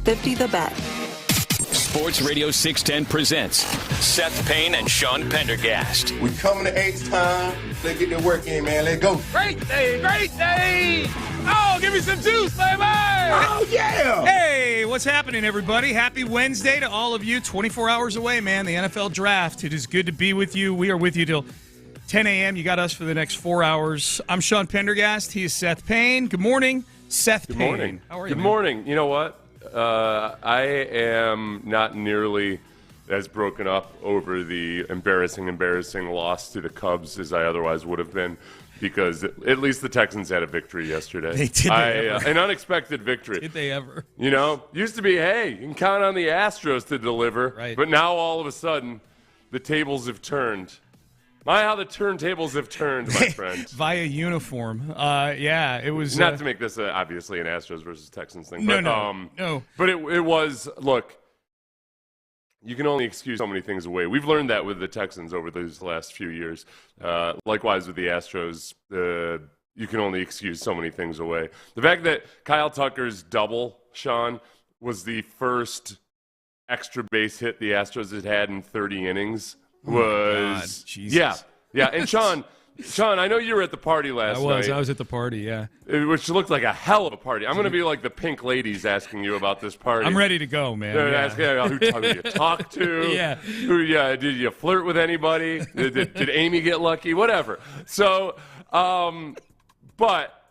50 the bet. Sports Radio 610 presents Seth Payne and Sean Pendergast. We coming to H time. Let's get the work in, man. Let's go. Great day, great day. Oh, give me some juice, baby. Oh, yeah. Hey, what's happening, everybody? Happy Wednesday to all of you. 24 hours away, man, the NFL draft. It is good to be with you. We are with you till 10 a.m. You got us for the next 4 hours. I'm Sean Pendergast. He is Seth Payne. Good morning, Seth Payne. Good morning. How are you, Good man? morning. You know what? I am not nearly as broken up over the embarrassing loss to the Cubs as I otherwise would have been, because at least the Texans had a victory yesterday. Did they ever? An unexpected victory. Did they ever? You know, used to be, hey, you can count on the Astros to deliver. Right. But now all of a sudden, the tables have turned. My, how the turntables have turned, my friend. Via uniform. Yeah, it was. Not to make this obviously an Astros versus Texans thing. No, But, no. But it was, look, you can only excuse so many things away. We've learned that with the Texans over these last few years. Likewise with the Astros, you can only excuse so many things away. The fact that Kyle Tucker's double, Sean, was the first extra base hit the Astros had in 30 innings was yeah. And Sean, I know you were at the party last night. I was at the party, yeah. Which looked like a hell of a party. I'm going to be like the pink ladies asking you about this party. I'm ready to go, man. Asking who you talked to. Yeah. Did you flirt with anybody? Did Amy get lucky? Whatever. So, but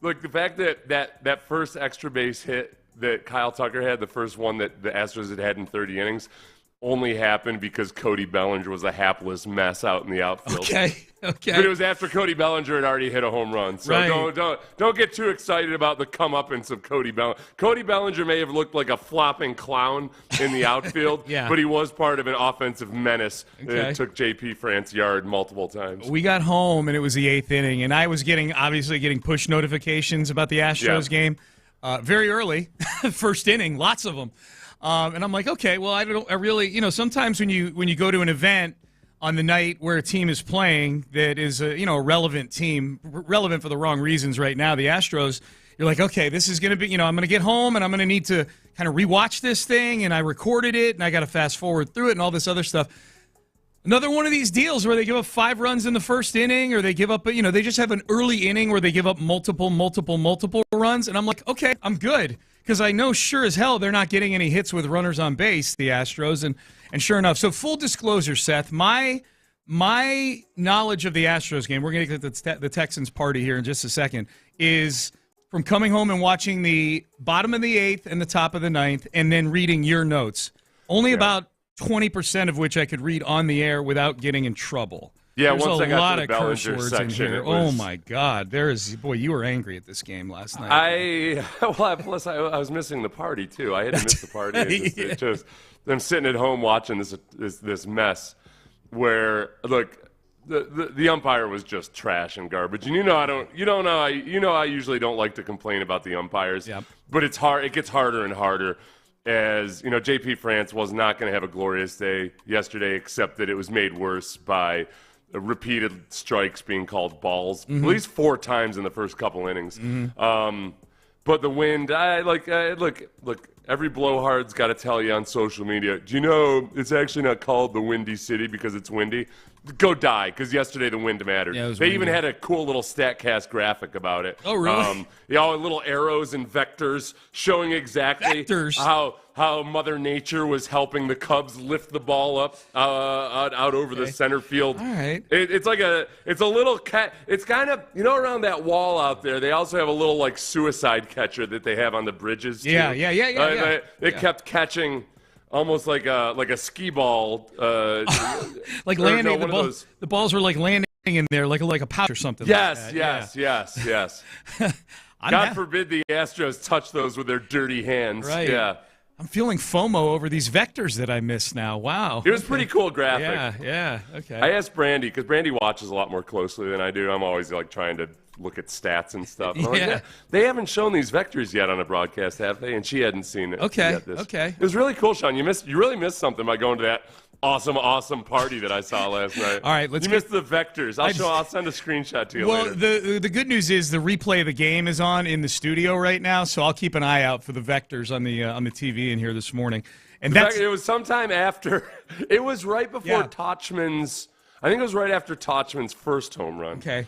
look, the fact that first extra base hit that Kyle Tucker had, the first one that the Astros had in 30 innings, only happened because Cody Bellinger was a hapless mess out in the outfield. Okay. But it was after Cody Bellinger had already hit a home run. So right. don't get too excited about the comeuppance of Cody Bellinger. Cody Bellinger may have looked like a flopping clown in the outfield, Yeah. but he was part of an offensive menace Okay. that took JP France yard multiple times. We got home, and it was the 8th inning, and I was obviously getting push notifications about the Astros game very early, first inning, lots of them. And I'm like, okay, well, I really, sometimes when you go to an event on the night where a team is playing that is a relevant team, relevant for the wrong reasons right now, the Astros, you're like, okay, this is going to be, I'm going to get home and I'm going to need to kind of rewatch this thing, and I recorded it and I got to fast forward through it and all this other stuff. Another one of these deals where they give up 5 runs in the first inning, or they give up, they just have an early inning where they give up multiple runs. And I'm like, okay, I'm good. Because I know sure as hell they're not getting any hits with runners on base, the Astros. And sure enough, so full disclosure, Seth, my knowledge of the Astros game, we're going to get to the Texans party here in just a second, is from coming home and watching the bottom of the 8th and the top of the 9th and then reading your notes. Only about 20% of which I could read on the air without getting in trouble. Yeah, There's once I a got lot to the of curse Bellinger words section, in here. Oh my God, you were angry at this game last night. Plus I was missing the party too. I had to miss the party. It just I'm sitting at home watching this mess where look, the umpire was just trash and garbage. And I usually don't like to complain about the umpires. Yep. But it's hard. It gets harder and harder. As JP France was not going to have a glorious day yesterday, except that it was made worse by repeated strikes being called balls, at least 4 times in the first couple innings. But the wind, look, every blowhard's got to tell you on social media, do you know it's actually not called the Windy City because it's windy? Go die, because yesterday the wind mattered. Yeah, it was they windy. even had a cool little StatCast graphic about it. Oh, really? Little arrows and vectors showing exactly how Mother Nature was helping the Cubs lift the ball up out over the center field. All right. It's a little cat. It's kind of, around that wall out there, they also have a little like suicide catcher that they have on the bridges too. Yeah. It kept catching almost like a skee ball. Like landing, the balls were like landing in there like a pouch or something. Yes. I'm God forbid the Astros touch those with their dirty hands. Right. Yeah. I'm feeling FOMO over these vectors that I missed now. Wow. It was pretty cool graphic. Yeah. Okay. I asked Brandy, because Brandy watches a lot more closely than I do. I'm always like trying to look at stats and stuff. And I'm like, they haven't shown these vectors yet on a broadcast, have they? And she hadn't seen it. Okay. Yet. It was really cool, Sean. You really missed something by going to awesome party that I saw last night. All right, you missed the vectors. I'll send a screenshot to you later. Well, the good news is the replay of the game is on in the studio right now, so I'll keep an eye out for the vectors on the TV in here this morning. And it was sometime after. It was right before Tauchman's. I think it was right after Tauchman's first home run. Okay.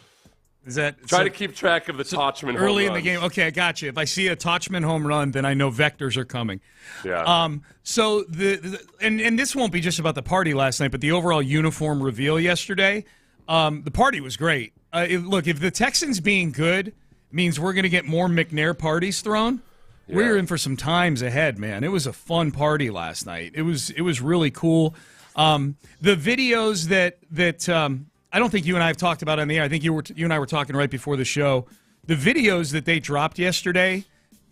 Is that Try to keep track of the Tauchman early home in the game? Okay, I got you. If I see a Tauchman home run, then I know vectors are coming. Yeah. So and this won't be just about the party last night, but the overall uniform reveal yesterday. The party was great. Look, if the Texans being good means we're going to get more McNair parties thrown, we're in for some times ahead, man. It was a fun party last night. It was really cool. The videos that I don't think you and I have talked about on the air. I think you and I were talking right before the show. The videos that they dropped yesterday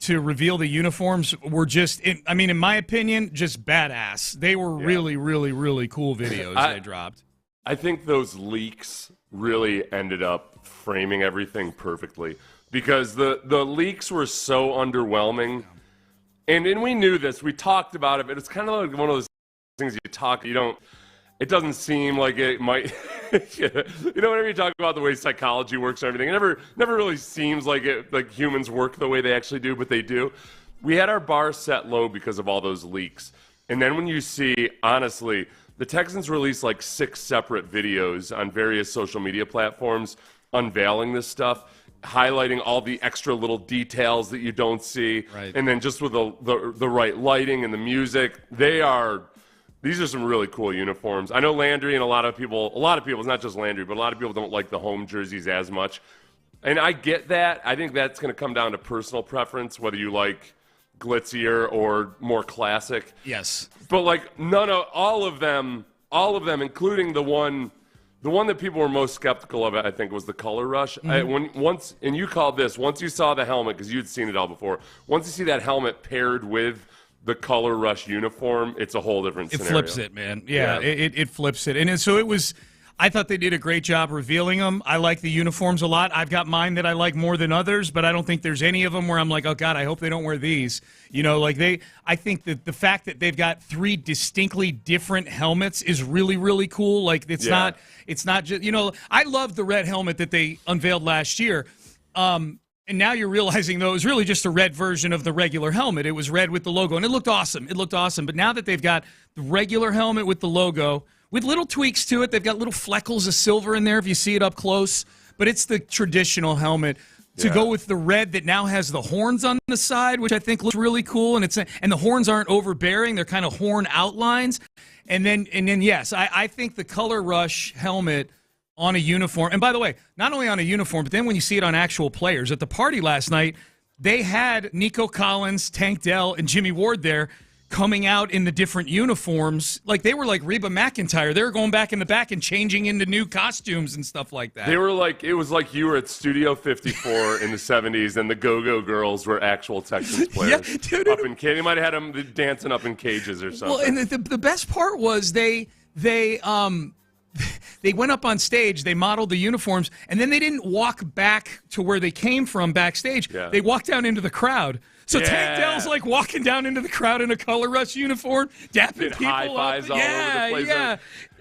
to reveal the uniforms were just, in my opinion, just badass. They were really, really, really cool videos they dropped. I think those leaks really ended up framing everything perfectly because the leaks were so underwhelming. And we knew this. We talked about it, but it's kind of like one of those things it doesn't seem like it might, whenever you talk about the way psychology works and everything, it never really seems like humans work the way they actually do, but they do. We had our bar set low because of all those leaks. And then when you see, honestly, the Texans released like 6 separate videos on various social media platforms unveiling this stuff, highlighting all the extra little details that you don't see. Right. And then just with the right lighting and the music, these are some really cool uniforms. I know Landry and a lot of people, it's not just Landry, but a lot of people don't like the home jerseys as much. And I get that. I think that's going to come down to personal preference, whether you like glitzier or more classic. Yes. But like all of them, including the one that people were most skeptical of, I think, was the color rush. Mm-hmm. And you called this, once you saw the helmet, because you'd seen it all before, once you see that helmet paired with the color rush uniform, it's a whole different scenario. It flips it, man. Yeah. It flips it. And so it was, I thought they did a great job revealing them. I like the uniforms a lot. I've got mine that I like more than others, but I don't think there's any of them where I'm like, oh God, I hope they don't wear these. I think that the fact that they've got 3 distinctly different helmets is really, really cool. Like it's not just, I love the red helmet that they unveiled last year. And now you're realizing, though, it was really just a red version of the regular helmet. It was red with the logo, and it looked awesome. But now that they've got the regular helmet with the logo, with little tweaks to it, they've got little fleckles of silver in there if you see it up close. But it's the traditional helmet to go with the red that now has the horns on the side, which I think looks really cool. And the horns aren't overbearing; they're kind of horn outlines. And then yes, I think the Color Rush helmet on a uniform. And by the way, not only on a uniform, but then when you see it on actual players. At the party last night, they had Nico Collins, Tank Dell, and Jimmy Ward there coming out in the different uniforms. Like they were like Reba McEntire. They were going back in the back and changing into new costumes and stuff like that. They were like, it was like you were at Studio 54 in the 70s and the Go-Go Girls were actual Texans players. Yeah, dude, they might have had them dancing up in cages or something. Well, and the best part was they went up on stage, they modeled the uniforms, and then they didn't walk back to where they came from backstage. Yeah. They walked down into the crowd. So Tank Dell's like walking down into the crowd in a Color Rush uniform, dapping people high fives up. all over the place.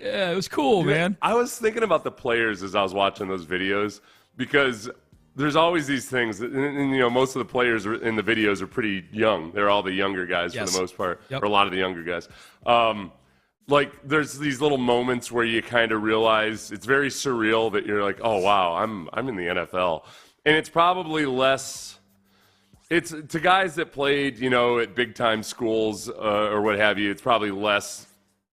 Yeah, it was cool, man. I was thinking about the players as I was watching those videos because there's always these things, and most of the players in the videos are pretty young. They're all the younger guys for the most part, or a lot of the younger guys. Like there's these little moments where you kind of realize it's very surreal that you're like, oh wow, I'm in the NFL, and it's probably less. It's to guys that played, at big time schools or what have you. It's probably less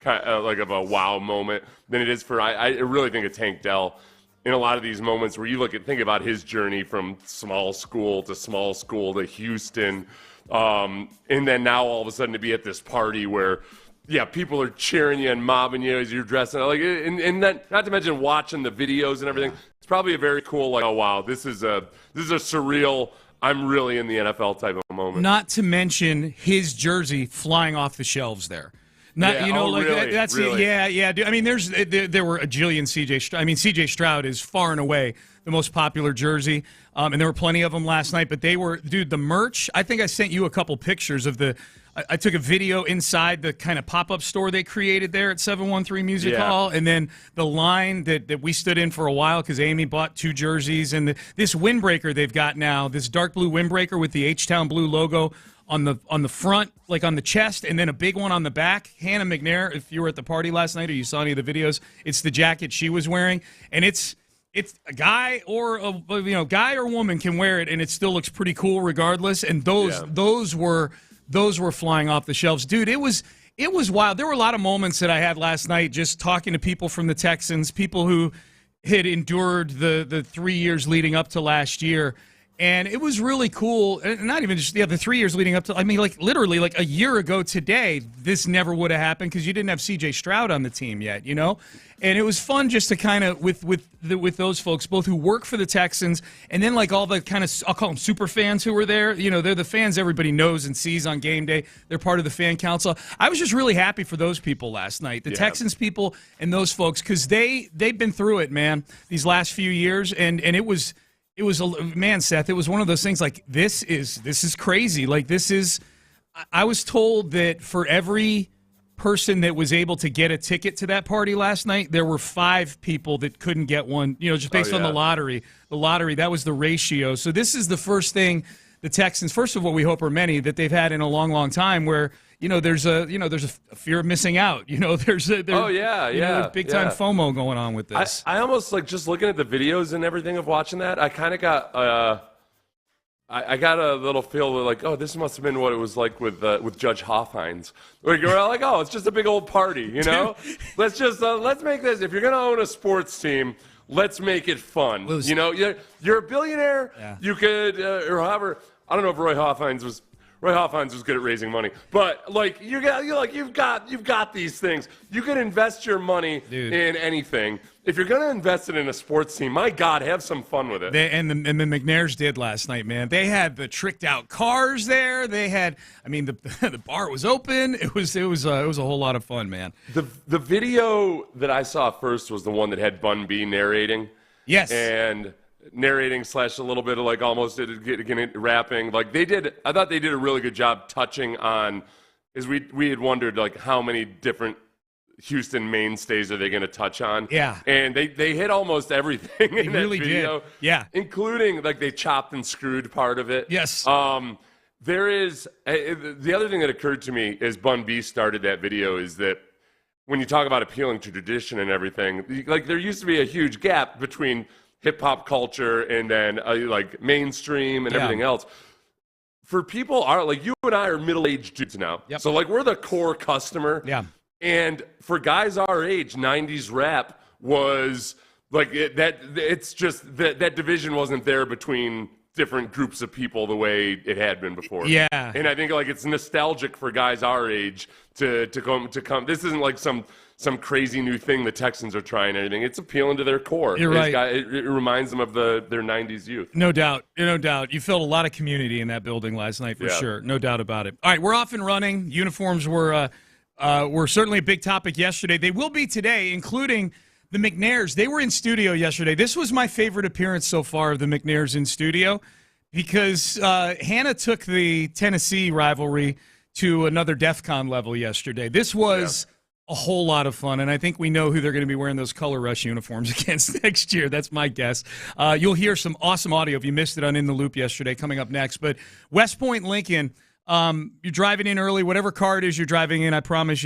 like of a wow moment than it is for. I really think of Tank Dell in a lot of these moments where you think about his journey from small school to Houston, and then now all of a sudden to be at this party where. Yeah, people are cheering you and mobbing you as you're dressing. And then, not to mention watching the videos and everything. It's probably a very cool, oh wow, this is a surreal. I'm really in the NFL type of moment. Not to mention his jersey flying off the shelves there. Really? That's really? Yeah. Dude. I mean, there were a jillion CJ. CJ Stroud is far and away the most popular jersey, and there were plenty of them last night. But they were, dude, the merch. I think I sent you a couple pictures of the. I took a video inside the kind of pop-up store they created there at 713 Music Hall, and then the line that we stood in for a while because Amy bought 2 jerseys, and this windbreaker they've got now, this dark blue windbreaker with the H-Town blue logo on the front, like on the chest, and then a big one on the back. Hannah McNair, if you were at the party last night or you saw any of the videos, it's the jacket she was wearing, and it's a guy or guy or woman can wear it, and it still looks pretty cool regardless. And those were flying off the shelves, dude. It was wild. There were a lot of moments that I had last night just talking to people from the Texans, people who had endured the 3 years leading up to last year. And it was really cool. And not even just the 3 years leading up to, I mean, like literally like a year ago today, this never would have happened because you didn't have C.J. Stroud on the team yet, you know? And it was fun just to kind of, with those folks, both who work for the Texans and then like all the kind of, I'll call them super fans who were there. You know, they're the fans everybody knows and sees on game day. They're part of the fan council. I was just really happy for those people last night, the Texans people and those folks, because they've been through it, man, these last few years. And it was man, Seth, it was one of those things like this is crazy. Like I was told that for every person that was able to get a ticket to that party last night, there were 5 people that couldn't get one, you know, just based on the lottery. The lottery, that was the ratio. So this is the first thing the Texans, first of all, we hope are many that they've had in a long, long time where, there's a fear of missing out. There's big time FOMO going on with this. I almost like just looking at the videos and everything of watching that. I kind of got I got a little feel like, oh, this must have been what it was like with Judge Hoffheinz. Where you're like, oh, it's just a big old party, Let's just let's make this. If you're gonna own a sports team, let's make it fun. You're a billionaire. Yeah. You could or however. I don't know if Roy Hoffheinz was good at raising money, but like you've got these things. You can invest your money in anything. If you're going to invest it in a sports team, my God, have some fun with it. And the McNairs did last night, man. They had the tricked out cars there. They had, the bar was open. It was a whole lot of fun, man. The video that I saw first was the one that had Bun B narrating. Yes. And narrating / a little bit of like almost getting rapping. Like I thought they did a really good job touching on, as we had wondered like how many different Houston mainstays are they going to touch on? Yeah. And they hit almost everything in that really video. Did. Yeah. Including like they chopped and screwed part of it. Yes. There is the other thing that occurred to me as Bun B started that video is that when you talk about appealing to tradition and everything, like there used to be a huge gap between hip-hop culture and then like mainstream and everything else. For people like you and I are middle-aged dudes now. Yep. So like we're the core customer. Yeah. And for guys our age, 90s rap was like it's just that division wasn't there between different groups of people the way it had been before. Yeah. And I think like it's nostalgic for guys our age to come. This isn't like some crazy new thing the Texans are trying or anything. It's appealing to their core. You're right. It reminds them of their 90s youth. No doubt. No doubt. You felt a lot of community in that building last night for sure. No doubt about it. All right, we're off and running. Uniforms were certainly a big topic yesterday. They will be today, including the McNairs. They were in studio yesterday. This was my favorite appearance so far of the McNairs in studio because Hannah took the Tennessee rivalry to another DEFCON level yesterday. This was a whole lot of fun, and I think we know who they're going to be wearing those Color Rush uniforms against next year. That's my guess. You'll hear some awesome audio if you missed it on In the Loop yesterday coming up next. But West Point Lincoln, you're driving in early. Whatever car it is you're driving in, I promise you.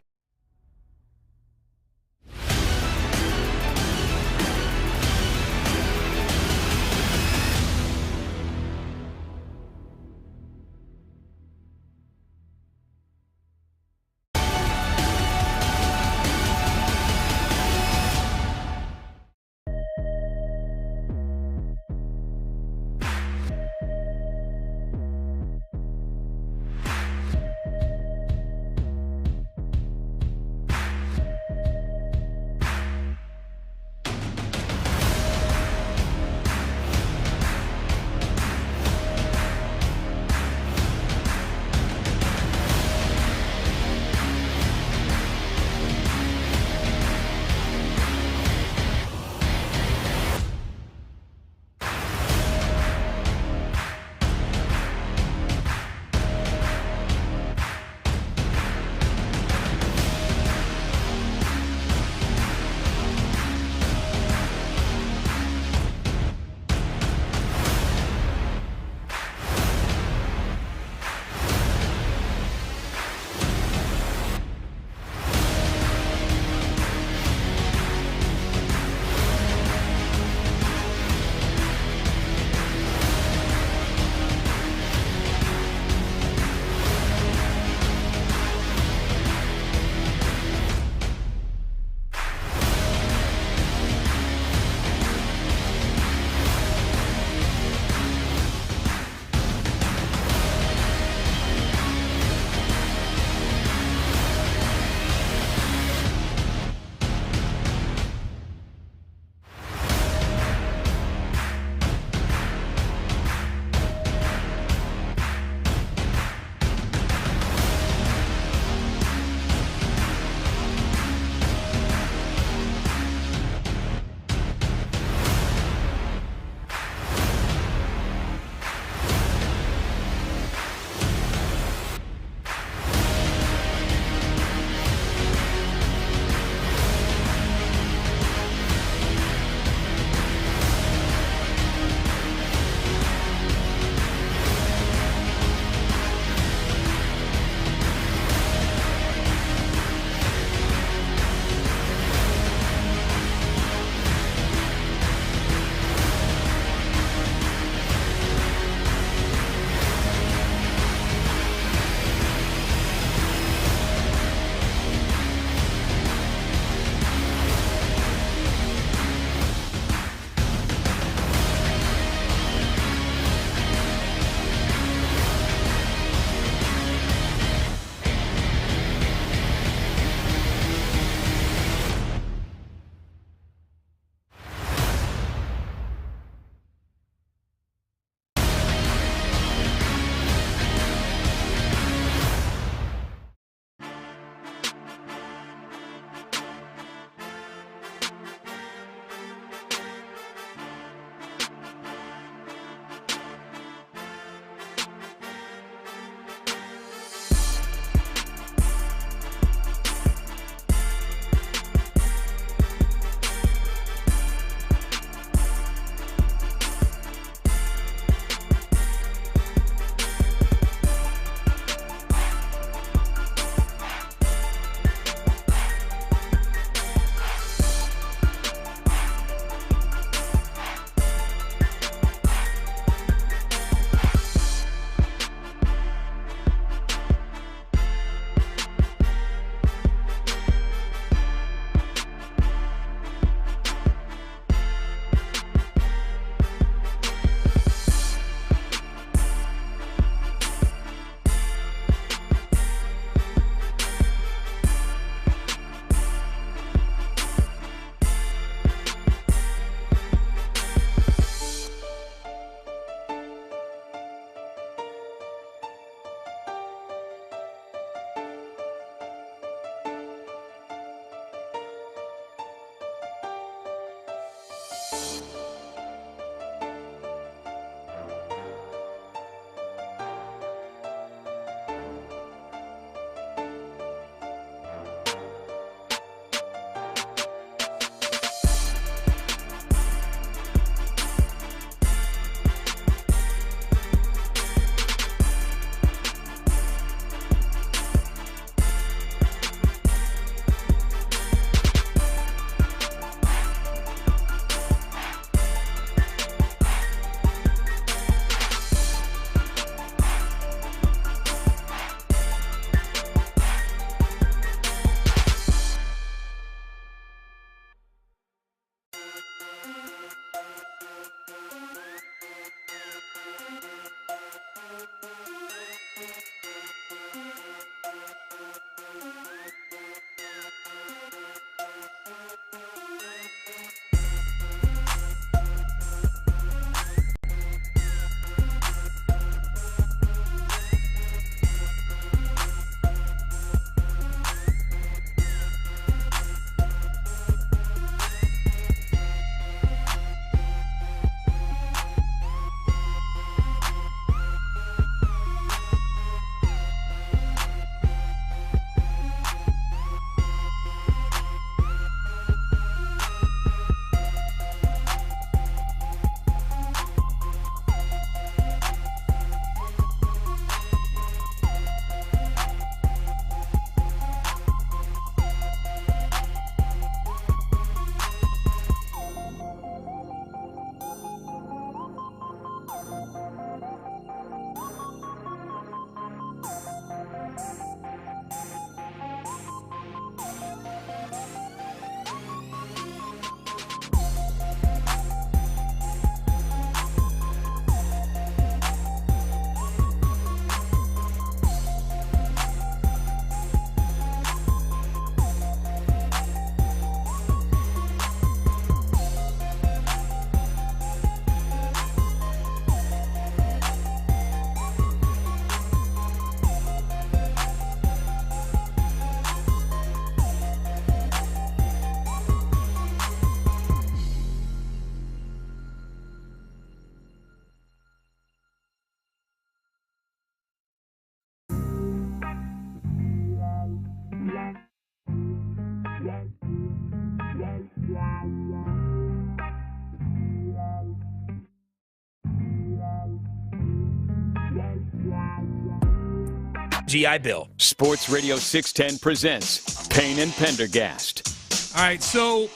GI Bill. Sports Radio 610 presents Payne and Pendergast. All right, so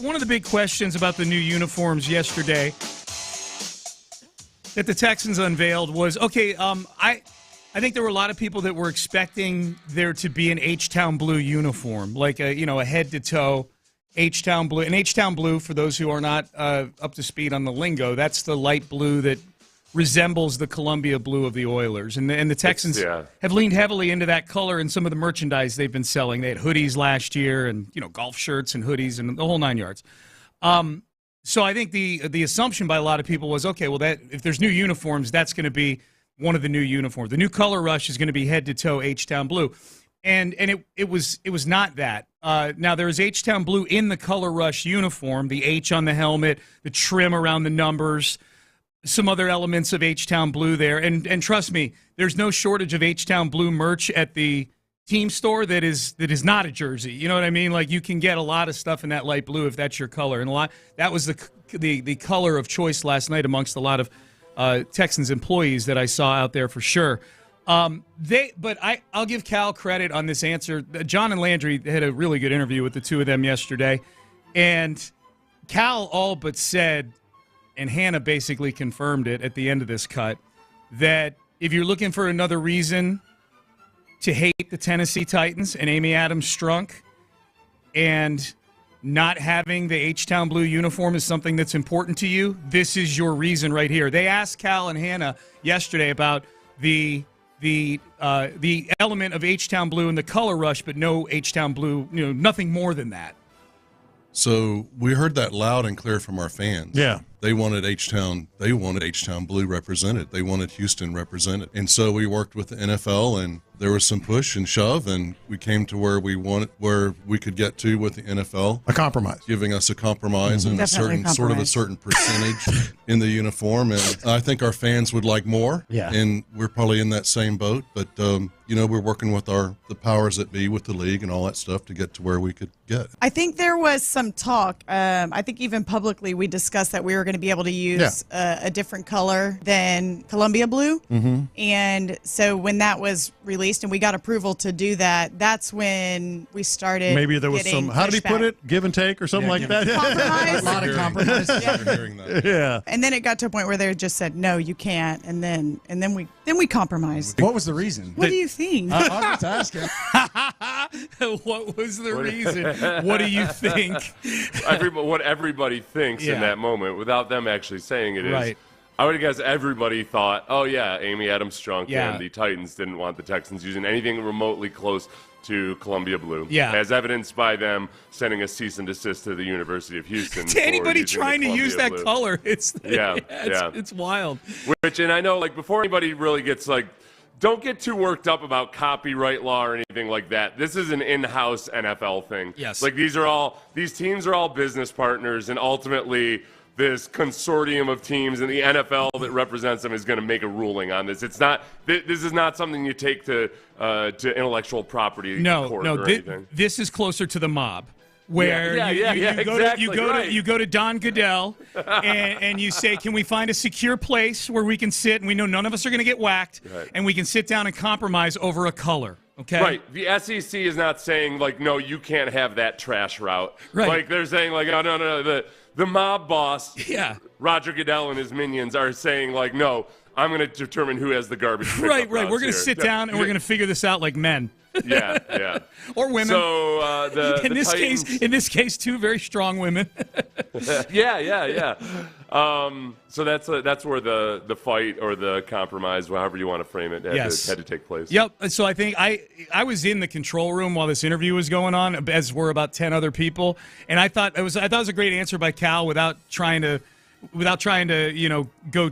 one of the big questions about the new uniforms yesterday that the Texans unveiled was, okay, I think there were a lot of people that were expecting there to be an H-Town blue uniform, like a head-to-toe H-Town blue. And H-Town blue, for those who are not up to speed on the lingo, that's the light blue that resembles the Columbia blue of the Oilers. And the Texans have leaned heavily into that color in some of the merchandise they've been selling. They had hoodies last year and, golf shirts and hoodies and the whole nine yards. So I think the assumption by a lot of people was, okay, well, that if there's new uniforms, that's going to be one of the new uniforms. The new color rush is going to be head-to-toe H-Town blue. And it was not that. Now, there is H-Town blue in the color rush uniform, the H on the helmet, the trim around the numbers, some other elements of H-Town blue there. And trust me, there's no shortage of H-Town blue merch at the team store that is not a jersey. You know what I mean? Like, you can get a lot of stuff in that light blue if that's your color. And that was the color of choice last night amongst a lot of Texans employees that I saw out there for sure. But I'll give Cal credit on this answer. John and Landry had a really good interview with the two of them yesterday, and Cal all but said, and Hannah basically confirmed it at the end of this cut, that if you're looking for another reason to hate the Tennessee Titans and Amy Adams Strunk, and not having the H-Town blue uniform is something that's important to you, this is your reason right here. They asked Cal and Hannah yesterday about the element of H-Town blue in the color rush, but no H-Town blue, nothing more than that. So we heard that loud and clear from our fans. Yeah. They wanted H-Town blue represented. They wanted Houston represented. And so we worked with the NFL, and there was some push and shove, and we came to where we could get to with the NFL. A compromise. Giving us a compromise and Definitely a certain percentage in the uniform. And I think our fans would like more. Yeah. And we're probably in that same boat. But, we're working with the powers that be with the league and all that stuff to get to where we could get. I think there was some talk. I think even publicly we discussed that we were going to be able to use a different color than Columbia blue. Mm-hmm. And so when that was released and we got approval to do that, that's when we started. Maybe there was some, how did he put it? Give and take or something like that? Compromise. A lot of compromise. Yeah. And then it got to a point where they just said, no, you can't. And then we compromised. What was the reason? What do you think? I was just asking. What was the reason? What do you think? What everybody thinks in that moment, without them actually saying it, is. Right. I would guess everybody thought, oh, yeah, Amy Adams Strunk and the Titans didn't want the Texans using anything remotely close to Columbia blue. Yeah. As evidenced by them sending a cease and desist to the University of Houston. To anybody trying to use that color, it's wild. And I know, before anybody really gets, don't get too worked up about copyright law or anything like that. This is an in-house NFL thing. Yes. These teams are all business partners, and ultimately this consortium of teams in the NFL that represents them is going to make a ruling on this. This is not something you take to intellectual property court or anything. This is closer to the mob. Where you go to Don Goodell and you say, can we find a secure place where we can sit and we know none of us are going to get whacked, and we can sit down and compromise over a color. Okay. Right. The SEC is not saying no, you can't have that trash route. Right. They're saying oh, no. The mob boss, Roger Goodell and his minions are saying no, I'm going to determine who has the garbage. Right. We're going to sit down and we're going to figure this out like men. Yeah. Or women. So in this case, two very strong women. Yeah. So that's where the fight or the compromise, however you want to frame it, had to take place. Yep. So I think I was in the control room while this interview was going on, as were about 10 other people, and I thought it was a great answer by Cal without trying to go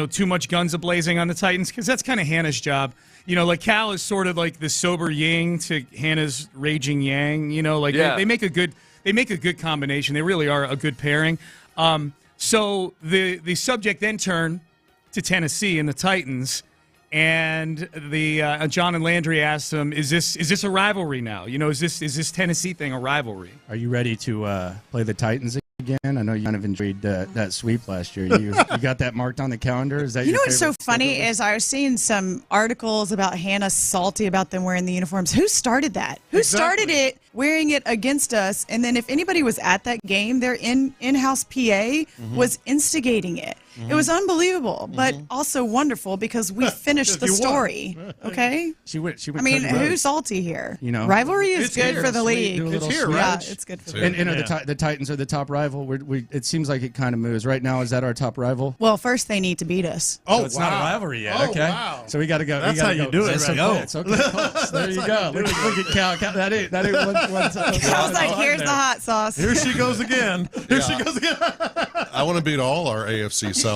too much guns a-blazing on the Titans, because that's kind of Hannah's job. Cal is sort of like the sober yin to Hannah's raging yang. They make a good combination. They really are a good pairing. So the subject then turned to Tennessee and the Titans, and the John and Landry asked them, "Is this a rivalry now? Is this Tennessee thing a rivalry?" Are you ready to play the Titans again? I know you kind of enjoyed that sweep last year. You got that marked on the calendar? Is that You your know what's so favorite funny schedule? is I was seeing some articles about Hannah salty about them wearing the uniforms. Who started that? Who started it wearing it against us? And then if anybody was at that game, their in-house PA was instigating it. It was unbelievable, but also wonderful because we finished the story. Okay? She went I mean, Cody Rhodes. who's salty here? You know? Rivalry is It's good here. for the league. It's here, right? Yeah, it's good for the league. And the Titans are the top rival. It seems like it kind of moves. Right now, is that our top rival? Well, first they need to beat us. Oh, It's not a rivalry yet. Oh, okay. wow. So we got to go. That's how you do it, right? Okay, Colts. There you go. Look at Cal. That ain't one. I was like, here's the hot sauce. Here she goes again. Here she goes again. I want to beat all our AFC South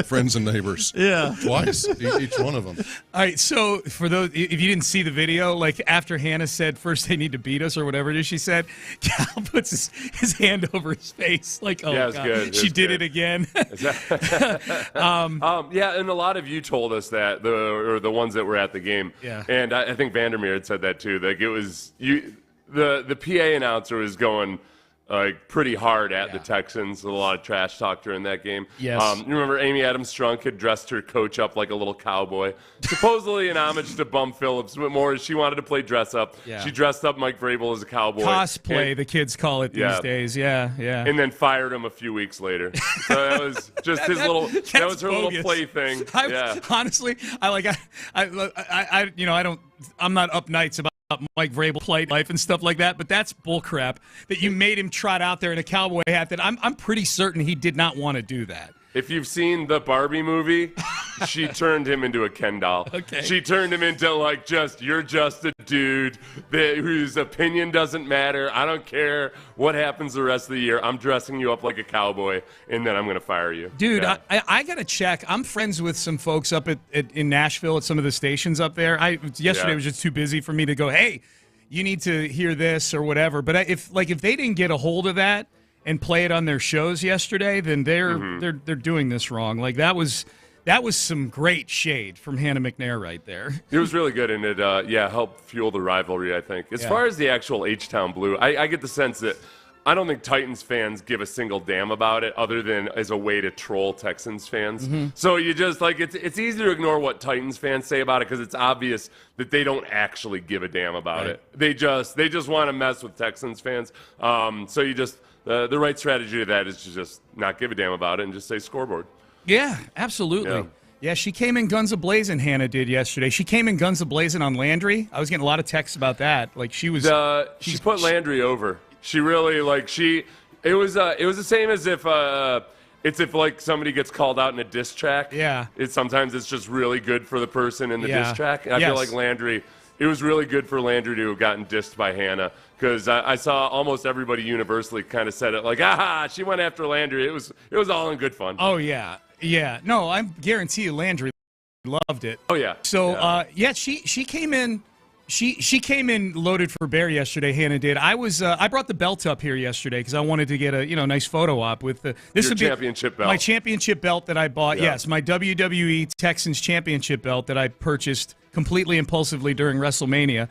friends and neighbors. Yeah. Twice, each one of them. All right, so for those, if you didn't see the video, like after Hannah said, first they need to beat us or whatever it is she said, Cal puts his hand over his face, like, oh, Yeah, it's God, good. she It's did good. it again. Yeah, and a lot of you told us that, the ones that were at the game. Yeah. And I think Vandermeer had said that too. Like it was the PA announcer was going like pretty hard at the Texans. A lot of trash talk during that game. Yes. You remember Amy Adams-Strunk had dressed her coach up like a little cowboy, supposedly in homage to Bum Phillips, but more she wanted to play dress up. Yeah. She dressed up Mike Vrabel as a cowboy. Cosplay, And- the kids call it these Yeah. days. Yeah. and then fired him a few weeks later. So that was just his little. That That's was her bogus. little plaything. Yeah. Honestly, I'm not up nights about Mike Vrabel play life and stuff like that, but that's bullcrap that you made him trot out there in a cowboy hat. That I'm pretty certain he did not want to do that. If you've seen the Barbie movie, she turned him into a Ken doll. Okay. She turned him into you're just a dude whose opinion doesn't matter. I don't care what happens the rest of the year. I'm dressing you up like a cowboy, and then I'm going to fire you. Dude, Yeah. I got to check. I'm friends with some folks up in Nashville at some of the stations up there. Yesterday was just too busy for me to go, hey, you need to hear this or whatever. But if they didn't get a hold of that and play it on their shows yesterday, then they're doing this wrong. Like that was some great shade from Hannah McNair right there. It was really good, and it helped fuel the rivalry, I think. As far as the actual H-Town Blue, I get the sense that I don't think Titans fans give a single damn about it other than as a way to troll Texans fans. So you just, it's easy to ignore what Titans fans say about it because it's obvious that they don't actually give a damn about it. They just want to mess with Texans fans. So you just, the right strategy to that is to just not give a damn about it and just say scoreboard. Yeah, absolutely. Yeah, she came in guns a-blazing, Hannah did yesterday. She came in guns a-blazing on Landry. I was getting a lot of texts about that. Like she was she put Landry over. She really it was the same as if if somebody gets called out in a diss track. Yeah. Sometimes it's just really good for the person in the Yeah. diss track. I feel like Landry, it was really good for Landry to have gotten dissed by Hannah because I saw almost everybody universally kind of said it like, she went after Landry. It was all in good fun. Oh yeah. Yeah. No, I guarantee you Landry loved it. Oh yeah. So she came in. She came in loaded for bear yesterday. Hannah did. I brought the belt up here yesterday because I wanted to get a nice photo op with this would be championship belt. My championship belt that I bought. Yeah. Yes, my WWE Texans championship belt that I purchased completely impulsively during WrestleMania.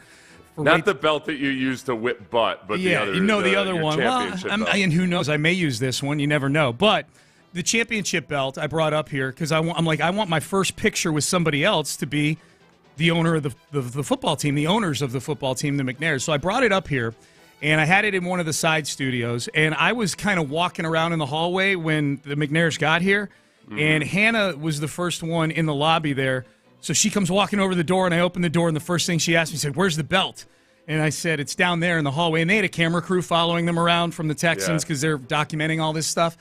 Not the belt that you used to whip butt, but the other. the other your one. championship belt. And who knows? I may use this one. You never know. But the championship belt I brought up here because I want my first picture with somebody else to be the owner of the football team, the owners of the football team, the McNairs. So I brought it up here, and I had it in one of the side studios, and I was kind of walking around in the hallway when the McNairs got here, and Hannah was the first one in the lobby there. So she comes walking over the door, and I open the door, and the first thing she asked me, said, "Where's the belt?" And I said, "It's down there in the hallway." And they had a camera crew following them around from the Texans because they're documenting all this stuff.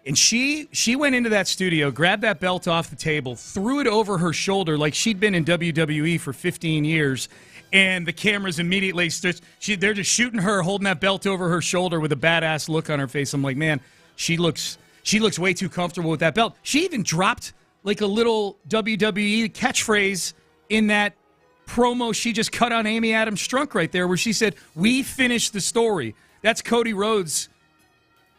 And she went into that studio, grabbed that belt off the table, threw it over her shoulder like she'd been in WWE for 15 years, and the cameras immediately they're just shooting her, holding that belt over her shoulder with a badass look on her face. I'm like, man, she looks way too comfortable with that belt. She even dropped like a little WWE catchphrase in that promo she just cut on Amy Adams-Strunk right there, where she said, "We finished the story." That's Cody Rhodes'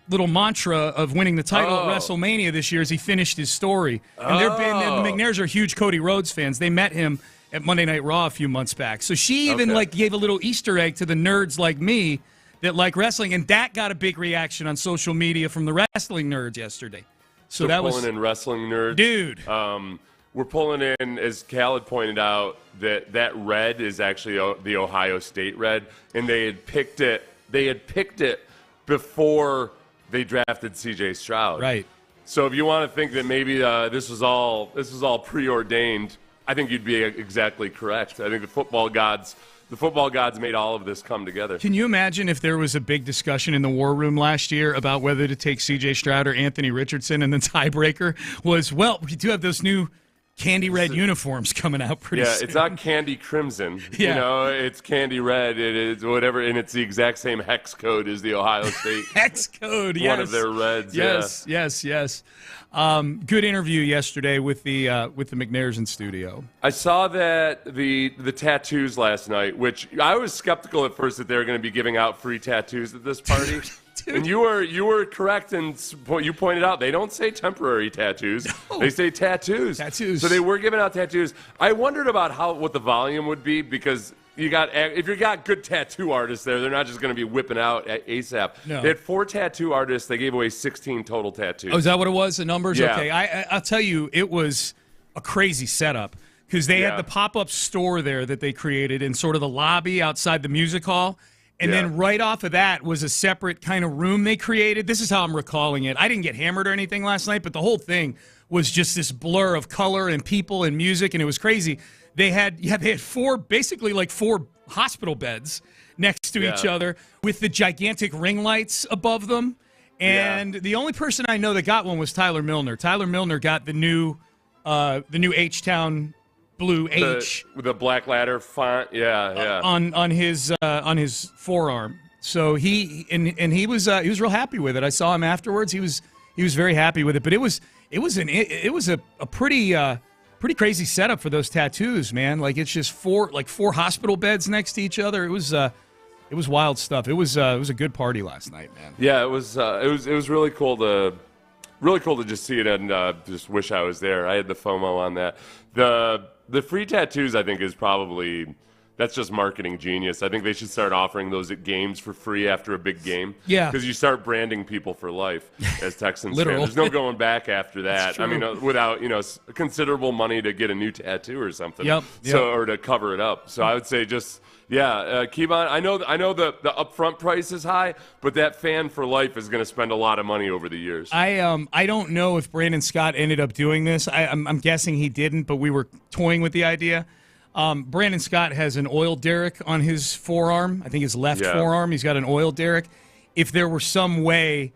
little mantra of winning the title at WrestleMania this year as he finished his story. And the McNairs are huge Cody Rhodes fans. They met him at Monday Night Raw a few months back. So she even gave a little Easter egg to the nerds like me that like wrestling, and that got a big reaction on social media from the wrestling nerds yesterday. So that was pulling in wrestling nerds, dude. We're pulling in, as Cal had pointed out, that red is actually the Ohio State red, and they had picked it. They had picked it before they drafted C.J. Stroud. Right. So if you want to think that maybe this was all preordained, I think you'd be exactly correct. I think the football gods made all of this come together. Can you imagine if there was a big discussion in the war room last year about whether to take C.J. Stroud or Anthony Richardson, and the tiebreaker was, well, we do have those new candy red uniforms coming out pretty soon. Yeah, it's not candy crimson. Yeah. You know, it's candy red. It is whatever, and it's the exact same hex code as the Ohio State. Hex code, yes. One of their reds. Yes, yeah. yes. Good interview yesterday with the McNairs in studio. I saw that the tattoos last night, which I was skeptical at first that they were going to be giving out free tattoos at this party. Dude. And you were correct, and you pointed out they don't say temporary tattoos; they say tattoos. Tattoos. So they were giving out tattoos. I wondered about what the volume would be, because if you got good tattoo artists there, they're not just going to be whipping out at ASAP. No. They had 4 tattoo artists. They gave away 16 total tattoos. Oh, is that what it was? The numbers? Yeah. Okay, I'll tell you, it was a crazy setup because they had the pop-up store there that they created in sort of the lobby outside the music hall. And then right off of that was a separate kind of room they created. This is how I'm recalling it. I didn't get hammered or anything last night, but the whole thing was just this blur of color and people and music, and it was crazy. They had 4 hospital beds next to each other with the gigantic ring lights above them. And the only person I know that got one was Tyler Milner. Tyler Milner got the new H-Town blue H with the black ladder font, on his forearm. So he was real happy with it. I saw him afterwards. He was very happy with it. But it was a pretty crazy setup for those tattoos, man. Like, it's just 4 hospital beds next to each other. It was wild stuff. It was a good party last night, man. Yeah, it was really cool to just see it, and just wish I was there. I had the FOMO on that. The free tattoos, I think, is probably, that's just marketing genius. I think they should start offering those at games for free after a big game. Yeah. Because you start branding people for life as Texans Literal. fans. There's no going back after that. True. I mean, without, considerable money to get a new tattoo or something. Yep. Or to cover it up. So I would say just, keep on. I know the upfront price is high, but that fan for life is going to spend a lot of money over the years. I don't know if Brandon Scott ended up doing this. I'm guessing he didn't, but we were toying with the idea. Brandon Scott has an oil derrick on his forearm. I think his left forearm. He's got an oil derrick. If there were some way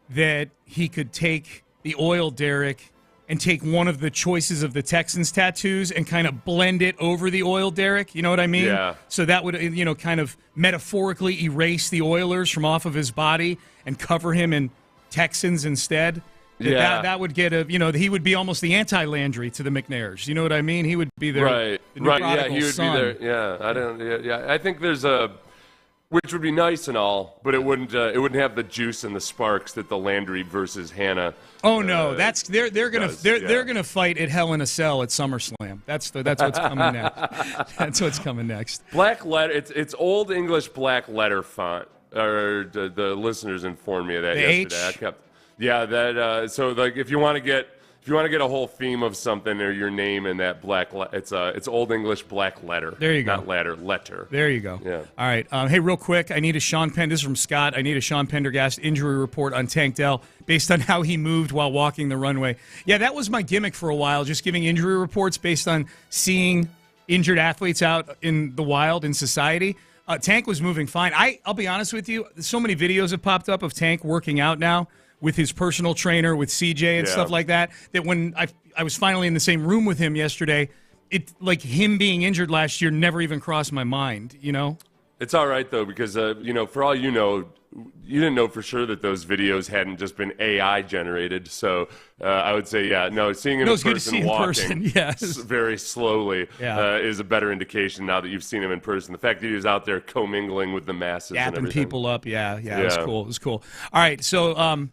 that he could take the oil derrick and take one of the choices of the Texans tattoos and kind of blend it over the oil derrick, you know what I mean? Yeah. So that would, kind of metaphorically erase the Oilers from off of his body and cover him in Texans instead. That would get he would be almost the anti-Landry to the McNairs. You know what I mean? He would be there. Right. Yeah, he would be there. Yeah, I think there's which would be nice and all, but it wouldn't have the juice and the sparks that the Landry versus Hannah. Oh no, they're gonna fight at Hell in a Cell at SummerSlam. That's what's coming next. That's what's coming next. Black letter. It's Old English black letter font. Or the listeners informed me of that yesterday. H? So like if you want to get a whole theme of something or your name in that it's Old English black letter. There you go. Not ladder, letter. There you go. Yeah. All right. Hey, real quick, this is from Scott. I need a Sean Pendergast injury report on Tank Dell based on how he moved while walking the runway. Yeah, that was my gimmick for a while, just giving injury reports based on seeing injured athletes out in the wild in society. Tank was moving fine. I'll be honest with you, so many videos have popped up of Tank working out now with his personal trainer, with CJ and stuff like that when I was finally in the same room with him yesterday, him being injured last year never even crossed my mind, It's all right, though, because, for all you know, you didn't know for sure that those videos hadn't just been AI generated. So I would say, seeing him in person walking very slowly is a better indication now that you've seen him in person. The fact that he was out there commingling with the masses and dapping everything. people up, it was cool. It was cool. All right, so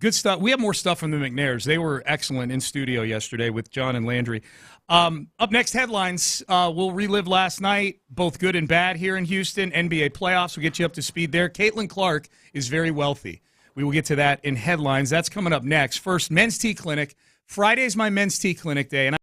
Good stuff. We have more stuff from the McNairs. They were excellent in studio yesterday with John and Landry. Up next, headlines. We'll relive last night, both good and bad here in Houston. NBA playoffs. We'll get you up to speed there. Caitlin Clark is very wealthy. We will get to that in headlines. That's coming up next. First, Men's Tea Clinic. Friday's my Men's Tea Clinic day. And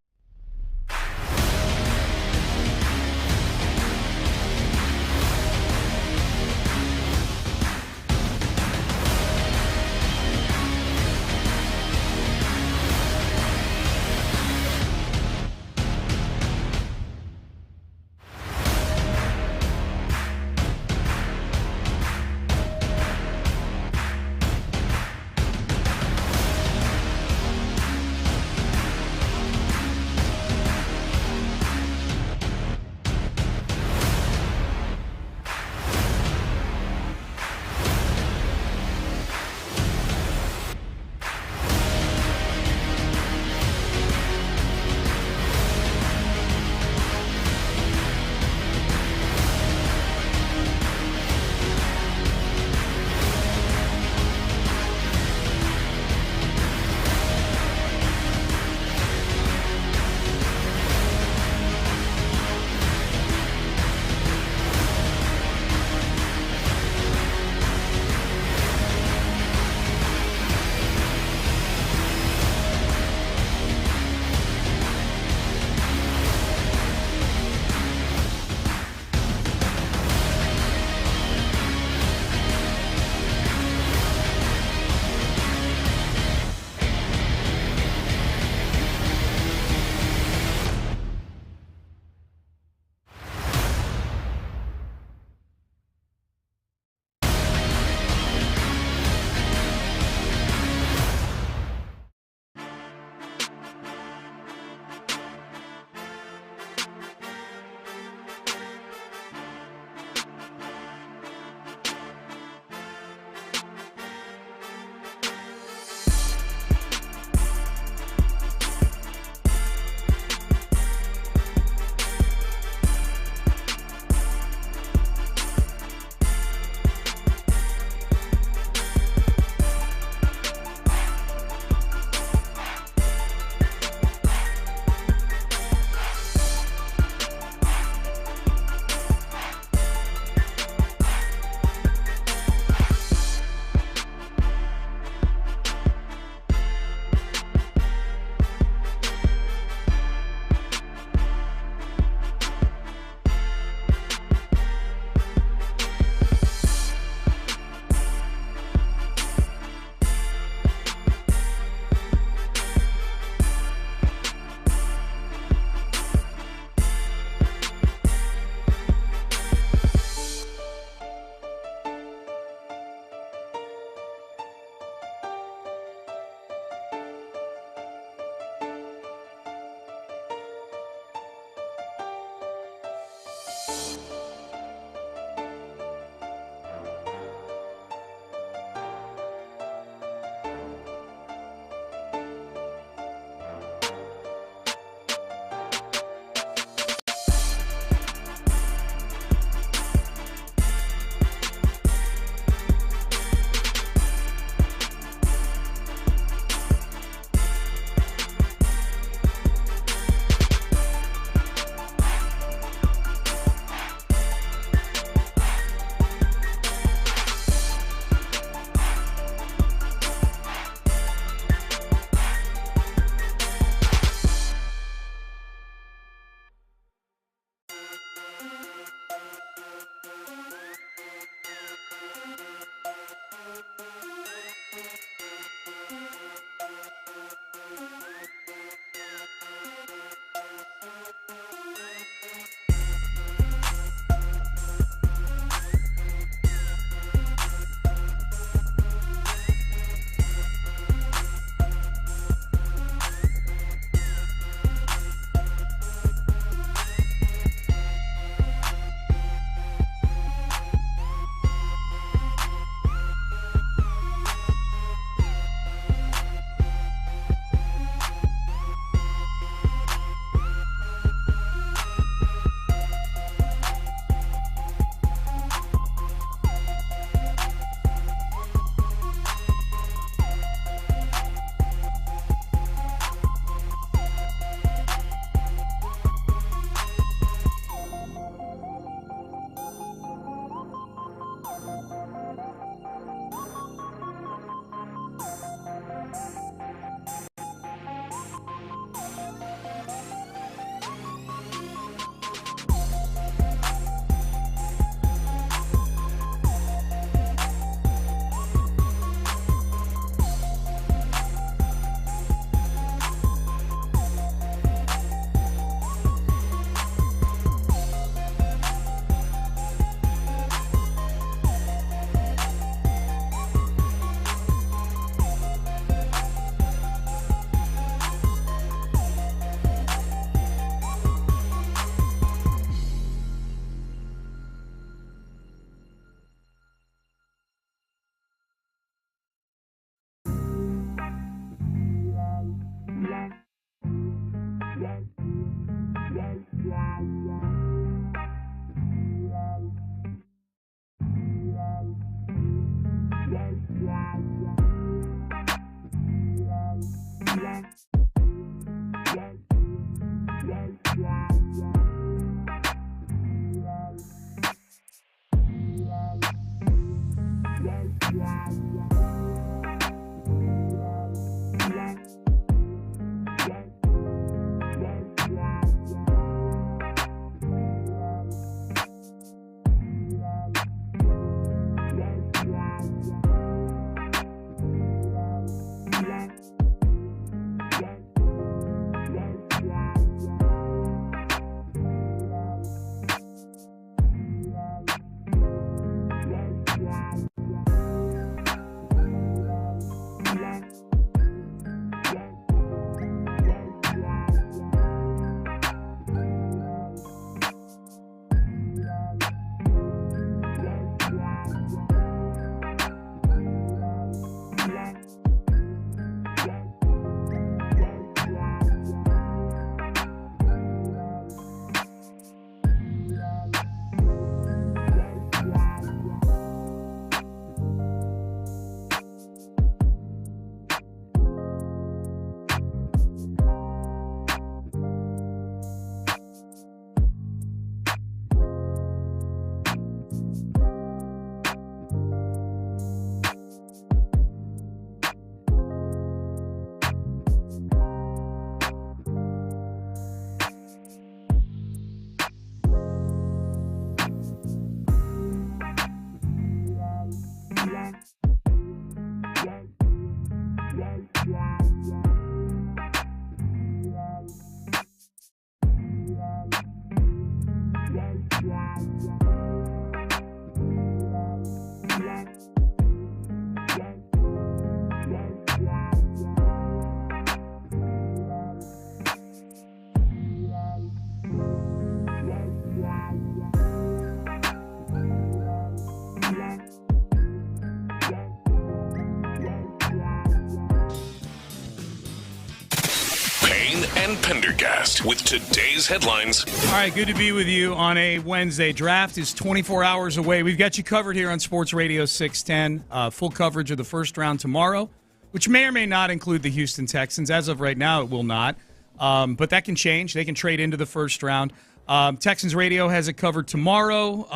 Pendergast with today's headlines. All right, good to be with you on a Wednesday. Draft is 24 hours away. We've got you covered here on Sports Radio 610. Full coverage of the first round tomorrow, which may or may not include the Houston Texans. As of right now, it will not. But that can change. They can trade into the first round. Texans Radio has it covered tomorrow.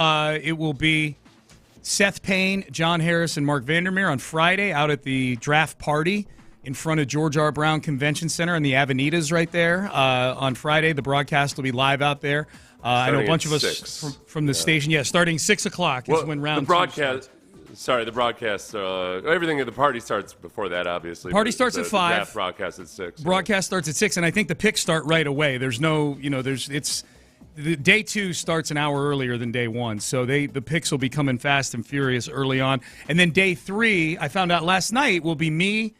It will be Seth Payne, John Harris, and Mark Vandermeer on Friday out at the draft party in front of George R. Brown Convention Center in the Avenidas right there. On Friday, the broadcast will be live out there. I know a bunch of us from the station. Yeah, starting 6 o'clock is when round the broadcast. The broadcast. Everything at the party starts before that, obviously. Party starts at 5. Draft broadcast at 6. Broadcast starts at 6, and I think the picks start right away. There's no, day 2 starts an hour earlier than day 1, so the picks will be coming fast and furious early on. And then day 3, I found out last night, will be me,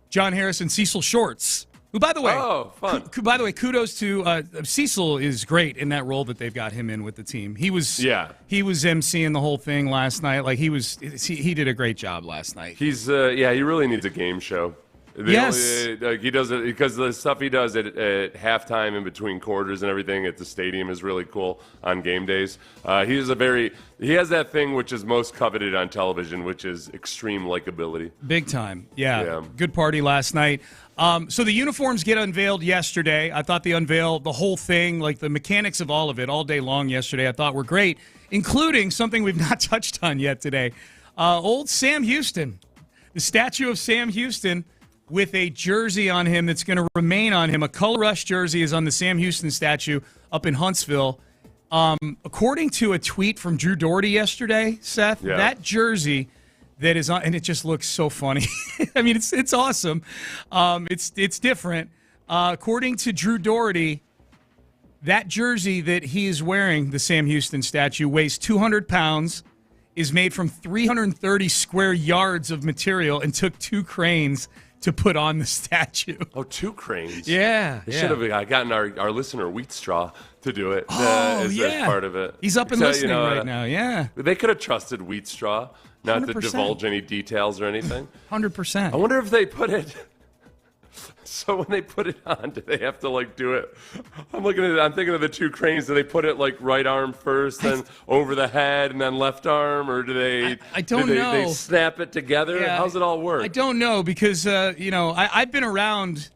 John Harris, and Cecil Shorts, who, by the way, kudos to Cecil is great in that role that they've got him in with the team. He was emceeing the whole thing last night. Like he did a great job last night. He really needs a game show. He does it because the stuff he does at halftime in between quarters and everything at the stadium is really cool on game days. He has that thing which is most coveted on television, which is extreme likability. Big time. Yeah. Good party last night. So the uniforms get unveiled yesterday. I thought they unveiled the whole thing, like the mechanics of all of it, all day long yesterday. I thought were great, including something we've not touched on yet today. Old Sam Houston, the statue of Sam Houston, with a jersey on him that's going to remain on him. A color rush jersey is on the Sam Houston statue up in Huntsville. According to a tweet from Drew Doherty yesterday, Seth, that jersey that is on, and it just looks so funny. I mean, it's awesome. It's different. According to Drew Doherty, that jersey that he is wearing, the Sam Houston statue, weighs 200 pounds, is made from 330 square yards of material, and took 2 cranes to put on the statue. Oh, 2 cranes. Yeah. They should have gotten our listener Wheat Straw to do it as part of it. He's up and listening right now, yeah. They could have trusted Wheat Straw not 100%. To divulge any details or anything. 100%. I wonder if they put it... So when they put it on, do they have to do it? I'm thinking of the 2 cranes. Do they put it right arm first, then over the head, and then left arm, or do they? I don't know. They snap it together. Yeah, how's it all work? I don't know because I've been around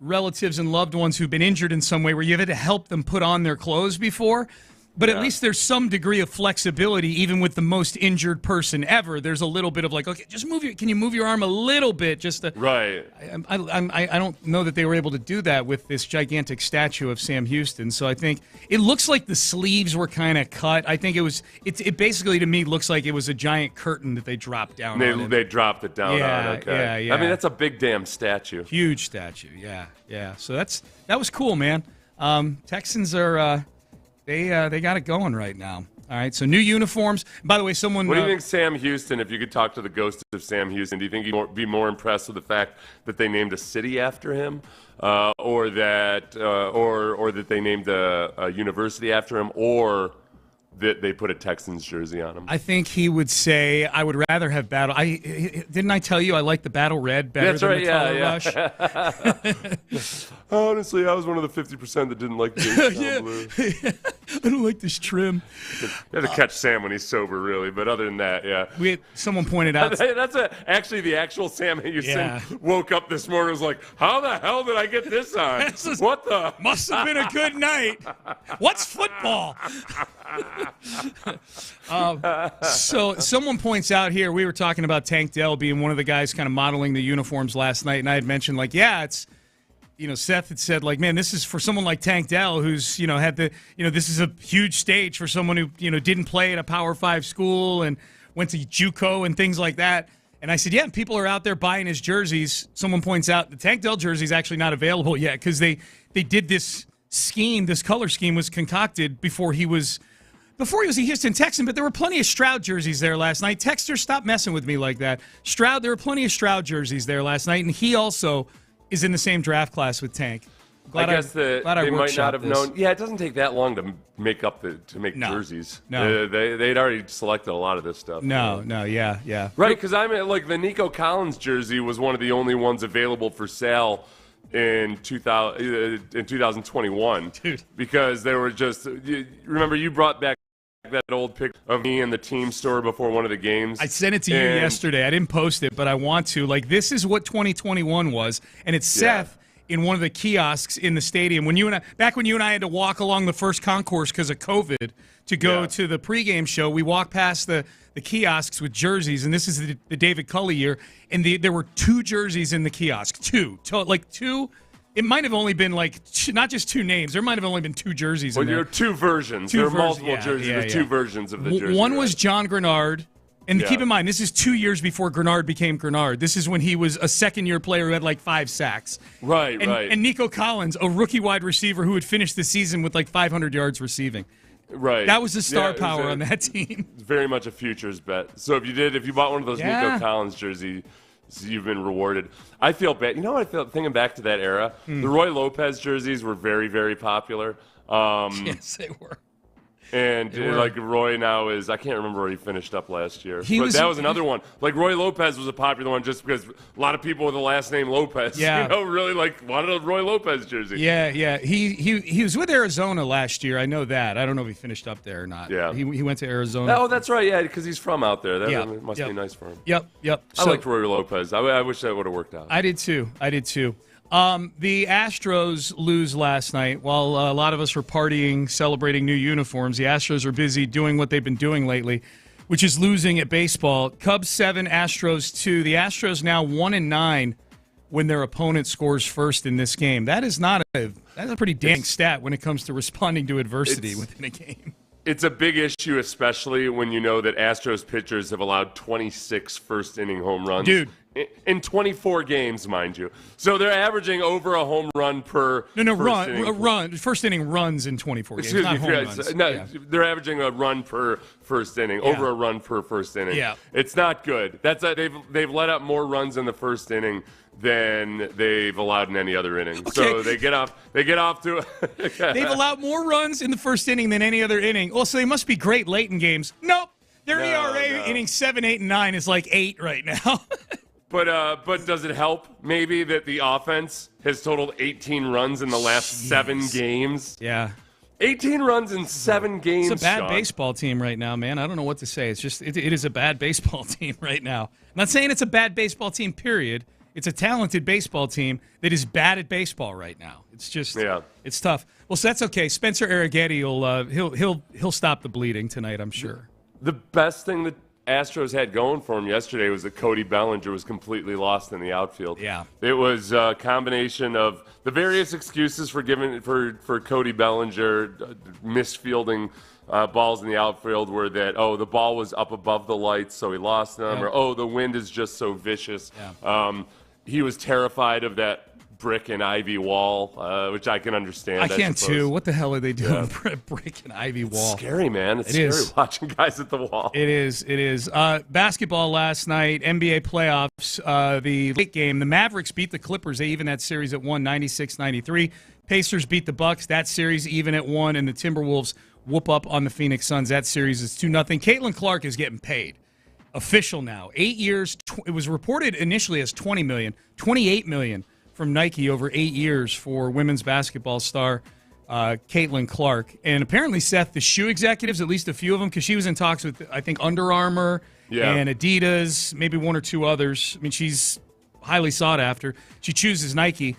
relatives and loved ones who've been injured in some way where you've had to help them put on their clothes before. But at least there's some degree of flexibility, even with the most injured person ever. There's a little bit of okay, just can you move your arm a little bit? Just to, right. I don't know that they were able to do that with this gigantic statue of Sam Houston. So I think it looks like the sleeves were kind of cut. I think it basically to me looks like it was a giant curtain that they dropped down on. They dropped it down on. Okay. Yeah. I mean, that's a big damn statue. Huge statue. Yeah. So that was cool, man. Texans are. They got it going right now. All right, so new uniforms. By the way, someone... What do you think, Sam Houston, if you could talk to the ghost of Sam Houston, do you think you'd be more impressed with the fact that they named a city after him, or that they named a university after him, or that they put a Texans jersey on him? I think he would say, I would rather have Battle... Didn't I tell you I like the Battle Red better than the Color Rush? Honestly, I was one of the 50% that didn't like the blue. I don't like this trim. You have to catch Sam when he's sober, really. But other than that, Someone pointed out... That's actually the actual Sam Houston woke up this morning and was like, how the hell did I get this on? What the... Must have been a good night. What's football? So someone points out here, we were talking about Tank Dell being one of the guys kind of modeling the uniforms last night, and I had mentioned, it's... Seth had said, man, this is for someone like Tank Dell, who's, had this is a huge stage for someone who, didn't play at a Power 5 school and went to JUCO and things like that. And I said, yeah, people are out there buying his jerseys. Someone points out the Tank Dell jersey is actually not available yet because they did this scheme, this color scheme was concocted before he was a Houston Texan, but there were plenty of Stroud jerseys there last night. Texter, stop messing with me like that. There were plenty of Stroud jerseys there last night, and he also is in the same draft class with Tank. I guess they might not have known. Yeah, it doesn't take that long to make jerseys. No, they'd already selected a lot of this stuff. Yeah. Right, because the Nico Collins jersey was one of the only ones available for sale in 2021. Dude. Because they were just remember you brought back that old pic of me in the team store before one of the games. I sent it to you yesterday. I didn't post it, but I want to. Like, this is what 2021 was, and it's Seth in one of the kiosks in the stadium. When you and I had to walk along the first concourse because of COVID to go to the pregame show, we walked past the kiosks with jerseys, and this is the David Culley year, and there were 2 jerseys in the kiosk. Two. It might have only been not just 2 names. There might have only been 2 jerseys in there. There are 2 versions. There are multiple jerseys. There's 2 versions of the jersey. One was John Grenard. And keep in mind, this is 2 years before Grenard became Grenard. This is when he was a second-year player who had 5 sacks. Right. And Nico Collins, a rookie wide receiver who had finished the season with 500 yards receiving. Right. That was the star power on that team. It's very much a futures bet. So if you bought one of those Nico Collins jerseys, you've been rewarded. I feel bad. You know what I feel thinking back to that era? The Roy Lopez jerseys were very, very popular. Yes, they were. And Roy now I can't remember where he finished up last year. That was another one. Roy Lopez was a popular one just because a lot of people with the last name Lopez, really wanted a Roy Lopez jersey. Yeah. He was with Arizona last year. I know that. I don't know if he finished up there or not. Yeah. He went to Arizona. Oh, that's right. Yeah, because he's from out there. That must be nice for him. Yep. I liked Roy Lopez. I wish that would have worked out. I did too. The Astros lose last night. While a lot of us were partying, celebrating new uniforms, the Astros are busy doing what they've been doing lately, which is losing at baseball. Cubs 7, Astros 2. The Astros now 1-9 when their opponent scores first in this game. That's a pretty dang stat when it comes to responding to adversity within a game. It's a big issue, especially when you know that Astros pitchers have allowed 26 first-inning home runs. Dude. In 24 games, mind you. So they're averaging over a home run per first inning runs in 24 games, not home runs. They're averaging a run per first inning, over a run per first inning. Yeah. It's not good. They've let up more runs in the first inning than they've allowed in any other inning. Okay. So they get off to They've allowed more runs in the first inning than any other inning. Oh, so they must be great late in games. Nope. Their ERA innings 7, 8, and 9 is 8 right now. But does it help maybe that the offense has totaled 18 runs in the last 7 games? Yeah. 18 runs in 7 games. It's a bad baseball team right now, man. I don't know what to say. It's just it is a bad baseball team right now. I'm not saying it's a bad baseball team, period. It's a talented baseball team that is bad at baseball right now. It's just it's tough. Well, so that's okay. Spencer Arrighetti he'll stop the bleeding tonight, I'm sure. The best thing that Astros had going for him yesterday was that Cody Bellinger was completely lost in the outfield. Yeah. It was a combination of the various excuses for Cody Bellinger misfielding balls in the outfield were that, the ball was up above the lights, so he lost them, or, the wind is just so vicious. Yeah. He was terrified of that brick and ivy wall, which I can understand. I can too. What the hell are they doing? Brick and ivy wall. It's scary, man. It's scary watching guys at the wall. It is. Basketball last night, NBA playoffs, the late game. The Mavericks beat the Clippers. They even that series at 96-93. Pacers beat the Bucks. That series even at 1, and the Timberwolves whoop up on the Phoenix Suns. That series is 2-0. Caitlin Clark is getting paid. Official now. 8 years. It was reported initially as $20 million, $28 million from Nike over 8 years for women's basketball star Caitlin Clark. And apparently, Seth, the shoe executives, at least a few of them, because she was in talks with, I think, Under Armour and Adidas, maybe one or two others. I mean, she's highly sought after. She chooses Nike.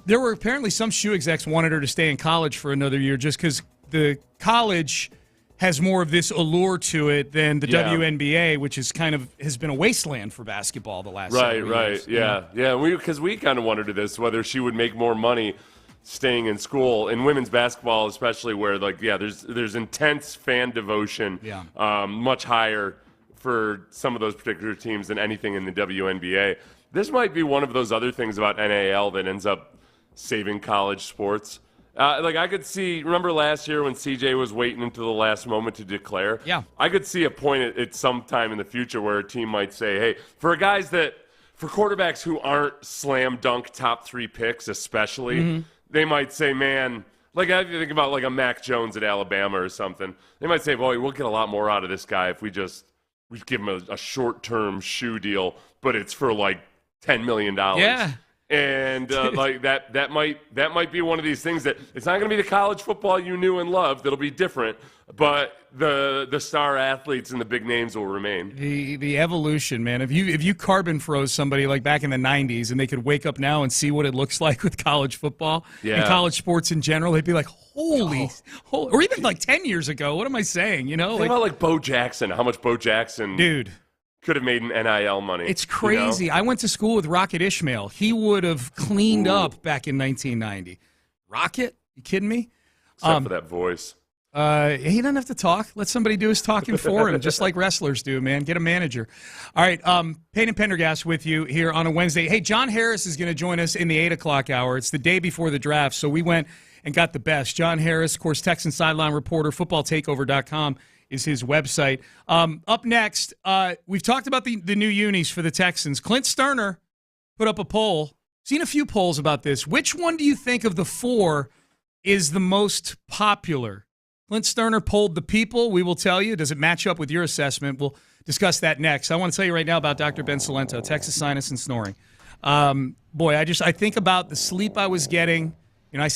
There were apparently some shoe execs wanted her to stay in college for another year just because the college has more of this allure to it than the WNBA, which is has been a wasteland for basketball the last several years. Yeah. Because we kind of wondered this, whether she would make more money staying in school in women's basketball, especially where there's intense fan devotion, much higher for some of those particular teams than anything in the WNBA. This might be one of those other things about NAL that ends up saving college sports. I could see, remember last year when CJ was waiting until the last moment to declare? Yeah. I could see a point at some time in the future where a team might say, hey, for quarterbacks who aren't slam dunk top 3 picks especially, they might say, man, I think about a Mac Jones at Alabama or something. They might say, boy, we'll get a lot more out of this guy if we give him a short-term shoe deal, but it's for $10 million. Yeah. And like that might be one of these things that it's not going to be the college football you knew and loved. That'll be different, but the star athletes and the big names will remain. The evolution, man. If you carbon froze somebody like back in the 90s and they could wake up now and see what it looks like with college football and college sports in general, they'd be like, holy, or even like 10 years ago. What am I saying? You know, think about like Bo Jackson. How much Bo Jackson, dude, could have made an NIL money. It's crazy. You know? I went to school with Rocket Ishmael. He would have cleaned up back in 1990. Rocket? You kidding me? Except for that voice. He doesn't have to talk. Let somebody do his talking for him, just like wrestlers do, man. Get a manager. All right, Payne and Pendergast with you here on a Wednesday. Hey, John Harris is going to join us in the 8 o'clock hour. It's the day before the draft, so we went and got the best. John Harris, of course, Texan sideline reporter, footballtakeover.com. is his website. Up next, we've talked about the new unis for the Texans. Clint Stoerner put up a poll. Seen a few polls about this. Which one do you think of the 4 is the most popular? Clint Stoerner polled the people. We will tell you. Does it match up with your assessment? We'll discuss that next. I want to tell you right now about Dr. Ben Salento, Texas Sinus and Snoring. Boy, I think about the sleep I was getting. You know,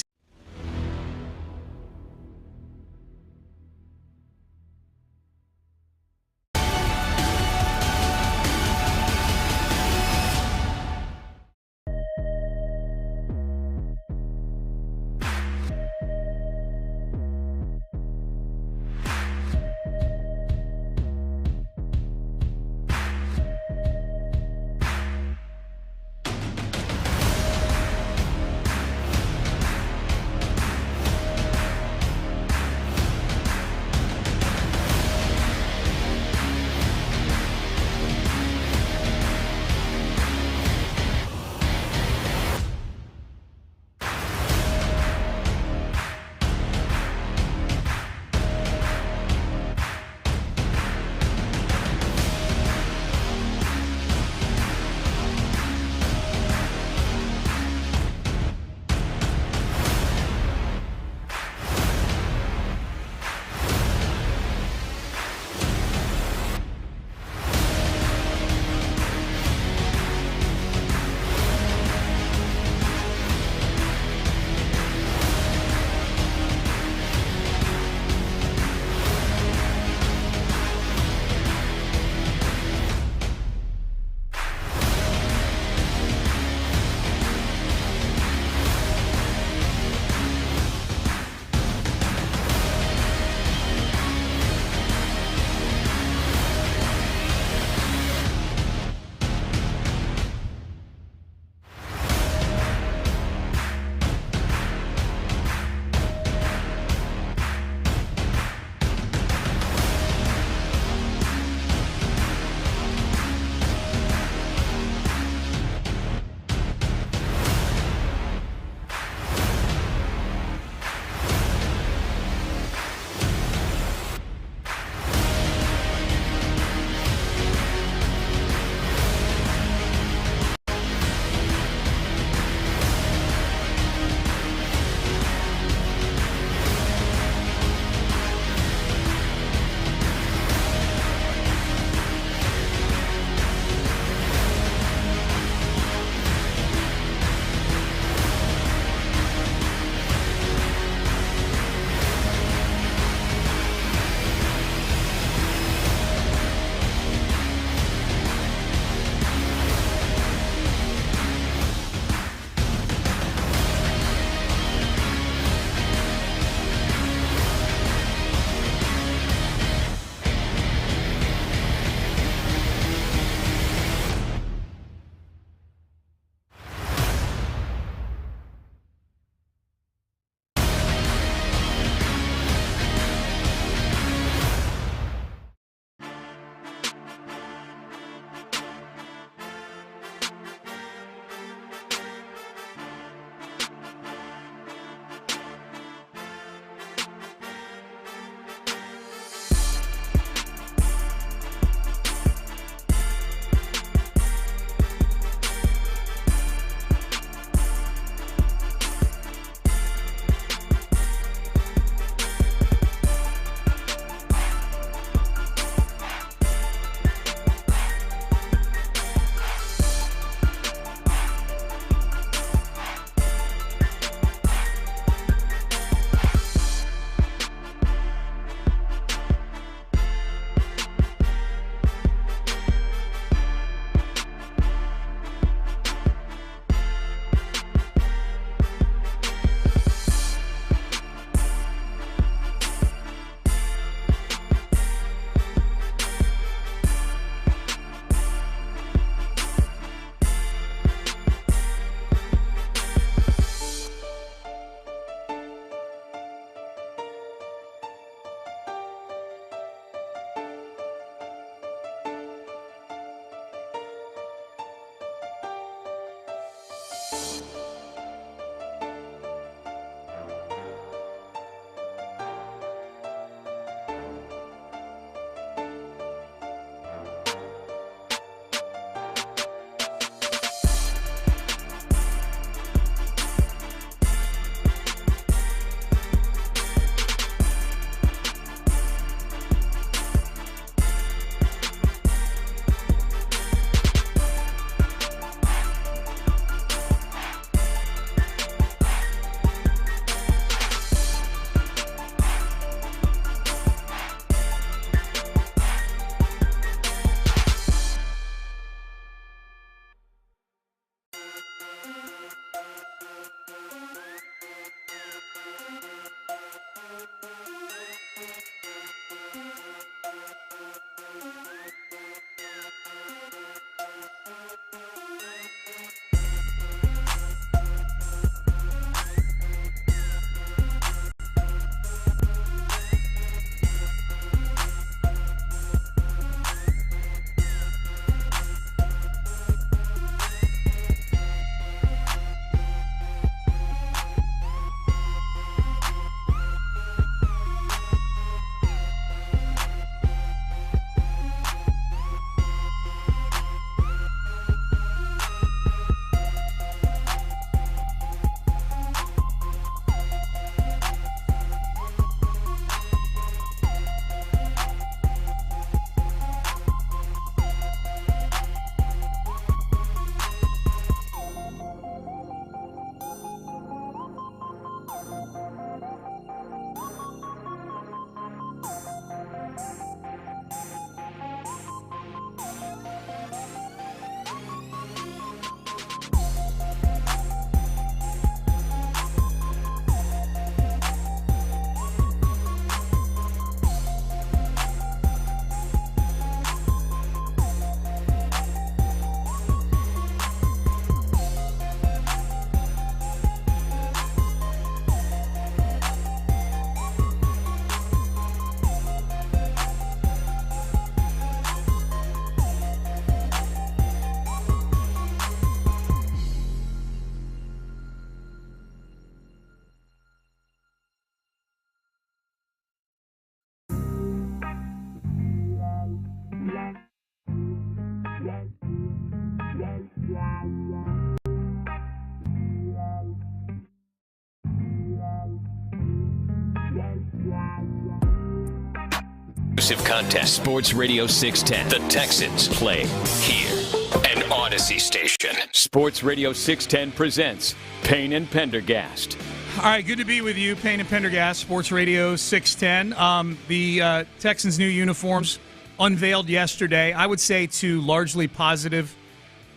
exclusive contest. Sports Radio 610. The Texans play here. An Odyssey station. Sports Radio 610 presents Payne and Pendergast. All right, good to be with you, Payne and Pendergast, Sports Radio 610. The Texans' new uniforms unveiled yesterday, I would say to largely positive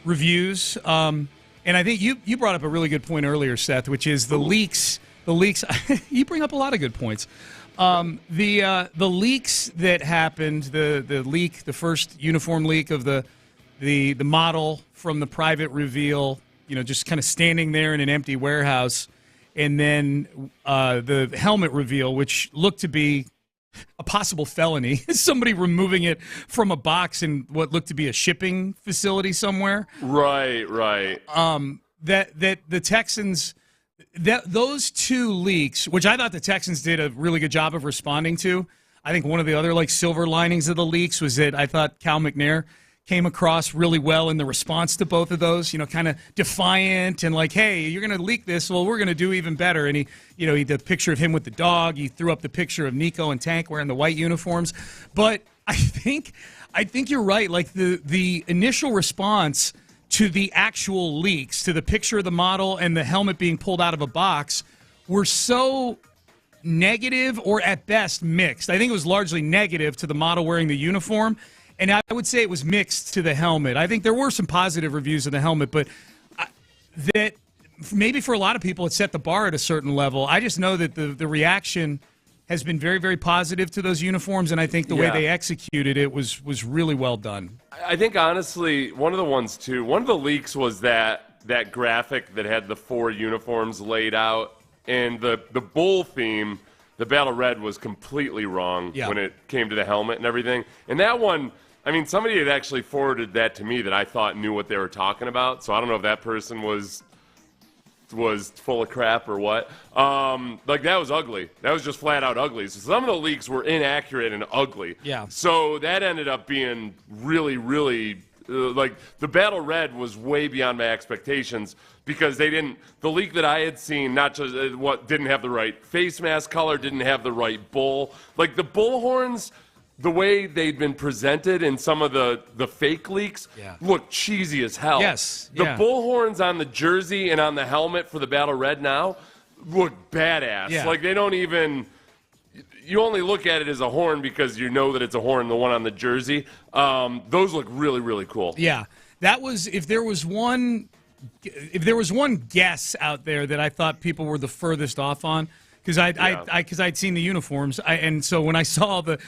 reviews. And I think you brought up a really good point earlier, Seth, which is the leaks. The leaks. You bring up a lot of good points. The leaks that happened, the first uniform leak of the model from the private reveal, just kind of standing there in an empty warehouse, and then the helmet reveal, which looked to be a possible felony, somebody removing it from a box in what looked to be a shipping facility somewhere. Right. That the Texans, those two leaks, which I thought the Texans did a really good job of responding to. I think one of the other silver linings of the leaks was that I thought Cal McNairs came across really well in the response to both of those, kind of defiant and hey, you're going to leak this. Well, we're going to do even better. And he the picture of him with the dog, he threw up the picture of Nico and Tank wearing the white uniforms. But I think you're right. The initial response to the actual leaks, to the picture of the model and the helmet being pulled out of a box, were so negative or at best mixed. I think it was largely negative to the model wearing the uniform. And I would say it was mixed to the helmet. I think there were some positive reviews of the helmet, but that maybe for a lot of people it set the bar at a certain level. I just know that the reaction has been very, very positive to those uniforms, and I think the way they executed it was really well done. I think, honestly, one of the leaks was that graphic that had the 4 uniforms laid out, and the bull theme, the Battle Red, was completely wrong when it came to the helmet and everything. And that one, somebody had actually forwarded that to me that I thought knew what they were talking about. So I don't know if that person was full of crap or what. That was ugly. That was just flat out ugly. So some of the leaks were inaccurate and ugly. Yeah. So that ended up being really, really the Battle Red was way beyond my expectations because the leak that I had seen, not just didn't have the right face mask color, didn't have the right bull. The bull horns, the way they'd been presented in some of the fake leaks looked cheesy as hell. Yes. The bull horns on the jersey and on the helmet for the Battle Red now look badass. Yeah. They don't even... You only look at it as a horn because you know that it's a horn, the one on the jersey. Those look really, really cool. Yeah. That was... If there was one guess out there that I thought people were the furthest off on, because I'd seen the uniforms, and so when I saw the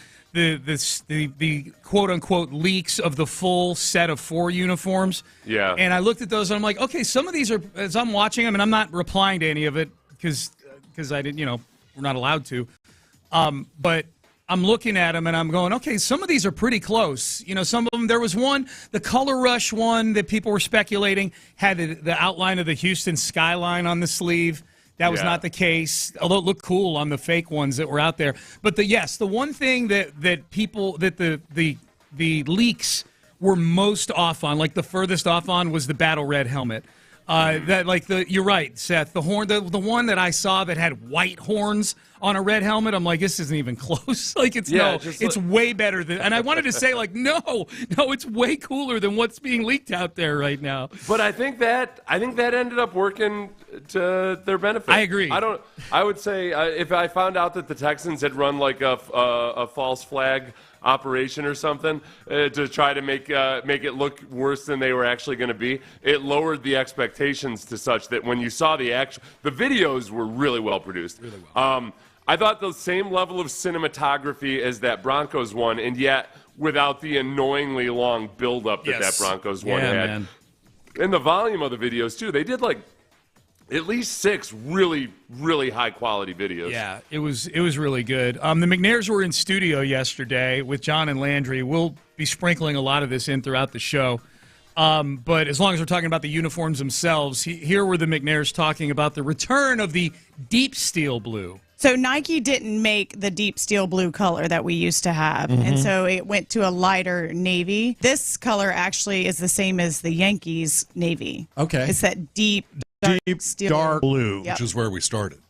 quote unquote leaks of the full set of 4 uniforms, and I looked at those and I'm like, okay, some of these are, as I'm watching them, and I'm not replying to any of it because I didn't, we're not allowed to, but I'm looking at them and I'm going, okay, some of these are pretty close. Some of them, there was one, the Color Rush one that people were speculating had the outline of the Houston skyline on the sleeve. That was not the case, although it looked cool on the fake ones that were out there. But the one thing that the leaks were most off on, the furthest off on, was the Battle Red helmet. You're right, Seth. The horn, the one that I saw that had white horns on a red helmet, I'm like, this isn't even close. It's way better than. And I wanted to say, no, it's way cooler than what's being leaked out there right now. But I think that ended up working to their benefit. I agree. I would say if I found out that the Texans had run a false flag operation or something to try to make it look worse than they were actually going to be, it lowered the expectations to such that when you saw the videos were really well produced. Really well. I thought the same level of cinematography as that Broncos one, and yet without the annoyingly long buildup that Broncos one had. Man. And the volume of the videos too. They did at least 6 really, really high-quality videos. Yeah, it was really good. The McNairs were in studio yesterday with John and Landry. We'll be sprinkling a lot of this in throughout the show. But as long as we're talking about the uniforms themselves, here were the McNairs talking about the return of the deep steel blue. So Nike didn't make the deep steel blue color that we used to have, and so it went to a lighter navy. This color actually is the same as the Yankees navy. Okay. It's that deep steel dark blue. Yep. Which is where we started.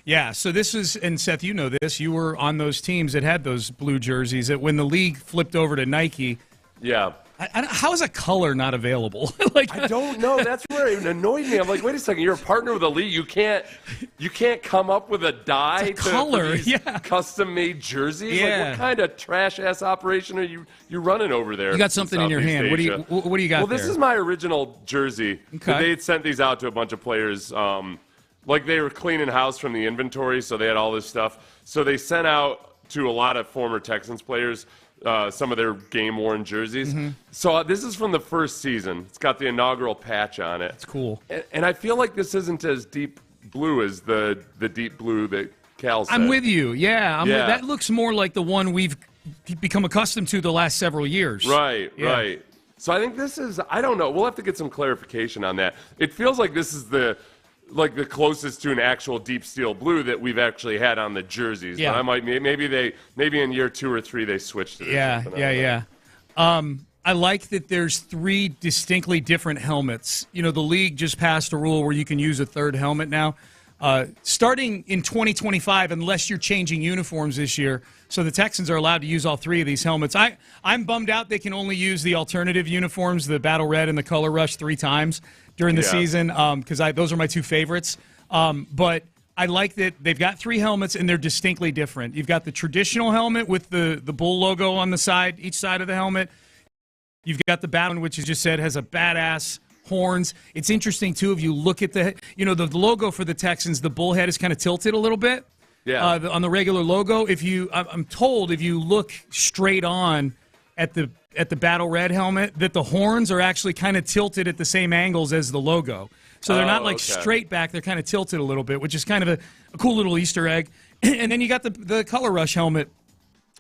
Yeah, so this is, and Seth, you know this, you were on those teams that had those blue jerseys that when the league flipped over to Nike. Yeah. How is a color not available? I don't know. That's where it annoyed me. I'm like, wait a second, you're a partner with a league. You can't come up with a dye color, for these custom-made jerseys. Yeah. Like, what kind of trash-ass operation are you running over there? You got something in your hand. What do you got? Well, this is my original jersey. Okay. They had sent these out to a bunch of players. Like they were cleaning house from the inventory, so they had all this stuff. So they sent out to a lot of former Texans players some of their game-worn jerseys. Mm-hmm. So this is from the first season. It's got the inaugural patch on it. That's cool. And I feel like this isn't as deep blue as the deep blue that Cal said. I'm with you. Yeah, that looks more like the one we've become accustomed to the last several years. Right. So I think this is, I don't know. We'll have to get some clarification on that. It feels like this is the closest to an actual deep steel blue that we've actually had on the jerseys. Yeah. But maybe in year 2 or 3 they switched it. Yeah. I like that there's 3 distinctly different helmets. You know, the league just passed a rule where you can use a third helmet now. Starting in 2025, unless you're changing uniforms this year, so the Texans are allowed to use all 3 of these helmets. I'm bummed out they can only use the alternative uniforms, the Battle Red and the Color Rush, 3 times during the season, because those are my 2 favorites. But I like that they've got 3 helmets, and they're distinctly different. You've got the traditional helmet with the bull logo on the side, each side of the helmet. You've got the Battle, which you just said has a badass horns. It's interesting, too, if you look at the logo for the Texans, the bull head is kind of tilted a little bit on the regular logo. I'm told if you look straight on at the Battle Red helmet, that the horns are actually kind of tilted at the same angles as the logo. So they're not straight back, they're kind of tilted a little bit, which is kind of a cool little Easter egg. And then you got the Color Rush helmet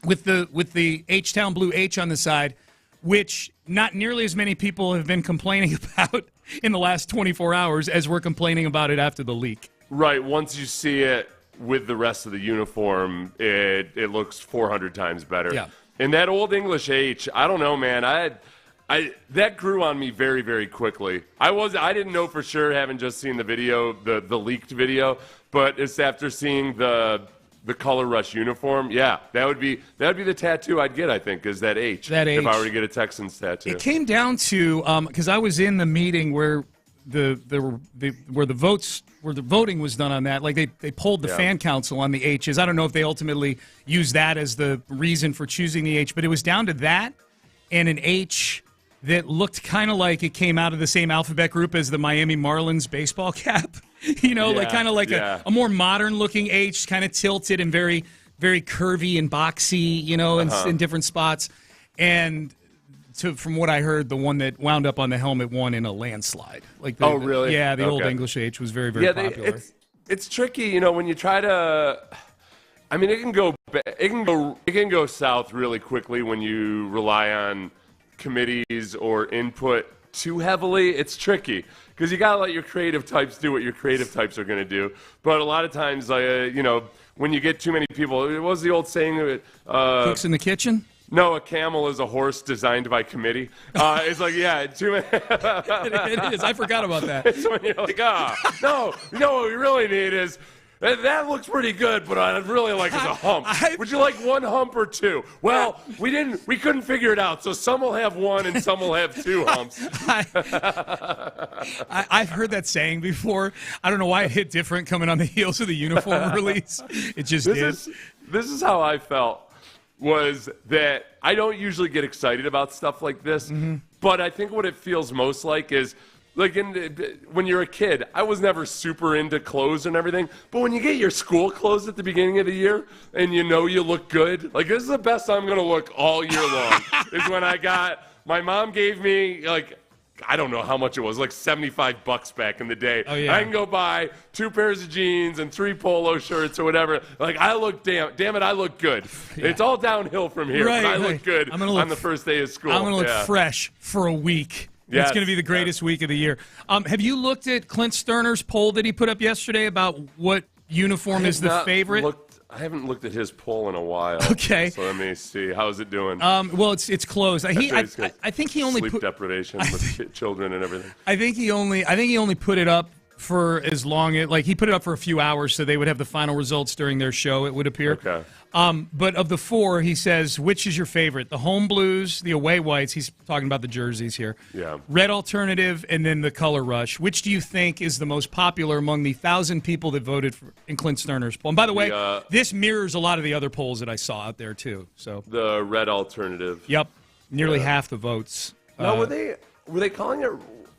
with the H-Town blue H on the side, which not nearly as many people have been complaining about in the last 24 hours as we're complaining about it after the leak. Right. Once you see it with the rest of the uniform, it looks 400 times better. Yeah. And that Old English H, I don't know, man. That grew on me very, very quickly. I didn't know for sure, having just seen the video, the leaked video, but it's after seeing the Color Rush uniform. Yeah, that would be the tattoo I'd get, I think, is that H. That H. If I were to get a Texans tattoo. It came down to because I was in the meeting where the voting was done on that. Like they polled the fan council on the H's. I don't know if they ultimately used that as the reason for choosing the H, but it was down to that and an H that looked kind of like it came out of the same alphabet group as the Miami Marlins baseball cap. A more modern looking H, kind of tilted and very, very curvy and boxy, in different spots. And from what I heard, the one that wound up on the helmet won in a landslide. Oh, really? The Old English H was very, very popular. It's tricky, when you try to. I mean, it can go south really quickly when you rely on committees or input too heavily. It's tricky because you gotta let your creative types do what your creative types are gonna do. But a lot of times, when you get too many people, what was the old saying? Cooks in the kitchen? No, a camel is a horse designed by committee. It's like, too many. It is. I forgot about that. It's when you're like, no, what we really need is. That looks pretty good, but I'd really like is a hump. Would you like 1 hump or 2? Well, we couldn't figure it out, so some will have 1 and some will have 2 humps. I've heard that saying before. I don't know why it hit different coming on the heels of the uniform release. It just did. This is how I felt, was that I don't usually get excited about stuff like this, but I think what it feels most like is, like when you're a kid, I was never super into clothes and everything. But when you get your school clothes at the beginning of the year and you look good, like this is the best I'm going to look all year long, is when my mom gave me, like, I don't know how much it was, like $75 back in the day. Oh, yeah. I can go buy 2 pairs of jeans and 3 polo shirts or whatever. Like, I look, damn it, I look good. Yeah. It's all downhill from here, but I look good on the first day of school. I'm going to look fresh for a week. Yes, it's going to be the greatest week of the year. Have you looked at Clint Stoerner's poll that he put up yesterday about what uniform is the favorite? I haven't looked at his poll in a while. Okay. So let me see. How's it doing? Well, it's closed. I think he only sleep deprivation with children and everything. I think he only put it up for as long as, like, he put it up for a few hours so they would have the final results during their show, it would appear. Okay. But of the four, he says, which is your favorite? The home blues, the away whites, he's talking about the jerseys here. Yeah. Red alternative, and then the color rush. Which do you think is the most popular among the 1,000 people that voted in Clint Stoerner's poll? And by the way, this mirrors a lot of the other polls that I saw out there, too. So the red alternative. Yep. Nearly half the votes. No, were they calling it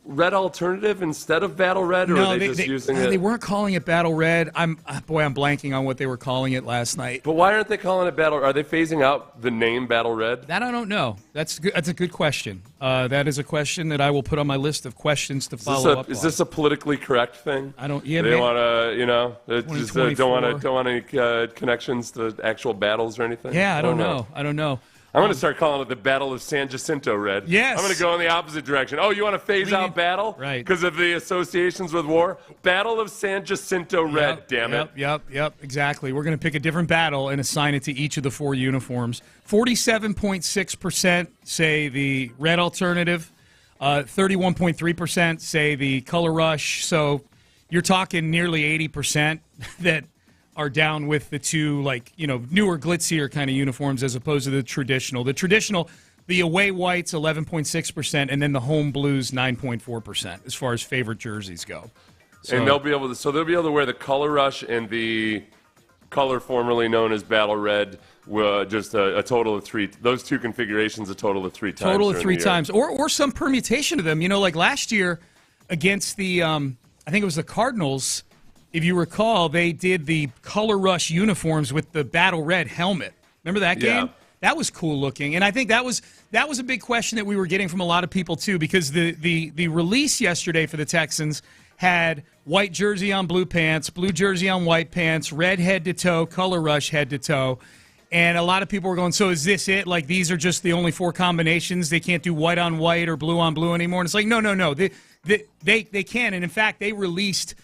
red alternative instead of battle red, or were they just using it? They weren't calling it battle red. I'm blanking on what they were calling it last night. But why aren't they calling it battle? Are they phasing out the name battle red? That I don't know. That's a good question. That is a question that I will put on my list of questions to follow up on. Is this a politically correct thing? I don't. Yeah, they want to, just don't want any connections to actual battles or anything. Yeah, I don't know. I don't know. I'm going to start calling it the Battle of San Jacinto Red. Yes. I'm going to go in the opposite direction. Oh, you want to phase out battle? Right. Because of the associations with war? Battle of San Jacinto Red, damn it. Yep, exactly. We're going to pick a different battle and assign it to each of the four uniforms. 47.6% say the red alternative. 31.3% say the color rush. So you're talking nearly 80% that are down with the two, newer, glitzier kind of uniforms as opposed to the traditional. The traditional, the away whites, 11.6%, and then the home blues, 9.4%, as far as favorite jerseys go. So, and they'll be able to wear the color rush and the color formerly known as battle red, just a total of three. Those two configurations, a total of three times. Total of three times, or some permutation of them. Like last year against the, I think it was the Cardinals. If you recall, they did the color rush uniforms with the battle red helmet. Remember that game? Yeah. That was cool looking, and I think that was a big question that we were getting from a lot of people too, because the release yesterday for the Texans had white jersey on blue pants, blue jersey on white pants, red head to toe, color rush head to toe, and a lot of people were going, so is this it? Like, these are just the only four combinations? They can't do white on white or blue on blue anymore? And it's like, no. They can, and in fact, they released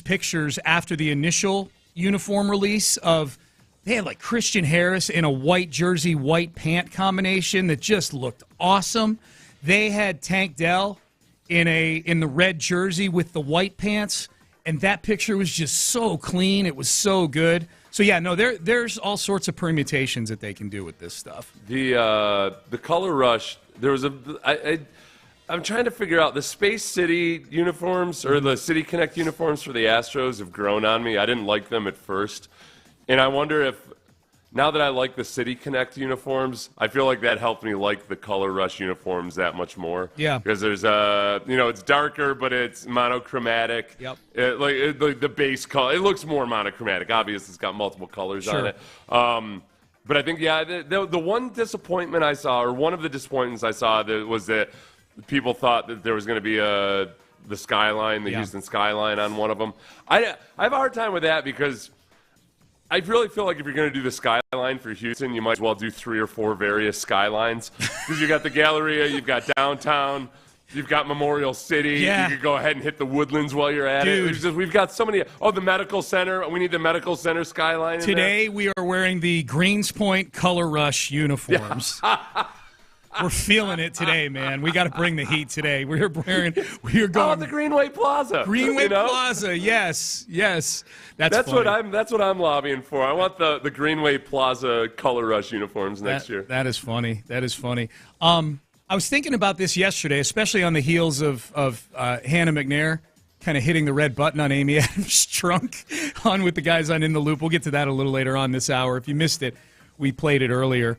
pictures after the initial uniform release of, they had like Christian Harris in a white jersey, white pant combination that just looked awesome. They had Tank Dell in the red jersey with the white pants, and that picture was just so clean. It was so good. So yeah, no, there's all sorts of permutations that they can do with this stuff. The color rush, there was I'm trying to figure out the Space City uniforms or the City Connect uniforms for the Astros have grown on me. I didn't like them at first. And I wonder if, now that I like the City Connect uniforms, I feel like that helped me like the Color Rush uniforms that much more. Yeah. Because there's it's darker, but it's monochromatic. Yep. The base color, it looks more monochromatic. Obviously, it's got multiple colors on it. But I think, the one disappointment I saw, or one of the disappointments I saw, was that people thought that there was going to be the skyline, the Houston skyline on one of them. I have a hard time with that because I really feel like if you're going to do the skyline for Houston, you might as well do 3 or 4 various skylines because you've got the Galleria, you've got downtown, you've got Memorial City. Yeah. You could go ahead and hit the Woodlands while you're at it. It's just, we've got so many. Oh, the Medical Center. We need the Medical Center skyline. Today we are wearing the Greens Point Color Rush uniforms. We're feeling it today, man. We got to bring the heat today. We're going. Oh, the Greenway Plaza. Plaza. Yes. That's what I'm lobbying for. I want the Greenway Plaza Color Rush uniforms next year. That is funny. I was thinking about this yesterday, especially on the heels of Hannah McNair kind of hitting the red button on Amy Adams' trunk on with the guys on In the Loop. We'll get to that a little later on this hour. If you missed it, we played it earlier.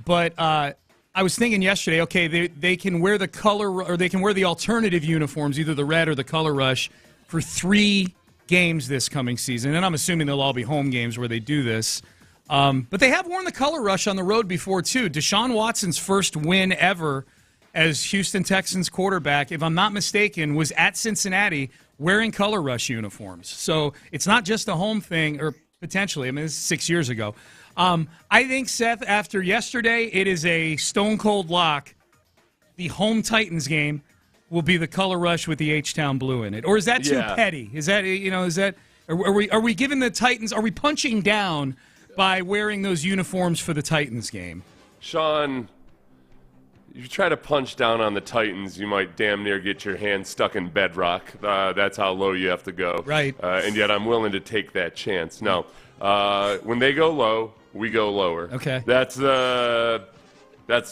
But I was thinking yesterday, okay, they can wear the color, or they can wear the alternative uniforms, either the red or the color rush, for 3 games this coming season. And I'm assuming they'll all be home games where they do this. But they have worn the color rush on the road before, too. Deshaun Watson's first win ever as Houston Texans quarterback, if I'm not mistaken, was at Cincinnati wearing color rush uniforms. So it's not just a home thing, or potentially. I mean, this is 6 years ago. I think, Seth, after yesterday, it is a stone-cold lock. The home Titans game will be the color rush with the H-Town blue in it. Or is that too petty? Is that are we giving the Titans, are we punching down by wearing those uniforms for the Titans game? Sean, you try to punch down on the Titans, you might damn near get your hand stuck in bedrock. That's how low you have to go. Right. And yet I'm willing to take that chance. No. When they go low, we go lower. Okay. That's the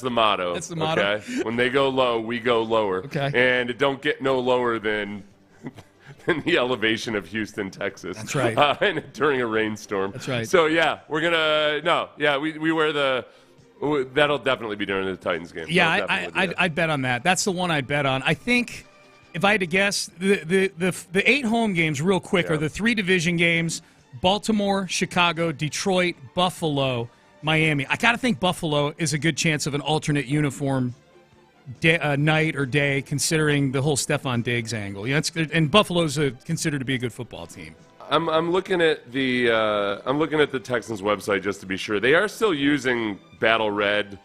motto. That's the motto. Okay. When they go low, we go lower. Okay. And it don't get no lower than the elevation of Houston, Texas. That's right. And during a rainstorm. That's right. So yeah, we're gonna we wear the. That'll definitely be during the Titans game. Yeah, I'd bet on that. That's the one I'd bet on. I think if I had to guess, the 8 home games real quick are the 3 division games: Baltimore, Chicago, Detroit, Buffalo, Miami. I got to think Buffalo is a good chance of an alternate uniform night or day, considering the whole Stephon Diggs angle. Yeah, and Buffalo's considered to be a good football team. I'm looking at the Texans website just to be sure. They are still using Battle Red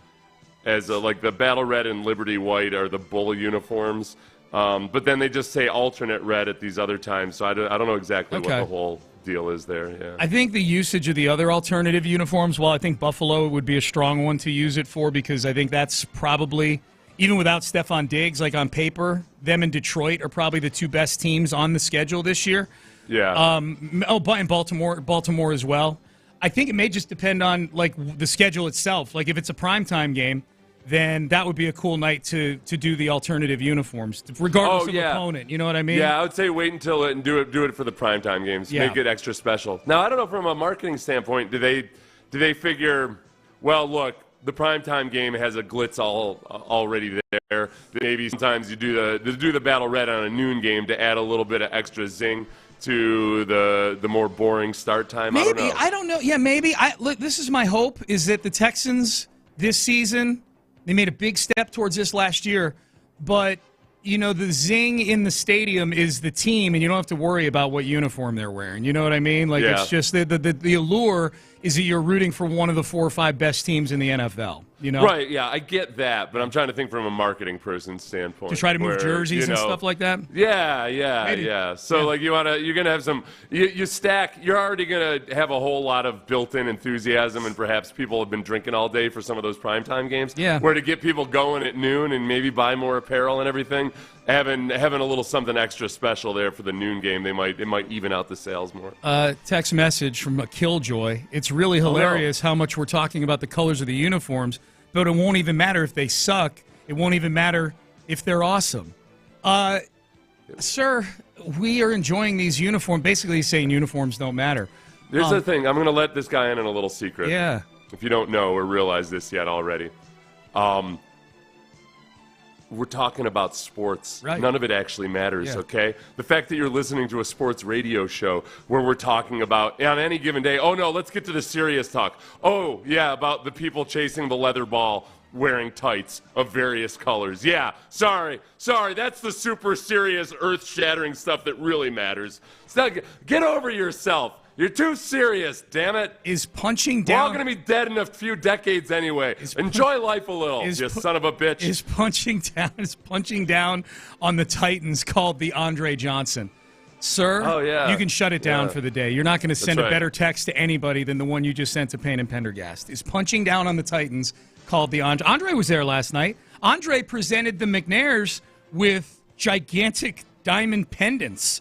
as like the Battle Red and Liberty White are the Bull uniforms, but then they just say alternate red at these other times. So I don't know exactly what the whole deal is there. Yeah. I think the usage of the other alternative uniforms, while I think Buffalo would be a strong one to use it for, because I think that's probably, even without Stephon Diggs, like on paper, them and Detroit are probably the 2 best teams on the schedule this year. Yeah. And Baltimore as well. I think it may just depend on like the schedule itself. Like if it's a primetime game, then that would be a cool night to do the alternative uniforms, regardless of opponent. You know what I mean? Yeah, I would say wait until it and do it for the primetime games. Yeah. Make it extra special. Now I don't know, from a marketing standpoint, do they figure, well, look, the primetime game has a glitz already there. Maybe sometimes you do the Battle Red on a noon game to add a little bit of extra zing to the more boring start time. Maybe. I don't know. Yeah, maybe. Look, this is my hope, is that the Texans this season, they made a big step towards this last year, but you know, the zing in the stadium is the team, and you don't have to worry about what uniform they're wearing. You know what I mean? Like, it's just the allure is that you're rooting for one of the 4 or 5 best teams in the NFL. You know? Right, yeah, I get that, but I'm trying to think from a marketing person's standpoint. To try to move jerseys and stuff like that? Yeah. So, like, you're going to have some, you stack, you're already going to have a whole lot of built-in enthusiasm, and perhaps people have been drinking all day for some of those primetime games. Yeah. Where to get people going at noon and maybe buy more apparel and everything, having a little something extra special there for the noon game, it might even out the sales more. Text message from a Killjoy. It's really hilarious how much we're talking about the colors of the uniforms, but it won't even matter if they suck. It won't even matter if they're awesome. Sir, we are enjoying these uniforms. Basically saying uniforms don't matter. Here's the thing. I'm going to let this guy in on a little secret. Yeah. If you don't know or realize this yet already. We're talking about sports. Right. None of it actually matters, okay? The fact that you're listening to a sports radio show where we're talking about, on any given day, oh, no, let's get to the serious talk. Oh, yeah, about the people chasing the leather ball wearing tights of various colors. Yeah, sorry, that's the super serious, earth-shattering stuff that really matters. Get over yourself. You're too serious, damn it. Is punching down... We're all going to be dead in a few decades anyway. Enjoy life a little, you son of a bitch. Is punching down on the Titans called the Andre Johnson. Sir, you can shut it down for the day. You're not going to send a better text to anybody than the one you just sent to Payne and Pendergast. Is punching down on the Titans called the Andre... Andre was there last night. Andre presented the McNairs with gigantic diamond pendants.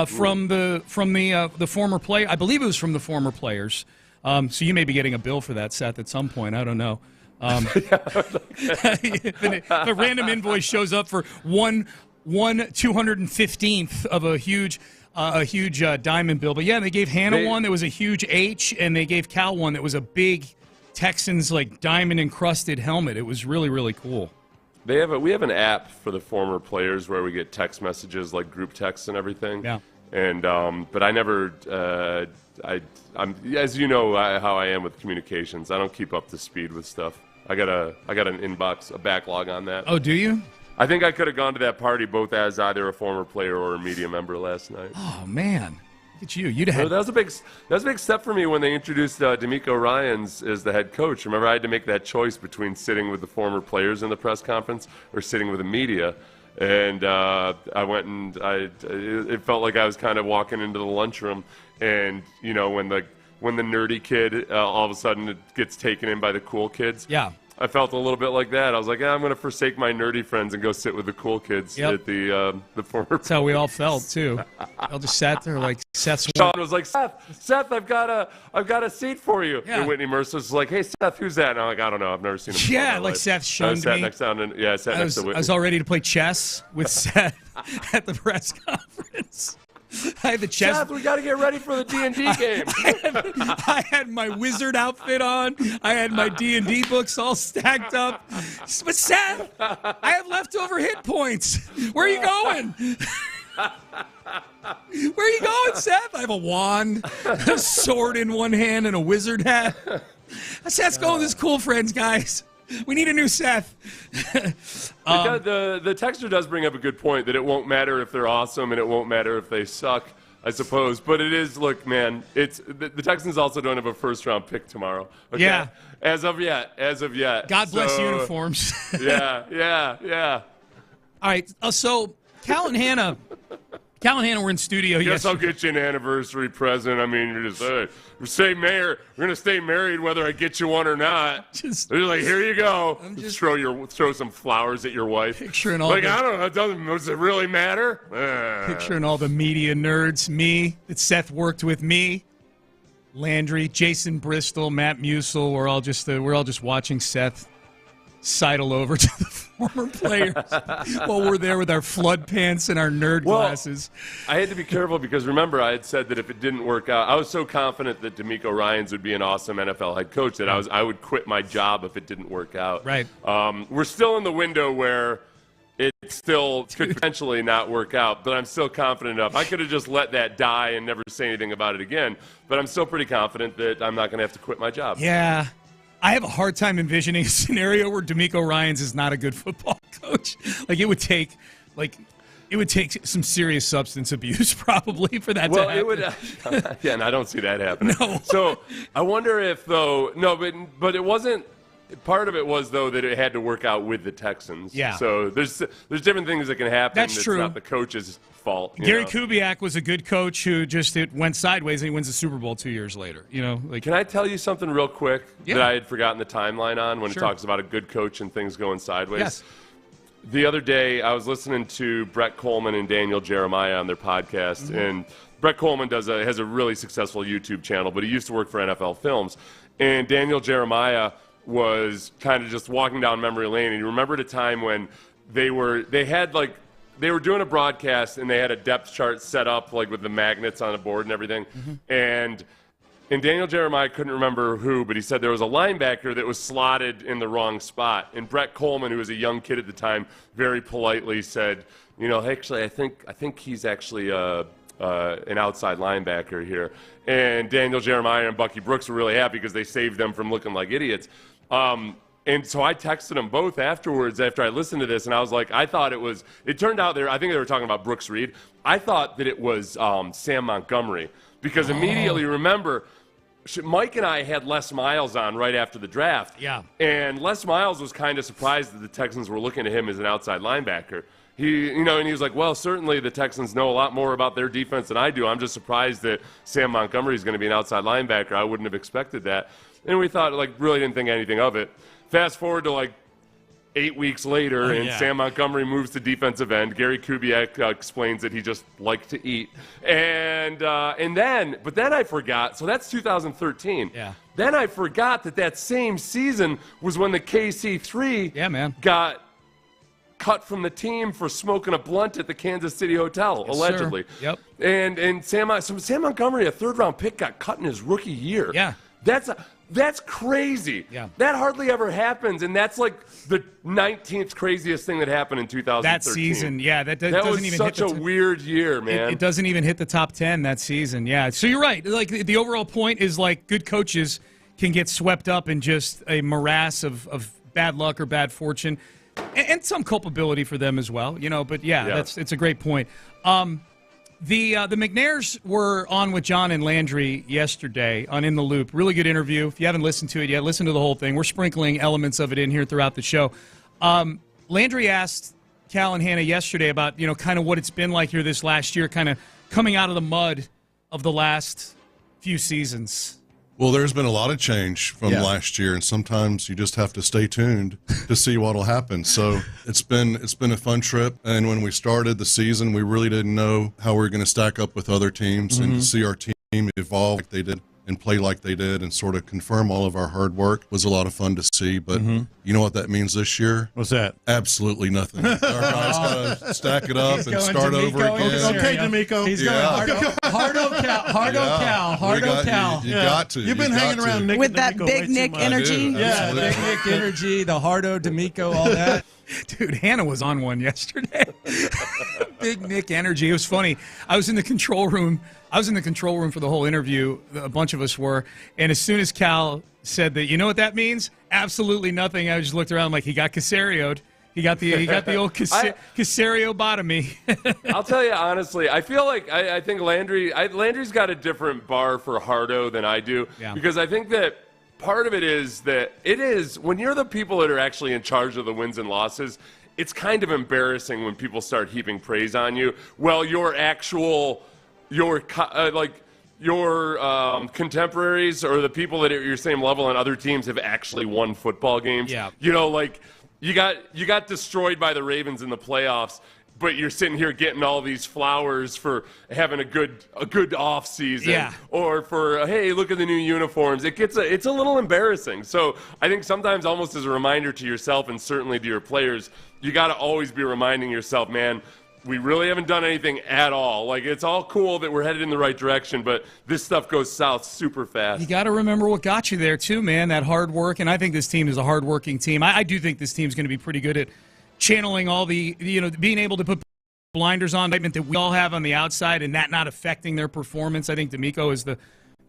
From the former player, I believe it was from the former players. So you may be getting a bill for that, Seth, at some point. I don't know. If a random invoice shows up for one 215th of a huge diamond bill, but yeah, they gave Hannah one that was a huge H, and they gave Cal one that was a big Texans like diamond encrusted helmet. It was really, really cool. We have an app for the former players where we get text messages, like group texts and everything. Yeah. And but I never, I'm as you know how I am with communications. I don't keep up to speed with stuff. I got an inbox, a backlog on that. Oh, do you? I think I could have gone to that party both as either a former player or a media member last night. Oh man. Look at you. You'd have that was a big step for me when they introduced D'Amico Ryans as the head coach. Remember, I had to make that choice between sitting with the former players in the press conference or sitting with the media. And I went and it felt like I was kind of walking into the lunchroom. And, you know, when the nerdy kid all of a sudden gets taken in by the cool kids. Yeah. I felt a little bit like that. I was like, I'm going to forsake my nerdy friends and go sit with the cool kids at the former. That's how we all felt too. I just sat there like Seth. Sean was like, Seth, I've got a seat for you. Yeah. And Whitney Mercer was like, hey, Seth, who's that? And I'm like, I don't know. I've never seen him. Yeah, like Seth shunned sat me. next down and I sat next to Whitney. I was all ready to play chess with Seth at the press conference. I had the chess. Seth, we got to get ready for the D&D game. I had my wizard outfit on. I had my D&D books all stacked up. But Seth, I have leftover hit points. Where are you going? Where are you going, Seth? I have a wand, a sword in one hand, and a wizard hat. Seth's going with his cool friends, guys. We need a new Seth. The texter does bring up a good point that it won't matter if they're awesome and it won't matter if they suck, I suppose. But it is, look, man, it's the Texans also don't have a first-round pick tomorrow. Okay? Yeah. As of yet. God bless uniforms. Yeah. All right, so Cal and Hannah were in studio Guess I'll yesterday. get you an anniversary present. I mean, you're just we're gonna stay married whether I get you one or not. They're like, here you go. Just throw some flowers at your wife. Picturing all I don't know. Does it really matter? Picturing all the media nerds. Me, that Seth worked with me, Landry, Jason Bristol, Matt Musel. We're all just watching Seth sidle over to the former players while we're there with our flood pants and our nerd glasses. I had to be careful because remember I had said that if it didn't work out, I was so confident that DeMeco Ryans would be an awesome NFL head coach that I would quit my job if it didn't work out. Right. We're still in the window where it still could potentially not work out, but I'm still confident enough. I could have just let that die and never say anything about it again, but I'm still pretty confident that I'm not going to have to quit my job. Yeah. I have a hard time envisioning a scenario where DeMeco Ryans is not a good football coach. It would take some serious substance abuse probably for that to happen. It would. Yeah, and I don't see that happening. No. So I wonder if but it wasn't. Part of it was though that it had to work out with the Texans. Yeah. So there's different things that can happen. That's true. Not the coach's fault. Gary Kubiak was a good coach who it went sideways and he wins the Super Bowl 2 years later. Can I tell you something real quick that I had forgotten the timeline on when it talks about a good coach and things going sideways? Yes. The other day, I was listening to Brett Coleman and Daniel Jeremiah on their podcast, and Brett Coleman has a really successful YouTube channel, but he used to work for NFL Films. And Daniel Jeremiah was kind of just walking down memory lane, and he remembered a time when they were doing a broadcast and they had a depth chart set up with the magnets on the board and everything, and Daniel Jeremiah couldn't remember who, but he said there was a linebacker that was slotted in the wrong spot, and Brett Coleman, who was a young kid at the time, very politely said, actually I think he's actually an outside linebacker here. And Daniel Jeremiah and Bucky Brooks were really happy because they saved them from looking like idiots. And so I texted them both afterwards after I listened to this, and I was like, it turned out I think they were talking about Brooks Reed. I thought that it was Sam Montgomery because immediately, remember, Mike and I had Les Miles on right after the draft. Yeah. And Les Miles was kind of surprised that the Texans were looking at him as an outside linebacker. And he was like, well, certainly the Texans know a lot more about their defense than I do. I'm just surprised that Sam Montgomery is going to be an outside linebacker. I wouldn't have expected that. And we thought, really didn't think anything of it. Fast forward to 8 weeks later, Sam Montgomery moves to defensive end. Gary Kubiak explains that he just liked to eat. But then I forgot. So that's 2013. Yeah. Then I forgot that same season was when the KC3 got cut from the team for smoking a blunt at the Kansas City hotel, allegedly. Sir. Yep. And Sam Montgomery, a third-round pick, got cut in his rookie year. Yeah. That's crazy. Yeah. That hardly ever happens, and that's the 19th craziest thing that happened in 2013. That season, that that doesn't was even such hit a weird year, man. It doesn't even hit the top 10 that season. Yeah, so you're right. The overall point is good coaches can get swept up in just a morass of bad luck or bad fortune, and some culpability for them as well. But it's a great point. The McNairs were on with John and Landry yesterday on In the Loop. Really good interview. If you haven't listened to it yet, listen to the whole thing. We're sprinkling elements of it in here throughout the show. Landry asked Cal and Hannah yesterday about, kind of what it's been like here this last year, kind of coming out of the mud of the last few seasons. Well, there's been a lot of change from last year, and sometimes you just have to stay tuned to see what will happen. So it's been a fun trip, and when we started the season, we really didn't know how we were going to stack up with other teams, and to see our team evolve like they did and play like they did and sort of confirm all of our hard work was a lot of fun to see. But you know what that means this year? What's that? Absolutely nothing. Our guys got to stack it up and start over again. Okay, D'Amico. He's going Hardo Cal. You got to. You've been hanging around Nick With that D'Amico big way too Nick much. energy. Yeah, Big Nick energy, the Hardo, D'Amico, all that. Dude, Hannah was on one yesterday. Big Nick energy. It was funny. I was in the control room for the whole interview. A bunch of us were. And as soon as Cal said that, you know what that means? Absolutely nothing. I just looked around like he got Casario'd. He got the old Casario-botomy. I'll tell you honestly, I feel like I think Landry's got a different bar for Hardo than I do. Yeah. Because I think that part of it is that when you're the people that are actually in charge of the wins and losses, it's kind of embarrassing when people start heaping praise on you. Well, your contemporaries or the people that are at your same level on other teams have actually won football games. Yeah. You know, like you got destroyed by the Ravens in the playoffs, but you're sitting here getting all these flowers for having a good off season, or for hey, look at the new uniforms. It's a little embarrassing. So I think sometimes almost as a reminder to yourself and certainly to your players, you got to always be reminding yourself, man, we really haven't done anything at all. Like, it's all cool that we're headed in the right direction, but this stuff goes south super fast. You got to remember what got you there, too, man, that hard work. And I think this team is a hard-working team. I do think this team's going to be pretty good at channeling all the, being able to put blinders on that we all have on the outside and that not affecting their performance. I think D'Amico is the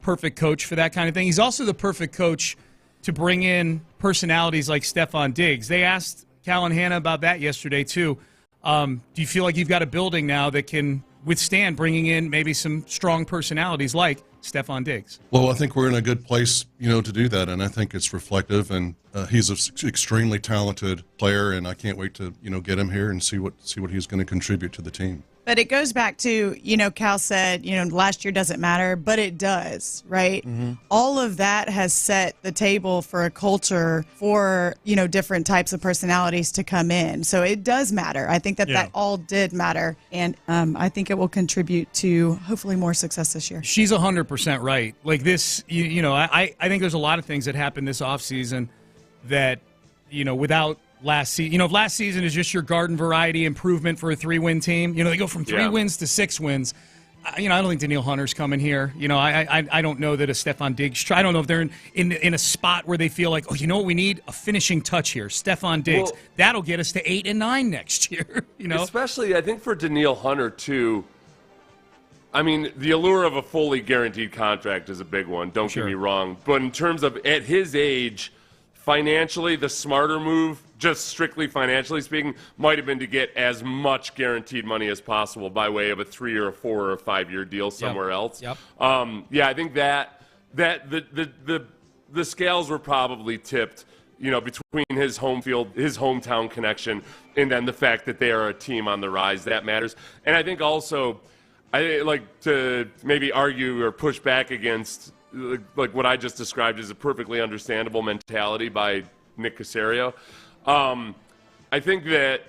perfect coach for that kind of thing. He's also the perfect coach to bring in personalities like Stephon Diggs. They asked Cal and Hannah about that yesterday, too. Do you feel like you've got a building now that can withstand bringing in maybe some strong personalities like Stephon Diggs? Well, I think we're in a good place, to do that, and I think it's reflective. And he's an extremely talented player, and I can't wait to get him here and see what he's going to contribute to the team. But it goes back to, Cal said, last year doesn't matter, but it does, right? Mm-hmm. All of that has set the table for a culture for, different types of personalities to come in. So it does matter. I think that all did matter. And I think it will contribute to hopefully more success this year. She's 100% right. Like this, I think there's a lot of things that happened this offseason that, without last season, if last season is just your garden variety improvement for a 3-win team, they go from 3 wins to 6 wins. I don't think Danielle Hunter's coming here. I don't know that a Stephon Diggs. I don't know if they're in a spot where they feel like, what we need? A finishing touch here. Stephon Diggs. Well, that'll get us to 8 and 9 next year. Especially, I think for Danielle Hunter too. I mean, the allure of a fully guaranteed contract is a big one. Don't get me wrong, but in terms of at his age, financially, the smarter move, just strictly financially speaking, might have been to get as much guaranteed money as possible by way of a 3 or a 4 or a 5-year deal somewhere else. Yep. I think that the scales were probably tipped, between his home field, his hometown connection, and then the fact that they are a team on the rise. That matters. And I think also, I like to maybe argue or push back against like what I just described as a perfectly understandable mentality by Nick Casario. I think that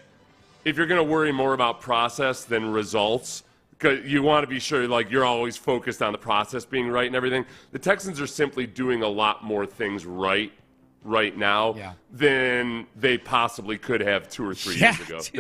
if you're going to worry more about process than results, because you want to be sure like you're always focused on the process being right and everything, the Texans are simply doing a lot more things right now than they possibly could have 2 or 3 years ago. Dude.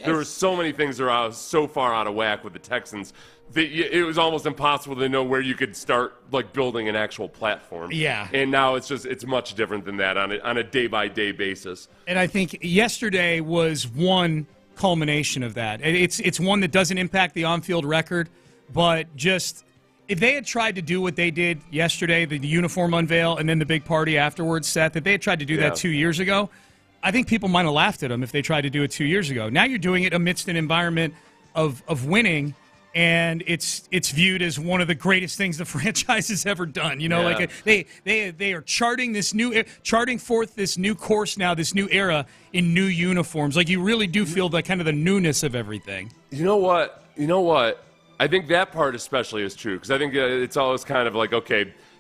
There were so many things that are so far out of whack with the Texans that it was almost impossible to know where you could start like building an actual platform. Yeah. And now it's much different than that on a day-by-day basis. And I think yesterday was one culmination of that. It's one that doesn't impact the on-field record, but just if they had tried to do what they did yesterday, the uniform unveil and then the big party afterwards, Seth, if they had tried to do that 2 years ago, I think people might have laughed at them if they tried to do it 2 years ago. Now you're doing it amidst an environment of winning, and it's viewed as one of the greatest things the franchise has ever done. Like they are charting forth this new course now, this new era in new uniforms. Like you really do feel the kind of the newness of everything. You know what? I think that part especially is true because I think it's always kind of like, okay,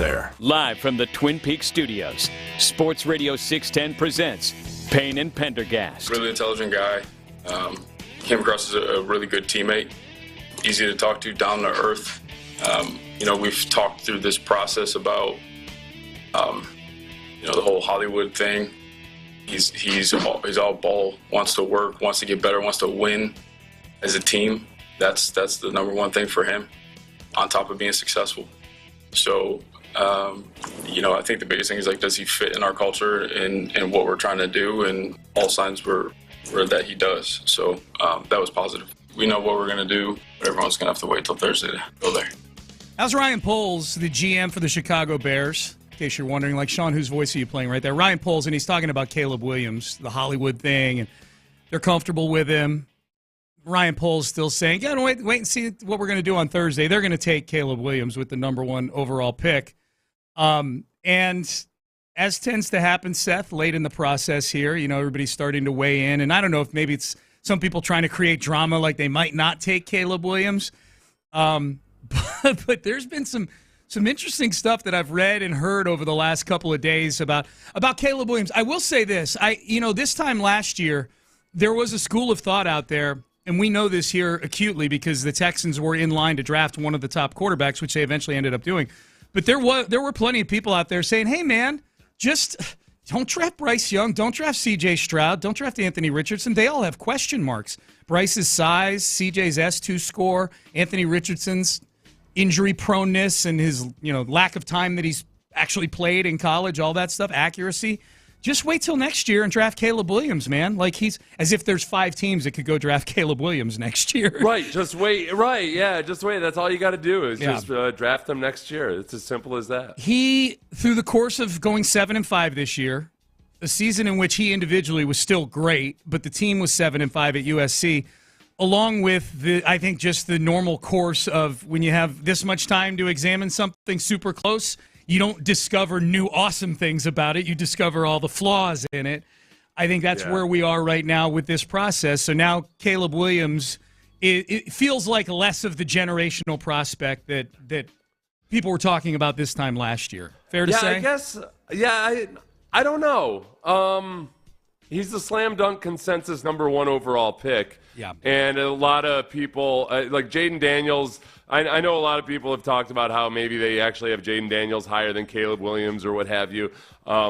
there. Live from the Twin Peaks studios, Sports Radio 610 presents Payne and Pendergast. Really intelligent guy. Came across as a really good teammate. Easy to talk to, down to earth. We've talked through this process about, the whole Hollywood thing. He's all ball, wants to work, wants to get better, wants to win as a team. That's the number one thing for him, on top of being successful. So, I think the biggest thing is, does he fit in our culture and what we're trying to do? And all signs were that he does. So that was positive. We know what we're going to do, but everyone's going to have to wait till Thursday to go there. How's Ryan Poles, the GM for the Chicago Bears? In case you're wondering, Sean, whose voice are you playing right there? Ryan Poles, and he's talking about Caleb Williams, the Hollywood thing, and they're comfortable with him. Ryan Poles still saying, wait and see what we're going to do on Thursday. They're going to take Caleb Williams with the number 1 overall pick. And as tends to happen, Seth, late in the process here, everybody's starting to weigh in. And I don't know if maybe it's some people trying to create drama like they might not take Caleb Williams. But there's been some interesting stuff that I've read and heard over the last couple of days about Caleb Williams. I will say this. This time last year, there was a school of thought out there, and we know this here acutely because the Texans were in line to draft one of the top quarterbacks, which they eventually ended up doing. But there were plenty of people out there saying, hey, man, just don't draft Bryce Young. Don't draft C.J. Stroud. Don't draft Anthony Richardson. They all have question marks. Bryce's size, C.J.'s S2 score, Anthony Richardson's injury proneness and his lack of time that he's actually played in college, all that stuff, accuracy. Just wait till next year and draft Caleb Williams, man. He's as if there's 5 teams that could go draft Caleb Williams next year. Right, just wait. Right, yeah, just wait. That's all you got to do is just draft them next year. It's as simple as that. He, through the course of going 7-5 this year, a season in which he individually was still great, but the team was 7-5 at USC, along with just the normal course of when you have this much time to examine something super close, you don't discover new awesome things about it. You discover all the flaws in it. I think that's where we are right now with this process. So now Caleb Williams, it feels like less of the generational prospect that people were talking about this time last year. Fair to say? I guess. Yeah, I don't know. He's the slam dunk consensus number 1 overall pick. Yeah. And a lot of people, like Jaden Daniels, I know a lot of people have talked about how maybe they actually have Jaden Daniels higher than Caleb Williams or what have you,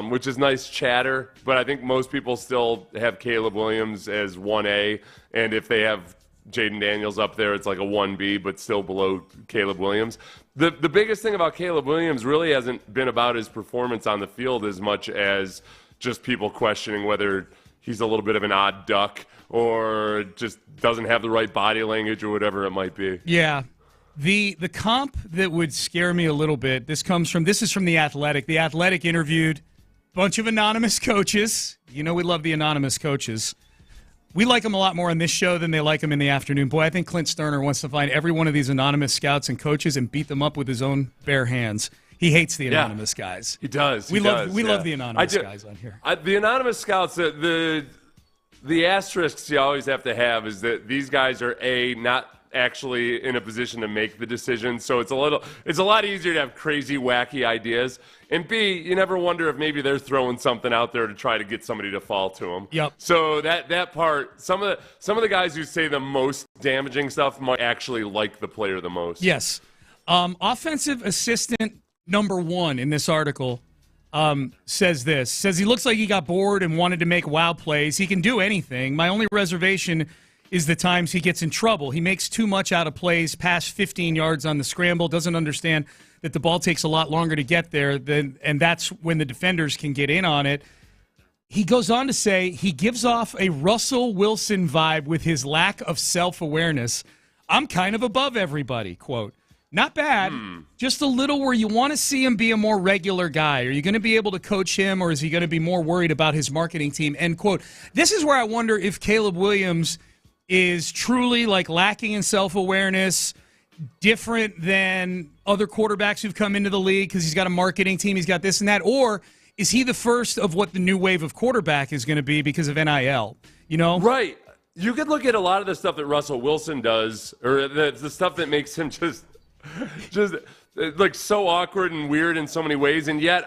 which is nice chatter. But I think most people still have Caleb Williams as 1A. And if they have Jaden Daniels up there, it's like a 1B, but still below Caleb Williams. The biggest thing about Caleb Williams really hasn't been about his performance on the field as much as just people questioning whether he's a little bit of an odd duck or just doesn't have the right body language or whatever it might be. Yeah. The comp that would scare me a little bit, this is from The Athletic. The Athletic interviewed a bunch of anonymous coaches. We love the anonymous coaches. We like them a lot more on this show than they like them in the afternoon. Boy, I think Clint Stoerner wants to find every one of these anonymous scouts and coaches and beat them up with his own bare hands. He hates the anonymous guys. He does. We love the anonymous guys on here. The anonymous scouts, the asterisks you always have to have is that these guys are not actually in a position to make the decision, so it's a lot easier to have crazy, wacky ideas. And B, you never wonder if maybe they're throwing something out there to try to get somebody to fall to them. Yep. So that part, some of the guys who say the most damaging stuff might actually like the player the most. Yes. Offensive assistant number 1 in this article says he looks like he got bored and wanted to make wow plays. He can do anything. My only reservation is the times he gets in trouble. He makes too much out of plays past 15 yards on the scramble, doesn't understand that the ball takes a lot longer to get there, and that's when the defenders can get in on it. He goes on to say he gives off a Russell Wilson vibe with his lack of self-awareness. I'm kind of above everybody, quote. Not bad, just a little where you want to see him be a more regular guy. Are you going to be able to coach him, or is he going to be more worried about his marketing team, end quote. This is where I wonder if Caleb Williams is truly lacking in self-awareness, different than other quarterbacks who've come into the league because he's got a marketing team, he's got this and that, or is he the first of what the new wave of quarterback is going to be because of NIL? Right. You could look at a lot of the stuff that Russell Wilson does, or the stuff that makes him just like so awkward and weird in so many ways, and yet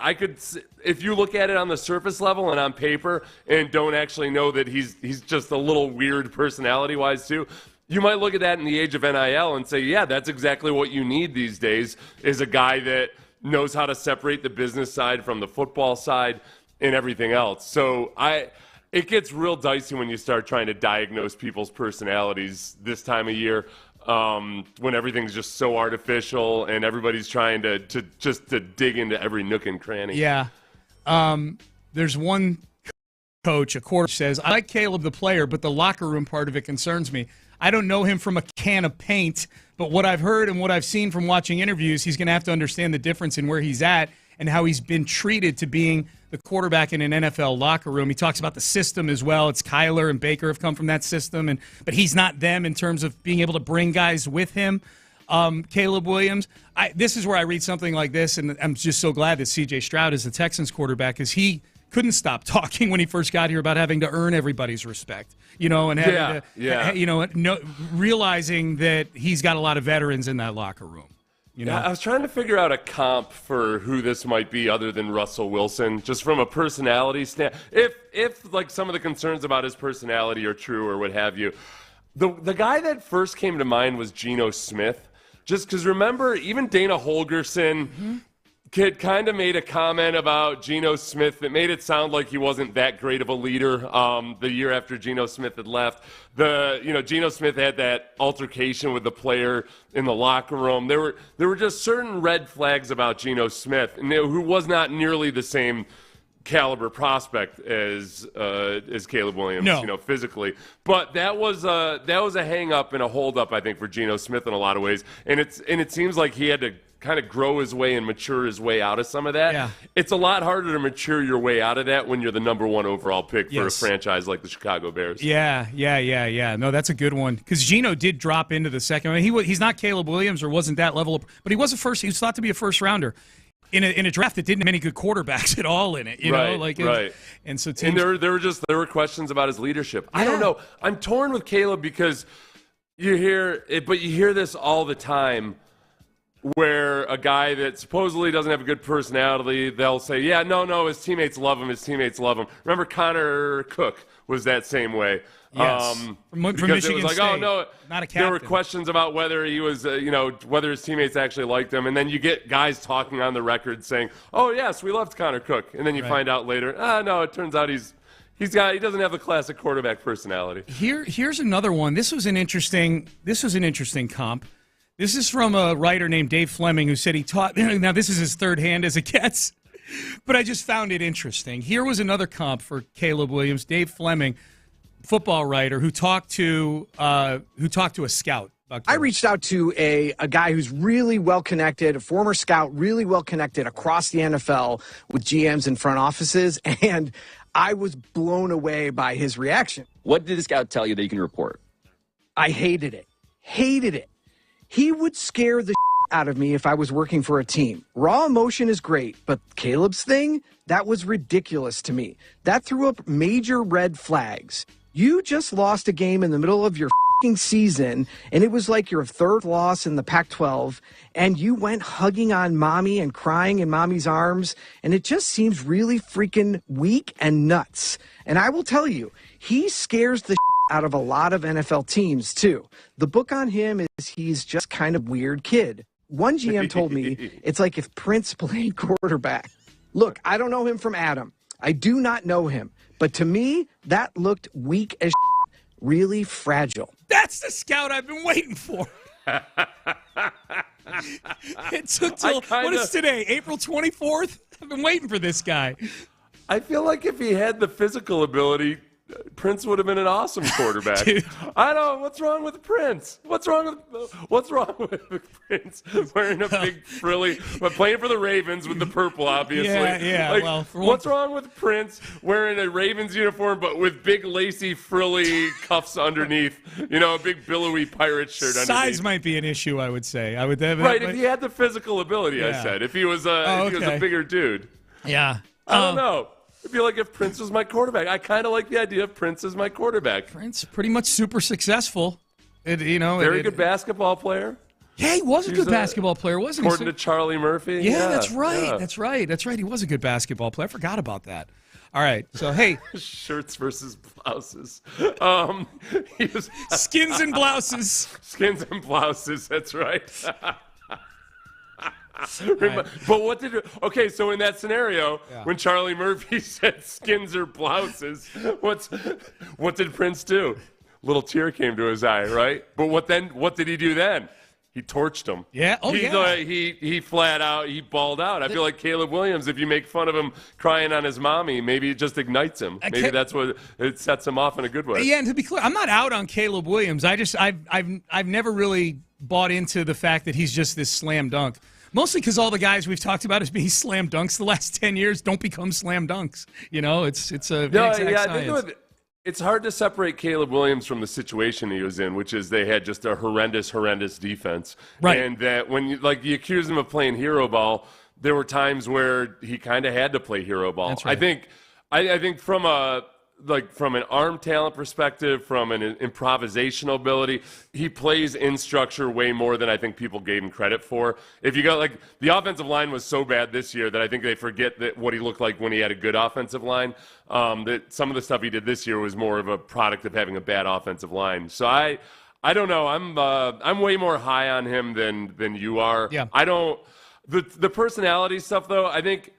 if you look at it on the surface level and on paper and don't actually know that he's just a little weird personality-wise too, you might look at that in the age of NIL and say, yeah, that's exactly what you need these days, is a guy that knows how to separate the business side from the football side and everything else. So it gets real dicey when you start trying to diagnose people's personalities this time of year, when everything's just so artificial and everybody's trying to dig into every nook and cranny. Yeah. There's one coach, a quarter, says, I like Caleb the player, but the locker room part of it concerns me. I don't know him from a can of paint, but what I've heard and what I've seen from watching interviews, he's going to have to understand the difference in where he's at and how he's been treated to being the quarterback in an NFL locker room. He talks about the system as well. It's Kyler and Baker have come from that system, but he's not them in terms of being able to bring guys with him. Caleb Williams, this is where I read something like this, and I'm just so glad that C.J. Stroud is the Texans quarterback, because he couldn't stop talking when he first got here about having to earn everybody's respect, and having to, realizing that he's got a lot of veterans in that locker room. Yeah, I was trying to figure out a comp for who this might be other than Russell Wilson, just from a personality stand. If like some of the concerns about his personality are true or what have you, the guy that first came to mind was Geno Smith. Just because remember, even Dana Holgerson had kind of made a comment about Geno Smith that made it sound like he wasn't that great of a leader the year after Geno Smith had left. Geno Smith had that altercation with the player in the locker room. There were just certain red flags about Geno Smith, who was not nearly the same caliber prospect as Caleb Williams, physically. But that was a hang up and a hold up, I think, for Geno Smith in a lot of ways. And it seems like he had to kind of grow his way and mature his way out of some of that. Yeah. It's a lot harder to mature your way out of that when you're the number one overall pick for a franchise like the Chicago Bears. Yeah. No, that's a good one, because Geno did drop into the second. I mean, he's not Caleb Williams or wasn't that level, but he was he was thought to be a first rounder in a draft that didn't have many good quarterbacks at all in it. Right. And so there were questions about his leadership. Yeah. I don't know. I'm torn with Caleb, because you hear this all the time, where a guy that supposedly doesn't have a good personality, they'll say, yeah, no, his teammates love him. Remember Connor Cook was that same way. Yes. From Michigan it was like, State. Oh, no, not a captain. There were questions about whether he was, whether his teammates actually liked him. And then you get guys talking on the record saying, oh, yes, we loved Connor Cook. And then you find out later, no, it turns out he doesn't have the classic quarterback personality. Here's another one. This was an interesting comp. This is from a writer named Dave Fleming, who said he taught. Now, this is as third hand as it gets, but I just found it interesting. Here was another comp for Caleb Williams. Dave Fleming, football writer, who talked to a scout. I reached out to a guy who's really well connected, a former scout, really well connected across the NFL with GMs and front offices, and I was blown away by his reaction. What did the scout tell you that you can report? I hated it. He would scare the out of me if I was working for a team. Raw emotion is great, but Caleb's thing, that was ridiculous to me. That threw up major red flags. You just lost a game in the middle of your season, and it was like your third loss in the Pac-12, and you went hugging on mommy and crying in mommy's arms, and it just seems really freaking weak and nuts. And I will tell you, he scares the out of a lot of NFL teams, too. The book on him is he's just kind of weird kid. One GM told me it's like if Prince played quarterback. Look, I don't know him from Adam. I do not know him. But to me, that looked weak as really fragile. That's the scout I've been waiting for. It took till, what is today, April 24th? I've been waiting for this guy. I feel like if he had the physical ability, Prince would have been an awesome quarterback. I don't know. What's wrong with Prince? What's wrong with Prince wearing a big frilly, but playing for the Ravens with the purple, obviously. Yeah. What's wrong with Prince wearing a Ravens uniform, but with big lacy frilly cuffs underneath? A big billowy pirate shirt underneath. Size might be an issue, I would say. If he had the physical ability, I said. If he was a bigger dude. Yeah. I don't know. I feel like if Prince was my quarterback, I kind of like the idea of Prince as my quarterback. Prince, pretty much super successful. Very good basketball player. Yeah, he was a good basketball player, wasn't he? According to Charlie Murphy. Yeah, that's right. Yeah. That's right. That's right. He was a good basketball player. I forgot about that. All right. So, hey. Shirts versus blouses. He was Skins and blouses. Skins and blouses. That's right. But what did okay? So in that scenario, when Charlie Murphy said skins or blouses, what did Prince do? Little tear came to his eye, right? But what did he do then? He torched him. Yeah. Oh, He flat out, he balled out. I feel like Caleb Williams, if you make fun of him crying on his mommy, maybe it just ignites him. Maybe that's what it sets him off in a good way. Yeah, and to be clear, I'm not out on Caleb Williams. I've never really bought into the fact that he's just this slam dunk. Mostly because all the guys we've talked about as being slam dunks the last 10 years don't become slam dunks. You know, it's a science. It's hard to separate Caleb Williams from the situation he was in, which is they had just a horrendous defense. Right. And that when you accuse him of playing hero ball, there were times where he kind of had to play hero ball. That's right. I think from an arm talent perspective, from an improvisational ability, he plays in structure way more than I think people gave him credit for. If you got the offensive line was so bad this year that I think they forget that what he looked like when he had a good offensive line. That some of the stuff he did this year was more of a product of having a bad offensive line. So I don't know. I'm way more high on him than you are. Yeah. I don't the personality stuff though. I think.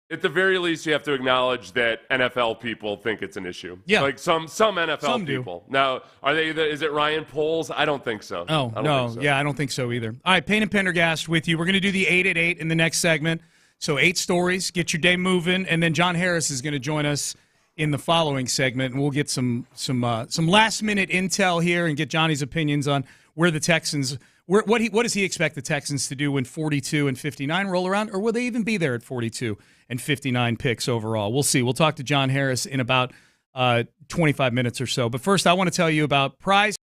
At the very least, you have to acknowledge that NFL people think it's an issue. Yeah. Like some NFL Some people. Now, are they? Is it Ryan Poles? I don't think so. Oh, no. Think so. Yeah, I don't think so either. All right, Payne and Pendergast with you. We're going to do the 8 at 8 in the next segment. So 8 stories, get your day moving, and then John Harris is going to join us in the following segment, and we'll get some last-minute intel here and get Johnny's opinions on where the Texans – what does he expect the Texans to do when 42 and 59 roll around, or will they even be there at 42 and 59 picks overall? We'll see. We'll talk to John Harris in about 25 minutes or so. But first, I want to tell you about Prize.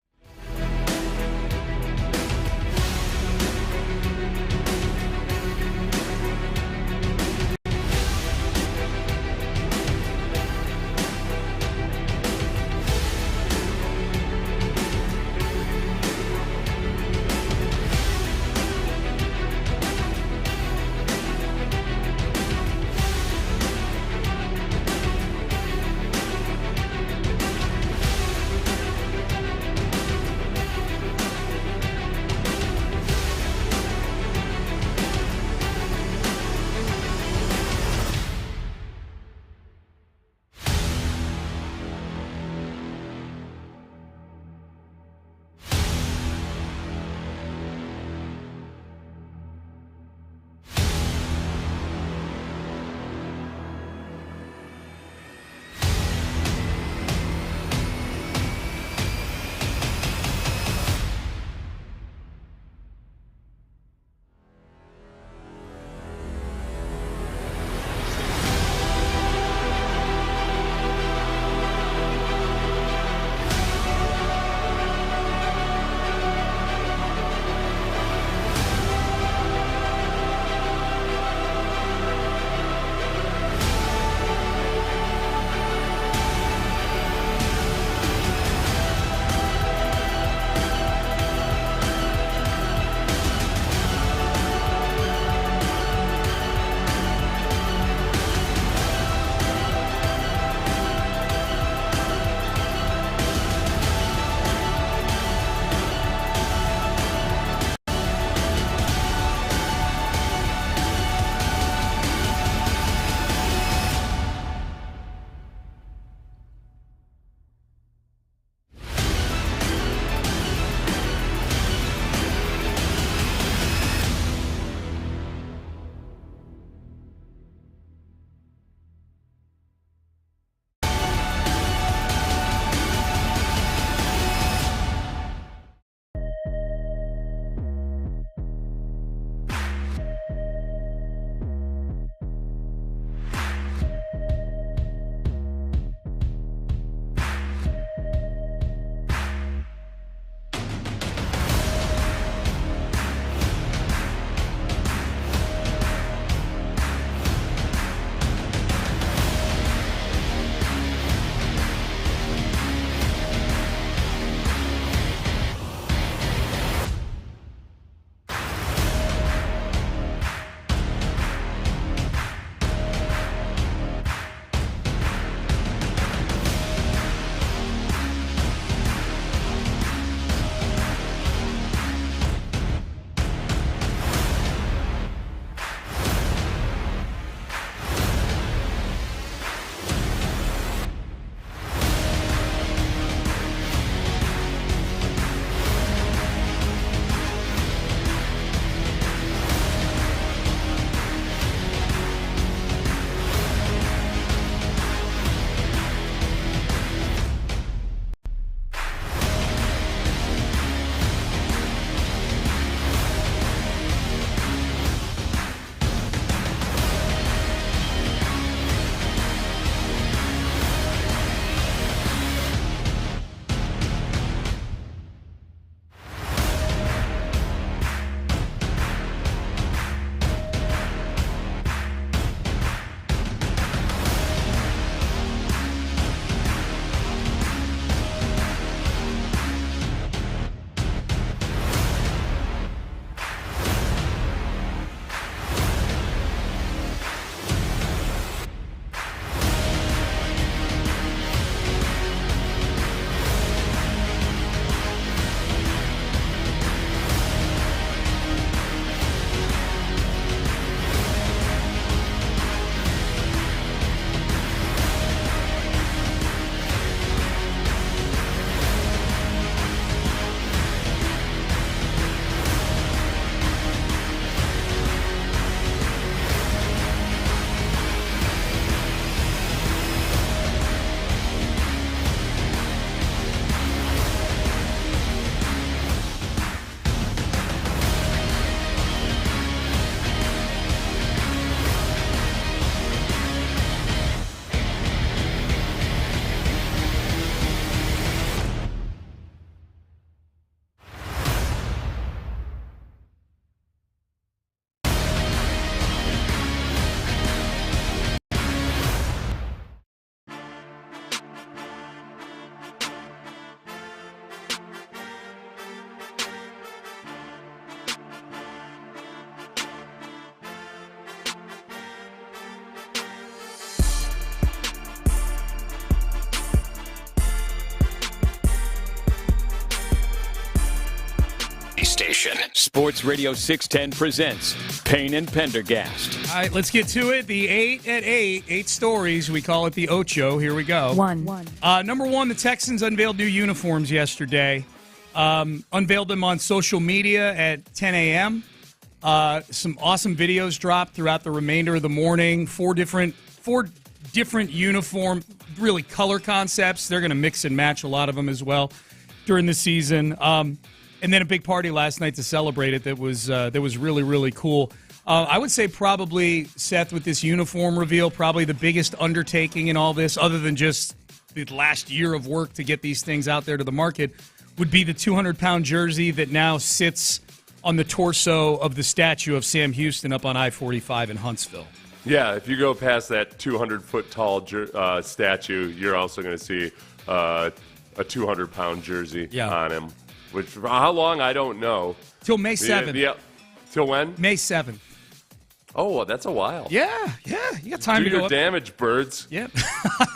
Odyssey station. Sports Radio 610 presents Payne and Pendergast. All right, let's get to it. The 8 at 8, 8 stories. We call it the Ocho. Here we go. Number one, the Texans unveiled new uniforms yesterday. Unveiled them on social media at 10 a.m. Some awesome videos dropped throughout the remainder of the morning. Four different uniform, really color concepts. They're going to mix and match a lot of them as well during the season. And then a big party last night to celebrate it that was really, really cool. I would say probably, Seth, with this uniform reveal, probably the biggest undertaking in all this, other than just the last year of work to get these things out there to the market, would be the 200-pound jersey that now sits on the torso of the statue of Sam Houston up on I-45 in Huntsville. Yeah, if you go past that 200-foot tall statue, you're also going to see a 200-pound jersey on him. Which, for how long, I don't know. Till May 7th. Yeah. Till when? May 7th. Oh, well, that's a while. Yeah. You got time Do to go your up. damage, birds. Yep.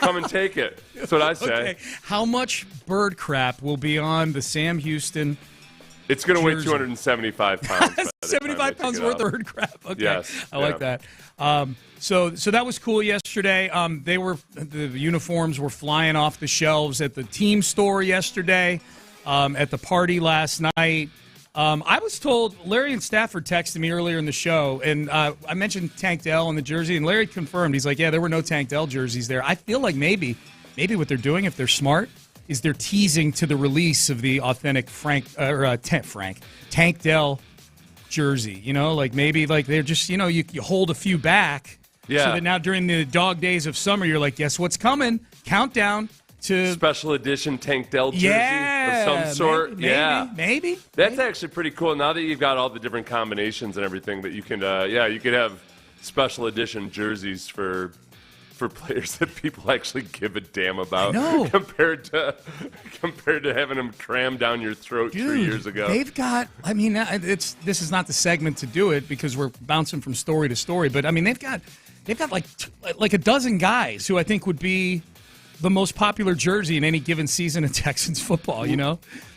Come and take it. That's what I say. Okay. How much bird crap will be on the Sam Houston It's going to weigh jersey? 275 pounds. 75 pounds worth of bird crap. Okay. Yes. I like that. So that was cool yesterday. The uniforms were flying off the shelves at the team store yesterday, at the party last night. I was told, Larry and Stafford texted me earlier in the show, and I mentioned Tank Dell on the jersey, and Larry confirmed. He's like, yeah, there were no Tank Dell jerseys there. I feel like maybe what they're doing, if they're smart, is they're teasing to the release of the authentic Tank Dell jersey. You know, like maybe like they're just, you hold a few back. Yeah. So that now during the dog days of summer, you're like, guess what's coming? Countdown to special edition Tank Dell jersey of some sort. Maybe. That's actually pretty cool. Now that you've got all the different combinations and everything, that you can, you could have special edition jerseys for players that people actually give a damn about. compared to having them crammed down your throat 3 years ago. They've got. I mean, this is not the segment to do it because we're bouncing from story to story. But I mean, they've got like a dozen guys who I think would be the most popular jersey in any given season of Texans football,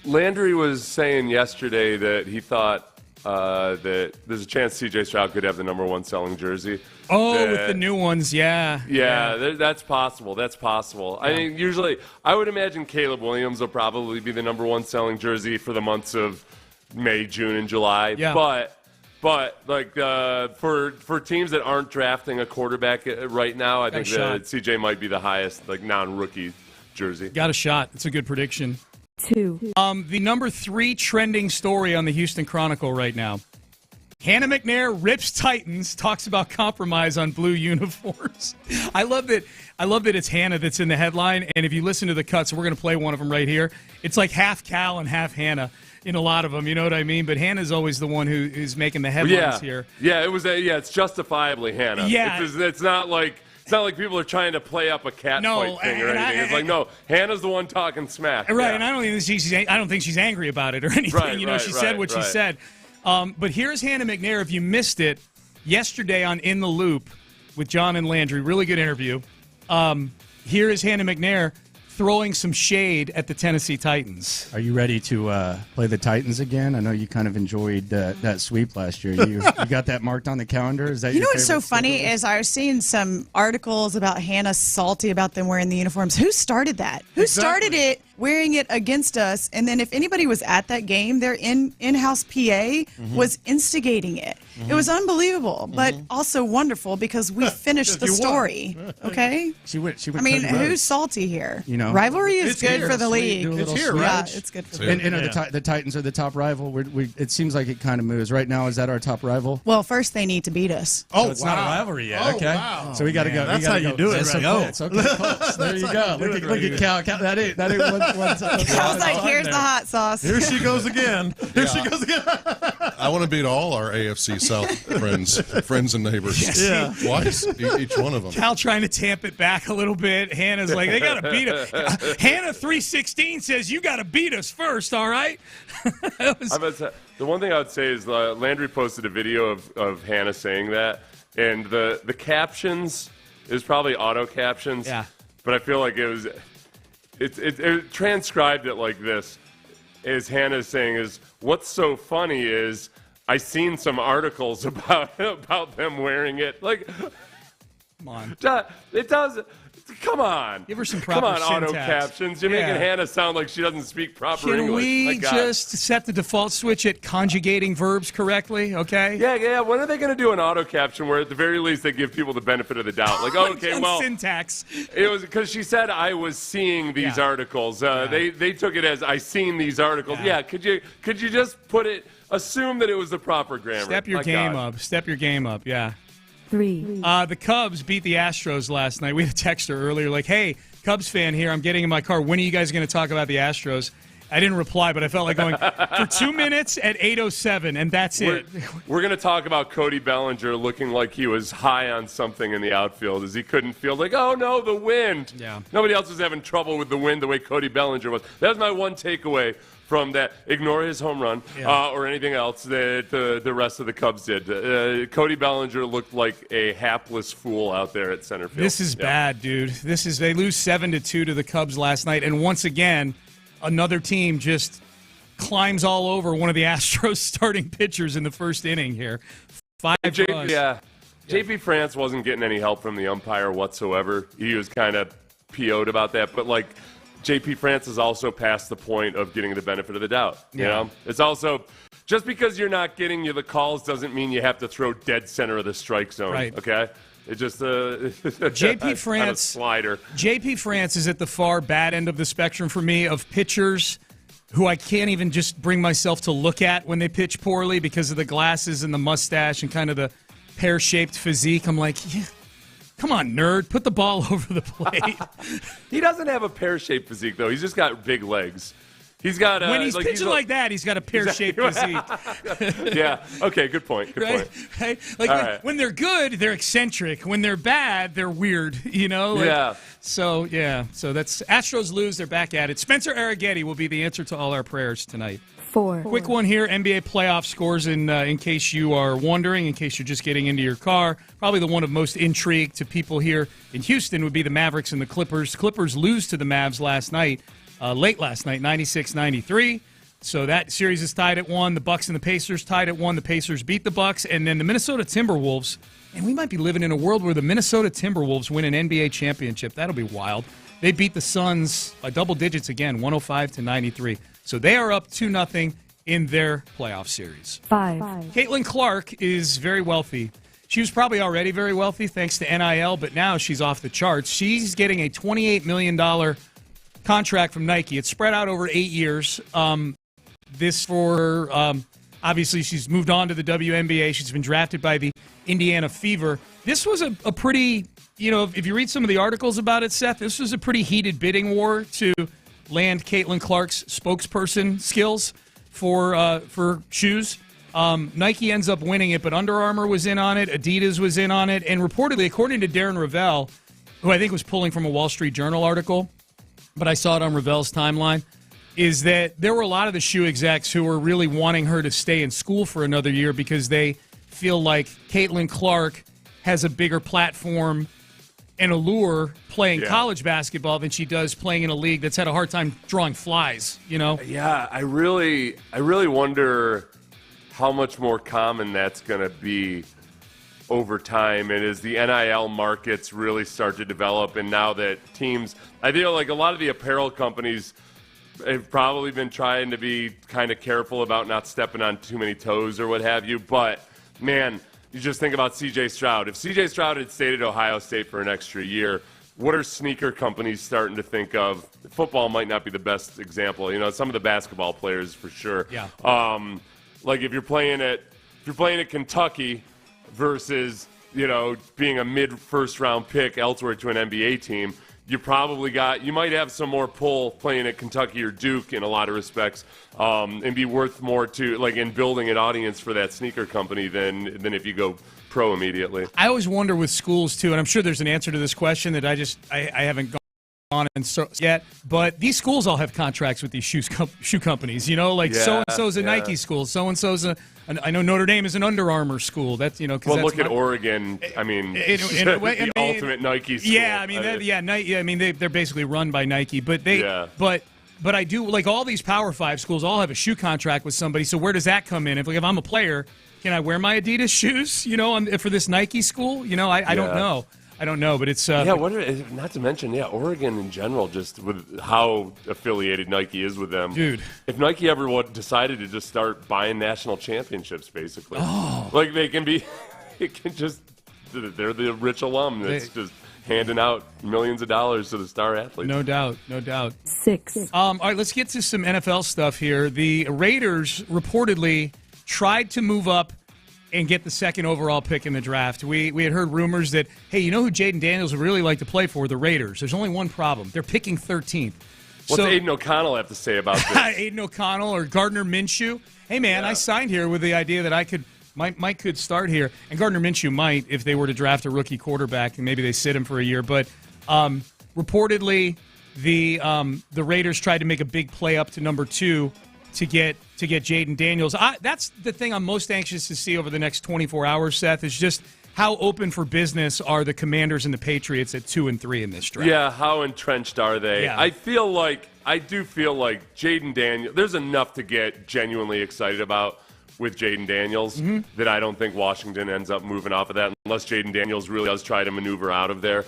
Landry was saying yesterday that he thought that there's a chance C.J. Stroud could have the number one selling jersey. With the new ones, yeah. That's possible. Yeah. I mean, usually, I would imagine Caleb Williams will probably be the number one selling jersey for the months of May, June, and July. Yeah. But like for teams that aren't drafting a quarterback right now, I think that CJ might be the highest like non-rookie jersey. Got a shot. It's a good prediction. 2. The number 3 trending story on the Houston Chronicle right now. Hannah McNair rips Titans, talks about compromise on blue uniforms. I love that it's Hannah that's in the headline, and if you listen to the cuts, we're going to play one of them right here. It's like half Cal and half Hannah in a lot of them, you know what I mean? But Hannah's always the one who's making the headlines here. Yeah, it's justifiably Hannah. Yeah. It's not like people are trying to play up a catfight thing or anything. It's like, no, Hannah's the one talking smack. Right, yeah. And I don't think she's angry about it or anything. She said what she said. But here's Hannah McNair. If you missed it, yesterday on In the Loop with John and Landry, really good interview. Here is Hannah McNair throwing some shade at the Tennessee Titans. Are you ready to play the Titans again? I know you kind of enjoyed that sweep last year. You got that marked on the calendar? Is that you know what's so funny is I was seeing some articles about Hannah salty about them wearing the uniforms. Who started that? Who started it? Wearing it against us, and then if anybody was at that game, their in-house PA was instigating it. It was unbelievable, but also wonderful because we finished the story. Okay, she went. I mean, who's salty here? Rivalry is good for the league. It's here, right? Yeah, it's good for the league. And the Titans are the top rival. It seems like it kind of moves right now. Is that our top rival? Well, first they need to beat us. So it's not a rivalry yet. Okay, so we got to go. That's how you do it, right? Okay, folks. There you go. Look at Cal. That ain't one. I was like, here's the hot sauce. Here she goes again. I want to beat all our AFC South friends and neighbors. Yes. Yeah. Twice, each one of them. Cal trying to tamp it back a little bit. Hannah's like, they got to beat us. Hannah 316 says, you got to beat us first, all right? The one thing I would say is Landry posted a video of Hannah saying that, and the captions, it was probably auto captions, but I feel like it transcribed it like this. is Hannah's saying is, what's so funny is I seen some articles about them wearing it. Like, come on. It does. Come on. Give her some proper Come on, syntax. auto captions. You're making Hannah sound like she doesn't speak proper Can English. we just set the default switch at conjugating verbs correctly, okay? Yeah. When are they going to do an auto caption where at the very least they give people the benefit of the doubt? Like, okay, well. Syntax. It was because she said I was seeing these articles. They took it as I seen these articles. Yeah. Could you just assume that it was the proper grammar? Step your game up. Step your game up, yeah. 3. The Cubs beat the Astros last night. We had a texter earlier like, hey, Cubs fan here. I'm getting in my car. When are you guys going to talk about the Astros? I didn't reply, but I felt like going for 2 minutes at 8:07, and that's it. We're going to talk about Cody Bellinger looking like he was high on something in the outfield as he couldn't feel like, oh, no, the wind. Yeah. Nobody else was having trouble with the wind the way Cody Bellinger was. That was my one takeaway from that. Ignore his home run or anything else that the rest of the Cubs did. Cody Bellinger looked like a hapless fool out there at center field. This is bad, dude. They lose 7-2 to the Cubs last night, and once again, another team just climbs all over one of the Astros starting pitchers in the first inning here. 5 runs. JP France wasn't getting any help from the umpire whatsoever. He was kind of PO'd about that, but like JP France is also past the point of getting the benefit of the doubt. You know? It's also just because you're not getting the calls doesn't mean you have to throw dead center of the strike zone. Right. Okay. It just JP France slider. JP France is at the far bad end of the spectrum for me of pitchers who I can't even just bring myself to look at when they pitch poorly because of the glasses and the mustache and kind of the pear-shaped physique. I'm like, come on, nerd, put the ball over the plate. He doesn't have a pear-shaped physique though. He's just got big legs. He's got when he's pitching like that, he's got a pear-shaped physique. Yeah. Okay. Good point. Good point. Right? Like when they're good, they're eccentric. When they're bad, they're weird. You know. So that's Astros lose. They're back at it. Spencer Arrighetti will be the answer to all our prayers tonight. 4. Quick one here. NBA playoff scores in case you are wondering, in case you're just getting into your car. Probably the one of most intrigue to people here in Houston would be the Mavericks and the Clippers. Clippers lose to the Mavs last night. Late last night, 96-93. So that series is tied at 1. The Bucks and the Pacers tied at 1. The Pacers beat the Bucks. And then the Minnesota Timberwolves. And we might be living in a world where the Minnesota Timberwolves win an NBA championship. That'll be wild. They beat the Suns by double digits again, 105-93. So they are up 2-0 in their playoff series. 5. Caitlin Clark is very wealthy. She was probably already very wealthy thanks to NIL, but now she's off the charts. She's getting a $28 million contract from Nike. It's spread out over 8 years. This for obviously she's moved on to the WNBA. She's been drafted by the Indiana Fever. This was a pretty, if you read some of the articles about it, Seth, this was a pretty heated bidding war to land Caitlin Clark's spokesperson skills for shoes. Nike ends up winning it, but Under Armour was in on it, Adidas was in on it, and reportedly, according to Darren Ravel, who I think was pulling from a Wall Street Journal article, but I saw it on Ravel's timeline, is that there were a lot of the shoe execs who were really wanting her to stay in school for another year because they feel like Caitlin Clark has a bigger platform and allure playing college basketball than she does playing in a league that's had a hard time drawing flies, Yeah, I really wonder how much more common that's going to be over time, and as the NIL markets really start to develop, and now that teams, I feel like a lot of the apparel companies have probably been trying to be kind of careful about not stepping on too many toes or what have you, but man, you just think about C.J. Stroud. If C.J. Stroud had stayed at Ohio State for an extra year, what are sneaker companies starting to think of? Football might not be the best example. Some of the basketball players for sure. Yeah. Like if you're playing at Kentucky versus, being a mid-first round pick elsewhere to an NBA team, you might have some more pull playing at Kentucky or Duke in a lot of respects, and be worth more to, in building an audience for that sneaker company than if you go pro immediately. I always wonder with schools, too, and I'm sure there's an answer to this question that I haven't on and so yet, but these schools all have contracts with these shoe companies, so-and-so's a Nike school, so-and-so's I know Notre Dame is an Under Armour school. That's, look at Oregon. I mean, the ultimate Nike school. Yeah, Nike. They're basically run by Nike, but But I do, like, all these Power 5 schools all have a shoe contract with somebody, so where does that come in? If I'm a player, can I wear my Adidas shoes, for this Nike school? I don't know. I don't know, but it's... not to mention, Oregon in general, just with how affiliated Nike is with them. Dude. If Nike ever decided to just start buying national championships, basically. Oh. Like, they can be... They're the rich alum that's just handing out millions of dollars to the star athletes. No doubt. 6. All right, let's get to some NFL stuff here. The Raiders reportedly tried to move up and get the second overall pick in the draft. We had heard rumors that, hey, you know who Jaden Daniels would really like to play for? The Raiders. There's only one problem. They're picking 13th. What's Aiden O'Connell have to say about this? Aiden O'Connell or Gardner Minshew? Hey, man, I signed here with the idea that Mike could start here, and Gardner Minshew might if they were to draft a rookie quarterback, and maybe they sit him for a year. But reportedly, the Raiders tried to make a big play up to number 2 to get Jaden Daniels. That's the thing I'm most anxious to see over the next 24 hours, Seth, is just how open for business are the Commanders and the Patriots at 2 and 3 in this draft. Yeah, how entrenched are they? Yeah. I do feel like Jaden Daniels, there's enough to get genuinely excited about with Jaden Daniels that I don't think Washington ends up moving off of that unless Jaden Daniels really does try to maneuver out of there.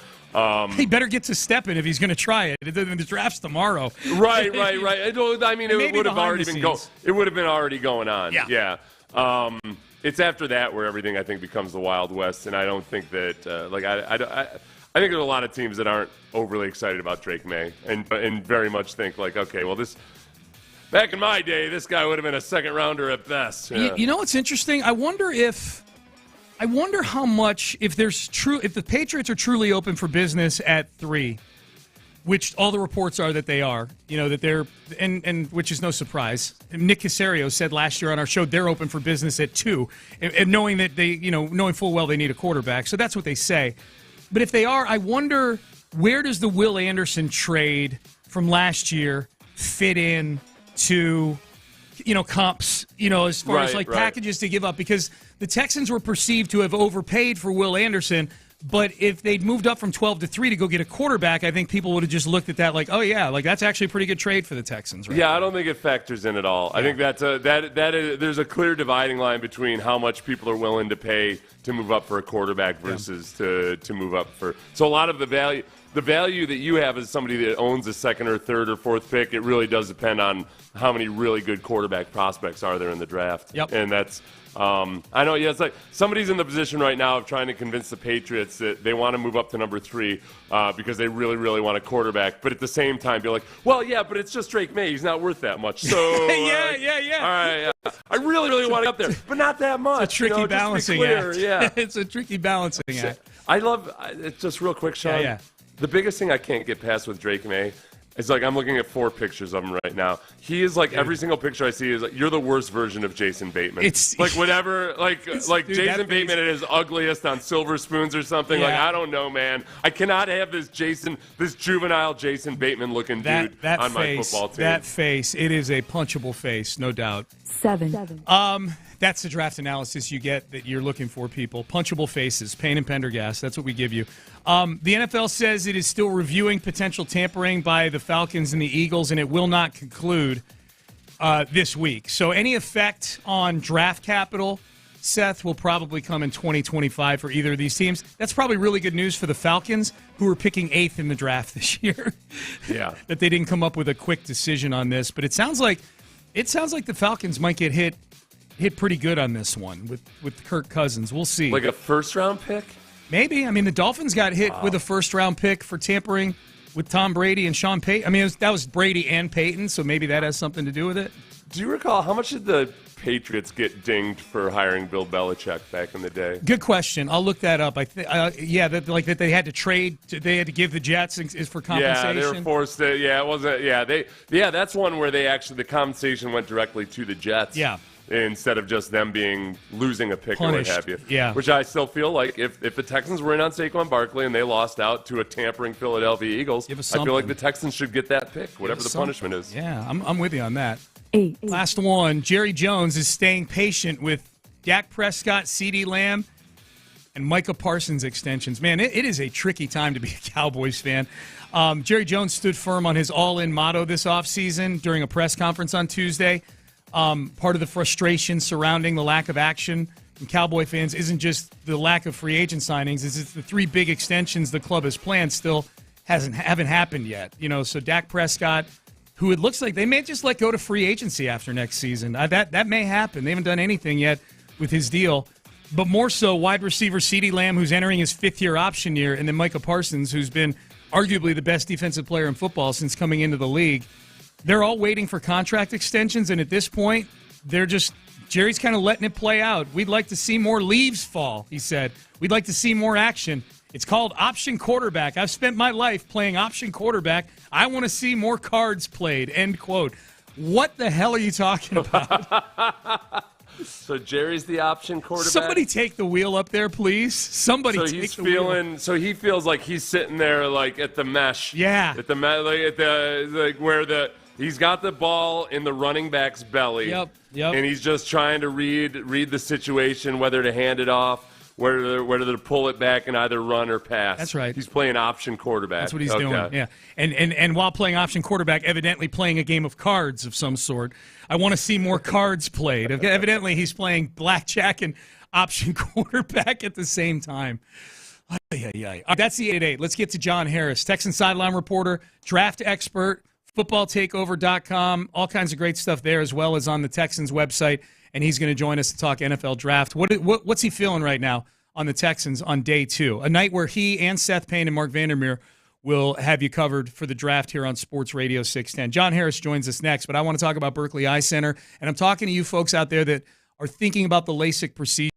He better get to stepping if he's going to try it. The draft's tomorrow. Right. I mean, it would have already been going. It would have been already going on. Yeah. It's after that where everything, I think, becomes the Wild West, and I don't think that I think there's a lot of teams that aren't overly excited about Drake May and very much think like, okay, well, this. Back in my day, this guy would have been a second rounder at best. Yeah. You know what's interesting? I wonder how much if the Patriots are truly open for business at 3, which all the reports are that they are. That they're and which is no surprise. Nick Caserio said last year on our show they're open for business at 2, and knowing that they knowing full well they need a quarterback. So that's what they say. But if they are, I wonder where does the Will Anderson trade from last year fit in to comps, as far as packages to give up, because the Texans were perceived to have overpaid for Will Anderson, but if they'd moved up from 12 to 3 to go get a quarterback, I think people would have just looked at that like, oh yeah, like that's actually a pretty good trade for the Texans, right? Yeah, I don't think it factors in at all. Yeah. I think there's a clear dividing line between how much people are willing to pay to move up for a quarterback versus to move up for. So a lot of the value that you have as somebody that owns a second or third or fourth pick, it really does depend on how many really good quarterback prospects are there in the draft. Yep. And that's, I know, it's like somebody's in the position right now of trying to convince the Patriots that they want to move up to number 3 because they really, really want a quarterback. But at the same time, be like, well, yeah, but it's just Drake May. He's not worth that much. So, yeah. All right, I really, really want to get up there, but not that much. It's a tricky balancing act. Yeah. It's a tricky balancing act. I love, it's just real quick, Sean. Yeah. The biggest thing I can't get past with Drake May is like I'm looking at 4 pictures of him right now. He is like every single picture I see is like you're the worst version of Jason Bateman. It's like whatever, like Jason Bateman at his ugliest on Silver Spoons or something. Yeah. Like I don't know, man. I cannot have this juvenile Jason Bateman looking dude on my football team. That face, it is a punchable face, no doubt. 7. That's the draft analysis you get that you're looking for, people. Punchable faces, Payne and Pendergast. That's what we give you. The NFL says it is still reviewing potential tampering by the Falcons and the Eagles, and it will not conclude this week. So any effect on draft capital, Seth, will probably come in 2025 for either of these teams. That's probably really good news for the Falcons, who are picking 8th in the draft this year. Yeah. That they didn't come up with a quick decision on this. But it sounds like the Falcons might get hit pretty good on this one with Kirk Cousins. We'll see. Like a first-round pick? Maybe. I mean, the Dolphins got hit with a first-round pick for tampering with Tom Brady and Sean Payton. I mean, that was Brady and Payton, so maybe that has something to do with it. Do you recall how much did the Patriots get dinged for hiring Bill Belichick back in the day? Good question. I'll look that up. I think, that they had to trade. They had to give the Jets is for compensation. Yeah, they were forced to. Yeah, it wasn't. Yeah, that's one where the compensation went directly to the Jets. Yeah. Instead of just them losing a pick punished, or what have you. Yeah. Which I still feel like if the Texans were in on Saquon Barkley and they lost out to a tampering Philadelphia Eagles, I feel like the Texans should get that pick, whatever the punishment is. Yeah, I'm with you on that. 8. Last one. Jerry Jones is staying patient with Dak Prescott, CeeDee Lamb. and Micah Parsons extensions. Man, it is a tricky time to be a Cowboys fan. Jerry Jones stood firm on his all-in motto this offseason during a press conference on Tuesday. Part of the frustration surrounding the lack of action from Cowboy fans isn't just the lack of free agent signings, it's the 3 big extensions the club has planned still haven't happened yet. So Dak Prescott, who it looks like they may just let go to free agency after next season. That may happen. They haven't done anything yet with his deal. But more so, wide receiver CeeDee Lamb, who's entering his 5th-year option year, and then Micah Parsons, who's been arguably the best defensive player in football since coming into the league. They're all waiting for contract extensions, and at this point, Jerry's kind of letting it play out. We'd like to see more leaves fall, he said. We'd like to see more action. It's called option quarterback. I've spent my life playing option quarterback. I want to see more cards played, end quote. What the hell are you talking about? So Jerry's the option quarterback. Somebody take the wheel up there, please. Somebody take the wheel. So he feels like he's sitting there like at the mesh. Yeah. At the where he's got the ball in the running back's belly. Yep. And he's just trying to read the situation, whether to hand it off, whether to pull it back and either run or pass. That's right. He's playing option quarterback. That's what he's doing. Yeah. And while playing option quarterback, evidently playing a game of cards of some sort. I want to see more cards played. Evidently, he's playing blackjack and option quarterback at the same time. That's the 8-8. Let's get to John Harris, Texan sideline reporter, draft expert, footballtakeover.com, all kinds of great stuff there as well as on the Texans website. And he's going to join us to talk NFL draft. What's he feeling right now on the Texans on day 2? A night where he and Seth Payne and Mark Vandermeer will have you covered for the draft here on Sports Radio 610. John Harris joins us next, but I want to talk about Berkeley Eye Center. And I'm talking to you folks out there that are thinking about the LASIK procedure.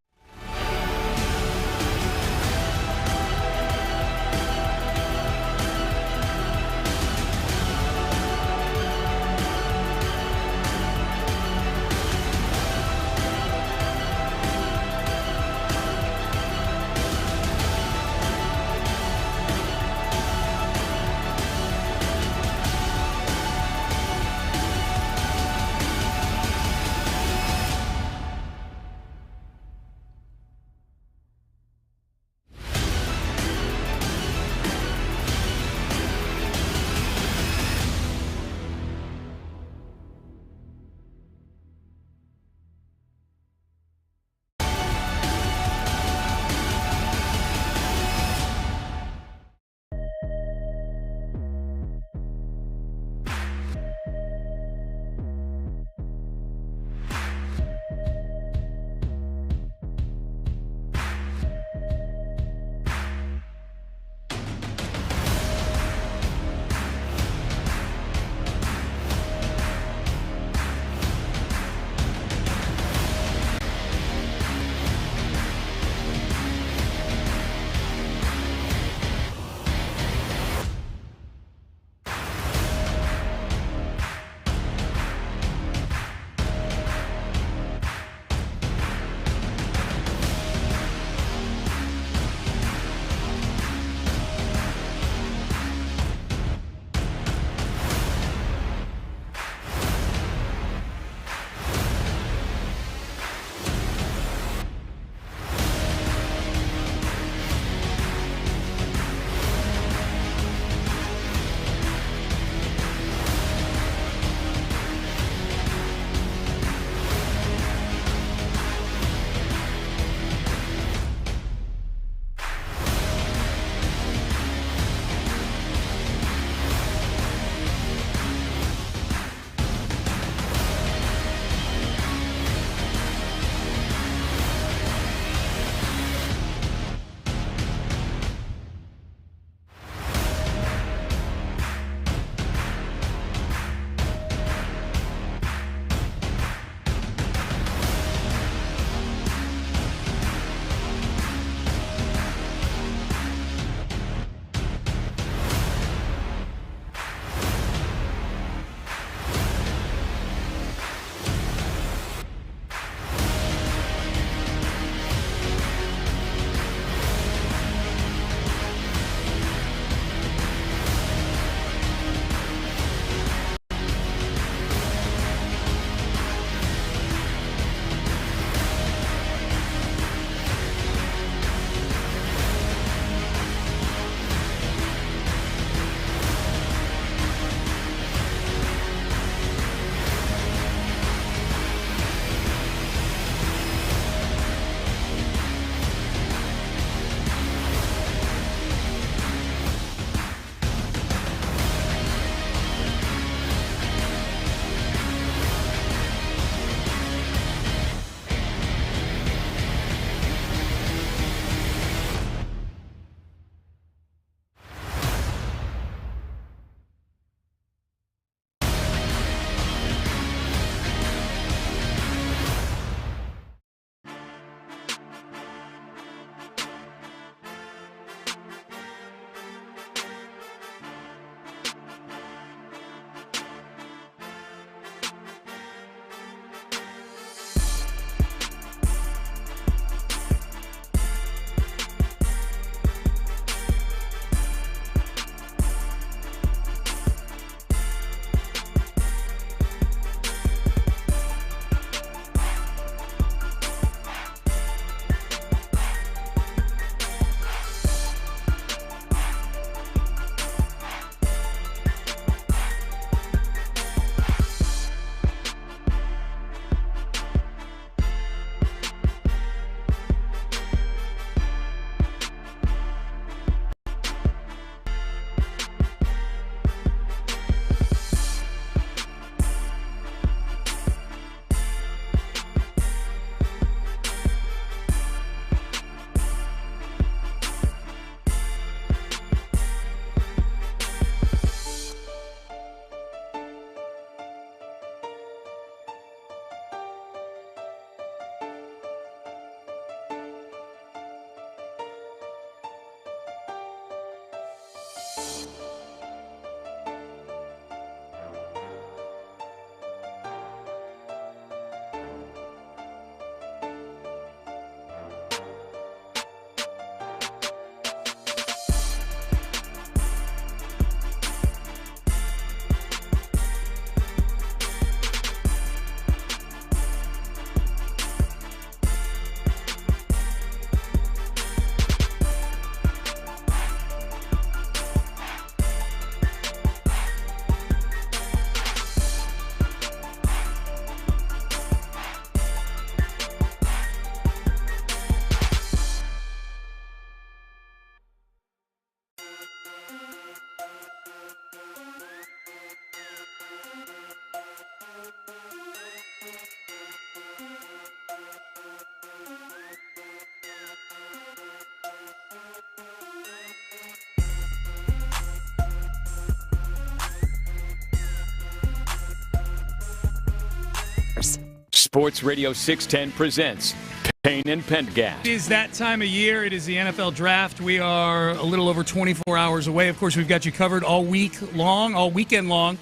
Sports Radio 610 presents Payne and Pendergast. It is that time of year. It is the NFL Draft. We are a little over 24 hours away. Of course, we've got you covered all weekend long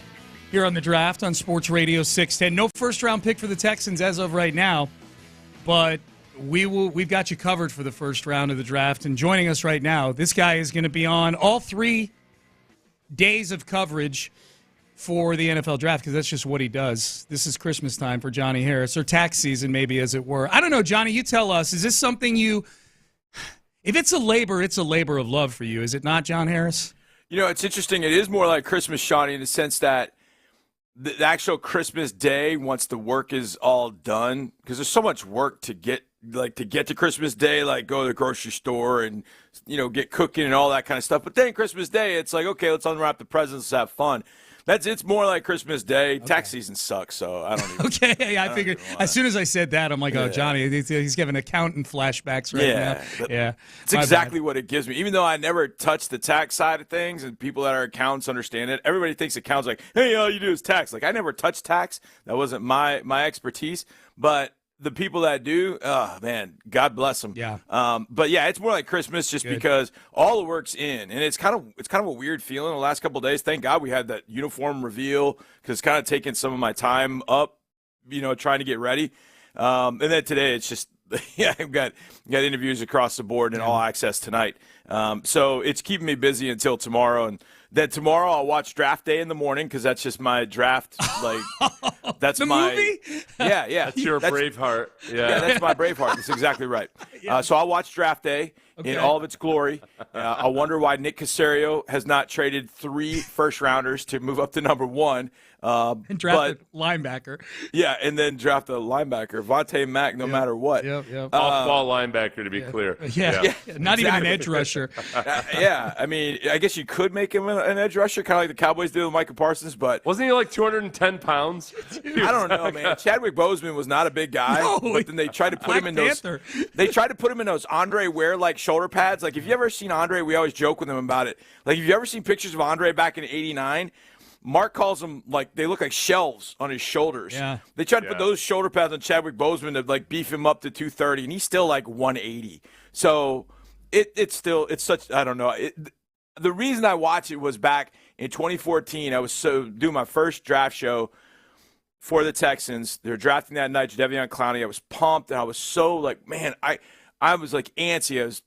here on the Draft on Sports Radio 610. No first-round pick for the Texans as of right now, but we've got you covered for the first round of the draft. And joining us right now, this guy is going to be on all 3 days of coverage for the NFL Draft, because that's just what he does. This is Christmas time for Johnny Harris, or tax season maybe, as it were. I don't know, Johnny, you tell us, is this something if it's a labor of love for you, is it not, John Harris? You know, it's interesting. It is more like Christmas, Shawnee, in the sense that the actual Christmas day, once the work is all done, because there's so much work to get to Christmas Day, like go to the grocery store and, get cooking and all that kind of stuff. But then Christmas Day, it's like, okay, let's unwrap the presents, let's have fun. It's more like Christmas Day. Okay. Tax season sucks, so I don't even. Okay, I figured as soon as I said that, I'm like, oh, Johnny, he's giving accountant flashbacks right now. Yeah, it's exactly what it gives me. Even though I never touched the tax side of things, and people that are accountants understand it. Everybody thinks accountants like, hey, all you do is tax. Like, I never touched tax. That wasn't my expertise, but the people that do, oh man, God bless them. Yeah. But yeah, it's more like Christmas just because all the work's in, and it's kind of a weird feeling the last couple of days. Thank God we had that uniform reveal, because it's kind of taken some of my time up, trying to get ready. And then today it's just I've got interviews across the board and all access tonight. So it's keeping me busy until tomorrow, and then tomorrow I'll watch Draft Day in the morning, because that's just my draft. Like that's the my movie. Yeah. That's your Braveheart. Yeah, that's my Braveheart. That's exactly right. So I'll watch Draft Day in all of its glory. I wonder why Nick Caserio has not traded 3 first-rounders to move up to number 1. And draft a linebacker. Yeah, and then draft a linebacker, Vontae Mack, no matter what. Yep. Off-ball linebacker, to be clear. Yeah. Not even an edge rusher. I mean, I guess you could make him an edge rusher, kind of like the Cowboys did with Micah Parsons, but wasn't he like 210 pounds? I don't know, man. Chadwick Boseman was not a big guy, but then they tried to put him in those. They tried to put him in those Andre Ware like shoulder pads. Like, if you ever seen Andre, we always joke with him about it. Like, if you ever seen pictures of Andre back in '89. Mark calls them, like, they look like shelves on his shoulders. Yeah. They tried to put those shoulder pads on Chadwick Boseman to, like, beef him up to 230, and he's still, like, 180. So it's such, I don't know. The reason I watched it was back in 2014. I was doing my first draft show for the Texans. They were drafting that night, Jadeveon Clowney. I was pumped, and I was so, like, man, I was, like, antsy.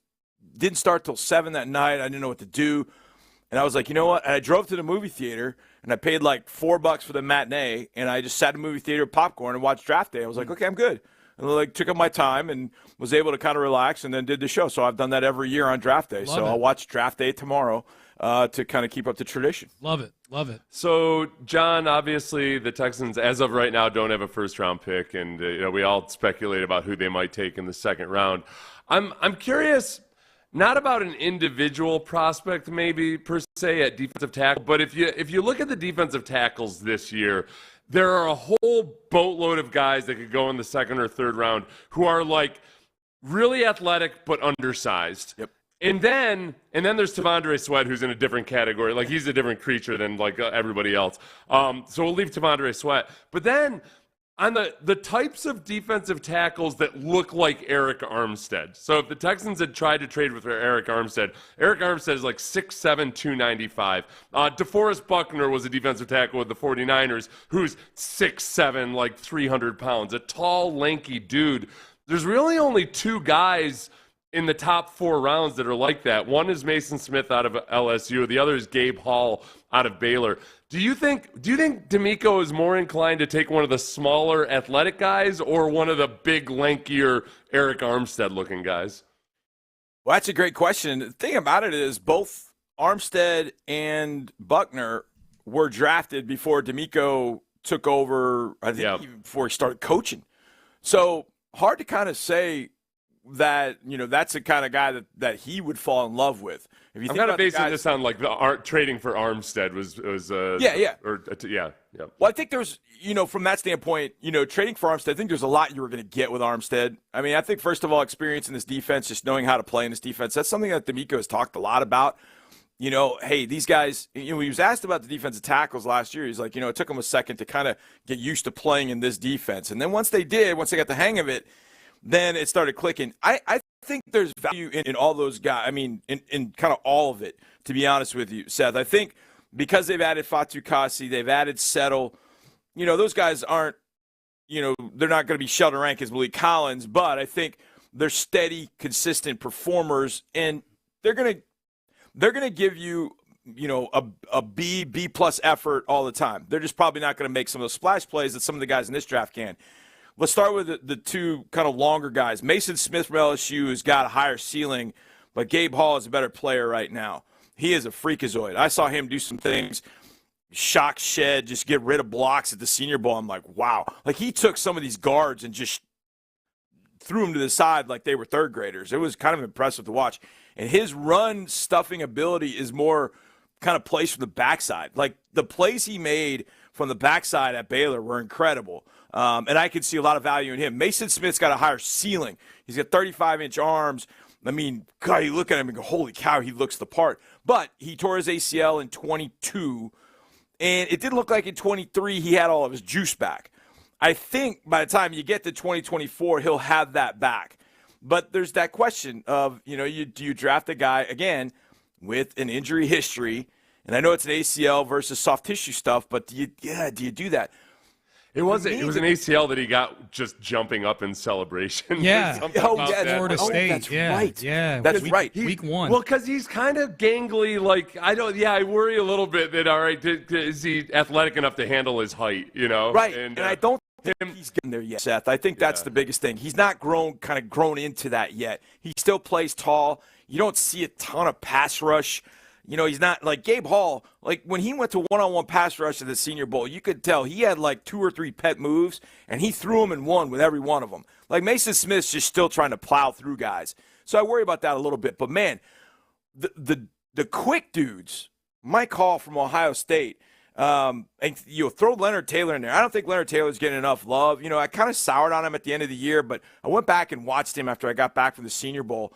Didn't start till 7 that night. I didn't know what to do. And I was like, you know what? And I drove to the movie theater, and I paid like $4 for the matinee, and I just sat in the movie theater with popcorn and watched Draft Day. I was like, okay, I'm good. And like took up my time and was able to kind of relax, and then did the show. So I've done that every year on Draft Day. I'll watch Draft Day tomorrow to kind of keep up the tradition. Love it. So, John, obviously the Texans, as of right now, don't have a first-round pick, and we all speculate about who they might take in the second round. I'm curious. Not about an individual prospect, maybe per se at defensive tackle, but if you look at the defensive tackles this year, there are a whole boatload of guys that could go in the second or third round who are like really athletic but undersized. Yep. And then there's Tavondre Sweat, who's in a different category. Like, he's a different creature than like everybody else. So we'll leave Tavondre Sweat. But then on the types of defensive tackles that look like Eric Armstead. So if the Texans had tried to trade with Eric Armstead is like 6'7", 295. DeForest Buckner was a defensive tackle with the 49ers who's 6'7", like 300 pounds. A tall, lanky dude. There's really only 2 guys in the top 4 rounds that are like that. One is Mason Smith out of LSU. The other is Gabe Hall out of Baylor. Do you think D'Amico is more inclined to take one of the smaller athletic guys or one of the big, lankier Eric Armstead-looking guys? Well, that's a great question. The thing about it is both Armstead and Buckner were drafted before D'Amico took over, I think even before he started coaching. So hard to kind of say that, that's the kind of guy that he would fall in love with. If you I'm kind of basing this on like the trading for Armstead was yeah. Well, I think there's, from that standpoint, trading for Armstead, I think there's a lot you were going to get with Armstead. I mean, I think first of all, experience in this defense, just knowing how to play in this defense, that's something that D'Amico has talked a lot about. hey, these guys, he was asked about the defensive tackles last year. He's like, it took them a second to kind of get used to playing in this defense. And then once they got the hang of it, then it started clicking. I think there's value in all those guys. I mean, in kind of all of it, to be honest with you, Seth. I think because they've added Fatu Kasi, they've added Settle, those guys aren't, they're not going to be Sheldon Rankins, Malik Collins, but I think they're steady, consistent performers, and they're going to give you, a B plus effort all the time. They're just probably not going to make some of the splash plays that some of the guys in this draft can. Let's start with the two kind of longer guys. Mason Smith from LSU has got a higher ceiling, but Gabe Hall is a better player right now. He is a freakazoid. I saw him do some things, shock shed, just get rid of blocks at the Senior Bowl. I'm like, wow. Like, he took some of these guards and just threw them to the side like they were third graders. It was kind of impressive to watch. And his run stuffing ability is more kind of plays from the backside. Like, the plays he made from the backside at Baylor were incredible. And I can see a lot of value in him. Mason Smith's got a higher ceiling. He's got 35-inch arms. I mean, God, you look at him and go, holy cow, he looks the part. But he tore his ACL in 22, and it did look like in 23 he had all of his juice back. I think by the time you get to 2024, he'll have that back. But there's that question of, do you draft a guy, again, with an injury history? And I know it's an ACL versus soft tissue stuff, but do you do that? It was an ACL that he got just jumping up in celebration. Yeah. Florida State. That's yeah. right. Yeah. That's right. Week 1. Well, because he's kind of gangly. Like, I worry a little bit that, all right, is he athletic enough to handle his height, Right. And I don't think he's getting there yet, Seth. I think that's the biggest thing. He's not grown into that yet. He still plays tall. You don't see a ton of pass rush. He's not like Gabe Hall. Like, when he went to one-on-one pass rush at the Senior Bowl, you could tell he had like 2 or 3 pet moves, and he threw them and won with every one of them. Like, Mason Smith's just still trying to plow through guys. So I worry about that a little bit. But, man, the quick dudes, Mike Hall from Ohio State, and throw Leonard Taylor in there. I don't think Leonard Taylor's getting enough love. I kind of soured on him at the end of the year, but I went back and watched him after I got back from the Senior Bowl,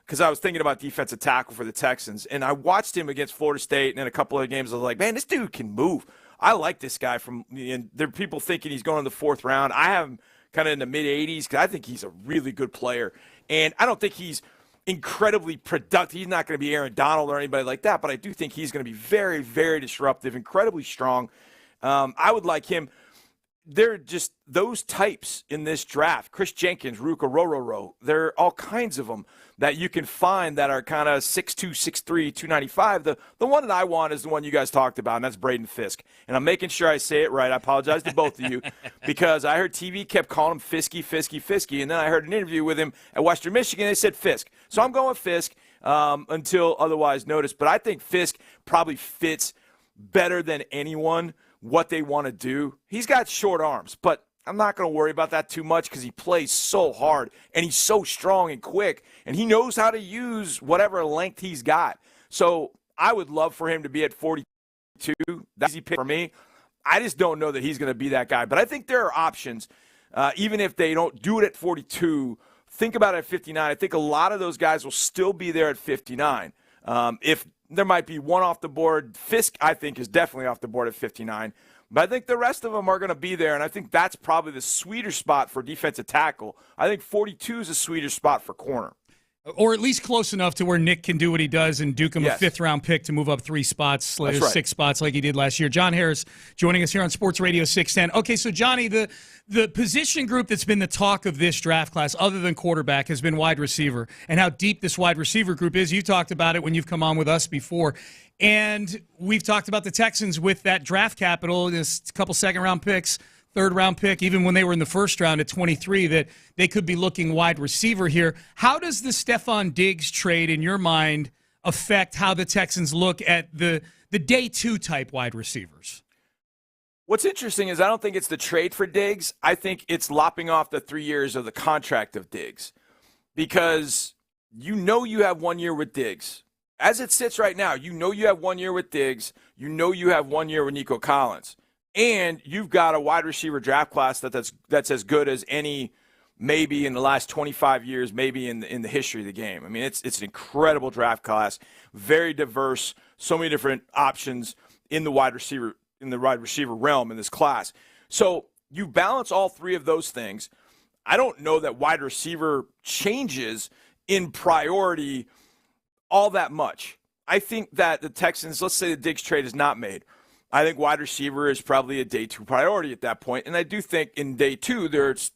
because I was thinking about defensive tackle for the Texans. And I watched him against Florida State and in a couple of games. I was like, man, this dude can move. I like this guy. And there are people thinking he's going in the 4th round. I have him kind of in the mid-80s because I think he's a really good player. And I don't think he's incredibly productive. He's not going to be Aaron Donald or anybody like that, but I do think he's going to be very, very disruptive, incredibly strong. I would like him. They're just those types in this draft. Chris Jenkins, Ruka Rororo. There are all kinds of them that you can find that are kind of 6'2", 6'3", 295. The one that I want is the one you guys talked about, and that's Braden Fisk. And I'm making sure I say it right. I apologize to both of you because I heard TV kept calling him Fisky, Fisky, Fisky, and then I heard an interview with him at Western Michigan. They said Fisk. So I'm going Fisk until otherwise noticed. But I think Fisk probably fits better than anyone what they want to do. He's got short arms, but I'm not going to worry about that too much because he plays so hard and he's so strong and quick, and he knows how to use whatever length he's got. So I would love for him to be at 42. That's easy pick for me. I just don't know that he's going to be that guy. But I think there are options, even if they don't do it at 42. Think about it at 59. I think a lot of those guys will still be there at 59. If there might be one off the board. Fisk, I think, is definitely off the board at 59. But I think the rest of them are going to be there, and I think that's probably the sweeter spot for defensive tackle. I think 42 is a sweeter spot for corner. Or at least close enough to where Nick can do what he does and duke him a 5th-round pick to move up 3 spots, 6 spots like he did last year. John Harris joining us here on Sports Radio 610. Okay, so Johnny, the position group that's been the talk of this draft class, other than quarterback, has been wide receiver, and how deep this wide receiver group is. You talked about it when you've come on with us before. And we've talked about the Texans with that draft capital, this couple second-round picks, 3rd-round pick, even when they were in the 1st round at 23, that they could be looking wide receiver here. How does the Stephon Diggs trade, in your mind, affect how the Texans look at the day 2 type wide receivers? What's interesting is I don't think it's the trade for Diggs. I think it's lopping off the 3 years of the contract of Diggs, because you have 1 year with Diggs. As it sits right now, you have 1 year with Diggs. You have 1 year with Nico Collins. And you've got a wide receiver draft class that's as good as any maybe in the last 25 years, maybe in the history of the game. I mean, it's an incredible draft class, very diverse, so many different options in the wide receiver realm in this class. So you balance all three of those things. I don't know that wide receiver changes in priority all that much. I think that the Texans, let's say the Diggs trade is not made, I think wide receiver is probably a day 2 priority at that point. And I do think in day 2 there's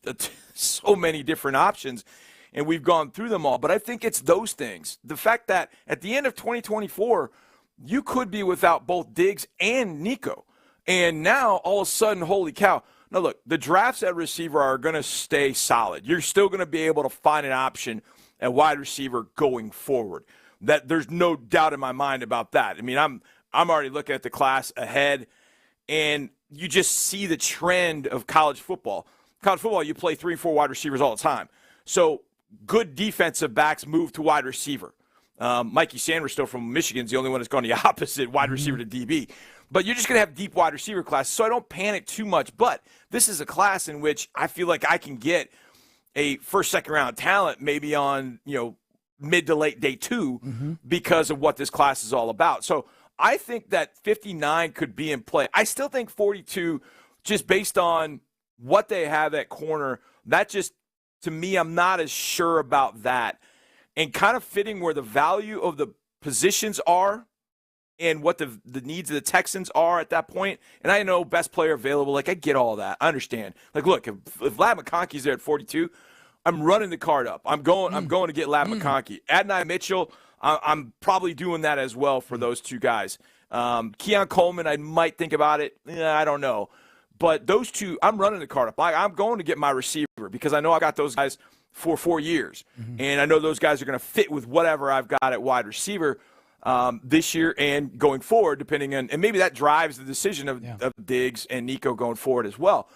so many different options, and we've gone through them all. But I think it's those things. The fact that at the end of 2024, you could be without both Diggs and Nico. And now, all of a sudden, holy cow. Now, look, the drafts at receiver are going to stay solid. You're still going to be able to find an option at wide receiver going forward. That there's no doubt in my mind about that. I mean, I'm already looking at the class ahead, and you just see the trend of college football. College football, you play 3 and 4 wide receivers all the time. So good defensive backs move to wide receiver. Mikey Sanders, still from Michigan, is the only one that's gone the opposite, wide receiver to DB. But you're just going to have deep wide receiver classes, so I don't panic too much. But this is a class in which I feel like I can get a first, second round talent maybe on, mid to late day 2 because of what this class is all about. So I think that 59 could be in play. I still think 42, just based on what they have at corner, that just, to me, I'm not as sure about that. And kind of fitting where the value of the positions are and what the needs of the Texans are at that point. And I know best player available. Like, I get all that. I understand. Like, look, if Ladd McConkey's there at 42, I'm running the card up. I'm going to get Ladd McConkey. Adonai Mitchell, I'm probably doing that as well for those two guys. Keon Coleman, I might think about it. I don't know. But those two, I'm running the card up. I'm going to get my receiver because I know I got those guys for 4 years. And I know those guys are going to fit with whatever I've got at wide receiver this year and going forward, depending on – and maybe that drives the decision of Diggs and Nico going forward as well.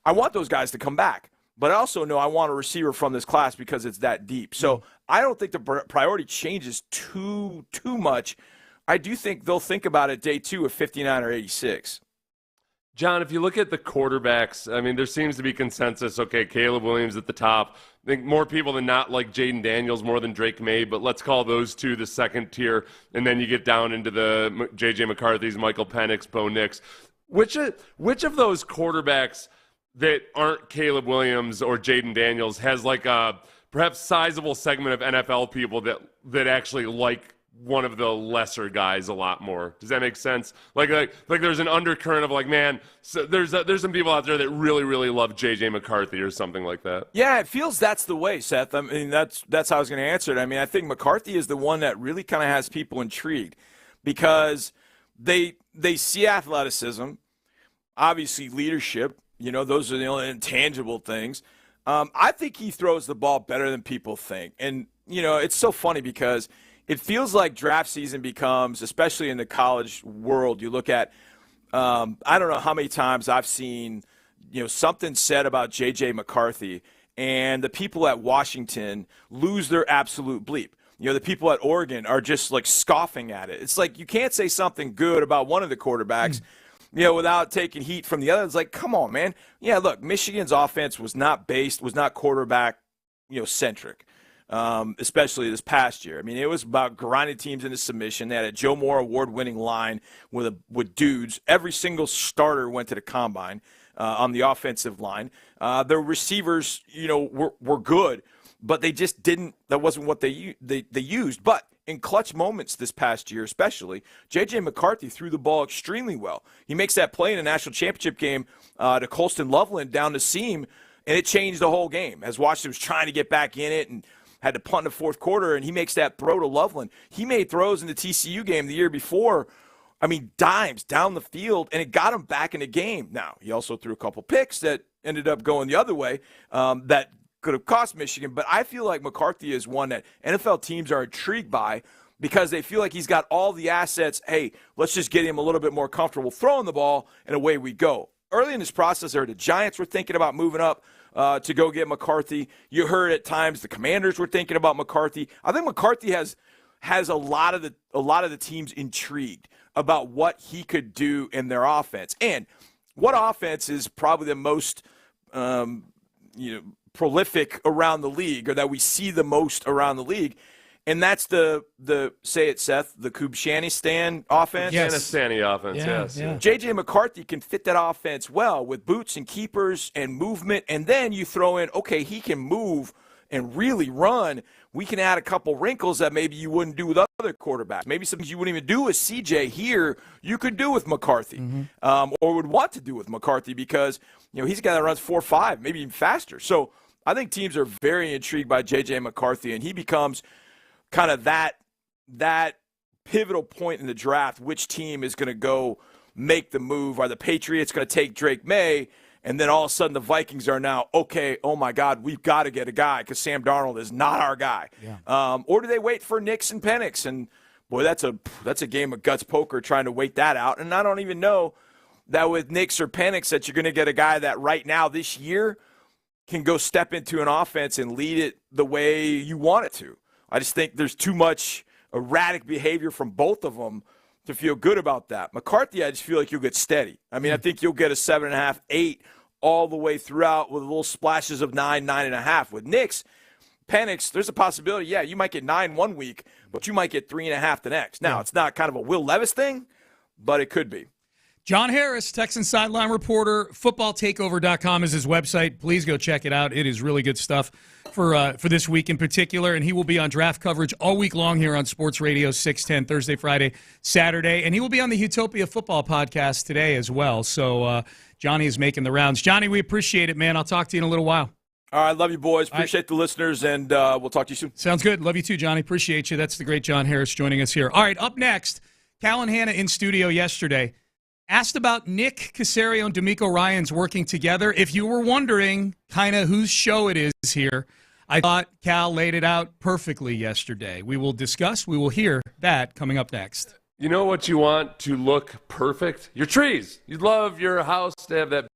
I want those guys to come back. But I also know I want a receiver from this class because it's that deep. So I don't think the priority changes too much. I do think they'll think about it day 2 of 59 or 86. John, if you look at the quarterbacks, I mean, there seems to be consensus. Okay, Caleb Williams at the top. I think more people than not like Jaden Daniels more than Drake May, but let's call those two the second tier. And then you get down into the J.J. McCarthy's, Michael Penix, Bo Nix. Which of those quarterbacks that aren't Caleb Williams or Jaden Daniels has like a perhaps sizable segment of NFL people that actually like one of the lesser guys a lot more? Does that make sense? Like there's an undercurrent of like, man, so there's some people out there that really, really love J.J. McCarthy or something like that. Yeah, it feels that's the way, Seth. I mean, that's how I was going to answer it. I mean, I think McCarthy is the one that really kind of has people intrigued because they see athleticism, obviously leadership. Those are the only intangible things. I think he throws the ball better than people think. And, it's so funny because it feels like draft season becomes, especially in the college world, you look at, I don't know how many times I've seen, something said about J.J. McCarthy, and the people at Washington lose their absolute bleep. The people at Oregon are just like scoffing at it. It's like you can't say something good about one of the quarterbacks without taking heat from the other. It's like, come on, man. Yeah, look, Michigan's offense was not quarterback, centric, especially this past year. I mean, it was about grinding teams into submission. They had a Joe Moore award-winning line with dudes. Every single starter went to the combine on the offensive line. Their receivers, were good, but they just didn't. That wasn't what they used. But in clutch moments this past year, especially, J.J. McCarthy threw the ball extremely well. He makes that play in a national championship game to Colston Loveland down the seam, and it changed the whole game as Washington was trying to get back in it and had to punt in the fourth quarter, and he makes that throw to Loveland. He made throws in the TCU game the year before, dimes down the field, and it got him back in the game. Now, he also threw a couple picks that ended up going the other way that could have cost Michigan, but I feel like McCarthy is one that NFL teams are intrigued by because they feel like he's got all the assets. Hey, let's just get him a little bit more comfortable throwing the ball, and away we go. Early in this process, the Giants were thinking about moving up to go get McCarthy. You heard at times the Commanders were thinking about McCarthy. I think McCarthy has a lot of the teams intrigued about what he could do in their offense. And what offense is probably the most prolific around the league, or that we see the most around the league. And that's the say it, Seth, the Kubshanistan offense. Afghanistan offense, yes. J.J. McCarthy can fit that offense well with boots and keepers and movement. And then you throw in, okay, he can move and really run. We can add a couple wrinkles that maybe you wouldn't do with other quarterbacks. Maybe some things you wouldn't even do with C.J. here, you could do with McCarthy, or would want to do with McCarthy, because he's a guy that runs 4.5, maybe even faster. So I think teams are very intrigued by J.J. McCarthy, and he becomes kind of that pivotal point in the draft. Which team is going to go make the move? Are the Patriots going to take Drake May? And then all of a sudden the Vikings are now, okay, oh my God, we've got to get a guy because Sam Darnold is not our guy. Or do they wait for Nix and Penix? And boy, that's a game of guts poker trying to wait that out. And I don't even know that with Nix or Penix that you're going to get a guy that right now this year can go step into an offense and lead it the way you want it to. I just think there's too much erratic behavior from both of them to feel good about that. McCarthy, I just feel like you'll get steady. I mean, I think you'll get a 7.5, 8 all the way throughout with little splashes of 9, 9.5. With Nix, Penix, there's a possibility, you might get 9 one week, but you might get 3.5 the next. Now, it's not kind of a Will Levis thing, but it could be. John Harris, Texans sideline reporter, footballtakeover.com is his website. Please go check it out. It is really good stuff for this week in particular, and he will be on draft coverage all week long here on Sports Radio 610, Thursday, Friday, Saturday, and he will be on the Utopia Football podcast today as well. So Johnny is making the rounds. Johnny, we appreciate it, man. I'll talk to you in a little while. All right, love you, boys. Appreciate the listeners, and we'll talk to you soon. Sounds good. Love you too, Johnny. Appreciate you. That's the great John Harris joining us here. All right, up next, Cal and Hannah in studio yesterday. Asked about Nick Caserio and D'Amico Ryans working together. If you were wondering kind of whose show it is here, I thought Cal laid it out perfectly yesterday. We will hear that coming up next. You know what you want to look perfect? Your trees. You'd love your house to have that.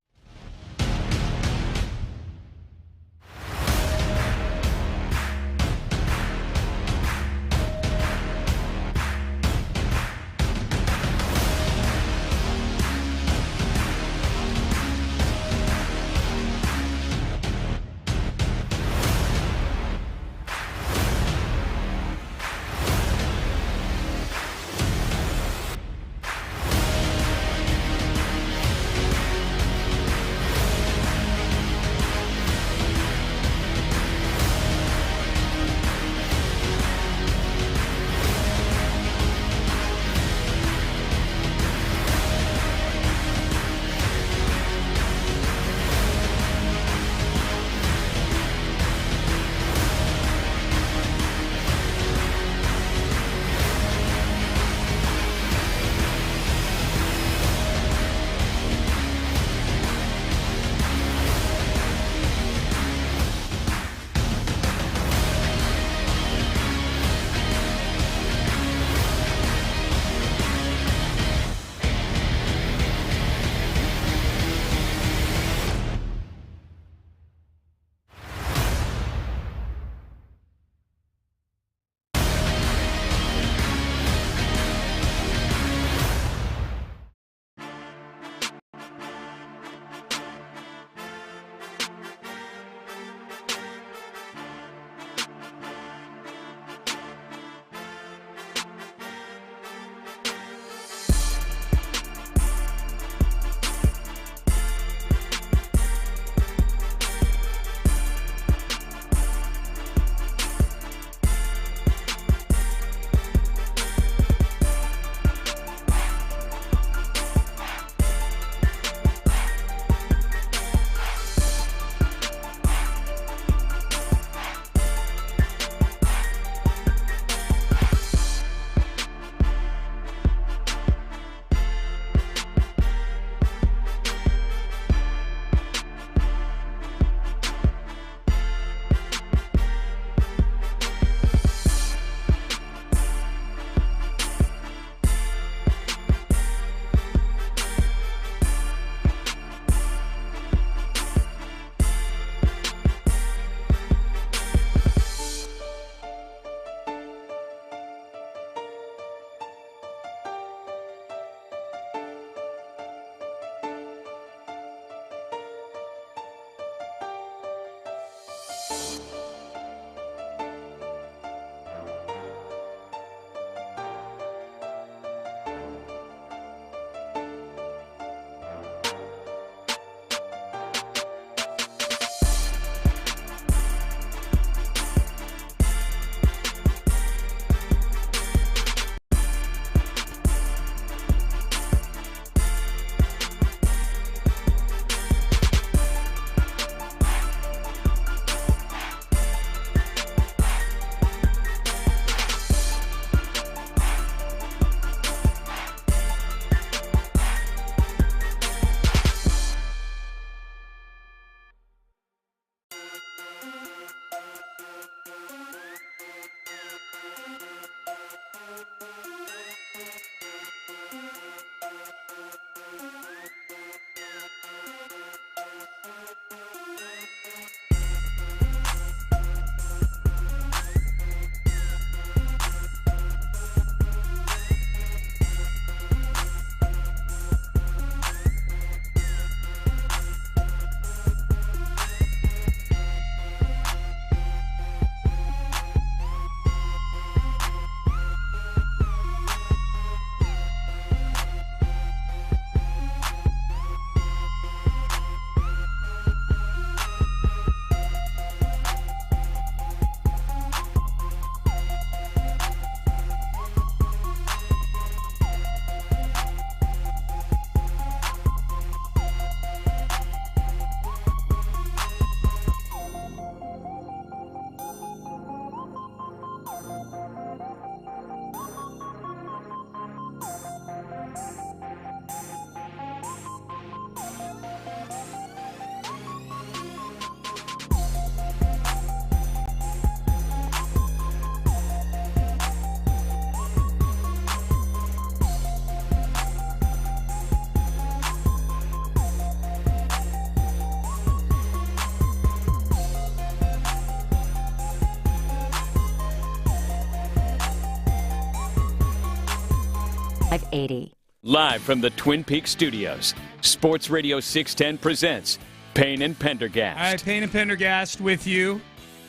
580. Live from the Twin Peaks studios, Sports Radio 610 presents Payne and Pendergast. All right, Payne and Pendergast with you.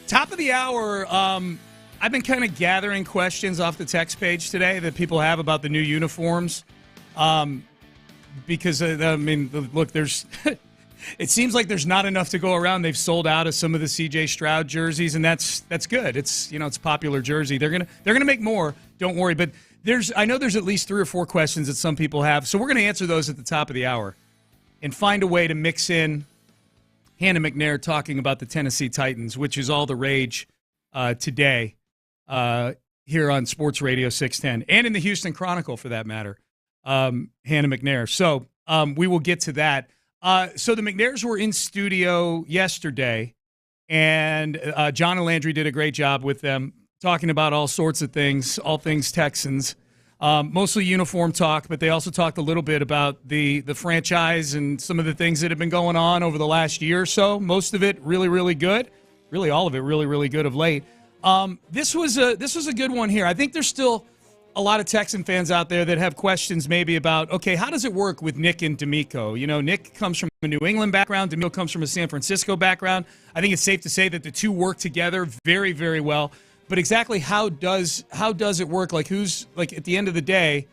Top of the hour, I've been kind of gathering questions off the text page today that people have about the new uniforms. Because, look, there's it seems like there's not enough to go around. They've sold out of some of the C.J. Stroud jerseys, and that's good. It's it's a popular jersey. They're gonna make more. Don't worry. But I know there's at least 3 or 4 questions that some people have, so we're gonna answer those at the top of the hour, and find a way to mix in Hannah McNair talking about the Tennessee Titans, which is all the rage today here on Sports Radio 610, and in the Houston Chronicle for that matter. Hannah McNair. So we will get to that. So the McNairs were in studio yesterday, and John and Landry did a great job with them, talking about all sorts of things, all things Texans, mostly uniform talk, but they also talked a little bit about the franchise and some of the things that have been going on over the last year or so. Most of it really, really good. Really all of it really, really good of late. This was a good one here. I think there's still a lot of Texan fans out there that have questions maybe about, okay, how does it work with Nick and D'Amico? Nick comes from a New England background. D'Amico comes from a San Francisco background. I think it's safe to say that the two work together very, very well. But exactly how does it work? Like, who's, like, at the end of the day,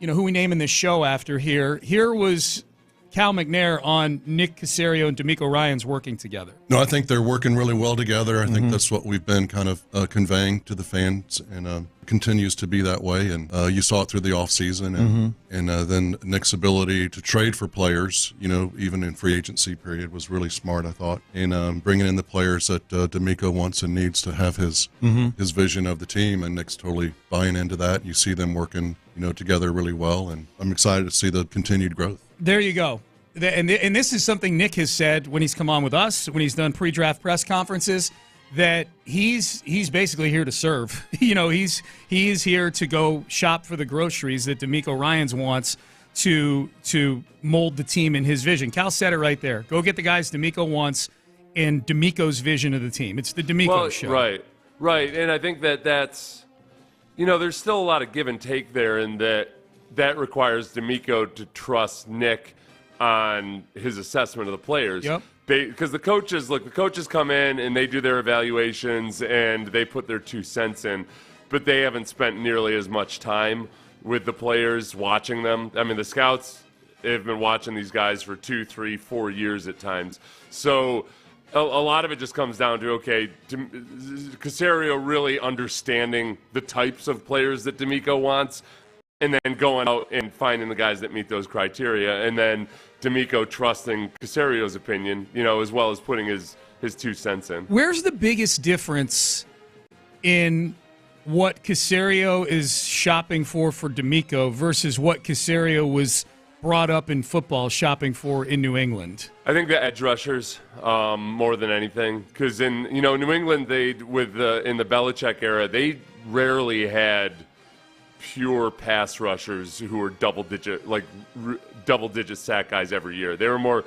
who we naming this show after here? Here was Cal McNair on Nick Caserio and D'Amico Ryans working together. No, I think they're working really well together. I think that's what we've been kind of conveying to the fans, and continues to be that way. And you saw it through the offseason, and then Nick's ability to trade for players, even in free agency period, was really smart, I thought. And bringing in the players that D'Amico wants and needs to have his vision of the team, and Nick's totally buying into that. You see them working, together really well, and I'm excited to see the continued growth. There you go. And this is something Nick has said when he's come on with us, when he's done pre-draft press conferences, that he's basically here to serve. He is here to go shop for the groceries that D'Amico Ryans wants to mold the team in his vision. Cal said it right there. Go get the guys D'Amico wants and D'Amico's vision of the team. It's the D'Amico show. Right. And I think that's, there's still a lot of give and take there, and that requires D'Amico to trust Nick on his assessment of the players. Yep. Because the coaches come in and they do their evaluations and they put their 2 cents in, but they haven't spent nearly as much time with the players watching them. I mean, the scouts have been watching these guys for 2, 3, 4 years at times. So a lot of it just comes down to, okay, Caserio really understanding the types of players that D'Amico wants, and then going out and finding the guys that meet those criteria, and then D'Amico trusting Caserio's opinion, as well as putting his 2 cents in. Where's the biggest difference in what Caserio is shopping for D'Amico versus what Caserio was brought up in football shopping for in New England? I think the edge rushers more than anything, because in New England in the Belichick era, they rarely had pure pass rushers who were double digit sack guys every year. They were more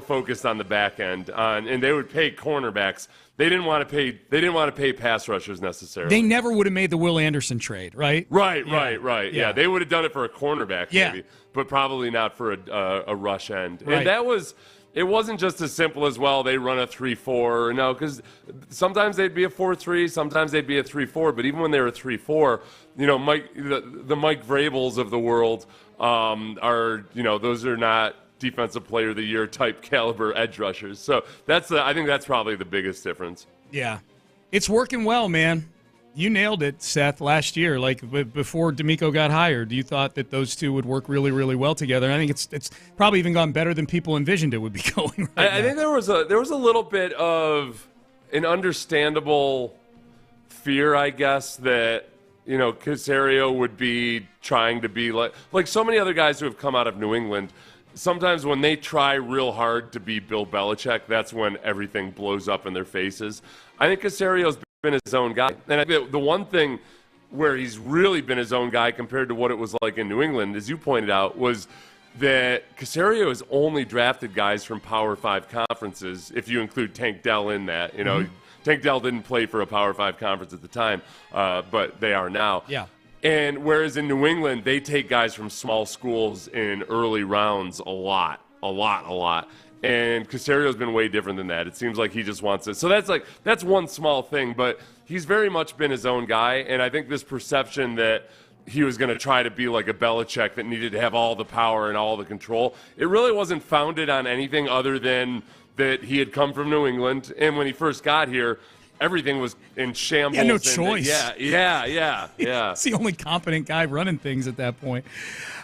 focused on the back end, and they would pay cornerbacks. They didn't want to pay pass rushers necessarily. They never would have made the Will Anderson trade, right? Right. Yeah, they would have done it for a cornerback maybe, but probably not for a rush end. Right. And it wasn't just as simple as, well, they run a 3-4. No, because sometimes they'd be a 4-3, sometimes they'd be a 3-4. But even when they were a 3-4, the Mike Vrabels of the world are, those are not defensive player of the year type caliber edge rushers. So I think that's probably the biggest difference. Yeah, it's working well, man. You nailed it, Seth, last year. Like, before D'Amico got hired, you thought that those two would work really, really well together. And I think it's probably even gone better than people envisioned it would be going. I think there was a little bit of an understandable fear, I guess, that Caserio would be trying to be like so many other guys who have come out of New England. Sometimes when they try real hard to be Bill Belichick, that's when everything blows up in their faces. I think Caserio's been his own guy. And I think the one thing where he's really been his own guy compared to what it was like in New England, as you pointed out, was that Caserio has only drafted guys from Power 5 conferences, if you include Tank Dell in that. Tank Dell didn't play for a Power 5 conference at the time, but they are now. Yeah. And whereas in New England, they take guys from small schools in early rounds a lot. And Caserio's been way different than that. It seems like he just wants it. So that's one small thing, but he's very much been his own guy. And I think this perception that he was going to try to be like a Belichick that needed to have all the power and all the control, it really wasn't founded on anything other than that he had come from New England. And when he first got here, everything was in shambles. He had no choice. Yeah. He's the only competent guy running things at that point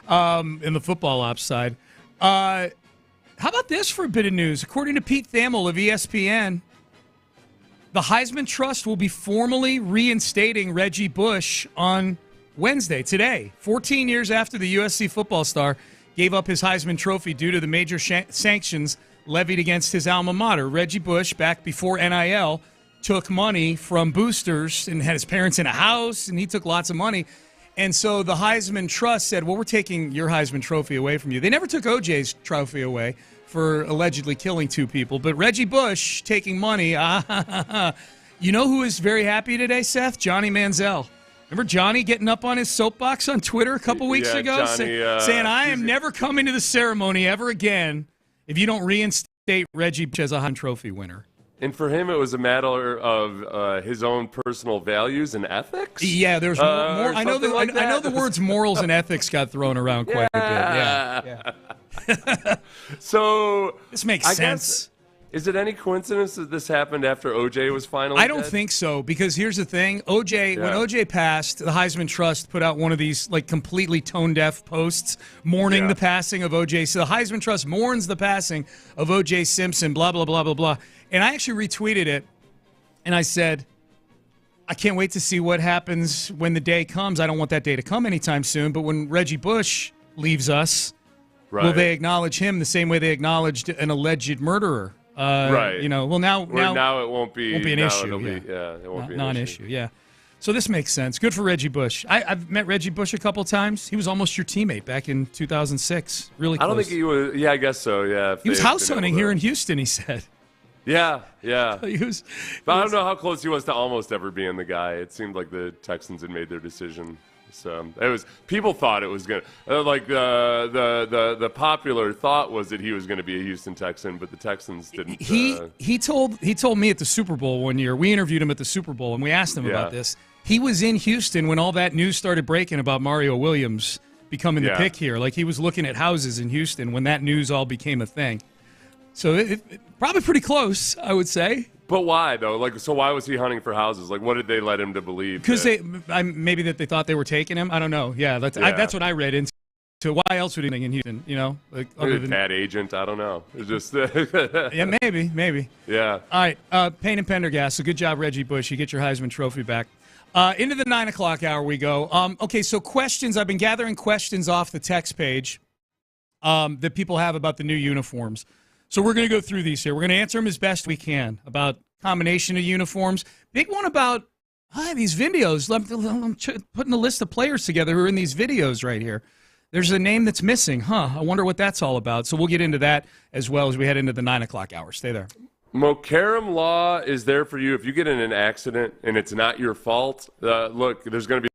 in the football ops side. How about this for a bit of news? According to Pete Thamel of ESPN, the Heisman Trust will be formally reinstating Reggie Bush on Wednesday, today, 14 years after the USC football star gave up his Heisman Trophy due to the major sanctions levied against his alma mater. Reggie Bush, back before NIL, took money from boosters and had his parents in a house, and he took lots of money. And so the Heisman Trust said, well, we're taking your Heisman Trophy away from you. They never took OJ's trophy away for allegedly killing 2 people, but Reggie Bush taking money. You know who is very happy today, Seth? Johnny Manziel. Remember Johnny getting up on his soapbox on Twitter a couple weeks ago, Johnny, saying, I am never coming to the ceremony ever again if you don't reinstate Reggie Bush as a Heisman Trophy winner. And for him, it was a matter of his own personal values and ethics? Yeah, there's more. I know the words morals and ethics got thrown around quite a bit. Yeah. So this makes sense. Is it any coincidence that this happened after OJ was finally I don't think so, because here's the thing. When OJ passed, the Heisman Trust put out one of these like completely tone-deaf posts mourning the passing of OJ. So the Heisman Trust mourns the passing of OJ Simpson, blah, blah, blah, blah, blah. And I actually retweeted it, and I said, I can't wait to see what happens when the day comes. I don't want that day to come anytime soon, but when Reggie Bush leaves us, will they acknowledge him the same way they acknowledged an alleged murderer? Right. You know, well, now it won't be an issue. It won't be an non-issue. Yeah. So this makes sense. Good for Reggie Bush. I've met Reggie Bush a couple times. He was almost your teamate back in 2006. Really close. I don't think he was. Yeah, I guess so. Yeah. He was house hunting here in Houston, he said. Yeah. But I don't know how close he was to almost ever being the guy. It seemed like the Texans had made their decision. So it was. People thought it was gonna the popular thought was that he was going to be a Houston Texan, but the Texans didn't. He told me at the Super Bowl one year. We interviewed him at the Super Bowl and we asked him about this. He was in Houston when all that news started breaking about Mario Williams becoming the pick here. Like he was looking at houses in Houston when that news all became a thing. So it probably pretty close, I would say. But why though? Like, so why was he hunting for houses? Like, what did they let him to believe? Because maybe that they thought they were taking him. I don't know. Yeah, that's what I read into. Why else would he in Houston? You know, like other than bad agent. I don't know. It's just yeah, maybe. Yeah. All right, Payne and Pendergast. So good job, Reggie Bush. You get your Heisman Trophy back. Into the 9 o'clock hour we go. Okay, so questions. I've been gathering questions off the text page that people have about the new uniforms. So we're going to go through these here. We're going to answer them as best we can about combination of uniforms. Big one about these videos. I'm putting a list of players together who are in these videos right here. There's a name that's missing. I wonder what that's all about. So we'll get into that as well as we head into the 9 o'clock hour. Stay there. Mokaram Law is there for you. If you get in an accident and it's not your fault, look, there's going to be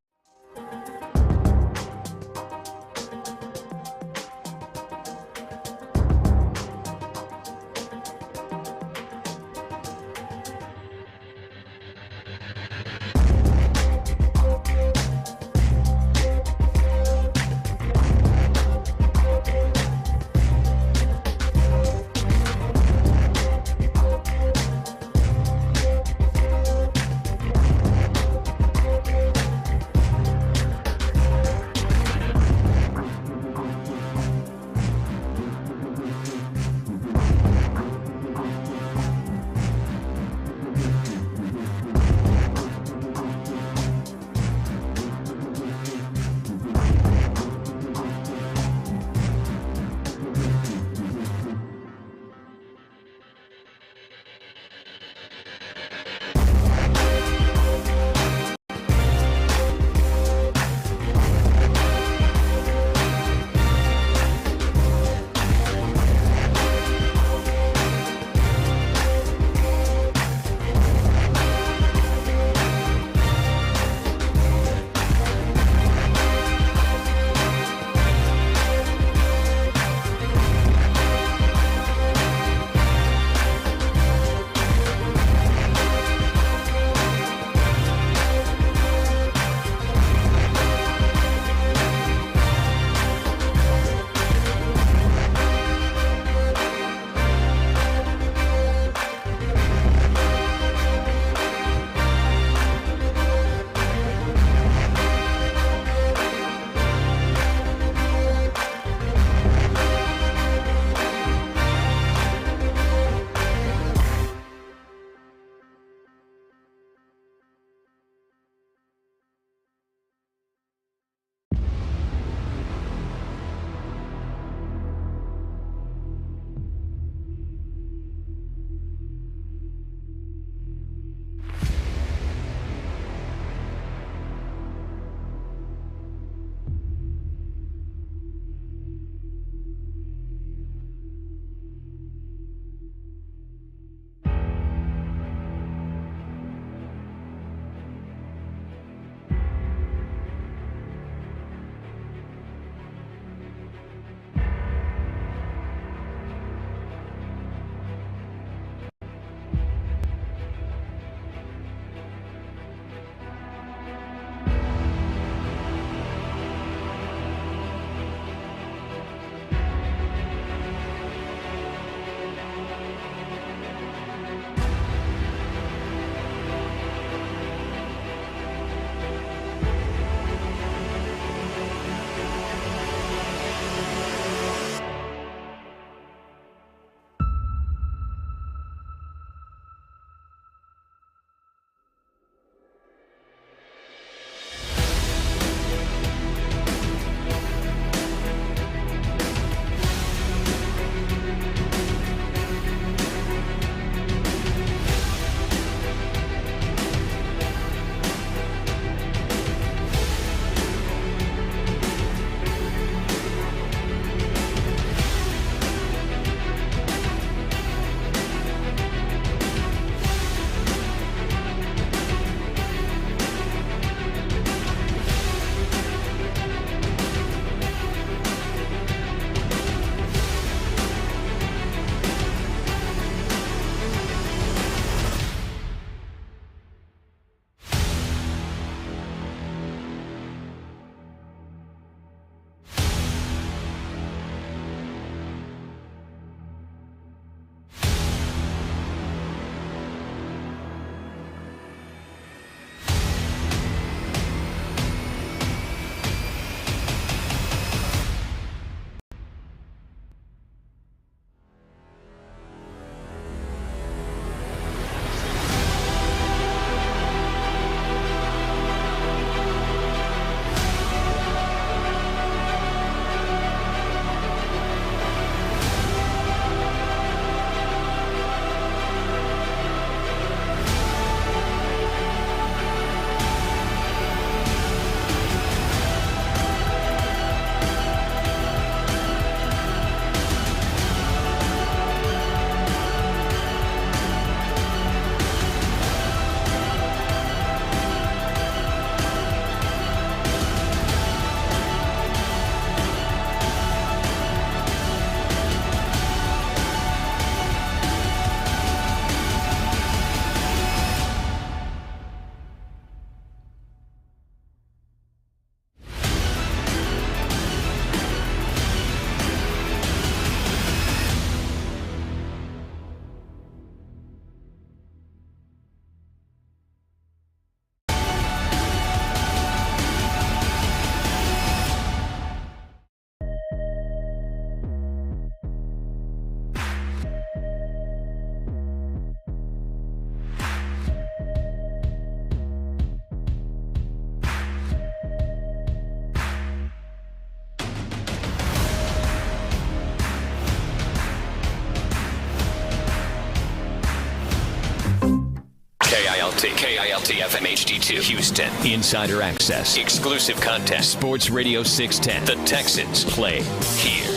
KILT FM HD2 Houston. Insider access. Exclusive content. Sports Radio 610. The Texans play here.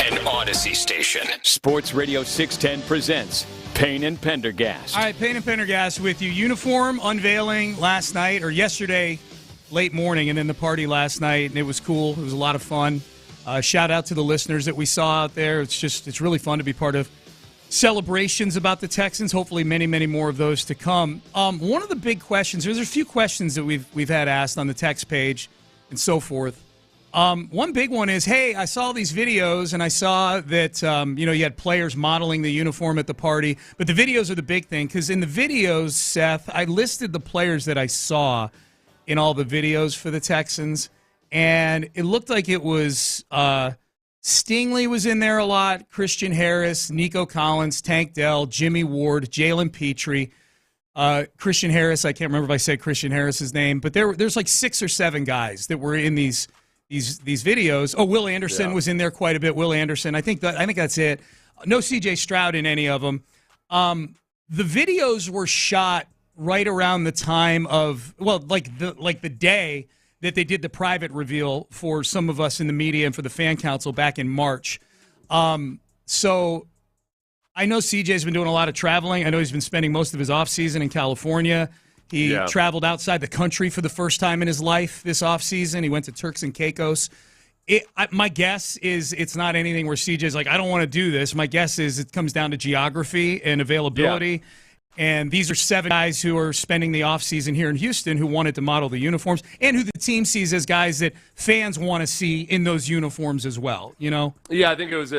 An Odyssey station. Sports Radio 610 presents Payne and Pendergast. All right, Payne and Pendergast with you. Uniform unveiling last night or yesterday late morning, and then the party last night, and it was cool. It was a lot of fun. Shout out to the listeners that we saw out there. It's really fun to be part of celebrations about the Texans. Hopefully many, many more of those to come. One of the big questions, there's a few questions that we've had asked on the text page and so forth. One big one is, hey, I saw these videos and I saw that you had players modeling the uniform at the party, but the videos are the big thing, because in the videos, Seth, I listed the players that I saw in all the videos for the Texans, and it looked like it was Stingley was in there a lot, Christian Harris, Nico Collins, Tank Dell, Jimmy Ward, Jalen Petrie, Christian Harris. I can't remember if I said Christian Harris's name, but there's like 6 or 7 guys that were in these videos. Oh, Will Anderson was in there quite a bit. Will Anderson. I think that's it. No C.J. Stroud in any of them. The videos were shot right around the time of the day that they did the private reveal for some of us in the media and for the fan council back in March. So I know CJ's been doing a lot of traveling. I know he's been spending most of his offseason in California. He traveled outside the country for the first time in his life this offseason. He went to Turks and Caicos. My guess is it's not anything where CJ's like, I don't want to do this. My guess is it comes down to geography and availability. Yeah. And these are 7 guys who are spending the offseason here in Houston who wanted to model the uniforms and who the team sees as guys that fans want to see in those uniforms as well, you know? Yeah, I think it was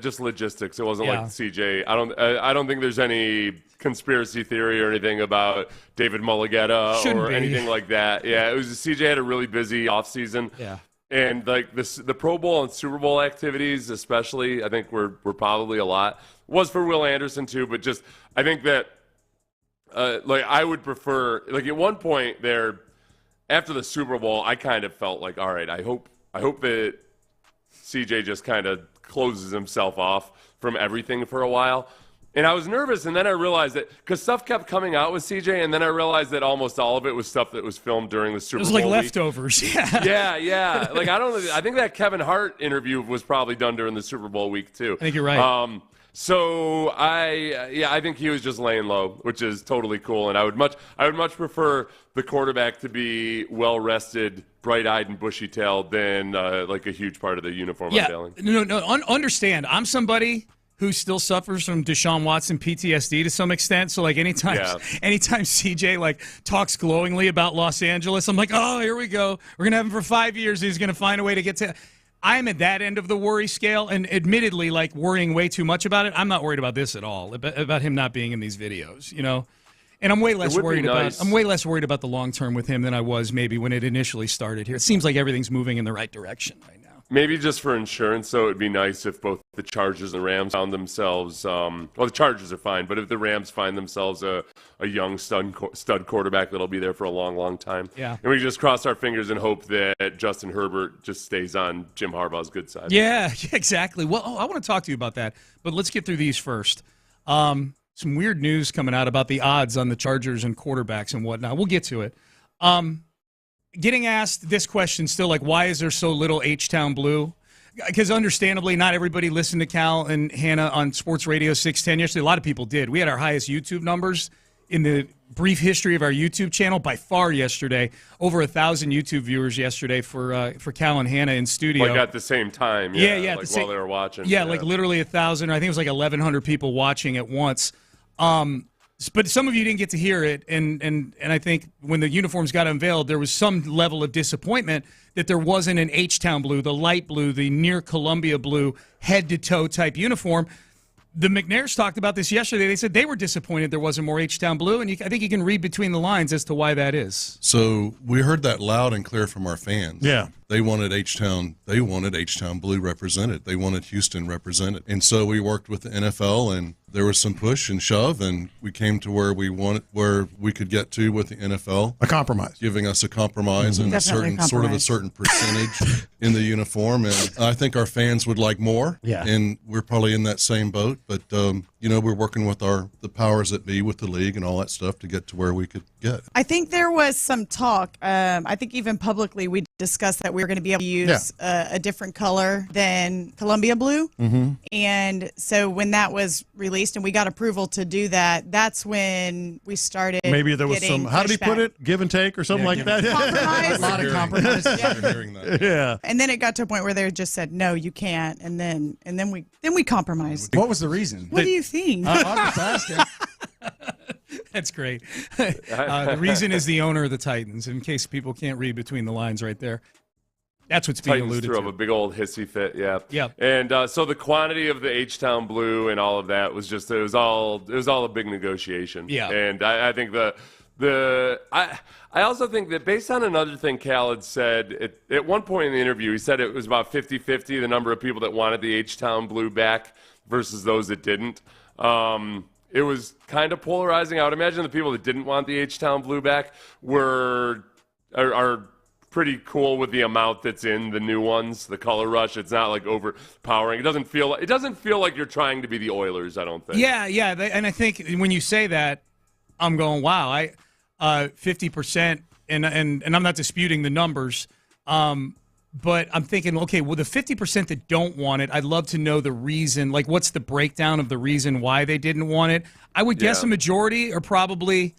just logistics. It wasn't like CJ. I don't think there's any conspiracy theory or anything about David Mulligetta or anything like that. Yeah, it was CJ had a really busy offseason. Yeah. And like the Pro Bowl and Super Bowl activities especially, I think were probably a lot. Was for Will Anderson too, but just I think that I would prefer, like at one point there, after the Super Bowl, I kind of felt like, all right, I hope that CJ just kind of closes himself off from everything for a while. And I was nervous, and then I realized that, because stuff kept coming out with CJ, and then I realized that almost all of it was stuff that was filmed during the Super Bowl. It was like week. Leftovers, Yeah. Like, I think that Kevin Hart interview was probably done during the Super Bowl week, too. I think you're right. So I think he was just laying low, which is totally cool. And I would much prefer the quarterback to be well rested, bright-eyed, and bushy-tailed than like a huge part of the uniform unveiling. No. Understand, I'm somebody who still suffers from Deshaun Watson PTSD to some extent. So like anytime CJ like talks glowingly about Los Angeles, I'm like, oh, here we go. We're gonna have him for 5 years. He's gonna find a way to get to. I'm at that end of the worry scale, and admittedly, like worrying way too much about it. I'm not worried about this at all, about him not being in these videos, you know. And I'm way less worried about the long term with him than I was maybe when it initially started here. It seems like everything's moving in the right direction right now. Maybe just for insurance, though, it'd be nice if both the Chargers and the Rams found themselves. The Chargers are fine, but if the Rams find themselves a young stud quarterback that'll be there for a long, long time, and we just cross our fingers and hope that Justin Herbert just stays on Jim Harbaugh's good side. Yeah, exactly. Well, I want to talk to you about that, but let's get through these first. Some weird news coming out about the odds on the Chargers and quarterbacks and whatnot. We'll get to it. Getting asked this question still, like, why is there so little H-Town Blue? Because understandably, not everybody listened to Cal and Hannah on Sports Radio 610 yesterday. A lot of people did. We had our highest YouTube numbers in the brief history of our YouTube channel by far yesterday. Over 1,000 YouTube viewers yesterday for Cal and Hannah in studio. Like at the same time, like while they were watching. Yeah, like literally 1,000. I think it was like 1,100 people watching at once. But some of you didn't get to hear it, and I think when the uniforms got unveiled, there was some level of disappointment that there wasn't an H-Town blue, the light blue, the near Columbia blue, head-to-toe type uniform. The McNairs talked about this yesterday. They said they were disappointed there wasn't more H-Town blue, and I think you can read between the lines as to why that is. So we heard that loud and clear from our fans. Yeah. They wanted H-Town blue represented. They wanted Houston represented. And so we worked with the NFL, and there was some push and shove, and we came to where we could get to with the NFL. A compromise. Giving us a compromise and a certain percentage in the uniform. And I think our fans would like more. Yeah. And we're probably in that same boat. But we're working with the powers that be with the league and all that stuff to get to where we could get. I think there was some talk. I think even publicly we discussed that we were going to be able to use a different color than Columbia blue. Mm-hmm. And so when that was released and we got approval to do that, that's when we started. Maybe there was some, how did he put it? Give and take or something like that? Compromise. A lot of compromise. Yeah. And then it got to a point where they just said, no, you can't. And then we compromised. What was the reason? What do you think? I'm just asking. That's great. The reason is the owner of the Titans, in case people can't read between the lines right there. That's what's being Titans alluded threw to. up a big old hissy fit, yeah. Yeah. And so the quantity of the H-Town blue and all of that was just it was all a big negotiation. Yeah. And I think I also think that based on another thing Cal had said at one point in the interview, he said it was about 50-50 the number of people that wanted the H-Town blue back versus those that didn't. It was kind of polarizing. I would imagine the people that didn't want the H-Town blue back are pretty cool with the amount that's in the new ones, the color rush. It's not like overpowering. It doesn't feel like you're trying to be the Oilers, I don't think. Yeah. And I think when you say that, I'm going, wow, 50%, and I'm not disputing the numbers, but I'm thinking, okay, well, the 50% that don't want it, I'd love to know the reason. Like, what's the breakdown of the reason why they didn't want it? I would guess a majority are probably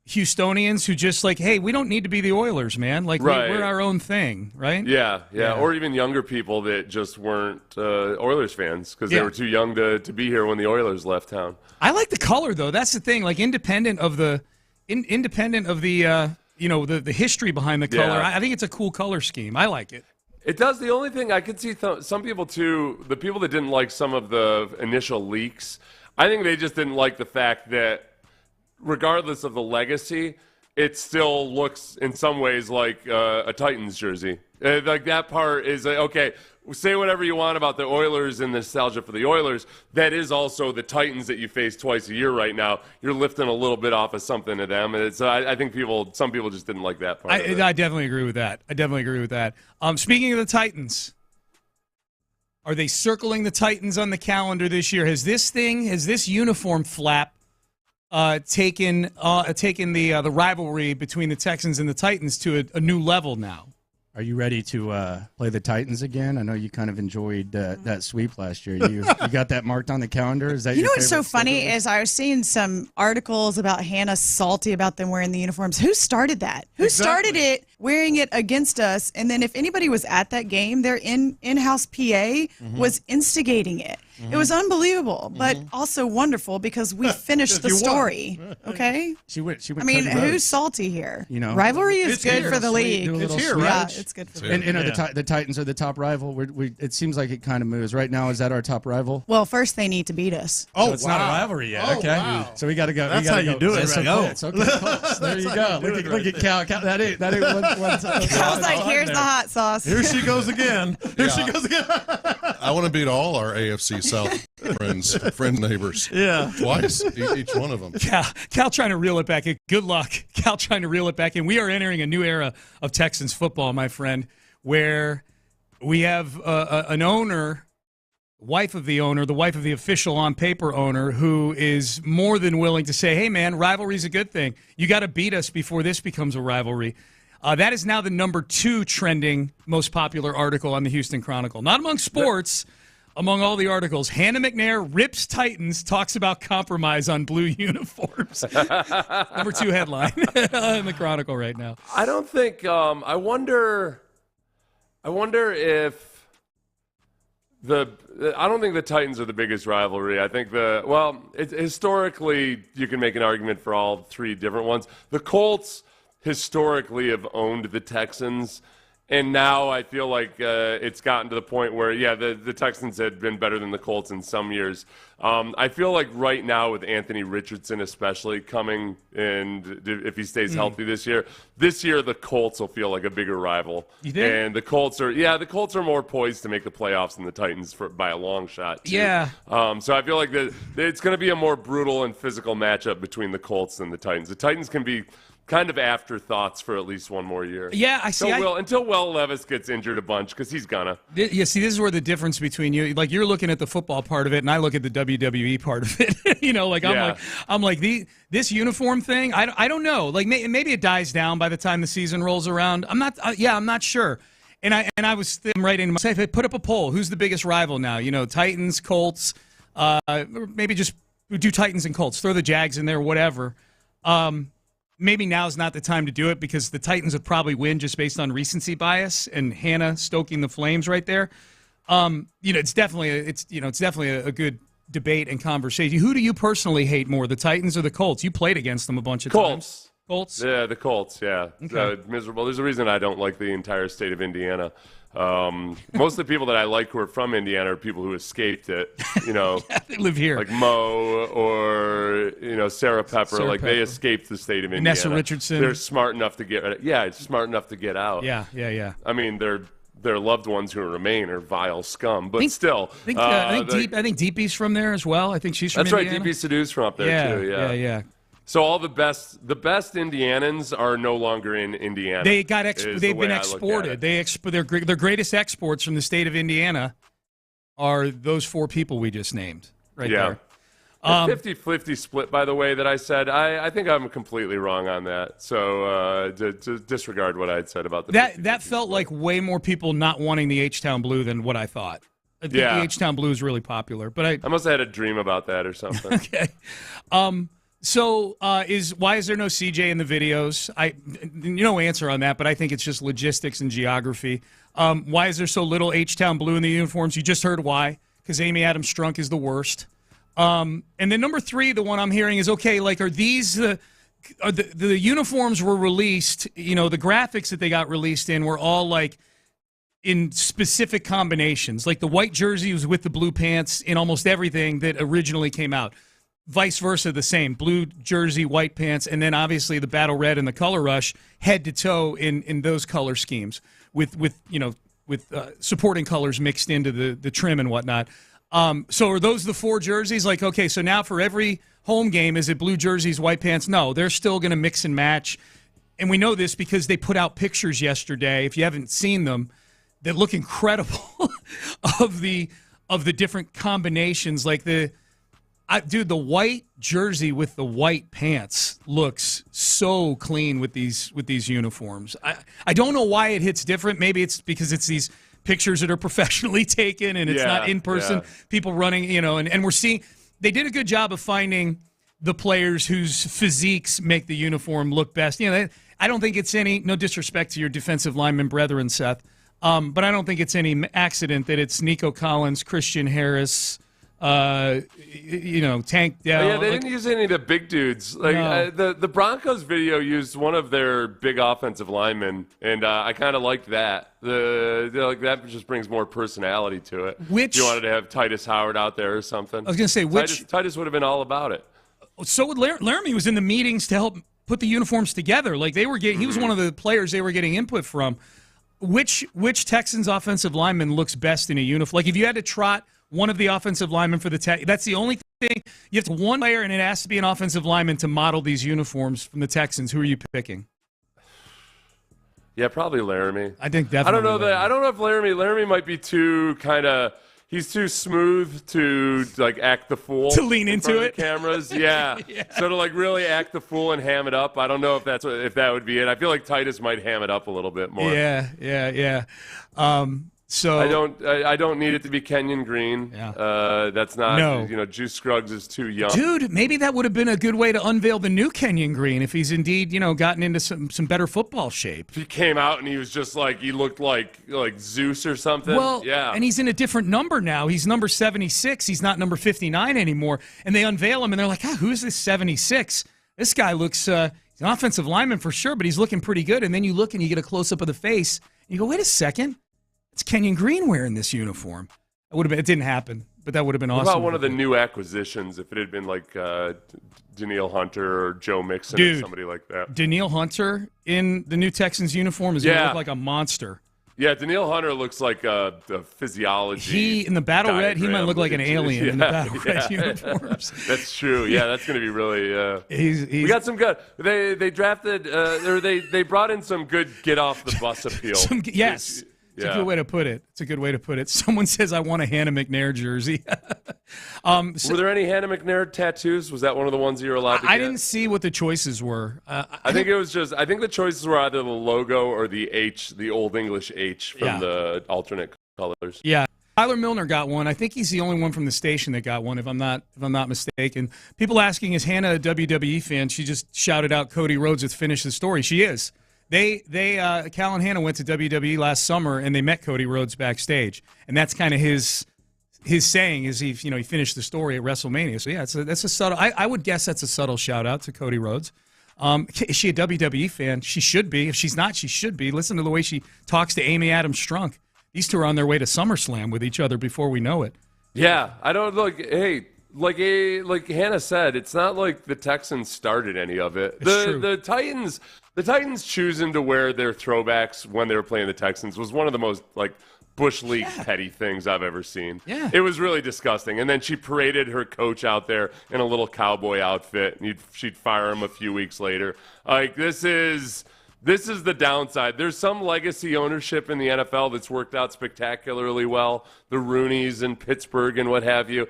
Houstonians who just like, hey, we don't need to be the Oilers, man. Like, we're our own thing, right? Yeah. Or even younger people that just weren't Oilers fans because they were too young to be here when the Oilers left town. I like the color, though. That's the thing. Like, independent of the the history behind the color, I think it's a cool color scheme. I like it. It does. The only thing I could see some people too, the people that didn't like some of the initial leaks, I think they just didn't like the fact that regardless of the legacy, it still looks in some ways like a Titans jersey. Like that part is okay. Say whatever you want about the Oilers and the nostalgia for the Oilers. That is also the Titans that you face twice a year right now. You're lifting a little bit off of something to them, and it's. I think some people just didn't like that part. I definitely agree with that. Speaking of the Titans, are they circling the Titans on the calendar this year? Has this uniform flap taken the rivalry between the Texans and the Titans to a new level now? Are you ready to play the Titans again? I know you kind of enjoyed that sweep last year. You got that marked on the calendar? Is that you know what's so funny is I was seeing some articles about Hannah salty about them wearing the uniforms. Who started that? Who started it wearing it against us? And then if anybody was at that game, their in-house PA was instigating it. It was unbelievable, but also wonderful because we finished the story. Okay? She went. I mean, who's salty here? Rivalry is good for the league. It's here, right? Yeah, it's good for the league. And the Titans are the top rival. It seems like it kind of moves. Right now, is that our top rival? Well, first they need to beat us. Oh, so it's not a rivalry yet. Okay. Wow. So we got to go. That's how you do it. It's okay. Close. There you go. Look at Cal. That ain't one. Cal's like, here's the hot sauce. Here she goes again. I want to beat all our AFC South friend neighbors. Yeah. Twice, each one of them. Cal trying to reel it back in. Good luck. Cal trying to reel it back in. We are entering a new era of Texans football, my friend, where we have an owner, the wife of the official on paper owner, who is more than willing to say, hey, man, rivalry's a good thing. You got to beat us before this becomes a rivalry. That is now the number 2 trending most popular article on the Houston Chronicle. Not among sports, among all the articles. Hannah McNair rips Titans, talks about compromise on blue uniforms. Number 2 headline in the Chronicle right now. I don't think. I wonder if I don't think the Titans are the biggest rivalry. I think historically you can make an argument for all 3 different ones. The Colts historically have owned the Texans, and now I feel like it's gotten to the point where, the Texans had been better than the Colts in some years. I feel like right now with Anthony Richardson especially coming, and if he stays healthy this year the Colts will feel like a bigger rival. You think? And the Colts are more poised to make the playoffs than the Titans by a long shot, too. Yeah. So I feel like it's going to be a more brutal and physical matchup between the Colts and the Titans. The Titans can be kind of afterthoughts for at least one more year. Yeah, I see. Until Will Levis gets injured a bunch, because he's gonna. Yeah, see, this is where the difference between you, like you're looking at the football part of it, and I look at the WWE part of it. I'm like this uniform thing. I don't know. Like maybe it dies down by the time the season rolls around. I'm not sure. And I was writing myself, put up a poll. Who's the biggest rival now? Titans, Colts. Maybe just do Titans and Colts. Throw the Jags in there, whatever. Maybe now's not the time to do it because the Titans would probably win just based on recency bias and Hannah stoking the flames right there. It's definitely a good debate and conversation. Who do you personally hate more, the Titans or the Colts? You played against them a bunch of times. Colts? Yeah, the Colts, yeah. Okay. Miserable. There's a reason I don't like the entire state of Indiana. Most of the people that I like who are from Indiana are people who escaped it, Yeah, they live here. Like Mo or, Sarah Pepper. They escaped the state of Indiana. Vanessa Richardson. They're smart enough to get out. Yeah. I mean, their loved ones who remain are vile scum, but still. I think Deepy's from there as well. I think she's from Indiana. That's right. Deepy Sadu's from up there too. Yeah. So all the best Indianans are no longer in Indiana. They they've been exported. Their greatest exports from the state of Indiana are those 4 people we just named right there. 50-50 split, by the way, that I said. I think I'm completely wrong on that. So to disregard what I had said about the that felt split. Like way more people not wanting the H-Town Blue than what I thought. I think the H-Town Blue is really popular, but I must have had a dream about that or something. Okay. So why is there no CJ in the videos? No answer on that, but I think it's just logistics and geography. Why is there so little H-Town Blue in the uniforms? You just heard why, because Amy Adams Strunk is the worst. And then number 3, the one I'm hearing is, okay, like are these the uniforms were released, the graphics that they got released in were all like in specific combinations. Like the white jersey was with the blue pants in almost everything that originally came out. Vice versa, the same. Blue jersey, white pants, and then obviously the battle red and the color rush head to toe in those color schemes with supporting colors mixed into the trim and whatnot. So are those the 4 jerseys? Like, okay, so now for every home game, is it blue jerseys, white pants? No, they're still going to mix and match. And we know this because they put out pictures yesterday, if you haven't seen them, that look incredible of the different combinations. Like the white jersey with the white pants looks so clean with these uniforms. I don't know why it hits different. Maybe it's because it's these pictures that are professionally taken and it's not in person. People running, and we're seeing they did a good job of finding the players whose physiques make the uniform look best. I don't think it's no disrespect to your defensive lineman brethren, Seth, but I don't think it's any accident that it's Nico Collins, Christian Harris, Tank Dell. Yeah, they didn't use any of the big dudes. The Broncos video used one of their big offensive linemen, and I kind of liked that. That just brings more personality to it. Which you wanted to have Titus Howard out there or something. I was going to say Titus would have been all about it. So would Laramie was in the meetings to help put the uniforms together. Like they were getting, he was one of the players they were getting input from. Which Texans offensive lineman looks best in a uniform? Like if you had to trot one of the offensive linemen for the that's the only thing. You have to one player, and it has to be an offensive lineman to model these uniforms from the Texans. Who are you picking? Yeah, probably Laramie. I think definitely. I don't know that. I don't know if Laramie might be too kind of. He's too smooth to act the fool. To lean into it. Cameras, yeah. So to really act the fool and ham it up. I don't know if that would be it. I feel like Titus might ham it up a little bit more. Yeah. So I don't need it to be Kenyon Green. Yeah. That's not. No. Juice Scruggs is too young. Dude, maybe that would have been a good way to unveil the new Kenyon Green if he's indeed gotten into some better football shape. If he came out and he was just he looked like Zeus or something. Well, yeah. And he's in a different number now. He's number 76. He's not number 59 anymore. And they unveil him and they're like, who's this 76? This guy looks. He's an offensive lineman for sure, but he's looking pretty good. And then you look and you get a close up of the face. And you go, wait a second. It's Kenyon Green wearing this uniform. It didn't happen, but that would have been awesome. What about one of the new acquisitions? If it had been Danielle Hunter or Joe Mixon or somebody like that. Danielle Hunter in the new Texans uniform is going to look like a monster. Yeah, Danielle Hunter looks like a physiology. In the battle red, he might look like an alien in the Yeah, battle red uniforms. That's true. Yeah, that's going to be really. He's we got some good. They drafted or they brought in some good get off the bus appeal. Yes. It's a good way to put it. It's a good way to put it. Someone says, I want a Hannah McNair jersey. Were there any Hannah McNair tattoos? Was that one of the ones you were allowed to get? I didn't see what the choices were. I think it was I think the choices were either the logo or the H, the Old English H from the alternate colors. Yeah. Tyler Milner got one. I think he's the only one from the station that got one, if I'm not mistaken. People asking, is Hannah a WWE fan? She just shouted out Cody Rhodes with Finish the Story. She is. Cal and Hannah went to WWE last summer, and they met Cody Rhodes backstage, and that's kind of his saying is he finished the story at WrestleMania. So yeah, that's a subtle. I would guess that's a subtle shout out to Cody Rhodes. Is she a WWE fan? She should be. If she's not, she should be. Listen to the way she talks to Amy Adams Strunk. These two are on their way to SummerSlam with each other before we know it. Yeah, I don't look. Hey. Like Hannah said, it's not like the Texans started any of it. The Titans choosing to wear their throwbacks when they were playing the Texans was one of the most Bush League petty things I've ever seen. Yeah. It was really disgusting. And then she paraded her coach out there in a little cowboy outfit, and she'd fire him a few weeks later. This is the downside. There's some legacy ownership in the NFL that's worked out spectacularly well. The Rooneys in Pittsburgh and what have you.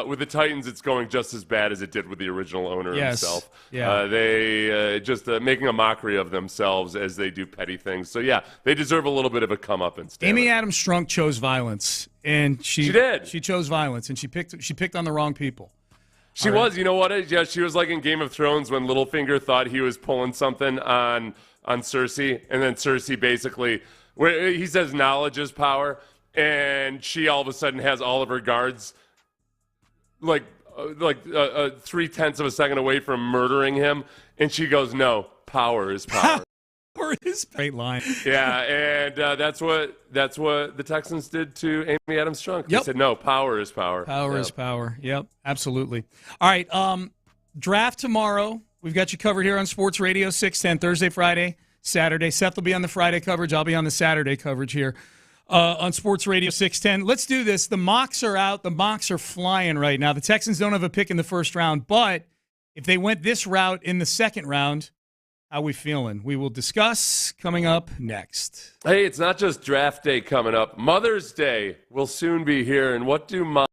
With the Titans, it's going just as bad as it did with the original owner himself. Yeah. They just making a mockery of themselves as they do petty things. So, yeah, they deserve a little bit of a come-up. Amy Adams Strunk chose violence, and she did. She chose violence, and she picked on the wrong people. She was. You know what? Yeah, she was like in Game of Thrones when Littlefinger thought he was pulling something on Cersei, and then Cersei basically, where he says knowledge is power, and she all of a sudden has all of her guards like 0.3 of a second away from murdering him, and she goes, "No, power is power." Power is great line. Yeah, and that's what the Texans did to Amy Adams Strunk. They said, "No, power is power." Power is power. Yep, absolutely. All right, draft tomorrow. We've got you covered here on Sports Radio 610, Thursday, Friday, Saturday. Seth will be on the Friday coverage. I'll be on the Saturday coverage here on Sports Radio 610. Let's do this. The mocks are out. The mocks are flying right now. The Texans don't have a pick in the first round, but if they went this route in the second round, how we feeling? We will discuss coming up next. Hey, it's not just draft day coming up. Mother's Day will soon be here, and what do moms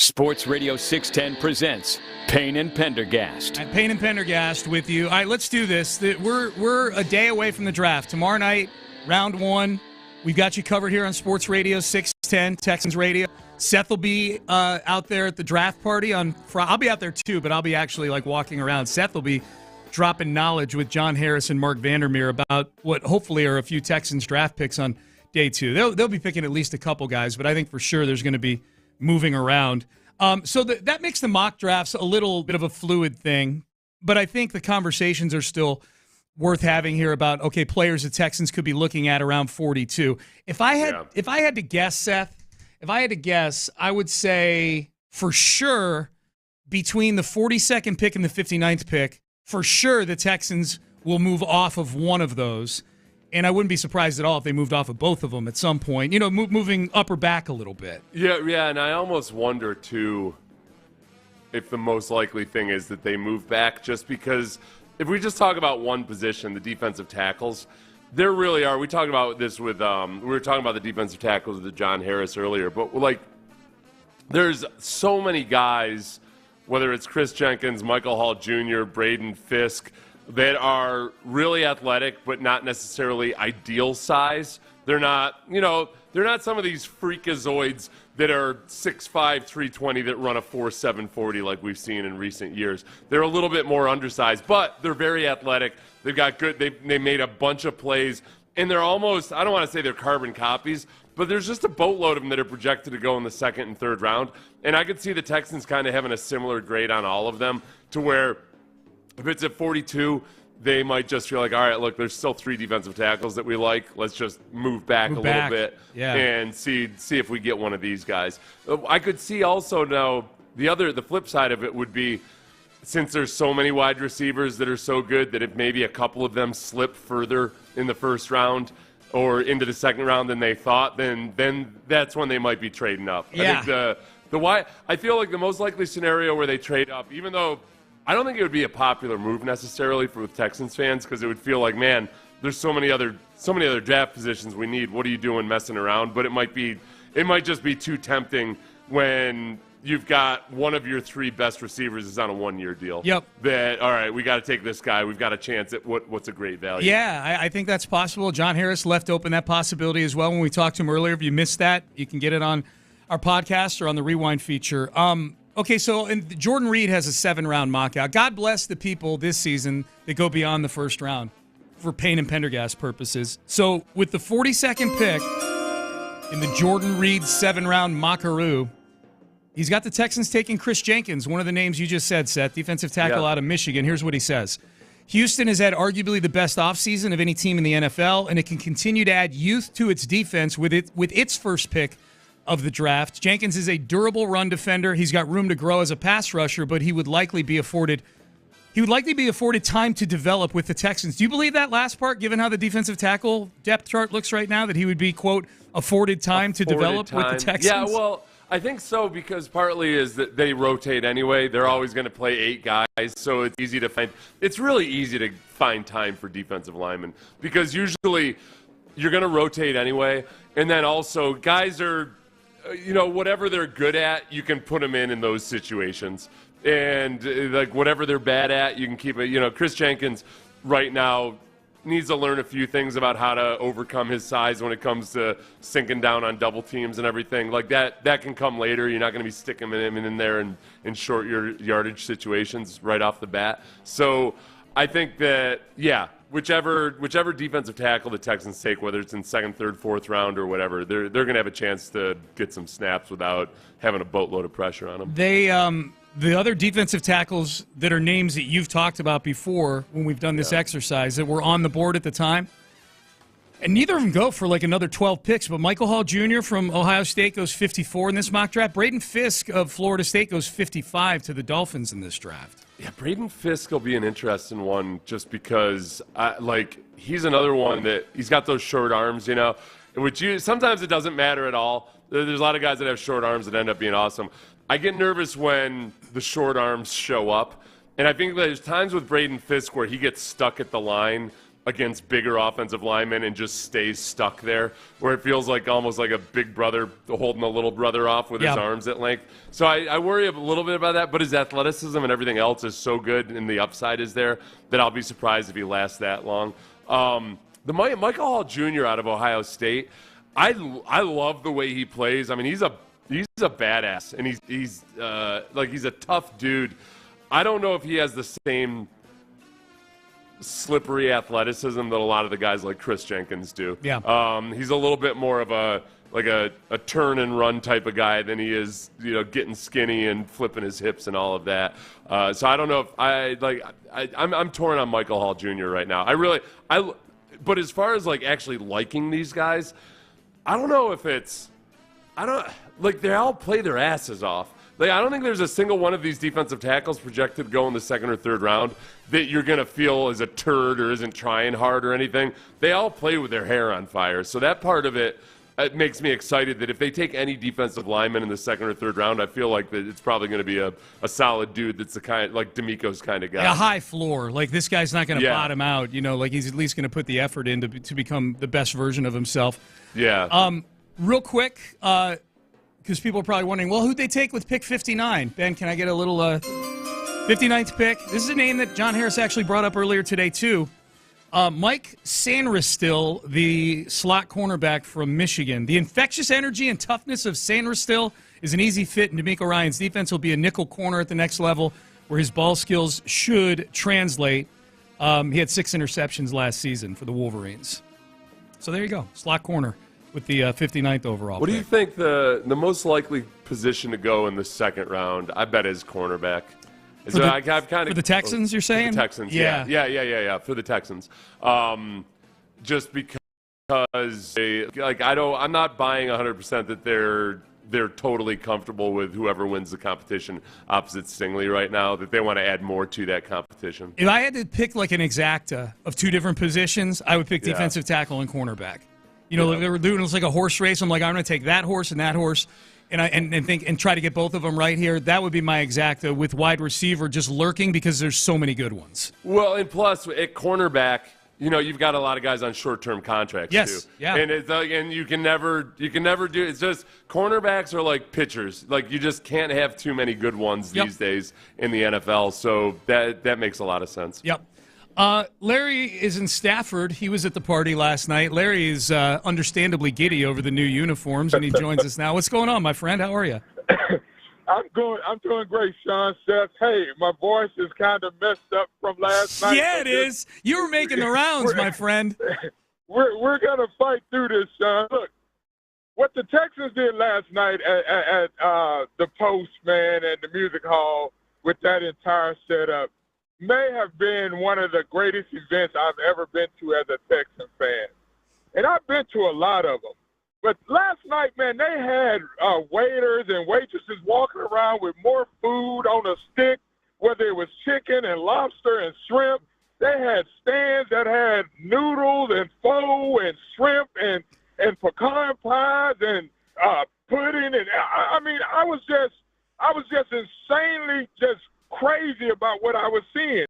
Sports Radio 610 presents Payne and Pendergast. And Payne and Pendergast with you. All right, let's do this. We're a day away from the draft. Tomorrow night, round 1. We've got you covered here on Sports Radio 610, Texans Radio. Seth will be out there at the draft party on Friday. I'll be out there too, but I'll be actually like walking around. Seth will be dropping knowledge with John Harris and Mark Vandermeer about what hopefully are a few Texans draft picks on day 2. They'll be picking at least a couple guys, but I think for sure there's going to be moving around. So that makes the mock drafts a little bit of a fluid thing, but I think the conversations are still worth having here about, okay, players the Texans could be looking at around 42. If I had to guess, Seth, I would say for sure between the 42nd pick and the 59th pick, for sure the Texans will move off of one of those. And I wouldn't be surprised at all if they moved off of both of them at some point, moving up or back a little bit. Yeah, and I almost wonder, too, if the most likely thing is that they move back, just because if we just talk about one position, the defensive tackles, there really are. We talked about this with, we were talking about the defensive tackles with John Harris earlier, but, there's so many guys, whether it's Chris Jenkins, Michael Hall Jr., Braden Fisk, that are really athletic but not necessarily ideal size. They're not, they're not some of these freakazoids that are 6'5", 320 that run a 4.7 40 like we've seen in recent years. They're a little bit more undersized, but they're very athletic. They've got good, they made a bunch of plays, and they're almost, I don't want to say they're carbon copies, but there's just a boatload of them that are projected to go in the 2nd and 3rd round. And I could see the Texans kind of having a similar grade on all of them, to where if it's at 42, they might just feel like, all right, look, there's still 3 defensive tackles that we like. Let's just move back a little bit and see if we get one of these guys. I could see also now the flip side of it would be, since there's so many wide receivers that are so good, that if maybe a couple of them slip further in the 1st round or into the 2nd round than they thought, then that's when they might be trading up. Yeah. I think I feel like the most likely scenario where they trade up, even though I don't think it would be a popular move necessarily with Texans fans, because it would feel like, man, there's so many other draft positions we need. What are you doing messing around? But it might just be too tempting when you've got one of your 3 best receivers is on a 1-year deal. Yep. That, all right, we got to take this guy. We've got a chance at what's a great value. Yeah, I think that's possible. John Harris left open that possibility as well when we talked to him earlier. If you missed that, you can get it on our podcast or on the Rewind feature. Okay, so Jordan Reed has a 7-round mock-out. God bless the people this season that go beyond the 1st round for Payne and Pendergast purposes. So with the 42nd pick in the Jordan Reed 7-round mockaroo, he's got the Texans taking Chris Jenkins, one of the names you just said, Seth, defensive tackle out of Michigan. Here's what he says. Houston has had arguably the best offseason of any team in the NFL, and it can continue to add youth to its defense with its first pick of the draft. Jenkins is a durable run defender. He's got room to grow as a pass rusher, but he would likely be afforded time to develop with the Texans. Do you believe that last part, given how the defensive tackle depth chart looks right now, that he would be, quote, afforded time to develop with the Texans? Yeah, well, I think so, because partly is that they rotate anyway. They're always going to play 8 guys, so it's easy to find. It's really easy to find time for defensive linemen, because usually you're going to rotate anyway, and then also guys are, whatever they're good at, you can put them in those situations. And, whatever they're bad at, you can keep it. Chris Jenkins right now needs to learn a few things about how to overcome his size when it comes to sinking down on double teams and everything. Like that can come later. You're not going to be sticking him in there in short yardage situations right off the bat. So I think that, whichever defensive tackle the Texans take, whether it's in 2nd, 3rd, 4th round or whatever, they're going to have a chance to get some snaps without having a boatload of pressure on them. The other defensive tackles that are names that you've talked about before when we've done this exercise that were on the board at the time, and neither of them go for another 12 picks, but Michael Hall Jr. from Ohio State goes 54 in this mock draft. Braden Fisk of Florida State goes 55 to the Dolphins in this draft. Yeah, Braden Fisk will be an interesting one just because, he's another one that he's got those short arms, which sometimes it doesn't matter at all. There's a lot of guys that have short arms that end up being awesome. I get nervous when the short arms show up, and I think there's times with Braden Fisk where he gets stuck at the line against bigger offensive linemen and just stays stuck there, where it feels like almost like a big brother holding a little brother off with his arms at length. So I worry a little bit about that, but his athleticism and everything else is so good and the upside is there that I'll be surprised if he lasts that long. The Michael Hall Jr. out of Ohio State, I love the way he plays. I mean, he's a badass, and he's a tough dude. I don't know if he has the same slippery athleticism that a lot of the guys like Chris Jenkins do. Yeah. He's a little bit more of a turn and run type of guy than he is, getting skinny and flipping his hips and all of that. So I don't know if I'm torn on Michael Hall Jr. right now. But as far as actually liking these guys, I don't know if they all play their asses off. I don't think there's a single one of these defensive tackles projected to go in the second or third round that you're going to feel is a turd or isn't trying hard or anything. They all play with their hair on fire. So that part of it makes me excited that if they take any defensive lineman in the second or third round, I feel like that it's probably going to be a solid dude that's the kind like D'Amico's kind of guy. A high floor. This guy's not going to bottom out. He's at least going to put the effort in to become the best version of himself. Yeah. Real quick, because people are probably wondering, well, who'd they take with pick 59? Ben, can I get a little 59th pick? This is a name that John Harris actually brought up earlier today, too. Mike Sanderstill, the slot cornerback from Michigan. The infectious energy and toughness of Sanderstill is an easy fit in D'Amico Ryan's defense. He'll be a nickel corner at the next level where his ball skills should translate. He had 6 interceptions last season for the Wolverines. So there you go, slot corner with the 59th overall. What do you think the most likely position to go in the second round? I bet is cornerback. For the Texans, you're saying? For the Texans, yeah. For the Texans, just because I'm not buying 100% that they're totally comfortable with whoever wins the competition opposite Stingley right now. That they want to add more to that competition. If I had to pick an exacta of 2 different positions, I would pick defensive tackle and cornerback. They were doing it like a horse race. I'm like, I'm going to take that horse and that horse, and try to get both of them right here. That would be my exacta, with wide receiver just lurking because there's so many good ones. Well, and plus at cornerback, you've got a lot of guys on short-term contracts too. Yeah. And and you can never do. It's just cornerbacks are like pitchers. You just can't have too many good ones these days in the NFL. So that makes a lot of sense. Yep. Larry is in Stafford. He was at the party last night. Larry is understandably giddy over the new uniforms, and he joins us now. What's going on, my friend? How are you? I'm doing great, Sean. Seth. Hey, my voice is kind of messed up from last night. Yeah, it is. You were making the rounds, my friend. We're gonna fight through this, Sean. Look, what the Texans did last night at the Post, man, and the Music Hall with that entire setup may have been one of the greatest events I've ever been to as a Texan fan. And I've been to a lot of them. But last night, man, they had waiters and waitresses walking around with more food on a stick, whether it was chicken and lobster and shrimp. They had stands that had noodles and pho and shrimp and pecan pies and pudding. And I was just insanely just crazy about what I was seeing.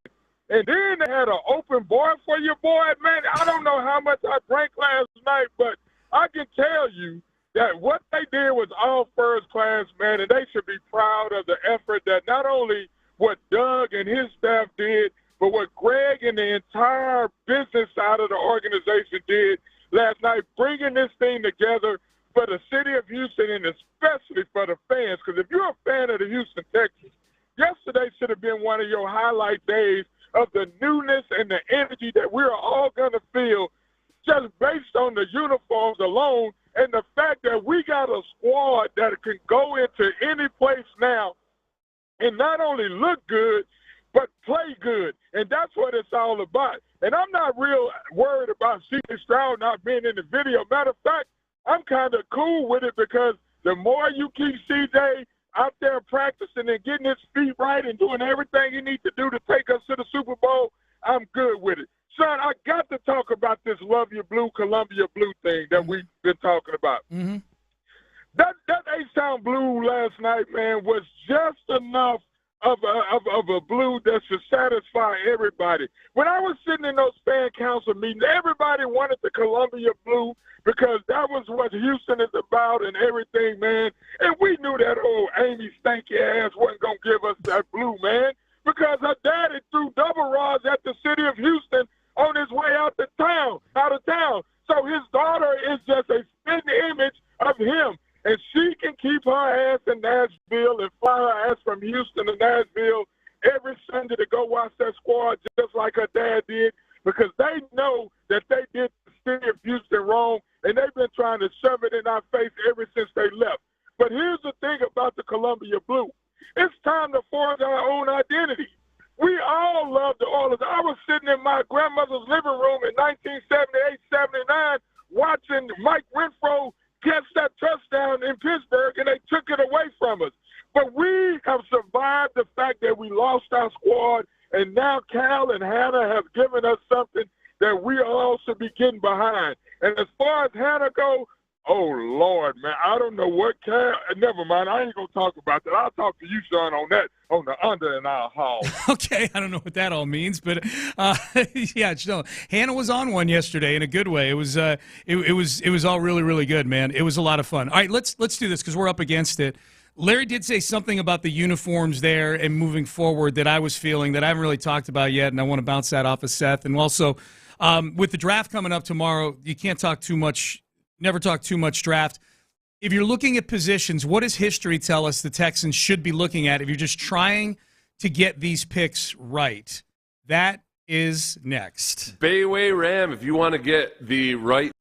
And then they had an open bar for your boy. Man, I don't know how much I drank last night, but I can tell you that what they did was all first class, man, and they should be proud of the effort that not only what Doug and his staff did, but what Greg and the entire business side of the organization did last night, bringing this thing together for the city of Houston and especially for the fans. Because if you're a fan of the Houston Texans, yesterday should have been one of your highlight days of the newness and the energy that we're all going to feel just based on the uniforms alone and the fact that we got a squad that can go into any place now and not only look good, but play good. And that's what it's all about. And I'm not real worried about C.J. Stroud not being in the video. Matter of fact, I'm kind of cool with it because the more you keep C.J. out there practicing and getting his feet right and doing everything he needs to do to take us to the Super Bowl, I'm good with it. Son, I got to talk about this Love Your Blue, Columbia Blue thing that we've been talking about. Mm-hmm. That H-Town Blue last night, man, was just enough of a blue that should satisfy everybody. When I was sitting in those fan council meetings, everybody wanted the Columbia blue because that was what Houston is about and everything, man. And we knew that old Amy Stanky ass wasn't going to give us that blue, man, because her daddy threw double rods at the city of Houston on his way out of town. So his daughter is just a spitting image of him. And she can keep her ass in Nashville and fly her ass from Houston to Nashville every Sunday to go watch that squad just like her dad did, because they know that they did the city of Houston wrong, and they've been trying to shove it in our face ever since they left. But here's the thing about the Columbia Blue. It's time to forge our own identity. We all love the Oilers. I was sitting in my grandmother's living room in 1978, 79, watching Mike Renfro catch that touchdown in Pittsburgh, and they took it away from us. But we have survived the fact that we lost our squad, and now Cal and Hannah have given us something that we all should be getting behind. And as far as Hannah goes, oh, Lord, man, I don't know what Cal – never mind, I ain't going to talk about that. I'll talk to you, son, on that, on the under in our hall. Okay, I don't know what that all means, but yeah, no, Hannah was on one yesterday in a good way. It was it was all really, really good, man. It was a lot of fun. All right, let's do this because we're up against it. Larry did say something about the uniforms there and moving forward that I was feeling that I haven't really talked about yet, and I want to bounce that off of Seth. And also, with the draft coming up tomorrow, you can't talk too much. Never talk too much draft. If you're looking at positions, what does history tell us the Texans should be looking at if you're just trying to get these picks right? That is next. Bayway Ram, if you want to get the right.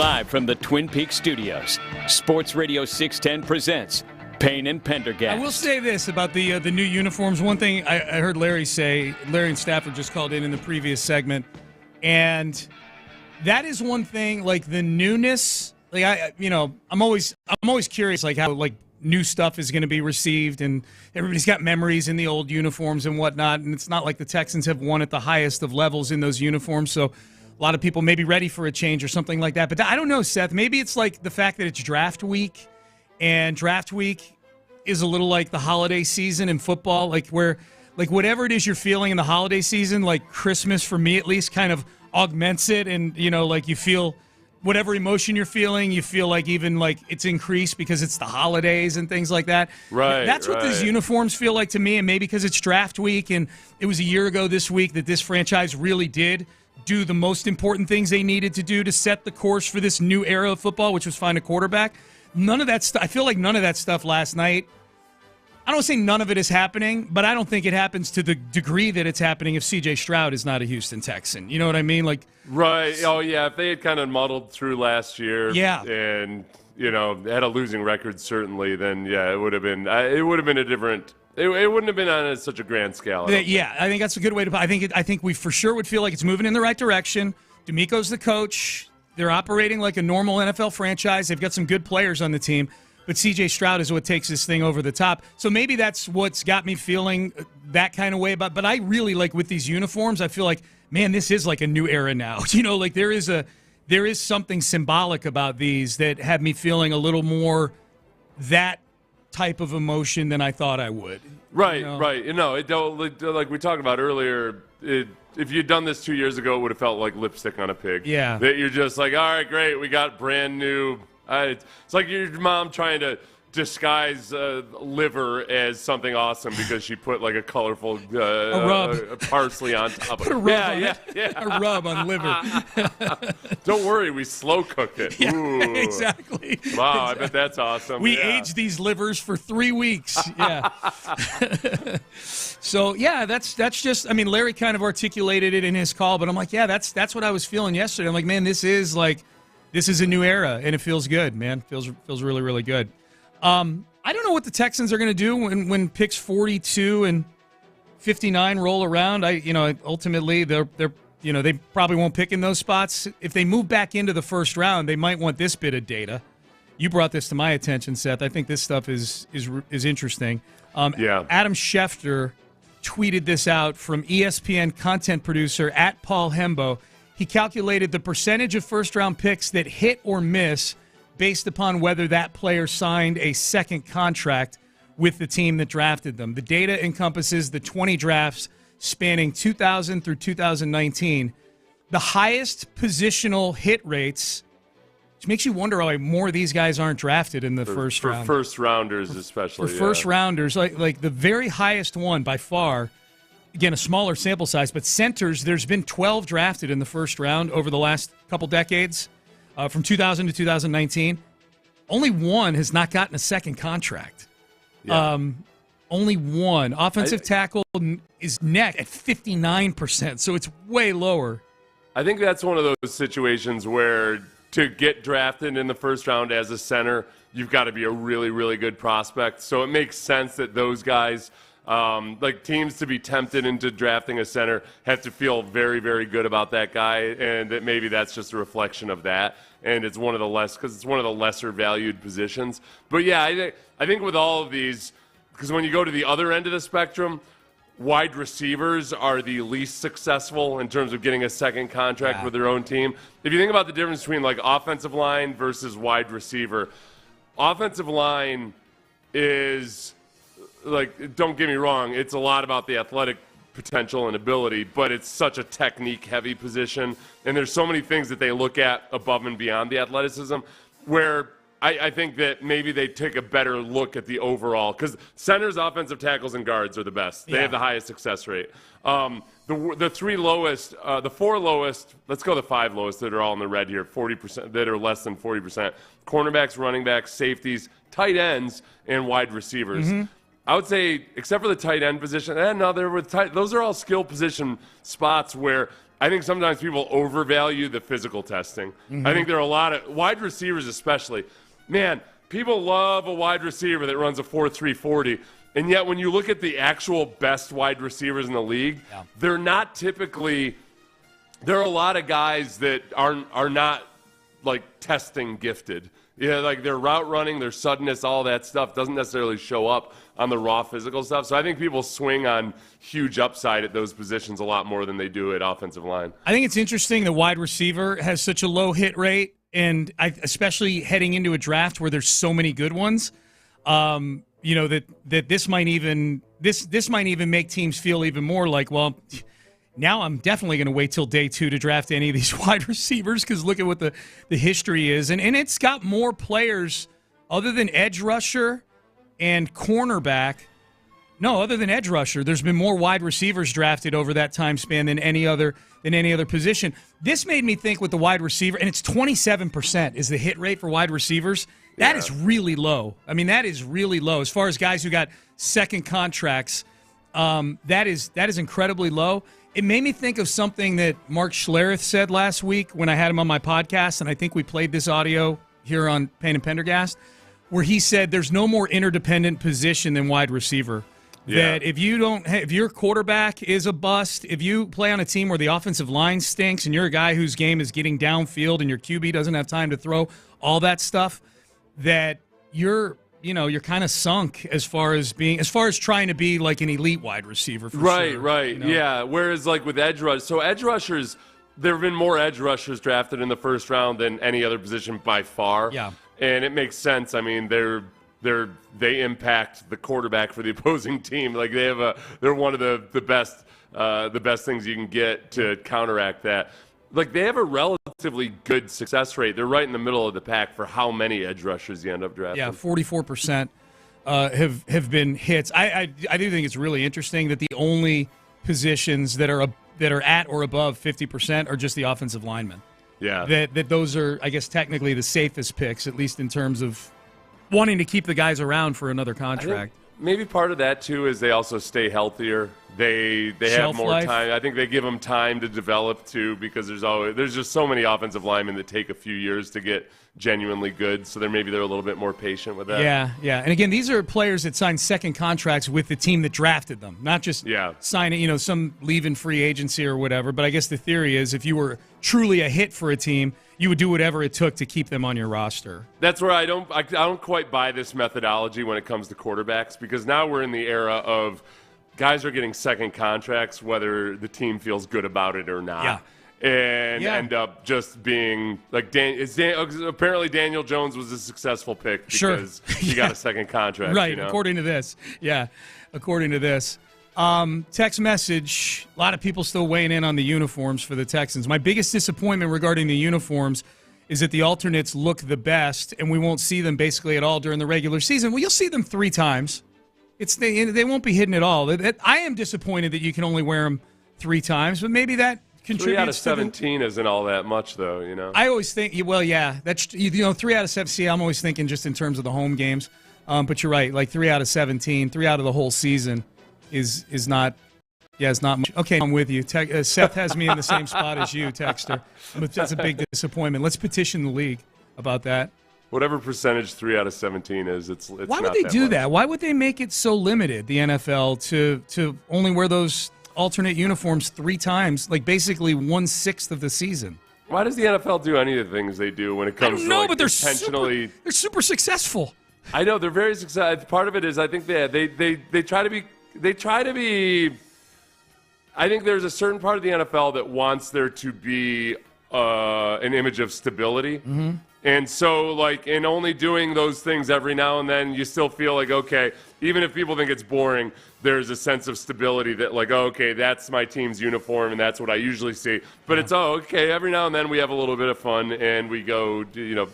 Live from the Twin Peaks studios, Sports Radio 610 presents Payne and Pendergast. I will say this about the new uniforms. One thing I heard Larry say, Larry and Stafford just called in the previous segment, and that is one thing, like the newness. Like I'm always curious, like how like new stuff is going to be received, and everybody's got memories in the old uniforms and whatnot. And it's not like the Texans have won at the highest of levels in those uniforms, so a lot of people may be ready for a change or something like that. But I don't know, Seth. Maybe it's like the fact that it's draft week, and draft week is a little like the holiday season in football, like where like whatever it is you're feeling in the holiday season, like Christmas for me at least kind of augments it, and like you feel whatever emotion you're feeling, you feel like even like it's increased because it's the holidays and things like that. Right. That's what these uniforms feel like to me, and maybe because it's draft week, and it was a year ago this week that this franchise really did do the most important things they needed to do to set the course for this new era of football, which was find a quarterback. None of that stuff. I feel like none of that stuff last night. I don't say none of it is happening, but I don't think it happens to the degree that it's happening if C.J. Stroud is not a Houston Texan. You know what I mean? Like, right. Oh, yeah. If they had kind of muddled through last year, yeah, and had a losing record, certainly, then yeah, it would have been. It would have been a different. It wouldn't have been on such a grand scale. I think that's a good way to put it. I think we for sure would feel like it's moving in the right direction. D'Amico's the coach. They're operating like a normal NFL franchise. They've got some good players on the team. But C.J. Stroud is what takes this thing over the top. So maybe that's what's got me feeling that kind of way about. But I really like with these uniforms, I feel like, man, this is like a new era now. Like there is something symbolic about these that have me feeling a little more that type of emotion than I thought I would. Right, right. It don't, like we talked about earlier. If you'd done this 2 years ago, it would have felt like lipstick on a pig. Yeah. That you're just like, all right, great, we got brand new. It's like your mom trying to disguise liver as something awesome because she put like a colorful parsley on top of it. Put a rub a rub on liver. Don't worry, we slow cooked it. Yeah, Ooh. exactly. Wow, I bet that's awesome. We aged these livers for 3 weeks. Yeah. So yeah, that's just. I mean, Larry kind of articulated it in his call, but I'm like, yeah, that's what I was feeling yesterday. I'm like, man, this is a new era, and it feels good, man. Feels really, really good. I don't know what the Texans are going to do when picks 42 and 59 roll around. Ultimately they probably won't pick in those spots. If they move back into the first round, they might want this bit of data. You brought this to my attention, Seth. I think this stuff is interesting. Adam Schefter tweeted this out from ESPN content producer @PaulHembo. He calculated the percentage of first-round picks that hit or miss based upon whether that player signed a second contract with the team that drafted them. The data encompasses the 20 drafts spanning 2000 through 2019. The highest positional hit rates, which makes you wonder why more of these guys aren't drafted in the first round. For first-rounders especially. For first-rounders, like the very highest one by far, again, a smaller sample size, but centers, there's been 12 drafted in the first round over the last couple decades. From 2000 to 2019, only one has not gotten a second contract. Yeah. Only one. Offensive tackle is neck at 59%, so it's way lower. I think that's one of those situations where to get drafted in the first round as a center, you've got to be a really, really good prospect. So it makes sense that those guys, like teams to be tempted into drafting a center, have to feel very, very good about that guy, and that maybe that's just a reflection of that. And it's one of the lesser valued positions. But yeah, I think with all of these, because when you go to the other end of the spectrum, wide receivers are the least successful in terms of getting a second contract with their own team. If you think about the difference between like offensive line versus wide receiver, offensive line is, like, don't get me wrong, it's a lot about the athletic potential and ability, but it's such a technique-heavy position, and there's so many things that they look at above and beyond the athleticism, where I think that maybe they take a better look at the overall, because centers, offensive tackles, and guards are the best. They have the highest success rate. The three lowest, the four lowest, let's go the five lowest that are all in the red here, 40%, that are less than 40%. Cornerbacks, running backs, safeties, tight ends, and wide receivers. I would say, except for the tight end position, those are all skill position spots where I think sometimes people overvalue the physical testing. Mm-hmm. I think there are a lot of wide receivers especially. Man, people love a wide receiver that runs a 4.3 40. And yet when you look at the actual best wide receivers in the league, they're not typically – there are a lot of guys that are not, like, testing gifted. Yeah, like their route running, their suddenness, all that stuff doesn't necessarily show up on the raw physical stuff. So I think people swing on huge upside at those positions a lot more than they do at offensive line. I think it's interesting that wide receiver has such a low hit rate, and especially heading into a draft where there's so many good ones. That this might even make teams feel even more like, well, now I'm definitely going to wait till day 2 to draft any of these wide receivers because look at what the history is. And it's got more players other than edge rusher and cornerback. No, other than edge rusher, there's been more wide receivers drafted over that time span than any other position. This made me think with the wide receiver, and it's 27% is the hit rate for wide receivers. That is really low. I mean, that is really low. As far as guys who got second contracts, that is incredibly low. It made me think of something that Mark Schlereth said last week when I had him on my podcast, and I think we played this audio here on Payne and Pendergast, where he said there's no more interdependent position than wide receiver. Yeah. That if your quarterback is a bust, if you play on a team where the offensive line stinks and you're a guy whose game is getting downfield and your QB doesn't have time to throw, all that stuff, that you're kind of sunk as far as trying to be like an elite wide receiver. Right. Yeah. Whereas like with edge rushers, there have been more edge rushers drafted in the first round than any other position by far. Yeah. And it makes sense. I mean, they impact the quarterback for the opposing team. Like they're one of the best things you can get to counteract that. Like they have a relatively good success rate. They're right in the middle of the pack for how many edge rushers you end up drafting. Yeah, 44% have been hits. I do think it's really interesting that the only positions that are at or above 50% are just the offensive linemen. Yeah, that those are, I guess, technically the safest picks, at least in terms of wanting to keep the guys around for another contract. Maybe part of that too is they also stay healthier. They have more time. I think they give them time to develop too, because there's just so many offensive linemen that take a few years to get genuinely good. So they're a little bit more patient with that. Yeah. And again, these are players that signed second contracts with the team that drafted them, not just signing, some leaving free agency or whatever. But I guess the theory is if you were truly a hit for a team, you would do whatever it took to keep them on your roster. That's where I don't quite buy this methodology when it comes to quarterbacks, because now we're in the era of guys are getting second contracts whether the team feels good about it or not. Yeah. And end up just being like apparently Daniel Jones was a successful pick because he got a second contract. Right, according to this. Yeah, according to this. Text message, a lot of people still weighing in on the uniforms for the Texans. My biggest disappointment regarding the uniforms is that the alternates look the best, and we won't see them basically at all during the regular season. Well, you'll see them 3 times. They won't be hidden at all. I am disappointed that you can only wear them 3 times, but maybe that contributes. 3 out of 17 isn't all that much, though. I always think, that's 3 out of 7. See, I'm always thinking just in terms of the home games, but you're right. Like 3 out of 17, 3 out of the whole season is not. Yeah, it's not much. Okay, I'm with you. Seth has me in the same spot as you, Texter. That's a big disappointment. Let's petition the league about that. Whatever percentage 3 out of 17 is, it's Why would they do that? Why would they make it so limited, the NFL, to only wear those alternate uniforms 3 times, like basically 1/6 of the season? Why does the NFL do any of the things they do when it comes to but they're super successful. I know they're very successful. Part of it is I think they try to be. I think there's a certain part of the NFL that wants there to be an image of stability. Mm-hmm. And so, in only doing those things every now and then, you still feel like, okay, even if people think it's boring, there's a sense of stability that, okay, that's my team's uniform, and that's what I usually see. But it's, okay, every now and then we have a little bit of fun, and we go,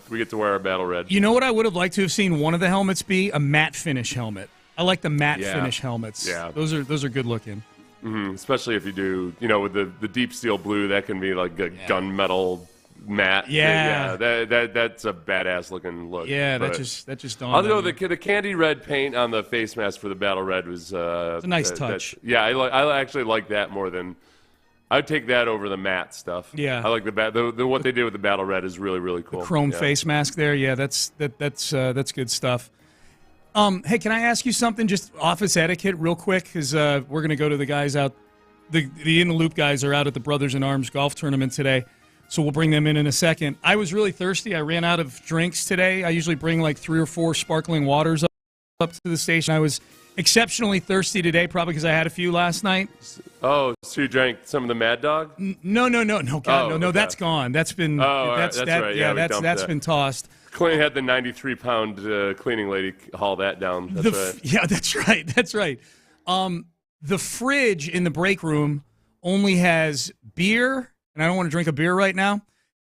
we get to wear our battle red. You know what I would have liked to have seen one of the helmets be? A matte finish helmet. I like the matte finish helmets. Yeah. Those are good looking. Mm-hmm. Especially if you do, with the deep steel blue, that can be like a gunmetal matte. Yeah. That's a badass looking look. Yeah, that just dawned. Although on me. the candy red paint on the face mask for the Battle Red was It's a nice touch. I actually like that more than. I'd take that over the matte stuff. Yeah. I like the what they did with the Battle Red is really, really cool. The chrome face mask there. Yeah, that's good stuff. Hey, can I ask you something? Just office etiquette, real quick, because we're going to go to the guys out. The In the Loop guys are out at the Brothers in Arms golf tournament today, so we'll bring them in a second. I was really thirsty. I ran out of drinks today. I usually bring like 3 or 4 sparkling waters up to the station. I was exceptionally thirsty today, probably because I had a few last night. Oh, so you drank some of the Mad Dog? No, God, no, okay. that's gone. That's been that's right. Yeah, that's been tossed. Clean had the 93-pound cleaning lady haul that down. That's right. Yeah, that's right. The fridge in the break room only has beer, and I don't want to drink a beer right now,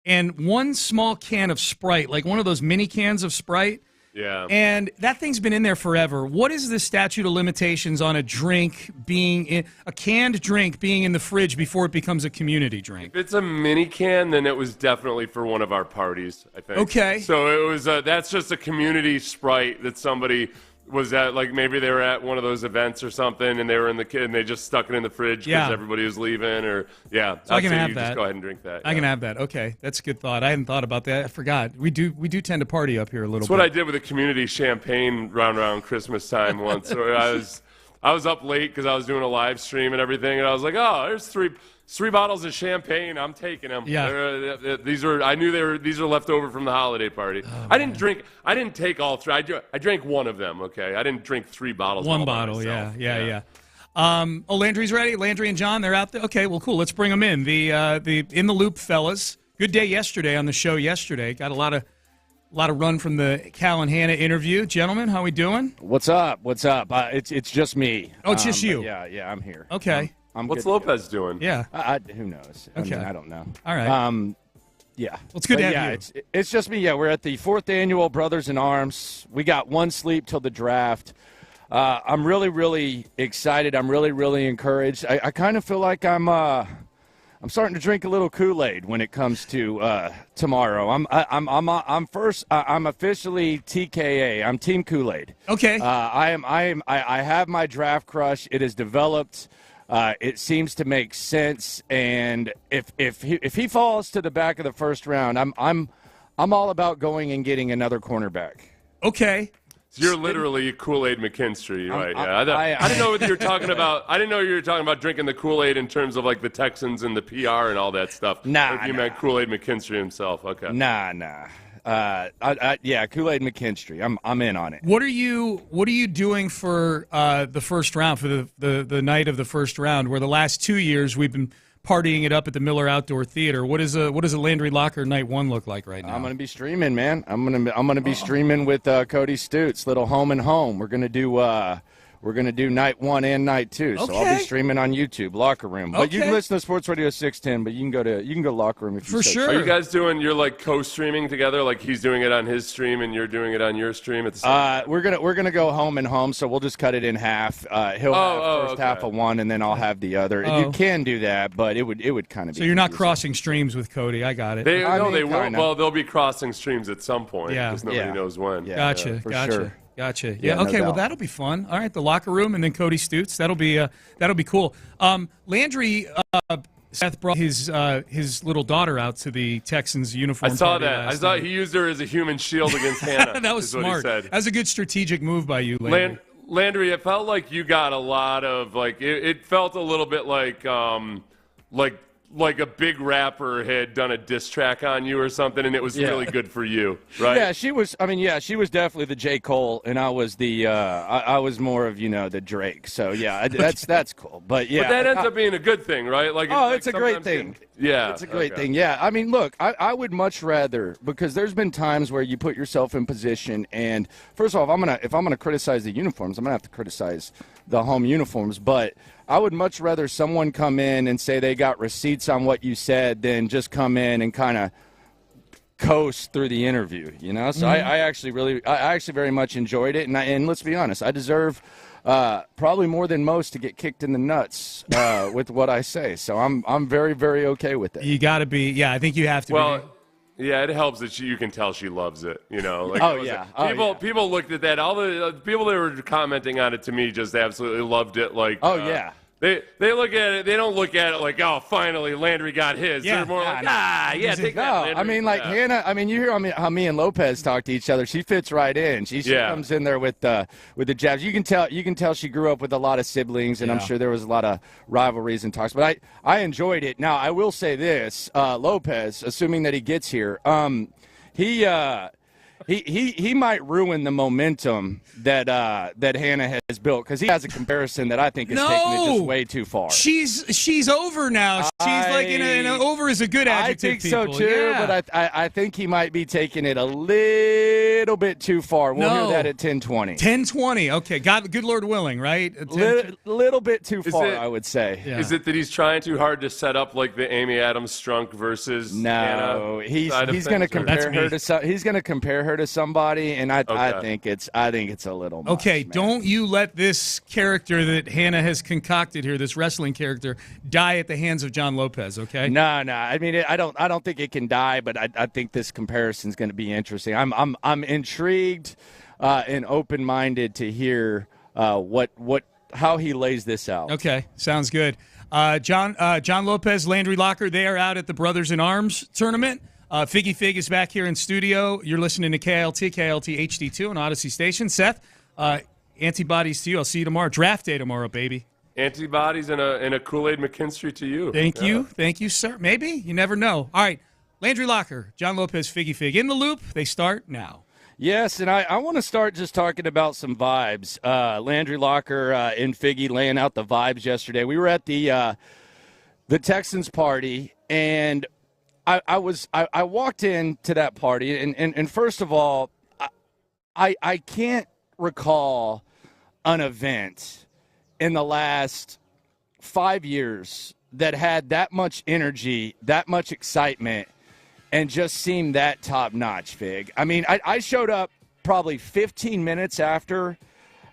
and 1 small can of Sprite, like one of those mini cans of Sprite. Yeah. And that thing's been in there forever. What is the statute of limitations on a drink a canned drink being in the fridge before it becomes a community drink? If it's a mini can, then it was definitely for one of our parties, I think. Okay. So it was that's just a community Sprite that somebody was at, like maybe they were at one of those events or something, and they were in the kid, and they just stuck it in the fridge because everybody was leaving, or So I can have that. Just go ahead and drink that. I can have that. Okay, that's a good thought. I hadn't thought about that. I forgot. We do tend to party up here a little That's bit. what I did with a community champagne around Christmas time once. Where I was up late because I was doing a live stream and everything, and I was like, oh, there's three bottles of champagne. I'm taking them. Yeah. These are left over from the holiday party. Oh, I didn't take all 3. I drank one of them. Okay, I didn't drink 3 bottles. One bottle. Yeah. Landry's ready. Landry and John, they're out there. Okay, well, cool. Let's bring them in. The In the Loop fellas. Good day yesterday on the show. Yesterday got a lot of run from the Cal and Hannah interview. Gentlemen, how we doing? What's up? It's just me. Oh, it's just you. Yeah, I'm here. Okay. What's Lopez doing? Yeah. Who knows? Okay. I don't know. All right. Yeah. Well, it's good to have you. It's just me. Yeah, we're at the 4th annual Brothers in Arms. We got 1 sleep till the draft. I'm really, really excited. I'm really, really encouraged. I kind of feel like I'm starting to drink a little Kool-Aid when it comes to tomorrow. I'm officially TKA. I'm Team Kool-Aid. Okay. I have my draft crush. It is developed. It seems to make sense. And if he falls to the back of the first round, I'm all about going and getting another cornerback. Okay. So you're literally Kool-Aid McKinstry, right? I didn't know what you were talking about. I didn't know you were talking about drinking the Kool-Aid in terms of like the Texans and the PR and all that stuff. Nah. You meant Kool-Aid McKinstry himself. Okay. Nah. Kool-Aid McKinstry. I'm in on it. What are you doing for the first round, for the night of the first round, where the last 2 years we've been partying it up at the Miller Outdoor Theater? What does a Landry Locker night 1 look like right now? I'm gonna be streaming, man. I'm gonna be streaming with Cody Stutes, little home and home. We're gonna do night 1 and night 2. So I'll be streaming on YouTube, Locker Room. But you can listen to Sports Radio 610. But you can go to Locker Room if you for sure. Are you guys you're like co-streaming together? Like he's doing it on his stream and you're doing it on your stream at the same time? We're gonna go home and home. So we'll just cut it in half. He'll have first half of one, and then I'll have the other. You can do that, but it would kind of. So you're not crossing streams with Cody. I got it. They will. Well, they'll be crossing streams at some point. Yeah. Because nobody knows when. Yeah, gotcha. Sure. Gotcha. Yeah, okay. no Well, doubt. that'll be fun. All right, the Locker Room, and then Cody Stutes. That'll be cool. Landry, Seth brought his little daughter out to the Texans uniform. I saw party that. last night. He used her as a human shield against Hannah. That was smart. What he said. That was a good strategic move by you, Landry. Landry, it felt like you got a lot of it felt a little bit like a big rapper had done a diss track on you or something, and it was really good for you, right? Yeah, she was. She was definitely the J. Cole, and I was the. I was more of the Drake. So yeah, that's cool. But yeah, but that ends up being a good thing, right? It's a great thing. Yeah, it's a great thing. Yeah, I mean, look, I would much rather, because there's been times where you put yourself in position, and first of all, if I'm gonna criticize the uniforms, I'm gonna have to criticize the home uniforms, but I would much rather someone come in and say they got receipts on what you said than just come in and kind of coast through the interview, So I actually very much enjoyed it, and let's be honest, I deserve probably more than most to get kicked in the nuts with what I say. So I'm very, very okay with it. You got to be. Yeah, I think you have to. Well, Yeah, it helps that you can tell she loves it. Like, people looked at that. All the people that were commenting on it to me just absolutely loved it. Like, They look at it. They don't look at it like, oh, finally Landry got his. They're more take that. Landry. I mean, like Hannah. I mean, you hear how me and Lopez talk to each other. She fits right in. She comes in there with the jabs. You can tell she grew up with a lot of siblings, and I'm sure there was a lot of rivalries and talks. But I enjoyed it. Now I will say this: Lopez, assuming that he gets here, He might ruin the momentum that Hannah has built, because he has a comparison that I think is taking it just way too far. She's over now. She's like in a over is a good adjective. I think so too, but I think he might be taking it a little bit too far. We'll hear that at 10:20. 10:20. Okay, God, good Lord willing, right? Little bit too far, I would say. Yeah. Is it that he's trying too hard to set up like the Amy Adams Strunk versus Hannah? He's going to compare her to he's going to compare her to somebody, and I think it's a little much, okay. Man. Don't you let this character that Hannah has concocted here, this wrestling character, die at the hands of John Lopez. Okay? No. I mean, I don't think it can die, but I think this comparison is going to be interesting. I'm intrigued and open-minded to hear how he lays this out. Okay, sounds good. John Lopez, Landry Locker, they are out at the Brothers in Arms tournament. Figgy Fig is back here in studio. You're listening to KLT HD2 on Odyssey Station. Seth, antibodies to you. I'll see you tomorrow. Draft day tomorrow, baby. Antibodies and a Kool-Aid McKinstry to you. Thank you, sir. Maybe, you never know. All right, Landry Locker, John Lopez, Figgy Fig in the loop. They start now. Yes, and I want to start just talking about some vibes. Landry Locker and Figgy laying out the vibes yesterday. We were at the Texans party, and I walked into that party, and first of all, I can't recall an event in the last 5 years that had that much energy, that much excitement, and just seemed that top-notch, Fig. I mean, I showed up probably 15 minutes after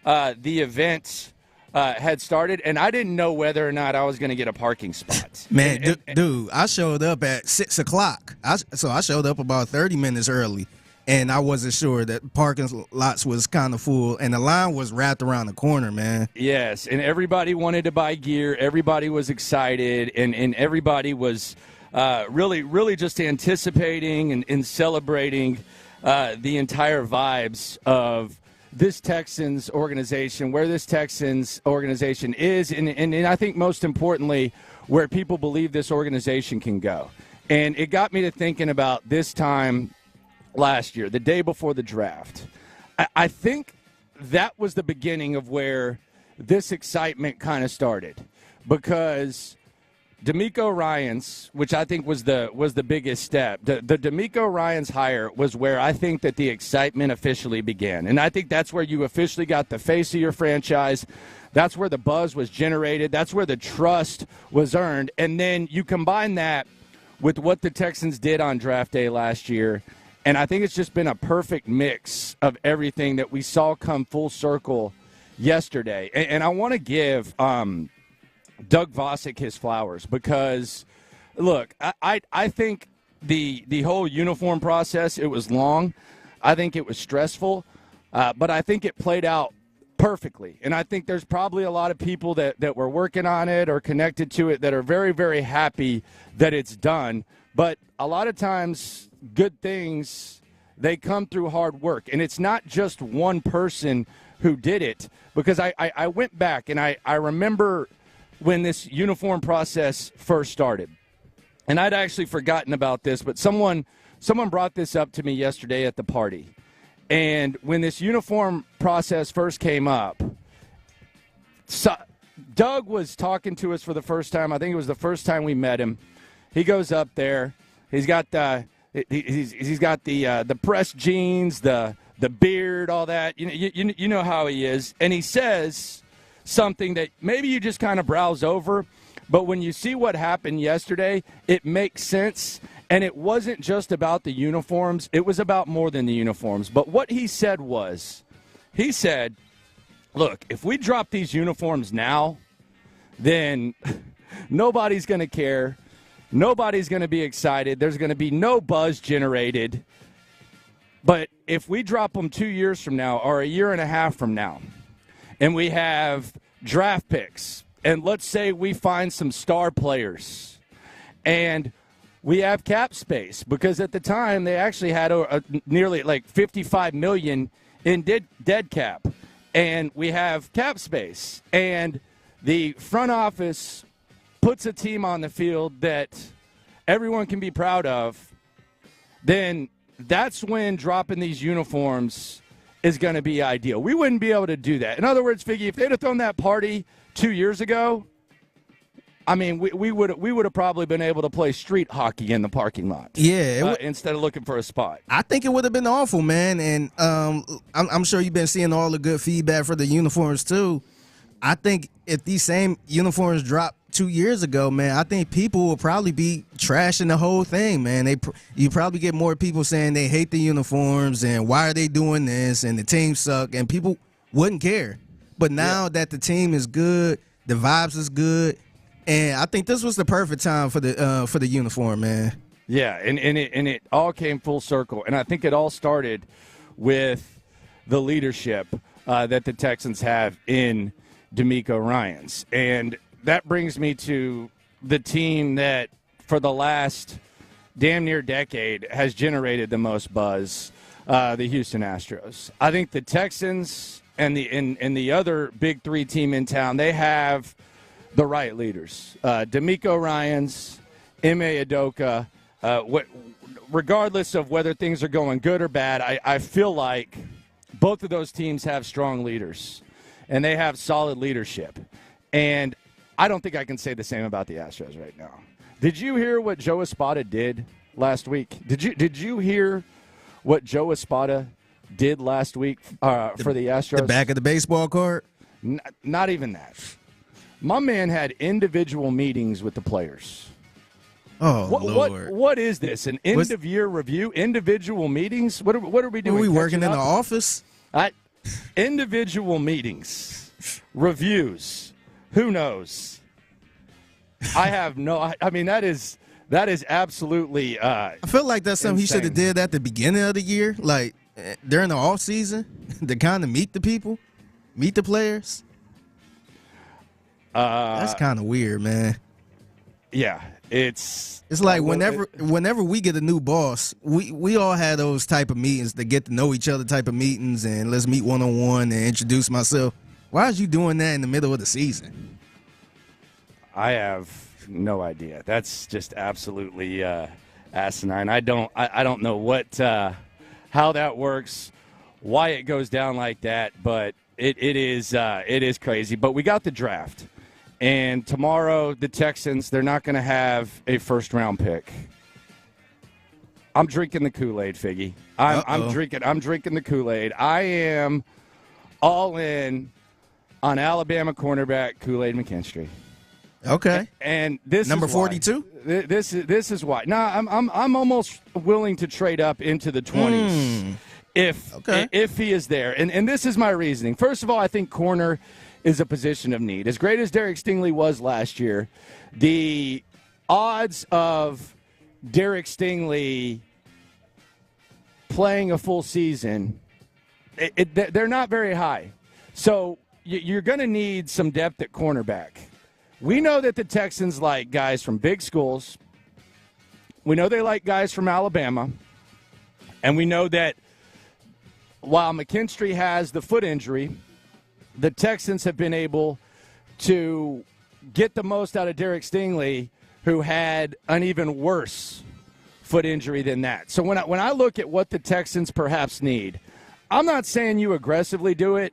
the event had started, and I didn't know whether or not I was going to get a parking spot. Man, dude, I showed up at 6 o'clock. So I showed up about 30 minutes early, and I wasn't sure that parking lots was kind of full, and the line was wrapped around the corner, man. Yes, and everybody wanted to buy gear. Everybody was excited, and everybody was really just anticipating and celebrating the entire vibes of this Texans organization, where this Texans organization is, and I think most importantly, where people believe this organization can go. And it got me to thinking about this time last year, the day before the draft. I think that was the beginning of where this excitement kind of started, because D'Amico Ryans, which I think was the biggest step. The D'Amico Ryans hire was where I think that the excitement officially began. And I think that's where you officially got the face of your franchise. That's where the buzz was generated. That's where the trust was earned. And then you combine that with what the Texans did on draft day last year, and I think it's just been a perfect mix of everything that we saw come full circle yesterday. And I want to give Doug Vosick his flowers, because, look, I think the whole uniform process, it was long. I think it was stressful, but I think it played out perfectly. And I think there's probably a lot of people that were working on it or connected to it that are very, very happy that it's done. But a lot of times, good things, they come through hard work. And it's not just one person who did it, because I went back and I remember when this uniform process first started. And I'd actually forgotten about this, but someone brought this up to me yesterday at the party. And when this uniform process first came up, Doug was talking to us for the first time. I think it was the first time we met him. He goes up there. He's got the pressed jeans, the beard, all that. You know how he is. And he says something that maybe you just kind of browse over, but when you see what happened yesterday, it makes sense. And it wasn't just about the uniforms. It was about more than the uniforms. But what he said was, he said, look, if we drop these uniforms now, then nobody's going to care. Nobody's going to be excited. There's going to be no buzz generated. But if we drop them 2 years from now or a year and a half from now, and we have draft picks, and let's say we find some star players, and we have cap space, because at the time they actually had nearly like $55 million in dead cap, and we have cap space, and the front office puts a team on the field that everyone can be proud of, then that's when dropping these uniforms is going to be ideal. We wouldn't be able to do that. In other words, Figgy, if they'd have thrown that party 2 years ago, I mean, we would have probably been able to play street hockey in the parking lot. Yeah, instead of looking for a spot. I think it would have been awful, man. And I'm sure you've been seeing all the good feedback for the uniforms too. I think if these same uniforms dropped 2 years ago, man, I think people will probably be trashing the whole thing, man. You probably get more people saying they hate the uniforms and why are they doing this and the team suck, and people wouldn't care. But now that the team is good, the vibes is good, and I think this was the perfect time for the uniform, man. Yeah, and it all came full circle, and I think it all started with the leadership that the Texans have in D'Amico Ryans. And that brings me to the team that for the last damn near decade has generated the most buzz, the Houston Astros. I think the Texans and the other big three team in town, they have the right leaders. D'Amico Ryans, Ime Udoka, regardless of whether things are going good or bad, I feel like both of those teams have strong leaders. And they have solid leadership. And I don't think I can say the same about the Astros right now. Did you hear what Joe Espada did last week? Did you hear what Joe Espada did last week for the Astros? The back of the baseball card? Not even that. My man had individual meetings with the players. Oh, Lord. What is this, an end-of-year review? Individual meetings? What are we doing? Are we working in the office? Individual meetings, reviews, who knows? I have no. I mean, that is absolutely. I feel like that's something insane. He should have did at the beginning of the year, like during the off season, to kind of meet the people, meet the players. That's kind of weird, man. Yeah, it's like whenever we get a new boss, we all had those type of meetings to get to know each other type of meetings, and let's meet one-on-one and introduce myself. Why is you doing that in the middle of the season? I have no idea. That's just absolutely asinine. I don't know what how that works, why it goes down like that, but it is crazy. But we got the draft. And tomorrow, the Texans, they're not going to have a first-round pick. I'm drinking the Kool-Aid, Figgy. I'm drinking the Kool-Aid. I am all in on Alabama cornerback Kool-Aid McKinstry. Okay. And this number is why. 42. This is why. No, I'm almost willing to trade up into the 20s if he is there. And this is my reasoning. First of all, I think corner is a position of need. As great as Derek Stingley was last year, the odds of Derek Stingley playing a full season, they're not very high. So you're going to need some depth at cornerback. We know that the Texans like guys from big schools. We know they like guys from Alabama. And we know that while McKinstry has the foot injury, the Texans have been able to get the most out of Derek Stingley, who had an even worse foot injury than that. So when I look at what the Texans perhaps need, I'm not saying you aggressively do it,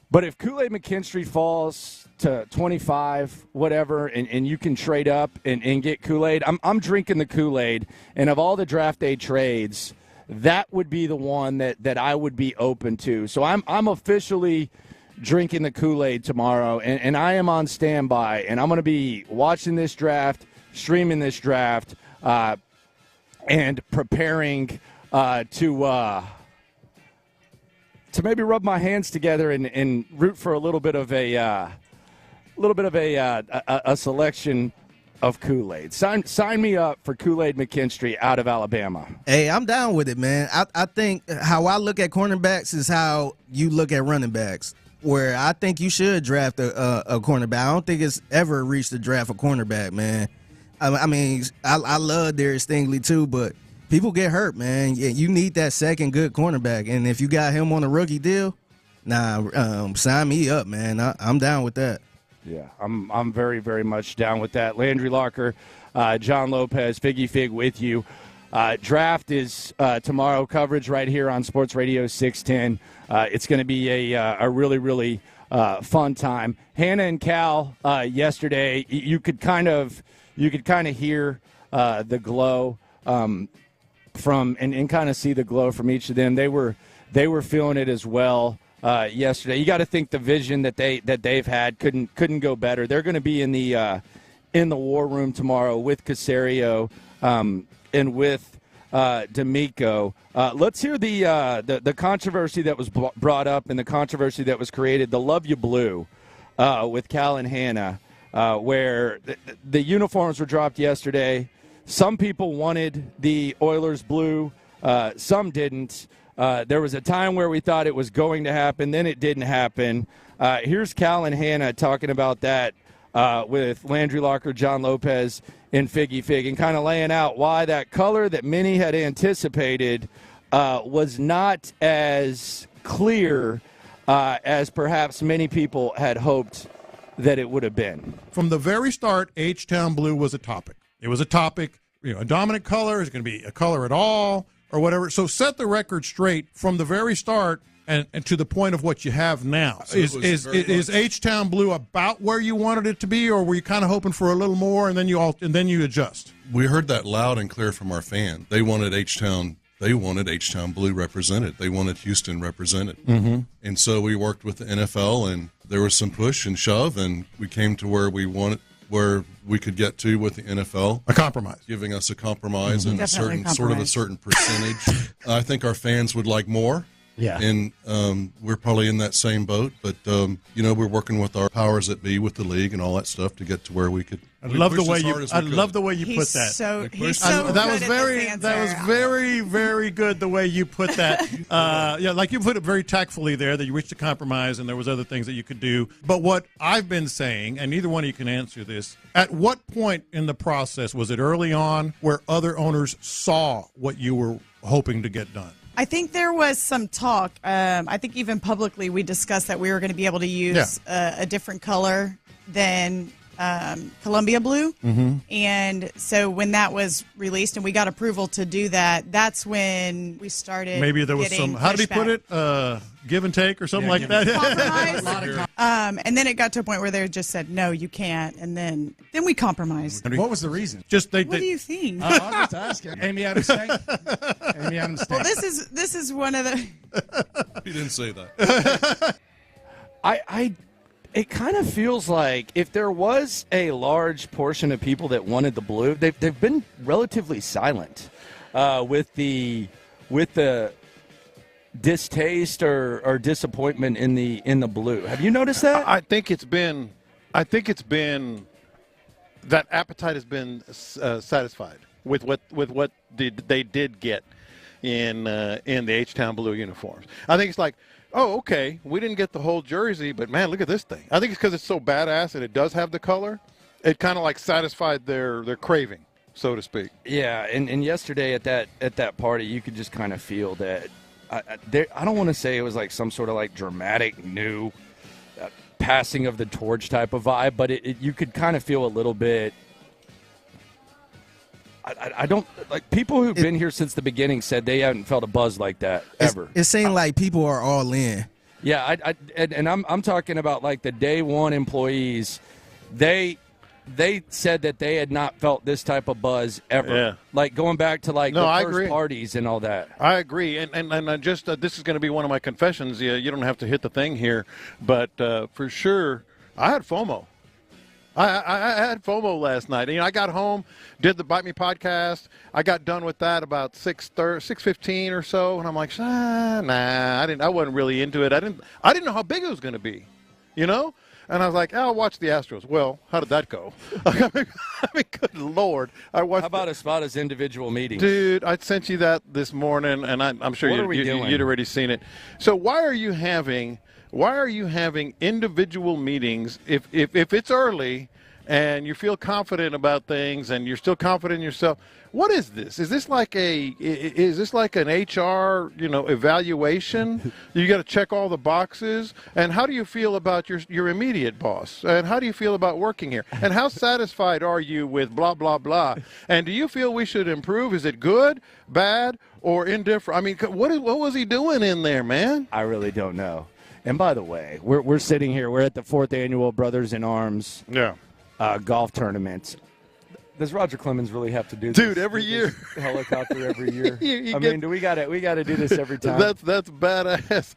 but if Kool-Aid McKinstry falls to 25, whatever, and you can trade up and get Kool-Aid, I'm drinking the Kool-Aid. And of all the draft day trades, that would be the one that I would be open to. So I'm officially drinking the Kool-Aid tomorrow, and I am on standby, and I'm going to be watching this draft, streaming this draft, and preparing to maybe rub my hands together and root for a little bit of a selection of Kool-Aid. Sign me up for Kool-Aid McKinstry out of Alabama. Hey, I'm down with it, man. I think how I look at cornerbacks is how you look at running backs, where I think you should draft a cornerback. I don't think it's ever reached to draft a cornerback, man. I mean, I love Darius Stingley too, but people get hurt, man. Yeah, you need that second good cornerback, and if you got him on a rookie deal, sign me up, man. I'm down with that. Yeah, I'm very, very much down with that. Landry Locker, John Lopez, Figgy Fig with you. Draft is tomorrow. Coverage right here on Sports Radio 610. It's going to be a really, really fun time. Hannah and Cal yesterday, you could kind of hear the glow from and kind of see the glow from each of them. They were feeling it as well. Yesterday, you got to think the vision that they've had couldn't go better. They're going to be in the war room tomorrow with Caserio and with D'Amico. Let's hear the controversy that was brought up and the controversy that was created. The Love You Blue with Cal and Hannah, where the uniforms were dropped yesterday. Some people wanted the Oilers blue, some didn't. There was a time where we thought it was going to happen, then it didn't happen. Here's Cal and Hannah talking about that with Landry Locker, John Lopez, and Figgy Fig, and kind of laying out why that color that many had anticipated was not as clear as perhaps many people had hoped that it would have been. From the very start, H-Town blue was a topic. It was a topic, a dominant color. Is it going to be a color at all? Or whatever. So set the record straight from the very start and to the point of what you have now. So is H-Town blue about where you wanted it to be, or were you kind of hoping for a little more and then you adjust? We heard that loud and clear from our fan. They wanted H-Town blue represented. They wanted Houston represented. Mm-hmm. And so we worked with the NFL, and there was some push and shove, and we came to where we could get to with the NFL. A compromise. Giving us a compromise and Definitely a certain percentage. I think our fans would like more. Yeah. And we're probably in that same boat, but we're working with our powers that be with the league and all that stuff to get to where we could. I love the way you put that. That was very, very good the way you put that. Like you put it very tactfully there, that you reached a compromise and there was other things that you could do. But what I've been saying, and neither one of you can answer this, at what point in the process, was it early on where other owners saw what you were hoping to get done? I think there was some talk. I think even publicly we discussed that we were going to be able to use a different color than Columbia blue. Mm-hmm. And so when that was released and we got approval to do that, that's when we started. Maybe there was some, how did he put it? Give and take or something like that? Compromise. And then it got to a point where they just said, no, you can't. And then we compromised. What was the reason? What do you think? I was just asking. Amy Adams State. Amy Adams State. Well, this is one of the. He didn't say that. It kind of feels like if there was a large portion of people that wanted the blue, they've been relatively silent with the distaste or disappointment in the blue. Have you noticed that? I think it's been that appetite has been satisfied with what they did get in the H-Town blue uniforms. I think it's like, oh, okay, we didn't get the whole jersey, but man, look at this thing. I think it's because it's so badass and it does have the color. It kind of like satisfied their craving, so to speak. Yeah, and yesterday at that party, you could just kind of feel that. I don't want to say it was like some sort of like dramatic new passing of the torch type of vibe, but you could kind of feel a little bit. I don't like people who've been here since the beginning said they haven't felt a buzz like that ever. It seemed like people are all in. Yeah, and I'm talking about like the day one employees. They said that they had not felt this type of buzz ever. Yeah. Like going back to like the first parties and all that. I agree, and I just this is going to be one of my confessions. You don't have to hit the thing here, but for sure, I had FOMO. I had FOMO last night. I got home, did the Bite Me podcast. I got done with that about 6:15 or so, and I'm like, nah, I wasn't really into it. I didn't know how big it was going to be. you know? And I was like, I'll watch the Astros. Well, how did that go? I mean, good Lord. I watched. How about as individual meetings? Dude, I sent you that this morning, and I'm sure you'd already seen it. So why are you having individual meetings if it's early and you feel confident about things and you're still confident in yourself? What is this? Is this like an HR, evaluation? You got to check all the boxes. And how do you feel about your immediate boss? And how do you feel about working here? And how satisfied are you with blah, blah, blah? And do you feel we should improve? Is it good, bad, or indifferent? I mean, what was he doing in there, man? I really don't know. And by the way, we're sitting here. We're at the 4th annual Brothers in Arms golf tournament. Does Roger Clemens really have to do this? Dude, every year. Helicopter every year. Do we got to do this every time? That's badass.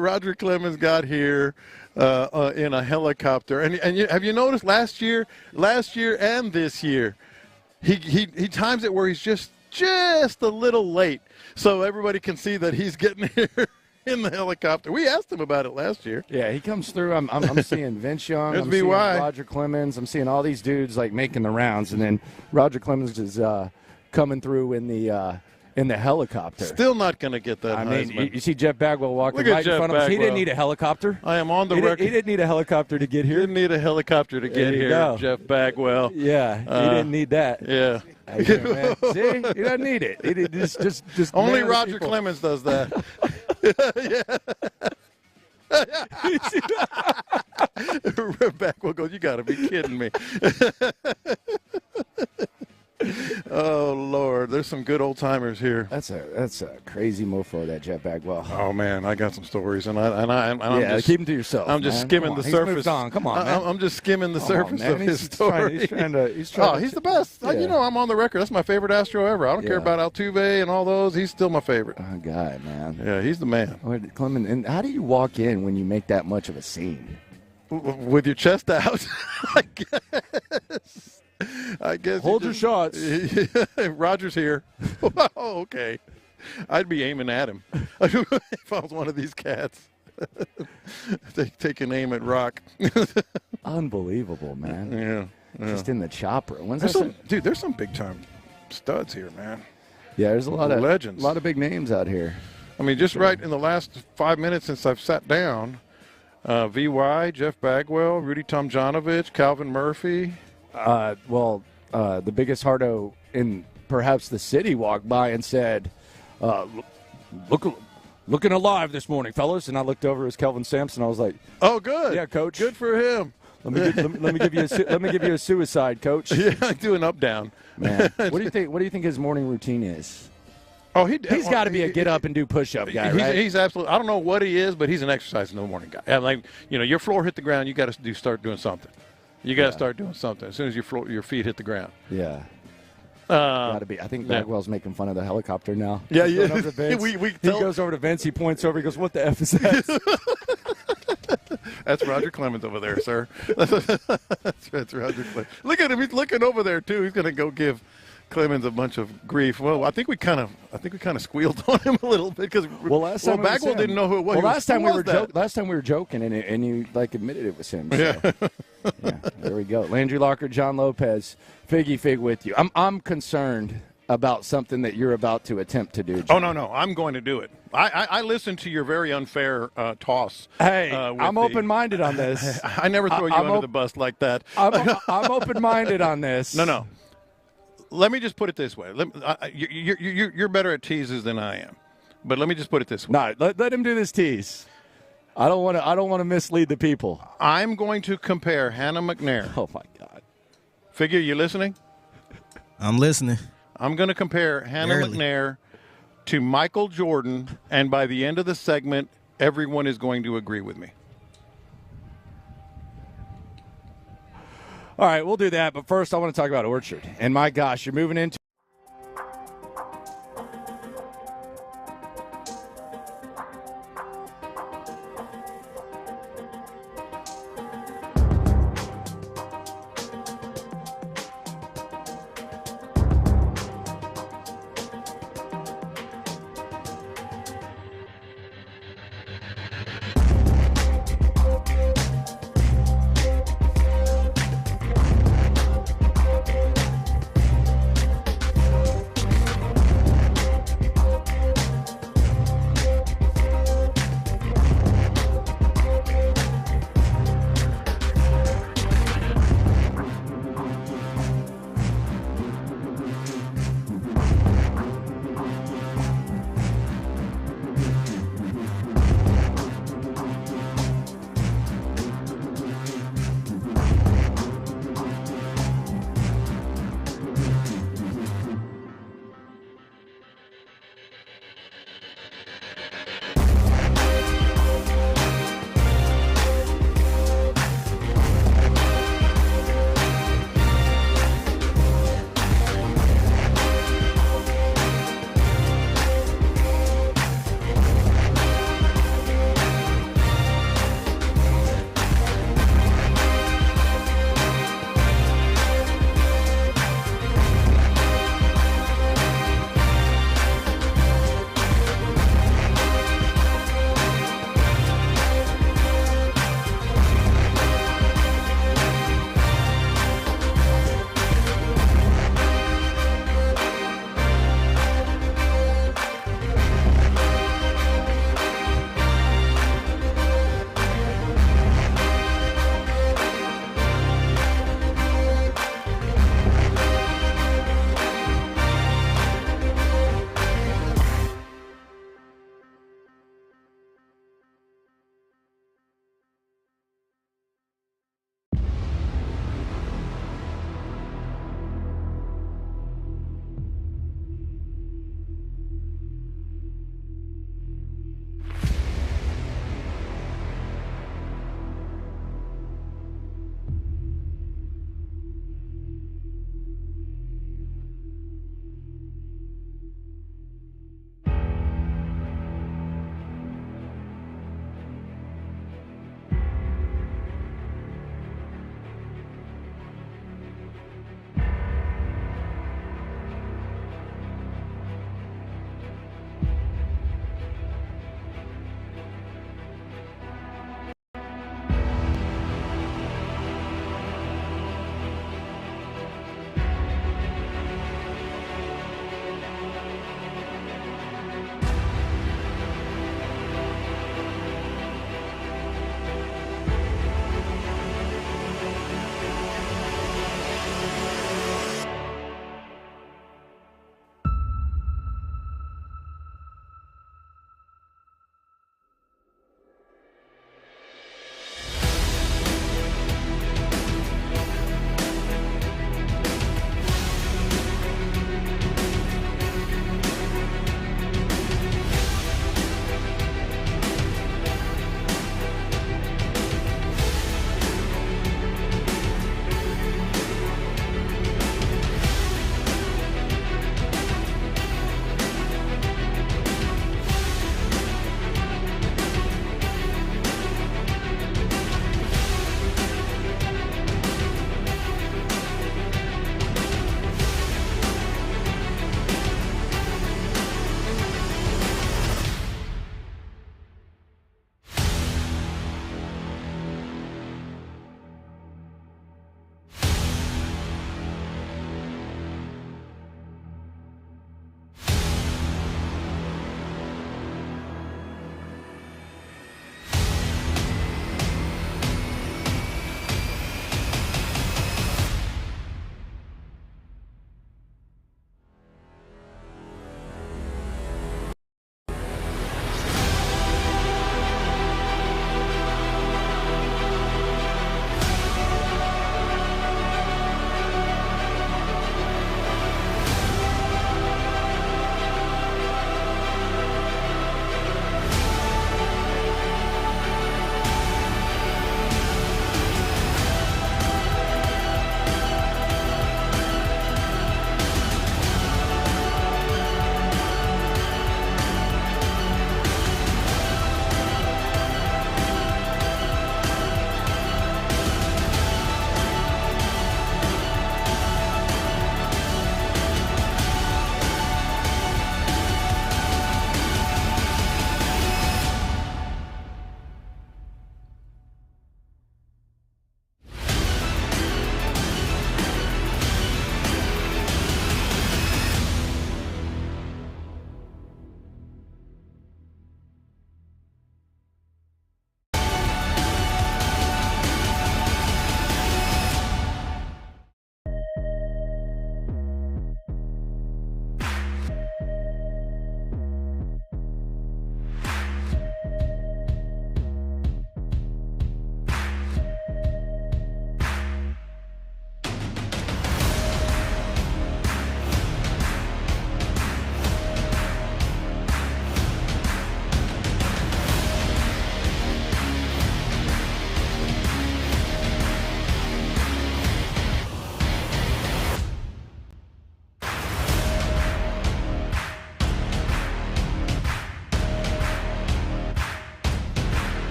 Roger Clemens got here in a helicopter. And have you noticed last year and this year, he times it where he's just a little late. So everybody can see that he's getting here in the helicopter. We asked him about it last year. Yeah, he comes through. I'm seeing Vince Young. I'm seeing Roger Clemens. I'm seeing all these dudes like making the rounds, and then Roger Clemens is coming through in the helicopter. Still not going to get that. I mean, you see Jeff Bagwell walking right in front of us. He didn't need a helicopter. I am on the record. He didn't need a helicopter to get here. He didn't need a helicopter to get here, go. Jeff Bagwell. Yeah, he didn't need that. Yeah. See, he doesn't need it. He just only Roger Clemens does that. Bagwell goes, you got to be kidding me. Oh Lord, there's some good old timers here. That's a crazy mofo, that Jeff Bagwell. Oh man, I got some stories, and I'm just, keep them to yourself. I'm just skimming the surface. He's moved on. Come on, man. I'm just skimming the surface of his story. He's trying to. He's the best. Yeah. I'm on the record. That's my favorite Astro ever. I don't care about Altuve and all those. He's still my favoret. Oh, guy, man. Yeah, he's the man. Clement, and how do you walk in when you make that much of a scene? With your chest out, I guess. Hold your shots. Roger's here. Oh, okay. I'd be aiming at him if I was one of these cats. Take an aim at Rock. Unbelievable, man. Yeah. Just in the chopper. There's some big time studs here, man. Yeah, there's a lot of legends. A lot of big names out here. I mean, just right in the last 5 minutes since I've sat down, VY, Jeff Bagwell, Rudy Tomjanovich, Calvin Murphy. The biggest hardo in perhaps the city walked by and said, looking alive this morning, fellas. And I looked over as Kelvin Sampson. I was like, oh, good. Yeah, coach. Good for him. Let me give you a suicide, coach. Yeah, I do an up down. Man, what do you think his morning routine is? Oh, he's got to be a get up and do push up guy, right? He's absolutely. I don't know what he is, but he's an exercise in the morning guy. And like your floor hit the ground, you got to start doing something. You got to start doing something as soon as your feet hit the ground. Yeah. Gotta be. I think Bagwell's making fun of the helicopter now. Yeah, he goes over to Vince. He points over. He goes, "What the F is that?" That's Roger Clemens over there, sir. That's Roger Clemens. Look at him. He's looking over there too. He's going to go give Clemens a bunch of grief. Well, I think we kind of squealed on him a little bit because Bagwell didn't know who it was. Well, last time we were joking, and you admitted it was him. So. Yeah. Yeah, there we go. Landry Locker, John Lopez, Figgy Fig with you. I'm concerned about something that you're about to attempt to do, John. Oh, no. I'm going to do it. I listened to your very unfair toss. Hey, I'm open-minded on this. I never throw you under the bus like that. I'm open-minded on this. No. Let me just put it this way. You're better at teases than I am. But let me just put it this way. No, let him do this tease. I don't want to mislead the people. I'm going to compare Hannah McNair. Oh my God! Figure, you listening? I'm listening. I'm going to compare Hannah McNair to Michael Jordan, and by the end of the segment, everyone is going to agree with me. All right, we'll do that. But first, I want to talk about Orchard. And my gosh, you're moving into.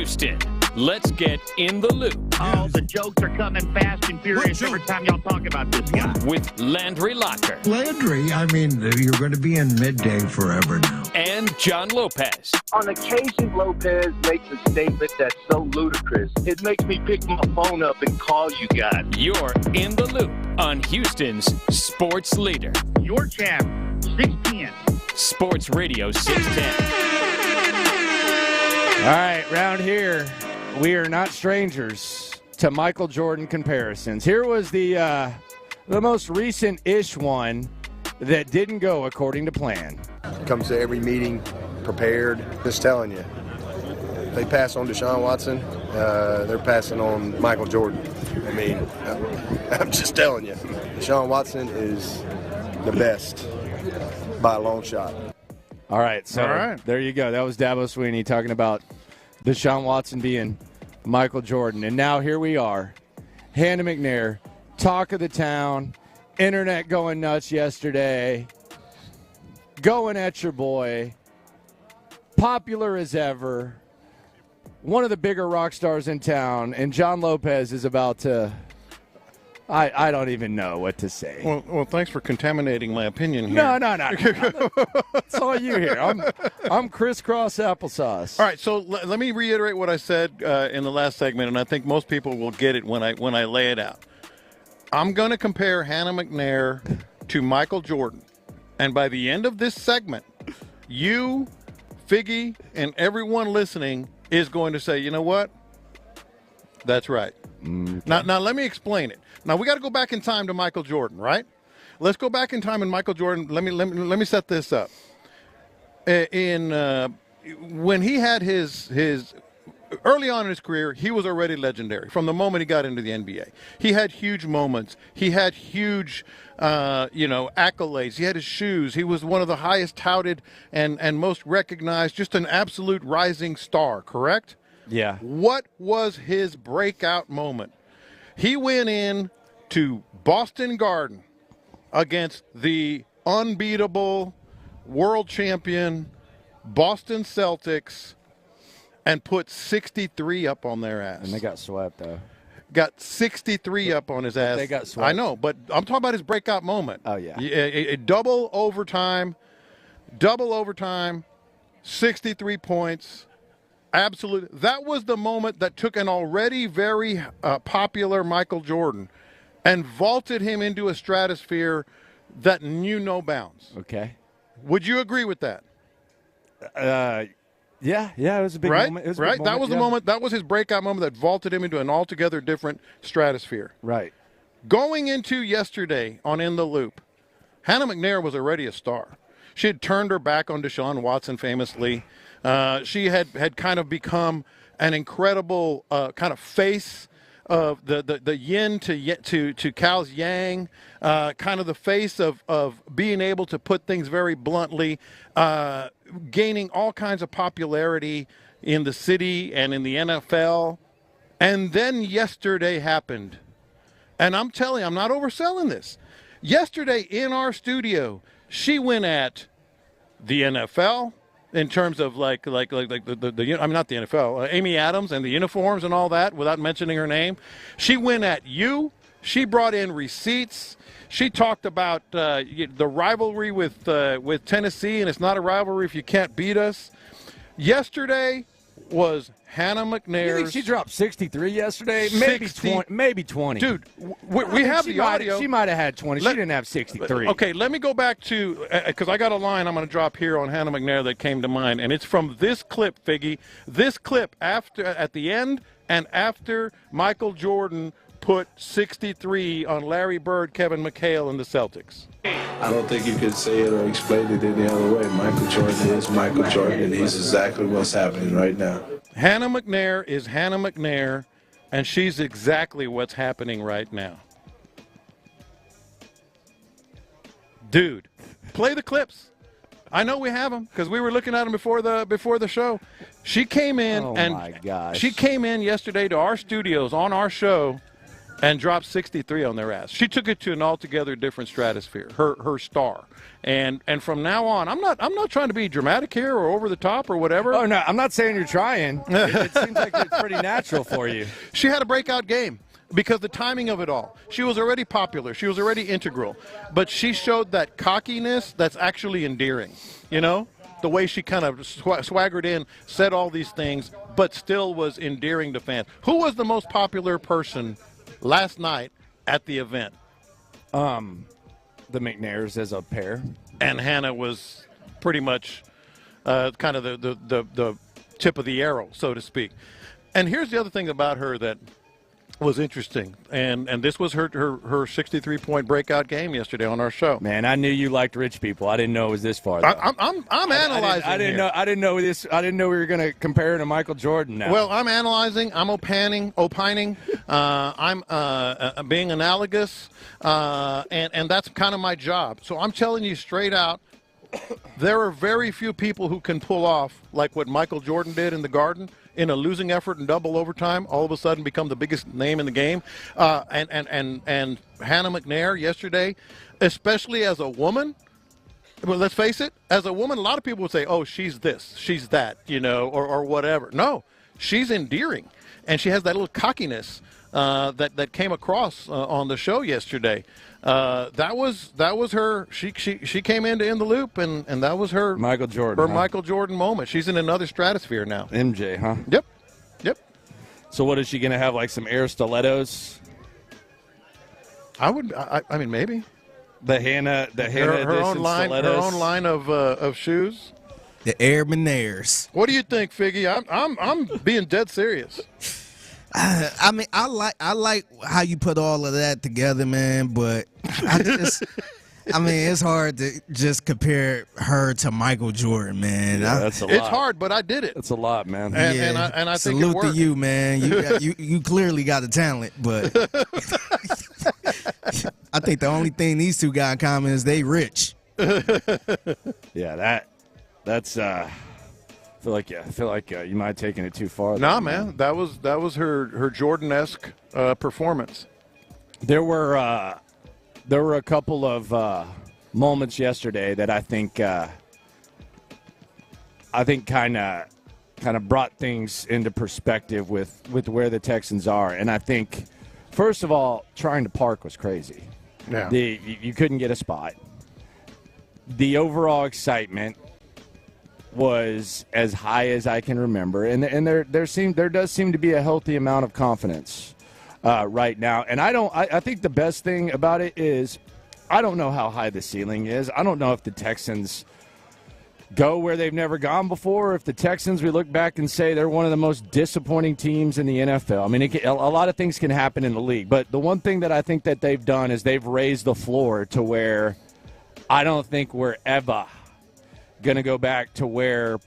Houston. Let's get in the loop. Oh, the jokes are coming fast and furious every time y'all talk about this guy. With Landry Locker. Landry, I mean, you're going to be in midday forever now. And John Lopez. On occasion, Lopez makes a statement that's so ludicrous, it makes me pick my phone up and call you guys. You're in the loop on Houston's sports leader. Your champ, 610. Sports Radio 610. All right, round here, we are not strangers to Michael Jordan comparisons. Here was the most recent-ish one that didn't go according to plan. Comes to every meeting prepared. Just telling you, if they pass on Deshaun Watson, they're passing on Michael Jordan. I mean, I'm just telling you, Deshaun Watson is the best by a long shot. All right, so there you go. That was Dabo Sweeney talking about Deshaun Watson being Michael Jordan. And now here we are, Hannah McNair, talk of the town, internet going nuts yesterday, going at your boy, popular as ever, one of the bigger rock stars in town, and John Lopez is about to, I don't even know what to say. Well, thanks for contaminating my opinion here. No. It's all you here. I'm crisscross applesauce. All right, so let me reiterate what I said in the last segment, and I think most people will get it when I lay it out. I'm going to compare Hannah McNair to Michael Jordan, and by the end of this segment, you, Figgy, and everyone listening is going to say, you know what? That's right. Okay. Now let me explain it. Now we got to go back in time to Michael Jordan, right? Let's go back in time and Michael Jordan. Let me set this up. When he had his early on in his career, he was already legendary from the moment he got into the NBA. He had huge moments. He had huge, accolades. He had his shoes. He was one of the highest touted and most recognized, just an absolute rising star, correct? Yeah. What was his breakout moment? He went in to Boston Garden against the unbeatable world champion Boston Celtics and put 63 up on their ass. And they got swept, though. Got 63 up on his ass. They got swept. I know, but I'm talking about his breakout moment. Oh, yeah. Double overtime, 63 points. Absolutely. That was the moment that took an already very popular Michael Jordan and vaulted him into a stratosphere that knew no bounds. Okay. Would you agree with that? Yeah, it was a big moment. It was a big moment. That was the moment. That was his breakout moment that vaulted him into an altogether different stratosphere. Right. Going into yesterday on In the Loop, Hannah McNair was already a star. She had turned her back on Deshaun Watson famously. She had kind of become an incredible kind of face of the yin to Cal's yang, kind of the face of being able to put things very bluntly, gaining all kinds of popularity in the city and in the NFL. And then yesterday happened. And I'm telling you, I'm not overselling this. Yesterday in our studio, she went at the NFL in terms of like I mean, not the NFL, Amy Adams and the uniforms and all that, without mentioning her name. She went at you. She brought in receipts. She talked about the rivalry with Tennessee, and it's not a rivalry if you can't beat us. Yesterday was Hannah McNair's. You think she dropped 63 yesterday? Maybe 20. Dude, we have the audio. She might have had 20. She didn't have 63. Okay, let me go back to, because I got a line I'm going to drop here on Hannah McNair that came to mind, and it's from this clip, Figgy. This clip at the end and after Michael Jordan put 63 on Larry Bird, Kevin McHale, and the Celtics. I don't think you could say it or explain it any other way. Michael Jordan is Michael Jordan, and he's exactly what's happening right now. Hannah McNair is Hannah McNair, and she's exactly what's happening right now. Dude, play the clips. I know we have them because we were looking at them before the show. She came in my gosh. She came in yesterday to our studios on our show and dropped 63 on their ass. She took it to an altogether different stratosphere. Her star, and from now on, I'm not trying to be dramatic here or over the top or whatever. Oh no, I'm not saying you're trying. It seems like it's pretty natural for you. She had a breakout game because the timing of it all. She was already popular. She was already integral, but she showed that cockiness that's actually endearing. You know, the way she kind of swaggered in, said all these things, but still was endearing to fans. Who was the most popular person last night at the event? The McNairs as a pair. And Hannah was pretty much kind of the tip of the arrow, so to speak. And here's the other thing about her that was interesting, and this was her 63-point breakout game yesterday on our show. Man, I knew you liked rich people. I didn't know it was this far. I'm analyzing. I didn't know this. I didn't know we were going to compare her to Michael Jordan now. Well, I'm analyzing. I'm opining. I'm being analogous, and that's kind of my job. So I'm telling you straight out, there are very few people who can pull off like what Michael Jordan did in the Garden. In a losing effort in double overtime, all of a sudden become the biggest name in the game. And Hannah McNair yesterday, especially as a woman, well, let's face it, as a woman, a lot of people would say, oh, she's this, she's that, you know, or whatever. No, she's endearing, and she has that little cockiness that came across on the show yesterday. That was her. She came in to end the loop, and that was her Michael Jordan. Michael Jordan moment. She's in another stratosphere now. MJ, huh? Yep. So what is she going to have? Like some air stilettos? I mean, maybe. The Hannah her own line. stilettos. Her own line of shoes. The Air McNairs. What do you think, Figgy? I'm being dead serious. I mean, I like how you put all of that together, man. But I mean, it's hard to just compare her to Michael Jordan, man. Yeah, that's a lot. It's hard, but I did it. It's a lot, man. And I think it salute worked. to you, man. You clearly got the talent, but I think the only thing these two got in common is they rich. Yeah, that's. I feel like you might have taken it too far. Nah, man, that was her Jordan-esque performance. There were a couple of moments yesterday that I think kind of brought things into perspective with where the Texans are, and I think first of all, trying to park was crazy. Yeah, you couldn't get a spot. The overall excitement was as high as I can remember, and there does seem to be a healthy amount of confidence right now. And I think the best thing about it is I don't know how high the ceiling is. I don't know if the Texans go where they've never gone before, or if the Texans, we look back and say they're one of the most disappointing teams in the NFL. I mean, a lot of things can happen in the league, but the one thing that I think that they've done is they've raised the floor to where I don't think we're ever going to go back to where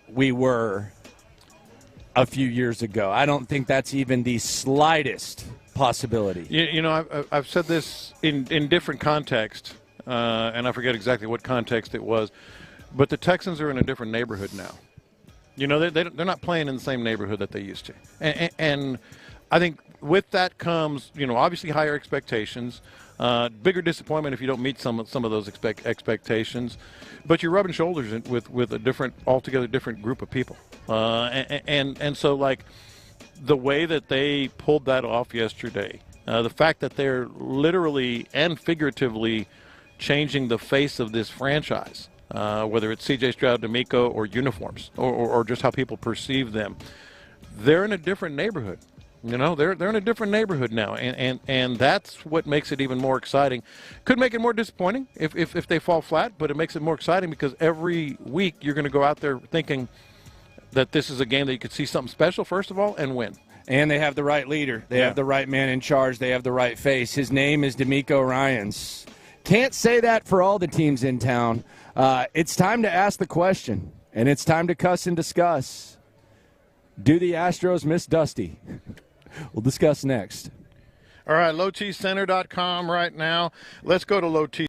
we were a few years ago. I don't think that's even the slightest possibility. You know, I've said this in different context, and I forget exactly what context it was, but the Texans are in a different neighborhood now. You know, they're not playing in the same neighborhood that they used to. And I think with that comes, you know, obviously higher expectations, bigger disappointment if you don't meet some of those expectations. But you're rubbing shoulders with a altogether different group of people. And so, like, the way that they pulled that off yesterday, the fact that they're literally and figuratively changing the face of this franchise, whether it's C.J. Stroud, D'Amico, or uniforms, or just how people perceive them, they're in a different neighborhood. You know, they're in a different neighborhood now, and that's what makes it even more exciting. Could make it more disappointing if they fall flat, but it makes it more exciting because every week you're going to go out there thinking that this is a game that you could see something special, first of all, and win. And they have the right leader. They have the right man in charge. They have the right face. His name is D'Amico Ryans. Can't say that for all the teams in town. It's time to ask the question, and it's time to cuss and discuss. Do the Astros miss Dusty? We'll discuss next. All right, lowtcenter.com right now. Let's go to Low T.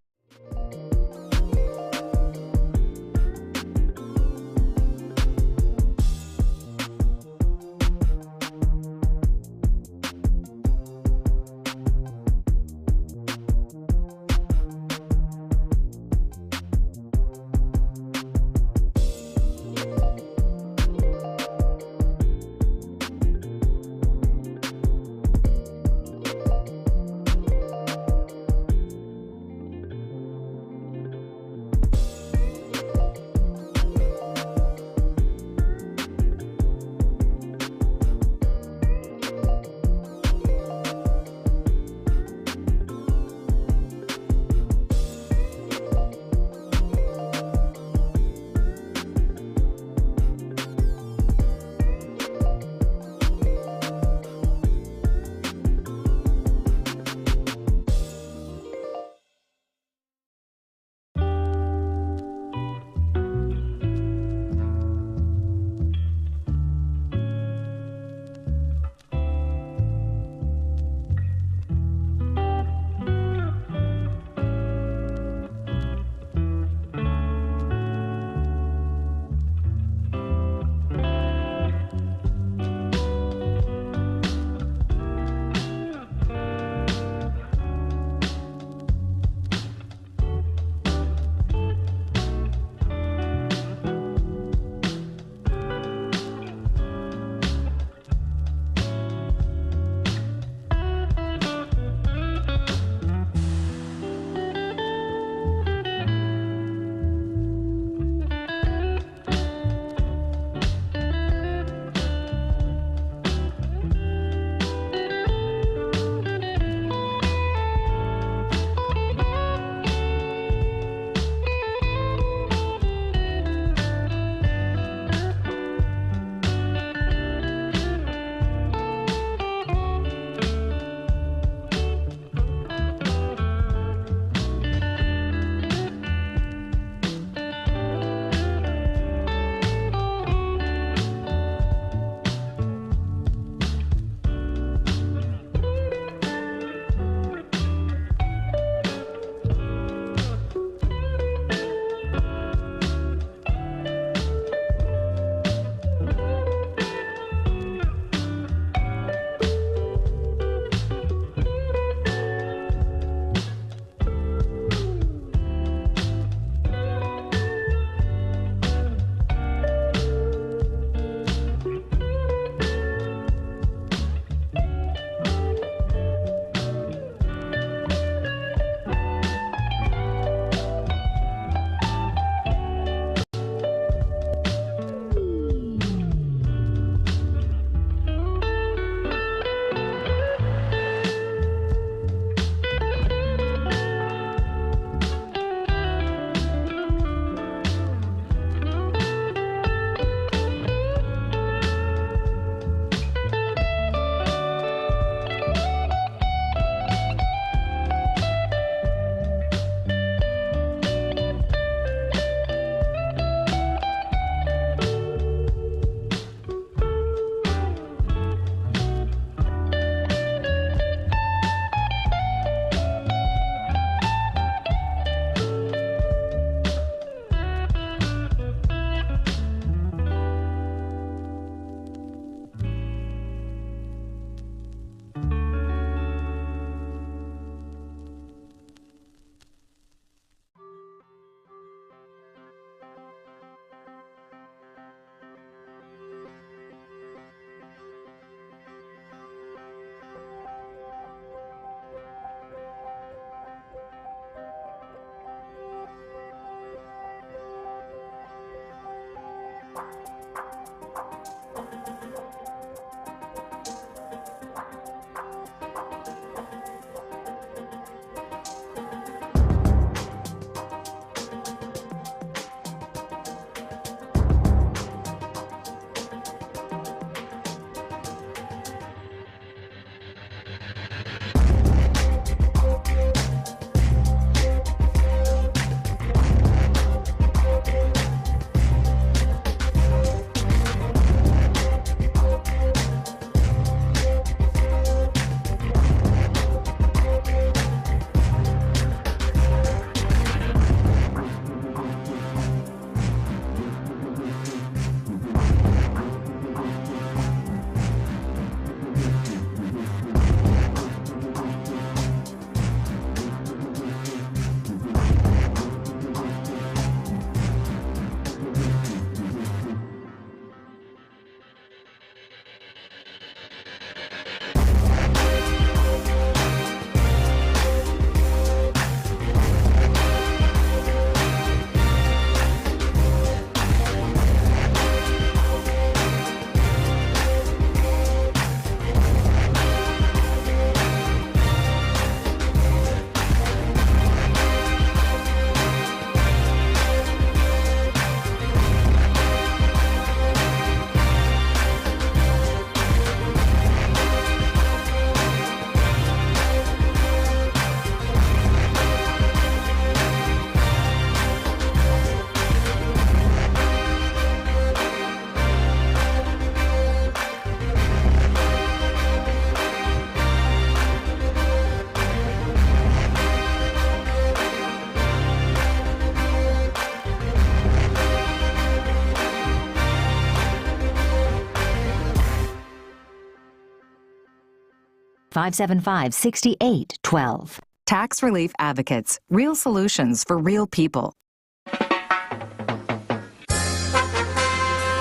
575-6812. Tax Relief Advocates. Real solutions for real people.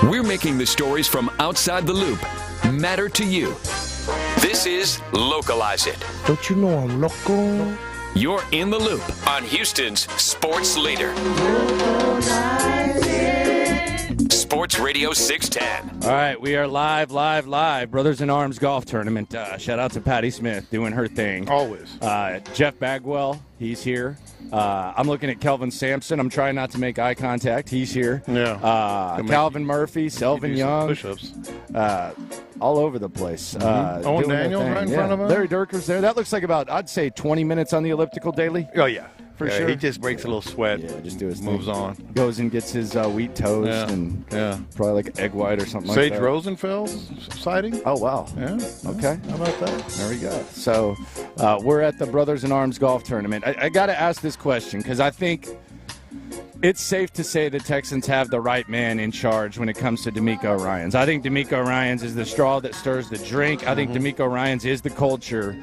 We're making the stories from outside the loop matter to you. This is Localize It. Don't you know I'm local? You're in the loop on Houston's sports leader. Sports Radio 610. All right, we are live. Brothers in Arms golf tournament. Shout out to Patty Smith doing her thing. Always. Jeff Bagwell, he's here. I'm looking at Kelvin Sampson. I'm trying not to make eye contact. He's here. Yeah. Calvin Murphy, Selvin Young. Push-ups. All over the place. Owen Daniels right in front of him. Larry Durker's there. That looks like about, I'd say, 20 minutes on the elliptical daily. Oh, yeah. For sure. He just breaks a little sweat. Yeah, just do his moves thing. on. Goes and gets his wheat toast and probably like egg white or something like that. Sage Rosenfeld's sighting. Oh, wow. Yeah. Okay. How about that? There we go. So we're at the Brothers in Arms golf tournament. I got to ask this question because I think it's safe to say the Texans have the right man in charge when it comes to D'Amico Ryans. I think D'Amico Ryans is the straw that stirs the drink. I think D'Amico Ryans is the culture.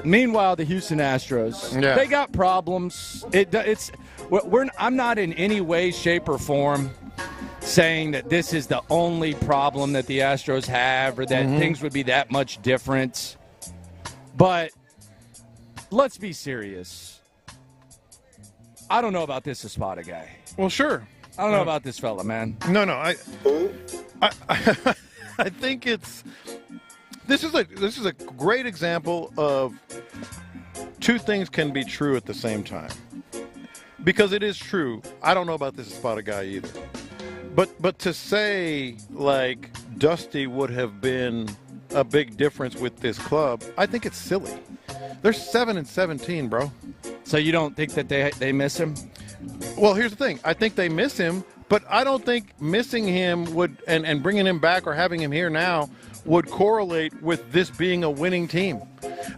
Meanwhile, the Houston Astros, they got problems. I'm not in any way, shape, or form saying that this is the only problem that the Astros have or that things would be that much different. But let's be serious. I don't know about this Espada guy. Well, sure. I don't know about this fella, man. No. I think this is a great example of two things can be true at the same time. Because it is true. I don't know about this Espada guy either. But to say like Dusty would have been a big difference with this club, I think it's silly. They're 7-17, bro. So you don't think that they miss him? Well, here's the thing. I think they miss him, but I don't think missing him would and bringing him back or having him here now would correlate with this being a winning team.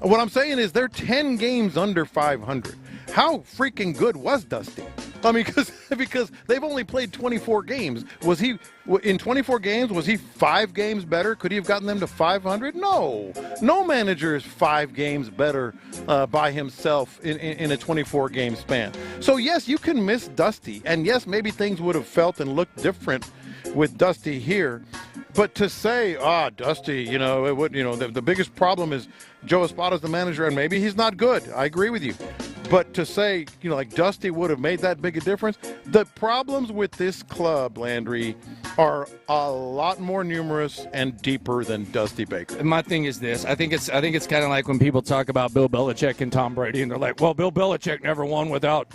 What I'm saying is they're 10 games under 500. How freaking good was Dusty? I mean, because they've only played 24 games. Was he in 24 games? Was he 5 games better? Could he have gotten them to 500? No manager is 5 games better by himself in a 24 game span. So yes, you can miss Dusty, and yes, maybe things would have felt and looked different with Dusty here. But to say, Dusty, the biggest problem is Joe Espada's the manager, and maybe he's not good. I agree with you. But to say, like Dusty would have made that big a difference, the problems with this club, Landry, are a lot more numerous and deeper than Dusty Baker. My thing is this. I think it's kind of like when people talk about Bill Belichick and Tom Brady, and they're like, well, Bill Belichick never won without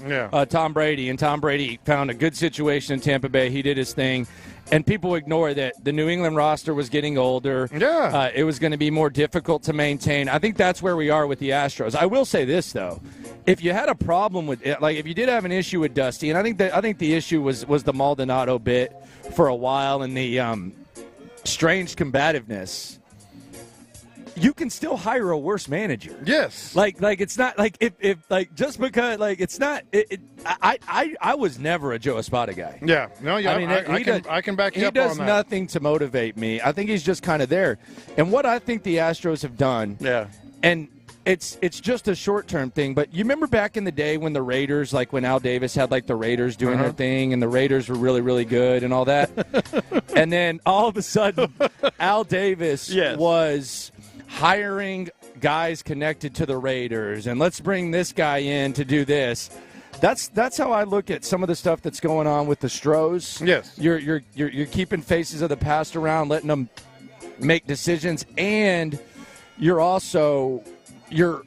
Tom Brady, and Tom Brady found a good situation in Tampa Bay. He did his thing. And people ignore that the New England roster was getting older. Yeah. It was going to be more difficult to maintain. I think that's where we are with the Astros. I will say this, though. If you had a problem with it, like if you did have an issue with Dusty, and I think the issue was the Maldonado bit for a while and the strange combativeness, you can still hire a worse manager. Yes. Like it's not like if like just because like it's not I was never a Joe Espada guy. Yeah. No, yeah. I mean, I can back you up on that. He does nothing to motivate me. I think he's just kind of there. And what I think the Astros have done, and it's just a short-term thing, but you remember back in the day when the Raiders, like when Al Davis had like the Raiders doing their thing and the Raiders were really, really good and all that. And then all of a sudden Al Davis was hiring guys connected to the Raiders, and let's bring this guy in to do this. That's how I look at some of the stuff that's going on with the Stros. Yes, you're keeping faces of the past around, letting them make decisions, and you're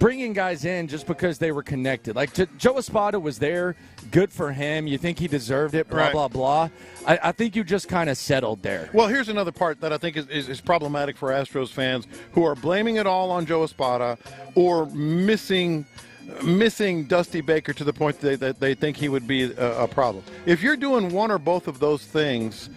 bringing guys in just because they were connected. Like Joe Espada was there, good for him. You think he deserved it, blah, blah, blah. I think you just kind of settled there. Well, here's another part that I think is problematic for Astros fans who are blaming it all on Joe Espada or missing Dusty Baker to the point that they think he would be a problem. If you're doing one or both of those things,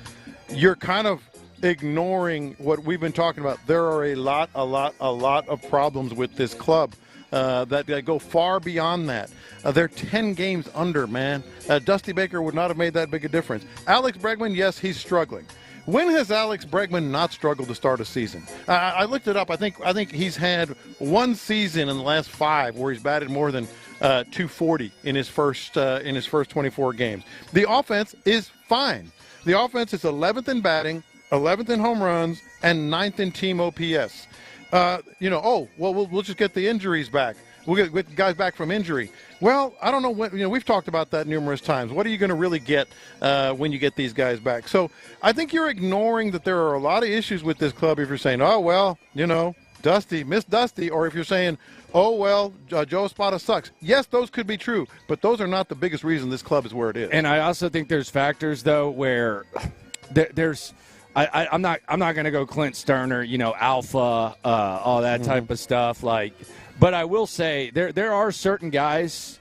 you're kind of ignoring what we've been talking about. There are a lot of problems with this club that go far beyond that. They're 10 games under, man. Dusty Baker would not have made that big a difference. Alex Bregman, yes, he's struggling. When has Alex Bregman not struggled to start a season? I looked it up. I think he's had one season in the last 5 where he's batted more than 240 in his first 24 games. The offense is fine. The offense is 11th in batting, 11th in home runs, and 9th in team OPS. We'll just get the injuries back. We'll get guys back from injury. Well, I don't know when. We've talked about that numerous times. What are you going to really get when you get these guys back? So I think you're ignoring that there are a lot of issues with this club if you're saying, oh, well, Dusty, Miss Dusty, or if you're saying, oh, well, Joe Espada sucks. Yes, those could be true, but those are not the biggest reason this club is where it is. And I also think there's factors, though, where there's – I'm not going to go Clint Stoerner, alpha, all that type of stuff, but I will say there are certain guys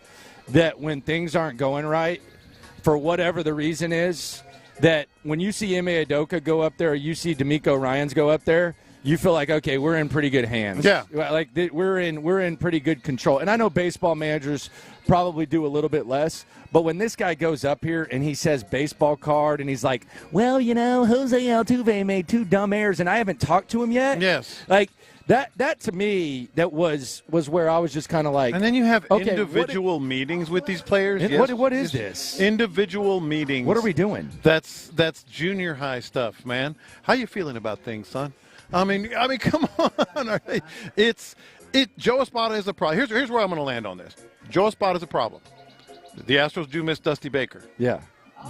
that when things aren't going right, for whatever the reason is, that when you see Ime Udoka go up there or you see D'Amico Ryans go up there, you feel like, okay, we're in pretty good hands. Yeah. We're in pretty good control. And I know baseball managers probably do a little bit less, but when this guy goes up here and he says baseball card and he's like, well, Jose Altuve made 2 dumb errors and I haven't talked to him yet. Yes. That to me, that was where I was just kind of like. And then you have individual meetings with these players. What is this? Individual meetings. What are we doing? That's junior high stuff, man. How you feeling about things, son? I mean, come on. Joe Espada is a problem. Here's where I'm going to land on this. Joe Espada is a problem. The Astros do miss Dusty Baker. Yeah.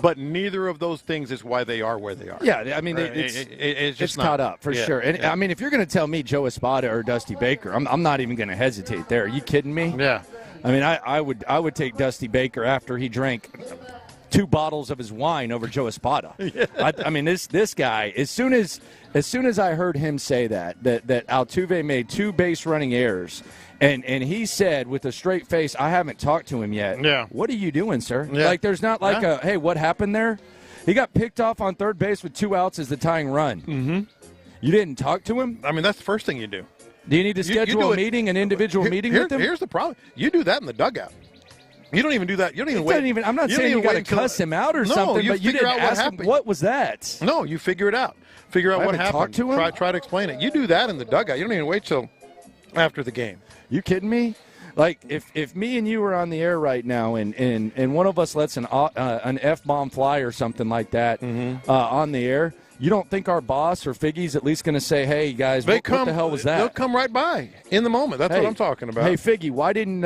But neither of those things is why they are where they are. Yeah, I mean, it's just caught up for sure. And I mean, if you're going to tell me Joe Espada or Dusty Baker, I'm not even going to hesitate there. Are you kidding me? Yeah. I mean, I would take Dusty Baker after he drank 2 bottles of his wine over Joe Espada. Yeah. I mean, this guy, as soon as I heard him say that Altuve made 2 base running errors, and he said with a straight face, I haven't talked to him yet. Yeah. What are you doing, sir? Yeah. There's not hey, what happened there? He got picked off on third base with 2 outs as the tying run. Mm-hmm. You didn't talk to him? I mean, that's the first thing you do. Do you need to schedule a meeting, an individual meeting with him? Here's the problem. You do that in the dugout. You don't even do that. You don't even wait. I'm not saying you got to cuss him out or something, but you didn't ask him, what was that? No, you figure it out. Figure out what happened. Talk to him? Try to explain it. You do that in the dugout. You don't even wait till after the game. You kidding me? If me and you were on the air right now and one of us lets an F-bomb fly or something like that on the air, you don't think our boss or Figgy's at least going to say, hey, guys, what the hell was that? They'll come right by in the moment. That's what I'm talking about. Hey, Figgy, why didn't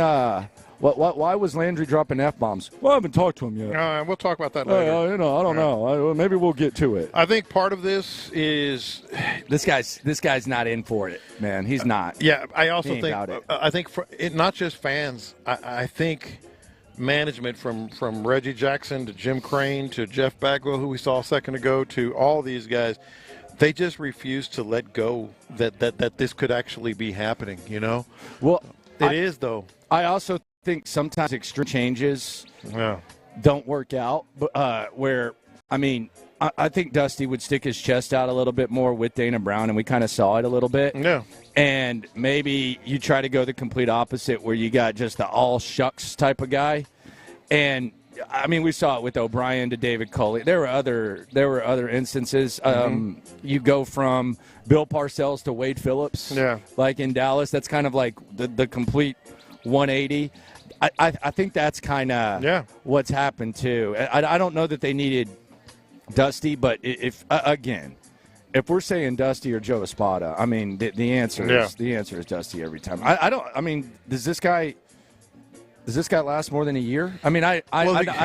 why was Landry dropping F-bombs? Well, I haven't talked to him yet. We'll talk about that later. I don't know. Maybe we'll get to it. I think part of this is this guy's not in for it, man. He's not. Yeah, I also think not just fans. I think management from Reggie Jackson to Jim Crane to Jeff Bagwell, who we saw a second ago, to all these guys, they just refuse to let go that this could actually be happening. Well, it is though. I also think sometimes extreme changes don't work out. I think Dusty would stick his chest out a little bit more with Dana Brown, and we kind of saw it a little bit. Yeah. And maybe you try to go the complete opposite, where you got just the all shucks type of guy. And I mean, we saw it with O'Brien to David Culley. There were other instances. You go from Bill Parcells to Wade Phillips, like in Dallas. That's kind of like the complete 180. I think that's kind of what's happened too. I don't know that they needed Dusty, but if we're saying Dusty or Joe Espada, I mean the answer is Dusty every time. Does this guy last more than a year? I mean, I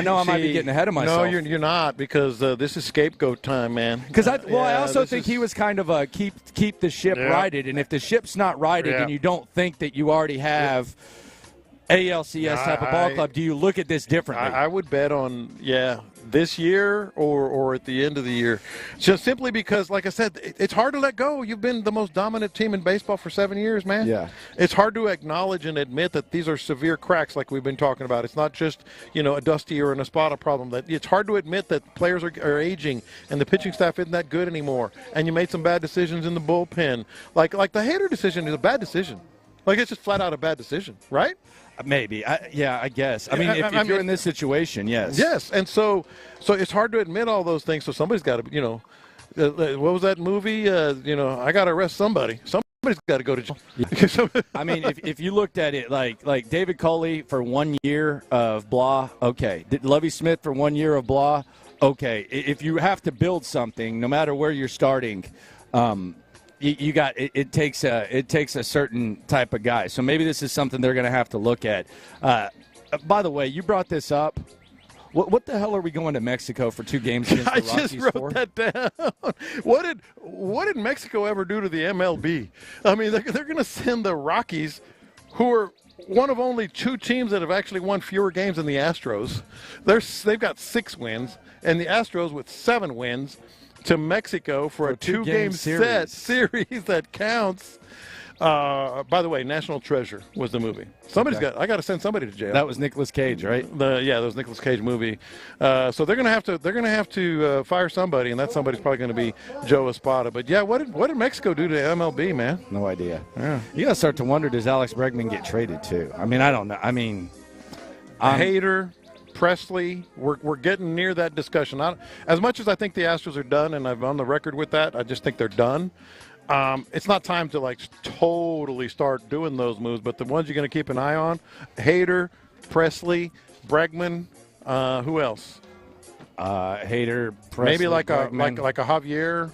know I might be getting ahead of myself. No, you're not, because this is scapegoat time, man. Because I also think he was kind of a keep the ship righted, and if the ship's not righted and you don't think that you already have ALCS type of ball club, do you look at this differently? I would bet on this year or at the end of the year, just simply because, like I said, it's hard to let go. You've been the most dominant team in baseball for 7 years, man. Yeah, it's hard to acknowledge and admit that these are severe cracks, like we've been talking about. It's not just a Dusty or an Espada problem. That it's hard to admit that players are aging and the pitching staff isn't that good anymore, and you made some bad decisions in the bullpen. Like the Hader decision is a bad decision. Like, it's just flat out a bad decision, right? Maybe. I guess. I mean, if you're in this situation, yes. Yes, and so it's hard to admit all those things, so somebody's got to, What was that movie? I got to arrest somebody. Somebody's got to go to jail. I mean, if you looked at it like David Culley for 1 year of blah, okay. Lovie Smith for 1 year of blah, okay. If you have to build something, no matter where you're starting, it takes a certain type of guy. So maybe this is something they're going to have to look at. By the way, you brought this up. What the hell are we going to Mexico for 2 games against the Rockies for? I just wrote that down. What did Mexico ever do to the MLB? I mean, they're going to send the Rockies, who are one of only 2 teams that have actually won fewer games than the Astros. They've got 6 wins, and the Astros with 7 wins, to Mexico for a 2-game series that counts. By the way, National Treasure was the movie. I got to send somebody to jail. That was Nicolas Cage, right? That was Nicolas Cage movie. So they're going to have to fire somebody, and that somebody's probably going to be Joe Espada. But yeah, what did Mexico do to MLB, man? No idea. Yeah. You got to start to wonder, does Alex Bregman get traded too? I mean, I don't know. I mean, Hader, Presley, we're getting near that discussion. As much as I think the Astros are done, and I'm on the record with that, I just think they're done. It's not time to totally start doing those moves, but the ones you're going to keep an eye on: Hader, Presley, Bregman. Who else? Hader, Presley, maybe like Bregman. a Javier.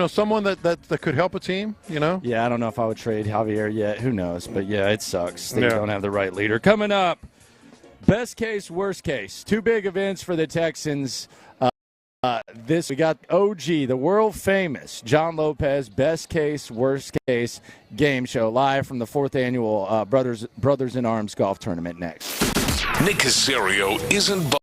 Someone that could help a team. Yeah, I don't know if I would trade Javier yet. Who knows? But yeah, it sucks. They don't have the right leader. Coming up, best case, worst case. 2 big events for the Texans. We got OG, the world famous John Lopez, best case, worst case game show live from the 4th annual Brothers in Arms golf tournament next. Nick Caserio isn't.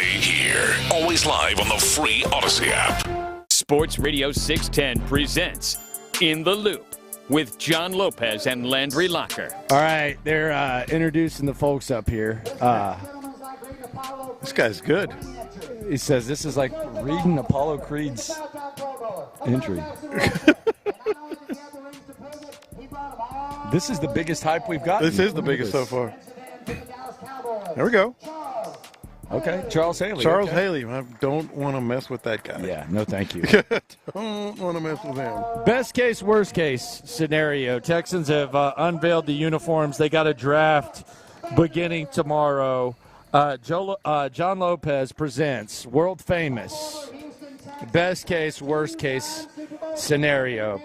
here. Always live on the free Odyssey app. Sports Radio 610 presents In the Loop with John Lopez and Landry Locker. All right, they're introducing the folks up here. This guy's good. He says this is like reading Apollo Creed's entry. This is the biggest hype we've got. This is the biggest so far. There we go. Okay, Charles Haley. Charles Haley. I don't want to mess with that guy. Yeah, no thank you. Don't want to mess with him. Best case, worst case scenario. Texans have unveiled the uniforms. They got a draft beginning tomorrow. John Lopez presents world famous best case, worst case scenario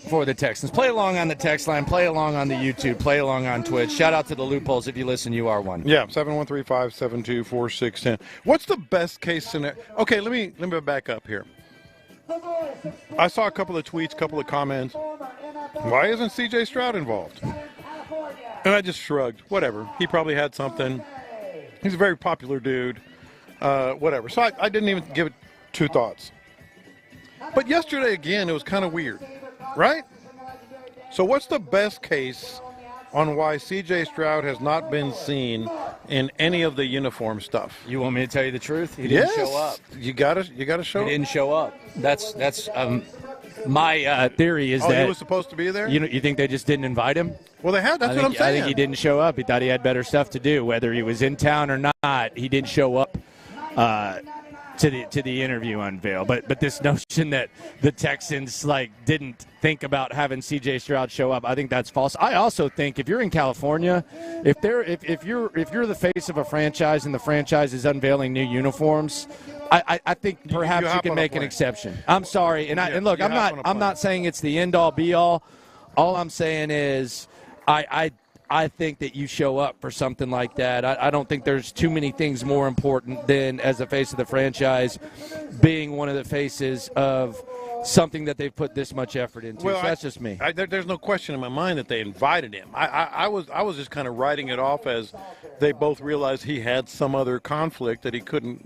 for the Texans. Play along on the text line, play along on the YouTube, play along on Twitch. Shout out to the loopholes if you listen, you are one. Yeah, 713-572-4610. What's the best case scenario? Okay, let me back up here. I saw a couple of tweets, a couple of comments. Why isn't C.J. Stroud involved? And I just shrugged. Whatever. He probably had something. He's a very popular dude. Whatever. So I didn't even give it two thoughts. But yesterday, again, it was kind of weird. Right? So what's the best case on why C.J. Stroud has not been seen in any of the uniform stuff? You want me to tell you the truth? He didn't show up. You gotta show up. He didn't show up. That's my theory is that he was supposed to be there? You think they just didn't invite him? Well, they had. That's what I'm saying. I think he didn't show up. He thought he had better stuff to do. Whether he was in town or not, he didn't show up to the interview unveil. But this notion that the Texans didn't think about having C.J. Stroud show up, I think that's false. I also think if you're in California, if you're the face of a franchise and the franchise is unveiling new uniforms, I think perhaps you can make an exception. I'm sorry, and look, I'm not saying it's the end all be all. All I'm saying is I think that you show up for something like that. I don't think there's too many things more important than, as a face of the franchise, being one of the faces of something that they've put this much effort into. Well, so that's just me. There's no question in my mind that they invited him. I was just kind of writing it off as they both realized he had some other conflict that he couldn't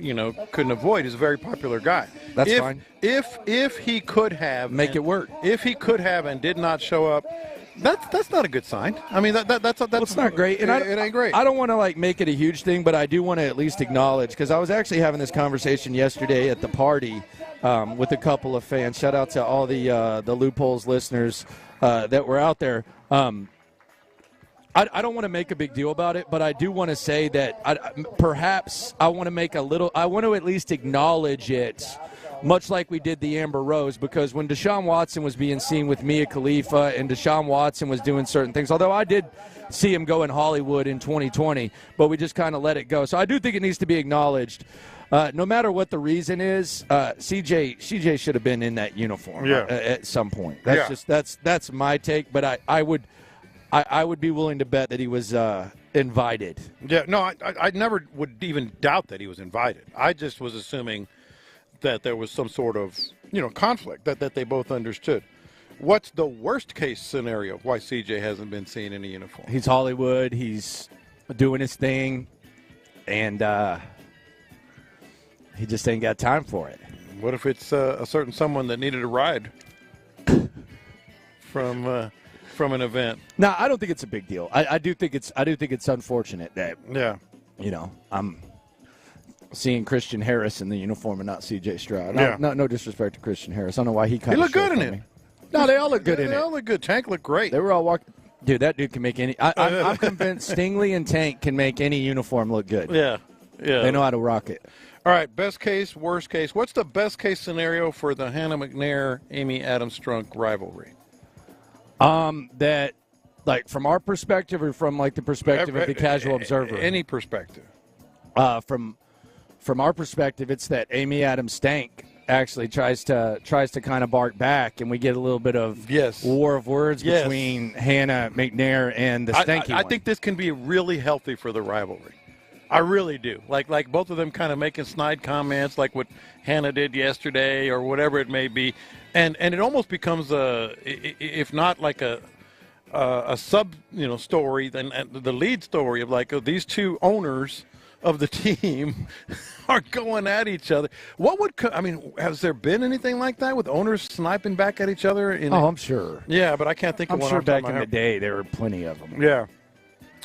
avoid. He's a very popular guy. That's fine. If he could have make it work. If he could have and did not show up, that's not a good sign. I mean, that's it's not great. And it ain't great. I don't want to make it a huge thing, but I do want to at least acknowledge, because I was actually having this conversation yesterday at the party with a couple of fans. Shout out to all the Loopholes listeners that were out there. I don't want to make a big deal about it, but I do want to say that perhaps I want to at least acknowledge it, much like we did the Amber Rose, because when Deshaun Watson was being seen with Mia Khalifa and Deshaun Watson was doing certain things, although I did see him go in Hollywood in 2020, but we just kind of let it go. So I do think it needs to be acknowledged. No matter what the reason is, CJ should have been in that uniform at some point. That's my take, but I would be willing to bet that he was invited. Yeah, no, I never would even doubt that he was invited. I just was assuming that there was some sort of conflict that they both understood. What's the worst case scenario of why CJ hasn't been seen in a uniform? He's Hollywood. He's doing his thing, and he just ain't got time for it. What if it's a certain someone that needed a ride from an event? No, I don't think it's a big deal. I do think it's unfortunate that I'm seeing Christian Harris in the uniform and not C.J. Stroud. Yeah. No disrespect to Christian Harris. I don't know why he kind of looked good in it. No, they all look good in it. They all look good. Tank looked great. They were all walking. Dude, that dude can make any. I'm convinced Stingley and Tank can make any uniform look good. Yeah. They know how to rock it. All right, best case, worst case. What's the best case scenario for the Hannah McNair, Amy Adams-Strunk rivalry? That, from our perspective or from the perspective of the casual observer? Any perspective. From our perspective, it's that Amy Adams-Stank actually tries to kind of bark back, and we get a little bit of war of words between Hannah McNair and the Stanky I think this can be really healthy for the rivalry. I really do. Like both of them kind of making snide comments, like what Hannah did yesterday or whatever it may be, and it almost becomes if not like a sub story, then the lead story of these two owners of the team are going at each other. Has there been anything like that with owners sniping back at each other? I'm sure. Yeah, but I can't think of I'm one. sure back in the day there were plenty of them. Yeah.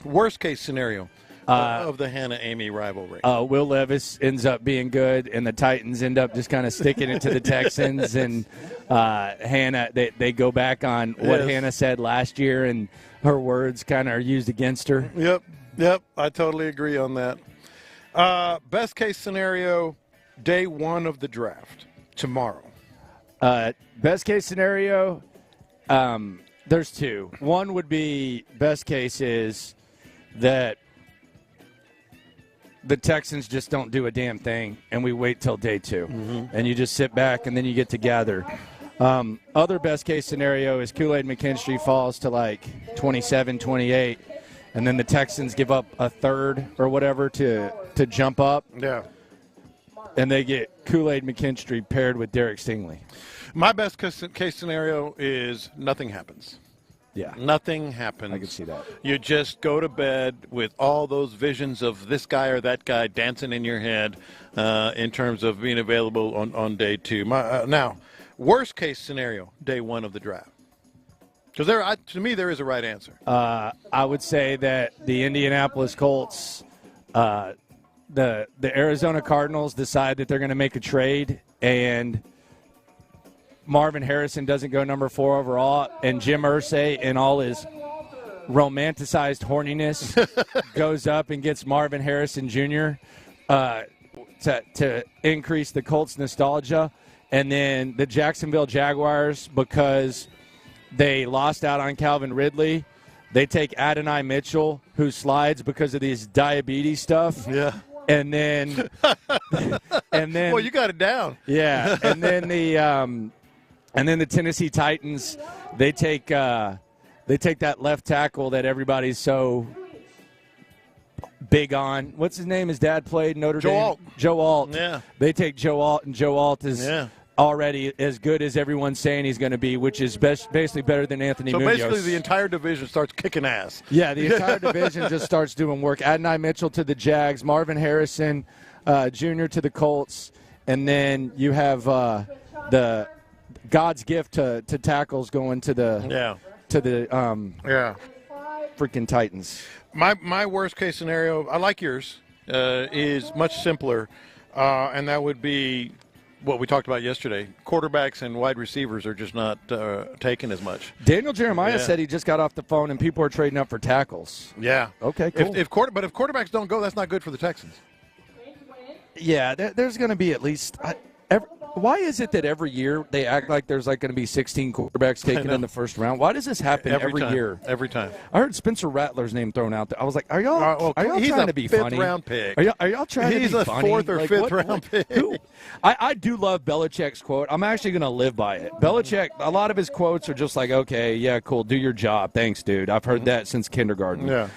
Worst case scenario of the Hannah-Amy rivalry. Will Levis ends up being good, and the Titans end up just kind of sticking it to the Texans. And Hannah, they go back on what Hannah said last year, and her words kind of are used against her. Yep. I totally agree on that. Best case scenario, day one of the draft, tomorrow. Best case scenario, there's two. One would be, best case is that the Texans just don't do a damn thing, and we wait till day two. Mm-hmm. And you just sit back, and then you get to gather. Other best case scenario is Kool-Aid McKinstry falls to like 27, 28, and then the Texans give up a third or whatever to jump up. Yeah. And they get Kool-Aid McKinstry paired with Derek Stingley. My best case scenario is nothing happens. Yeah. Nothing happens. I can see that. You just go to bed with all those visions of this guy or that guy dancing in your head in terms of being available on day two. Now, worst case scenario, day one of the draft. Because to me, there is a right answer. I would say that the Indianapolis Colts, the Arizona Cardinals decide that they're going to make a trade, and Marvin Harrison doesn't go number 4 overall, and Jim Irsay, in all his romanticized horniness, goes up and gets Marvin Harrison Jr. To increase the Colts' nostalgia. And then the Jacksonville Jaguars, because they lost out on Calvin Ridley, they take Adonai Mitchell, who slides because of these diabetes stuff. Yeah. And then well, you got it down. Yeah. And then the Tennessee Titans, they take that left tackle that everybody's so big on. What's his name? His dad played Notre Dame. Alt. Joe Alt. Yeah. They take Joe Alt, and Joe Alt is already as good as everyone's saying he's going to be, which is basically better than Anthony Munoz. So basically the entire division starts kicking ass. Yeah, the entire division just starts doing work. Adonai Mitchell to the Jags, Marvin Harrison Jr. to the Colts, and then you have the God's gift to tackles going to the freaking Titans. My worst case scenario, I like yours, is much simpler, and that would be what we talked about yesterday. Quarterbacks and wide receivers are just not taken as much. Daniel Jeremiah said he just got off the phone and people are trading up for tackles. Yeah. Okay, cool. But if quarterbacks don't go, that's not good for the Texans. Yeah, there's going to be at least why is it that every year they act like there's going to be 16 quarterbacks taken in the first round? Why does this happen every year? Every time. I heard Spencer Rattler's name thrown out there. I was like, are y'all trying to be funny? He's a fifth-round pick. Are y'all trying to be funny? He's a fourth or fifth-round pick. I do love Belichick's quote. I'm actually going to live by it. Belichick, a lot of his quotes are just like, okay, yeah, cool, do your job. Thanks, dude. I've heard that since kindergarten. Yeah.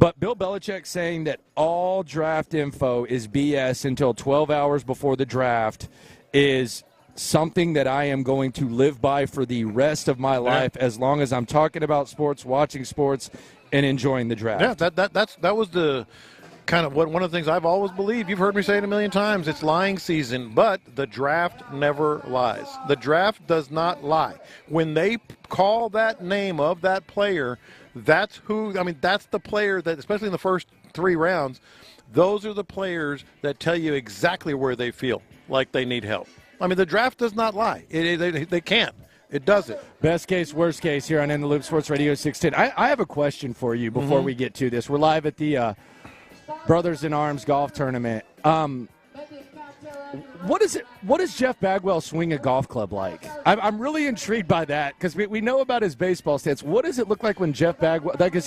But Bill Belichick saying that all draft info is BS until 12 hours before the draft is something that I am going to live by for the rest of my life as long as I'm talking about sports, watching sports, and enjoying the draft. Yeah, that was the kind of one of the things I've always believed. You've heard me say it a million times. It's lying season, but the draft never lies. The draft does not lie. When they call that name of that player, that's the player that, especially in the first 3 rounds, those are the players that tell you exactly where they feel like they need help. I mean, the draft does not lie. They can't. It doesn't. Best case, worst case here on In the Loop Sports Radio 610. I have a question for you before we get to this. We're live at the Brothers in Arms golf tournament. What does Jeff Bagwell swing a golf club like? I'm really intrigued by that because we know about his baseball stats. What does it look like when Jeff Bagwell, is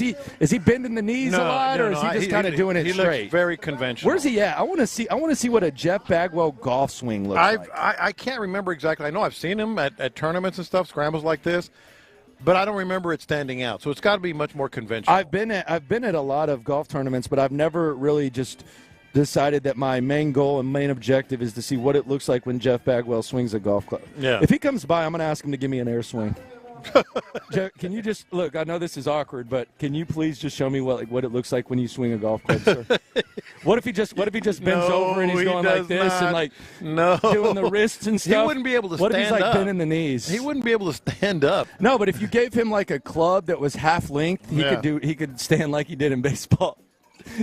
he bending the knees a lot, or is he just kind of doing it straight? He looks very conventional. Where's he at? I want to see what a Jeff Bagwell golf swing looks like. I can't remember exactly. I know I've seen him at tournaments and stuff, scrambles like this, but I don't remember it standing out. So it's got to be much more conventional. I've been at a lot of golf tournaments, but I've never really just decided that my main goal and main objective is to see what it looks like when Jeff Bagwell swings a golf club. Yeah. If he comes by, I'm going to ask him to give me an air swing. Joe, can you just look? I know this is awkward, but can you please just show me what it looks like when you swing a golf club, sir? What if he just bends over and he's going like this and like doing the wrists and stuff? He wouldn't be able to what stand if he's like up. bending the knees? He wouldn't be able to stand up. No, but if you gave him like a club that was half length, he could stand like he did in baseball.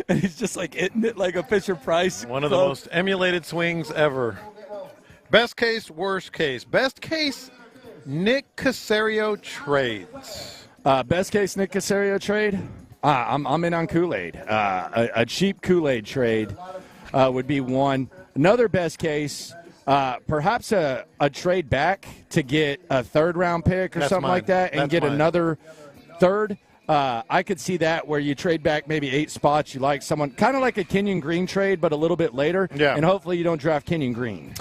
And he's just like hitting it like a Fisher Price. One of the most emulated swings ever. Best case, worst case. Best case, Nick Caserio trades. Best case Nick Caserio trade? I'm in on Kool-Aid. A cheap Kool-Aid trade would be one. Another best case, perhaps a trade back to get a third-round pick or something like that and get another third. I could see that where you trade back maybe 8 spots. You like someone, kind of like a Kenyon Green trade, but a little bit later. Yeah. And hopefully you don't draft Kenyon Green.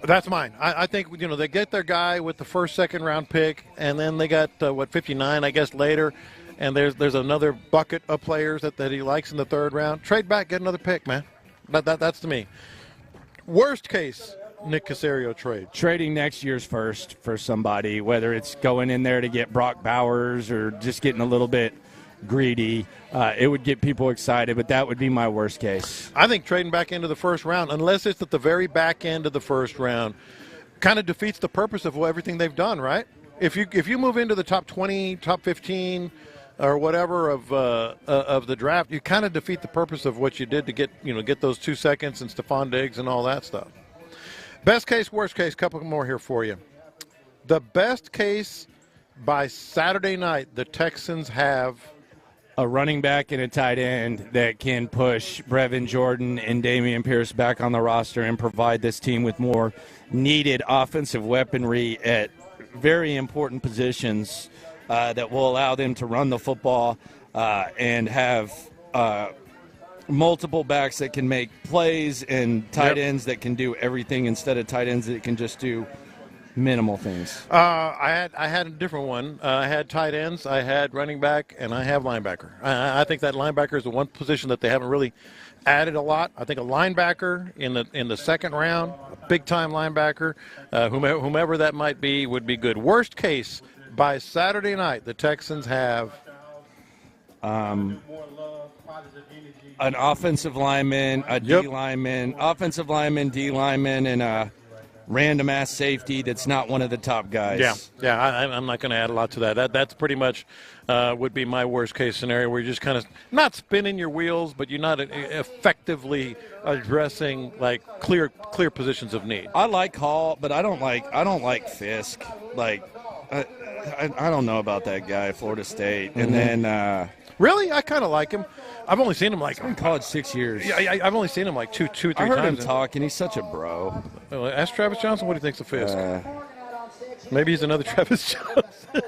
That's mine. I think, they get their guy with the first, second-round pick, and then they got, 59, I guess, later. And there's another bucket of players that he likes in the third round. Trade back, get another pick, man. That's to me. Worst case, Nick Caserio trade. Trading next year's first for somebody, whether it's going in there to get Brock Bowers or just getting a little bit greedy. It would get people excited, but that would be my worst case. I think trading back into the first round, unless it's at the very back end of the first round, kind of defeats the purpose of everything they've done, right? If you move into the top 20, top 15, or whatever of the draft, you kind of defeat the purpose of what you did to get those 2 seconds and Stephon Diggs and all that stuff. Best case, worst case, couple more here for you. The best case, by Saturday night, the Texans have a running back and a tight end that can push Brevin Jordan and Dameon Pierce back on the roster and provide this team with more needed offensive weaponry at very important positions that will allow them to run the football and have multiple backs that can make plays and tight ends that can do everything instead of tight ends that can just do minimal things. I had a different one. I had tight ends, I had running back, and I have linebacker. I think that linebacker is the one position that they haven't really added a lot. I think a linebacker in the second round, a big-time linebacker, whomever that might be, would be good. Worst case, by Saturday night, the Texans have an offensive lineman, a D lineman, offensive lineman, D lineman, and a random-ass safety that's not one of the top guys. Yeah, I'm not going to add a lot to that. That's pretty much would be my worst-case scenario, where you're just kind of not spinning your wheels, but you're not effectively addressing, like, clear positions of need. I like Hall, but I don't like Fisk. Like, I don't know about that guy, Florida State. And then really, I kind of like him. I've only seen him like in college 6 years. Yeah, I've only seen him like two or three times. I heard him talk, and he's such a bro. Well, ask Travis Johnson what he thinks of Fisk. Maybe he's another Travis Johnson.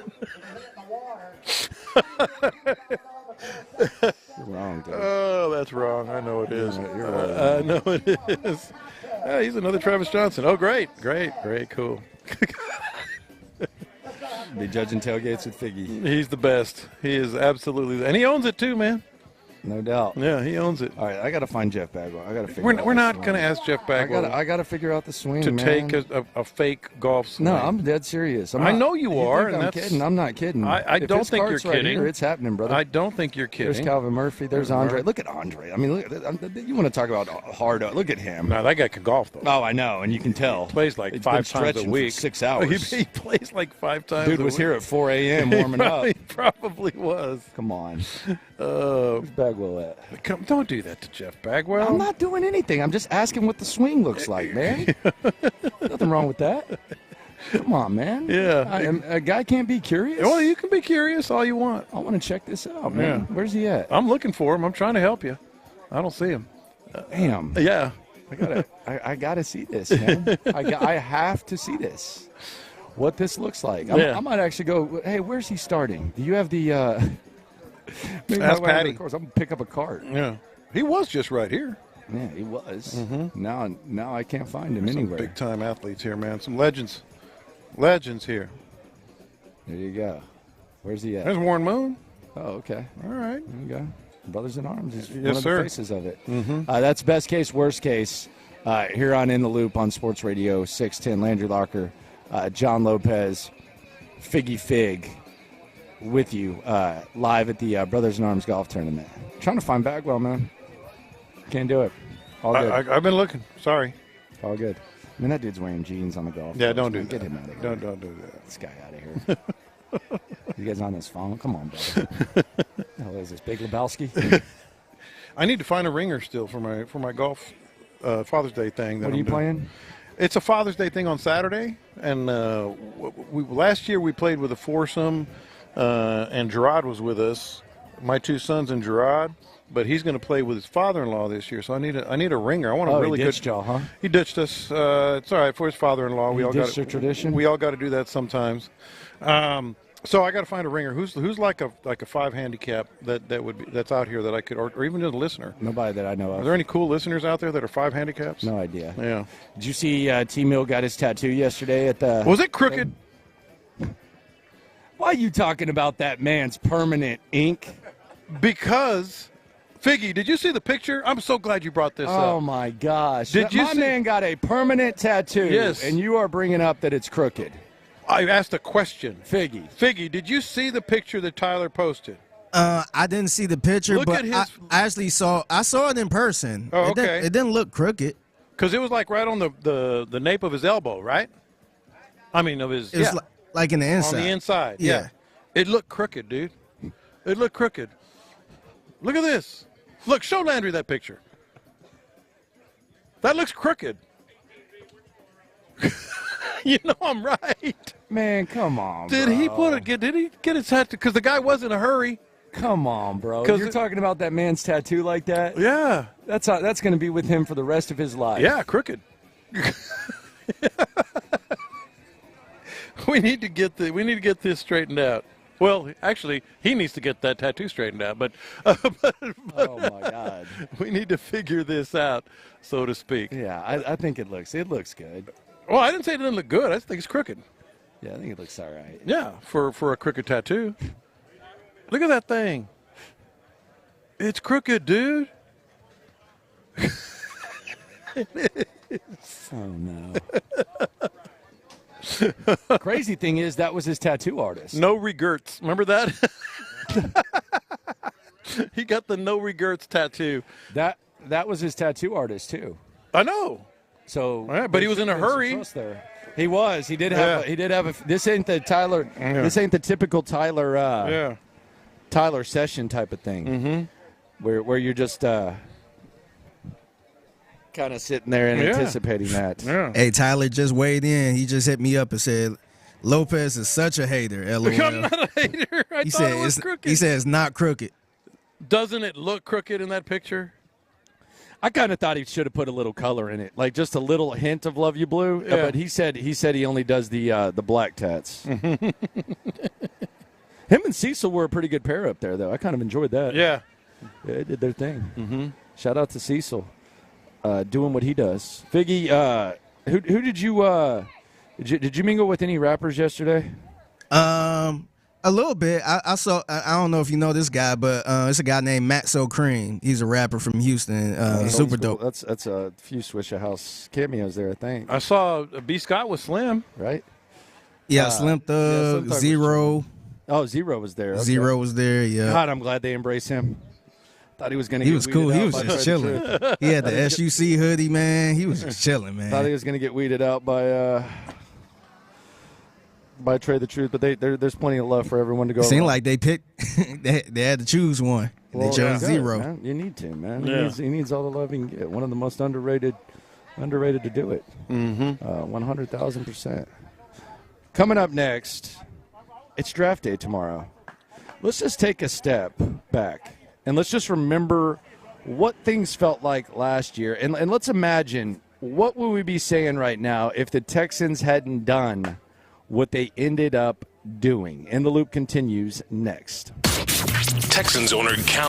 You're wrong, dude. Oh, that's wrong. I know it is. You're right. I know it is. He's another Travis Johnson. Oh, great, cool. Be judging tailgates with Figgy. He's the best. He is absolutely, and he owns it too, man. No doubt. Yeah, he owns it. All right, I got to find Jeff Bagwell. I got to figure. We're not going to ask Jeff Bagwell. I got to figure out the swing to man. take a fake golf swing. No, I'm dead serious. I know you are. And I'm kidding. I'm not kidding. I don't think you're kidding. Right here, it's happening, brother. I don't think you're kidding. There's Calvin Murphy. There's Andre. Look at Andre. I mean, you want to talk about hard? Look at him. No, that guy can golf though. Oh, I know, and you can tell. He plays like 5 times a week. 6 hours. He plays like 5 times. Dude was here at 4 a.m. warming up. He probably was. Come on. Where's Bagwell at? Don't do that to Jeff Bagwell. I'm not doing anything. I'm just asking what the swing looks like, man. Nothing wrong with that. Come on, man. Yeah. A guy can't be curious. Well, you can be curious all you want. I want to check this out, man. Yeah. Where's he at? I'm looking for him. I'm trying to help you. I don't see him. Damn. Yeah. I gotta see this, man. I have to see this. What this looks like. I might actually go. Hey, where's he starting? Do you have the? Maybe Ask Patty. Of course, I'm gonna pick up a cart. Yeah. He was just right here. Yeah, he was. Mm-hmm. Now I can't find him anywhere. Some big-time athletes here, man. Some legends. Legends here. There you go. Where's he at? There's Warren Moon. Oh, okay. All right. There you go. Brothers in Arms is one Yes, of sir. the faces of it. Mm-hmm. That's best case, worst case. Here on In the Loop on Sports Radio 610. Landry Locker, John Lopez. Figgy Fig with you live at the Brothers in Arms golf tournament. Trying to find Bagwell, man. Can't do it. All good. I've been looking. Sorry. All good. I mean, that dude's wearing jeans on the golf Yeah, course, don't do man. that. Get him out of here. Don't do that. This guy out of here. You guys on his phone? Come on, brother. What the hell is this, Big Lebowski? I need to find a ringer still for my golf Father's Day thing. What are you playing? It's a Father's Day thing on Saturday, and last year we played with a foursome, and Gerard was with us, my two sons and Gerard, but he's going to play with his father-in-law this year, so I need a ringer. I want a really he ditched good. y'all, huh? He ditched us. It's all right for his father-in-law. He ditched their tradition? We all got to do that sometimes. So I got to find a ringer who's like a 5 handicap that's out here that I could, or even just a listener. Nobody that I know of. Are there any cool listeners out there that are 5 handicaps? No idea. Yeah. Did you see T-Mill got his tattoo yesterday at the? Was it crooked? Why are you talking about that man's permanent ink? Because, Figgy, did you see the picture? I'm so glad you brought this up. Oh my gosh! My man got a permanent tattoo. Yes. And you are bringing up that it's crooked. I asked a question. Figgy, did you see the picture that Tyler posted? I didn't see the picture, Look but at his... I actually saw it in person. Oh, okay. It didn't look crooked. Because it was like right on the nape of his elbow, right? I mean, of his... It was like in the inside. On the inside, yeah. It looked crooked, dude. It looked crooked. Look at this. Look, show Landry that picture. That looks crooked. You know I'm right. Man, come on, Did bro. he get his tattoo? Because the guy was in a hurry. Come on, bro. You're talking about that man's tattoo like that? Yeah. That's going to be with him for the rest of his life. Yeah, crooked. We need to get this straightened out. Well, actually, he needs to get that tattoo straightened out. But oh my God, we need to figure this out, so to speak. Yeah, I think it looks good. Well, I didn't say it didn't look good. I just think it's crooked. Yeah, I think it looks all right. Yeah, for a crooked tattoo. Look at that thing. It's crooked, dude. It is. Oh no. Crazy thing is that was his tattoo artist. No regrets. Remember that? He got the no regrets tattoo. That was his tattoo artist too. I know. So, right, but he was in a hurry. There. He was. He did have. He did have a. This ain't the Tyler. Yeah. This ain't the typical Tyler. Tyler session type of thing. Mm-hmm. Where you're just kind of sitting there and anticipating that. Yeah. Hey, Tyler just weighed in. He just hit me up and said, "Lopez is such a hater." LOL. I'm not a hater. I thought it was crooked. He said it's not crooked. Doesn't it look crooked in that picture? I kind of thought he should have put a little color in it, like just a little hint of "Love You Blue." Yeah. But he said he only does the black tats. Him and Cecil were a pretty good pair up there, though. I kind of enjoyed that. Yeah, they did their thing. Mm-hmm. Shout out to Cecil, doing what he does. Figgy, who did you did you mingle with any rappers yesterday? A little bit. I saw. I don't know if you know this guy, but it's a guy named Matt So Cream. He's a rapper from Houston. Super dope. That's a few Swisher House cameos there, I think. I saw B. Scott with Slim. Right? Yeah, Slim Thug, Zero. Oh, Zero was there. Okay. Zero was there. Yeah. God, I'm glad they embraced him. Thought he was going to. He was cool. He was just chilling. He had the SUC hoodie, man. He was just chilling, man. Thought he was going to get weeded out by Trey the Truth, but there's plenty of love for everyone to go. It seemed like they picked. they had to choose one. They chose Zero. Man. You need to, man. Yeah. He needs all the love he can get. One of the most underrated to do it. 100,000%. Coming up next, it's draft day tomorrow. Let's just take a step back and let's just remember what things felt like last year, and let's imagine what would we be saying right now if the Texans hadn't done what they ended up doing. And the loop continues next. Texans owner count.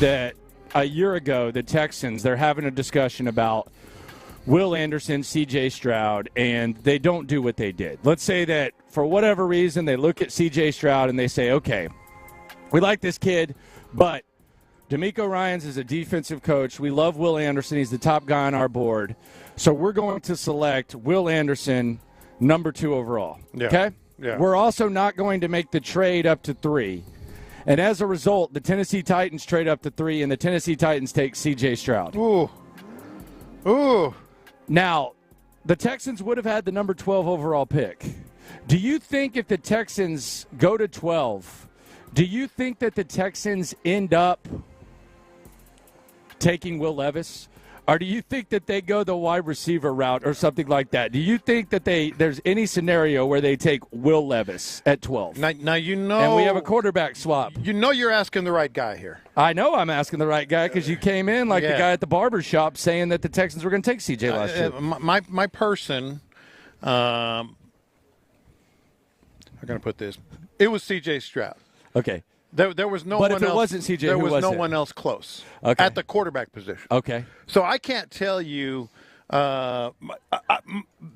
that a year ago the Texans, they're having a discussion about Will Anderson, C.J. Stroud, and they don't do what they did. Let's say that for whatever reason they look at C.J. Stroud and they say, okay, we like this kid, but DeMeco Ryans is a defensive coach. We love Will Anderson. He's the top guy on our board. So we're going to select Will Anderson number 2 overall. Yeah. Okay? Yeah. We're also not going to make the trade up to 3. And as a result, the Tennessee Titans trade up to 3, and the Tennessee Titans take C.J. Stroud. Ooh. Ooh. Now, the Texans would have had the number 12 overall pick. Do you think if the Texans go to 12, do you think that the Texans end up taking Will Levis? Or do you think that they go the wide receiver route or something like that? Do you think that there's any scenario where they take Will Levis at 12? Now you know. And we have a quarterback swap. You know you're asking the right guy here. I know I'm asking the right guy because you came in like the guy at the barber shop saying that the Texans were going to take C.J. last year. My person, how can I put this? It was C.J. Stroud. Okay. There was no but one else. But if it wasn't CJ, there was no it? one else close okay. at the quarterback position. Okay. So I can't tell you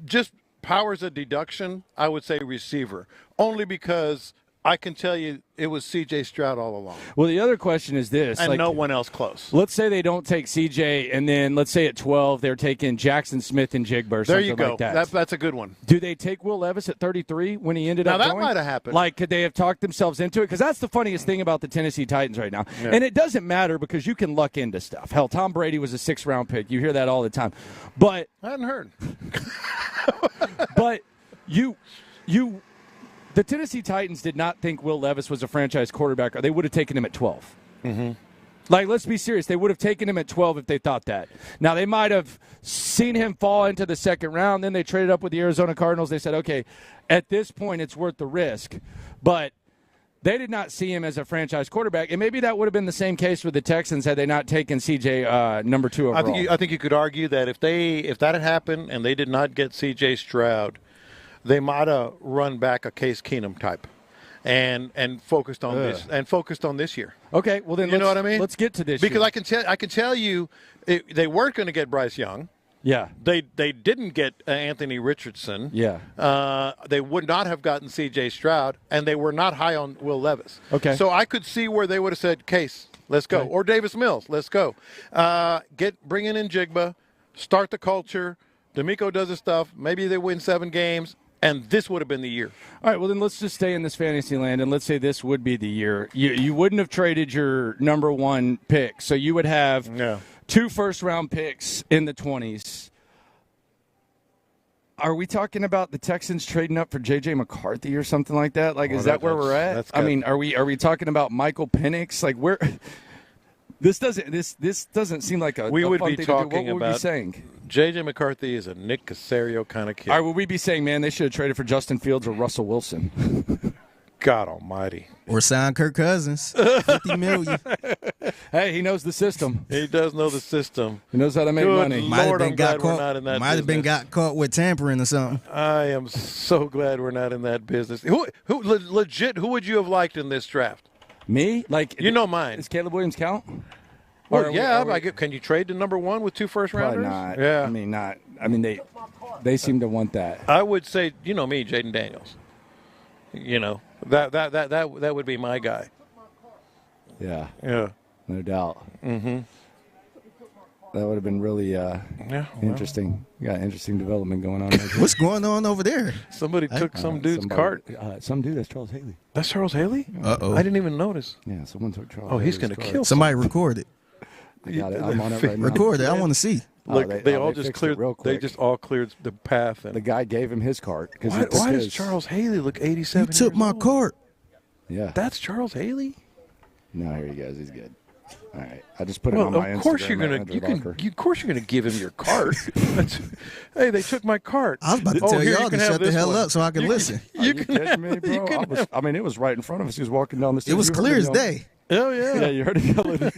just powers of deduction, I would say receiver, only because I can tell you it was C.J. Stroud all along. Well, the other question is this. And no one else close. Let's say they don't take C.J., and then let's say at 12 they're taking Jackson Smith and Jigba or there something you go. like that. That's a good one. Do they take Will Levis at 33 when he ended now up that going? might have happened. Like, could they have talked themselves into it? Because that's the funniest thing about the Tennessee Titans right now. Yeah. And it doesn't matter because you can luck into stuff. Hell, Tom Brady was a 6th-round pick. You hear that all the time. But I hadn't heard. But the Tennessee Titans did not think Will Levis was a franchise quarterback, or they would have taken him at 12. Mm-hmm. Like, let's be serious. They would have taken him at 12 if they thought that. Now, they might have seen him fall into the 2nd round. Then they traded up with the Arizona Cardinals. They said, okay, at this point it's worth the risk. But they did not see him as a franchise quarterback. And maybe that would have been the same case with the Texans had they not taken C.J. number 2 overall. I think you could argue that if that had happened and they did not get C.J. Stroud, they might have run back a Case Keenum type, and focused on this year. Okay, well then you know what I mean. Let's get to this because year. I can tell you they weren't going to get Bryce Young. Yeah, they didn't get Anthony Richardson. Yeah, they would not have gotten C.J. Stroud, and they were not high on Will Levis. Okay, so I could see where they would have said Case, let's go, or Davis Mills, let's go. Bring in Jigba, start the culture. DeMeco does his stuff. Maybe they win 7 games. And this would have been the year. All right, well, then let's just stay in this fantasy land, and let's say this would be the year. You wouldn't have traded your number 1 pick, so you would have 2 first-round picks in the 20s. Are we talking about the Texans trading up for J.J. McCarthy or something like that? Like, is that where we're at? I mean, are we talking about Michael Penix? Like, where? This doesn't seem like a. We would fun be thing talking to do. What would we about be saying? J.J. McCarthy is a Nick Caserio kind of kid. All right, would we be saying, man, they should have traded for Justin Fields or Russell Wilson? God almighty. Or sign Kirk Cousins. $50 million. Hey, he knows the system. He does know the system. He knows how to make money. Might have been got caught with tampering or something. I am so glad we're not in that business. Who would you have liked in this draft? Me? Like, you know mine. Does Caleb Williams count? Well, can you trade to number 1 with 2 first-rounders? Probably not. Yeah. I mean, not. I mean, they seem to want that. I would say, you know me, Jaden Daniels. You know, that would be my guy. Yeah. Yeah. No doubt. Mm-hmm. That would have been really interesting. You got interesting development going on. What's going on over there? Somebody took some dude's cart. Some dude, that's Charles Haley. That's Charles Haley? Uh-oh. I didn't even notice. Yeah, someone took Charles. Oh, he's going to kill somebody. Record it. I got it. I'm on it right now. Record it. I want to see. Look, they just cleared. They just all cleared the path. And the guy gave him his cart. Why does Charles Haley look 87? You took my cart. Yeah. That's Charles Haley? No, here he goes. He's good. All right, I just put it on my Instagram. Of course you're gonna give him your cart. Hey, they took my cart. I was about to tell y'all to shut the hell up so I can listen. You kidding me, bro? I mean, it was right in front of us. He was walking down the street. It was clear as day. Oh yeah. Yeah, you heard him yelling.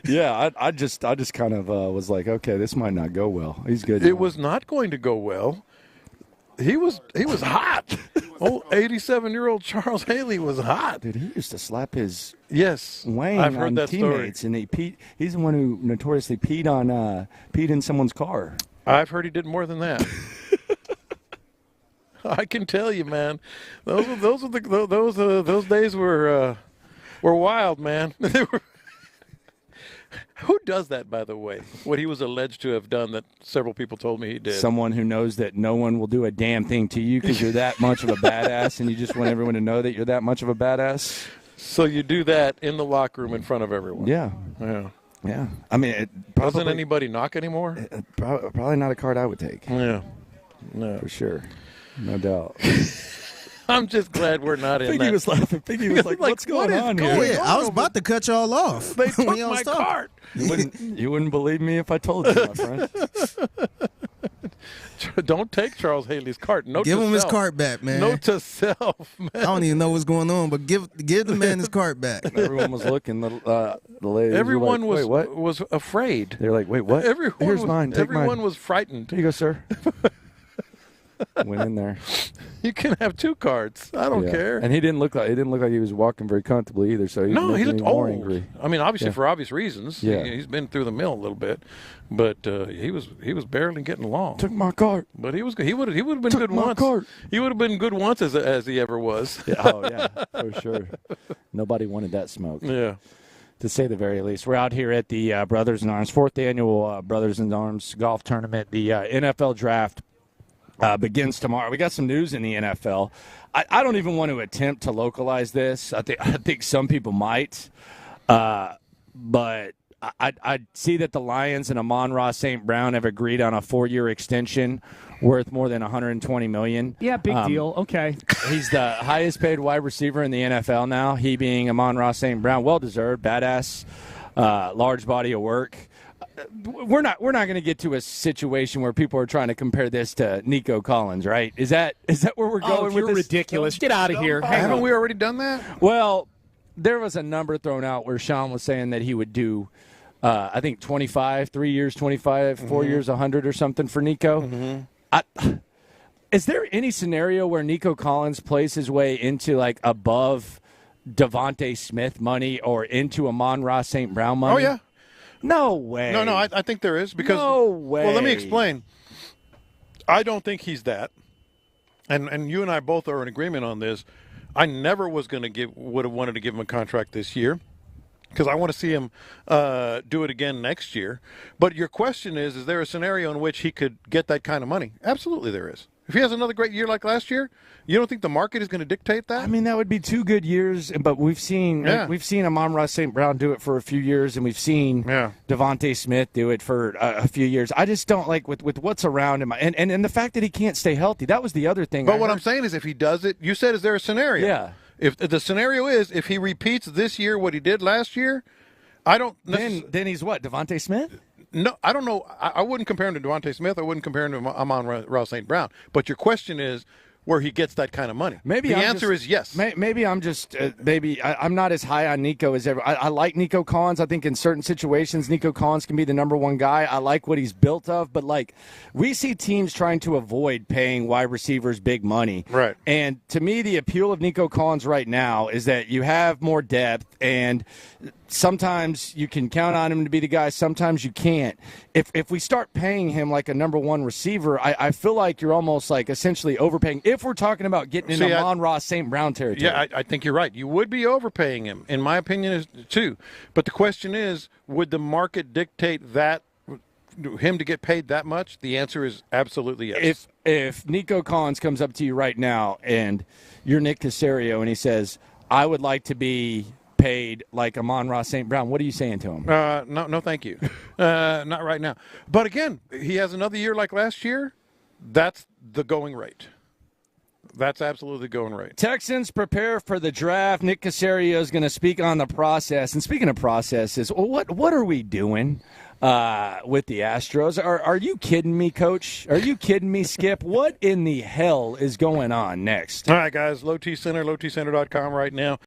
Yeah, I just kind of was like, okay, this might not go well. He's good. It was not going to go well. He was hot. Old 87-year-old Charles Haley was hot. Dude, he used to slap his Wayne I've heard on that teammates, story. and he's the one who notoriously peed in someone's car. I've heard he did more than that. I can tell you, man. Those days were wild, man. They were. Who does that, by the way? What he was alleged to have done that several people told me he did. Someone who knows that no one will do a damn thing to you because you're that much of a badass, and you just want everyone to know that you're that much of a badass. So you do that in the locker room in front of everyone. Yeah. I mean, doesn't anybody knock anymore? Probably not a card I would take. Yeah. No. For sure. No doubt. I'm just glad we're not in that. Piggy was laughing. Piggy was like, what's going on here? Yeah, I was about to cut y'all off. They took my cart. You wouldn't believe me if I told you, my friend. Don't take Charles Haley's cart. Give him his cart back, man. Note to self, man. I don't even know what's going on, but give the man his cart back. Everyone was looking. The ladies Everyone were like, was wait, what? was afraid. They're like, wait, what? Here's mine. Take everyone mine. was frightened. Here you go, sir. Went in there. You can have two carts. I don't care. And he didn't look like he was walking very comfortably either. So he looked more old. angry. I mean, obviously for obvious reasons. Yeah. He's been through the mill a little bit, but he was barely getting along. Took my cart. But he would have been good once. Cart. He would have been good once as he ever was. Yeah, oh yeah, for sure. Nobody wanted that smoke. Yeah. To say the very least. We're out here at the Brothers in Arms, 4th annual Brothers in Arms golf tournament. The NFL draft begins tomorrow. We got some news in the NFL. I don't even want to attempt to localize this. I think some people might. But I see that the Lions and Amon-Ra St. Brown have agreed on a 4-year extension worth more than $120 million. Yeah, big deal. Okay. He's the highest paid wide receiver in the NFL now, he being Amon-Ra St. Brown. Well-deserved, badass, large body of work. We're not going to get to a situation where people are trying to compare this to Nico Collins, right? Is that where we're going with this? Ridiculous. Get out of here. Haven't we already done that? Well, there was a number thrown out where Sean was saying that he would do, I think 25, 3 years, 25, 4 years, 100 or something for Nico. Mm-hmm. Is there any scenario where Nico Collins plays his way into like above Devontae Smith money or into Amon-Ra St. Brown money? Oh, yeah. No way. No, I think there is. Because, no way. Well, let me explain. I don't think he's that. And you and I both are in agreement on this. I never would have wanted to give him a contract this year because I want to see him do it again next year. But your question is there a scenario in which he could get that kind of money? Absolutely there is. If he has another great year like last year, you don't think the market is going to dictate that? I mean, that would be 2 good years, but we've seen Amon-Ra St. Brown do it for a few years, and we've seen Devontae Smith do it for a few years. I just don't like with what's around him, and the fact that he can't stay healthy. That was the other thing. But what I'm saying is if he does it, you said, is there a scenario? Yeah. If the scenario is if he repeats this year what he did last year, I don't. Then he's what, Devontae Smith? No, I don't know. I wouldn't compare him to Devontae Smith. I wouldn't compare him to Amon-Ra St. Brown. But your question is where he gets that kind of money. Maybe the answer is yes. Maybe I'm just I'm not as high on Nico as ever. I like Nico Collins. I think in certain situations Nico Collins can be the number one guy. I like what he's built of. But like we see teams trying to avoid paying wide receivers big money. Right. And to me, the appeal of Nico Collins right now is that you have more depth and sometimes you can count on him to be the guy. Sometimes you can't. If we start paying him like a number one receiver, I feel like you're almost like essentially overpaying. If we're talking about getting into Amon-Ra St. Brown territory. Yeah, I think you're right. You would be overpaying him, in my opinion, too. But the question is, would the market dictate that him to get paid that much? The answer is absolutely yes. If Nico Collins comes up to you right now and you're Nick Caserio and he says, I would like to be paid like Amon-Ra St. Brown, what are you saying to him? No, thank you. Not right now. But again, he has another year like last year. That's the going rate. That's absolutely going rate. Texans prepare for the draft. Nick Caserio is going to speak on the process. And speaking of processes, what are we doing with the Astros? Are you kidding me, Coach? Are you kidding me, Skip? What in the hell is going on next? All right, guys. Low T Center, lowtcenter.com right now.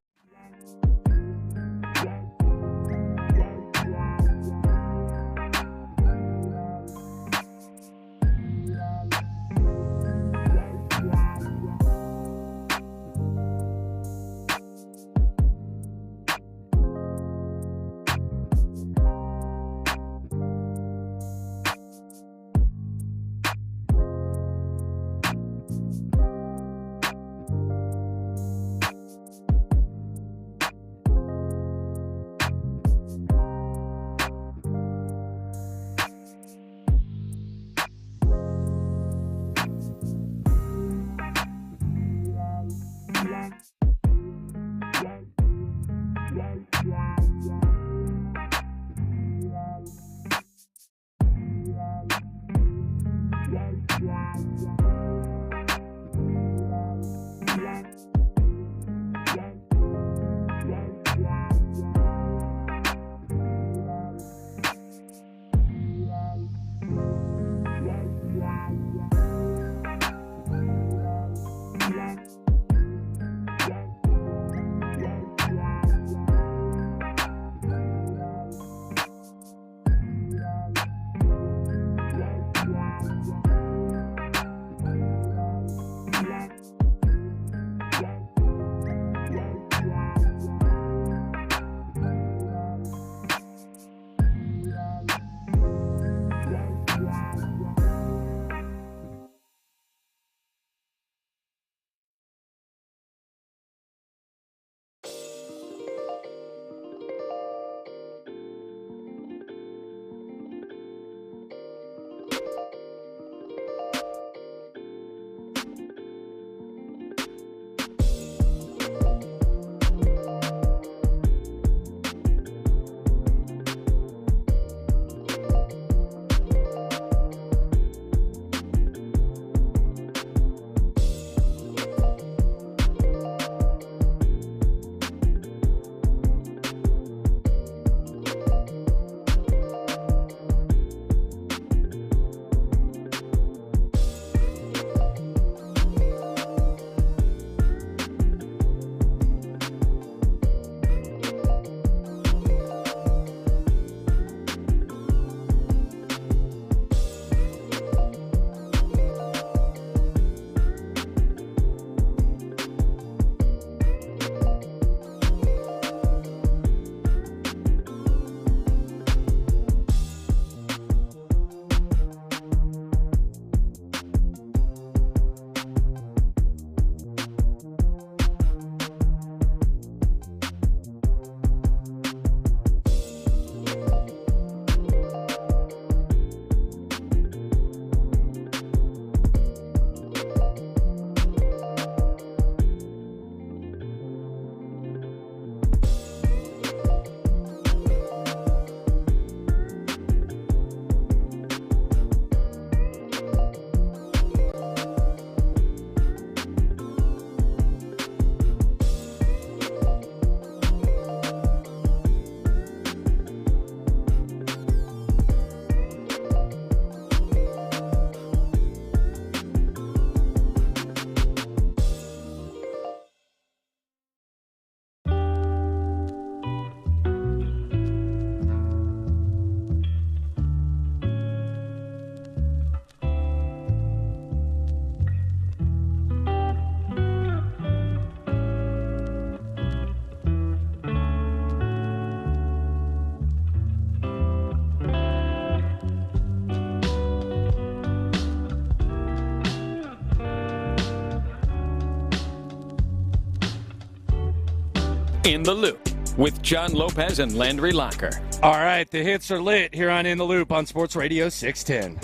In the Loop with John Lopez and Landry Locker. All right, the hits are lit here on In the Loop on Sports Radio 610.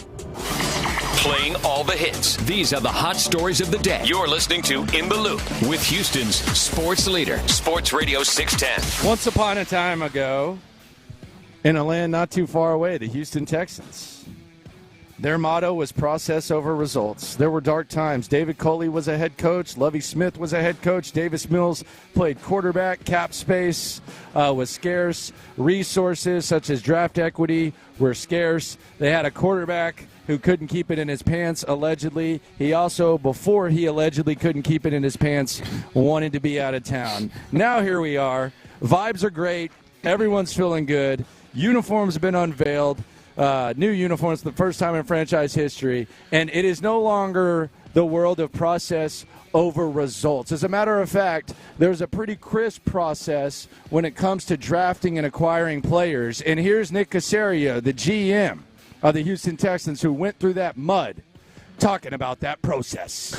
Playing all the hits. These are the hot stories of the day. You're listening to In the Loop with Houston's sports leader, Sports Radio 610. Once upon a time ago, in a land not too far away, the Houston Texans. Their motto was process over results. There were dark times. David Coley was a head coach. Lovie Smith was a head coach. Davis Mills played quarterback. Cap space was scarce. Resources such as draft equity were scarce. They had a quarterback who couldn't keep it in his pants, allegedly. He also, before he allegedly couldn't keep it in his pants, wanted to be out of town. Now here we are. Vibes are great. Everyone's feeling good. Uniforms have been unveiled. New uniforms for the first time in franchise history. And it is no longer the world of process over results. As a matter of fact, there's a pretty crisp process when it comes to drafting and acquiring players. And here's Nick Caserio, the GM of the Houston Texans, who went through that mud, talking about that process.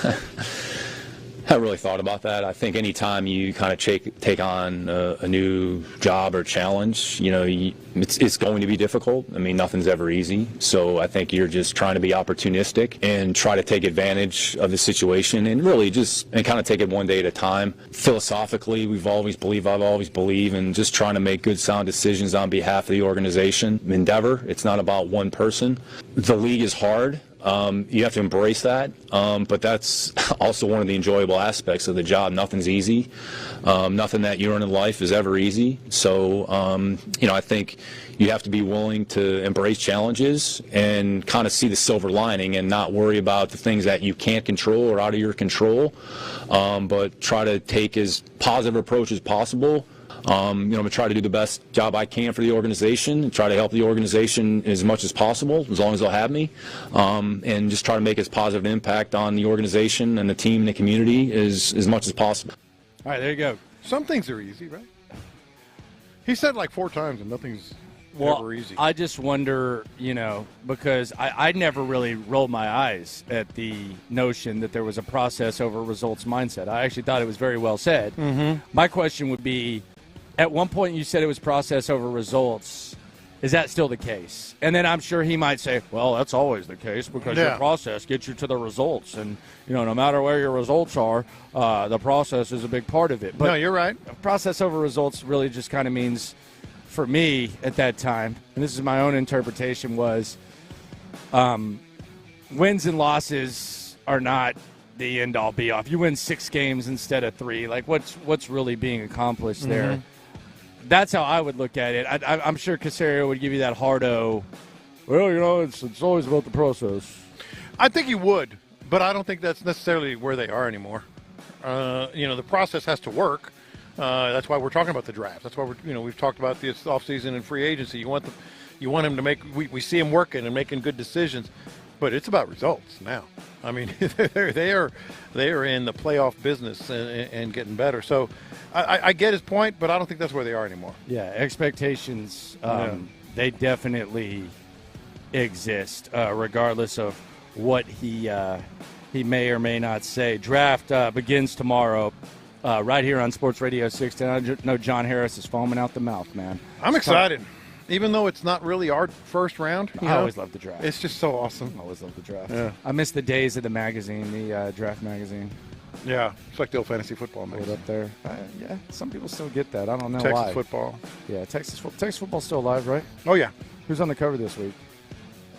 I really thought about that. I think anytime you kind of take on a new job or challenge, it's going to be difficult. I mean, nothing's ever easy. So I think you're just trying to be opportunistic and try to take advantage of the situation and really and kind of take it one day at a time. Philosophically, I've always believed in just trying to make good, sound decisions on behalf of the organization. Endeavor, it's not about one person. The league is hard. You have to embrace that, but that's also one of the enjoyable aspects of the job. Nothing's easy. Nothing that you earn in life is ever easy. So, I think you have to be willing to embrace challenges and kind of see the silver lining and not worry about the things that you can't control or out of your control, but try to take as positive approach as possible. I'm going to try to do the best job I can for the organization and try to help the organization as much as possible, as long as they'll have me, and just try to make as positive an impact on the organization and the team and the community as much as possible. All right, there you go. Some things are easy, right? He said like 4 times and nothing's ever easy. I just wonder, because I never really rolled my eyes at the notion that there was a process over results mindset. I actually thought it was very well said. Mm-hmm. My question would be, at one point you said it was process over results. Is that still the case? And then I'm sure he might say, well, that's always the case because your process gets you to the results. And, no matter where your results are, the process is a big part of it. But no, you're right. Process over results really just kind of means, for me at that time, and this is my own interpretation, was wins and losses are not the end-all, be-all. If you win 6 games instead of 3, like what's really being accomplished there? That's how I would look at it. I'm sure Caserio would give you that hard-o, well, it's always about the process. I think he would, but I don't think that's necessarily where they are anymore. The process has to work. That's why we're talking about the draft. That's why we've talked about this offseason and free agency. You want him to make. We see him working and making good decisions, but it's about results now. I mean, they are in the playoff business and getting better. So I get his point, but I don't think that's where they are anymore. Yeah, expectations. They definitely exist, regardless of what he may or may not say. Draft begins tomorrow. Right here on Sports Radio 610. I know John Harris is foaming out the mouth, man. I'm excited. Even though it's not really our first round. I always love the draft. It's just so awesome. I always love the draft. Yeah. I miss the days of the magazine, the draft magazine. Yeah, it's like the old fantasy football magazine. Up there. Yeah, some people still get that. I don't know Texas why. Texas football. Yeah, Texas football's still alive, right? Oh, yeah. Who's on the cover this week?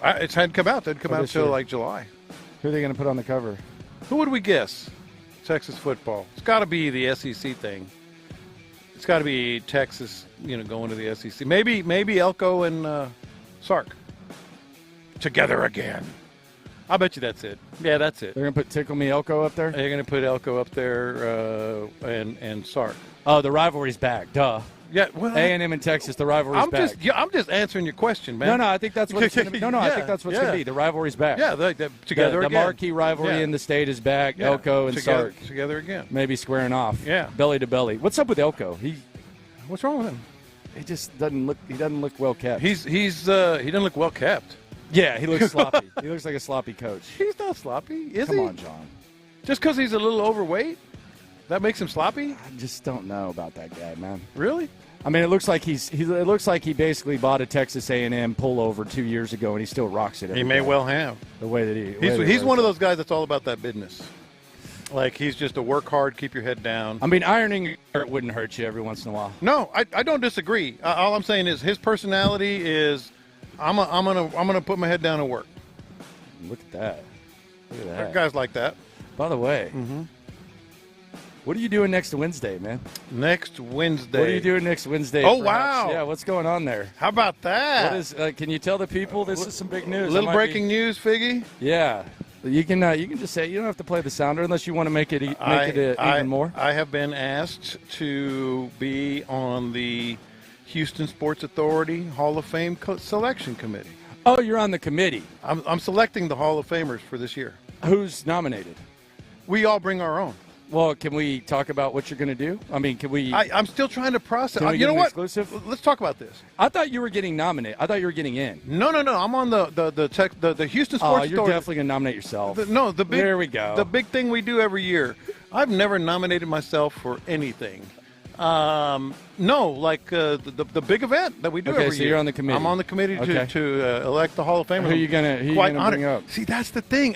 It hadn't come out. It didn't come out until like July. Who are they going to put on the cover? Who would we guess? Texas football. It's got to be the SEC thing. It's got to be Texas, going to the SEC. Maybe Elko and Sark together again. I bet you that's it. Yeah, that's it. They're going to put Tickle Me Elko up there? They're going to put Elko up there and Sark. Oh, the rivalry's back. Duh. Yeah, well, A&M and Texas, the rivalry's back. I'm just answering your question, man. No, I think that's what it's going to be. No, I think that's what it's going to be. The rivalry's back. Yeah, together again. The marquee rivalry in the state is back. Elko and Sark. Together again. Maybe squaring off. Yeah. Belly to belly. What's up with Elko? What's wrong with him? He just doesn't look well kept. He doesn't look well kept. Yeah, he looks sloppy. He looks like a sloppy coach. He's not sloppy, is he? Come on, John. Just because he's a little overweight, that makes him sloppy? I just don't know about that guy, man. Really? I mean, it looks like he basically bought a Texas A&M pullover 2 years ago, and he still rocks it. He may well have the way that he's one of those guys that's all about that business. Like he's just a work hard, keep your head down. I mean, ironing your shirt wouldn't hurt you every once in a while. No, I don't disagree. All I'm saying is his personality is I'm gonna put my head down and work. Look at that. There are guys like that. By the way. Mm-hmm. What are you doing next Wednesday, man? Next Wednesday. What are you doing next Wednesday? Oh, perhaps? wow. Yeah, what's going on there? How about that? What is? Can you tell the people this is some big news? Little breaking news, Figgy? Yeah. You can just say it. You don't have to play the sounder unless you want to make it even more. I have been asked to be on the Houston Sports Authority Hall of Fame selection committee. Oh, you're on the committee. I'm selecting the Hall of Famers for this year. Who's nominated? We all bring our own. Well, can we talk about what you're going to do? I mean, can we? I'm still trying to process. You know what? Exclusive? Let's talk about this. I thought you were getting nominated. I thought you were getting in. No. I'm on the Houston Sports Authority. You're definitely going to nominate yourself. There we go. The big thing we do every year. I've never nominated myself for anything. No, like the big event that we do every year. Okay, so you're on the committee. I'm on the committee to elect the Hall of Fame. Who are you gonna bring up? See, that's the thing.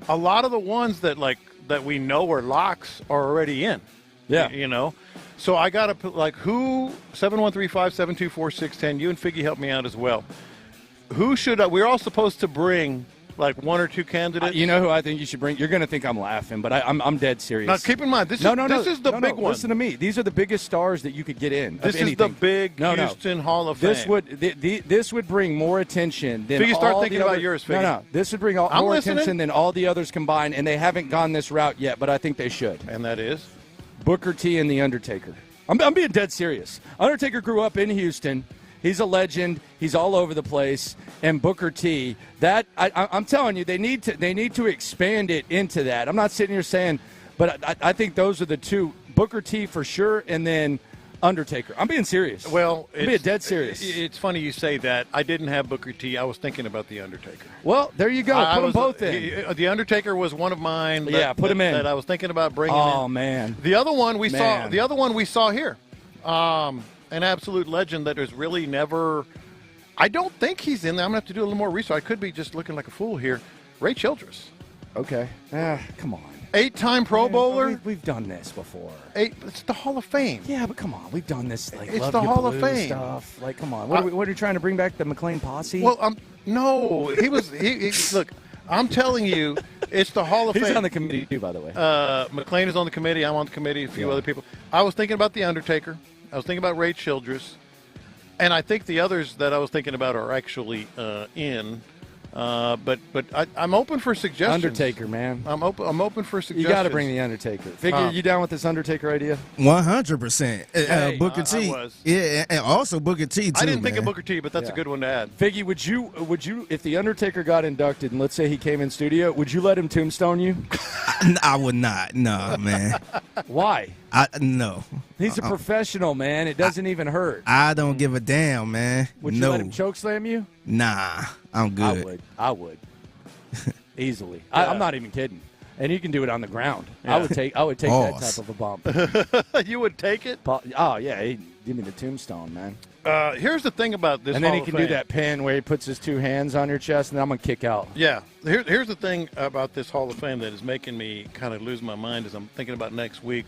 A lot of the ones that we know are locks are already in. Yeah. You know? So I got to put, who, 713-572-4610, you and Figgy help me out as well. Who should we're all supposed to bring, one or two candidates? You know who I think you should bring? You're going to think I'm laughing, but I'm dead serious. Now, keep in mind, this is the big one. Listen to me. These are the biggest stars that you could get in. This is the big Houston Hall of Fame. This would bring more attention than Figgy, start all thinking the other, about yours, Figgy. No. This would bring more attention than all the others combined, and they haven't gone this route yet, but I think they should. And that is? Booker T and The Undertaker. I'm being dead serious. Undertaker grew up in Houston. He's a legend. He's all over the place. And Booker T, I'm telling you, they need to expand it into that. I'm not sitting here saying, but I think those are the two. Booker T for sure, and then Undertaker. I'm being serious. Well, I'm being dead serious. It's funny you say that. I didn't have Booker T. I was thinking about The Undertaker. Well, there you go. Put them both in. The Undertaker was one of mine. Put him in. That I was thinking about bringing in. Oh man. The other one we saw here. An absolute legend that is really never. I don't think he's in there. I'm gonna have to do a little more research. I could be just looking like a fool here. Ray Childress. Okay. Come on. 8-time Pro Bowler. We've done this before. It's the Hall of Fame. Yeah, but come on, we've done this. It's Love the You Hall of Blue Fame stuff. Come on. What are you trying to bring back? The McLean Posse? Well, no. He was. Look, I'm telling you, it's the Hall of Fame. He's on the committee too, by the way. McLean is on the committee. I'm on the committee. A few other people. I was thinking about The Undertaker. I was thinking about Ray Childress, and I think the others that I was thinking about are actually in. But I'm open for suggestions. Undertaker, man. I'm open for suggestions. You got to bring the Undertaker. Figure you down with this Undertaker idea? 100%. Booker T. I was. Yeah, and also Booker T too. I didn't think of Booker T, but that's a good one to add. Figgy, would you, if the Undertaker got inducted, and let's say he came in studio, would you let him tombstone you? I would not. No, man. Why? No. He's a professional, man. It doesn't even hurt. I don't give a damn, man. Would you let him chokeslam you? Nah, I'm good. I would. Easily. I'm not even kidding. And you can do it on the ground. Yeah. I would take that type of a bump. You would take it? Oh, yeah. Give me the tombstone, man. Here's the thing about this. And then he can do that pin where he puts his two hands on your chest, and then I'm going to kick out. Yeah. Here's the thing about this Hall of Fame that is making me kind of lose my mind as I'm thinking about next week.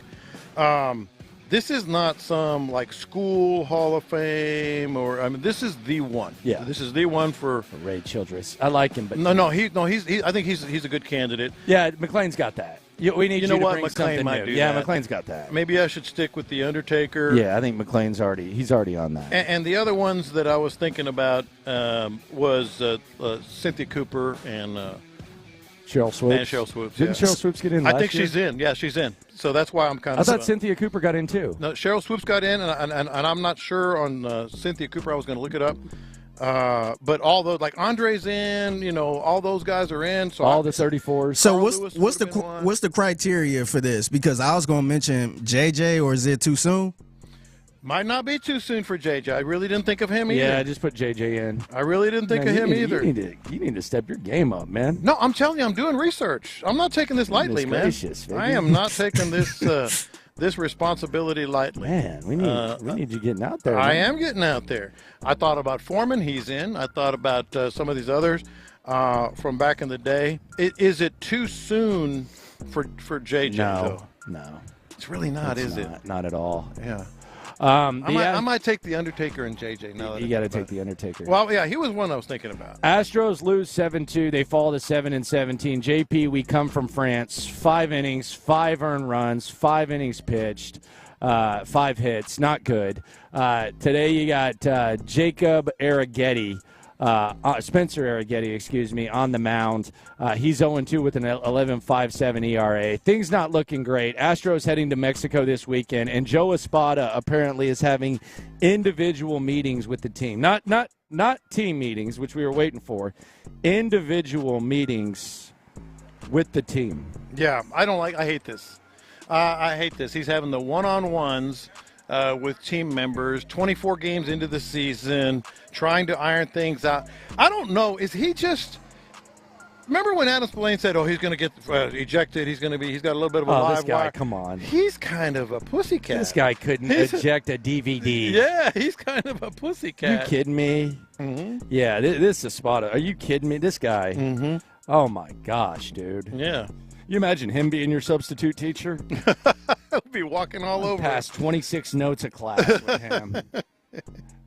This is not some school Hall of Fame this is the one. Yeah. This is the one for Ray Childress. I like him, but I think he's a good candidate. Yeah, McLean's got that. We need you to bring something might new. Do that. McLean's got that. Maybe I should stick with the Undertaker. Yeah, I think McLean's already on that. And the other ones that I was thinking about was Cynthia Cooper and Cheryl Swoops. And Cheryl Swoops. Didn't Cheryl Swoops get in? I think she's in. Yeah, she's in. So that's why I'm kind of. I thought Cynthia Cooper got in too. No, Cheryl Swoops got in, and I'm not sure on Cynthia Cooper. I was going to look it up. But all those, Andre's in, all those guys are in. So all the 34s. So what's the criteria for this? Because I was going to mention JJ, or is it too soon? Might not be too soon for JJ. I really didn't think of him either. Yeah, I just put JJ in. I really didn't think of him either. You need to step your game up, man. No, I'm telling you, I'm doing research. I'm not taking this lightly, man. Gracious, I am not taking this this responsibility lightly. Man, we need you getting out there. I am getting out there. I thought about Foreman. He's in. I thought about some of these others from back in the day. Is it too soon for JJ? No. It's really not, is it? Not at all. Yeah. I might take the Undertaker and JJ. Now you got to take the Undertaker. Well, yeah, he was one I was thinking about. Astros lose 7-2. They fall to 7-17. JP, we come from France. 5 innings, 5 earned runs, 5 innings pitched, 5 hits. Not good. Today you got Jacob Arrighetti. Spencer Arrighetti, on the mound. He's 0-2 with an 11.57 ERA. Things not looking great. Astros heading to Mexico this weekend, and Joe Espada apparently is having individual meetings with the team. Not team meetings, which we were waiting for. Individual meetings with the team. Yeah, I hate this. I hate this. He's having the one-on-ones with team members, 24 games into the season, trying to iron things out. I don't know. Is he just Remember when Adam Spillane said, "Oh, he's going to get ejected. He's got a little bit of a live this guy, wire." come on. He's kind of a pussycat. This guy couldn't eject a DVD. Yeah, he's kind of a pussycat. You kidding me? Mm-hmm. Yeah, this is a spot. Are you kidding me? This guy. Mm-hmm. Oh my gosh, dude. Yeah. You imagine him being your substitute teacher? He'll be walking all over. Pass 26 notes a class with him.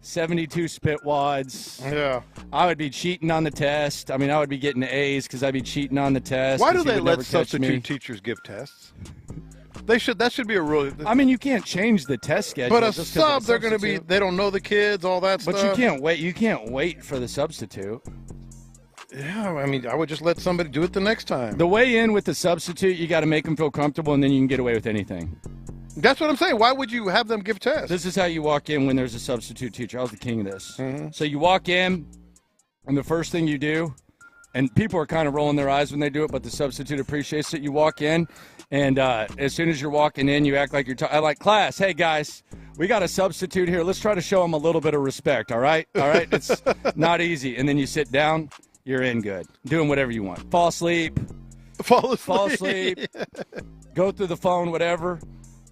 72 spit wads. Yeah. I would be cheating on the test. I mean, I would be getting A's because I'd be cheating on the test. Why do they let substitute teachers give tests? They should. That should be a rule. I mean, you can't change the test schedule. But a sub, they're going to be. They don't know the kids, all that stuff. But you can't wait. You can't wait for the substitute. Yeah, I mean, I would just let somebody do it the next time. The way in with the substitute, you got to make them feel comfortable, and then you can get away with anything. That's what I'm saying. Why would you have them give tests? This is how you walk in when there's a substitute teacher. I was the king of this. Mm-hmm. So you walk in, and the first thing you do, and people are kind of rolling their eyes when they do it, but the substitute appreciates it. You walk in, and as soon as you're walking in, you act like you're I like, class, hey, guys, we got a substitute here. Let's try to show them a little bit of respect, all right? All right? It's not easy. And then you sit down. You're in good. Doing whatever you want. Fall asleep. Fall asleep. Go through the phone, whatever.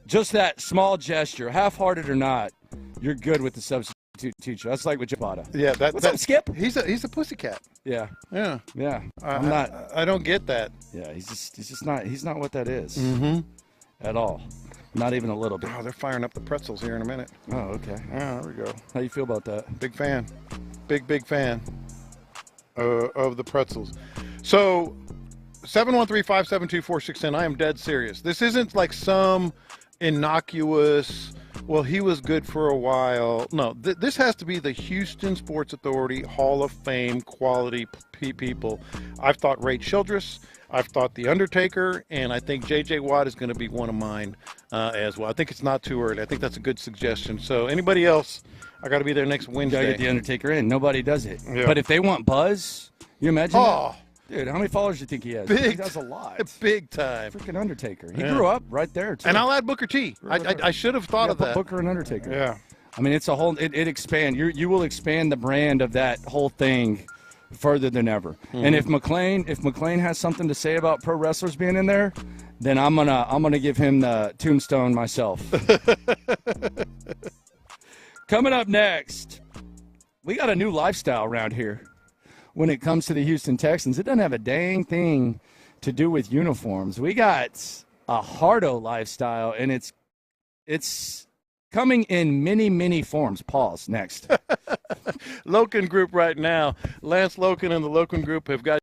Just that small gesture, half-hearted or not, you're good with the substitute teacher. That's like with Jabata. Yeah, What's up, Skip? He's a pussycat. Yeah. Yeah. Yeah. I don't get that. Yeah, he's just not. He's not what that is. Mm-hmm. At all. Not even a little bit. Oh, they're firing up the pretzels here in a minute. Oh, okay. Yeah, there we go. How you feel about that? Big fan. Big fan. Of the pretzels. So 713-572-4610. I am dead serious. This isn't like some innocuous, well, he was good for a while. No, this has to be the Houston Sports Authority Hall of Fame quality people. I've thought Ray Childress, I've thought The Undertaker, and I think J.J. Watt is going to be one of mine as well. I think it's not too early. I think that's a good suggestion. So anybody else, I got to be there next Wednesday. Gotta get The Undertaker in. Nobody does it. Yeah. But if they want buzz, you imagine that? Dude, how many followers do you think he has? He does a lot. Big time. Freaking Undertaker. He grew up right there, too. And I'll add Booker T. I should have thought of that. Booker and Undertaker. Yeah. I mean, it's a whole, it expands. You will expand the brand of that whole thing further than ever. Mm-hmm. And if McLean has something to say about pro wrestlers being in there, then I'm gonna give him the tombstone myself. Coming up next, we got a new lifestyle around here. When it comes to the Houston Texans, it doesn't have a dang thing to do with uniforms. We got a hardo lifestyle, and it's coming in many, many forms. Pause. Next. Loken Group right now. Lance Loken and the Loken Group have got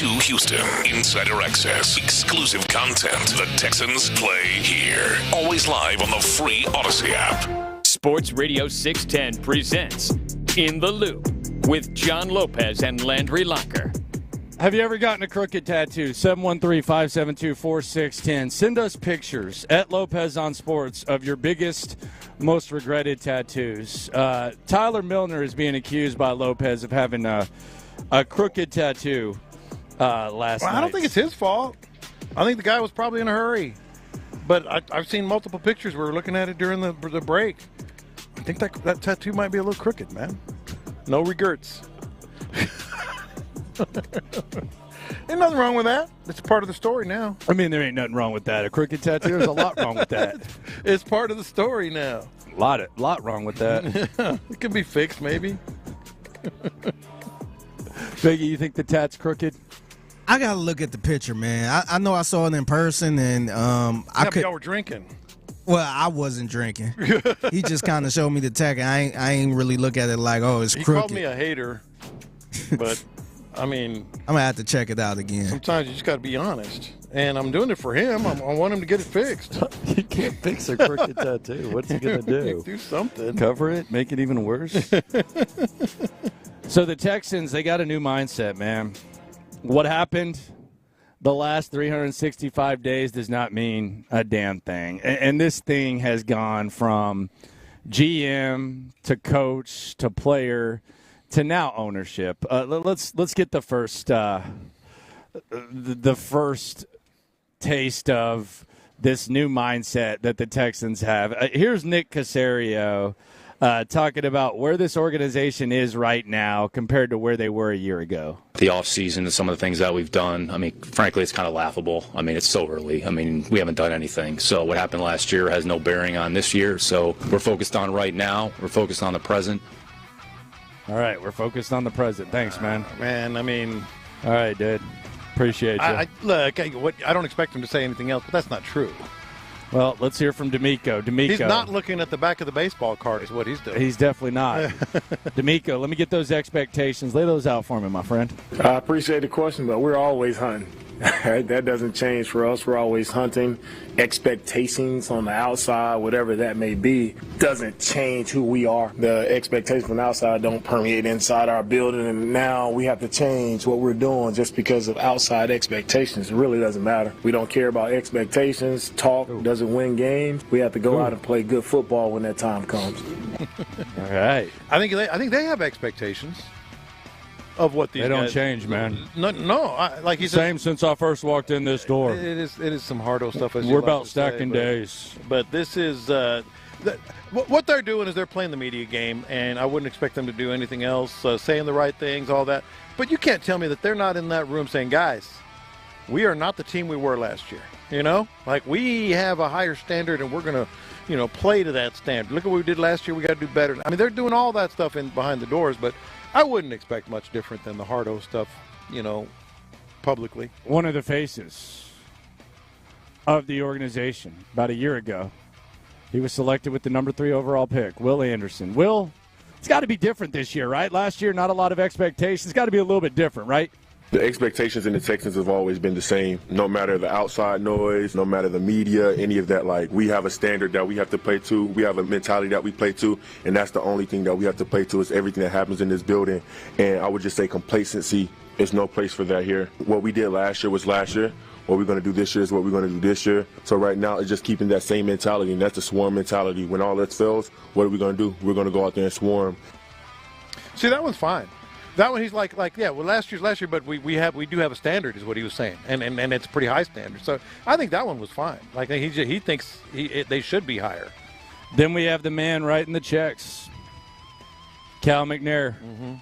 MHD2 Houston. Insider access. Exclusive content. The Texans play here. Always live on the free Odyssey app. Sports Radio 610 presents In the Loop with John Lopez and Landry Locker. Have you ever gotten a crooked tattoo? 713-572-4610. Send us pictures at Lopez on Sports of your biggest, most regretted tattoos. Tyler Milner is being accused by Lopez of having a crooked tattoo last night. I don't think it's his fault. I think the guy was probably in a hurry. But I've seen multiple pictures. We were looking at it during the break. I think that tattoo might be a little crooked, man. No regrets. Ain't nothing wrong with that. It's part of the story now. I mean, there ain't nothing wrong with that. A crooked tattoo, there's a lot wrong with that. It's part of the story now. A lot wrong with that. It can be fixed, maybe. Biggie, you think the tat's crooked? I gotta look at the picture, man. I know I saw it in person, and y'all were drinking. Well, I wasn't drinking. He just kind of showed me the tag. I ain't really look at it like, oh, it's crooked. He called me a hater, but I mean, I'm gonna have to check it out again. Sometimes you just got to be honest, and I'm doing it for him. I want him to get it fixed. You can't fix a crooked tattoo. What's he gonna do? Do something. Cover it. Make it even worse. So the Texans, they got a new mindset, man. What happened the last 365 days does not mean a damn thing. And this thing has gone from GM to coach to player to now ownership. Let's get the first taste of this new mindset that the Texans have. Here's Nick Caserio talking about where this organization is right now compared to where they were a year ago. The offseason and some of the things that we've done, I mean, frankly, it's kind of laughable. I mean, it's so early. I mean, we haven't done anything. So what happened last year has no bearing on this year. So we're focused on right now. We're focused on the present. All right, we're focused on the present. Thanks, man. Man, I mean... All right, dude. Appreciate you. Look, I don't expect him to say anything else, but that's not true. Well, let's hear from D'Amico. He's not looking at the back of the baseball card is what he's doing. He's definitely not. D'Amico, let me get those expectations. Lay those out for me, my friend. I appreciate the question, but we're always hunting. That doesn't change for us. We're always hunting. Expectations on the outside, whatever that may be, doesn't change who we are. The expectations from the outside don't permeate inside our building, and now we have to change what we're doing just because of outside expectations. It really doesn't matter. We don't care about expectations. Talk doesn't win games. We have to go out and play good football when that time comes. All right. I think they have expectations of what these guys. They don't guys, change, man. No, like he said, same since I first walked in this door. It is some hardo stuff. As we're about stacking days. But this is what they're doing is they're playing the media game, and I wouldn't expect them to do anything else. Saying the right things, all that. But you can't tell me that they're not in that room saying, guys, we are not the team we were last year. You know, like we have a higher standard, and we're gonna, play to that standard. Look at what we did last year. We got to do better. I mean, they're doing all that stuff behind the doors, but I wouldn't expect much different than the hardo stuff, publicly. One of the faces of the organization about a year ago, he was selected with the number 3 overall pick, Will Anderson. Will, it's got to be different this year, right? Last year, not a lot of expectations. It's got to be a little bit different, right? The expectations in the Texans have always been the same. No matter the outside noise, no matter the media, any of that, we have a standard that we have to play to. We have a mentality that we play to, and that's the only thing that we have to play to is everything that happens in this building. And I would just say complacency is no place for that here. What we did last year was last year. What we're going to do this year is what we're going to do this year. So right now it's just keeping that same mentality, and that's the swarm mentality. When all else fails, what are we going to do? We're going to go out there and swarm. See, that one's fine. That one, he's like, yeah, well, last year, but we do have a standard, is what he was saying, and it's a pretty high standard. So I think that one was fine. Like he thinks they should be higher. Then we have the man writing the checks, Cal McNair. Mm-hmm.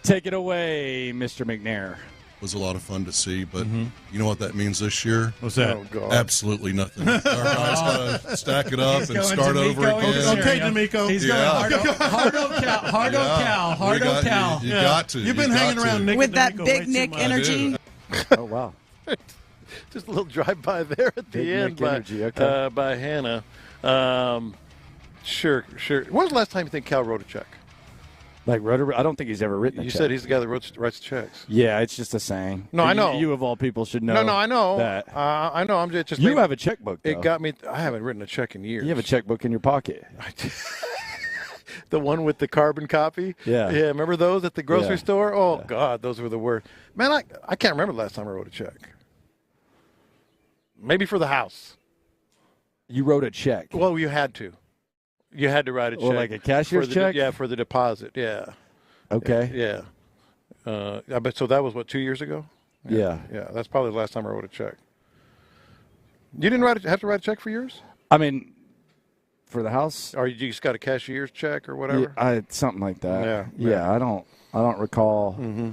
Take it away, Mr. McNair. Was a lot of fun to see, but you know what that means this year? What's that? Oh, God. Absolutely nothing. Our guys got to stack it up and start over again. Okay, D'Amico. He's going Hardo Cal. You got to. You've been hanging around Nick with that big Nick energy. Oh, wow. Just a little drive-by there at the end by Hannah. Sure. When was the last time you think Cal wrote a check? Like I don't think he's ever written a check. You said he's the guy that writes checks. Yeah, it's just a saying. No, I know. You of all people should know. No, I know. That. I know. I'm just. You have a checkbook, though. It got me. I haven't written a check in years. You have a checkbook in your pocket. The one with the carbon copy? Yeah. Yeah, remember those at the grocery store? Oh, God, those were the worst. Man, I can't remember the last time I wrote a check. Maybe for the house. You wrote a check? Well, you had to. You had to write a check. Well, like a cashier's check? Yeah, for the deposit, yeah. Okay. Yeah. I bet so that was, 2 years ago? Yeah. Yeah, that's probably the last time I wrote a check. You didn't have to write a check for yours? I mean, for the house? Or you just got a cashier's check or whatever? Yeah, something like that. Yeah. I don't recall. Mm-hmm.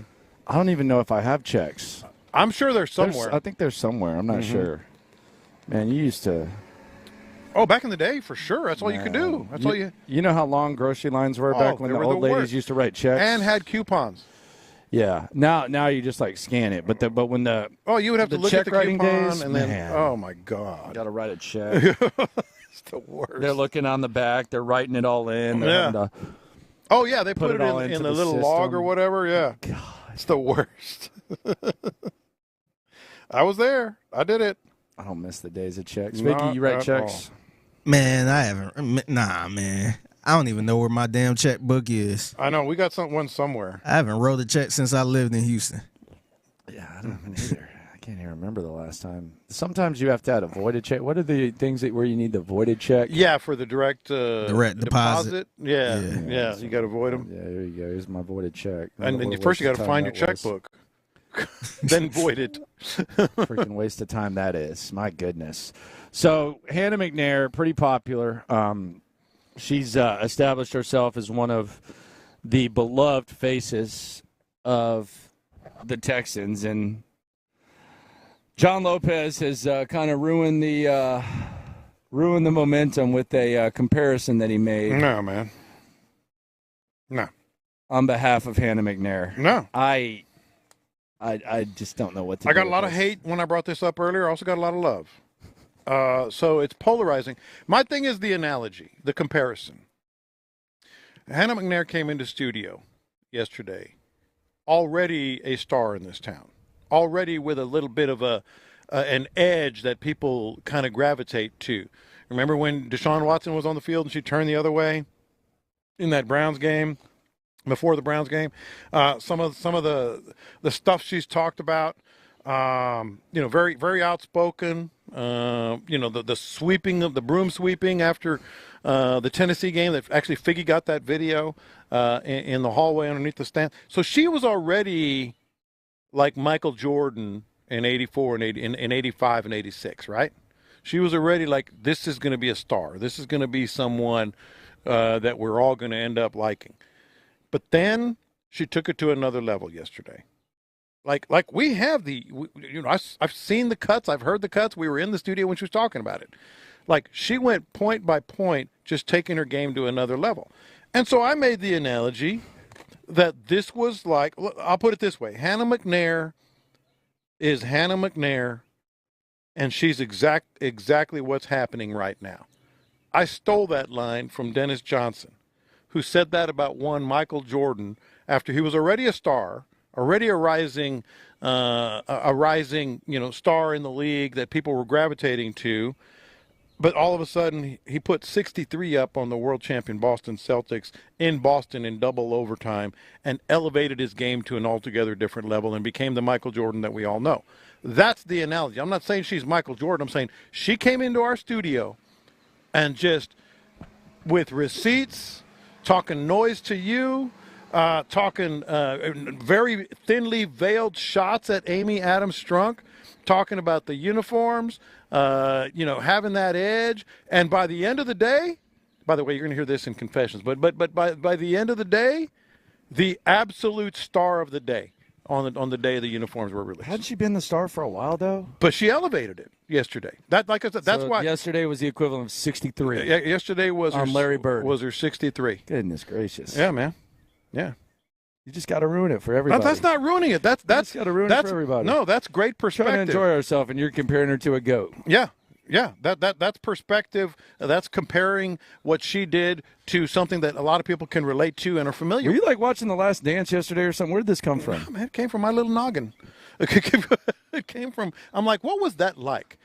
I don't even know if I have checks. I'm sure there's somewhere. I think there's somewhere. I'm not sure. Man, you used to. Oh, back in the day, for sure. That's all you could do. That's all you. You know how long grocery lines were back when the old ladies used to write checks and had coupons. Yeah. Now you just like scan it, but when the you would have to look at the writing coupon days, and then oh my God, got to write a check. It's the worst. They're looking on the back. They're writing it all in. Yeah. They put it in the little log or whatever. Yeah. God. It's the worst. I was there. I did it. I don't miss the days of checks. Vicky, you write checks? Man, I haven't. Nah, man. I don't even know where my damn checkbook is. I know. We got one somewhere. I haven't wrote a check since I lived in Houston. Yeah, I don't either. I can't even remember the last time. Sometimes you have to add a voided check. What are the things where you need the voided check? Yeah, for the direct deposit. Yeah. You got to void them. Yeah, there you go. Here's my voided check. And then first you got to find your checkbook. Then void it. Freaking waste of time that is. My goodness. So Hannah McNair, pretty popular. She's established herself as one of the beloved faces of the Texans, and John Lopez has kind of ruined the momentum with a comparison that he made. No, man. No. On behalf of Hannah McNair. No. I just don't know what to do. I got a lot of hate when I brought this up earlier. I also got a lot of love. So it's polarizing. My thing is the analogy, the comparison. Hannah McNair came into studio yesterday, already a star in this town, already with a little bit of an edge that people kind of gravitate to. Remember when Deshaun Watson was on the field and she turned the other way in that Browns game? Before the Browns game, some of the stuff she's talked about, very very outspoken. The sweeping of the broom sweeping after the Tennessee game. That actually Figgy got that video in the hallway underneath the stand. So she was already like Michael Jordan in '84 and in '85 and '86, right? She was already like, this is going to be a star. This is going to be someone that we're all going to end up liking. But then she took it to another level yesterday. Like we have I've seen the cuts. I've heard the cuts. We were in the studio when she was talking about it. Like she went point by point, just taking her game to another level. And so I made the analogy that this was like, I'll put it this way. Hannah McNair is Hannah McNair, and she's exactly what's happening right now. I stole that line from Dennis Johnson, who said that about one Michael Jordan after he was already a star, already a rising star in the league that people were gravitating to. But all of a sudden, he put 63 up on the world champion Boston Celtics in Boston in double overtime and elevated his game to an altogether different level and became the Michael Jordan that we all know. That's the analogy. I'm not saying she's Michael Jordan. I'm saying she came into our studio and just with receipts, talking noise to you, talking very thinly veiled shots at Amy Adams Strunk, talking about the uniforms, having that edge. And by the end of the day, by the way, you're going to hear this in confessions, but by the end of the day, the absolute star of the day on the day the uniforms were released. Hadn't she been the star for a while, though? But she elevated it yesterday. That, like I said, that's why. Yesterday was the equivalent of 63. Yesterday was on Larry Bird. Was her 63. Goodness gracious. Yeah, man. Yeah. You just got to ruin it for everybody. That's not ruining it. That's got to ruin it for everybody. No, that's great perspective. Trying to enjoy ourselves, and you're comparing her to a goat. Yeah. Yeah, that's perspective. That's comparing what she did to something that a lot of people can relate to and are familiar. Were you like watching The Last Dance yesterday or something? Where did this come from? Man, it came from my little noggin. It came from. I'm like, what was that like?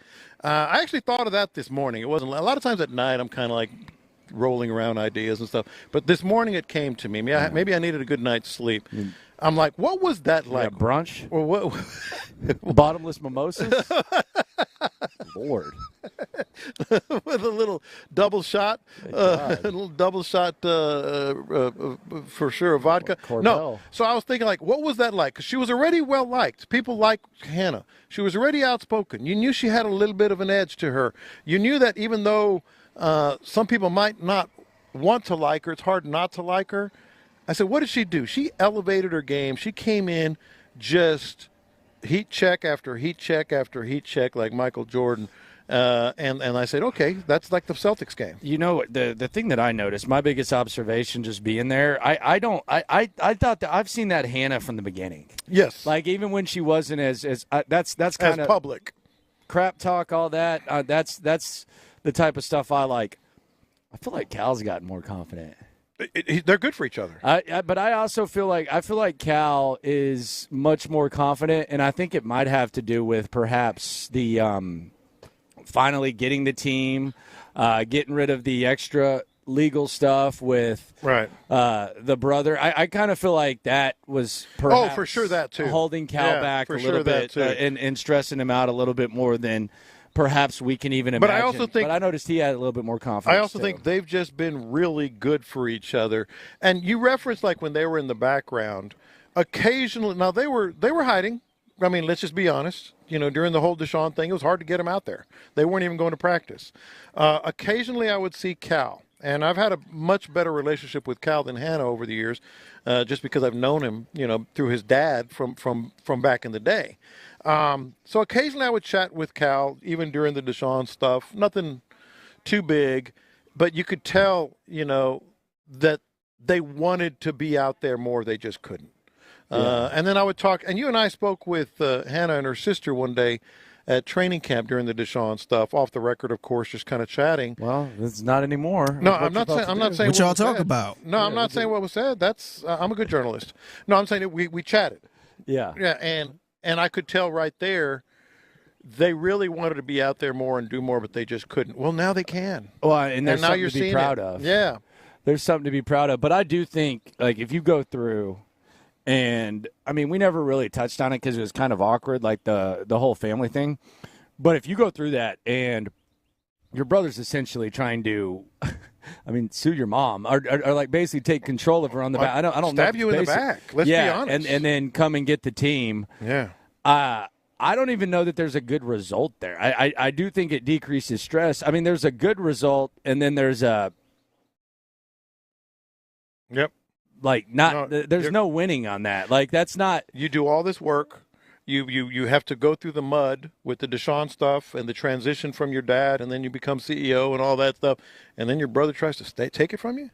I actually thought of that this morning. It wasn't a lot of times at night. I'm kind of like rolling around ideas and stuff. But this morning it came to me. Maybe I needed a good night's sleep. I'm like, what was that like? Yeah, brunch? Or what? Bottomless mimosas? Lord. With a little double shot, for sure, of vodka. No. So I was thinking, like, what was that like? Because she was already well-liked. People liked Hannah. She was already outspoken. You knew she had a little bit of an edge to her. You knew that even though some people might not want to like her, it's hard not to like her. I said, what did she do? She elevated her game. She came in just heat check after heat check after heat check like Michael Jordan. And I said, okay, that's like the Celtics game. You know, the thing that I noticed, my biggest observation just being there, I thought that I've seen that Hannah from the beginning. Yes. Like even when she wasn't as that's kind of public. Crap talk, all that. That's the type of stuff I like. I feel like Cal's gotten more confident. They're good for each other. But I also feel like Cal is much more confident, and I think it might have to do with perhaps the finally getting the team, getting rid of the extra legal stuff with the brother. I kind of feel like that was perhaps for sure that too. Holding Cal back a little bit and stressing him out a little bit more than perhaps we can even imagine. But I noticed he had a little bit more confidence. I also think they've just been really good for each other. And you referenced like when they were in the background, occasionally. Now they were hiding. I mean, let's just be honest. You know, during the whole Deshaun thing, it was hard to get them out there. They weren't even going to practice. Occasionally, I would see Cal, and I've had a much better relationship with Cal than Hannah over the years, just because I've known him, you know, through his dad from back in the day. So occasionally I would chat with Cal, even during the Deshaun stuff. Nothing too big, but you could tell, you know, that they wanted to be out there more. They just couldn't. And then I would talk, and you and I spoke with Hannah and her sister one day at training camp during the Deshaun stuff, off the record, of course, just kind of chatting. Well, it's not anymore. No, I'm not saying what y'all talk about. No, I'm not saying what was said. That's I'm a good journalist. No, I'm saying that we chatted. Yeah. Yeah, and I could tell right there they really wanted to be out there more and do more, but they just couldn't. Well, now they can. Well, and there's now something you're to be proud of. Yeah. There's something to be proud of. But I do think, like, if you go through, and, I mean, we never really touched on it because it was kind of awkward, like the whole family thing. But if you go through that and your brother's essentially trying to, I mean, sue your mom or like basically take control of her on the back. I don't stab know you in the back. Let's be honest. And then come and get the team. Yeah. I don't even know that there's a good result there. I do think it decreases stress. I mean, there's a good result, and then there's a. Yep. Like there's no winning on that. Like that's not. You do all this work. You have to go through the mud with the Deshaun stuff and the transition from your dad, and then you become CEO and all that stuff, and then your brother tries to take it from you?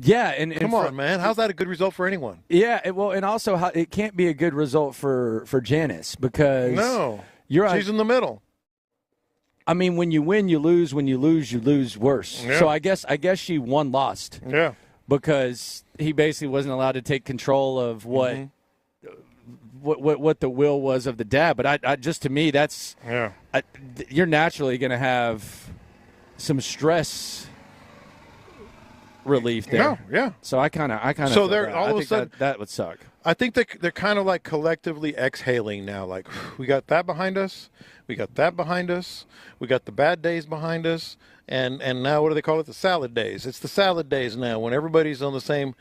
Yeah, and come on, man, how's that a good result for anyone? Yeah, and also it can't be a good result for Janice because she's in the middle. I mean, when you win, you lose. When you lose worse. Yeah. So I guess she lost. Yeah, because he basically wasn't allowed to take control of what. Mm-hmm. What the will was of the dad, but I just to me that's you're naturally going to have some stress relief there. Yeah. So I kind of so they're all of a sudden that would suck. I think they're kind of like collectively exhaling now. Like we got that behind us, we got that behind us, we got the bad days behind us, and now what do they call it? The salad days. It's the salad days now when everybody's on the same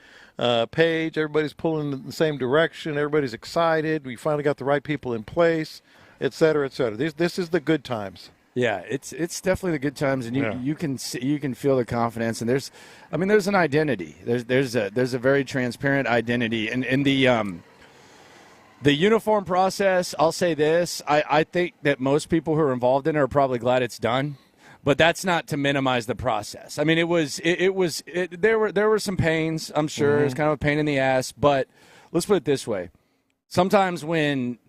page, everybody's pulling in the same direction, everybody's excited, we finally got the right people in place, et cetera, et cetera. This is the good times. Yeah, it's definitely the good times, and you can feel the confidence, and there's an identity. There's a very transparent identity, and the uniform process. I'll say this: I think that most people who are involved in it are probably glad it's done. But that's not to minimize the process. I mean, there were some pains, I'm sure. Mm-hmm. It was kind of a pain in the ass. But let's put it this way. Sometimes when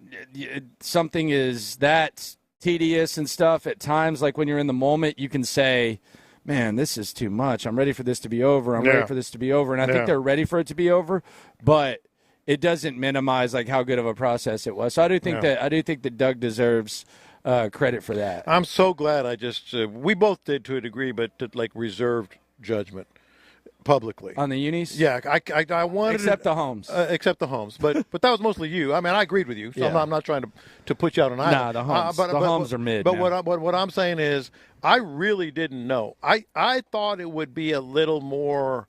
something is that tedious and stuff. At times, like when you're in the moment, you can say, man, this is too much. I'm ready for this to be over. I'm ready for this to be over. And I think they're ready for it to be over, but it doesn't minimize like how good of a process it was. So I do think that Doug deserves credit for that. I'm so glad we both did to a degree, but like reserved judgment publicly on the unis. Yeah, I wanted except the homes, except the homes, but that was mostly you. I mean, I agreed with you. So I'm not trying to put you out on either. Nah, the homes, the homes are mid. But what I'm saying is, I really didn't know. I thought it would be a little more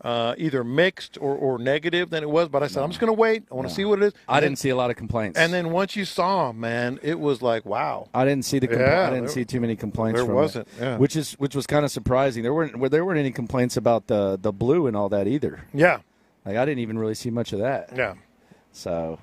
either mixed or negative than it was, but I said, I'm just going to wait. I want to see what it is. I didn't see a lot of complaints. And then once you saw them, man, it was like, wow. I didn't see I didn't see too many complaints there from wasn't, it, yeah. which was kind of surprising. There weren't any complaints about the blue and all that either. Yeah. Like I didn't even really see much of that. Yeah. So,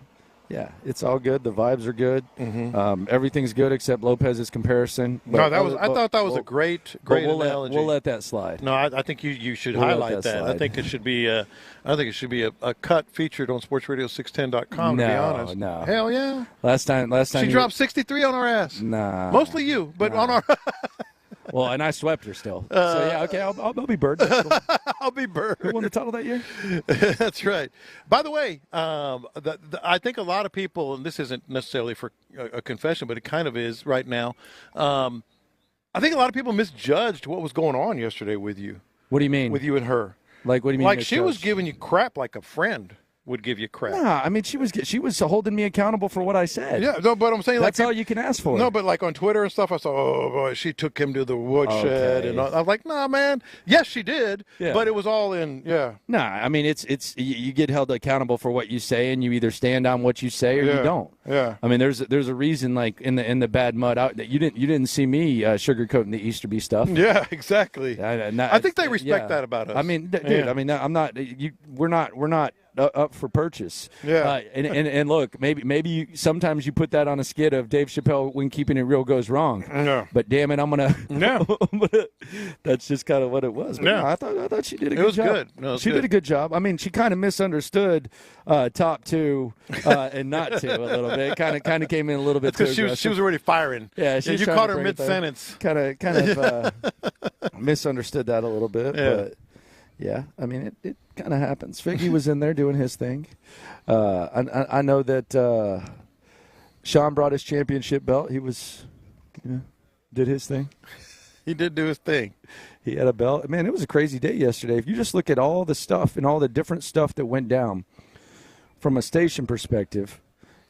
yeah, it's all good. The vibes are good. Mm-hmm. Everything's good except Lopez's comparison. But, I thought that was a great analogy. We'll let that slide. No, I think you should highlight that. I think it should be a cut featured on SportsRadio610.com. To be honest, no, hell yeah. Last time she dropped 63 on our ass. Nah, mostly you, but on our. Well, and I swept her still. So, yeah, okay, I'll be Bird. I'll be Bird. Who won the title that year? That's right. By the way, I think a lot of people, and this isn't necessarily for a confession, but it kind of is right now, I think a lot of people misjudged what was going on yesterday with you. What do you mean? With you and her. Like, what do you mean Like, misjudged? she was giving you crap like a friend would give you crap. Nah, I mean, she was holding me accountable for what I said. Yeah, no, but I'm saying that's like all you can ask for. No, but like on Twitter and stuff, I saw, oh boy, she took him to the woodshed, and I was like, nah, man. Yes, she did, but it was all in, yeah. Nah, I mean, it's you get held accountable for what you say, and you either stand on what you say or you don't. Yeah. I mean, there's a reason, like in the bad mud out that you didn't see me sugarcoating the Easterby stuff. Yeah, exactly. I think they respect that about us. I mean, dude. I mean, I'm not. We're not up for purchase. Yeah. And look, maybe sometimes you put that on a skit of Dave Chappelle when keeping it real goes wrong. No. But damn it, I'm gonna. No. That's just kind of what it was. But no. I thought she did a good job. Good. No, she did a good job. I mean, she kind of misunderstood top two and not two a little bit. Kind of came in a little bit. Because she was already firing. Yeah, you caught her mid-sentence. Kind of misunderstood that a little bit. Yeah. But yeah, I mean, it kind of happens. Figgy was in there doing his thing. I know that Sean brought his championship belt. He was, did his thing. He did do his thing. He had a belt. Man, it was a crazy day yesterday. If you just look at all the stuff and all the different stuff that went down from a station perspective,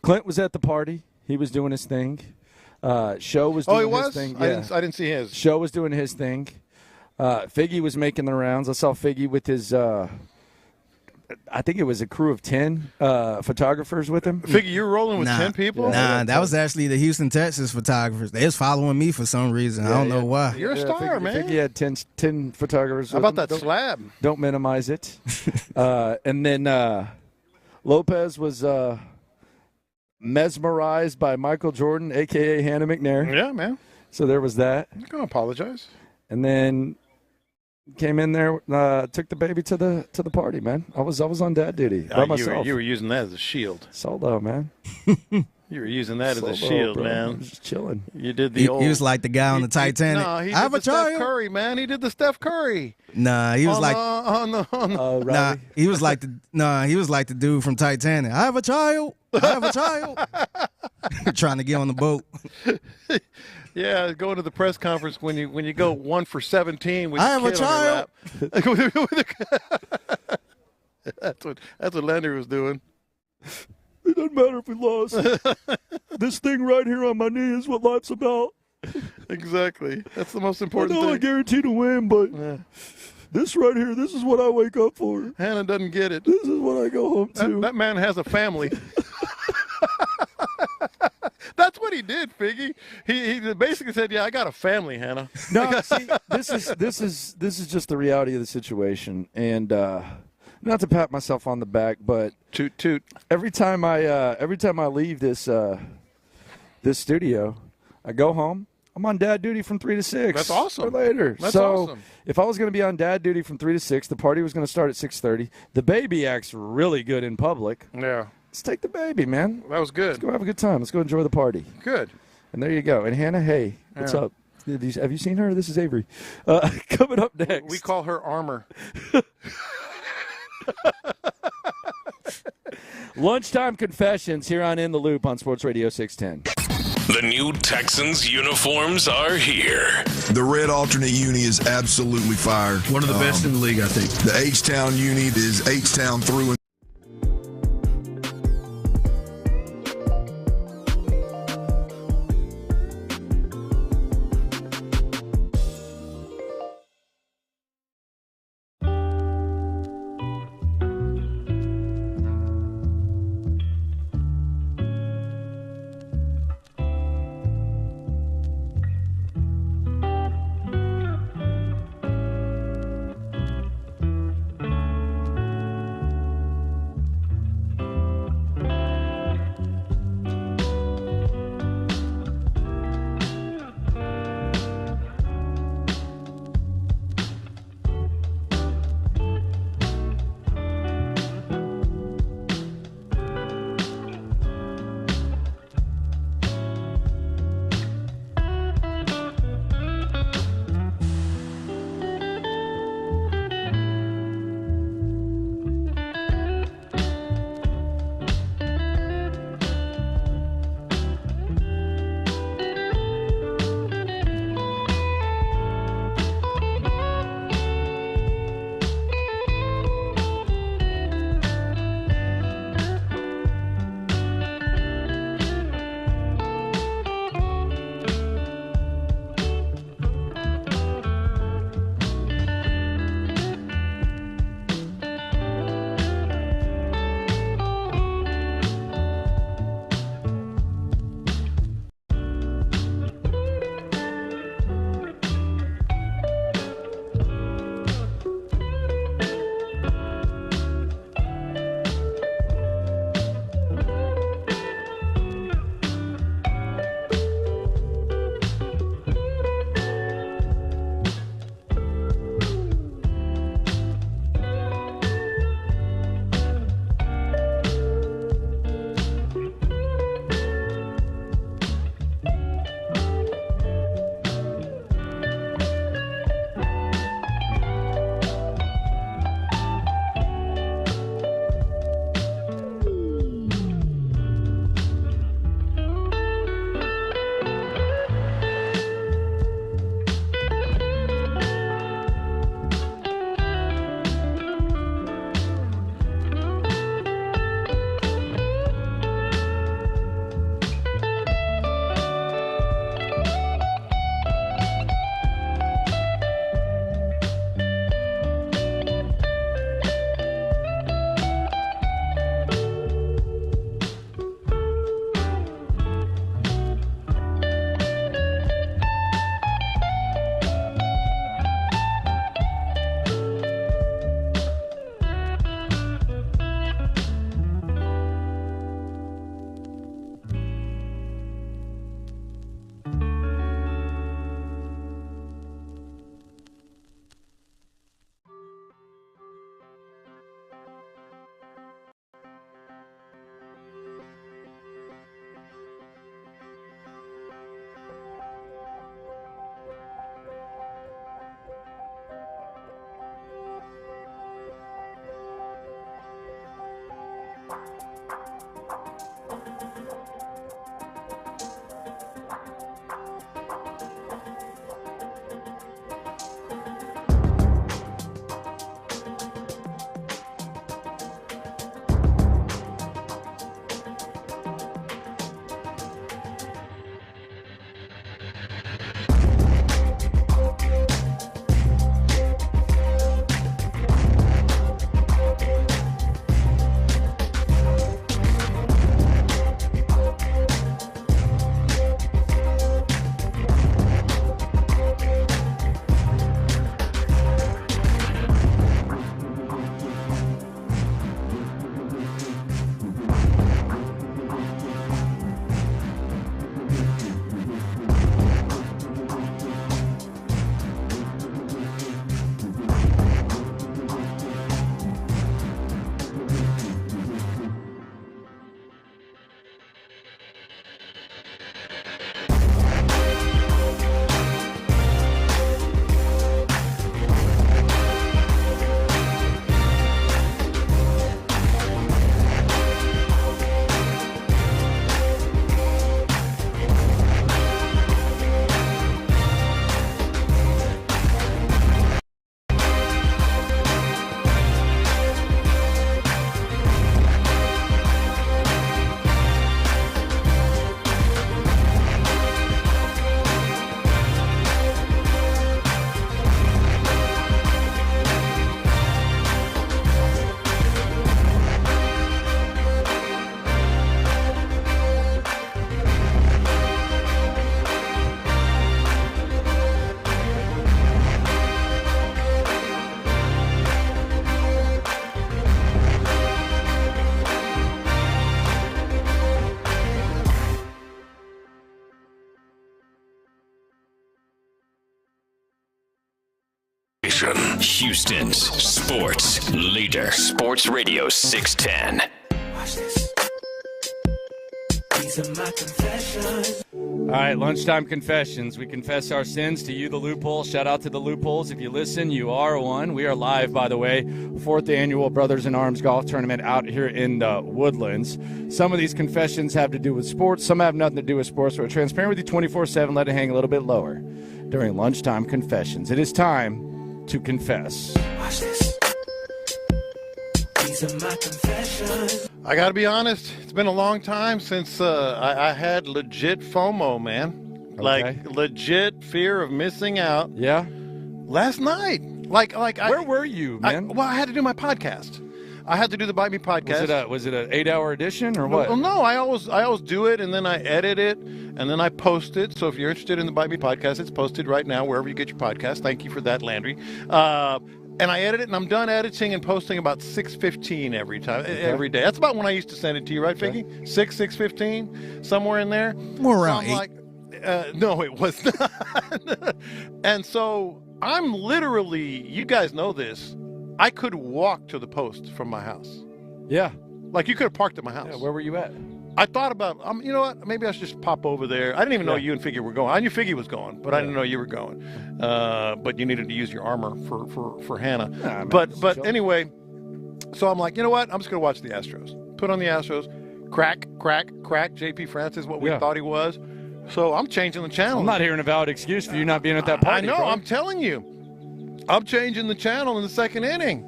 Clint was at the party. He was doing his thing. Show was doing his thing. Yeah. I didn't see his. Show was doing his thing. Figgy was making the rounds. I saw Figgy with his, I think it was a crew of 10 photographers with him. Figgy, you were rolling with 10 people? Nah, that was actually the Houston, Texas photographers. They was following me for some reason. I don't know why. You're a star, man. Figgy had 10 photographers. How about that slab? Don't minimize it. And then Lopez was mesmerized by Michael Jordan, a.k.a. Hannah McNair. Yeah, man. So there was that. I'm going to apologize. And then came in there, took the baby to the party, man. I was on dad duty by myself. You were using that as a shield. Solo, man. You were using that as a shield, bro. man. Just chilling. You did the old. He was like the guy on the Titanic. No, he did the Steph Curry, man. He did the Steph Curry. Nah, he was he was like the dude from Titanic. I have a child. Trying to get on the boat. Yeah, going to the press conference when you go 1 for 17 with I have your a kid child. on your lap. That's what Landry was doing. It doesn't matter if we lost. This thing right here on my knee is what life's about. Exactly. That's the most important I know thing. I guarantee to win, but this right here, this is what I wake up for. Hannah doesn't get it. This is what I go home to. That man has a family. That's what he did, Figgy. He basically said, "Yeah, I got a family, Hannah." No, see, this is just the reality of the situation, and not to pat myself on the back, but toot toot. Every time I leave this studio, I go home. I'm on dad duty from 3 to 6. That's awesome. Or later. That's so awesome. If I was going to be on dad duty from 3 to 6, the party was going to start at 6:30. The baby acts really good in public. Yeah. Let's take the baby, man. That was good. Let's go have a good time. Let's go enjoy the party. Good. And there you go. And Hannah, hey, what's up? Have you seen her? This is Avery. Coming up next. We call her Armor. Lunchtime Confessions here on In the Loop on Sports Radio 610. The new Texans uniforms are here. The red alternate uni is absolutely fire. One of the best in the league, I think. The H-Town uni is H-Town through and station. Houston's sports leader. Sports Radio 610. Watch this. These are my confessions. All right, lunchtime confessions. We confess our sins to you, the Loophole. Shout out to the Loopholes. If you listen, you are one. We are live, by the way, 4th annual Brothers in Arms golf tournament out here in the Woodlands. Some of these confessions have to do with sports. Some have nothing to do with sports. We're transparent with you 24/7. Let it hang a little bit lower during lunchtime confessions. It is time to confess. Watch this. These are my confessions. I got to be honest, it's been a long time since I had legit FOMO, man. Okay. Like, legit fear of missing out. Yeah? Last night. Where were you, man? I had to do my podcast. I had to do the Bite Me podcast. Was it an 8-hour edition or what? Well, no, I always do it, and then I edit it, and then I post it. So if you're interested in the Bite Me podcast, it's posted right now wherever you get your podcast. Thank you for that, Landry. And I edit it, and I'm done editing and posting about 6:15 every day. That's about when I used to send it to you, right, Figgy? 6:15, somewhere in there. More around 8. No, it was not. And so I'm literally, you guys know this, I could walk to the post from my house. Yeah. Like, you could have parked at my house. Yeah, where were you at? I thought about, you know what, maybe I should just pop over there. I didn't even know you and Figgy were going. I knew Figgy was going, but I didn't know you were going. But you needed to use your armor for Hannah. Nah, but anyway, so I'm like, you know what, I'm just going to watch the Astros. Put on the Astros. Crack. JP Francis, what we thought he was. So I'm changing the channel. I'm not hearing a valid excuse for you not being at that party. I know, bro. I'm telling you. I'm changing the channel in the second inning.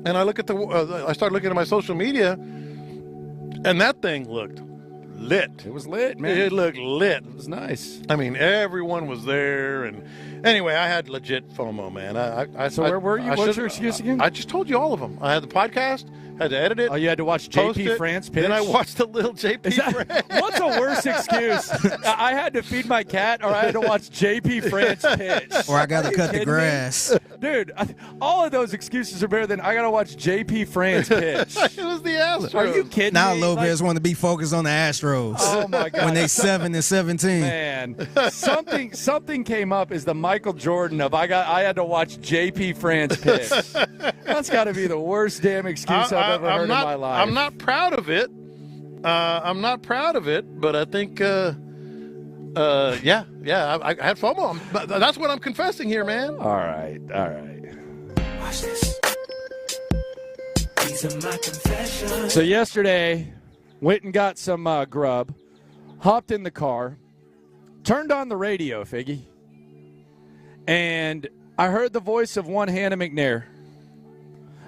And I look at I start looking at my social media, and that thing looked lit. It was lit, man. It looked lit. It was nice. I mean, everyone was there, and anyway, I had legit FOMO, man. Where were you? What's your excuse again? I just told you all of them. I had the podcast, had to edit it. Oh, you had to watch JP France pitch? Then I watched a little JP France. What's a worse excuse? I had to feed my cat, or I had to watch JP France pitch. Or I got to cut the grass. Dude, all of those excuses are better than I got to watch JP France pitch. It was the Astros. Are you kidding now me? Lopez want to be focused on the Astros. Oh, my God. When they 7-17. Man, something came up as the Michael Jordan of I had to watch JP France pitch. That's got to be the worst damn excuse I've ever heard in my life. I'm not proud of it. But I think, I had FOMO. That's what I'm confessing here, man. All right. Watch this. These are my confessions. So yesterday, went and got some grub, hopped in the car, turned on the radio, Figgy, and I heard the voice of one Hannah McNair.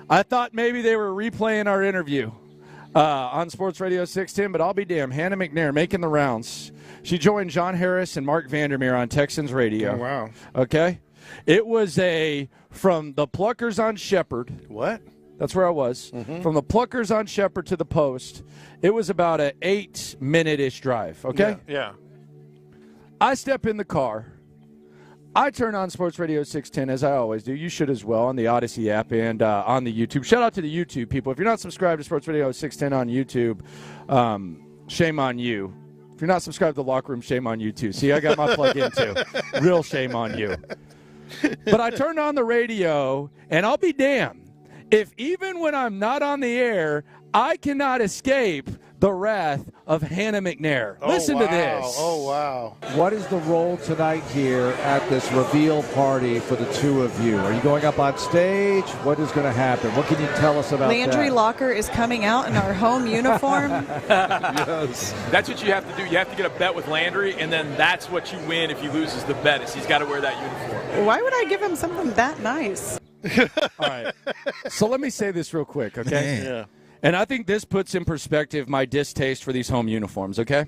I thought maybe they were replaying our interview on Sports Radio 610, but I'll be damned. Hannah McNair making the rounds. She joined John Harris and Mark Vandermeer on Texans Radio. Oh, wow. Okay? It was from the Pluckers on Shepherd. What? That's where I was. Mm-hmm. From the Pluckers on Shepherd to the Post, it was about an 8-minute-ish drive, okay? Yeah. I step in the car. I turn on Sports Radio 610, as I always do. You should as well on the Odyssey app and on the YouTube. Shout out to the YouTube people. If you're not subscribed to Sports Radio 610 on YouTube, shame on you. If you're not subscribed to the Locker Room, shame on you too. See, I got my plug in too. Real shame on you. But I turned on the radio, and I'll be damned if even when I'm not on the air, I cannot escape the wrath of Hannah McNair. Listen to this. Oh, wow. What is the role tonight here at this reveal party for the two of you? Are you going up on stage? What is going to happen? What can you tell us about Landry that? Locker is coming out in our home uniform. Yes. That's what you have to do. You have to get a bet with Landry, and then that's what you win if he loses the bet. Is he's got to wear that uniform. Why would I give him something that nice? All right. So let me say this real quick, okay? Man. Yeah. And I think this puts in perspective my distaste for these home uniforms, okay?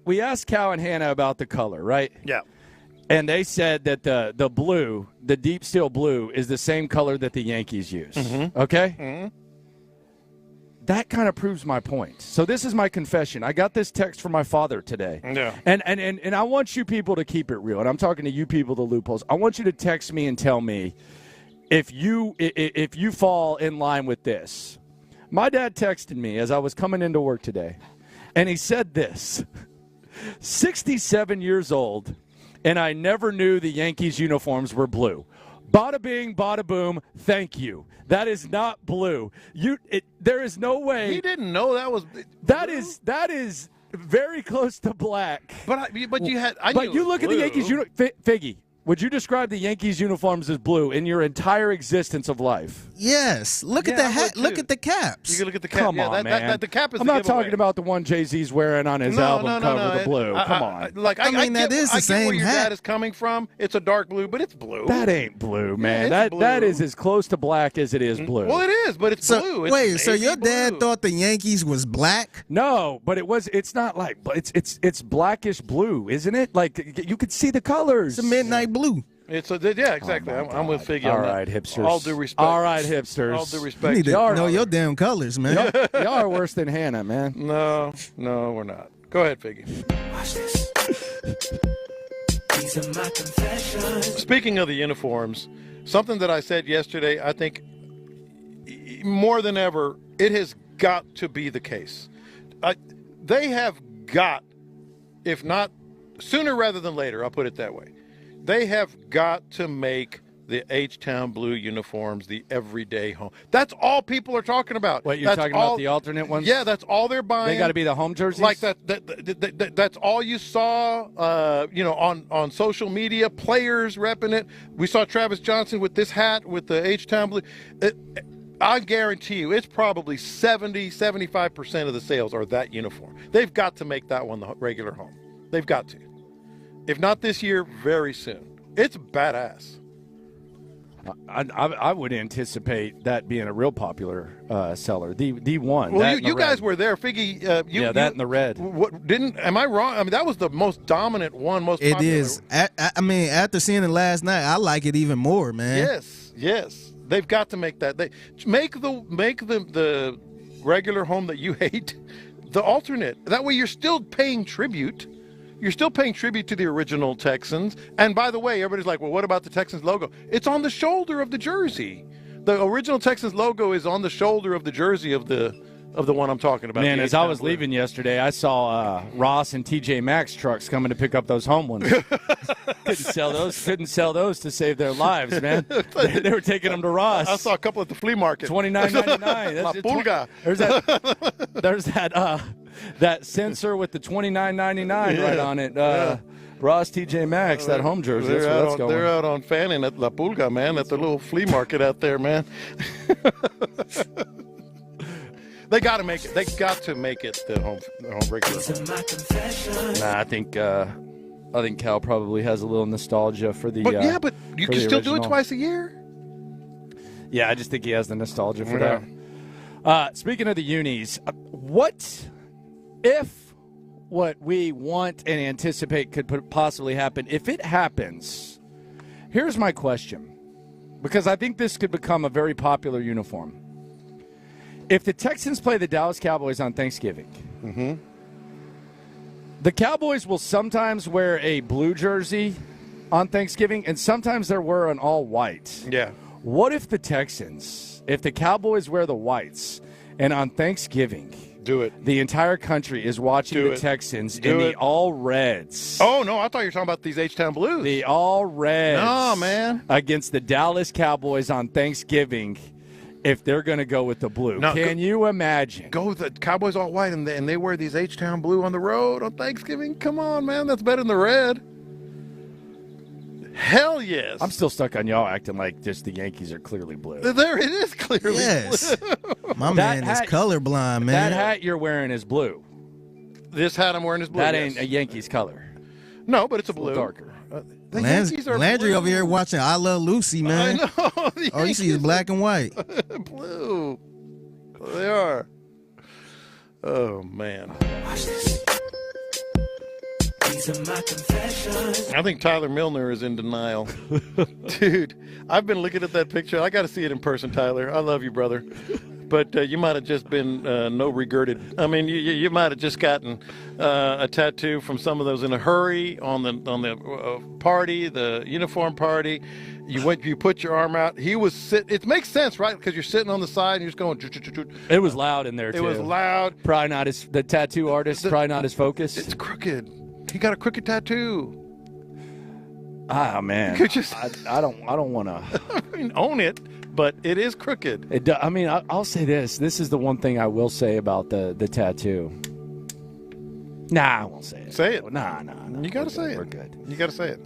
We asked Cal and Hannah about the color, right? Yeah. And they said that the blue, the deep steel blue, is the same color that the Yankees use, okay? Mm-hmm. That kind of proves my point. So this is my confession. I got this text from my father today. Yeah. And I want you people to keep it real. And I'm talking to you people, the loopholes. I want you to text me and tell me if you fall in line with this. My dad texted me as I was coming into work today, and he said this. 67 years old, and I never knew the Yankees uniforms were blue. Bada bing, bada boom, thank you. That is not blue. There is no way. He didn't know that was blue. That is very close to black. But you look at the Yankees uniform. Figgy, would you describe the Yankees uniforms as blue in your entire existence of life? Yes. Look at the hat. Look at the caps. You can look at the cap. Come on, man. The cap is I'm the not giveaway. talking about the one Jay-Z's wearing on his album cover, the blue. Come on. That is the same where your hat. dad is coming from. It's a dark blue, but it's blue. That ain't blue, man. Yeah, it's blue. That is as close to black as it is blue. Well, it is, but it's blue. It's so your navy dad blue. thought the Yankees was black? No, but it's not like it's blackish blue, isn't it? Like you could see the colors. It's a midnight blue. Yeah, exactly. I'm with Figgy. All on that. right, hipsters. All due respect. All right, hipsters. All due You respect. need to know your damn colors, man. Y'all are worse than Hannah, man. No, we're not. Go ahead, Figgy. Watch this. These are my confessions. Speaking of the uniforms, something that I said yesterday, I think more than ever, it has got to be the case. They have got, if not sooner rather than later, I'll put it that way, they have got to make the H-Town blue uniforms the everyday home. That's all people are talking about. What, you're talking about the alternate ones? Yeah, that's all they're buying. They got to be the home jerseys? Like that's all you saw, on social media, players repping it. We saw Travis Johnson with this hat with the H-Town blue. I guarantee you it's probably 70-75% of the sales are that uniform. They've got to make that one the regular home. They've got to. If not this year, very soon. It's badass. I would anticipate that being a real popular seller. The one. Well, you guys were there, Figgy. That in the red. Am I wrong? I mean, that was the most dominant one, most popular. It is. After seeing it last night, I like it even more, man. Yes. They've got to make that. They make the regular home that you hate the alternate. That way, you're still paying tribute. You're still paying tribute to the original Texans. And by the way, everybody's like, well, what about the Texans logo? It's on the shoulder of the jersey. The original Texans logo is on the shoulder of the jersey of the one I'm talking about. Man, as I was leaving yesterday, I saw Ross and TJ Maxx trucks coming to pick up those home ones. Couldn't sell those to save their lives, man. They were taking them to Ross. I saw a couple at the flea market. $29.99. La Pulga. There's that sensor with the $29.99 right on it. Ross TJ Maxx, that home jersey. That's where that's going. They're out on Fanning at La Pulga, man, at the little flea market out there, man. They got to make it. They got to make it the home regular. Nah, I think Cal probably has a little nostalgia for the. But you can still do it twice a year. Yeah, I just think he has the nostalgia for that. Speaking of the unis, what if what we want and anticipate could possibly happen? If it happens, here's my question, because I think this could become a very popular uniform. If the Texans play the Dallas Cowboys on Thanksgiving, the Cowboys will sometimes wear a blue jersey on Thanksgiving, and sometimes they'll wear an all-white. Yeah. What if if the Cowboys wear the whites, and on Thanksgiving, do it, the entire country is watching the Texans in the all-reds. Oh, no, I thought you were talking about these H-Town Blues. The all-reds. No, man. Against the Dallas Cowboys on Thanksgiving, if they're going to go with the blue. No, Can you imagine? Go with the Cowboys all white, and they wear these H-Town blue on the road on Thanksgiving? Come on, man. That's better than the red. Hell yes. I'm still stuck on y'all acting like just the Yankees are clearly blue. There it is, clearly blue. My man is colorblind, man. That hat you're wearing is blue. This hat I'm wearing is blue. That ain't a Yankees color. No, but it's a blue. Darker. The Yankees are Landry blue. over here watching I Love Lucy, man. I know. All you see is black and white. Blue. They are. Oh, man. Watch this. These are my confessions. I think Tyler Milner is in denial. Dude, I've been looking at that picture. I got to see it in person, Tyler. I love you, brother. But you might have just been no regretted. I mean, you might have just gotten a tattoo from some of those in a hurry on the party, the uniform party. You put your arm out. He was sitting. It makes sense, right? Because you're sitting on the side and you're just going. It was loud in there too. It was loud. Probably not the tattoo artist. Probably not his focus. It's crooked. He got a crooked tattoo. Ah, man. I don't want to. I mean, own it, but it is crooked. I'll say this. This is the one thing I will say about the tattoo. Nah, I won't say it. Say it. Nah. You got to say it. We're good. You got to say it.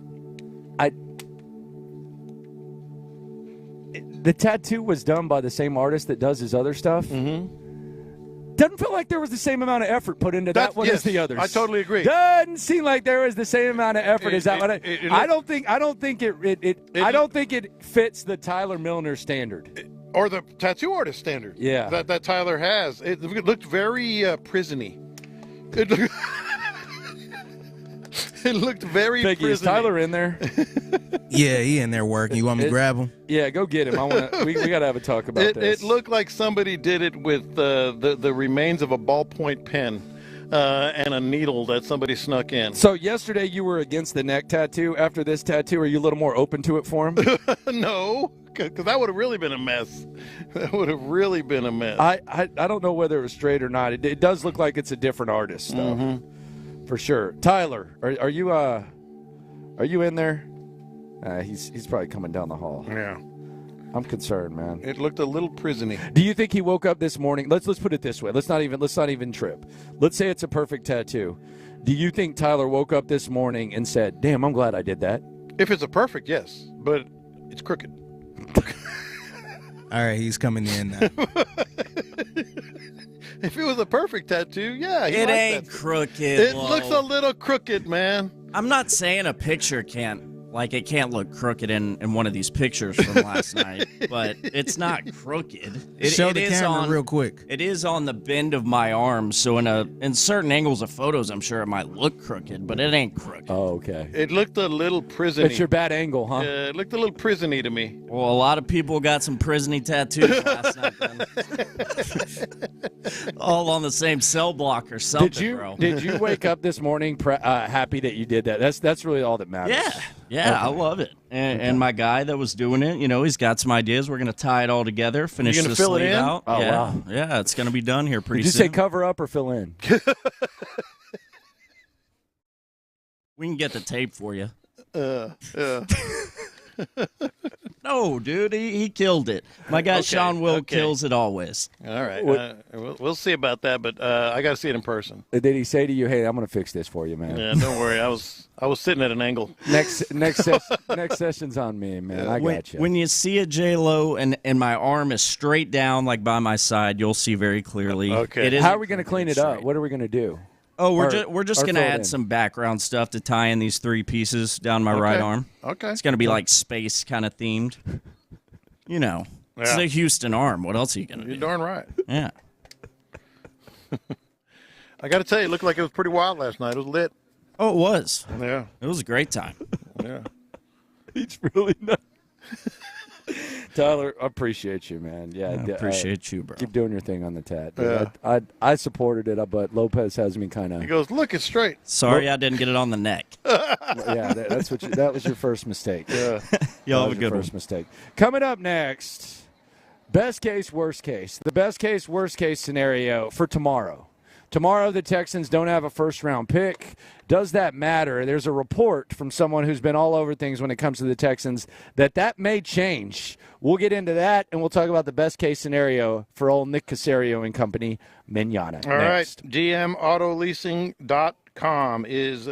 The tattoo was done by the same artist that does his other stuff. Mm-hmm. Doesn't feel like there was the same amount of effort put into that one as the others. I totally agree. Doesn't seem like there was the same amount of effort as that one. I don't think it fits the Tyler Milner standard. Or the tattoo artist standard. Yeah. That Tyler has. It looked very prison-y. It looked very Biggie, is Tyler in there? Yeah, he in there working. You want me to grab him? Yeah, go get him. We got to have a talk about this. It looked like somebody did it with the remains of a ballpoint pen and a needle that somebody snuck in. So yesterday you were against the neck tattoo. After this tattoo, are you a little more open to it for him? No, because that would have really been a mess. That would have really been a mess. I don't know whether it was straight or not. It does look like it's a different artist, though. Mm-hmm. For sure. Tyler, are you in there? He's probably coming down the hall. Yeah. I'm concerned, man. It looked a little prison-y. Do you think he woke up this morning? Let's put it this way. Let's not even trip. Let's say it's a perfect tattoo. Do you think Tyler woke up this morning and said, "Damn, I'm glad I did that"? If it's a perfect, yes, but it's crooked. All right, he's coming in now. If it was a perfect tattoo, yeah. It ain't crooked. It looks a little crooked, man. I'm not saying a picture can't look crooked in one of these pictures from last night, but it's not crooked. Show the camera real quick. It is on the bend of my arm, so in certain angles of photos, I'm sure it might look crooked, but it ain't crooked. Oh, okay. It looked a little prison-y. It's your bad angle, huh? It looked a little prison-y to me. Well, a lot of people got some prison-y tattoos last night, then. All on the same cell block or something, bro. Did you wake up this morning happy that you did that? That's really all that matters. Yeah, I love it. And my guy that was doing it, he's got some ideas. We're going to tie it all together, finish the sleeve out. Oh, wow. Yeah, it's going to be done here pretty soon. Did you say cover up or fill in? We can get the tape for you. Yeah. No, dude, he killed it. My guy Sean Will kills it always. All right. We'll see about that, but I got to see it in person. Did he say to you, "Hey, I'm going to fix this for you, man"? Yeah, don't worry. I was sitting at an angle. Next session's on me, man. I got you. When you see a J-Lo and my arm is straight down, like by my side, you'll see very clearly. Okay. How are we going to clean it up? What are we going to do? Oh, we're just going to add some background stuff to tie in these three pieces down my right arm. Okay. It's going to be like space kind of themed. It's a Houston arm. What else are you going to do? You're darn right. Yeah. I got to tell you, it looked like it was pretty wild last night. It was lit. Oh, it was. Yeah. It was a great time. Yeah. He's really not. Tyler, I appreciate you, man. Yeah, I appreciate you, bro. Keep doing your thing on the tat. Yeah. I supported it, but Lopez has me kind of. He goes, "Look, it's straight." Sorry, I didn't get it on the neck. Yeah, that was your first mistake. Yeah, y'all have a good first mistake. Coming up next, best case, worst case. The best case, worst case scenario for tomorrow. Tomorrow, the Texans don't have a first-round pick. Does that matter? There's a report from someone who's been all over things when it comes to the Texans that may change. We'll get into that, and we'll talk about the best-case scenario for old Nick Caserio and company, Manana. All right, GMAutoleasing.com is...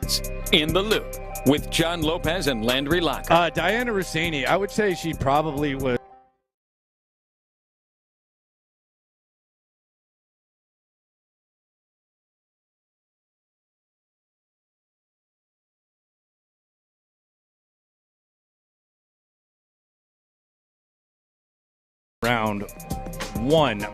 Sports. In the Loop with John Lopez and Landry Locker. Diana Rossini, I would say she probably was. Round 1.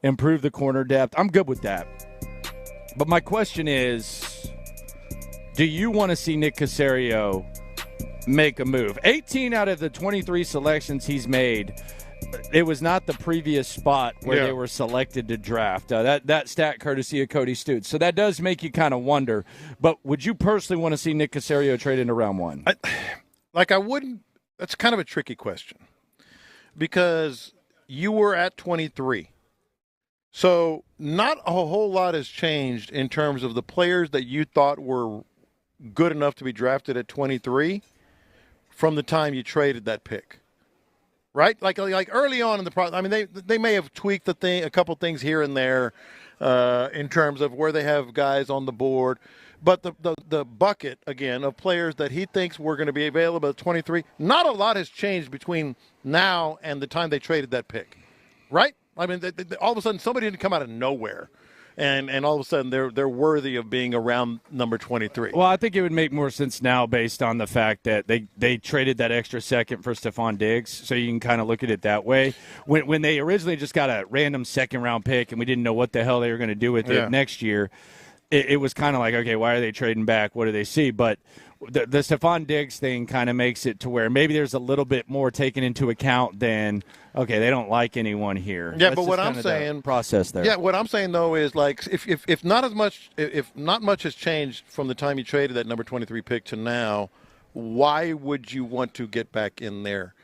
Improve the corner depth. I'm good with that. But my question is, do you want to see Nick Caserio make a move? 18 out of the 23 selections he's made, it was not the previous spot where they were selected to draft. That stat courtesy of Cody Stutes. So that does make you kind of wonder. But would you personally want to see Nick Caserio trade into round 1? I wouldn't. That's kind of a tricky question because you were at 23. So not a whole lot has changed in terms of the players that you thought were good enough to be drafted at 23 from the time you traded that pick. Right? Like early on in the process, I mean, they may have tweaked a couple things here and there in terms of where they have guys on the board. But the bucket, again, of players that he thinks were going to be available at 23, not a lot has changed between now and the time they traded that pick. Right? I mean, all of a sudden, somebody didn't come out of nowhere, and all of a sudden they're worthy of being around number 23. Well, I think it would make more sense now based on the fact that they traded that extra second for Stephon Diggs, so you can kind of look at it that way. When they originally just got a random second-round pick and we didn't know what the hell they were going to do with it next year, it was kind of like, okay, why are they trading back? What do they see? But the Stephon Diggs thing kind of makes it to where maybe there's a little bit more taken into account than, okay, they don't like anyone here. Yeah, That's but what just I'm kind of saying, the process there. Yeah, what I'm saying though is like if not much has changed from the time you traded that number 23 pick to now, why would you want to get back in there?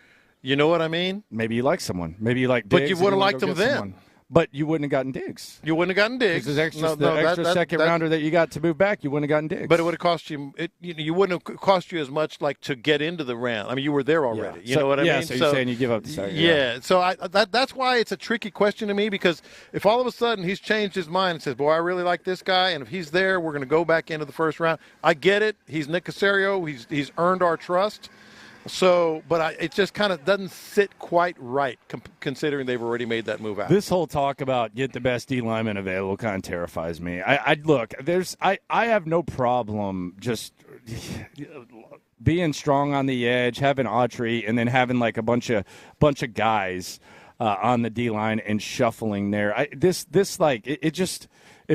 You know what I mean? Maybe you like someone. Maybe you like Diggs. But you would have liked them then. Someone. But you wouldn't have gotten Diggs. You wouldn't have gotten Diggs. The extra second rounder that you got to move back, you wouldn't have gotten Diggs. But it would have cost you. You wouldn't have cost you as much like to get into the round. I mean, you were there already. You know what I mean? Yeah. So you're saying you give up the second. Yeah. So that's why it's a tricky question to me, because if all of a sudden he's changed his mind and says, "Boy, I really like this guy," and if he's there, we're going to go back into the first round. I get it. He's Nick Caserio. He's earned our trust. So, but it just kind of doesn't sit quite right, considering they've already made that move out. This whole talk about get the best D lineman available kind of terrifies me. I have no problem just being strong on the edge, having Autry, and then having like a bunch of guys on the D line and shuffling there. It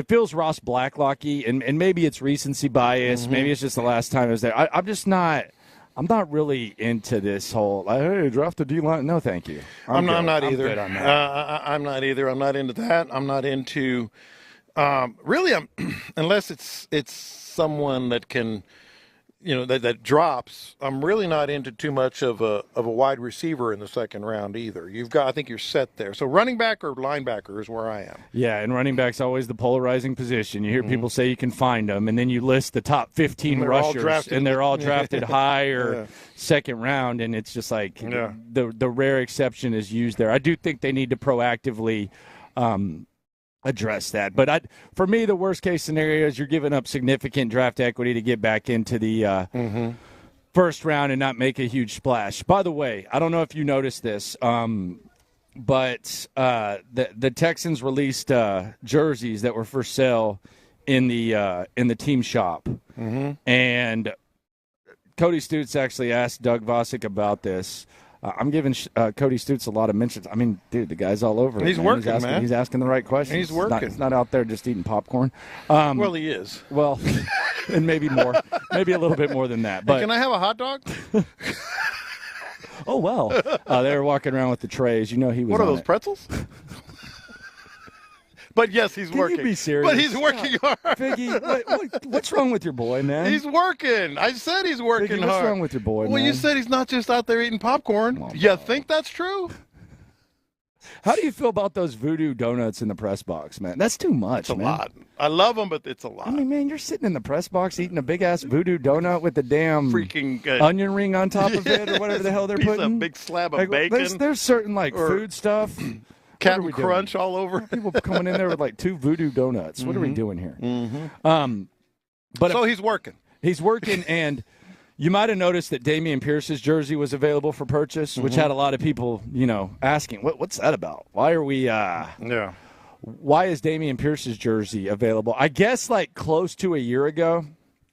feels Ross Blacklocky, and maybe it's recency bias. Mm-hmm. Maybe it's just the last time I was there. I'm not really into this whole, hey, draft the D-line. No, thank you. I'm not either. Good on that. I'm not either. I'm not into that. I'm not into unless it's someone that can, that drops. I'm really not into too much of a wide receiver in the second round either. I think you're set there. So running back or linebacker is where I am. Yeah, and running back's always the polarizing position. You hear people say you can find them, and then you list the top 15 rushers, and they're all drafted high or second round, and it's just like the rare exception is used there. I do think they need to proactively address that. But for me, the worst-case scenario is you're giving up significant draft equity to get back into the first round and not make a huge splash. By the way, I don't know if you noticed this, but the Texans released jerseys that were for sale in the team shop. Mm-hmm. And Cody Stutes actually asked Doug Vosick about this. I'm giving Cody Stutes a lot of mentions. I mean, dude, the guy's all over it. He's working, man. He's asking the right questions. He's working. He's not out there just eating popcorn. Well, he is. Well, and maybe more. Maybe a little bit more than that. But hey, can I have a hot dog? Oh, well. They were walking around with the trays. He was What are those, pretzels? But yes, he's working. Can you be serious? But he's working hard. Figgy, what's wrong with your boy, man? He's working. I said he's working hard. What's wrong with your boy, man? Well, you said he's not just out there eating popcorn. You think that's true? How do you feel about those voodoo donuts in the press box, man? That's too much, It's a lot. I love them, but it's a lot. I mean, man, you're sitting in the press box eating a big-ass voodoo donut with the damn freaking onion ring on top of it or whatever the hell they're putting. A big slab of bacon. There's certain, food stuff. Captain Crunch all over. People coming in there with, 2 voodoo donuts. What are we doing here? But so he's working. He's working, and you might have noticed that Dameon Pierce's jersey was available for purchase, which had a lot of people, asking, what's that about? Why are we why is Dameon Pierce's jersey available? I guess close to a year ago,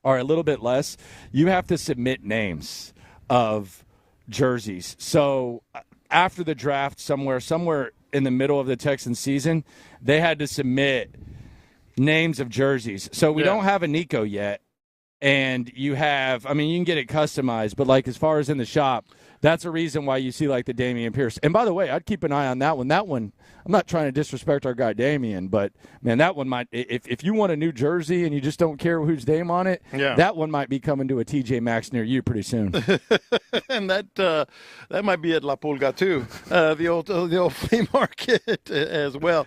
or a little bit less, you have to submit names of jerseys. So after the draft, somewhere in the middle of the Texans season, they had to submit names of jerseys. So we don't have a Nico yet. And you have, you can get it customized, but as far as in the shop, that's a reason why you see the Dameon Pierce. And by the way, I'd keep an eye on that one. That one, I'm not trying to disrespect our guy Dameon, but man, that one might, if you want a new jersey and you just don't care whose name on it, that one might be coming to a TJ Maxx near you pretty soon. And that might be at La Pulga too, the old flea market as well.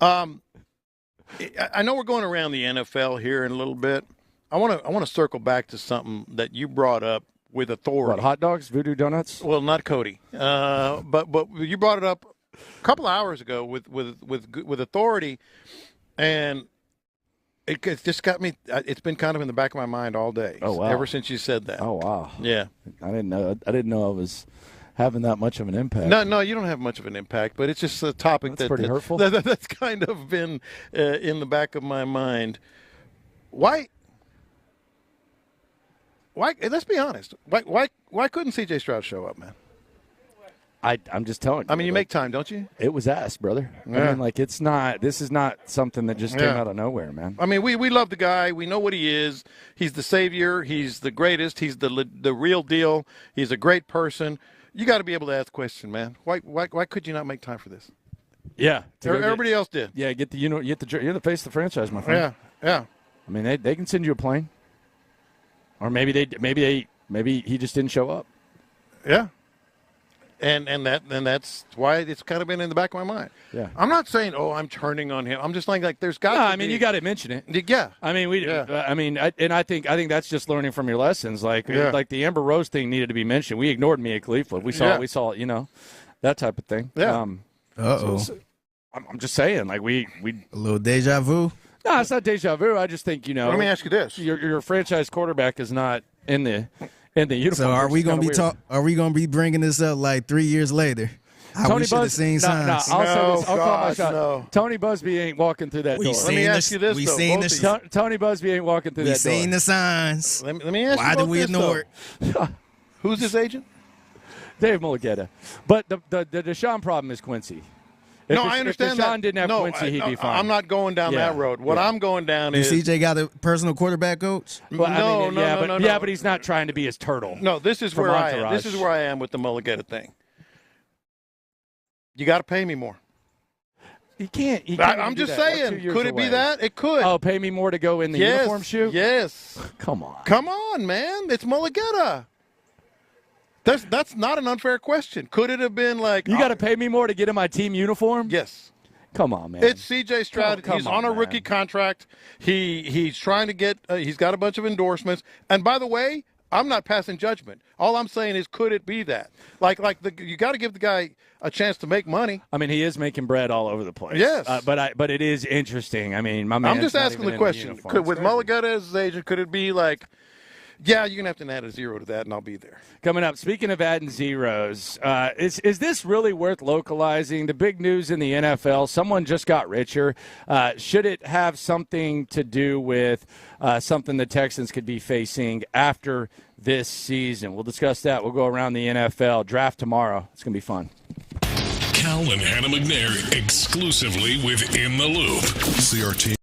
I know we're going around the NFL here in a little bit. I want to circle back to something that you brought up with authority. What, hot dogs, voodoo donuts? Well, not Cody, but you brought it up a couple of hours ago with authority, and it just got me. It's been kind of in the back of my mind all day. Oh wow! Ever since you said that. Oh wow! Yeah, I didn't know I was having that much of an impact. No, you don't have much of an impact, but it's just a topic that's pretty hurtful. That's kind of been in the back of my mind. Why? Let's be honest. Why couldn't C.J. Stroud show up, man? I'm just telling you. You make time, don't you? It was asked, brother. Yeah. It's not. This is not something that just came out of nowhere, man. We love the guy. We know what he is. He's the savior. He's the greatest. He's the real deal. He's a great person. You got to be able to ask the question, man. Why could you not make time for this? Yeah, everybody else did. Yeah, you're the face of the franchise, my friend. Yeah. They can send you a plane. Or maybe he just didn't show up. Yeah, and that's why it's kind of been in the back of my mind. Yeah, I'm not saying I'm turning on him. I'm just like there's got. You got to mention it. Yeah, I think that's just learning from your lessons. Like the Amber Rose thing needed to be mentioned. We ignored Mia Khalifa. We saw that type of thing. Yeah. I'm just saying, we a little deja vu. No, it's not deja vu. I just think, Let me ask you this: your franchise quarterback is not in the uniform. So are we going to be bringing this up 3 years later? We should have seen signs. I'll call my shot. Tony Busby ain't walking through that door. Let me ask you this: Tony Busby ain't walking through that door. We seen the signs. Let me ask you why do we ignore it? Who's his agent? Dave Mulligetta. But the Deshaun problem is Quincy. I understand if Deshaun didn't have Quincy, he'd be fine. I'm not going down that road. What I'm going down is CJ got a personal quarterback coach. No. But he's not trying to be his turtle. No, this is where I am. This is where I am with the Mulligetta thing. You got to pay me more. You can't. I'm just saying. Could it be that? It could. Oh, pay me more to go in the uniform shoe? Yes. Come on. Come on, man. It's Mulligetta. That's not an unfair question. Could it have been you got to pay me more to get in my team uniform? Yes. Come on, man. It's C.J. Stroud. He's on a rookie contract. He's trying to get. He's got a bunch of endorsements. And by the way, I'm not passing judgment. All I'm saying is, could it be that? You got to give the guy a chance to make money. He is making bread all over the place. Yes. But it is interesting. My man. I'm just asking the question. With Mulligetta as his agent, could it be yeah, you're going to have to add a 0 to that, and I'll be there. Coming up, speaking of adding zeros, is this really worth localizing? The big news in the NFL, someone just got richer. Should it have something to do with something the Texans could be facing after this season? We'll discuss that. We'll go around the NFL. Draft tomorrow. It's going to be fun. Cal and Hannah McNair exclusively with In the Loop. CRT.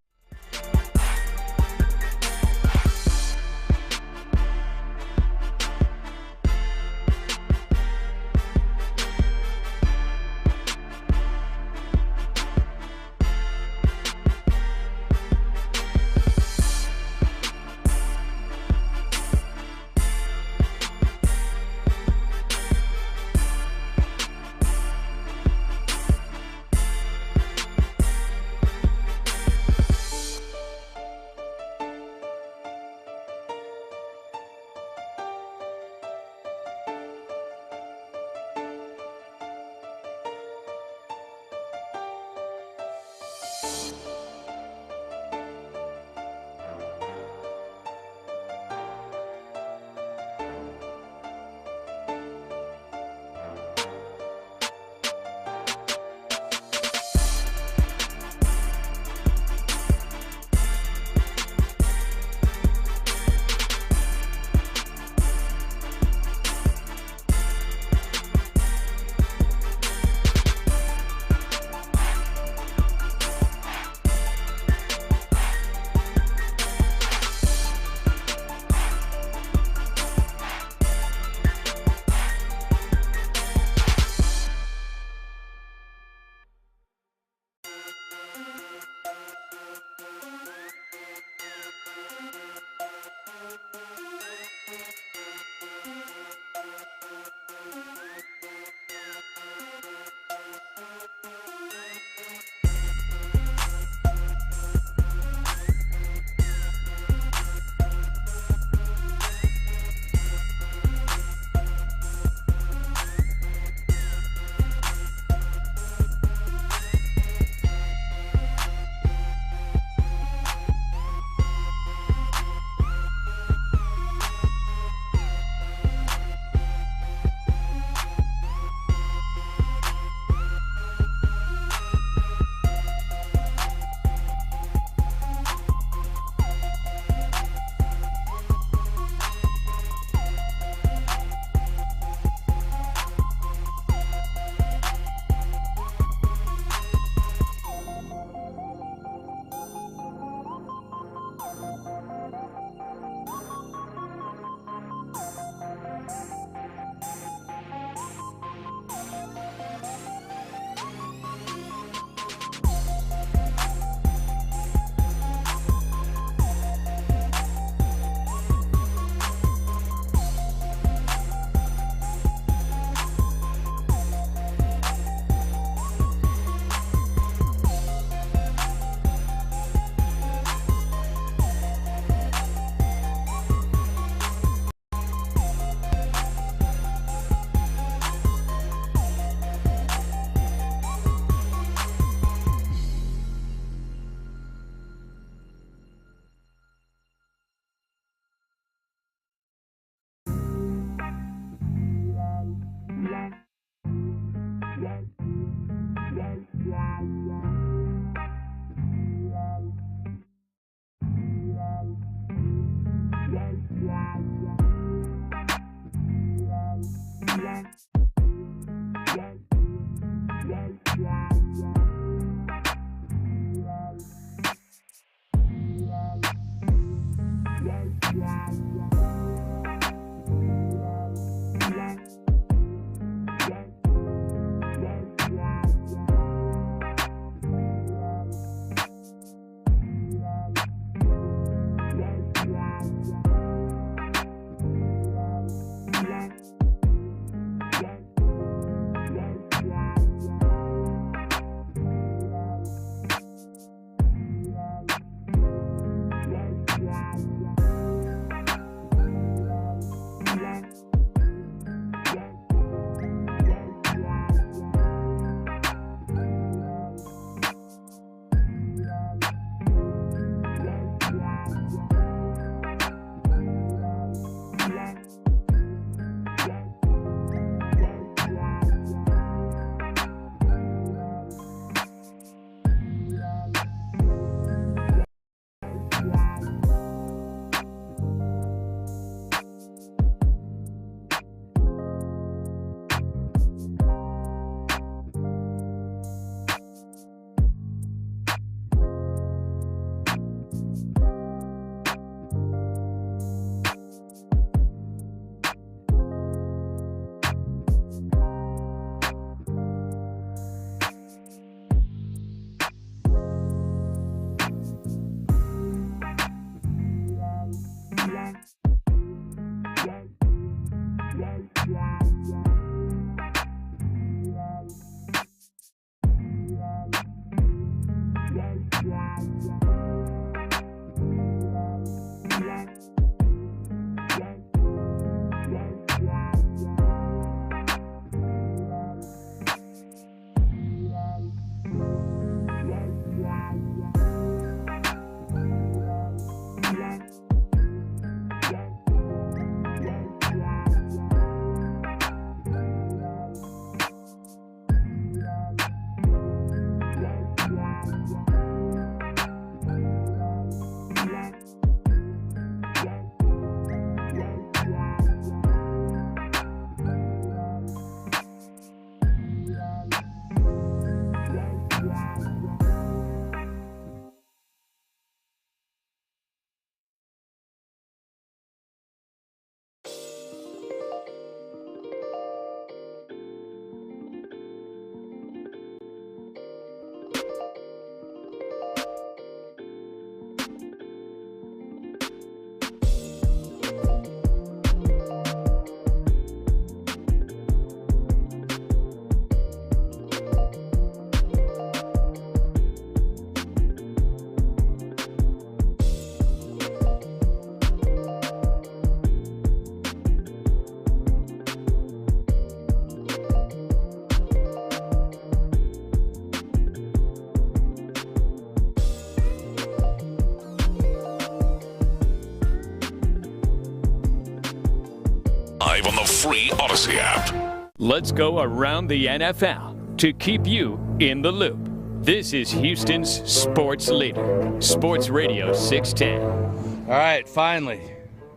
Live on the free Odyssey app. Let's go around the NFL to keep you in the loop. This is Houston's sports leader, Sports Radio 610. All right, finally,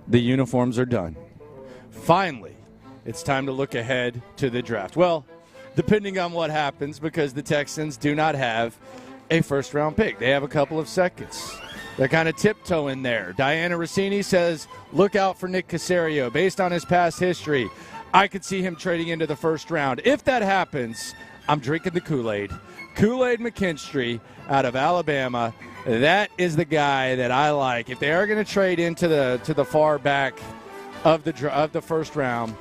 the uniforms are done. Finally, it's time to look ahead to the draft. Well, depending on what happens, because the Texans do not have a first-round pick. They have a couple of seconds. They're kind of tiptoeing there. Diana Rossini says, look out for Nick Caserio. Based on his past history, I could see him trading into the first round. If that happens, I'm drinking the Kool-Aid. Kool-Aid McKinstry out of Alabama. That is the guy that I like. If they are going to trade into the far back of the first round,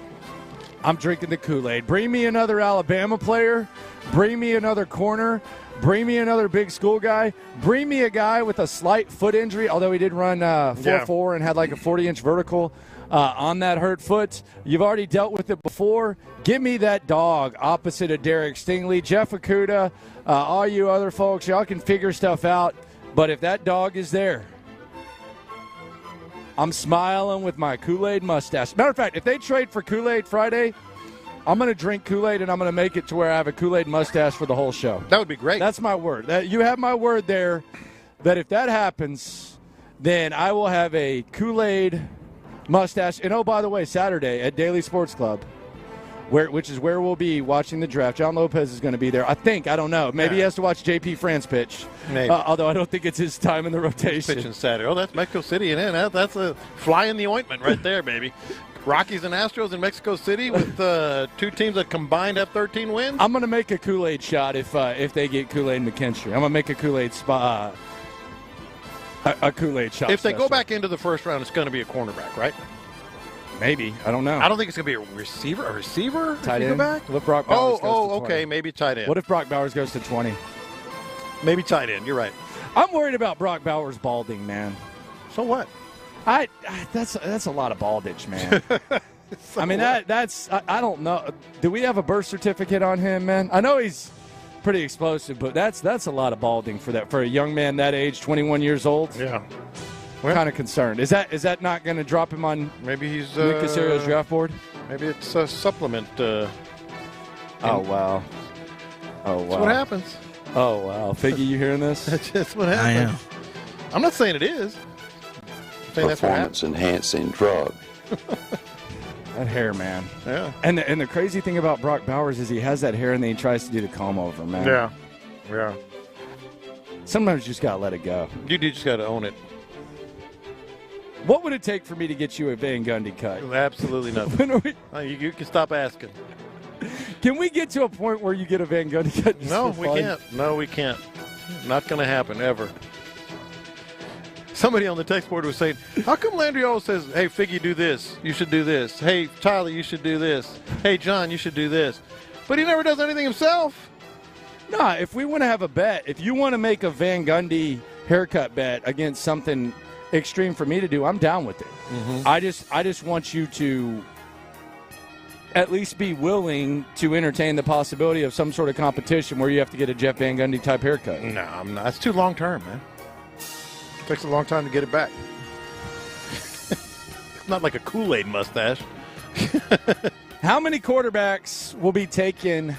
I'm drinking the Kool-Aid. Bring me another Alabama player. Bring me another corner. Bring me another big school guy. Bring me a guy with a slight foot injury, although he did run 4.4 and had like a 40-inch vertical on that hurt foot. You've already dealt with it before. Give me that dog opposite of Derek Stingley. Jeff Okudah, all you other folks, y'all can figure stuff out. But if that dog is there, I'm smiling with my Kool-Aid mustache. Matter of fact, if they trade for Kool-Aid Friday, I'm going to drink Kool-Aid, and I'm going to make it to where I have a Kool-Aid mustache for the whole show. That would be great. That's my word. You have my word there that if that happens, then I will have a Kool-Aid mustache. And, oh, by the way, Saturday at Daily Sports Club, which is where we'll be watching the draft. John Lopez is going to be there. I think. I don't know. Maybe he has to watch J.P. France pitch. Maybe. Although I don't think it's his time in the rotation. Pitching Saturday. Oh, that's Mexico City. And that's a fly in the ointment right there, baby. Rockies and Astros in Mexico City with two teams that combined have 13 wins. I'm going to make a Kool-Aid shot if they get Kool-Aid McKinstry. I'm going to make a Kool-Aid spot. A Kool-Aid shot. If they go back into the first round, it's going to be a cornerback, right? Maybe. I don't know. I don't think it's going to be a receiver. A receiver? Tight end. Back? What if Brock Bowers goes to 20? Okay. Maybe tight end. What if Brock Bowers goes to 20? Maybe tight end. You're right. I'm worried about Brock Bowers balding, man. So what? That's a lot of baldage, man. I mean, that's I don't know. Do we have a birth certificate on him, man? I know he's pretty explosive, but that's a lot of balding for a young man that age, 21 years old. Yeah. I'm kind of concerned. Is that not going to drop him on maybe he's Nick Caserio's draft board? Maybe it's a supplement. Oh wow. That's what happens. Oh wow. Figgy, you hearing this? That's just what happens. I am. I'm not saying it is. I'm saying Performance enhancing drug. That hair, man. Yeah. And the crazy thing about Brock Bowers is he has that hair and then he tries to do the comb over, man. Yeah. Yeah. Sometimes you just got to let it go. You just got to own it. What would it take for me to get you a Van Gundy cut? Absolutely nothing. You can stop asking. Can we get to a point where you get a Van Gundy cut? No, we can't. No, we can't. Not going to happen ever. Somebody on the text board was saying, how come Landry always says, hey, Figgy, do this. You should do this. Hey, Tyler, you should do this. Hey, John, you should do this. But he never does anything himself. Nah, if we want to have a bet, if you want to make a Van Gundy haircut bet against something extreme for me to do, I'm down with it. Mm-hmm. I just want you to at least be willing to entertain the possibility of some sort of competition where you have to get a Jeff Van Gundy type haircut. No, I'm not. It's too long term, man. It takes a long time to get it back. It's not like a Kool-Aid mustache. How many quarterbacks will be taken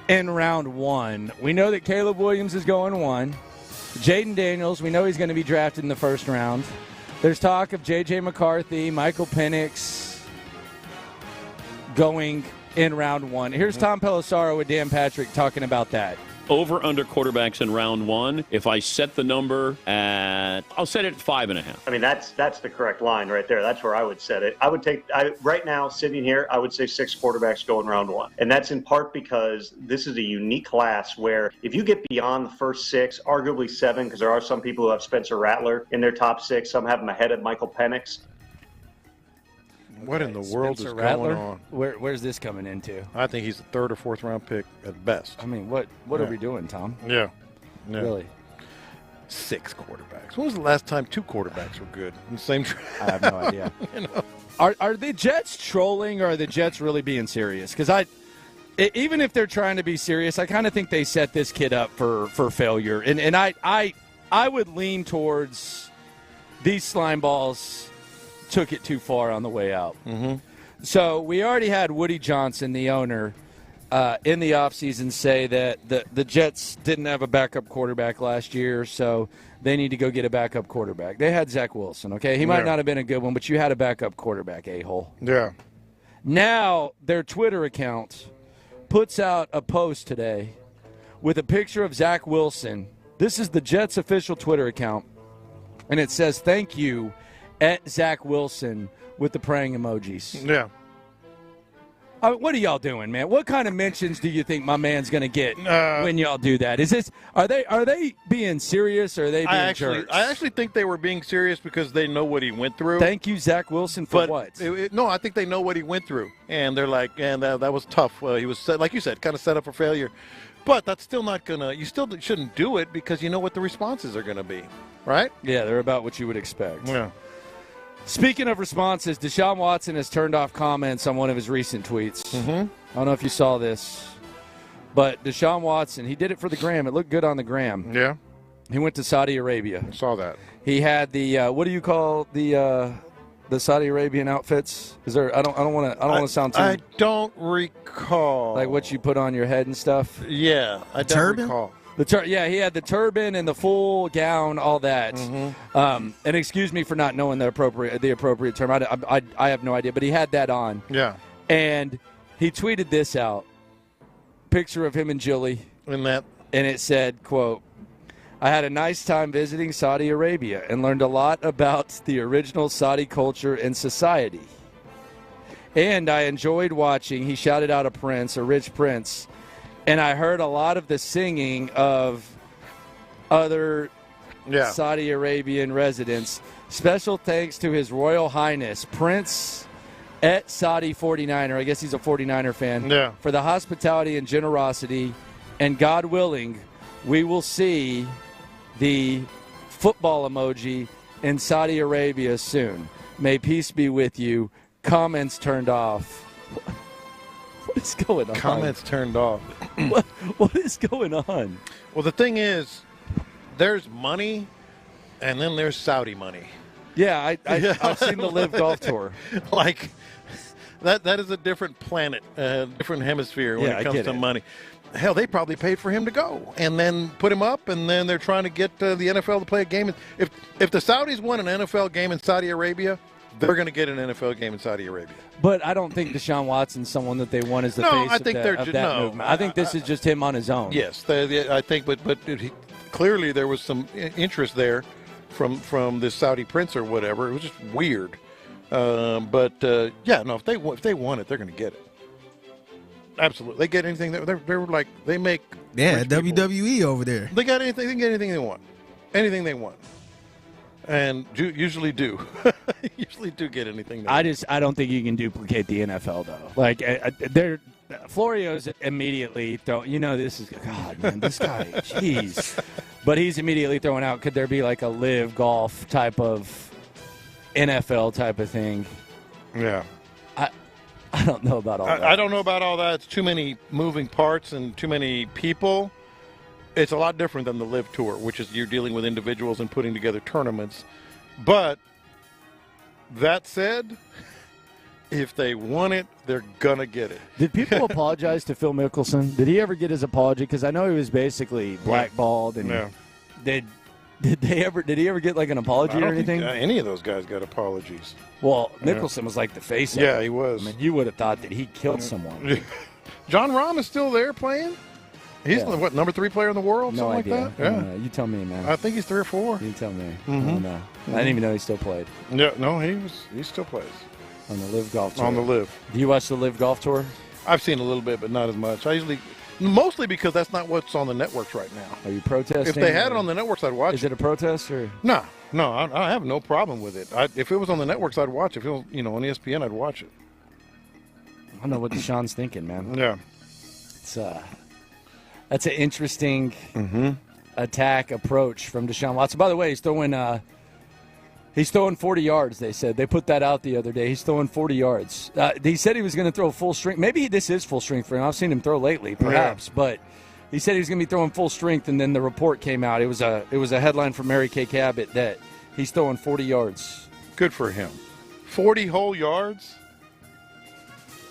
in round one? We know that Caleb Williams is going 1. Jaden Daniels, we know he's going to be drafted in the first round. There's talk of J.J. McCarthy, Michael Penix going in round 1. Here's Tom Pelissaro with Dan Patrick talking about that. Over under quarterbacks in round 1. If I set the number I'll set it at 5.5. I mean, that's the correct line right there. That's where I would set it. Right now, sitting here, I would say 6 quarterbacks go in round 1. And that's in part because this is a unique class where if you get beyond the first 6, arguably 7, because there are some people who have Spencer Rattler in their top 6. Some have him ahead of Michael Penix. What in the world Spencer is Rattler? going on? Where's this coming into? I think he's a 3rd or 4th round pick at best. I mean, what are we doing, Tom? Yeah. Really? 6 quarterbacks. When was the last time 2 quarterbacks were good in the same draft? I have no idea. Are the Jets trolling or are the Jets really being serious? Because even if they're trying to be serious, I kind of think they set this kid up for failure. And I would lean towards these slime balls took it too far on the way out. Mm-hmm. So we already had Woody Johnson, the owner, in the offseason say that the Jets didn't have a backup quarterback last year, so they need to go get a backup quarterback. They had Zach Wilson, okay? He might not have been a good one, but you had a backup quarterback, a-hole. Yeah. Now their Twitter account puts out a post today with a picture of Zach Wilson. This is the Jets' official Twitter account, and it says, thank you, at Zach Wilson with the praying emojis. Yeah. What are y'all doing, man? What kind of mentions do you think my man's going to get when y'all do that? Are they being serious or are they being jerks? I actually think they were being serious because they know what he went through. Thank you, Zach Wilson, for what? No, I think they know what he went through, and they're like, and that was tough. He was, like you said, kind of set up for failure. But that's still not going to – you still shouldn't do it because you know what the responses are going to be, right? Yeah, they're about what you would expect. Yeah. Speaking of responses, Deshaun Watson has turned off comments on one of his recent tweets. Mm-hmm. I don't know if you saw this, but Deshaun Watson, he did it for the gram. It looked good on the gram. Yeah. He went to Saudi Arabia. I saw that. He had the what do you call the Saudi Arabian outfits? Is there? I don't want to sound too. I don't recall. Like what you put on your head and stuff. Yeah, I don't turban? recall. Yeah, he had the turban and the full gown, all that. Mm-hmm. And excuse me for not knowing the appropriate term. I have no idea, but he had that on. Yeah. And He tweeted this out. Picture of him and Jilly. And it said, quote, I had a nice time visiting Saudi Arabia and learned a lot about the original Saudi culture and society. And I enjoyed watching, he shouted out a rich prince, and I heard a lot of the singing of other Saudi Arabian residents. Special thanks to His Royal Highness, Prince Saudi 49er, I guess he's a 49er fan, for the hospitality and generosity, and God willing, we will see the football emoji in Saudi Arabia soon. May peace be with you. Comments turned off. What is going on? Comments turned off. What is going on? Well, the thing is, there's money, and then there's Saudi money. Yeah, I've seen the Live Golf Tour. Like, that is a different planet, different hemisphere when it comes to money. Hell, they probably paid for him to go and then put him up, and then they're trying to get the NFL to play a game. If the Saudis won an NFL game in Saudi Arabia, they're going to get an NFL game in Saudi Arabia. But I don't think Deshaun Watson's someone that they want as the face of that movement. I think this is just him on his own. Yes, I think, but clearly there was some interest there from this Saudi prince or whatever. It was just weird. If they want it, they're going to get it. Absolutely, they get anything. They're like they make. Yeah, WWE over there. They got anything. They can get anything they want. Anything they want. And usually do. Usually do get anything. I don't think you can duplicate the NFL though. Like Florio's immediately this is God, man, this guy, jeez. But he's immediately throwing out. Could there be like a live golf type of NFL type of thing? Yeah. I don't know about all that. I don't know about all that. It's too many moving parts and too many people. It's a lot different than the Live Tour, which is you're dealing with individuals and putting together tournaments. But that said, if they want it, they're going to get it. Did people apologize to Phil Mickelson? Did he ever get his apology? Because I know he was basically blackballed. And did he ever get like an apology or anything? I don't think any of those guys got apologies. Well, Mickelson was like the face of it. Yeah, he was. I mean, you would have thought that he killed someone. John Rahm is still there playing? He's number 3 player in the world? No something idea. like that? Yeah. You tell me, man. I think he's 3 or 4. You tell me. Mm-hmm. I don't know. I didn't even know he still played. Yeah, no, he still plays. On the Live Golf Tour. On the Live. Do you watch the Live Golf Tour? I've seen a little bit, but not as much. Mostly because that's not what's on the networks right now. Are you protesting? If they had it on the networks, I'd watch it. Is it a protest or? No, I have no problem with it. If it was on the networks, I'd watch it. If it was, on ESPN, I'd watch it. I don't know what Deshaun's thinking, man. Yeah. It's that's an interesting attack approach from Deshaun Watson. By the way, he's throwing 40 yards, they said. They put that out the other day. He's throwing 40 yards. He said he was going to throw full strength. Maybe this is full strength for him. I've seen him throw lately, perhaps. Yeah. But he said he was going to be throwing full strength, and then the report came out. It was a headline from Mary Kay Cabot that he's throwing 40 yards. Good for him. 40 whole yards?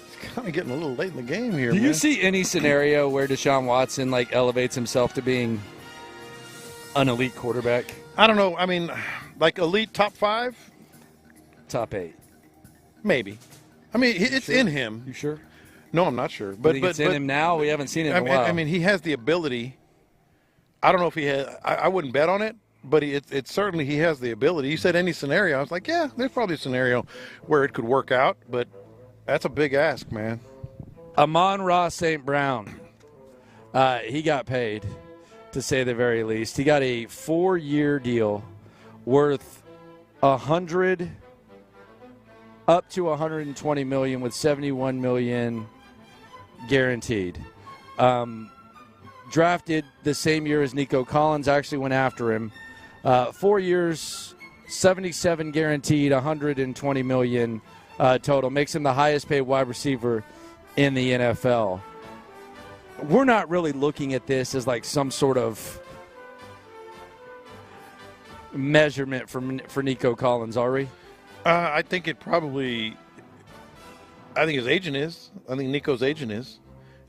It's kind of getting a little late in the game here, Do you see any scenario where Deshaun Watson, elevates himself to being an elite quarterback? I don't know. I mean, like elite top 5? Top 8. Maybe. I mean, it's in him. You sure? No, I'm not sure. But it's in him now? We haven't seen it in a while. I mean, he has the ability. I don't know if he has. I wouldn't bet on it, but it's certainly he has the ability. You said any scenario. I was like, yeah, there's probably a scenario where it could work out, but that's a big ask, man. Amon-Ra St. Brown. He got paid, to say the very least. He got a 4-year deal worth $100 up to $120 million with $71 million guaranteed. Drafted the same year as Nico Collins, actually went after him. 4 years, 77 guaranteed, $120 million total. Makes him the highest paid wide receiver in the NFL. We're not really looking at this as like some sort of measurement for Nico Collins, are we? I think his agent is. I think Nico's agent is.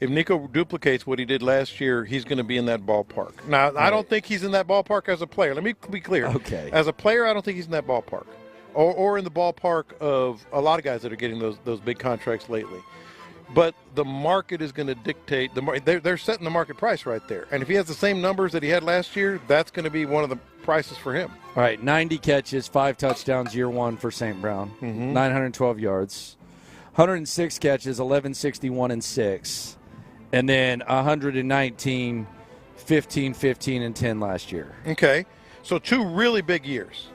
If Nico duplicates what he did last year, he's going to be in that ballpark. Now, right. I don't think he's in that ballpark as a player. Let me be clear. Okay. As a player, I don't think he's in that ballpark. Or in the ballpark of a lot of guys that are getting those big contracts lately. But the market is going to dictate they're setting the market price right there. And if he has the same numbers that he had last year, that's going to be one of the prices for him. All right, 90 catches, 5 touchdowns year one for St. Brown, 912 yards, 106 catches, 1161 and 6, and then 119, 15, 15, and 10 last year. Okay, so 2 really big years.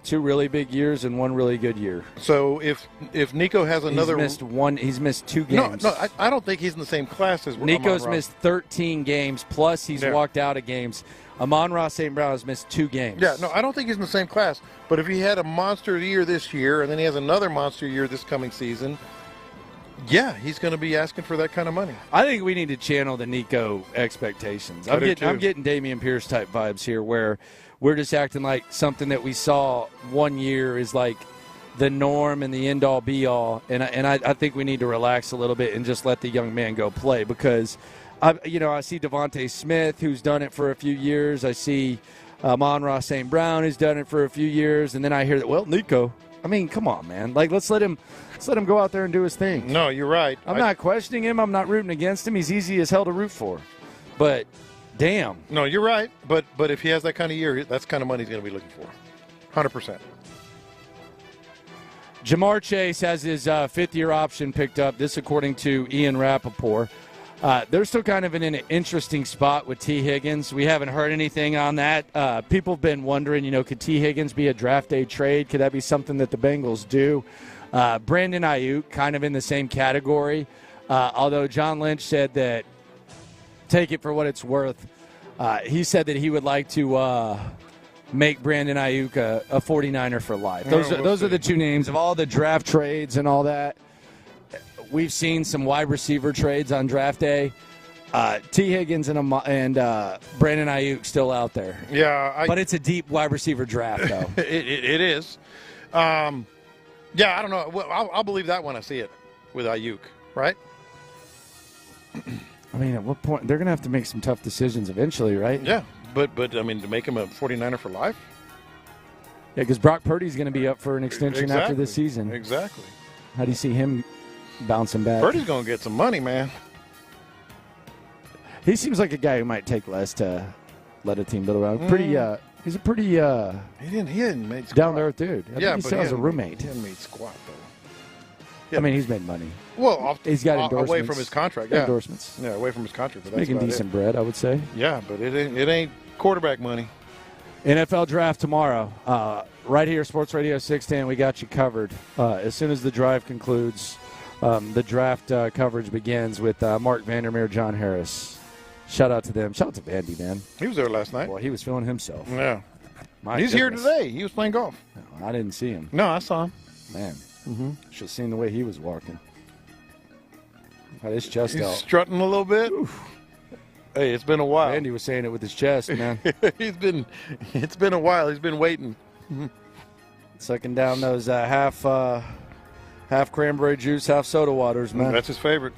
2 really big years and 1 really good year. So if Nico has another, he's missed 2 games. No, I don't think he's in the same class as Nico's Amon-Ra. missed 13 games, plus he's walked out of games. Amon-Ra St. Brown has missed 2 games. Yeah, no, I don't think he's in the same class. But if he had a monster year this year and then he has another monster year this coming season, yeah, he's going to be asking for that kind of money. I think we need to channel the Nico expectations. I'm getting Damian Pierce type vibes here, where we're just acting like something that we saw one year is like the norm and the end-all, be-all. And I think we need to relax a little bit and just let the young man go play, because I see Devontae Smith, who's done it for a few years. I see Amon-Ra St. Brown, who's done it for a few years. And then I hear that, well, Nico, I mean, come on, man. Like, let's let him go out there and do his thing. No, you're right. I'm not questioning him. I'm not rooting against him. He's easy as hell to root for. But damn. No, you're right. But if he has that kind of year, that's the kind of money he's going to be looking for. 100%. Jamar Chase has his fifth-year option picked up. This according to Ian Rappaport. They're still kind of in an interesting spot with T. Higgins. We haven't heard anything on that. People have been wondering, could T. Higgins be a draft day trade? Could that be something that the Bengals do? Brandon Ayuk, kind of in the same category. Although John Lynch said that, take it for what it's worth, he said that he would like to make Brandon Ayuk a 49er for life. Those are the 2 names of all the draft trades and all that. We've seen some wide receiver trades on draft day. T. Higgins and Brandon Ayuk still out there. Yeah, but it's a deep wide receiver draft, though. it is. Yeah, I don't know. Well, I'll believe that when I see it with Ayuk, right? I mean, at what point? They're going to have to make some tough decisions eventually, right? Yeah, but I mean, to make him a 49er for life? Yeah, because Brock Purdy's going to be up for an extension after this season. Exactly. How do you see him bouncing back? Purdy's going to get some money, man. He seems like a guy who might take less to let a team build around. He's a pretty he didn't make squat. down to earth dude. I think he but still has a roommate. He didn't make squat though. Yeah. I mean, he's made money. Well, he's got endorsements away from his contract. Yeah, endorsements. Yeah, away from his contract. But He's making decent bread, I would say. Yeah, but it ain't quarterback money. NFL draft tomorrow. Right here, Sports Radio 610. We got you covered. As soon as the drive concludes, the draft coverage begins with Mark Vandermeer, John Harris. Shout out to them. Shout out to Vandy, man. He was there last night. Boy, he was feeling himself. Yeah. He's here today. He was playing golf. No, I didn't see him. No, I saw him. Man, should have seen the way he was walking. Had his chest He's out. strutting a little bit. Oof. Hey, it's been a while. Andy was saying it with his chest, man. It's been a while. He's been waiting. Sucking down those half cranberry juice, half soda waters, man. That's his favorite.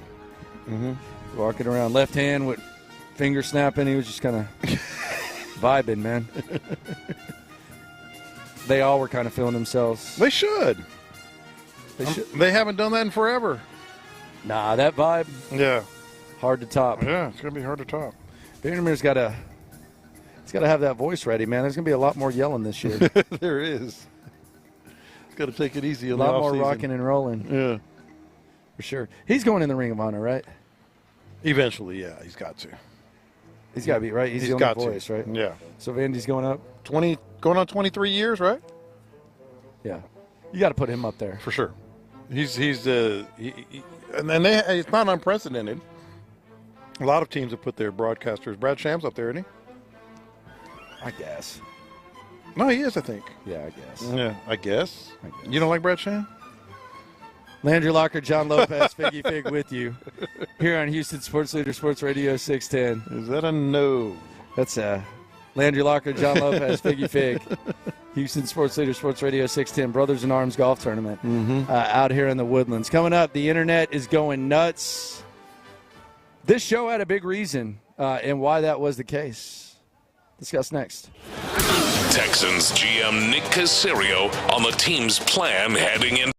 Walking around left hand with finger snapping. He was just kind of vibing, man. They all were kind of feeling themselves. They should. They haven't done that in forever. Nah, that vibe. Yeah. Hard to top. Yeah, it's gonna be hard to top. Vandermeer's got to have that voice ready, man. There's gonna be a lot more yelling this year. There is. It's got to take it easy. A lot more rocking and rolling. Yeah, for sure. He's going in the Ring of Honor, right? Eventually, yeah, he's got to. He's got to be right. He's the only voice, right? Yeah. So Vandy's going up 20, going on 23 years, right? Yeah. You got to put him up there for sure. He's and it's not unprecedented. A lot of teams have put their broadcasters. Brad Sham's up there, isn't he? I guess. No, he is, I think. Yeah, I guess. Yeah, I guess. You don't like Brad Sham? Landry Locker, John Lopez, Figgy Fig with you here on Houston Sports Leader, Sports Radio 610. Is that a no? That's Landry Locker, John Lopez, Figgy Fig. Houston Sports Leader, Sports Radio 610, Brothers in Arms Golf Tournament out here in the Woodlands. Coming up, the internet is going nuts. This show had a big reason and why that was the case. Discuss next. Texans GM Nick Caserio on the team's plan heading in.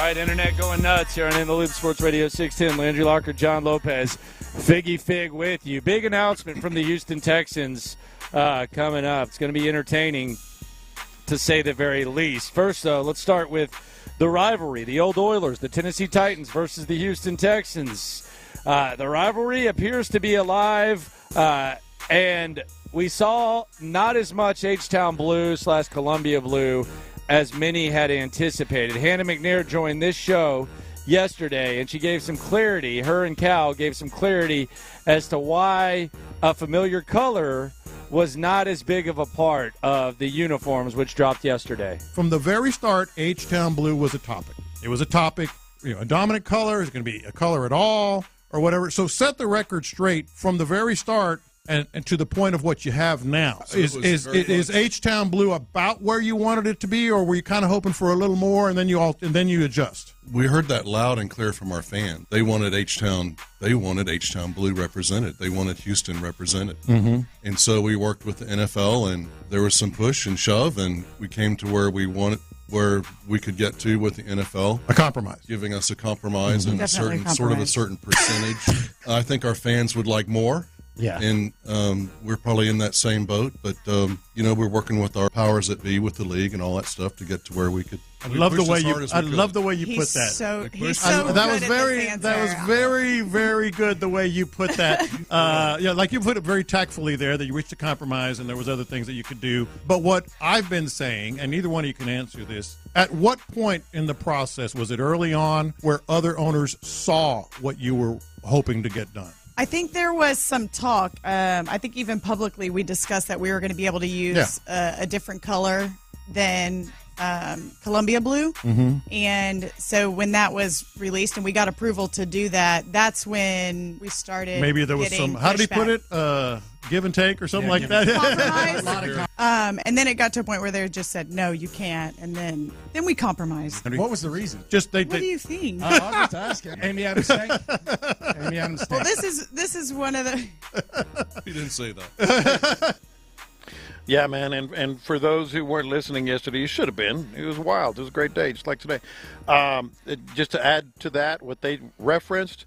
right, Internet going nuts here on In the Loop Sports Radio 610. Landry Locker, John Lopez, Figgy Fig with you. Big announcement from the Houston Texans coming up. It's going to be entertaining, to say the very least. First, let's start with the rivalry. The old Oilers, the Tennessee Titans versus the Houston Texans. The rivalry appears to be alive, and we saw not as much H-Town Blue / Columbia Blue as many had anticipated. Hannah McNairs joined this show yesterday, and she gave some clarity. Her and Cal gave some clarity as to why a familiar color was not as big of a part of the uniforms which dropped yesterday. From the very start, H-Town Blue was a topic. It was a topic, a dominant color. Is it going to be a color at all or whatever? So set the record straight from the very start. And to the point of what you have now. So is H-Town Blue about where you wanted it to be, or were you kind of hoping for a little more and then you adjust? We heard that loud and clear from our fans. They wanted H-Town Blue represented. They wanted Houston represented. Mm-hmm. And so we worked with the NFL, and there was some push and shove, and we came to where we could get to with the NFL. A compromise. Giving us a compromise and Definitely a certain percentage. I think our fans would like more. Yeah. And we're probably in that same boat, but, we're working with our powers that be with the league and all that stuff to get to where we could. I love the way you put that. That was very, very good the way you put that. Like you put it very tactfully there, that you reached a compromise and there was other things that you could do. But what I've been saying, and neither one of you can answer this, at what point in the process, was it early on where other owners saw what you were hoping to get done? I think there was some talk. I think even publicly we discussed that we were going to be able to use a different color than Columbia Blue. Mm-hmm. And so when that was released and we got approval to do that, that's when we started. Maybe there was some, how did he put it? Give and take or something like that? Compromise. And then it got to a point where they just said, no, you can't. And then we compromised. What was the reason? What do you think? I was just asking. Amy Adams Stank. Well, this is one of the. He didn't say that. Yeah, man, and for those who weren't listening yesterday, you should have been. It was wild. It was a great day, just like today. Just to add to that, what they referenced,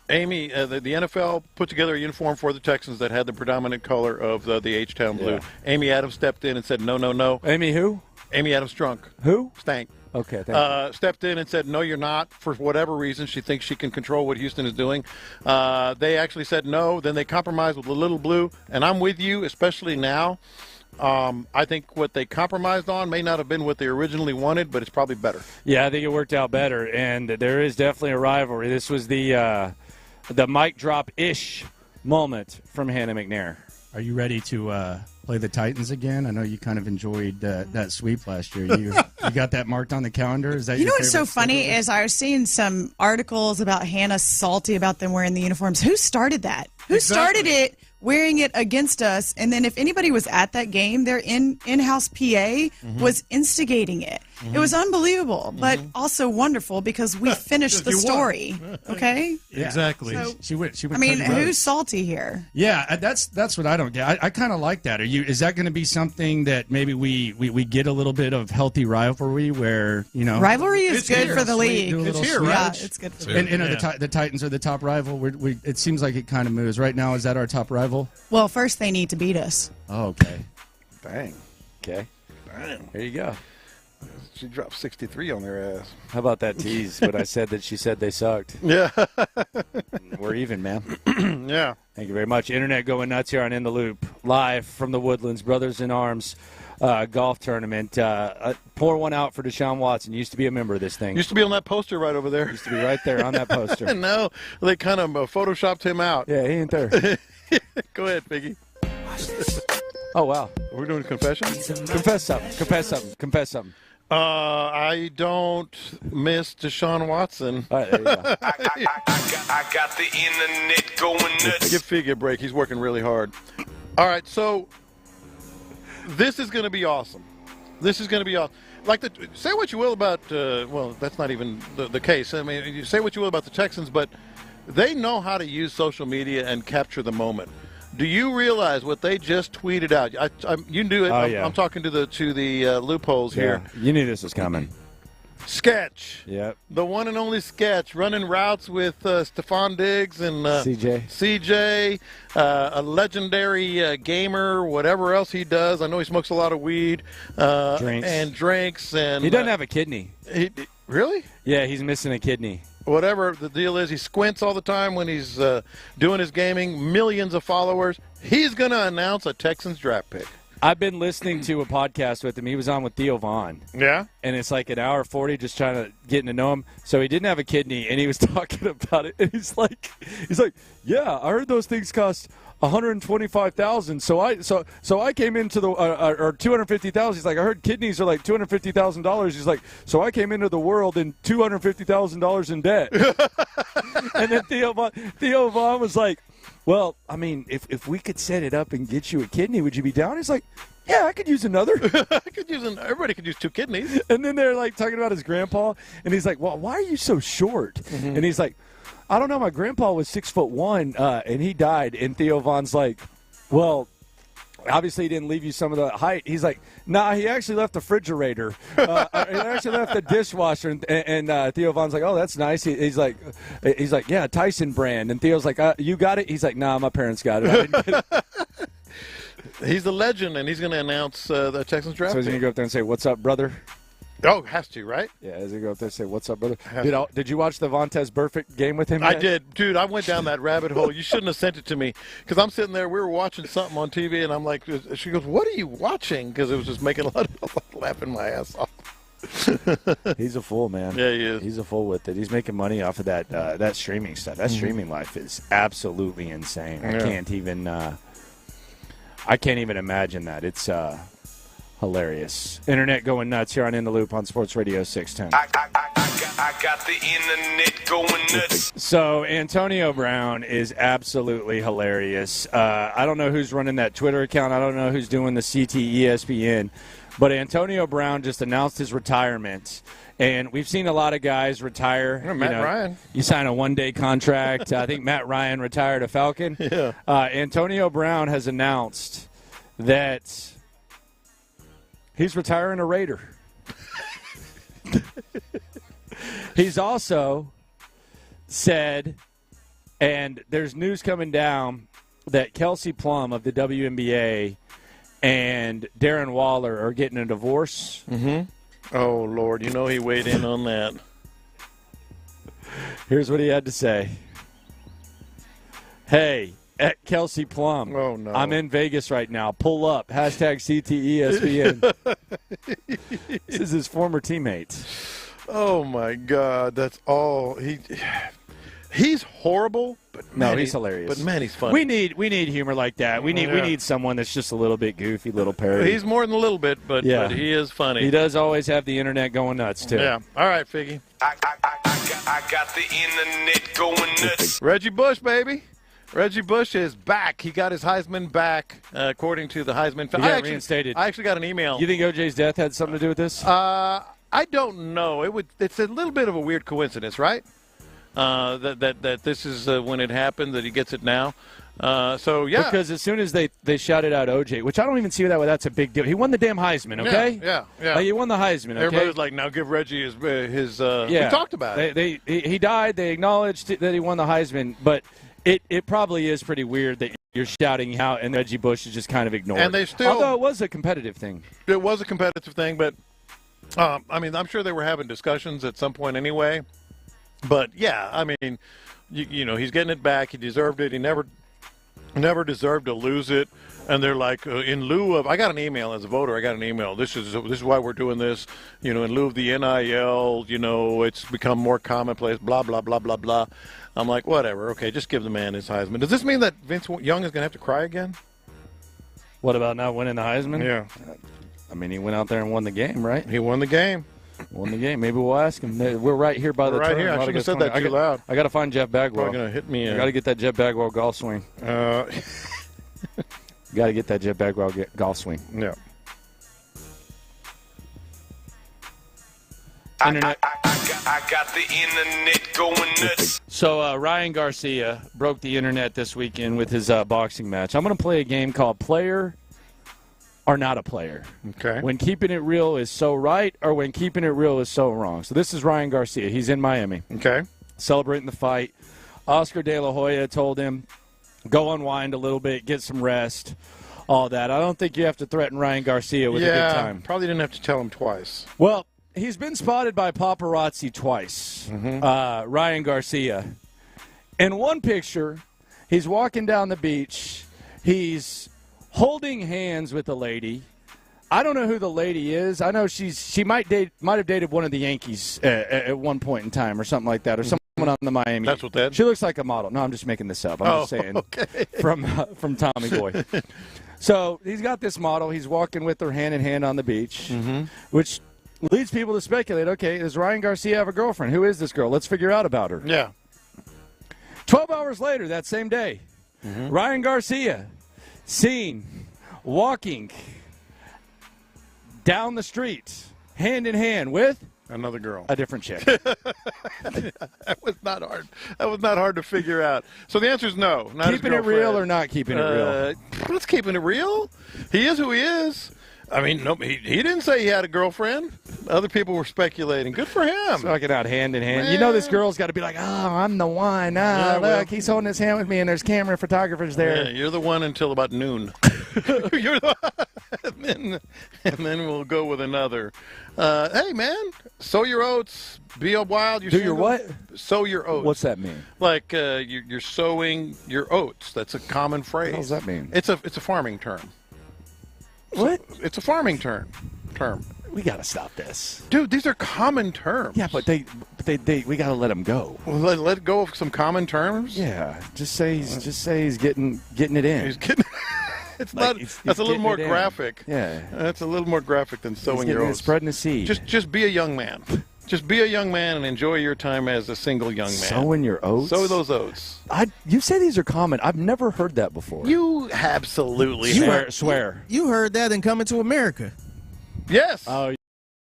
Amy, the NFL put together a uniform for the Texans that had the predominant color of the H-Town Blue. Yeah. Amy Adams stepped in and said, no. Amy who? Amy Adams Strunk. Who? Stank. Okay, thank you. Stepped in and said, no, you're not, for whatever reason. She thinks she can control what Houston is doing. They actually said no. Then they compromised with a little blue. And I'm with you, especially now. I think what they compromised on may not have been what they originally wanted, but it's probably better. Yeah, I think it worked out better, and there is definitely a rivalry. This was the mic drop-ish moment from Hannah McNairs. Are you ready to play the Titans again? I know you kind of enjoyed that sweep last year. You got that marked on the calendar? Is that You know what's so funny is I was seeing some articles about Hannah salty about them wearing the uniforms. Who started that? Who started it? Wearing it against us, and then if anybody was at that game, their in-house PA was instigating it. It was unbelievable, but also wonderful because we finished the story. Okay, yeah. Exactly. So, she went. I mean, who's salty here? Yeah, that's what I don't get. I kind of like that. Is that going to be something that maybe we get a little bit of healthy rivalry where rivalry is good for the league. It's here, right? Yeah, it's good for the league. And the Titans are the top rival. It seems like it kind of moves right now. Is that our top rival? Well, first they need to beat us. Oh, okay. Dang. Okay. Dang. There you go. She dropped 63 on their ass. How about that tease when I said that she said they sucked? Yeah. We're even, man. Yeah. Thank you very much. Internet going nuts here on In the Loop, live from the Woodlands Brothers in Arms golf tournament. Pour one out for Deshaun Watson. Used to be a member of this thing. Used to be on that poster right over there. Used to be right there on that poster. No, they kind of photoshopped him out. Yeah, he ain't there. Go ahead, Biggie. Oh, wow. Are we doing confessions? Confess something. I don't miss Deshaun Watson. All right, there you go. I got the internet going nuts. Give Figgy a break. He's working really hard. All right, so this is going to be awesome. This is going to be awesome. Say what you will about, that's not even the case. I mean, you say what you will about the Texans, but they know how to use social media and capture the moment. Do you realize what they just tweeted out? You knew it. Oh, yeah. I'm talking to the loopholes here. You knew this was coming. Sketch. Yep. The one and only Sketch, running routes with Stephon Diggs and CJ, a legendary gamer, whatever else he does. I know he smokes a lot of weed and drinks. And he doesn't have a kidney. Really? Yeah, he's missing a kidney. Whatever the deal is, he squints all the time when he's doing his gaming. Millions of followers. He's going to announce a Texans draft pick. I've been listening to a podcast with him. He was on with Theo Vaughn. Yeah? And it's like an hour 40 just trying to getting to know him. So he didn't have a kidney, and he was talking about it. And he's like, yeah, I heard those things cost $125,000. So I came into the or $250,000. He's like, I heard kidneys are like $250,000. He's like, so I came into the world in $250,000 in debt. And then Theo Vaughn was like, well, I mean, if we could set it up and get you a kidney, would you be down? He's like, yeah, I could use another. Everybody could use 2 kidneys. And then they're like talking about his grandpa, and he's like, well, why are you so short? Mm-hmm. And he's like, I don't know, my grandpa was 6'1", and he died. And Theo Vaughn's like, well, obviously he didn't leave you some of the height. He's like, nah, he actually left the refrigerator. He actually left the dishwasher. And Theo Vaughn's like, oh, that's nice. He's like, yeah, Tyson brand. And Theo's like, you got it? He's like, nah, my parents got it. I didn't get it. He's a legend, and he's going to announce the Texans draft. So he's going to go up there and say, what's up, brother? Oh, has to, right? Yeah, he's going to go up there and say, what's up, brother? Did you watch the Vontez Burfict game with him I yet? did. Dude, I went down that rabbit hole. You shouldn't have sent it to me because I'm sitting there. We were watching something on TV, and I'm like, she goes, what are you watching? Because it was just making a lot of laughing my ass off. He's a fool, man. Yeah, he is. He's a fool with it. He's making money off of that streaming stuff. That streaming life is absolutely insane. Yeah. I can't even imagine that. It's hilarious. Internet going nuts here on In the Loop on Sports Radio 610. I got the internet going nuts. So Antonio Brown is absolutely hilarious. I don't know who's running that Twitter account. I don't know who's doing the ESPN. But Antonio Brown just announced his retirement. And we've seen a lot of guys retire. Matt Ryan. You sign a one-day contract. I think Matt Ryan retired a Falcon. Yeah. Antonio Brown has announced that he's retiring a Raider. He's also said, and there's news coming down, that Kelsey Plum of the WNBA and Darren Waller are getting a divorce. Mm-hmm. Oh, Lord, you know he weighed in on that. Here's what he had to say. Hey, at Kelsey Plum. Oh, no. I'm in Vegas right now. Pull up. Hashtag CTESPN. This is his former teammate. Oh, my God. That's all. He's horrible, but man, he's hilarious. But man, he's funny. We need humor like that. We need someone that's just a little bit goofy, little parody. He's more than a little bit, but he is funny. He does always have the internet going nuts too. Yeah. All right, Figgy. I got the internet going nuts. Reggie Bush, baby. Reggie Bush is back. He got his Heisman back, according to the Heisman. He got reinstated. I actually got an email. You think OJ's death had something to do with this? I don't know. It's a little bit of a weird coincidence, right? That this is when it happened, that he gets it now. So, yeah. Because as soon as they shouted out OJ, which I don't even see that way, that's a big deal. He won the damn Heisman, okay? Yeah. Like, he won the Heisman, okay? Everybody was like, now give Reggie his we talked about it. He died. They acknowledged that he won the Heisman, but it probably is pretty weird that you're shouting out and Reggie Bush is just kind of ignored. And they still, although it was a competitive thing. It was a competitive thing, but, I mean, I'm sure they were having discussions at some point anyway. But, yeah, I mean, you know, he's getting it back. He deserved it. He never deserved to lose it. And they're like, in lieu of – I got an email as a voter. I got an email. This is why we're doing this. You know, in lieu of the NIL, you know, it's become more commonplace, blah, blah, blah, blah, blah. I'm like, whatever. Okay, just give the man his Heisman. Does this mean that Vince Young is going to have to cry again? What about not winning the Heisman? Yeah. I mean, he went out there and won the game, right? He won the game. Won the game. Maybe we'll ask him. We're right here by the turn. Here. I shouldn't have said that too loud. I got to find Jeff Bagwell. Probably going to hit me. I got to get that Jeff Bagwell golf swing. Got to get that Jeff Bagwell golf swing. Yeah. I got the internet going nuts. So Ryan Garcia broke the internet this weekend with his boxing match. I'm going to play a game called Player are not a player. Okay. When keeping it real is so right or when keeping it real is so wrong. So this is Ryan Garcia. He's in Miami. Okay. Celebrating the fight. Oscar De La Hoya told him, go unwind a little bit, get some rest, all that. I don't think you have to threaten Ryan Garcia with a good time. Probably didn't have to tell him twice. Well, he's been spotted by paparazzi twice, Ryan Garcia. In one picture, he's walking down the beach. He's holding hands with a lady. I don't know who the lady is. I know she might have dated one of the Yankees at one point in time or something like that, or someone on the Miami. That's what that. She looks like a model. No, I'm just making this up. I'm just saying from Tommy Boy. So he's got this model. He's walking with her hand in hand on the beach, which leads people to speculate, okay, does Ryan Garcia have a girlfriend? Who is this girl? Let's figure out about her. Yeah. 12 hours later, that same day, Ryan Garcia seen walking down the street, hand in hand with another girl, a different chick. That was not hard. That was not hard to figure out. So the answer is no. Not keeping it real or not keeping it real? Let's keeping it real. He is who he is. I mean, no, he didn't say he had a girlfriend. Other people were speculating. Good for him. Talking out hand in hand. Man. You know this girl's got to be like, oh, I'm the one. Look, he's holding his hand with me, and there's camera photographers there. Yeah, you're the one until about noon. You're the one. And then we'll go with another. Hey, man, sow your oats. Be a wild. Do your what? Sow your oats. What's that mean? Like you're sowing your oats. That's a common phrase. What does that mean? It's a farming term. What? It's a farming term. We got to stop this, dude. These are common terms. Yeah, but they we got to let them go. Well, let go of some common terms. Yeah, just say he's getting it in. He's getting. It's like not. That's a little more graphic. Yeah, that's a little more graphic than sowing your oats. Spreading the seed. Just be a young man. Just be a young man and enjoy your time as a single young man. Sowing your oats? Sow those oats. You say these are common. I've never heard that before. You absolutely swear. You heard that in Coming to America. Yes. Oh,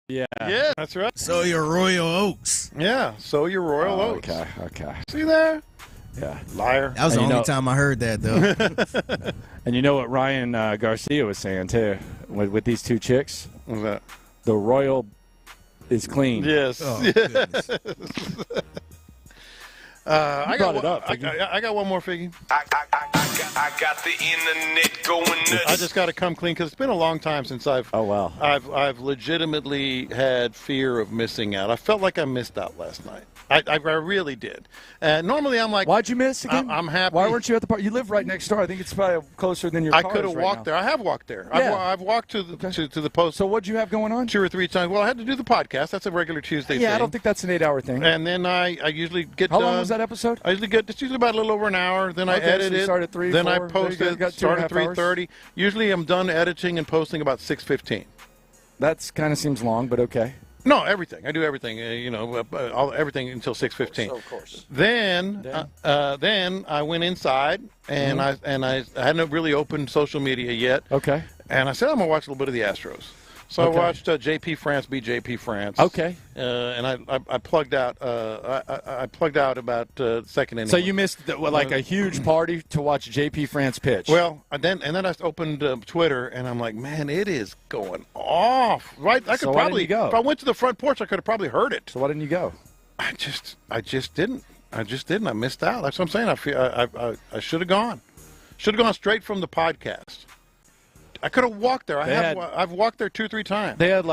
yeah. Yeah, that's right. Sow your royal oats. Yeah, sow your royal oats. Okay. See there? Yeah. Liar. That was the only time I heard that, though. And you know what Ryan Garcia was saying, too, with these two chicks? What's that? The royal is clean. Yes. Oh, goodness. I got one more, Figgy. I got the internet going nuts. I just got to come clean because it's been a long time since I've legitimately had fear of missing out. I felt like I missed out last night. I really did. Normally I'm like, why'd you miss again? I'm happy. Why weren't you at the park? You live right next door. I think it's probably closer than your I car could have right walked now. there. I have walked there. Yeah. I've walked to the post. So what'd you have going on? 2 or 3 times. Well, I had to do the podcast. That's a regular Tuesday thing. I don't think that's an 8-hour thing. And then I usually get How done. long was that episode? It's usually about a little over an hour. Then I Okay, edit so you it. start at 3, then 4. I post There you it. go, Start at 2.5 hours. 3:30. Usually I'm done editing and posting about 6:15. That kind of seems long, but okay. No, everything. I do everything. Everything until 6:15. So, of course. Then I went inside and I hadn't really opened social media yet. Okay. And I said I'm gonna watch a little bit of the Astros. So I watched JP France beat JP France. Okay. And I plugged out. I plugged out about second inning. So you missed a huge party to watch JP France pitch. Well, then I opened Twitter and I'm like, man, it is going off. Right? I could So why probably didn't you go? If I went to the front porch, I could have probably heard it. So why didn't you go? I just didn't. I missed out. That's what I'm saying. I feel I should have gone. Should have gone straight from the podcast. I could have walked there. I've walked there 2-3 times. They had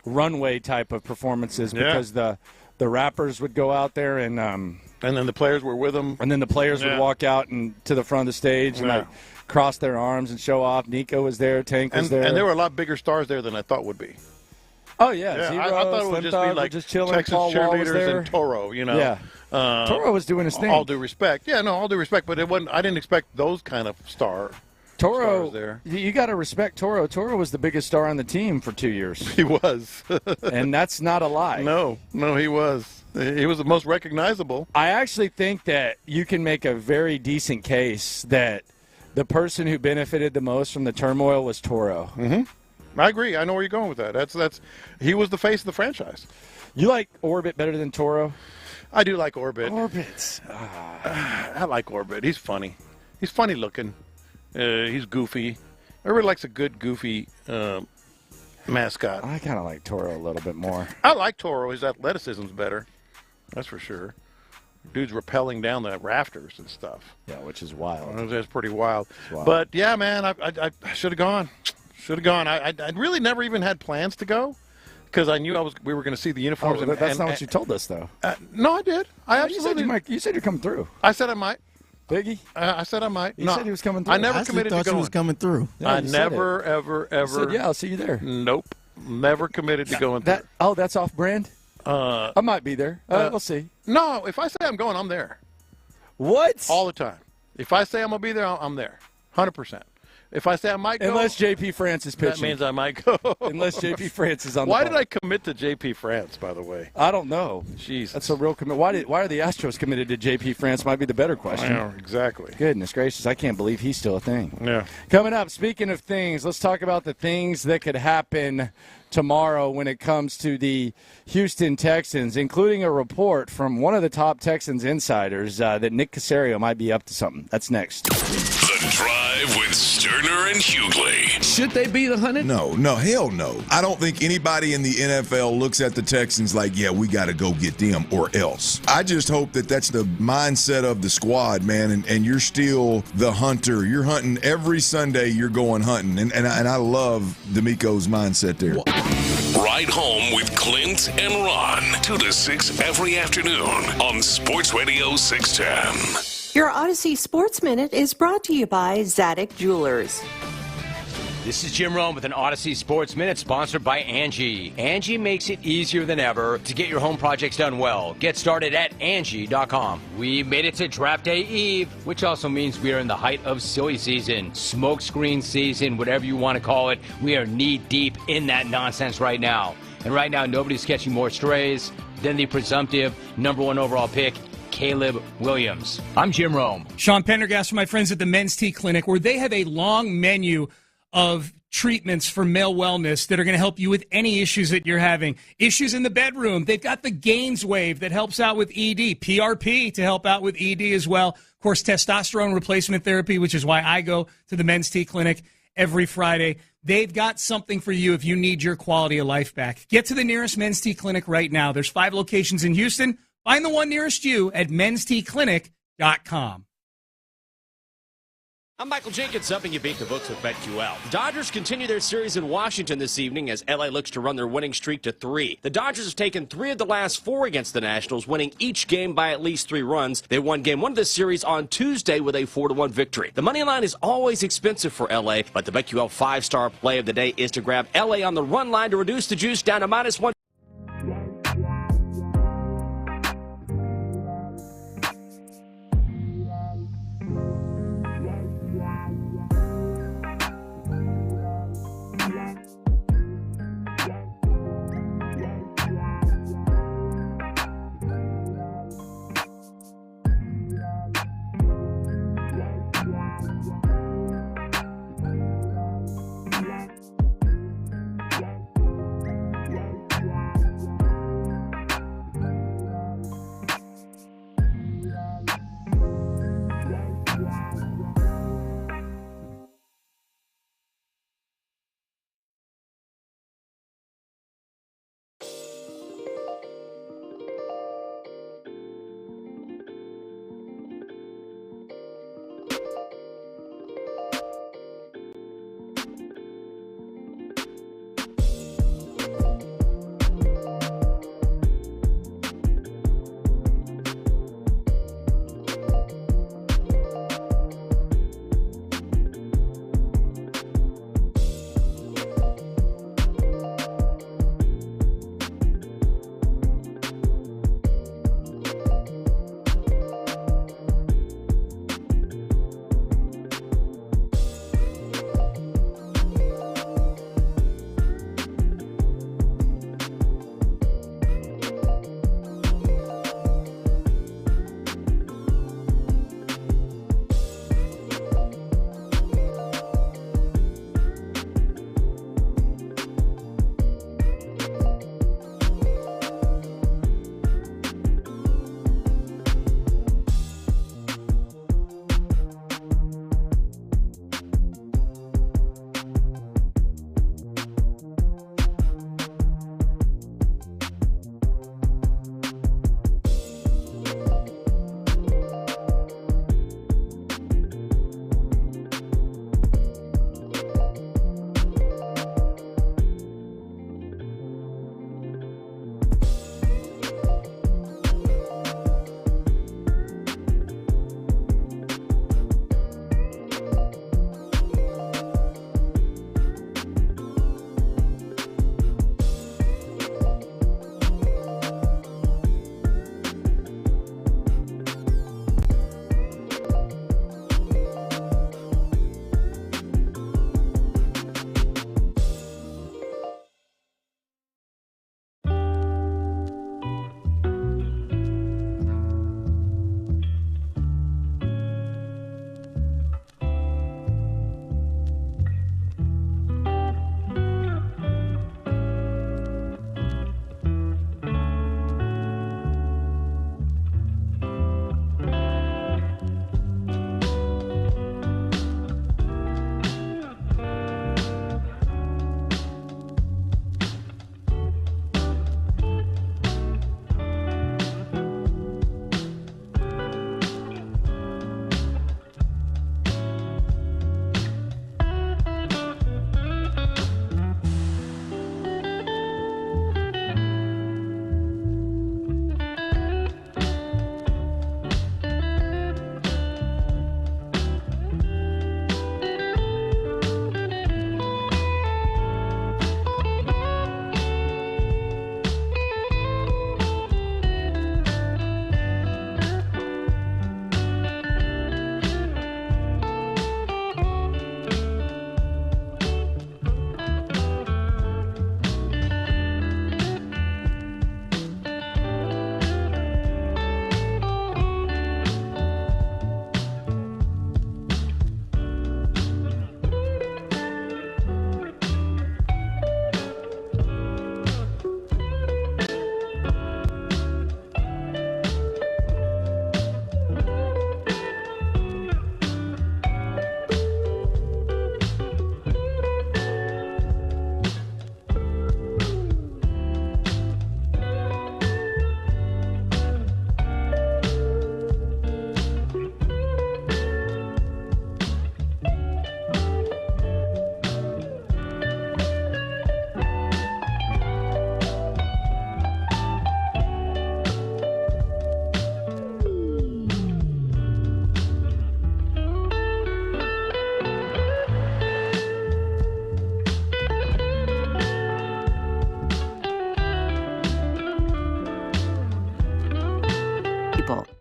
runway type of performances because the rappers would go out there and then the players were with them. And then the players would walk out and to the front of the stage and cross their arms and show off. Nico was there. Tank was there. And there were a lot bigger stars there than I thought would be. Oh, yeah. Zero, I thought it would just be like just chilling. Texas Paul Wall was cheerleaders there. and Toro, Yeah. Toro was doing his thing. All due respect. Yeah, no, all due respect. But it wasn't. I didn't expect those kind of stars there. You got to respect Toro. Toro was the biggest star on the team for 2 years. He was. And that's not a lie. No, he was. He was the most recognizable. I actually think that you can make a very decent case that the person who benefited the most from the turmoil was Toro. Mm-hmm. I agree. I know where you're going with that. That's he was the face of the franchise. You like Orbit better than Toro? I do like Orbit. Orbit. I like Orbit. He's funny. He's funny looking. He's goofy. Everybody likes a good, goofy mascot. I kind of like Toro a little bit more. I like Toro. His athleticism's better. That's for sure. Dude's rappelling down the rafters and stuff. Yeah, which is wild. That's pretty wild. But, yeah, man, I should have gone. I really never even had plans to go because I knew we were going to see the uniforms. That's not what you told us, though. No, I did. You said you're coming through. I said I might. Biggie? I said I might. You said he was coming through. I never committed to going. He was coming through. Yeah, I never, ever. You said, yeah, I'll see you there. Nope. Never committed to going through. That's off brand? I might be there. We'll see. No, if I say I'm going, I'm there. What? All the time. If I say I'm going to be there, I'm there. 100%. If I say I might go. Unless J.P. France is pitching. That means I might go. Unless J.P. France is on the Why ball. did I commit to J.P. France, by the way? I don't know. Jeez. That's a real commit. Why are the Astros committed to J.P. France might be the better question. I know, exactly. Goodness gracious, I can't believe he's still a thing. Yeah. Coming up, speaking of things, let's talk about the things that could happen tomorrow when it comes to the Houston Texans, including a report from one of the top Texans insiders that Nick Caserio might be up to something. That's next. The Drive with Stoerner and Hughley. Should they be the hunted? No, hell no. I don't think anybody in the NFL looks at the Texans like, yeah, we got to go get them or else. I just hope that that's the mindset of the squad, man, and you're still the hunter. You're hunting every Sunday. You're going hunting, and I love D'Amico's mindset there. Ride home with Clint and Ron, 2 to 6 every afternoon on Sports Radio 610. Your Odyssey Sports Minute is brought to you by Zadig Jewelers. This is Jim Rome with an Odyssey Sports Minute sponsored by Angie. Angie makes it easier than ever to get your home projects done well. Get started at Angie.com. We made it to Draft Day Eve, which also means we are in the height of silly season, smoke screen season, whatever you want to call it. We are knee deep in that nonsense right now. And right now, nobody's catching more strays than the presumptive #1 overall pick, Caleb Williams. I'm Jim Rome. Sean Pendergast from my friends at the Men's Tea Clinic, where they have a long menu of treatments for male wellness that are going to help you with any issues that you're having. Issues in the bedroom. They've got the Gains Wave that helps out with ED. PRP to help out with ED as well. Of course, testosterone replacement therapy, which is why I go to the Men's Tea Clinic every Friday. They've got something for you if you need your quality of life back. Get to the nearest Men's Tea Clinic right now. There's 5 locations in Houston. Find the one nearest you at mensteaclinic.com. I'm Michael Jenkins, helping you beat the books with BetQL. The Dodgers continue their series in Washington this evening as LA looks to run their winning streak to 3. The Dodgers have taken 3 of the last 4 against the Nationals, winning each game by at least 3 runs. They won Game 1 of this series on Tuesday with a 4-1 victory. The money line is always expensive for LA, but the BetQL 5-star play of the day is to grab LA on the run line to reduce the juice down to -1.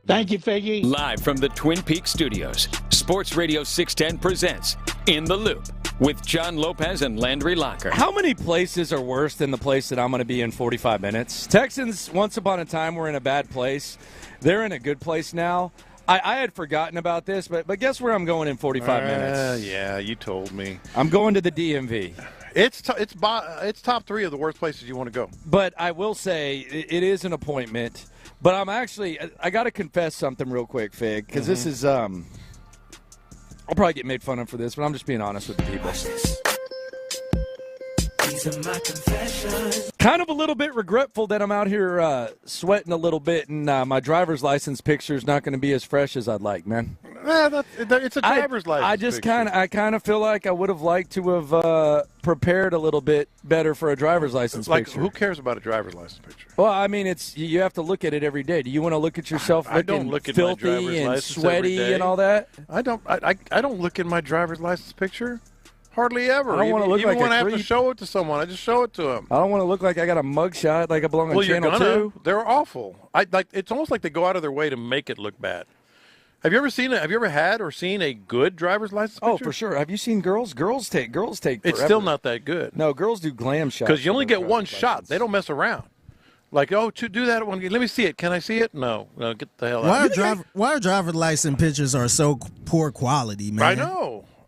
Thank you, Figgy. Live from the Twin Peaks studios, Sports Radio 610 presents In the Loop with John Lopez and Landry Locker. How many places are worse than the place that I'm going to be in 45 minutes? Texans, once upon a time, were in a bad place. They're in a good place now. I had forgotten about this, but guess where I'm going in 45 minutes? Yeah, you told me. I'm going to the DMV. It's top 3 of the worst places you want to go. But I will say it is an appointment. But I got to confess something real quick, Fig, because this is I'll probably get made fun of for this, but I'm just being honest with the people. These are my confessions. Kind of a little bit regretful that I'm out here sweating a little bit, and my driver's license picture is not going to be as fresh as I'd like, man. It's a driver's license. I just kind of feel like I would have liked to have prepared a little bit better for a driver's license picture. Who cares about a driver's license picture? Well, I mean, you have to look at it every day. Do you want to look at yourself looking filthy and sweaty and all that? I don't look at my driver's license picture. Hardly ever. I don't want to look even like when a I have creep. to show it to someone, I just show it to them. I don't want to look like I got a mugshot, like I belong on Channel 2. They're awful. It's almost like they go out of their way to make it look bad. Have you ever had or seen a good driver's license picture? Oh, for sure. Have you seen girls? Girls take forever. It's still not that good. No, girls do glam shots. Because you only get one shot. They don't mess around. Like, to do that one, let me see it. Can I see it? No, get the hell out. Why are driver's license pictures are so poor quality, man?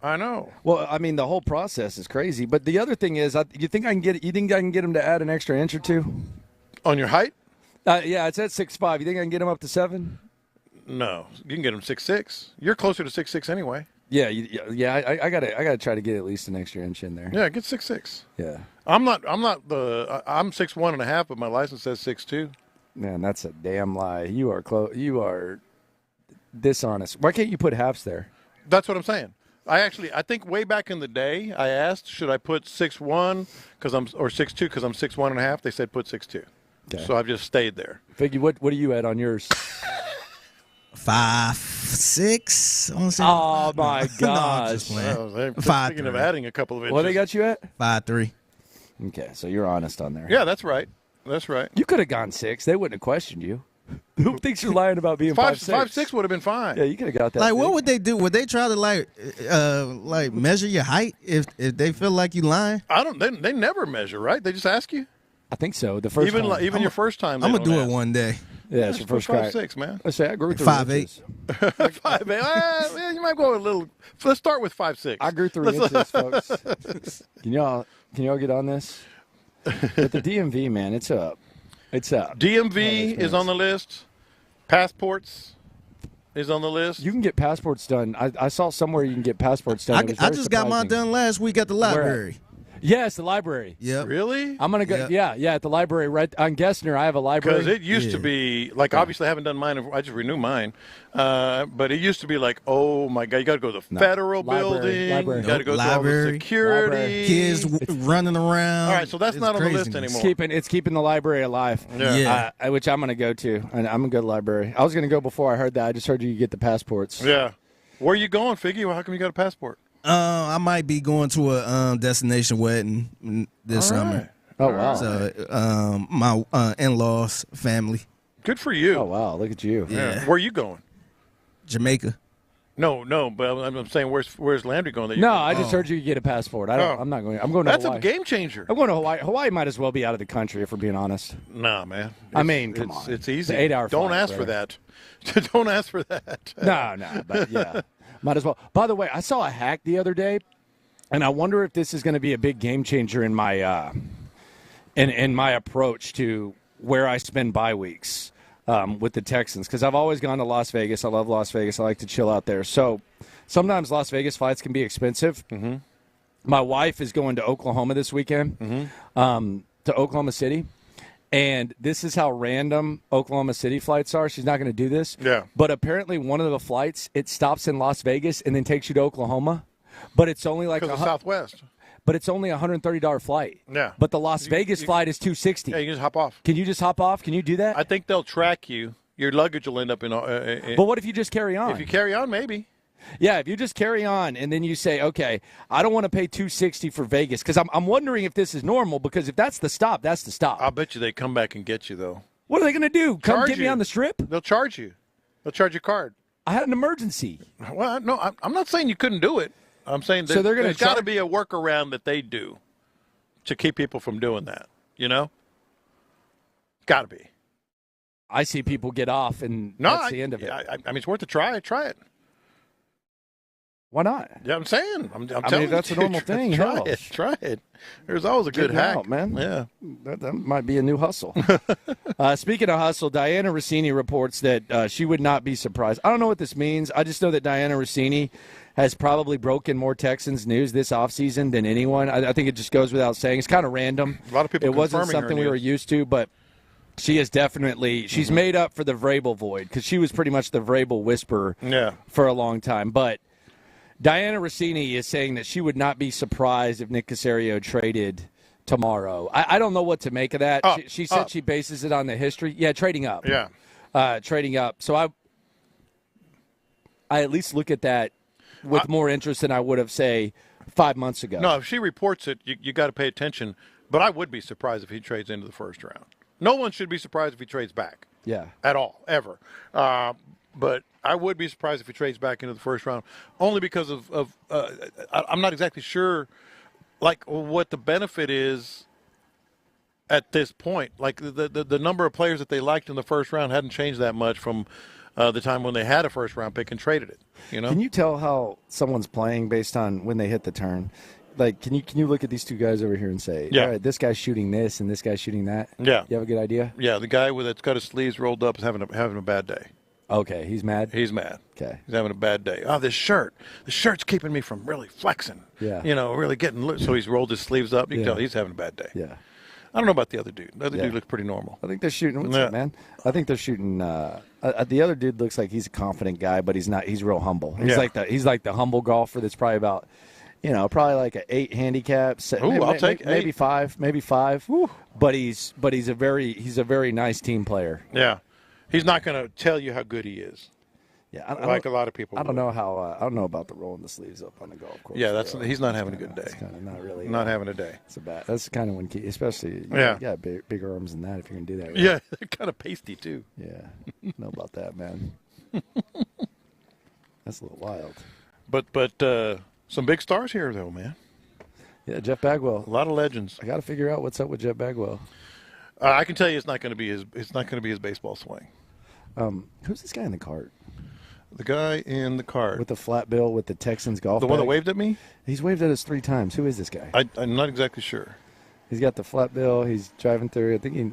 I know. Well, I mean, the whole process is crazy. But the other thing is, you think I can get him to add an extra inch or two on your height? Yeah, it's at 6'5". You think I can get him up to 7? No, you can get him 6'6". You're closer to 6'6" anyway. Yeah. I gotta try to get at least an extra inch in there. Yeah, get 6'6". Yeah. I'm 6'1.5", but my license says 6'2". Man, that's a damn lie. You are close. You are dishonest. Why can't you put halves there? That's what I'm saying. I think way back in the day, I asked, should I put 6'1" or 6'2" because I'm 6'1.5". They said put 6'2". Okay. So I've just stayed there. Figgy, what are you at on yours? 5'6". Oh my gosh! I'm thinking of adding a couple of inches. What they got you at? 5'3". Okay, so you're honest on there. Yeah, that's right. That's right. You could have gone 6. They wouldn't have questioned you. Who thinks you're lying about being 5'6"? 5'6" would have been fine. Yeah, you could have got that. Like, what would they do? Would they try to like measure your height if they feel like you lying? They never measure, right? They just ask you. I think so. The first time. Even your first time. I'm gonna do it one day. Yeah, it's your first crack. 5'6", man. I say I grew through 5'8". 5'8". You might go a little. Let's start with 5'6". I grew 3 inches, folks. Can y'all get on this? But the DMV, man, it's up. It's up. DMV is on the list. Passports is on the list. You can get passports done. I saw somewhere you can get passports done. I just got mine done last week at the library. Yes, the library. Yeah. Really? I'm going to go. Yeah, at the library right on Gessner. I have a library. Because it used to be, like, obviously I haven't done mine. I just renewed mine. But it used to be like, oh, my God, you got to go to the federal building. You got to go through all the security. Kids running around. All right, so that's not on the list anymore. It's keeping the library alive. Yeah. Which I'm going to go to. And I'm going to go to the library. I was going to go before I heard that. I just heard you get the passports. Yeah. Where are you going, Figgy? Well, how come you got a passport? I might be going to a destination wedding this summer. Oh, wow. So my in-laws family. Good for you. Oh, wow. Look at you. Yeah. Where are you going? Jamaica. No, but I'm saying where's Landry going? No, I just heard you could get a passport. I'm not going. I'm going to That's Hawaii. a game changer. I'm going to Hawaii. Hawaii might as well be out of the country if we're being honest. Nah, man. I mean, come on. It's easy. It's an 8-hour Don't flight, ask for that. Don't ask for that. No, but yeah. Might as well. By the way, I saw a hack the other day, and I wonder if this is going to be a big game changer in my in my approach to where I spend bye weeks with the Texans, because I've always gone to Las Vegas. I love Las Vegas. I like to chill out there. So sometimes Las Vegas flights can be expensive. Mm-hmm. My wife is going to Oklahoma this weekend, to Oklahoma City. And this is how random Oklahoma City flights are. She's not going to do this. Yeah. But apparently one of the flights, it stops in Las Vegas and then takes you to Oklahoma. But it's only like because of Southwest. But it's only a $130 flight. Yeah. But the Las Vegas flight is $260. Yeah, you can just hop off. Can you just hop off? Can you do that? I think they'll track you. Your luggage will end up in. But what if you just carry on? If you carry on, maybe. Yeah, if you just carry on and then you say, okay, I don't want to pay $260 for Vegas, because I'm wondering if this is normal, because if that's the stop, that's the stop. I'll bet you they come back and get you, though. What are they going to do? Come get me on the strip? They'll charge you. They'll charge your card. I had an emergency. Well, no, I'm not saying you couldn't do it. I'm saying So they're gonna there's got to be a workaround that they do to keep people from doing that. You know, got to be. I see people get off, and that's the end of it. I mean, it's worth a try. Try it. Why not? Yeah, I'm saying. I'm telling mean, you, that's a normal thing. Try it. There's always a good hack, out, man. Yeah, that might be a new hustle. Speaking of hustle, Diana Rossini reports that she would not be surprised. I don't know what this means. I just know that Diana Rossini has probably broken more Texans news this offseason than anyone. I think it just goes without saying. It's kind of random. A lot of people. It wasn't something we were used to, but she is definitely. She's made up for the Vrabel void because she was pretty much the Vrabel whisperer for a long time, but. Diana Rossini is saying that she would not be surprised if Nick Caserio traded tomorrow. I don't know what to make of that. She said she bases it on the history. Yeah, trading up. Yeah. Trading up. So I at least look at that with more interest than I would have, say, 5 months ago. No, if she reports it, you got to pay attention. But I would be surprised if he trades into the first round. No one should be surprised if he trades back. Yeah. At all, ever. But I would be surprised if he trades back into the first round, only because of I'm not exactly sure, like, what the benefit is at this point. Like, the number of players that they liked in the first round hadn't changed that much from the time when they had a first-round pick and traded it. You know? Can you tell how someone's playing based on when they hit the turn? Like, can you look at these two guys over here and say, all right, this guy's shooting this and this guy's shooting that? Yeah. You have a good idea? Yeah, the guy that's got his sleeves rolled up is having a bad day. Okay, he's mad? He's mad. Okay. He's having a bad day. Oh, the shirt's keeping me from really flexing. Yeah. You know, really getting loose. So he's rolled his sleeves up. You can tell he's having a bad day. Yeah. I don't know about the other dude. The other dude looks pretty normal. I think they're shooting. What's up, man? I think they're shooting. The other dude looks like he's a confident guy, but he's not. He's real humble. He's like the humble golfer that's probably about, probably like an 8 handicap. I'll take 8. Maybe 5. Woo. But he's a very nice team player. Yeah. He's not going to tell you how good he is. Yeah, like a lot of people. I don't know how. I don't know about the rolling the sleeves up on the golf course. Yeah, he's not having a good day. It's kind of not really. Not having a day. That's kind of when, especially you got bigger arms than that if you can do that. Right? Yeah, they're kind of pasty too. Yeah, know about that, man. That's a little wild. But some big stars here though, man. Yeah, Jeff Bagwell. A lot of legends. I got to figure out what's up with Jeff Bagwell. I can tell you, it's not going to be his baseball swing. Who's this guy in the cart? The guy in the cart. With the flat bill with the Texans golf The bag? one that waved at me? He's waved at us 3 times. Who is this guy? I'm not exactly sure. He's got the flat bill. He's driving through. I think he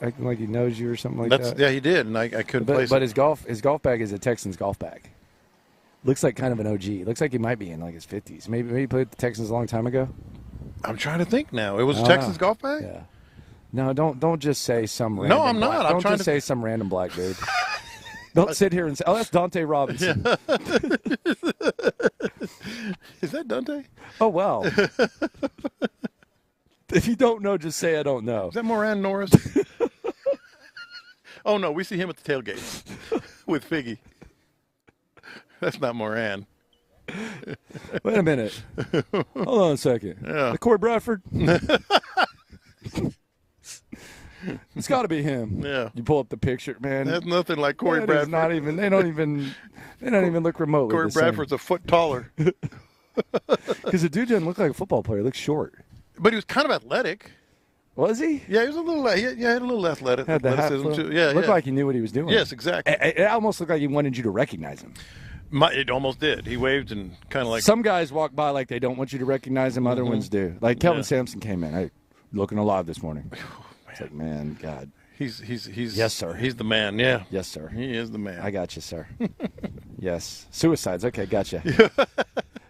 acting like he knows you or something like that. Yeah, he did, and I couldn't place it. But his golf bag is a Texans golf bag. Looks like kind of an OG. Looks like he might be in like his 50s. Maybe he played the Texans a long time ago. I'm trying to think now. It was a Texans golf bag? Yeah. No, don't just say some random. No, I'm not. Don't just say some random black dude. Don't sit here and say, "Oh, that's Dante Robinson." Yeah. Is that Dante? Oh wow. If you don't know, just say I don't know. Is that Moran Norris? Oh no, we see him at the tailgate with Figgy. That's not Moran. Wait a minute. Hold on a second. Yeah. Corey Bradford. It's got to be him. Yeah. You pull up the picture, man. That's nothing like Corey Bradford. Not even. They don't even look remotely. Corey Bradford's a foot taller. Because the dude didn't look like a football player. He looked short. But he was kind of athletic. Was he? Yeah, he was a little. He had a little athleticism too. Yeah, looked like he knew what he was doing. Yes, exactly. It almost looked like he wanted you to recognize him. It almost did. He waved and kind of like. Some guys walk by like they don't want you to recognize him. Other ones do. Like Kelvin Sampson came in. Hey, looking alive this morning. It's like, man, God. He's yes, sir. He's the man. Yeah. Yes, sir. He is the man. I got you, sir. Yes. Suicides. Okay, gotcha.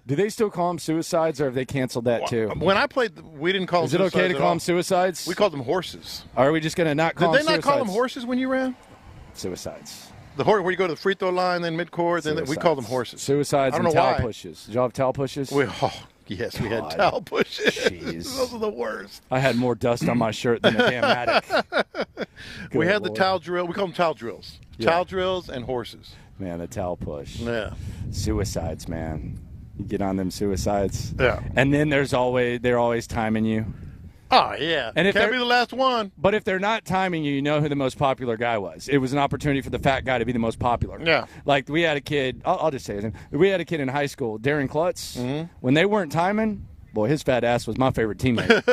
Do they still call them suicides, or have they canceled that too? When I played, we didn't call them suicides. Is it okay to call them suicides? We called them horses. Are we just going to not call them suicides? Did they not call them horses when you ran? Suicides. The horse where you go to the free throw line, then midcourt, then we call them horses. Suicides and towel pushes. Did y'all have towel pushes? Yes, we had towel pushes. Jeez. Those are the worst. I had more dust on my shirt than a damn attic. We had the towel drill. We call them towel drills. Yeah. Towel drills and horses. Man, the towel push. Yeah. Suicides, man. You get on them suicides. Yeah. And then they're always timing you. Oh, yeah. And if Can't be the last one. But if they're not timing you, you know who the most popular guy was. It was an opportunity for the fat guy to be the most popular. Yeah. Like, we had a kid, I'll just say his name. We had a kid in high school, Darren Klutz. Mm-hmm. When they weren't timing, boy, his fat ass was my favorite teammate.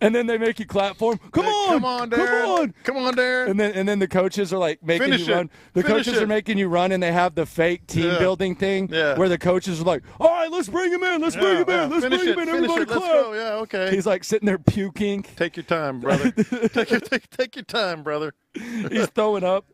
And then they make you clap for him. Come on, Darren. Come on, Darren. And then the coaches are like making Finish you run. it. The Finish coaches it. are making you run, and they have the fake team building thing where the coaches are like, "All right, let's bring him in. Let's bring him in. Let's Finish bring him it. in. Finish Everybody it. clap." Let's go. Yeah, okay. He's like sitting there puking. Take your time, brother. take your time, brother. He's throwing up.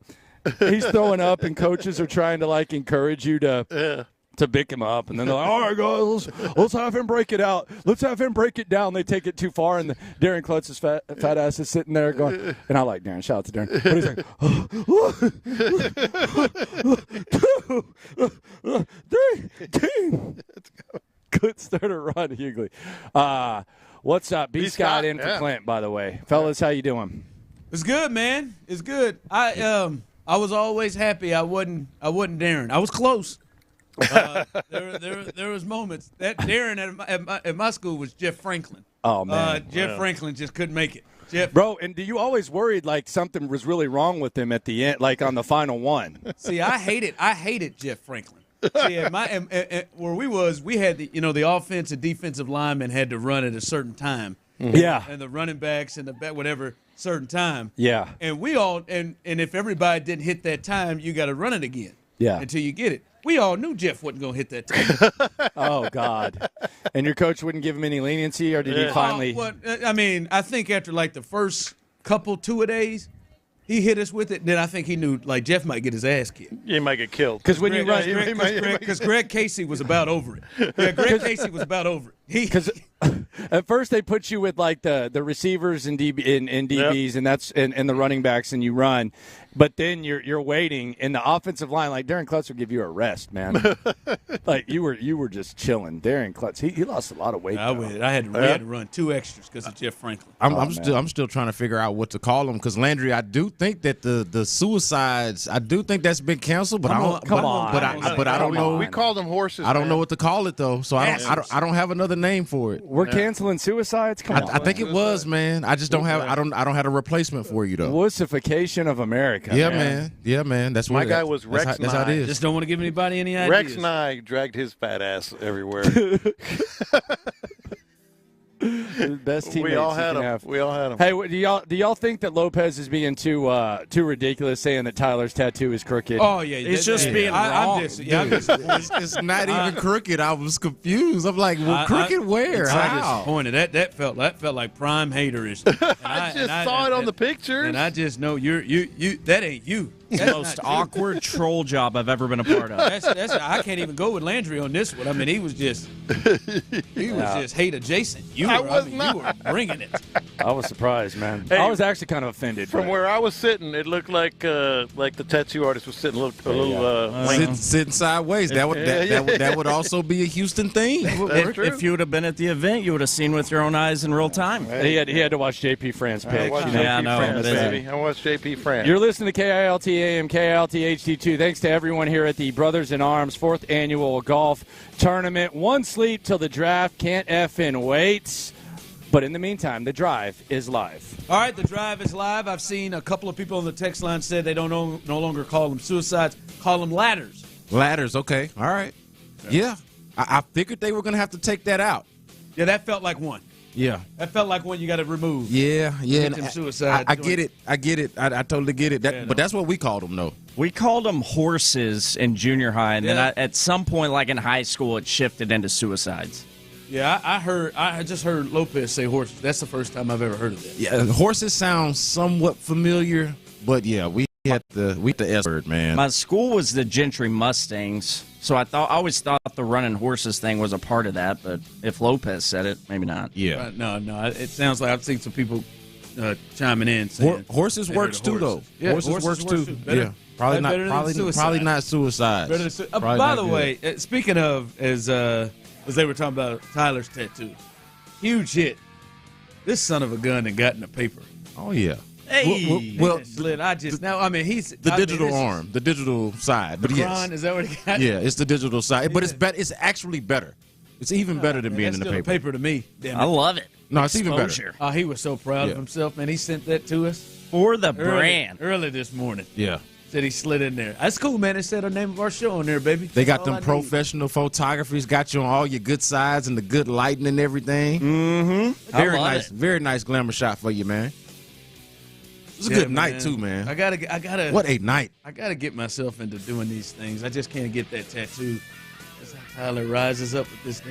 He's throwing up, and coaches are trying to like encourage you to pick him up, and then they're like, "All right, guys, let's have him break it out. Let's have him break it down." They take it too far, and Darren Klutz's fat ass is sitting there going, and I like Darren. Shout out to Darren. But he's like, 2, 3, team. Good Stoerner and Hughley. What's up? B. Scott in for Clint, by the way. Fellas, how you doing? It's good, man. It's good. I was always happy I wasn't Darren. I was close. There was moments that Darren at my school was Jeff Franklin. Oh man, Jeff Franklin just couldn't make it. Jeff, bro, and do you always worried like something was really wrong with him at the end, like on the final one? See, I hated Jeff Franklin. See, where we had the offensive defensive linemen had to run at a certain time. Yeah, and the running backs and the whatever certain time. Yeah, and we all and if everybody didn't hit that time, you got to run it again. Yeah, until you get it. We all knew Jeff wasn't going to hit that time. Oh, God. And your coach wouldn't give him any leniency, or did he finally? I think after like the first couple 2 days, he hit us with it. Then I think he knew like Jeff might get his ass kicked. He might get killed. Because when you run, because Greg Casey was about over it. Yeah, Greg Casey was about over it. Because at first they put you with like the receivers and DBs and that's and the running backs, and you run. But then you're waiting, and the offensive line, like Darren Klutz, will give you a rest, man. Like you were just chilling. Darren Klutz, he lost a lot of weight. We had to run 2 extras because of Jeff Franklin. I'm still trying to figure out what to call them, because Landry, I do think that the suicides, I do think that's been canceled, but I don't know. We called them horses. I don't know what to call it though, so I don't have another name for it. We're canceling suicides. Come on, I think it was, man. I just don't have. I don't have a replacement for you though. Wussification of America. Yeah, man. Yeah, man. That's my guy was Rex. That's how it is. Just don't want to give anybody any ideas. Rex and I dragged his fat ass everywhere. Best teammates we all had him. Have. We all had him. Hey, do y'all think that Lopez is being too ridiculous, saying that Tyler's tattoo is crooked? Oh yeah, it's just being wrong. It's not even crooked. I was confused. I'm like, well, crooked where? I disappointed. That felt like prime haterish. I just saw it on the pictures, and I just know you. That ain't you. That's the most awkward troll job I've ever been a part of. That's I can't even go with Landry on this one. I mean, he was just hate adjacent. You were bringing it. I was surprised, man. Hey, I was actually kind of offended. From where I was sitting, it looked like the tattoo artist was sitting a little sitting sideways. That would also be a Houston thing. If you would have been at the event, you would have seen with your own eyes in real time. He had to watch JP France pitch. I watched JP France. You're listening to KILT AM, KILT HD2. Thanks to everyone here at the Brothers in Arms 4th Annual Golf Tournament. One sleep till the draft. Can't effing wait. But in the meantime, the drive is live. All right, the drive is live. I've seen a couple of people on the text line said they don't no longer call them suicides, call them ladders. Ladders, okay. All right. Yeah. I figured they were going to have to take that out. Yeah, that felt like one. Yeah. That felt like one you got to remove. Yeah. Suicide. I get it. I totally get it. But that's what we called them, though. We called them horses in junior high, and then at some point, like in high school, it shifted into suicides. Yeah, I just heard Lopez say horses. That's the first time I've ever heard of that. Yeah, horses sound somewhat familiar, but yeah, we had the S word, man. My school was the Gentry Mustangs, so I always thought the running horses thing was a part of that. But if Lopez said it, maybe not. Yeah, no. It sounds like I've seen some people chiming in saying horses works too, though. Yeah, horses works too. Yeah, probably not suicides. By the way, speaking of as they were talking about Tyler's tattoo, huge hit. This son of a gun that got in the paper. Oh yeah. Hey, well, I just now. I mean, he's the digital arm, the digital side. But yes, is that what he got? Yeah, it's the digital side, but it's better. It's actually better. It's even better than being in the still paper. A paper to me. Damn it. I love it. No, it's even better. Exposure. Oh, he was so proud of himself, man. He sent that to us For the brand. early this morning. Yeah. Said he slid in there. That's cool, man. It said the name of our show on there, baby. They got All them I need. professional photographers, got you on all your good sides and the good lighting and everything. Mm-hmm. Very nice, very nice glamour shot for you, man. It was a good night too, man. I gotta. What a night! I gotta get myself into doing these things. I just can't get that tattoo. That's how Tyler rises up with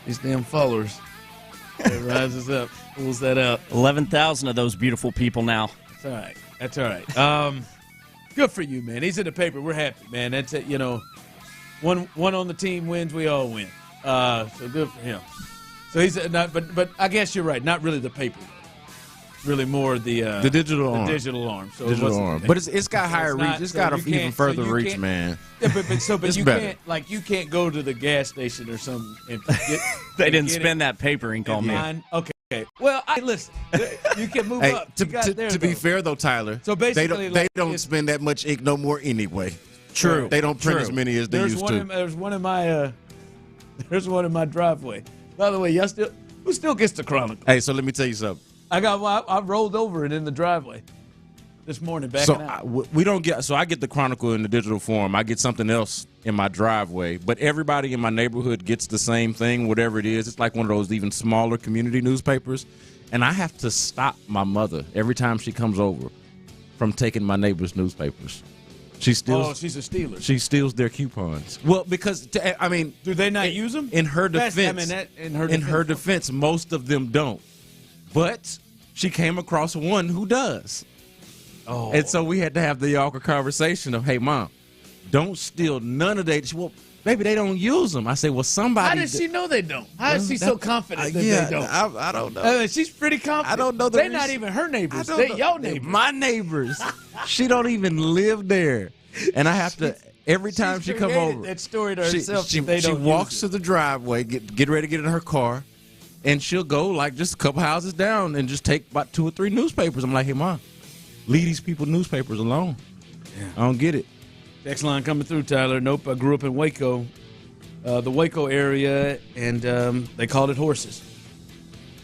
these damn followers. It rises up, pulls that out. 11,000 of those beautiful people now. That's all right. That's all right. Good for you, man. He's in the paper. We're happy, man. That's it. You know, one on the team wins, we all win. So good for him. So he's not, but I guess you're right. Not really the paper. Really more the digital arm. The digital arm. So digital arm. But it's got higher reach. It's got an even further reach, man. Yeah, but It's you better. you can't go to the gas station or something. And get, They didn't spend that paper ink on me. Okay. Well, listen. You can move Hey, up. to be fair though, Tyler. So basically, they don't spend that much ink no more anyway. True. They don't print as many as they used to. There's one in my driveway. By the way, who still gets the Chronicle? Hey, so let me tell you something. I rolled over it in the driveway this morning. We don't get. So I get the Chronicle in the digital form. I get something else in my driveway, but everybody in my neighborhood gets the same thing, whatever it is. It's like one of those even smaller community newspapers, and I have to stop my mother every time she comes over from taking my neighbor's newspapers. She steals. Oh, she's a stealer. She steals their coupons. Well, because do they not use them? In her defense, in her defense, most of them don't. But she came across one who does. Oh. And so we had to have the awkward conversation of, hey, Mom, don't steal none of that. Well, baby, they don't use them. I say, well, somebody. How does she know they don't? How is she so confident that they don't? I don't know. She's pretty confident. I don't know. They're not even her neighbors. They're your neighbors. My neighbors. She don't even live there. And I have to, every time she come over. That story to herself. She walks to the driveway, get ready to get in her car, and she'll go like just a couple houses down and just take about 2 or 3 newspapers. I'm like, hey, Mom, leave these people newspapers alone. Yeah. I don't get it. Text line coming through, Tyler. Nope, I grew up in Waco, the Waco area, and they called it horses.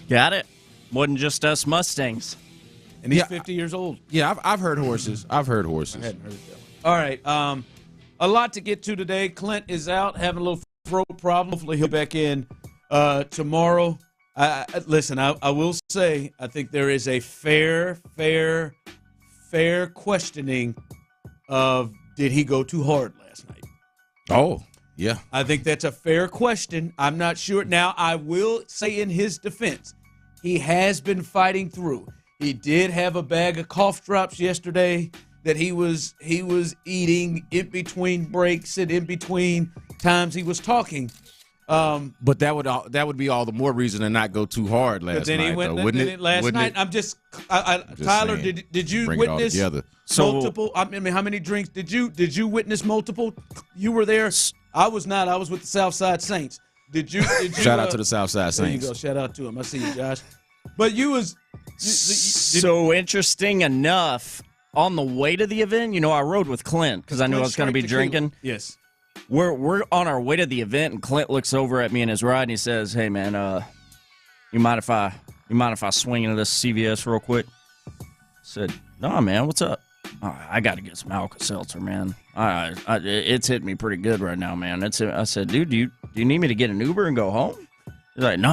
Got it. Wasn't just us Mustangs. And he's 50 years old. Yeah, I've heard horses. I hadn't heard that one. All right, a lot to get to today. Clint is out, having a little throat problem. Hopefully he'll be back in tomorrow. Listen, I will say I think there is a fair questioning of did he go too hard last night? Oh, yeah. I think that's a fair question. I'm not sure. Now, I will say in his defense, he has been fighting through. He did have a bag of cough drops yesterday that he was eating in between breaks and in between times he was talking. But that would be all the more reason to not go too hard last night. But then he went, wouldn't it? Last night, I'm just Tyler, saying, did you bring it all witness together. multiple? I mean, how many drinks did you witness multiple? You were there. I was not. I was with the Southside Saints. Did you shout out to the Southside Saints. There you go. Shout out to him. I see you, Josh. But you was so interesting enough. On the way to the event, I rode with Clint because I knew I was going to be drinking. Yes. We're on our way to the event, and Clint looks over at me in his ride, and he says, "Hey, man, you mind if I swing into this CVS real quick?" I said, "No, man, what's up?" I got to get some Alka-Seltzer, man. It's hitting me pretty good right now, man. I said, "Dude, do you need me to get an Uber and go home?" He's like, no,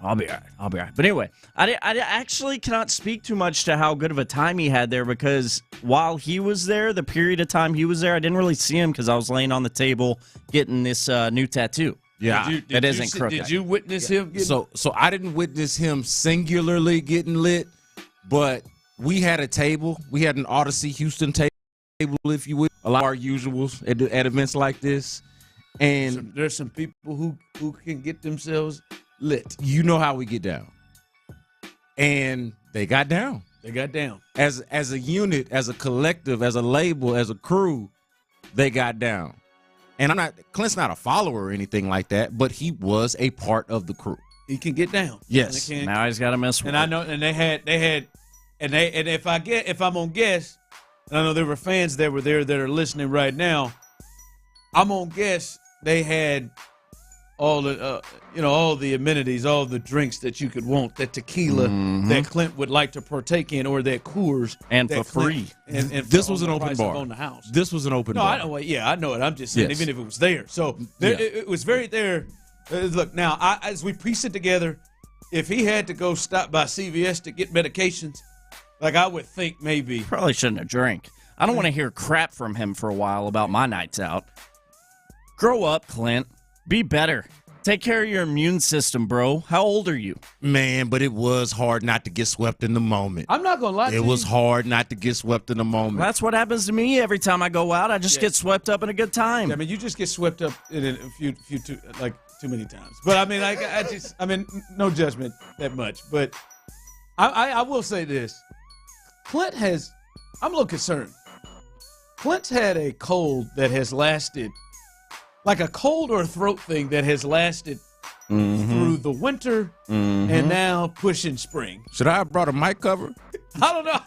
I'll be all right. But anyway, I actually cannot speak too much to how good of a time he had there because while he was there, the period of time he was there, I didn't really see him because I was laying on the table getting this new tattoo. Yeah, that isn't crooked. Did you witness him? So I didn't witness him singularly getting lit, but we had a table. We had an Odyssey Houston table, if you will. A lot of our usuals at events like this. And there's some people who can get themselves lit. You know how we get down. And they got down. They got down. As a unit, as a collective, as a label, as a crew, they got down. And Clint's not a follower or anything like that, but he was a part of the crew. He can get down. Yes. Now he's got to mess with it. And I know, and they had, and if I'm on guess, and I know there were fans that were there that are listening right now, I'm on guess they had all the amenities, all the drinks that you could want, that tequila that Clint would like to partake in, or that Coors, and for free. And this was an open bar. On the house. This was an open bar. I know it. I'm just saying, even if it was there. So it was very there. Look, now, as we piece it together, if he had to go stop by CVS to get medications, like I would think maybe. Probably shouldn't have drank. I don't want to hear crap from him for a while about my nights out. Grow up, Clint. Be better. Take care of your immune system, bro. How old are you? Man, but it was hard not to get swept in the moment. I'm not going to lie to you. It was hard not to get swept in the moment. That's what happens to me every time I go out. I just get swept up in a good time. Yeah, I mean, you just get swept up in a few too many times. But I mean, no judgment that much. But I will say this. I'm a little concerned. Clint's had a cold that has lasted, like a cold or a throat thing that has lasted through the winter and now pushing spring. Should I have brought a mic cover? I don't know.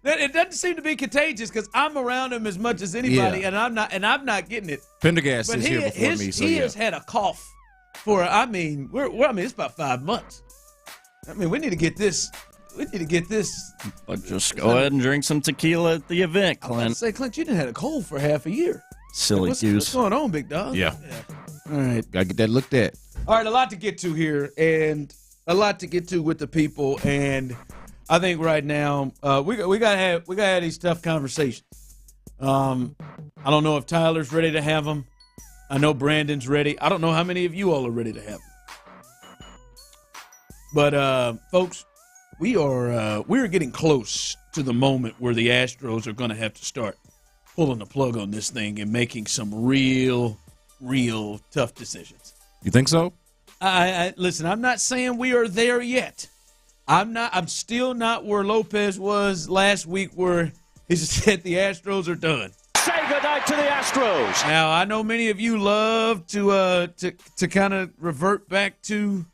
It doesn't seem to be contagious because I'm around him as much as anybody, and I'm not getting it. Pendergast is here before me, so he has had a cough for. It's about 5 months. I mean, we need to get this. But just go ahead and drink some tequila at the event, Clint. Clint, you didn't have a cold for half a year. Silly goose. What's going on, big dog? Yeah. All right. Gotta get that looked at. All right, a lot to get to here, and a lot to get to with the people, and I think right now we gotta have these tough conversations. I don't know if Tyler's ready to have them. I know Brandon's ready. I don't know how many of you all are ready to have them. But folks, we're getting close to the moment where the Astros are going to have to start pulling the plug on this thing and making some real tough decisions. You think so? Listen, I'm not saying we are there yet. I'm still not where Lopez was last week, where he said the Astros are done. Say goodnight to the Astros. Now, I know many of you love to kind of revert back to,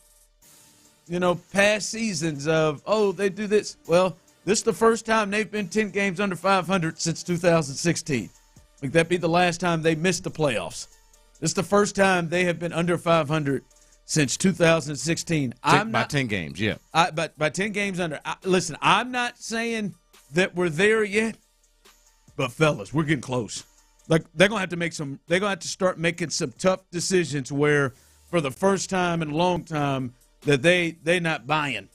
past seasons of, they do this. Well, this is the first time they've been 10 games under 500 since 2016. Like, that be the last time they missed the playoffs. This is the first time they have been under 500 since 2016. By 10 games, yeah. By 10 games under. Listen, I'm not saying that we're there yet, but fellas, we're getting close. Like, they're gonna have to start making some tough decisions where, for the first time in a long time, that they're not buying.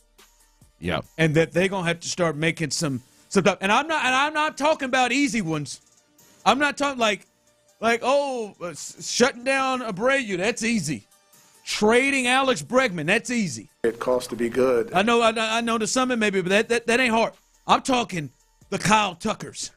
Yeah. And that they're gonna have to start making some tough. And I'm not talking about easy ones. I'm not talking like shutting down Abreu, that's easy. Trading Alex Bregman, that's easy. It costs to be good. I know to some it maybe, but that ain't hard. I'm talking the Kyle Tuckers.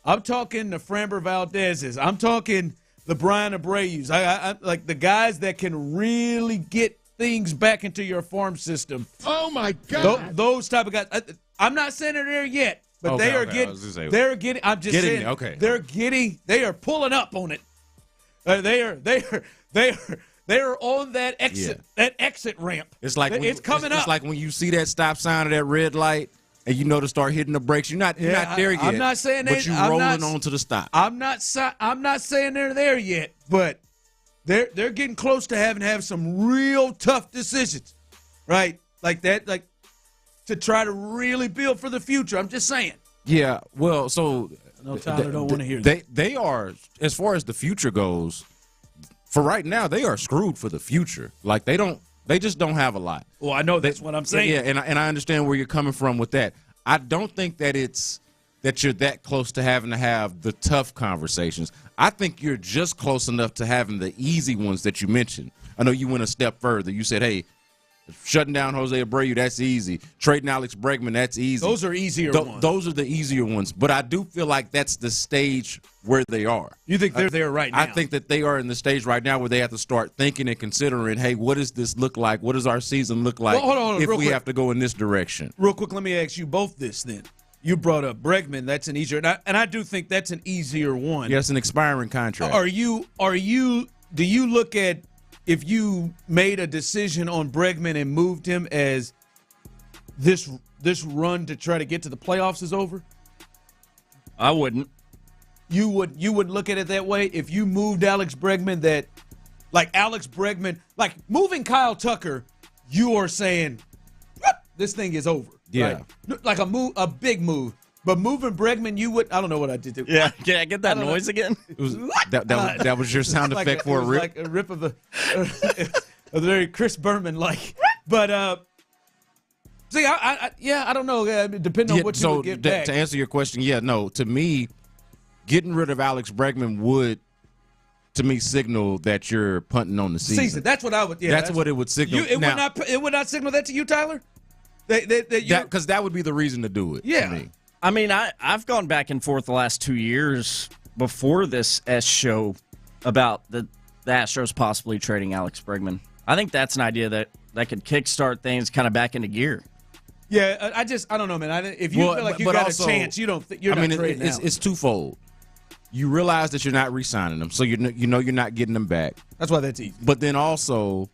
I'm talking the Framber Valdezes. I'm talking the Brian Abreu's. I like the guys that can really get things back into your farm system. Oh my God! Those type of guys. I'm not saying they're there yet, but they are getting. They're getting. I'm just saying. Okay. They are pulling up on it. They are on that exit. Yeah. That exit ramp. It's like it's coming up. It's like when you see that stop sign of that red light. And you know to start hitting the brakes. You're not there yet. I'm not saying but you're rolling on to the stop. I'm not saying they're there yet, but they're getting close to having to have some real tough decisions, right? Like that, like to try to really build for the future. I'm just saying. Yeah. Well, so no, Tyler don't want to hear that. They are, as far as the future goes, for right now they are screwed for the future. Like They just don't have a lot. Well, I know that's what I'm saying. Yeah, and I understand where you're coming from with that. I don't think that you're that close to having to have the tough conversations. I think you're just close enough to having the easy ones that you mentioned. I know you went a step further. You said, hey, shutting down Jose Abreu, that's easy. Trading Alex Bregman, that's easy. Those are easier ones. Those are the easier ones. But I do feel like that's the stage where they are. You think they're there right now? I think that they are in the stage right now where they have to start thinking and considering, hey, what does this look like? What does our season look like if we have to go in this direction? Real quick, let me ask you both this then. You brought up Bregman. That's an easier, and I do think that's an easier one. Yeah, it's an expiring contract. Do you look at, if you made a decision on Bregman and moved him as this run to try to get to the playoffs is over? I wouldn't. You would look at it that way if you moved Alex Bregman, that Like Alex Bregman, like moving Kyle Tucker, you are saying this thing is over. Yeah. Right? Like a big move. But moving Bregman, you would. I don't know what I did there. Yeah, can I get that noise again? It was, that was your sound effect for a rip. Like a rip of the very Chris Berman like. But see, I don't know. Depending on what you would get back. To answer your question, to me, getting rid of Alex Bregman would, to me, signal that you're punting on the season. That's what I would. Yeah, that's what it would signal. It would not signal that to you, Tyler. Because that would be the reason to do it. Yeah. To me. I mean, I've gone back and forth the last 2 years before this S show about the Astros possibly trading Alex Bregman. I think that's an idea that could kickstart things kind of back into gear. Yeah, I don't know, man. If you feel like you got a chance, you're not trading it's twofold. You realize that you're not re-signing them, so you know you're not getting them back. That's why that's easy. But then also,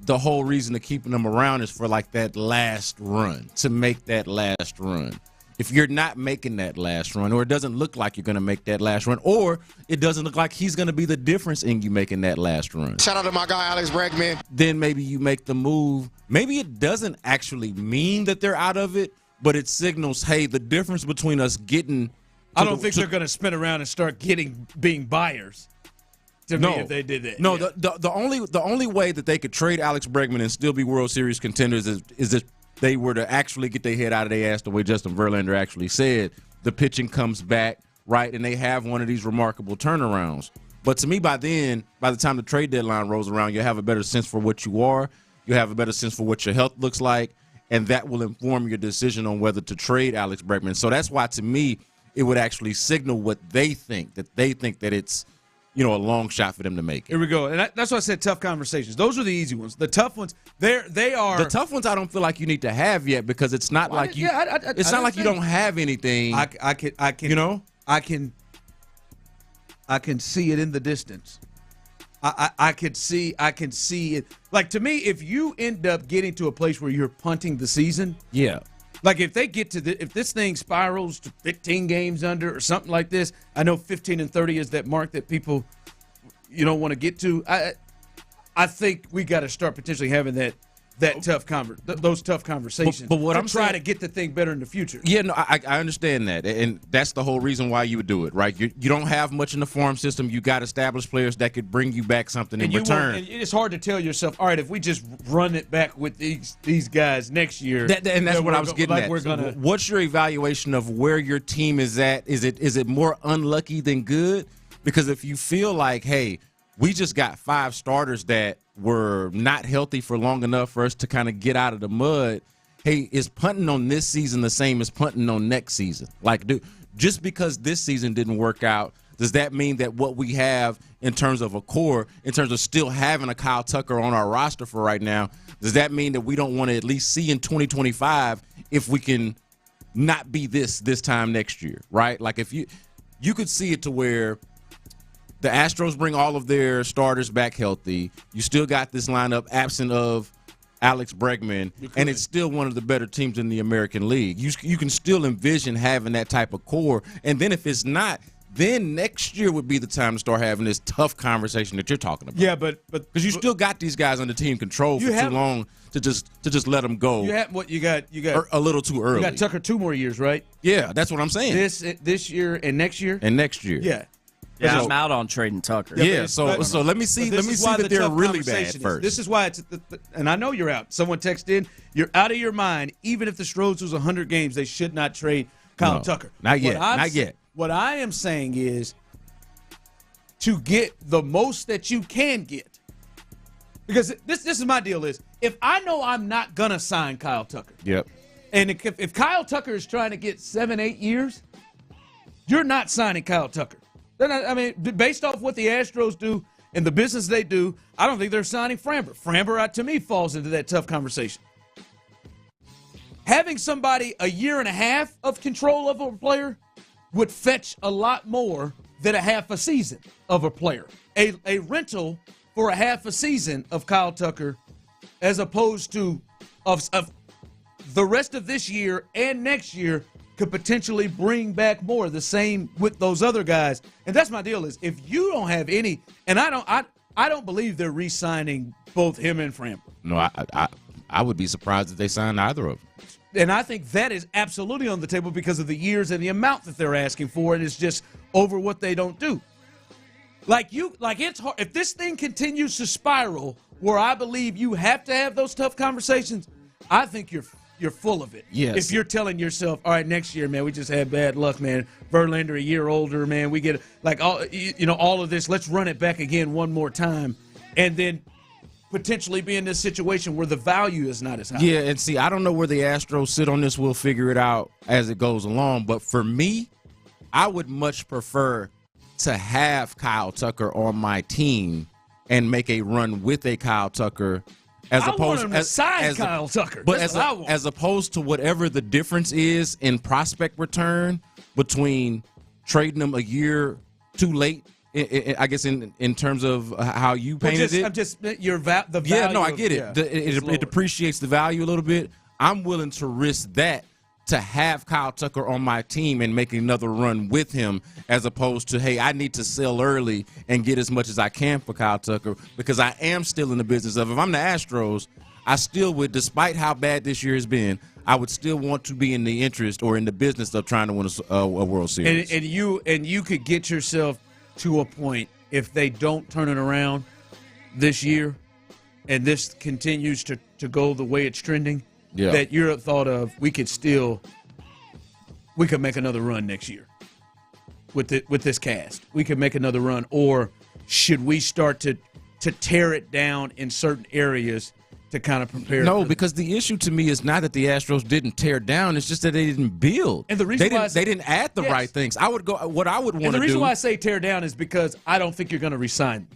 the whole reason of keeping them around is for like that last run, to make that last run. If you're not making that last run, or it doesn't look like you're going to make that last run, or it doesn't look like he's going to be the difference in you making that last run. Shout out to my guy, Alex Bregman. Then maybe you make the move. Maybe it doesn't actually mean that they're out of it, but it signals, hey, the difference between us getting... I don't think they're going to spin around and start being buyers. To me, if they did that. No, yeah. the only way that they could trade Alex Bregman and still be World Series contenders is if they were to actually get their head out of their ass the way Justin Verlander actually said. The pitching comes back, right, and they have one of these remarkable turnarounds. But to me, by the time the trade deadline rolls around, you'll have a better sense for what you are. You'll have a better sense for what your health looks like, and that will inform your decision on whether to trade Alex Bregman. So that's why, to me, it would actually signal what they think, that it's, a long shot for them to make it. Here we go. And that's why I said tough conversations. Those are the easy ones. The tough ones, they are. The tough ones I don't feel like you need to have yet, because it's not like you. Yeah, it's not like you don't have anything. I can see it in the distance. I can see it. Like, to me, if you end up getting to a place where you're punting the season. Yeah. Like, if they get to if this thing spirals to 15 games under or something like this, I know 15 and 30 is that mark that people, want to get to. I think we got to start potentially having those tough conversations. But what I'm trying saying, to get the thing better in the future. Yeah, no, I understand that, and that's the whole reason why you would do it, right? You don't have much in the farm system. You got established players that could bring you back something in return. And it's hard to tell yourself, all right, if we just run it back with these guys next year, and that's what I was getting at. What's your evaluation of where your team is at? Is it more unlucky than good? Because if you feel like, hey, we just got 5 starters that were not healthy for long enough for us to kind of get out of the mud, hey, is punting on this season the same as punting on next season? Like, dude, just because this season didn't work out, does that mean that what we have in terms of a core, in terms of still having a Kyle Tucker on our roster for right now, does that mean that we don't want to at least see in 2025 if we can not be this time next year, right? Like, if you could see it to where the Astros bring all of their starters back healthy. You still got this lineup absent of Alex Bregman, and it's still one of the better teams in the American League. You can still envision having that type of core. And then if it's not, then next year would be the time to start having this tough conversation that you're talking about. Yeah, but because you still got these guys under team control for too long to just let them go. You got a little too early. You got Tucker 2 more years, right? Yeah, that's what I'm saying. This year and next year. Yeah. Yeah, I'm out on trading Tucker. Yeah, so let me see that they're really bad first. This is why and I know you're out. Someone texted in, you're out of your mind. Even if the Astros lose 100 games, they should not trade Kyle Tucker. Not yet. What I am saying is to get the most that you can get. Because this is my deal is, if I know I'm not going to sign Kyle Tucker. Yep. And if Kyle Tucker is trying to get 7-8 years, you're not signing Kyle Tucker. I mean, based off what the Astros do and the business they do, I don't think they're signing Framber. Framber, to me, falls into that tough conversation. Having somebody a year and a half of control of a player would fetch a lot more than a half a season of a player. A rental for a half a season of Kyle Tucker, as opposed to of the rest of this year and next year, could potentially bring back more. The same with those other guys. And that's my deal is, if you don't have any, and I don't believe they're re-signing both him and Framber. No, I would be surprised if they signed either of them. And I think that is absolutely on the table because of the years and the amount that they're asking for, and it's just over what they don't do. It's hard. If this thing continues to spiral, where I believe you have to have those tough conversations, I think you're full of it. Yes. If you're telling yourself, all right, next year, man, we just had bad luck, man. Verlander a year older, man. We get all of this. Let's run it back again one more time, and then potentially be in this situation where the value is not as high. Yeah, and see, I don't know where the Astros sit on this. We'll figure it out as it goes along. But for me, I would much prefer to have Kyle Tucker on my team and make a run with a Kyle Tucker as Kyle Tucker. But as opposed to whatever the difference is in prospect return between trading them a year too late, I guess in terms of how you painted it. The value. Yeah, no, I get it. It depreciates the value a little bit. I'm willing to risk that to have Kyle Tucker on my team and make another run with him, as opposed to, hey, I need to sell early and get as much as I can for Kyle Tucker, because I am still in the business of, if I'm the Astros, I still would, despite how bad this year has been, I would still want to be in the interest or in the business of trying to win a World Series. And you could get yourself to a point, if they don't turn it around this year and this continues to go the way it's trending, that you're a thought of, we could make another run next year with this cast. We could make another run. Or should we start to tear it down in certain areas to kind of prepare? No, because the issue to me is not that the Astros didn't tear down; it's just that they didn't build. And the reason they didn't add the right things. I would go. What I would want to do. And the reason why I say tear down is because I don't think you're going to resign.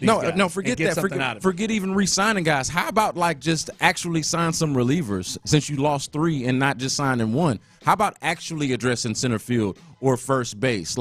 No, forget that. Forget even re-signing guys. How about just actually sign some relievers, since you lost 3 and not just signing 1? How about actually addressing center field or first base?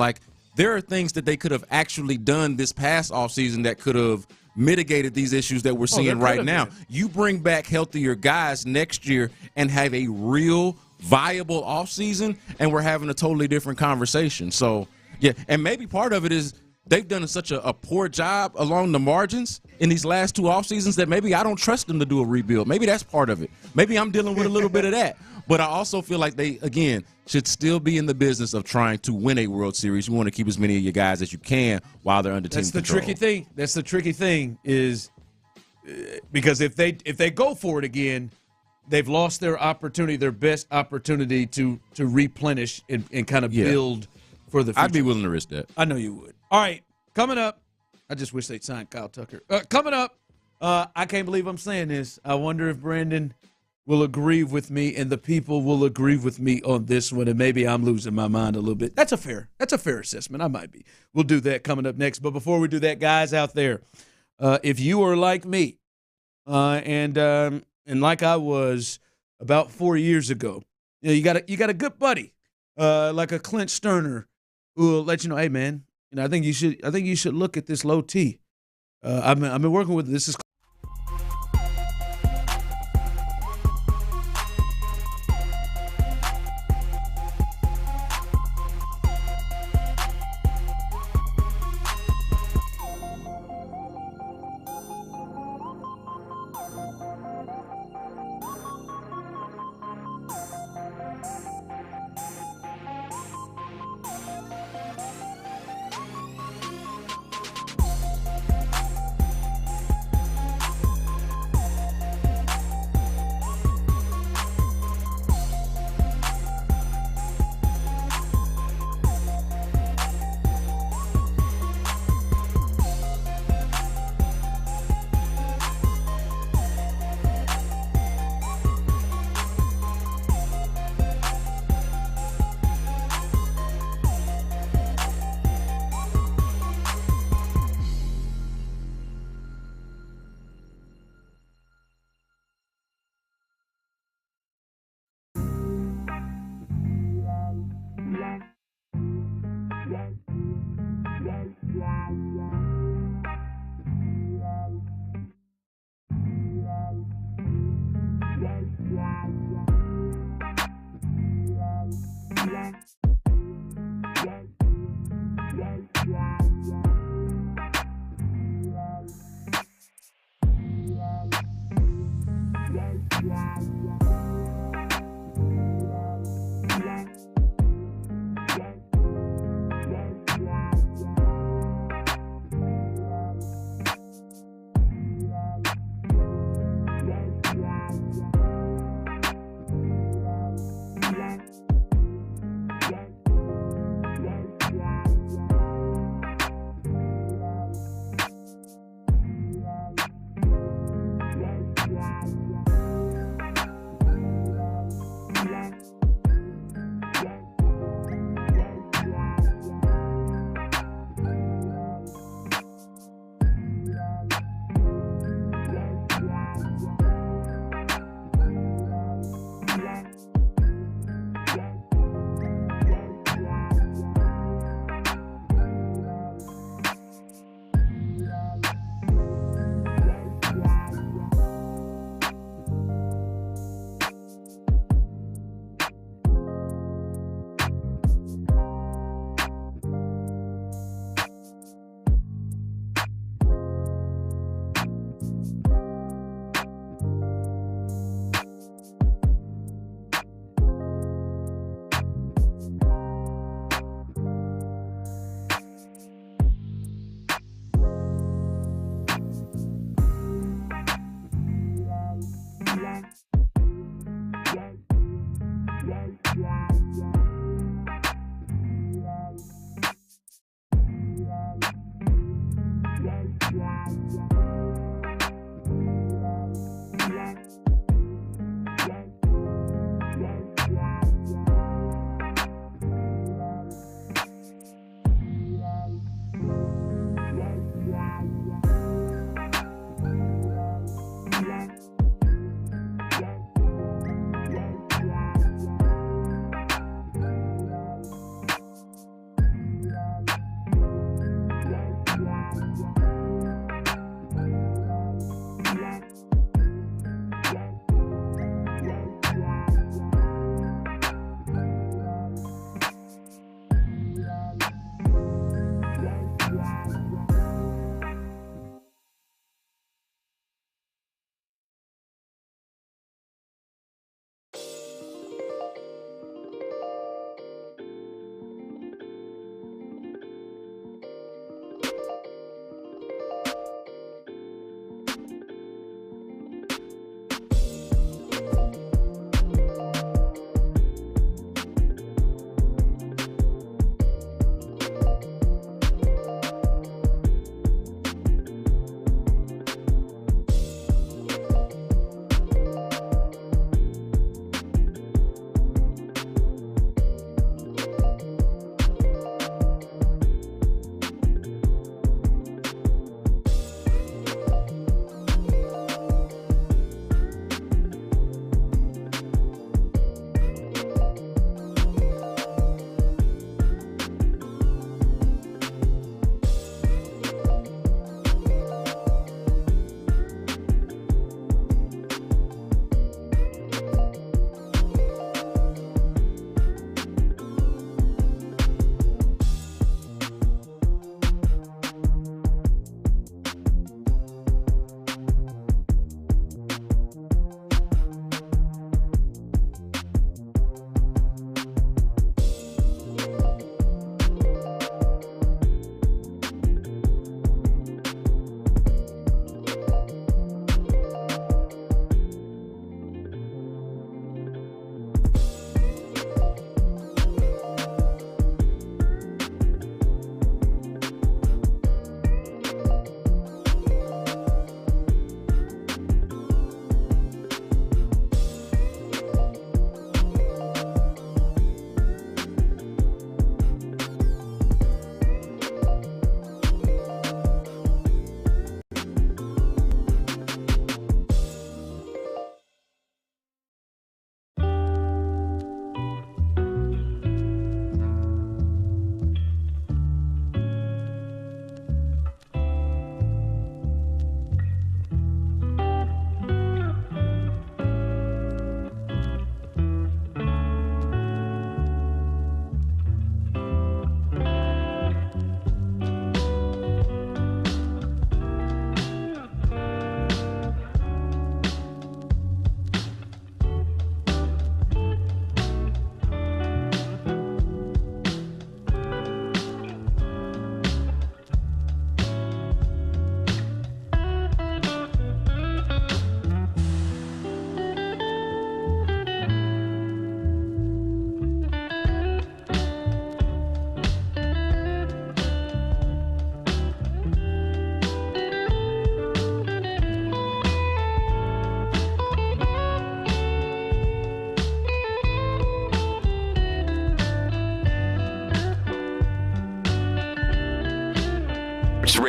There are things that they could have actually done this past offseason that could have mitigated these issues that we're seeing right now. You bring back healthier guys next year and have a real viable offseason, and we're having a totally different conversation. So, yeah, and maybe part of it is they've done such a poor job along the margins in these last 2 off seasons that maybe I don't trust them to do a rebuild. Maybe that's part of it. Maybe I'm dealing with a little bit of that. But I also feel like they, again, should still be in the business of trying to win a World Series. You want to keep as many of your guys as you can while they're under team control. That's the tricky thing is because if they go for it again, they've lost their opportunity, their best opportunity to replenish and kind of build for the future. I'd be willing to risk that. I know you would. All right, coming up, I just wish they'd signed Kyle Tucker. Coming up, I can't believe I'm saying this. I wonder if Brandon will agree with me and the people will agree with me on this one, and maybe I'm losing my mind a little bit. That's a fair assessment. I might be. We'll do that coming up next. But before we do that, guys out there, if you are like me, and like I was about 4 years ago, you got a good buddy, like a Clint Stoerner, who will let you know, hey man, I think you should look at this low T. I've been working with this. Is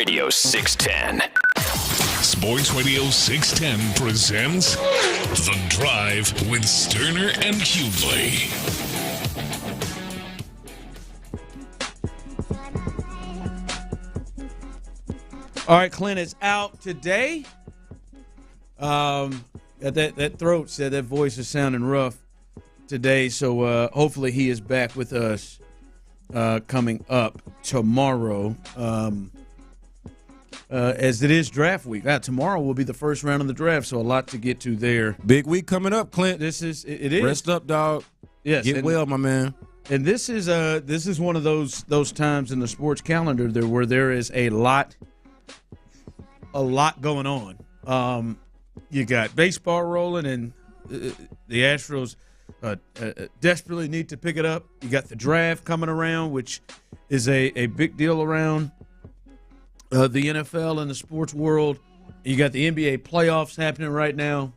Radio 610. Sports Radio 610 presents The Drive with Stoerner and Hughley. All right, Clint is out today. That throat said that voice is sounding rough today, so hopefully he is back with us coming up tomorrow. As it is draft week. Tomorrow will be the first round of the draft, so a lot to get to there. Big week coming up, Clint. It is. Rest up, dog. Yes. Get well, my man. And this is one of those times in the sports calendar where there is a lot going on. You got baseball rolling, and the Astros desperately need to pick it up. You got the draft coming around, which is a big deal around the NFL and the sports world. You got the NBA playoffs happening right now.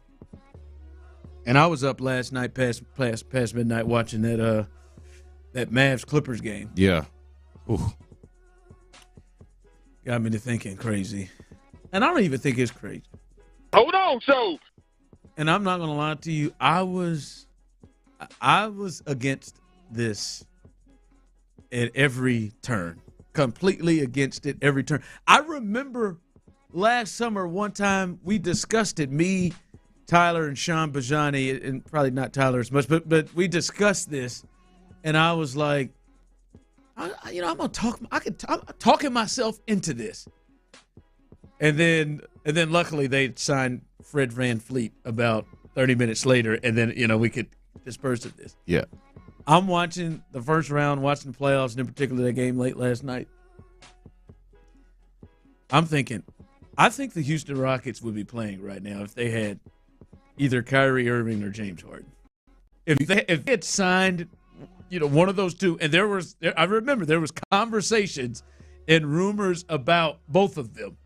And I was up last night past midnight watching that Mavs Clippers game. Yeah. Ooh. Got me to thinking crazy. And I don't even think it's crazy. Hold on, so. And I'm not going to lie to you. I was against this at every turn. Completely against it every turn. I remember last summer one time we discussed it, me, Tyler, and Sean Bajani, and probably not Tyler as much, but we discussed this, and I was like, I'm talking myself into this. And then luckily they signed Fred VanVleet about 30 minutes later, and then we could disperse of this. Yeah. I'm watching the first round, watching the playoffs, and in particular that game late last night. I'm thinking, I think the Houston Rockets would be playing right now if they had either Kyrie Irving or James Harden. If they had signed, one of those two, and I remember there was conversations and rumors about both of them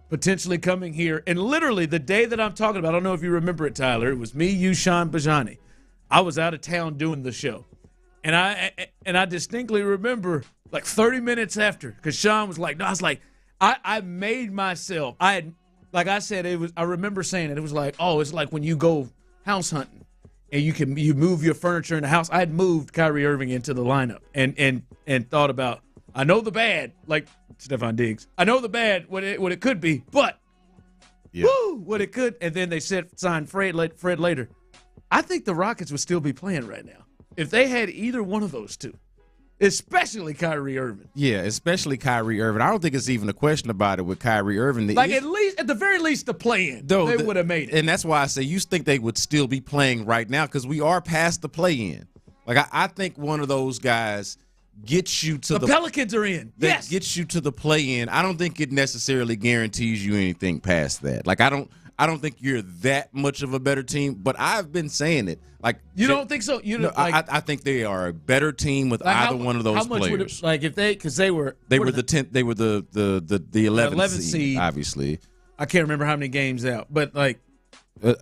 potentially coming here. And literally the day that I'm talking about, I don't know if you remember it, Tyler, it was me, you, Sean Bajani. I was out of town doing the show. And I distinctly remember like 30 minutes after, because Sean was like, no, I was like, I made myself. I remember saying it was like, it's like when you go house hunting and you move your furniture in the house. I had moved Kyrie Irving into the lineup and thought about, I know the bad, like Stephon Diggs. I know the bad, what it could be, but what it could. And then they signed Fred later. I think the Rockets would still be playing right now if they had either one of those two, especially Kyrie Irving. Yeah, especially Kyrie Irving. I don't think it's even a question about it with Kyrie Irving. At the very least, the play-in, they would have made it. And that's why I say you think they would still be playing right now because we are past the play-in. Like I think one of those guys gets you to the Pelicans are in. That gets you to the play-in. I don't think it necessarily guarantees you anything past that. Like I don't think you're that much of a better team, but I've been saying it. Like you don't think so? I think they are a better team with either one of those how much players. Would it, like if because they were the 10th, they were the 11th seed, obviously. I can't remember how many games out, but like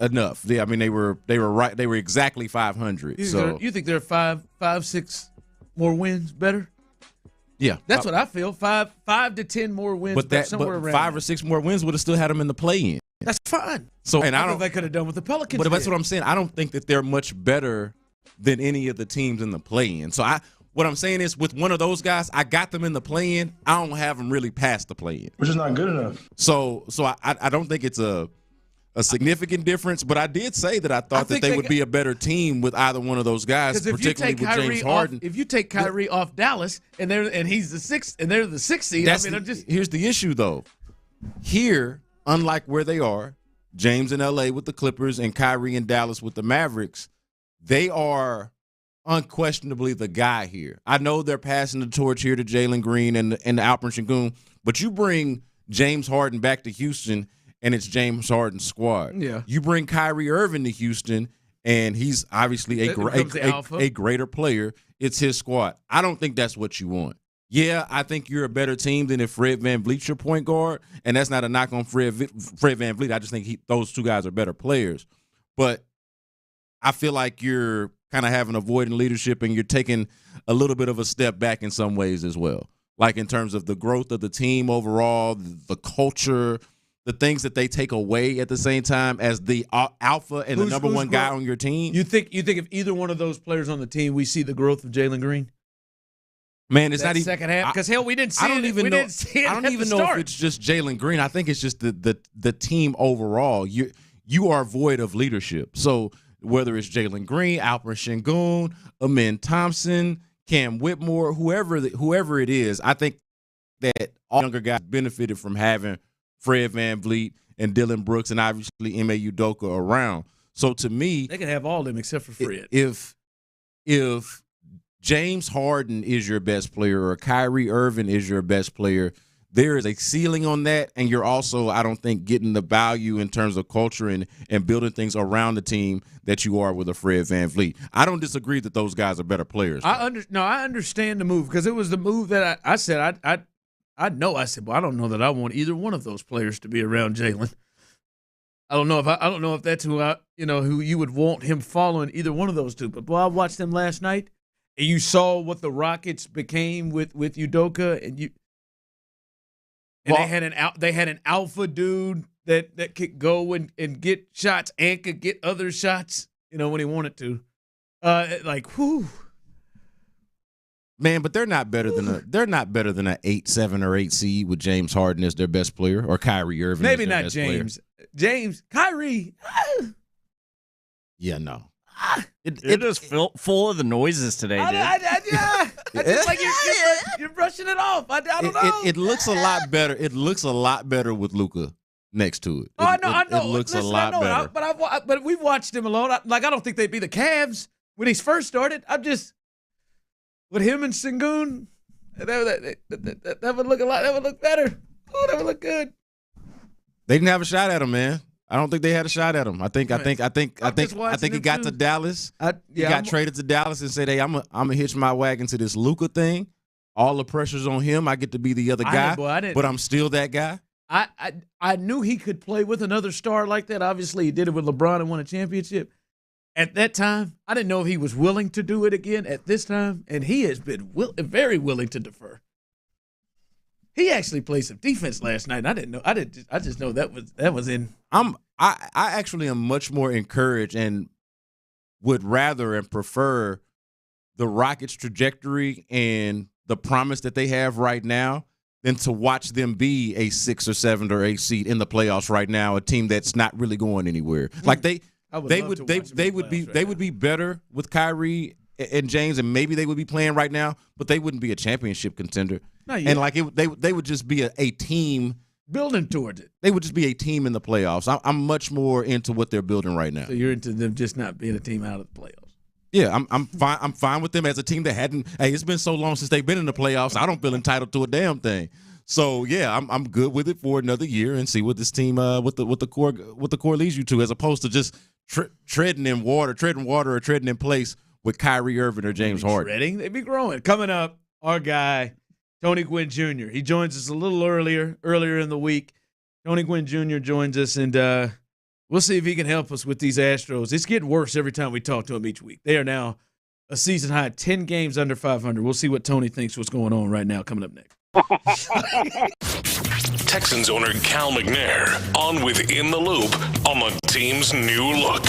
enough. Yeah, I mean they were right. They were exactly 500. You think they're 5-6 more wins better? Yeah, that's what I feel. 5 to 10 more wins, but around 5 or 6 more wins would have still had them in the play-in. That's fine. So, and I don't think they could have done what the Pelicans But that's what I'm saying. I don't think that they're much better than any of the teams in the play-in. So what I'm saying is with one of those guys, I got them in the play-in. I don't have them really past the play-in. Which is not good enough. So I don't think it's a significant difference, but I did say that I thought that they would be a better team with either one of those guys, particularly with James Harden. If you take Kyrie off Dallas and he's the 6th and they're the 6th seed, here's the issue though. Here, unlike where they are, James in LA with the Clippers and Kyrie in Dallas with the Mavericks, they are unquestionably the guy here. I know they're passing the torch here to Jalen Green and Alperen Sengun, but you bring James Harden back to Houston and it's James Harden's squad. Yeah. You bring Kyrie Irving to Houston and he's obviously a greater player. It's his squad. I don't think that's what you want. Yeah, I think you're a better team than if Fred VanVleet's your point guard, and that's not a knock on Fred VanVleet. I just think those two guys are better players. But I feel like you're kind of having avoidant leadership and you're taking a little bit of a step back in some ways as well. like in terms of the growth of the team overall, the culture, the things that they take away at the same time as the alpha and the number one guy on your team. You think if either one of those players on the team, we see the growth of Jalen Green? Man, it's not even second half because hell, we didn't see it. I don't even know if it's just Jalen Green. I think it's just the team overall. You are void of leadership. So whether it's Jalen Green, Alperen Sengun, Amin Thompson, Cam Whitmore, whoever it is, I think that all younger guys benefited from having Fred VanVleet and Dylan Brooks and obviously Ime Udoka around. So to me, they can have all of them except for Fred. If James Harden is your best player or Kyrie Irving is your best player, there is a ceiling on that, and you're also, I don't think, getting the value in terms of culture and building things around the team that you are with a Fred VanVleet. I don't disagree that those guys are better players. I understand the move because it was the move that I said I know. I said, well, I don't know that I want either one of those players to be around Jalen. I don't know if that's who you would want him following either one of those two. But boy, I watched them last night, and you saw what the Rockets became with Udoka, and they had an alpha dude that could go and get shots and could get other shots, when he wanted to. Whew. Man, but they're not better than an 8-7 or 8 seed with James Harden as their best player or Kyrie Irving. Maybe as their not best James. Player. James, Kyrie. Yeah, no. It is full of the noises today, dude. You're brushing it off. I don't know. It looks a lot better. It looks a lot better with Luka next to it. I know. It looks a lot better. But we've watched him alone. I don't think they'd be the Cavs when he first started. I'm just with him and Sengun. That would look a lot. That would look better. Oh, that would look good. They didn't have a shot at him, man. I don't think they had a shot at him. I think he got to Dallas. He got traded to Dallas and said, "Hey, I'm gonna hitch my wagon to this Luka thing. All the pressure's on him. I get to be the other guy, but I'm still that guy." I knew he could play with another star like that. Obviously, he did it with LeBron and won a championship. At that time, I didn't know if he was willing to do it again at this time, and he has been very willing to defer. He actually played some defense last night. I didn't know. I just know that was in. I actually am much more encouraged and would rather and prefer the Rockets' trajectory and the promise that they have right now than to watch them be a 6 or 7 or 8 seed in the playoffs right now, a team that's not really going anywhere. Like they would be better with Kyrie and James, and maybe they would be playing right now, but they wouldn't be a championship contender. And they would just be a team building towards it. They would just be a team in the playoffs. I'm much more into what they're building right now. So you're into them just not being a team out of the playoffs. Yeah, I'm fine. I'm fine with them as a team that hadn't. Hey, it's been so long since they've been in the playoffs. I don't feel entitled to a damn thing. So yeah, I'm good with it for another year and see what this team, what the core leads you to, as opposed to just treading water or treading in place with Kyrie Irving or James Harden. They'd be growing. Coming up, our guy Tony Gwynn Jr. He joins us a little earlier in the week. Tony Gwynn Jr. joins us, and we'll see if he can help us with these Astros. It's getting worse every time we talk to him each week. They are now a season high, 10 games under 500. We'll see what Tony thinks what's going on right now coming up next. Texans owner Cal McNair on with In the Loop on the team's new look.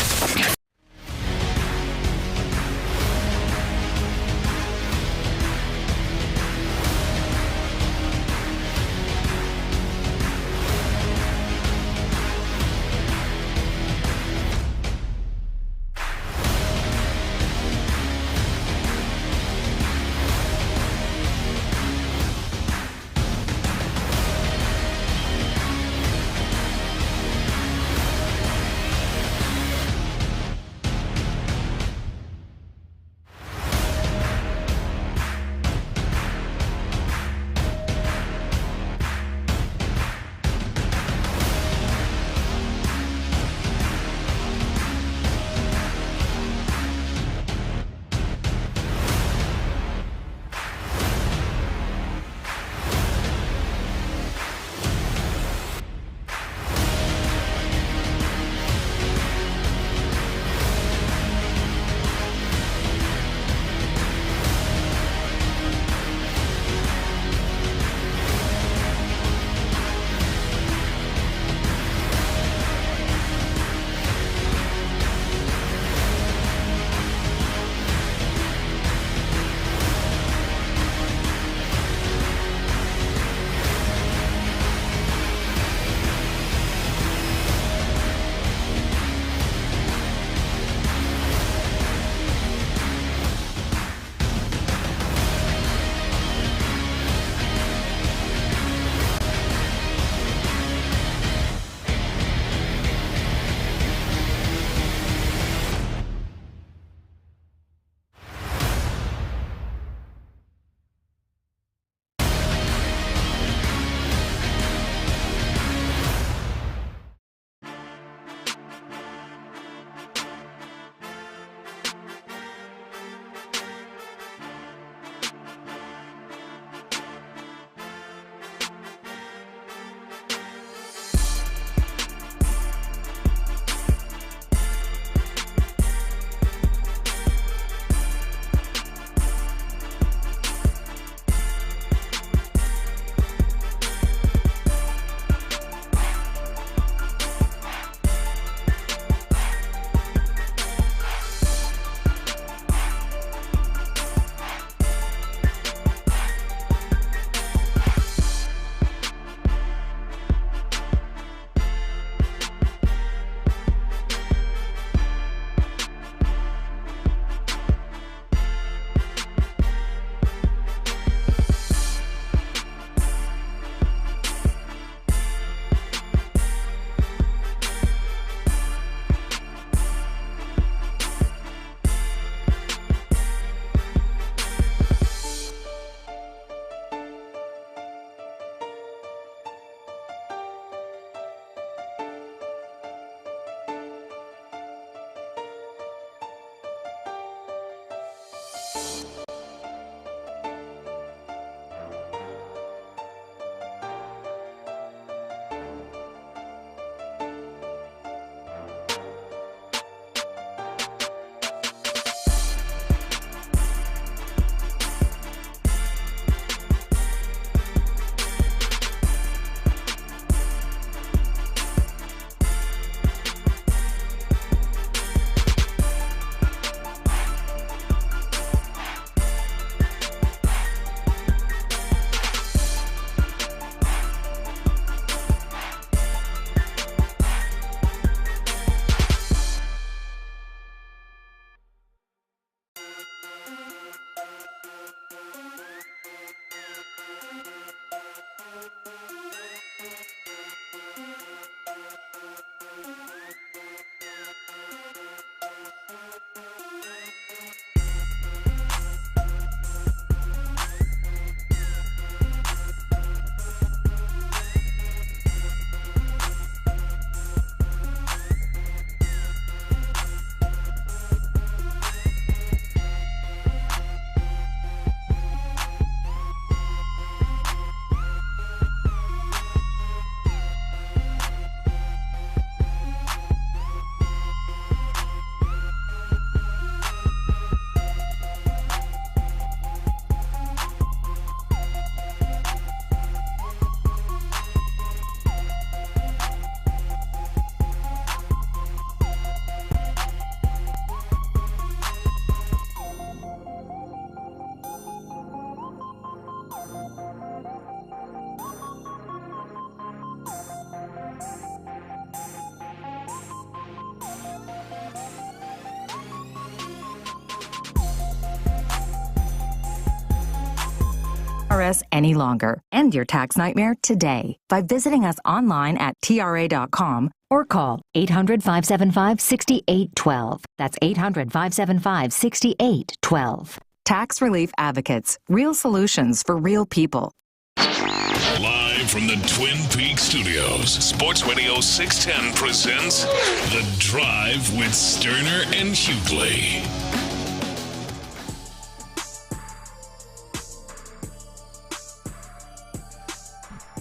IRS any longer. End your tax nightmare today by visiting us online at TRA.com or call 800-575-6812. That's 800-575-6812. Tax Relief Advocates. Real solutions for real people. Live from the Twin Peaks studios, Sports Radio 610 presents The Drive with Stoerner and Hughley.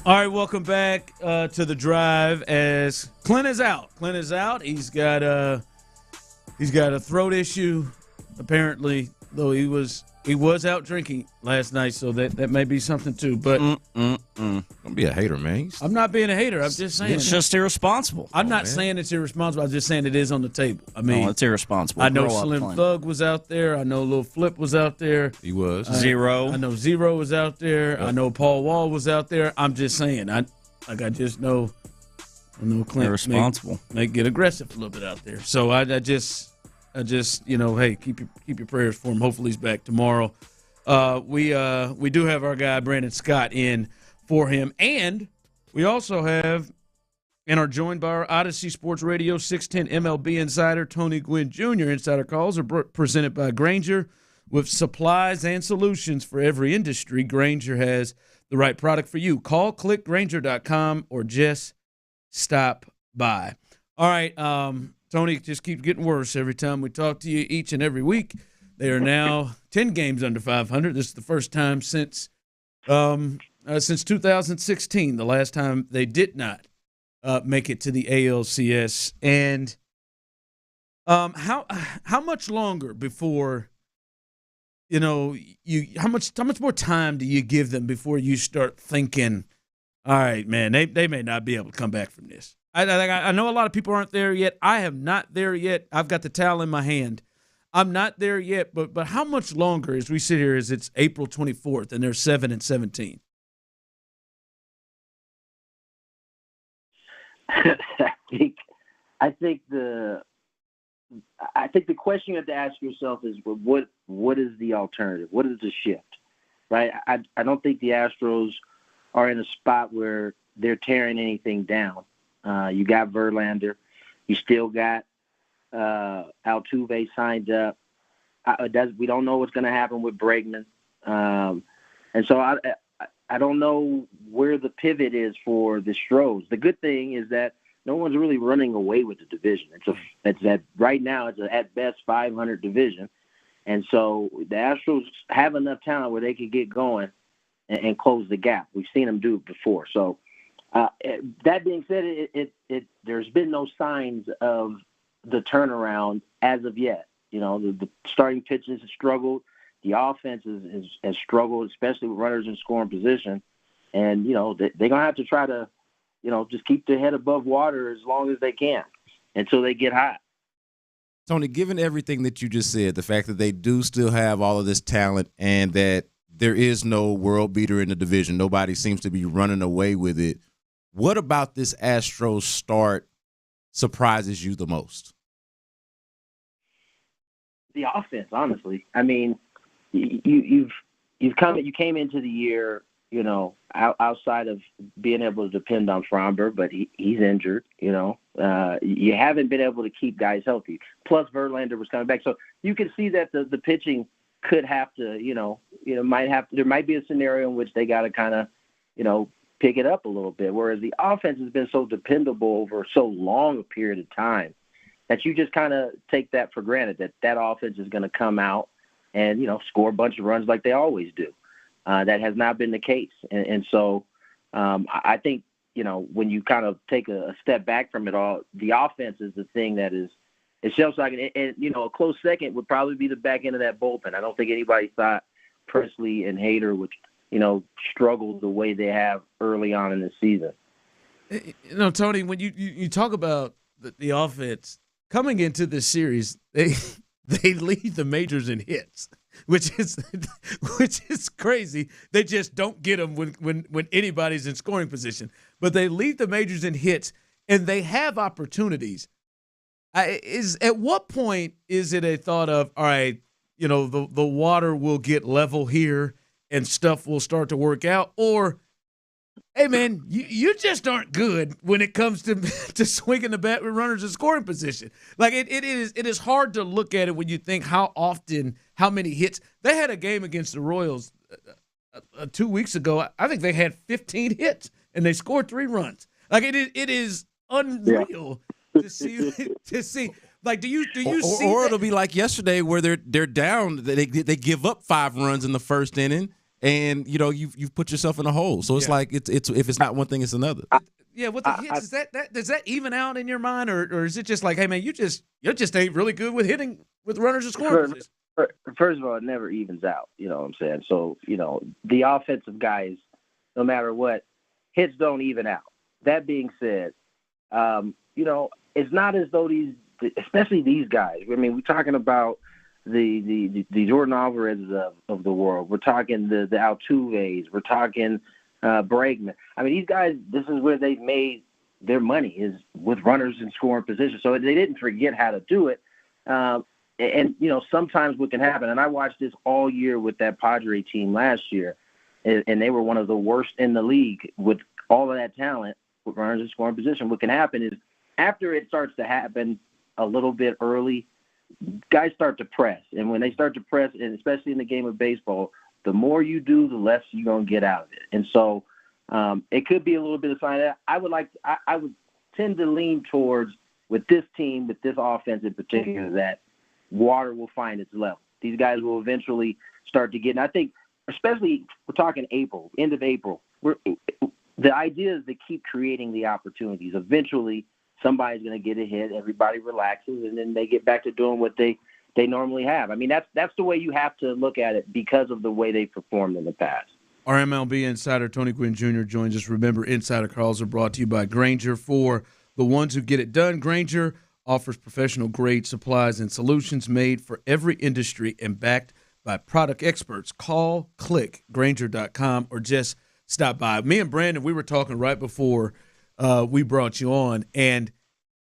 All right, welcome back to The Drive as Clint is out. Clint is out. He's got a throat issue, apparently, though he was out drinking last night, so that may be something too. But Don't be a hater, man. I'm not being a hater. I'm just saying It's just irresponsible. I'm not saying it's irresponsible. I'm just saying it is on the table. I mean, no, it's irresponsible. I know Grow up, Slim Clint. Thug was out there. I know Lil Flip was out there. He was. Zero. I know Zero was out there. I know Paul Wall was out there. I'm just saying. I know Clint Irresponsible. may get aggressive a little bit out there. So I just hey, keep your prayers for him. Hopefully he's back tomorrow. We do have our guy Brandon Scott in for him, and we also have and are joined by our Odyssey Sports Radio 610 MLB insider Tony Gwynn Jr. Insider calls are presented by Grainger. With supplies and solutions for every industry, Grainger has the right product for you. Call clickgrainger.com or just stop by. All right, Tony just keeps getting worse every time we talk to you each and every week. They are now 10 games under 500. This is the first time since 2016, the last time they did not make it to the ALCS. And how much longer before how much more time do you give them before you start thinking, all right, man, they may not be able to come back from this? I know a lot of people aren't there yet. I am not there yet. I've got the towel in my hand. I'm not there yet, but how much longer as we sit here as it's April 24th and they're 7-17? I think the question you have to ask yourself is what is the alternative? What is the shift? Right? I don't think the Astros are in a spot where they're tearing anything down. You got Verlander. You still got Altuve signed up. We don't know what's going to happen with Bregman. And so I don't know where the pivot is for the Astros. The good thing is that no one's really running away with the division. Right now it's at best 500 division. And so the Astros have enough talent where they could get going and close the gap. We've seen them do it before. So that being said, there's been no signs of the turnaround as of yet. The starting pitchers have struggled. The offense has struggled, especially with runners in scoring position. And, they're going to have to try to, just keep their head above water as long as they can until they get hot. Tony, given everything that you just said, the fact that they do still have all of this talent and that there is no world beater in the division, nobody seems to be running away with it, what about this Astros start surprises you the most? The offense, honestly. I mean, you came into the year, outside of being able to depend on Fromber, but he's injured. You haven't been able to keep guys healthy. Plus, Verlander was coming back, so you can see that the pitching could have to, there might be a scenario in which they got to kind of, pick it up a little bit. Whereas the offense has been so dependable over so long a period of time that you just kind of take that for granted, that offense is going to come out and, score a bunch of runs like they always do. That has not been the case. And so I think, when you kind of take a step back from it all, the offense is the thing that is shell-shocking. And, a close second would probably be the back end of that bullpen. I don't think anybody thought Presley and Hader would, struggle the way they have early on in the season. Tony, when you talk about the offense coming into this series, they lead the majors in hits, which is crazy. They just don't get them when anybody's in scoring position. But they lead the majors in hits, and they have opportunities. At what point is it a thought of, all right, the water will get level here, and stuff will start to work out, or hey, man, you just aren't good when it comes to swinging the bat with runners in scoring position. Like, it is hard to look at it when you think how many hits. They had a game against the Royals 2 weeks ago. I think they had 15 hits, and they scored 3 runs. Like, it is unreal to see. Like, do you see? Or that? it'll be like yesterday where they're down. They give up 5 runs in the first inning. And you've put yourself in a hole. So it's like it's if it's not one thing, it's another. Yeah, with the hits, is that does that even out in your mind, or is it just like, hey man, you just ain't really good with hitting with runners in scoring position? First of all, it never evens out. You know what I'm saying? So the offensive guys, no matter what, hits don't even out. That being said, it's not as though especially these guys. I mean, we're talking about the Jordan Alvarez's of the world. We're talking the Altuves. We're talking Bregman. I mean, these guys, this is where they've made their money, is with runners in scoring position. So they didn't forget how to do it. And sometimes what can happen, and I watched this all year with that Padre team last year, and they were one of the worst in the league with all of that talent with runners in scoring position. What can happen is after it starts to happen a little bit early, guys start to press, and when they start to press, and especially in the game of baseball, the more you do, the less you're going to get out of it. And so it could be a little bit of sign of that. I would tend to lean towards, with this team, with this offense in particular, that water will find its level. These guys will eventually start to get, and I think, especially we're talking April, end of April, the idea is to keep creating the opportunities. Eventually, somebody's going to get a hit, everybody relaxes, and then they get back to doing what they normally have. I mean, that's the way you have to look at it because of the way they performed in the past. Our MLB insider, Tony Gwynn Jr., joins us. Remember, Insider calls are brought to you by Grainger. For the ones who get it done, Grainger offers professional-grade supplies and solutions made for every industry and backed by product experts. Call, click, Grainger.com, or just stop by. Me and Brandon, we were talking right before we brought you on, and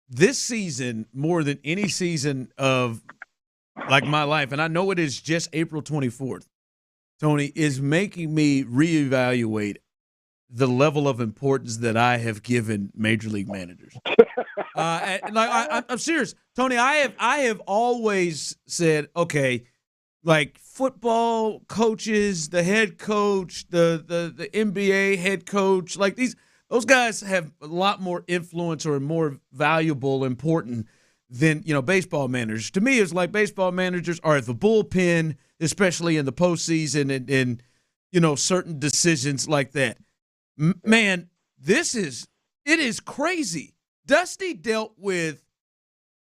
this season, more than any season of like my life, and I know it is just April 24th, Tony, is making me reevaluate the level of importance that I have given major league managers. I'm serious, Tony. I have always said, okay, like football coaches, the head coach, the NBA head coach, like those guys have a lot more influence or more valuable, important than, baseball managers. To me, it's like baseball managers are the bullpen, especially in the postseason and certain decisions like that. Man, it is crazy. Dusty dealt with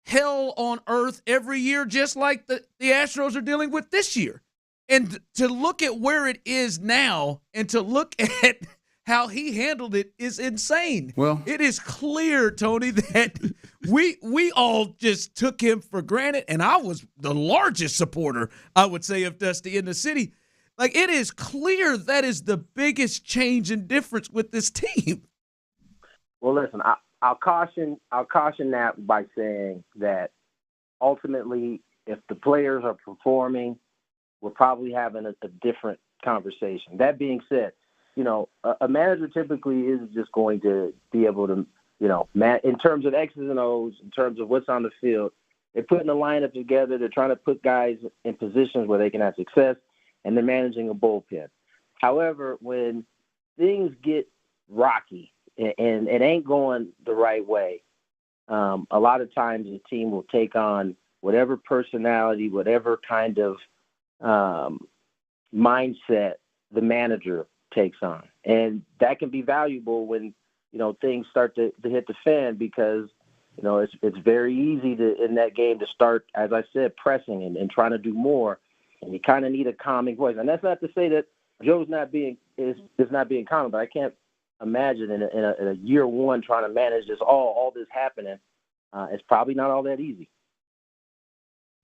hell on earth every year, just like the Astros are dealing with this year. And to look at where it is now and to look at how he handled it is insane. Well, it is clear, Tony, that we all just took him for granted, and I was the largest supporter, I would say, of Dusty in the city. Like, it is clear that is the biggest change and difference with this team. Well, listen, I'll caution that by saying that ultimately, if the players are performing, we're probably having a different conversation. That being said, a manager typically is just going to be able to, in terms of X's and O's, in terms of what's on the field, they're putting a lineup together. They're trying to put guys in positions where they can have success, and they're managing a bullpen. However, when things get rocky and it ain't going the right way, a lot of times the team will take on whatever personality, whatever kind of mindset the manager takes on. And that can be valuable when, things start to hit the fan, because, it's very easy in that game to start, as I said, pressing and trying to do more. And you kind of need a calming voice. And that's not to say that Joe's not being calm, but I can't imagine in a year one trying to manage all this happening. It's probably not all that easy.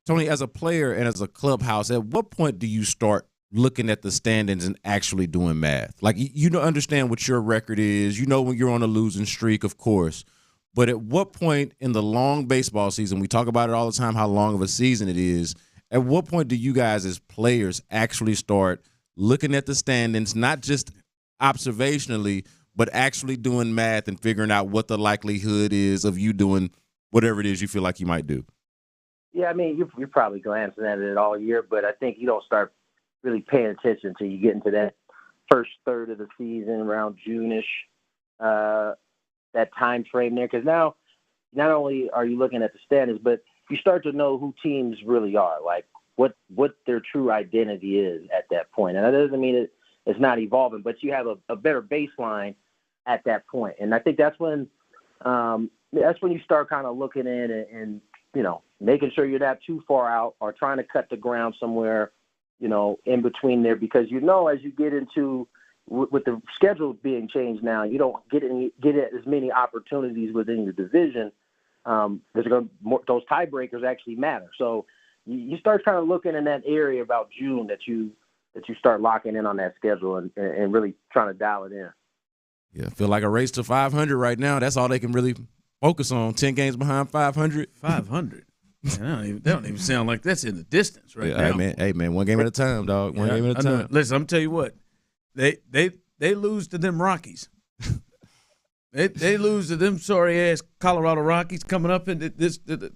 Tony, as a player and as a clubhouse, at what point do you start looking at the standings and actually doing math? Like, you don't understand what your record is. When you're on a losing streak, of course. But at what point in the long baseball season, we talk about it all the time, how long of a season it is, at what point do you guys as players actually start looking at the standings, not just observationally, but actually doing math and figuring out what the likelihood is of you doing whatever it is you feel like you might do? Yeah, I mean, you're probably glancing at it all year, but I think you don't start really paying attention until you get into that first third of the season, around June-ish, that time frame there. Because now, not only are you looking at the standings, but you start to know who teams really are, like what their true identity is at that point. And that doesn't mean it's not evolving, but you have a better baseline at that point. And I think that's when you start kind of looking in and making sure you're not too far out or trying to cut the ground somewhere, in between there, because as you get into with the schedule being changed now, you don't get as many opportunities within your division. Those tiebreakers actually matter. So you start kind of looking in that area about June that you start locking in on that schedule and really trying to dial it in. Yeah, I feel like a race to 500 right now. That's all they can really focus on. 10 games behind 500. 500. Man, that don't even sound like that's in the distance right now. Hey man, one game at a time, dog. One game at a time. Listen, I'm tell you what, they lose to them Rockies. They lose to them sorry ass Colorado Rockies coming up in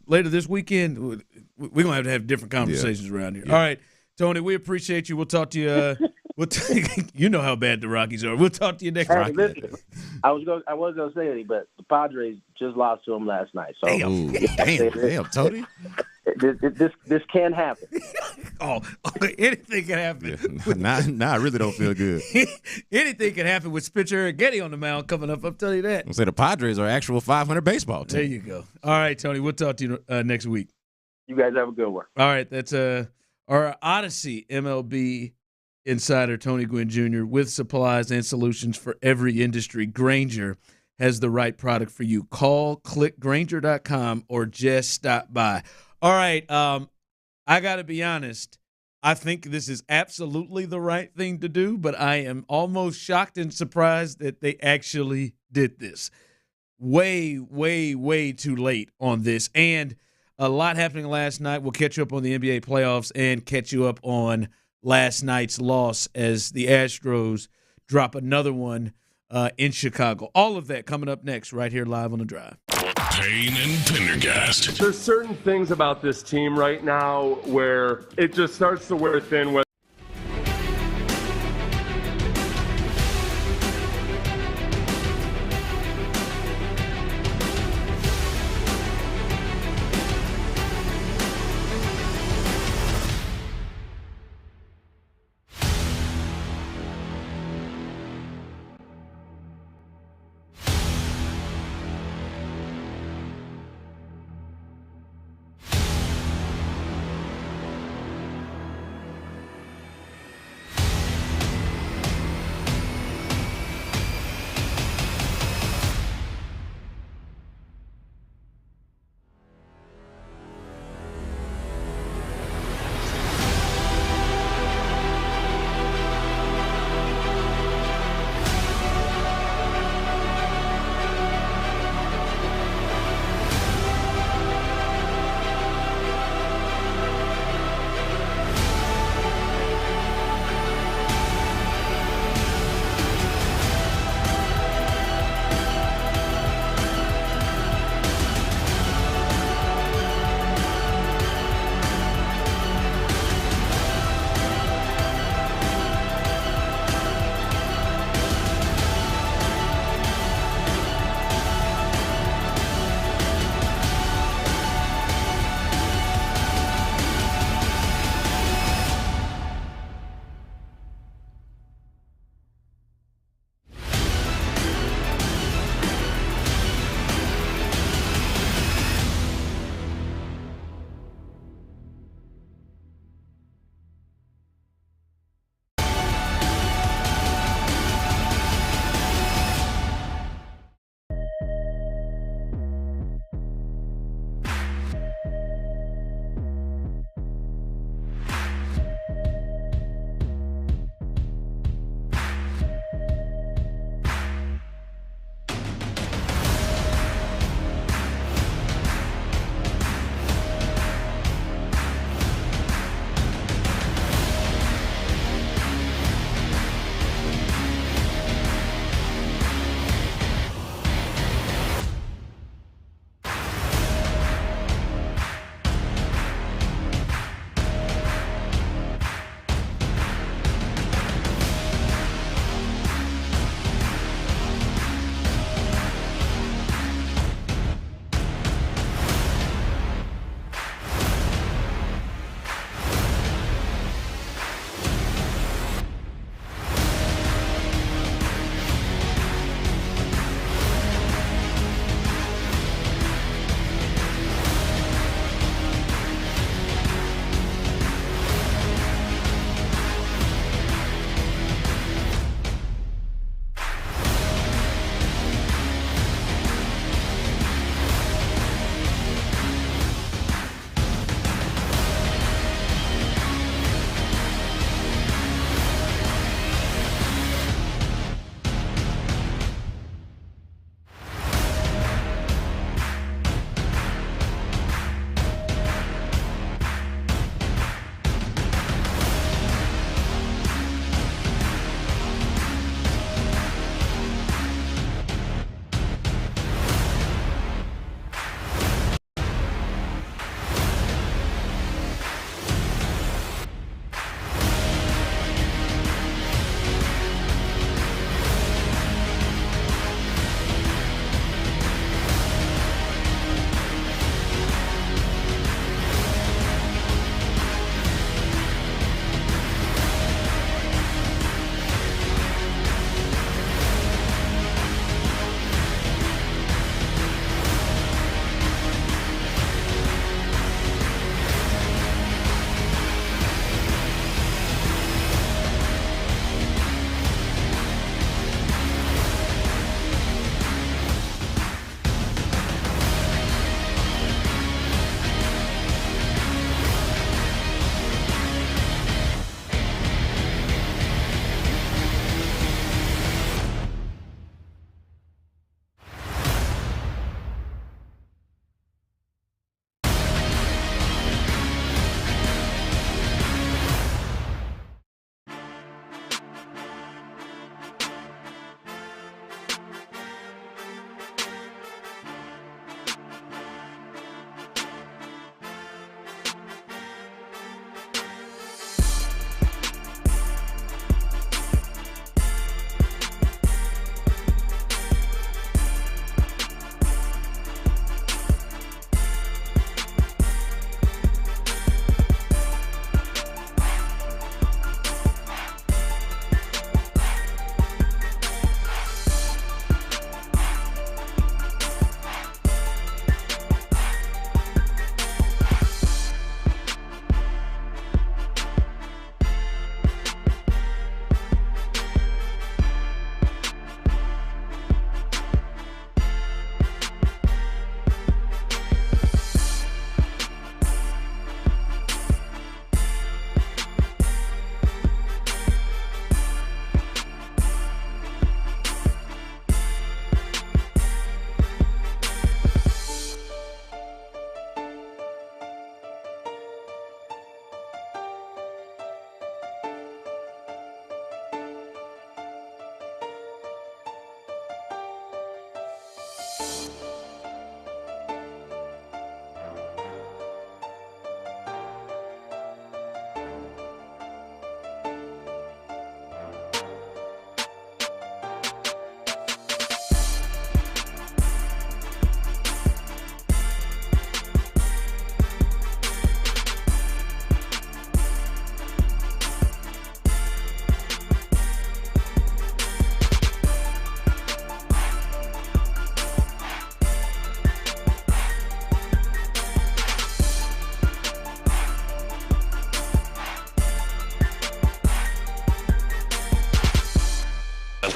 later this weekend. We're gonna have to have different conversations around here. Yeah. All right, Tony, we appreciate you. We'll talk to you. You know how bad the Rockies are. We'll talk to you next week. Listen, I was gonna say anything, but the Padres just lost to them last night. So damn, Tony. This can happen. Anything can happen. Yeah. I really don't feel good. Anything can happen with Spencer Getty on the mound coming up. I'll tell you that. I'll say the Padres are actual 500 baseball team. There you go. All right, Tony. We'll talk to you next week. You guys have a good one. All right, that's our Odyssey MLB insider Tony Gwynn Jr. with supplies and solutions for every industry. Grainger has the right product for you. Call, click Grainger.com, or just stop by. All right, I got to be honest. I think this is absolutely the right thing to do, but I am almost shocked and surprised that they actually did this. Way, way, way too late on this. And a lot happening last night. We'll catch you up on the NBA playoffs and catch you up on last night's loss as the Astros drop another one in Chicago. All of that coming up next right here live on The Drive. Payne and Pendergast. There's certain things about this team right now where it just starts to wear thin.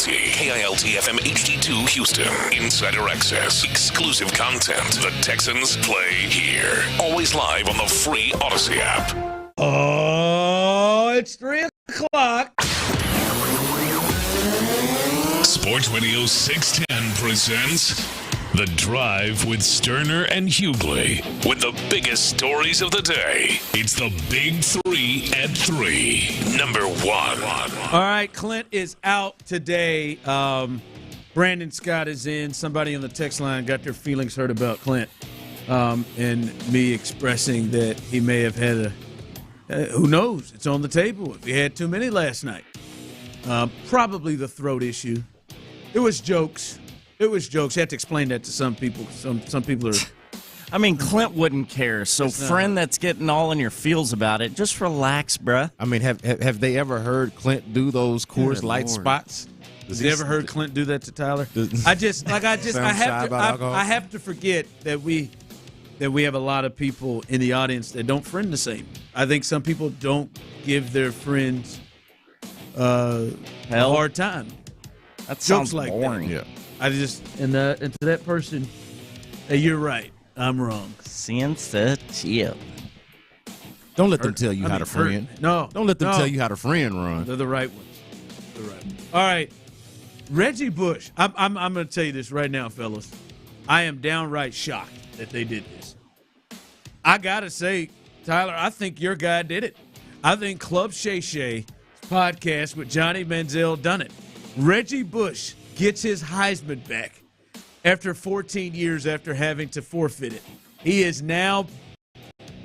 Odyssey. KILT-FM HD2 Houston. Insider access. Exclusive content. The Texans play here. Always live on the free Odyssey app. Oh, it's 3 o'clock. Sports Radio 610 presents The Drive with Stoerner and Hughley. With the biggest stories of the day. It's the Big 3 at 3. Number 1. All right, Clint is out today. Brandon Scott is in. Somebody on the text line got their feelings hurt about Clint. And me expressing that he may have had who knows? It's on the table. If he had too many last night. Probably the throat issue. It was jokes. You have to explain that to some people. Some people are. I mean, Clint wouldn't care. So, friend that's getting all in your feels about it, just relax, bruh. I mean, have they ever heard Clint do those Coors Light spots? Has he ever heard Clint do that to Tyler? I have to forget that we have a lot of people in the audience that don't friend the same. I think some people don't give their friends a hard time. That sounds like boring. That. Yeah. I just and to that person, hey, you're right. I'm wrong. Sensitive. Don't let them tell you how to friend. No. Don't let them tell you how to friend run. They're the right ones. All right. Reggie Bush. I'm going to tell you this right now, fellas. I am downright shocked that they did this. I got to say, Tyler, I think your guy did it. I think Club Shay Shay's podcast with Johnny Manziel done it. Reggie Bush gets his Heisman back after 14 years after having to forfeit it. He is now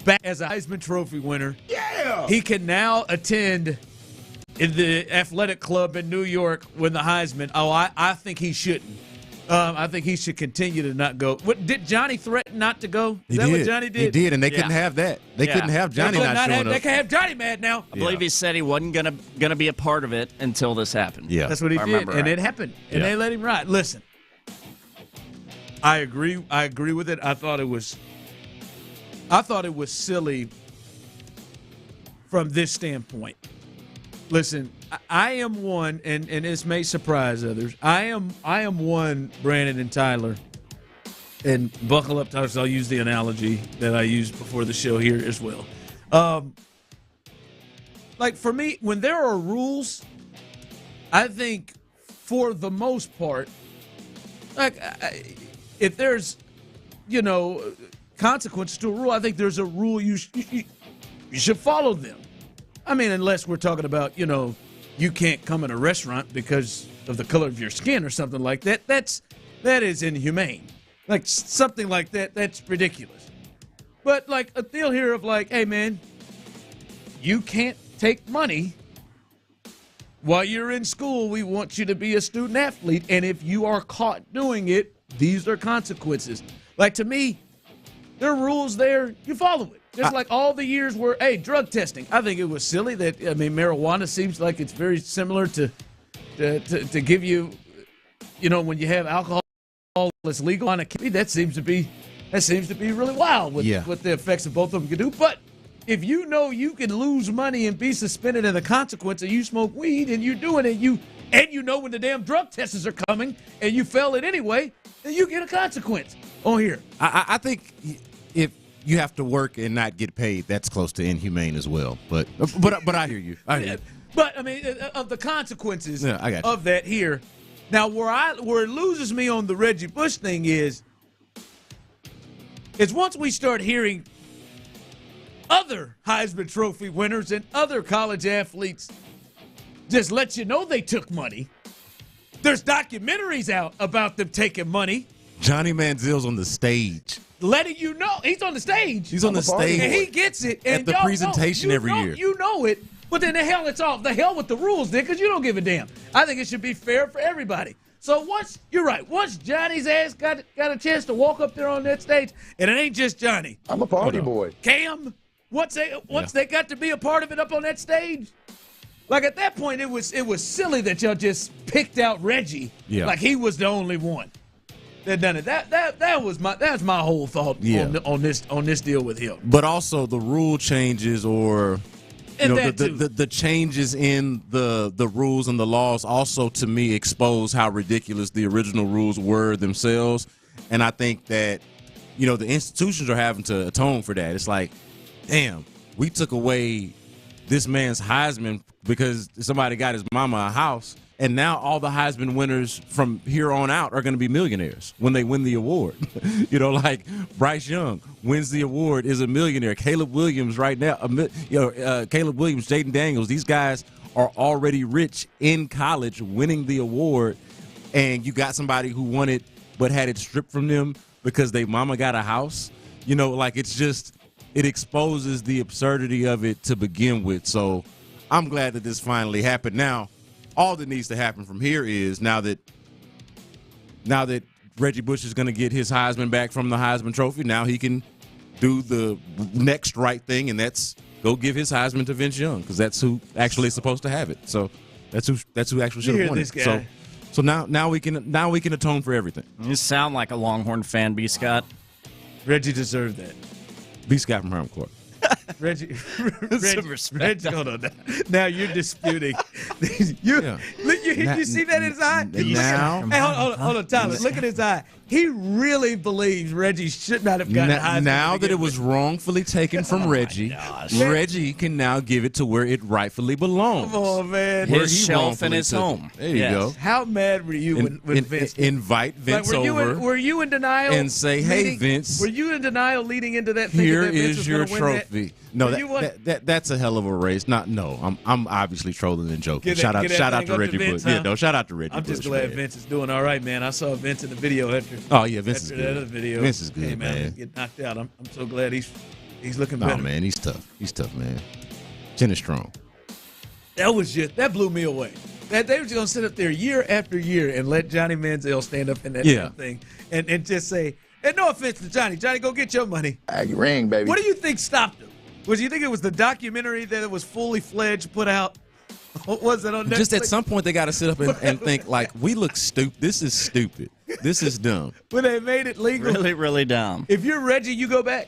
back as a Heisman Trophy winner. Yeah! He can now attend in the athletic club in New York with the Heisman. Oh, I think he shouldn't. I think he should continue to not go. What, did Johnny threaten not to go? Is that what Johnny did? He did, and they couldn't have that. They couldn't have Johnny not showing up. They can have Johnny mad now. I believe he said he wasn't gonna be a part of it until this happened. Yeah, that's what he did, and it happened, and they let him ride. Listen, I agree. I agree with it. I thought it was silly from this standpoint. Listen, I am one, and this may surprise others. I am one, Brandon and Tyler, and buckle up, Tyler, so I'll use the analogy that I used before the show here as well. Like, for me, when there are rules, I think for the most part, like, if there's, consequences to a rule, I think there's a rule you should follow them. I mean, unless we're talking about, you can't come in a restaurant because of the color of your skin or something like that. That is inhumane. Like, something like that, that's ridiculous. But, like, a deal here of, like, hey, man, you can't take money while you're in school. We want you to be a student athlete, and if you are caught doing it, these are consequences. Like, to me, there are rules there. You follow it. Just like all the years where, hey, drug testing. I think it was silly that, marijuana seems like it's very similar to give you, when you have alcohol that's legal on a kid. That seems to be really wild with what the effects of both of them can do. But if you know you can lose money and be suspended in the consequence of you smoke weed and you're doing it, and you know when the damn drug testers are coming and you fail it anyway, then you get a consequence. Oh, here. I think if you have to work and not get paid, that's close to inhumane as well. But I hear you. But of the consequences of that here. Now, where it loses me on the Reggie Bush thing is once we start hearing other Heisman Trophy winners and other college athletes just let you know they took money. There's documentaries out about them taking money. Johnny Manziel's on the stage. Letting you know. He's on the stage. He's on the stage. And he gets it. And at the presentation every year. You know it. But then the hell with the rules, then, because you don't give a damn. I think it should be fair for everybody. So you're right. Once Johnny's ass got a chance to walk up there on that stage, and it ain't just Johnny. I'm a party boy. Cam, once they got to be a part of it up on that stage, like at that point it was silly that y'all just picked out Reggie like he was the only one that done it. That's my whole thought on this deal with him. But also the rule changes or And the changes in the rules and the laws also, to me, expose how ridiculous the original rules were themselves. And I think that, the institutions are having to atone for that. It's like, damn, we took away this man's Heisman because somebody got his mama a house. And now all the Heisman winners from here on out are going to be millionaires when they win the award. Like Bryce Young wins the award, is a millionaire. Caleb Williams right now, Caleb Williams, Jaden Daniels, these guys are already rich in college winning the award. And you got somebody who won it but had it stripped from them because their mama got a house. It exposes the absurdity of it to begin with. So I'm glad that this finally happened. Now, all that needs to happen from here is now that Reggie Bush is going to get his Heisman back from the Heisman Trophy, now he can do the next right thing, and that's go give his Heisman to Vince Young, because that's who actually is supposed to have it. So that's who actually should have won it. So now we can atone for everything. You sound like a Longhorn fan, B. Scott. Reggie deserved that. B. Scott from Herm Court. Reggie, hold on. Now you're disputing. You see that in his eye? Hold on, Tyler. Look at his eye. He really believes Reggie should not have gotten Heisman. Now that it was wrongfully taken from Reggie, Reggie can now give it to where it rightfully belongs. Come on, man. His shelf in his home. There you go. How mad were you when Vince? Invite Vince over. Were you in denial? And say, hey, Vince. Were you in denial leading into that? Here that Vince is was your win trophy. No, that's a hell of a race. I'm obviously trolling and joking. Shout out to Reggie Bush. Huh? Yeah, shout out to Reggie Bush. I'm just glad Vince is doing all right, man. I saw Vince in the video after. Oh yeah, Vince is good. That other video. Vince is good, hey, man. Get knocked out. I'm so glad he's looking better. Oh man, he's tough. He's tough, man. Chin is strong. That blew me away. That they were just gonna sit up there year after year and let Johnny Manziel stand up in that damn thing and just say, and no offense to Johnny, go get your money. Ring, baby. What do you think stopped him? Do you think it was the documentary that was fully fledged put out? What was it on Netflix? Just at some point they got to sit up and think like, we look stupid. This is stupid. This is dumb. When they made it legal, really, really dumb. If you're Reggie, you go back.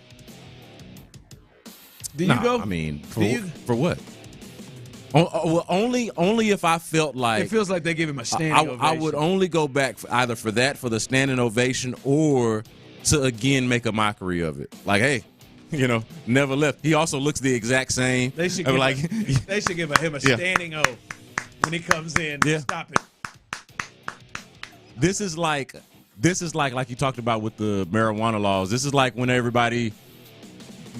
Do you go? I mean, for what? Only if I felt like it feels like they give him a standing ovation. I would only go back either for the standing ovation, or to again make a mockery of it. Like, hey, never left. He also looks the exact same. They should give him a standing O when he comes in. Yeah. Stop it. This is like you talked about with the marijuana laws. This is like when everybody,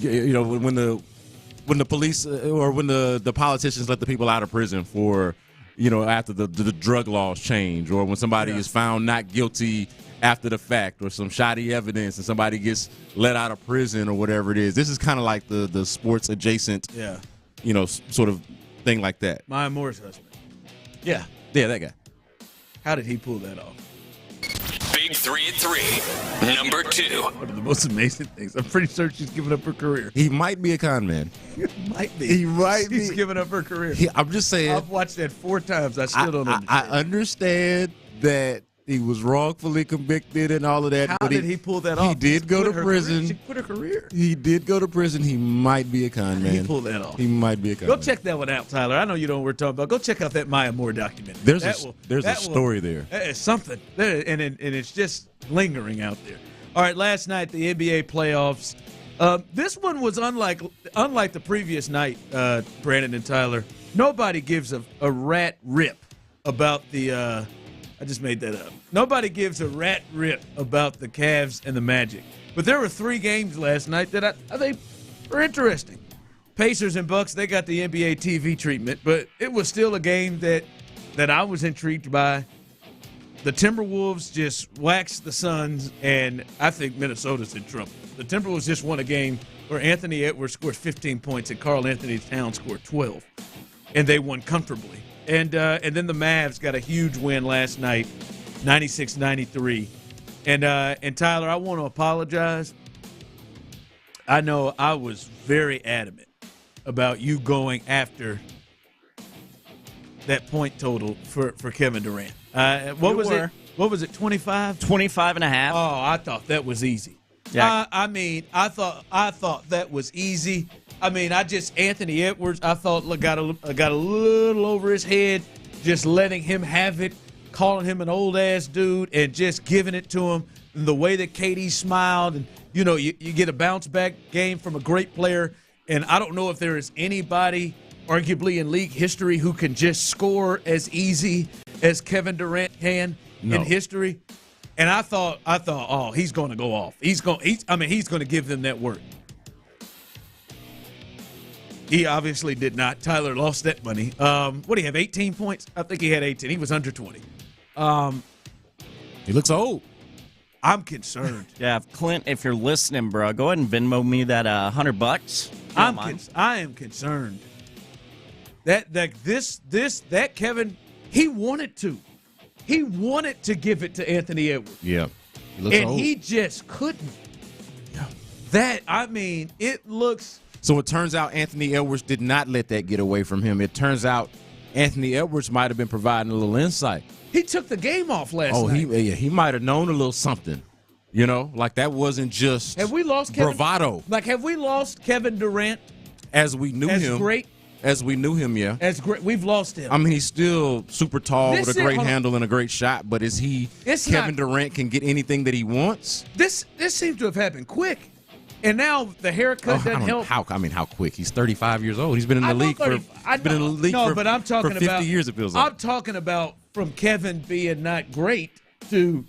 when the police or when the politicians let the people out of prison for, after the drug laws change, or when somebody is found not guilty after the fact, or some shoddy evidence and somebody gets let out of prison or whatever it is. This is kind of like the sports adjacent, sort of thing like that. Maya Moore's husband. Yeah, that guy. How did he pull that off? Big 3 at 3. Number 2. One of the most amazing things. I'm pretty sure she's giving up her career. He might be a con man. He might be. She's giving up her career. I'm just saying. I've watched that 4 times. I still don't understand. I understand that he was wrongfully convicted and all of that. How did he pull that off? He did go to prison. She quit her career. He did go to prison. He might be a con man. He pulled that off. He might be a con man. Go check that one out, Tyler. I know you know what we're talking about. Go check out that Maya Moore documentary. There's a story there. It's something. And it's just lingering out there. All right, last night, the NBA playoffs. This one was unlike the previous night, Brandon and Tyler. Nobody gives a rat rip about the I just made that up. Nobody gives a rat rip about the Cavs and the Magic. But there were 3 games last night that I think were interesting. Pacers and Bucks, they got the NBA TV treatment, but it was still a game that I was intrigued by. The Timberwolves just waxed the Suns, and I think Minnesota's in trouble. The Timberwolves just won a game where Anthony Edwards scored 15 points and Karl Anthony Towns scored 12, and they won comfortably. And then the Mavs got a huge win last night, 96-93. And Tyler, I want to apologize. I know I was very adamant about you going after that point total for Kevin Durant. What was it, 25? 25 and a half. Oh, I thought that was easy. Yeah. I thought that was easy. Anthony Edwards, I thought got a little over his head, just letting him have it, calling him an old-ass dude, and just giving it to him. And the way that KD smiled, and, you get a bounce-back game from a great player, and I don't know if there is anybody, arguably in league history, who can just score as easy as Kevin Durant can in history. And I thought, oh, he's going to go off. He's going to give them that work. He obviously did not. Tyler lost that money. What do you have, 18 points? I think he had 18. He was under 20. He looks old. I'm concerned. Yeah, Clint, if you're listening, bro, go ahead and Venmo me that $100. I am concerned. That Kevin, he wanted to. He wanted to give it to Anthony Edwards. Yeah. He looks old. He just couldn't. Yeah. It looks. So it turns out Anthony Edwards did not let that get away from him. It turns out Anthony Edwards might have been providing a little insight. He took the game off last night. He might have known a little something. Like that wasn't just have we lost bravado. Have we lost Kevin Durant as we knew him? Great? As we knew him, yeah. As great. We've lost him. He's still super tall with a great handle and a great shot, but is he Kevin Durant can get anything that he wants? This seems to have happened quick. And now the haircut doesn't help. How quick? He's 35 years old. He's been in the league for 50 years, it feels like. I'm talking about from Kevin being not great to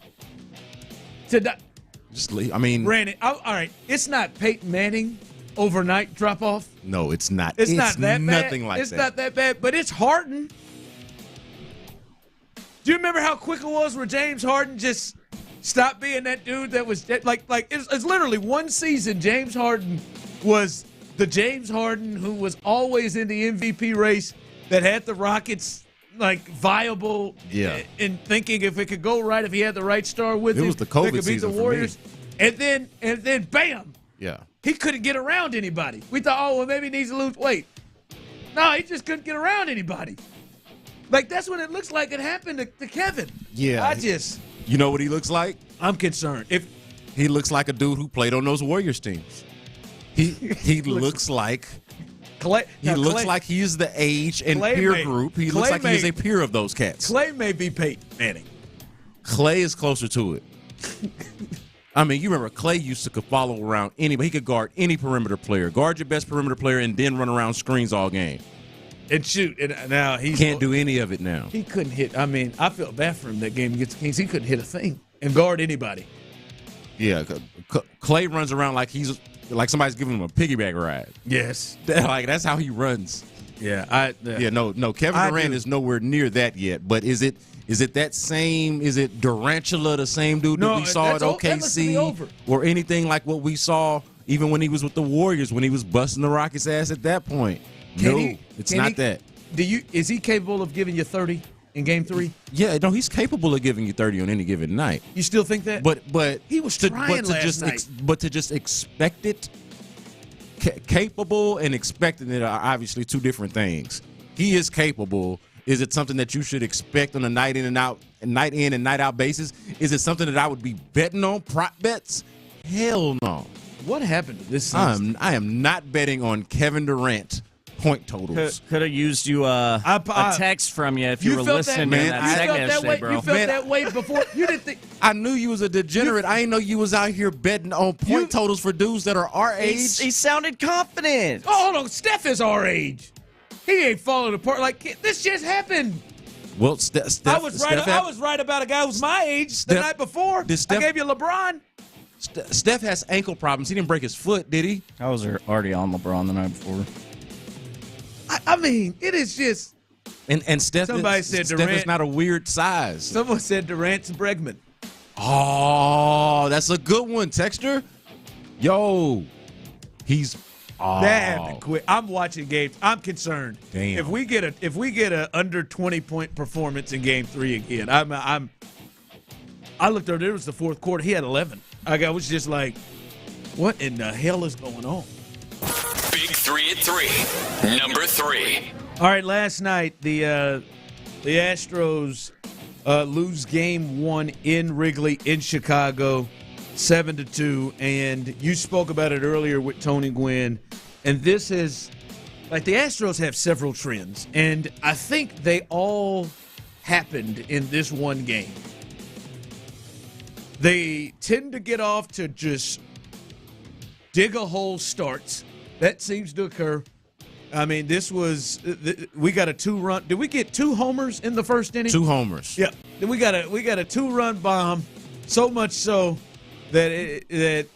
not. Brandon, all right, it's not Peyton Manning overnight drop off. No, it's not. It's not that nothing bad. like it's that. It's not that bad, but it's Harden. Do you remember how quick it was where James Harden just stopped being that dude that was like it's literally one season. James Harden was the James Harden who was always in the MVP race, that had the Rockets viable, in thinking if it could go right, if he had the right star with him, it was the COVID they could beat season the Warriors. And then bam, yeah, he couldn't get around anybody. We thought, maybe he needs to lose weight. No, he just couldn't get around anybody. That's what it looks like it happened to Kevin. Yeah, you know what he looks like? I'm concerned. If he looks like a dude who played on those Warriors teams. He looks like Clay. Looks like he's the age and peer group. He looks like he's a peer of those cats. Clay may be Peyton Manning. Clay is closer to it. You remember Clay used to follow around anybody. He could guard any perimeter player, guard your best perimeter player, and then run around screens all game. And shoot. And now he can't do any of it now. He couldn't hit. I felt bad for him that game against the Kings. He couldn't hit a thing and guard anybody. Yeah, Clay runs around like he's like somebody's giving him a piggyback ride. Yes, that's how he runs. Yeah, no. Kevin Durant is nowhere near that yet. But is it that same? Is it Durantula, the same dude that we saw at OKC, or anything like what we saw even when he was with the Warriors, when he was busting the Rockets' ass at that point? It's not that. Is he capable of giving you 30 in Game 3? Yeah, no, he's capable of giving you 30 on any given night. You still think that? But he was trying last night. But to just expect it, capable and expecting it are obviously two different things. He is capable. Is it something that you should expect on a night in and night out basis? Is it something that I would be betting on, prop bets? Hell no. What happened to this season? I am not betting on Kevin Durant point totals. Could have used you a text from you if you were listening to that segment yesterday, bro. You felt that way before. You didn't think. I knew you was a degenerate. I didn't know you was out here betting on point totals for dudes that are our age. He sounded confident. Oh, hold on. Steph is our age. He ain't falling apart. This just happened. Well, Steph, I was right about a guy who's my age the night before. I gave you LeBron. Steph has ankle problems. He didn't break his foot, did he? I was already on LeBron the night before. It is just. And Steph. Somebody said Steph Durant is not a weird size. Someone said Durant's Bregman. Oh, that's a good one, Texter. Yo, he's. Oh. That happened quick. I'm watching games. I'm concerned. Damn. If we get a under 20-point performance in Game 3 again, I looked over. It was the fourth quarter. He had 11. I was just like, what in the hell is going on? Big 3 at 3. Number 3. All right, last night the Astros lose Game 1 in Wrigley in Chicago, 7-2, and you spoke about it earlier with Tony Gwynn. And this is, like, the Astros have several trends, and I think they all happened in this one game. They tend to get off to just dig a hole starts. That seems to occur. I mean, this was we got a 2-run. Did we get 2 homers in the first inning? 2 homers. Yeah. Then we got a 2-run bomb. So much so that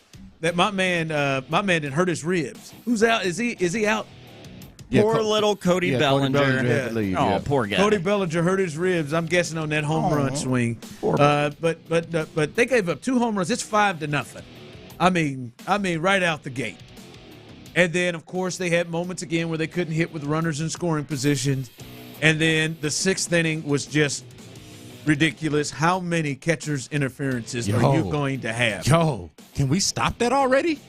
my man had hurt his ribs. Who's out? Is he out? Yeah, poor little Cody Bellinger. Poor guy. Cody Bellinger hurt his ribs. I'm guessing on that home run swing. But they gave up 2 home runs. It's 5-0. I mean, right out the gate. And then, of course, they had moments again where they couldn't hit with runners in scoring positions. And then the 6th inning was just ridiculous. How many catcher's interferences are you going to have? Can we stop that already?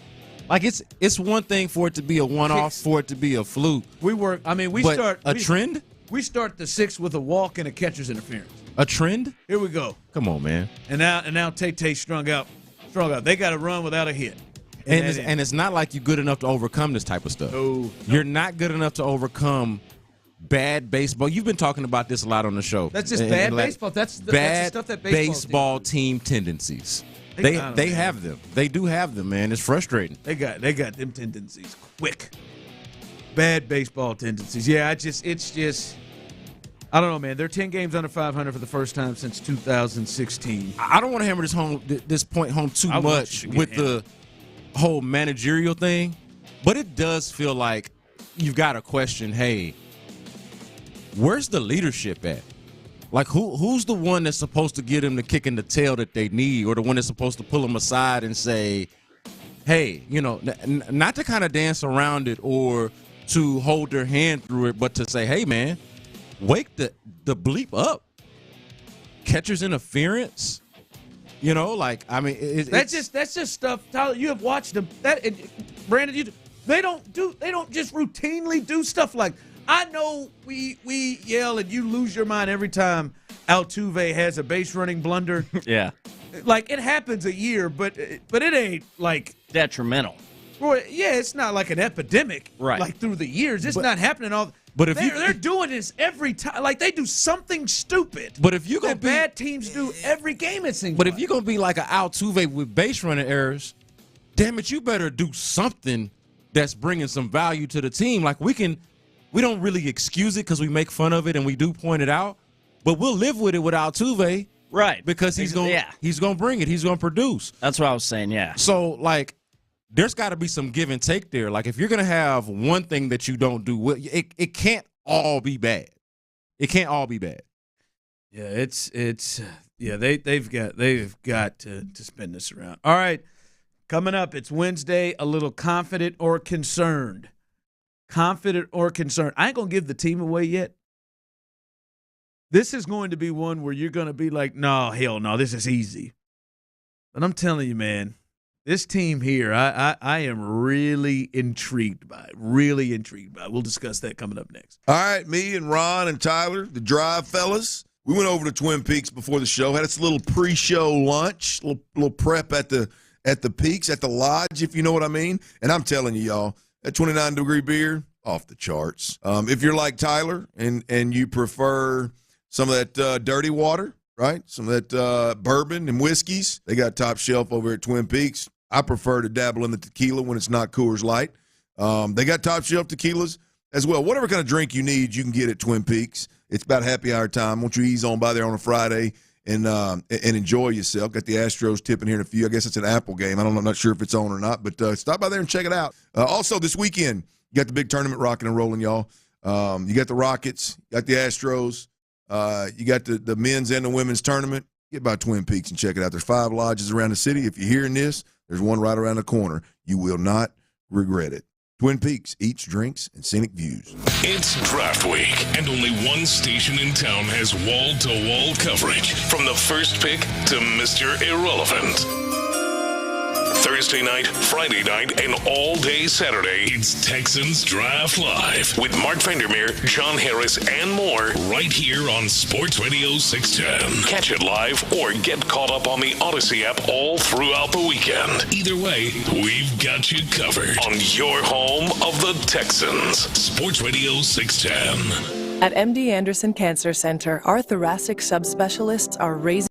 Like, it's one thing for it to be a one-off, for it to be a fluke. Trend? We start the 6th with a walk and a catcher's interference. A trend? Here we go. Come on, man. And now Tate strung out. They got to run without a hit. And it's not like you're good enough to overcome this type of stuff. No. You're not good enough to overcome bad baseball. You've been talking about this a lot on the show. That's just bad baseball. That's the stuff that baseball team tendencies. They have them. They do have them, man. It's frustrating. They got them tendencies quick. Bad baseball tendencies. Yeah, it's just I don't know, man. They're 10 games under 500 for the first time since 2016. I don't want to hammer this point home too much with the whole managerial thing, but it does feel like you've got to question, hey, where's the leadership at? Like, who's the one that's supposed to get them the kick in the tail that they need, or the one that's supposed to pull them aside and say, hey, not to kind of dance around it or to hold their hand through it, but to say, hey, man, wake the bleep up. Catcher's interference. That's just stuff. Tyler, you have watched them. Brandon, they don't just routinely do stuff like. I know we yell and you lose your mind every time Altuve has a base running blunder. Yeah, like it happens a year, but it ain't like detrimental. Well, yeah, it's not like an epidemic. Right, like through the years, it's not happening all. But if they're doing this every time, like they do something stupid. But if you bad teams do every game, it seems. But if you're gonna be like an Altuve with base running errors, damn it, you better do something that's bringing some value to the team. Like we don't really excuse it because we make fun of it and we do point it out, but we'll live with it with Altuve, right? Because he's gonna bring it, he's gonna produce. That's what I was saying. Yeah. So like. There's got to be some give and take there. Like if you're gonna have one thing that you don't do, it can't all be bad. It can't all be bad. Yeah, they've got to spin this around. All right, coming up, it's Wednesday. A little confident or concerned. Confident or concerned. I ain't gonna give the team away yet. This is going to be one where you're gonna be like, no, hell no, this is easy. But I'm telling you, man. This team here, I am really intrigued by it. Really intrigued by it. We'll discuss that coming up next. All right, me and Ron and Tyler, the Drive fellas, we went over to Twin Peaks before the show. Had us a little pre-show lunch, little prep at the Peaks, at the Lodge, if you know what I mean. And I'm telling you, y'all, that 29-degree beer, off the charts. If you're like Tyler and you prefer some of that dirty water, right? Some of that bourbon and whiskeys. They got top shelf over at Twin Peaks. I prefer to dabble in the tequila when it's not Coors Light. They got top shelf tequilas as well. Whatever kind of drink you need, you can get at Twin Peaks. It's about happy hour time. Won't you ease on by there on a Friday and enjoy yourself? Got the Astros tipping here in a few. I guess it's an Apple game. I'm not sure if it's on or not, but stop by there and check it out. Also, this weekend, you got the big tournament rocking and rolling, y'all. You got the Rockets, you got the Astros. You got the men's and the women's tournament. Get by Twin Peaks and check it out. There's 5 lodges around the city. If you're hearing this, there's one right around the corner. You will not regret it. Twin Peaks, eats, drinks, and scenic views. It's draft week, and only one station in town has wall-to-wall coverage. From the first pick to Mr. Irrelevant. Thursday night, Friday night, and all day Saturday. It's Texans Draft Live with Mark Vandermeer, John Harris, and more right here on Sports Radio 610. Catch it live or get caught up on the Odyssey app all throughout the weekend. Either way, we've got you covered on your home of the Texans. Sports Radio 610. At MD Anderson Cancer Center, our thoracic subspecialists are raising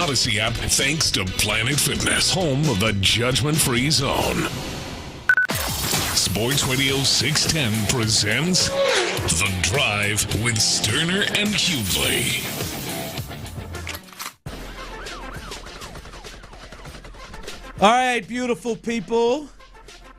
Odyssey app thanks to Planet Fitness, home of the judgment-free zone. Sports Radio 610 presents The Drive with Stoerner and Hughley. All right, beautiful people.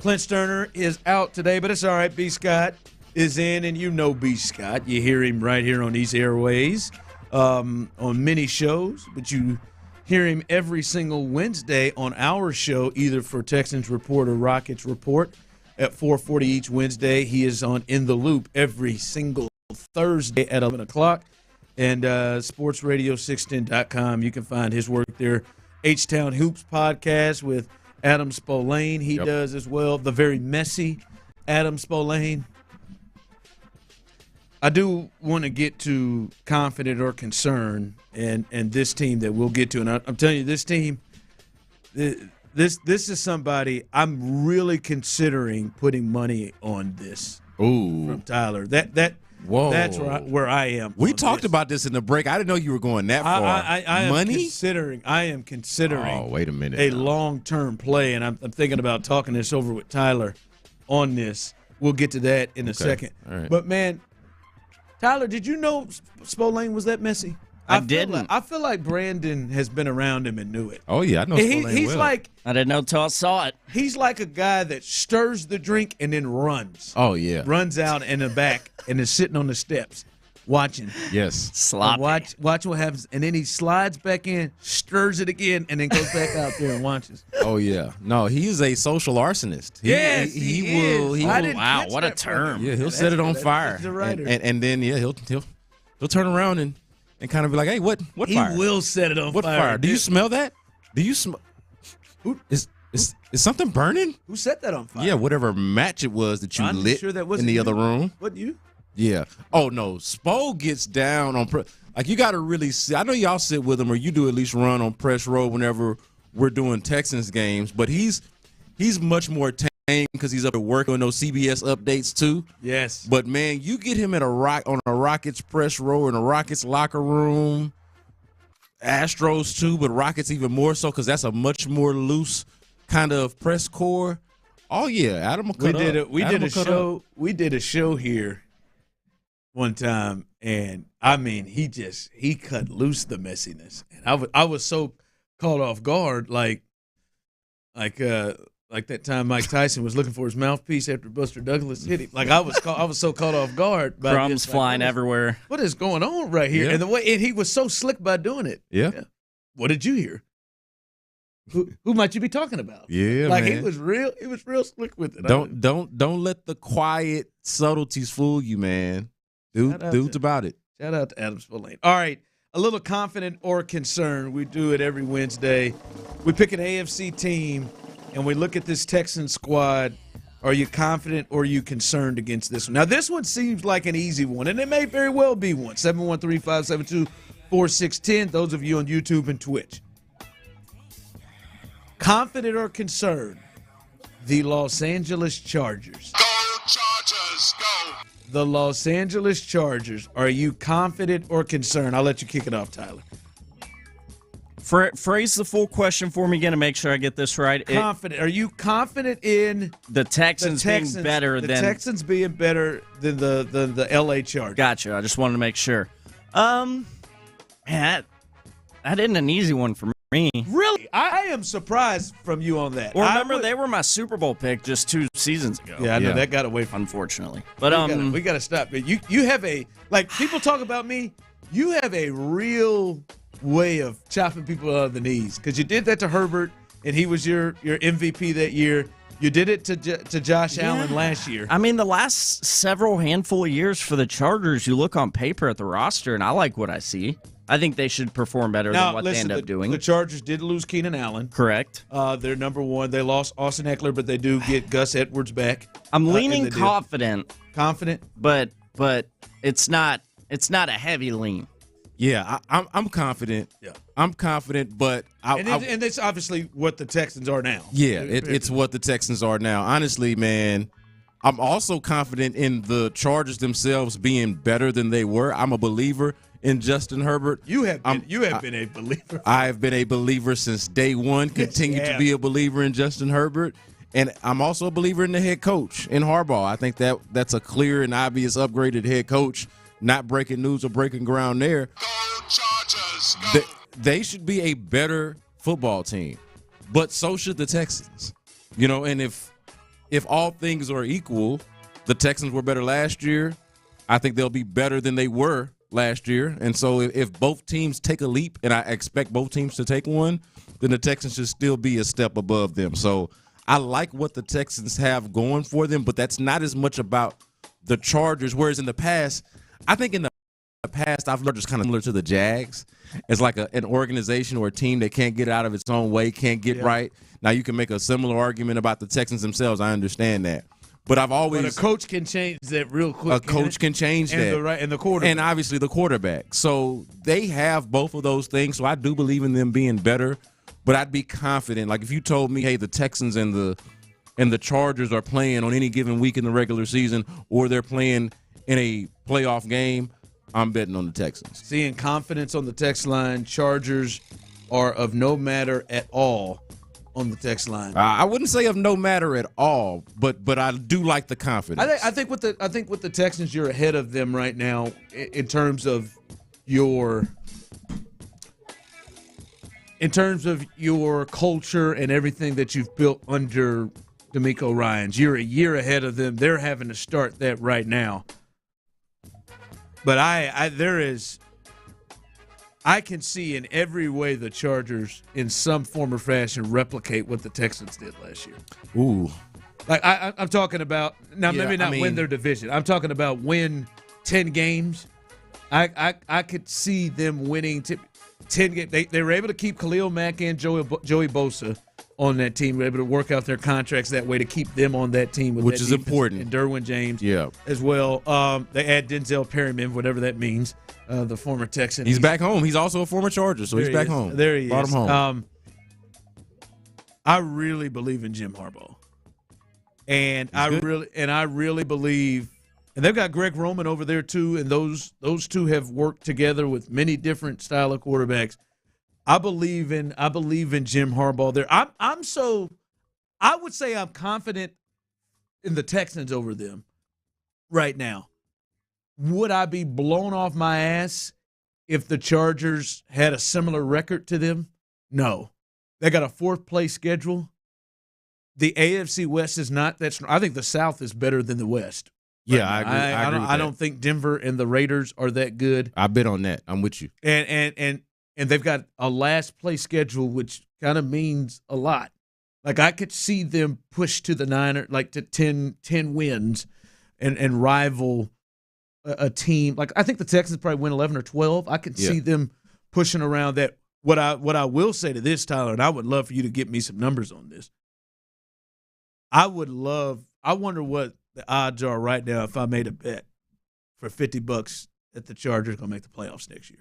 Clint Stoerner is out today, but it's all right. B. Scott is in, and you know B. Scott. You hear him right here on these airways on many shows, but you hear him every single Wednesday on our show, either for Texans Report or Rockets Report at 4:40 each Wednesday. He is on In the Loop every single Thursday at 11 o'clock. And SportsRadio610.com, you can find his work there. H-Town Hoops podcast with Adam Spolane. He does as well. The very messy Adam Spolane. I do want to get to confident or concern and this team that we'll get to. And I'm telling you, this team, this is somebody I'm really considering putting money on this. Ooh. From Tyler. Whoa. That's where I am. We talked about this in the break. I didn't know you were going that far. I am Money? I am considering Oh, wait a minute. a long-term play, and I'm thinking about talking this over with Tyler on this. We'll get to that in a second. All right. But, man, Tyler, did you know Spolane was that messy? I didn't. I feel like Brandon has been around him and knew it. Oh, yeah, I know Spolane He's well. like I didn't know till I saw it. He's like a guy that stirs the drink and then runs. Oh, yeah. Runs out in the back and is sitting on the steps watching. Yes. Sloppy. Watch what happens. And then he slides back in, stirs it again, and then goes back out there and watches. Oh, yeah. No, he is a social arsonist. Yes, he will. is. He I will. didn't Wow, catch what a that term. Yeah, he'll set it on fire. He's a writer. And then, yeah, he'll turn around and kind of be like, hey, what fire? He will set it on What fire. fire? Do you smell that? Do you smell? Is something burning? Who set that on fire? Yeah, whatever match it was that you I'm lit sure that in wasn't the you. other room. Wasn't you? Yeah. Oh, no. Spo gets down on like, you got to really see. I know y'all sit with him, or you do at least run on press row whenever we're doing Texans games, but he's much more tame because he's up at work on those CBS updates too. Yes. But, man, you get him at on a Rockets press row in a Rockets locker room, Astros too, but Rockets even more so because that's a much more loose kind of press corps. Oh, yeah, Adam will cut up. We did a show here one time, and I mean, he cut loose the messiness, and I was so caught off guard, like that time Mike Tyson was looking for his mouthpiece after Buster Douglas hit him. Like I was so caught off guard by Crumbs this, flying everywhere. What is going on right here? Yeah. And he was so slick by doing it. Yeah. What did you hear? Who might you be talking about? Yeah, like man. he was real slick with it. Don't let the quiet subtleties fool you, man. Dude's about it. Shout out to Adam Spolane. All right, a little confident or concerned. We do it every Wednesday. We pick an AFC team, and we look at this Texans squad. Are you confident or are you concerned against this one? Now, this one seems like an easy one, and it may very well be one. 713-572-4610, those of you on YouTube and Twitch. Confident or concerned, the Los Angeles Chargers. Go Chargers, go! The Los Angeles Chargers. Are you confident or concerned? I'll let you kick it off, Tyler. Phrase the full question for me again to make sure I get this right. Confident. Are you confident in the Texans being better than Texans being better than the LA Chargers? Gotcha. I just wanted to make sure. Man, that isn't an easy one for me. Really? I am surprised from you on that. Well, remember, they were my Super Bowl pick just 2 seasons ago. Yeah, I know that got away from unfortunately. But we got to stop. You have people talk about me. You have a real way of chopping people out of the knees because you did that to Herbert, and he was your MVP that year. You did it to Josh Allen last year. I mean, the last several handful of years for the Chargers, you look on paper at the roster, and I like what I see. I think they should perform better than what they end up doing. The Chargers did lose Keenan Allen. Correct. They're number one. They lost Austin Eckler, but they do get Gus Edwards back. I'm leaning confident. Confident? But it's not a heavy lean. Yeah, I'm confident. Yeah, I'm confident, but and it's obviously what the Texans are now. Yeah, it's what the Texans are now. Honestly, man, I'm also confident in the Chargers themselves being better than they were. I'm a believer in Justin Herbert. You have been a believer. I have been a believer since day one, continue to be a believer in Justin Herbert. And I'm also a believer in the head coach, in Harbaugh. I think that's a clear and obvious upgraded head coach. Not breaking news or breaking ground there. Go Chargers, go. They should be a better football team, but so should the Texans. And if all things are equal, the Texans were better last year. I think they'll be better than they were last year. And so if both teams take a leap, and I expect both teams to take one, then the Texans should still be a step above them. So I like what the Texans have going for them, but that's not as much about the Chargers, whereas in the past, I think in the past, I've learned just kind of similar to the Jags. It's like an organization or a team that can't get out of its own way, can't get right. Now, you can make a similar argument about the Texans themselves. I understand that. But I've always – But a coach can change that real quick. A coach can change that. And the quarterback. And obviously the quarterback. So they have both of those things. So I do believe in them being better. But I'd be confident. Like if you told me, hey, the Texans and the Chargers are playing on any given week in the regular season, or they're playing in a playoff game, I'm betting on the Texans. Seeing confidence on the text line, Chargers are of no matter at all on the text line. I wouldn't say of no matter at all, but I do like the confidence. I think with the Texans, you're ahead of them right now in terms of your culture and everything that you've built under DeMeco Ryans. You're a year ahead of them. They're having to start that right now. But I can see in every way the Chargers, in some form or fashion, replicate what the Texans did last year. Ooh. Like I'm talking about now, maybe not win their division. I'm talking about win 10 games. I could see them winning 10 games. They were able to keep Khalil Mack and Joey Bosa on that team. They were able to work out their contracts that way to keep them on that team, which is important. And Derwin James, yeah, as well. They add Denzel Perryman, whatever that means. The former Texan. He's back home. He's also a former Charger, so he's back home. There he Brought is. him home. I really believe in Jim Harbaugh, and I really believe. And they've got Greg Roman over there too, and those two have worked together with many different style of quarterbacks. I believe in Jim Harbaugh there. I would say I'm confident in the Texans over them right now. Would I be blown off my ass if the Chargers had a similar record to them? No. They got a fourth-place schedule. The AFC West is not that strong. I think the South is better than the West. Yeah, I agree. I don't think Denver and the Raiders are that good. I bet on that. I'm with you. And they've got a last-place schedule, which kind of means a lot. Like, I could see them push to the Niners, like to 10 wins and rival a team. Like, I think the Texans probably win 11 or 12. I could see them pushing around that. What I will say to this, Tyler, and I would love for you to get me some numbers on this. I wonder what the odds are right now if I made a bet for $50 that the Chargers are going to make the playoffs next year.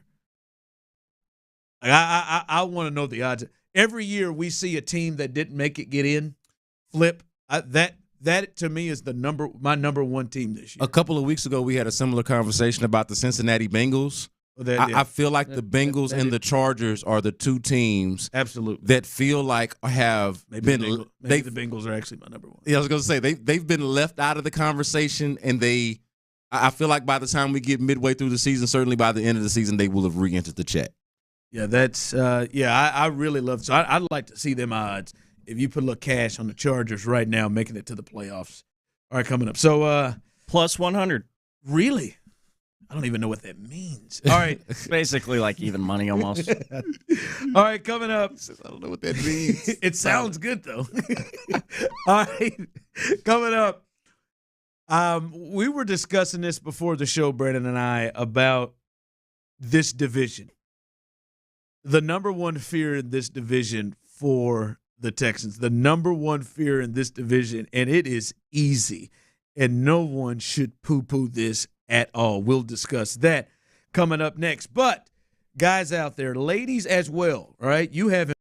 Like, I want to know the odds. Every year we see a team that didn't make it get in, flip. That to me is my number one team this year. A couple of weeks ago, we had a similar conversation about the Cincinnati Bengals. I feel like the Bengals and the Chargers are the two teams absolutely that feel like have maybe the Bengals are actually my number one. Yeah, I was going to say they've been left out of the conversation, and I feel like by the time we get midway through the season, certainly by the end of the season, they will have re-entered the chat. Yeah, that's I really love. So I'd like to see them odds. If you put a little cash on the Chargers right now, making it to the playoffs. All right, coming up. So plus 100. Really? I don't even know what that means. All right. It's basically like even money almost. All right, coming up. I don't know what that means. It sounds good, though. All right, coming up. We were discussing this before the show, Brandon and I, about this division. The number one fear in this division for the Texans, the number one fear in this division, and it is easy, and no one should poo-poo this at all. We'll discuss that coming up next. But guys out there, ladies as well, all right? You have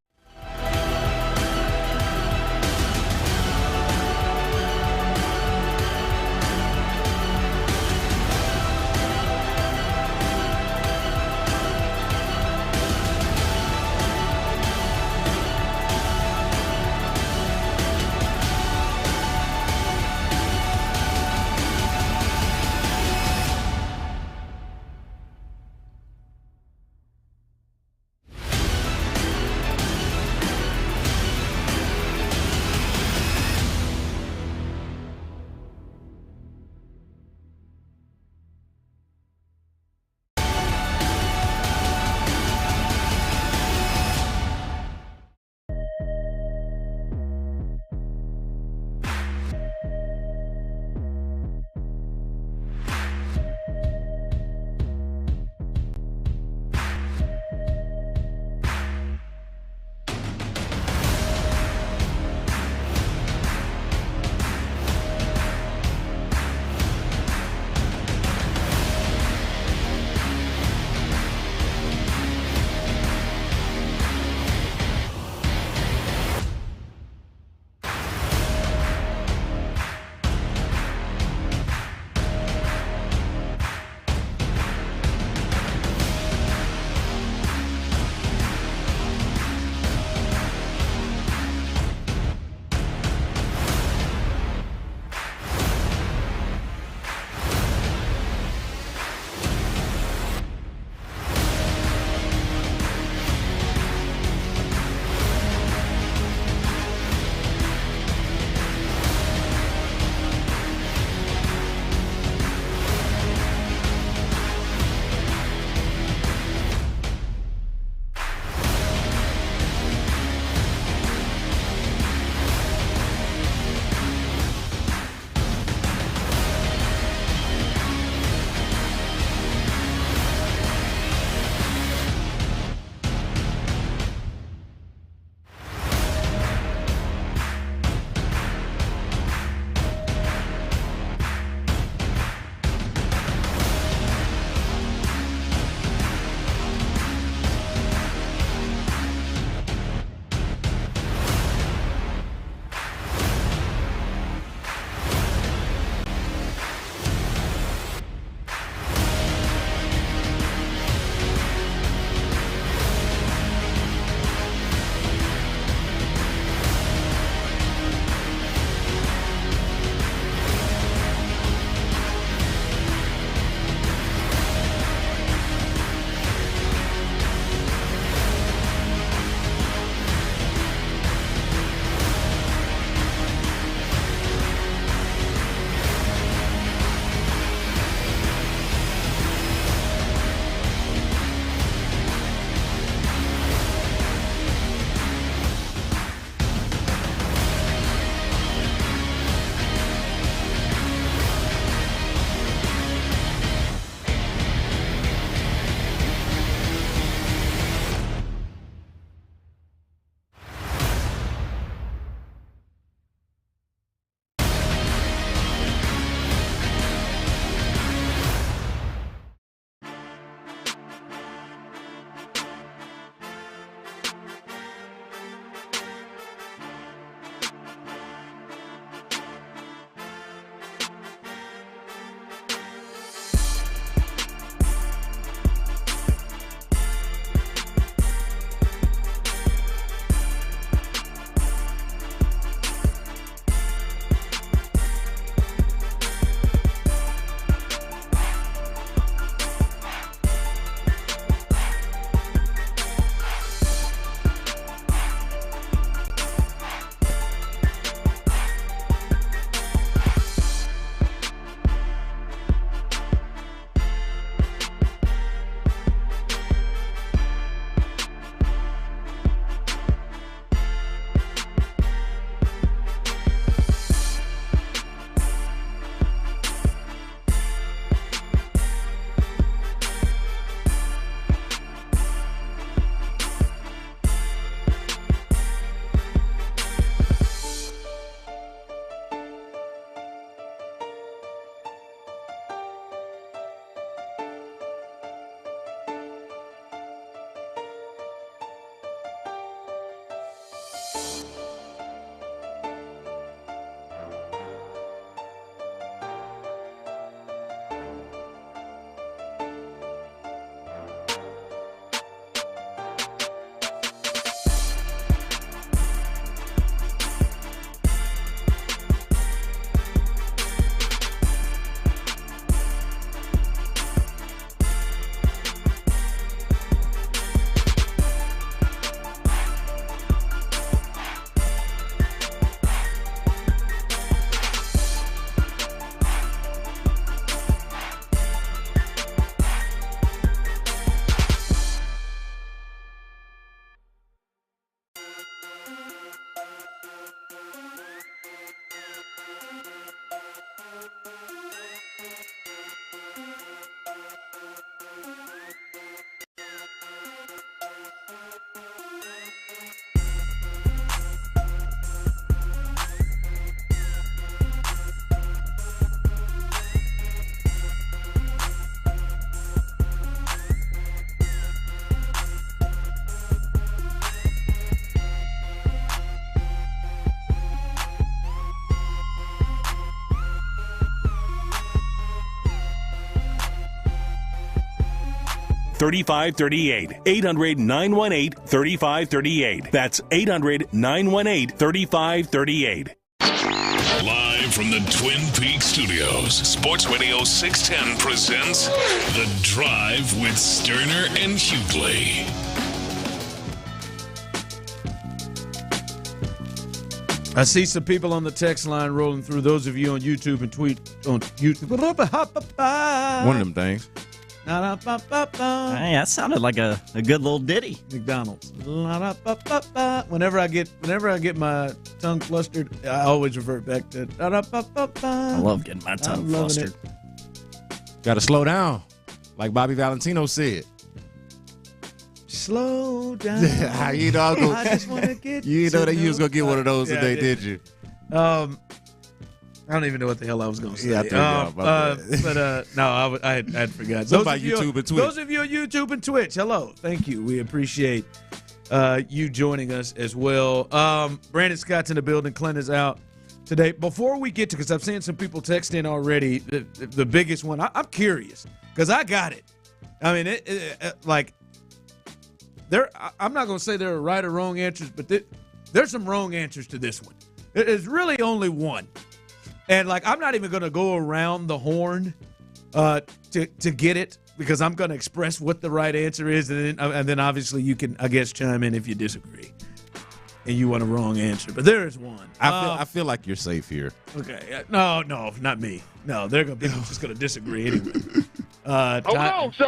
800-918-3538. 800-918-3538. That's 800-918-3538. Live from the Twin Peaks studios, Sports Radio 610 presents The Drive with Stoerner and Hughley. I see some people on the text line rolling through. Those of you on YouTube and tweet on YouTube. One of them things. Hey, that sounded like a good little ditty. McDonald's. Whenever I get my tongue flustered, I always revert back to. I love getting my tongue flustered. Got to slow down, like Bobby Valentino said. Slow down. You know, I just want to get. You know that you was gonna get one of those today, did you? I don't even know what the hell I was going to say. Yeah, no, I had forgotten. Somebody YouTube and Twitch. Those of you on YouTube and Twitch, hello. Thank you. We appreciate you joining us as well. Brandon Scott's in the building. Clint is out today. Before we get to, because I've seen some people text in already, the biggest one, I'm curious because I got it. I mean, I'm not going to say there are right or wrong answers, but there's some wrong answers to this one. There's really only one. And, I'm not even going to go around the horn to get it because I'm going to express what the right answer is. And then obviously, you can, I guess, chime in if you disagree and you want a wrong answer. But there is one. I feel like you're safe here. Okay. No, not me. No, they're going to be just going to disagree anyway. Half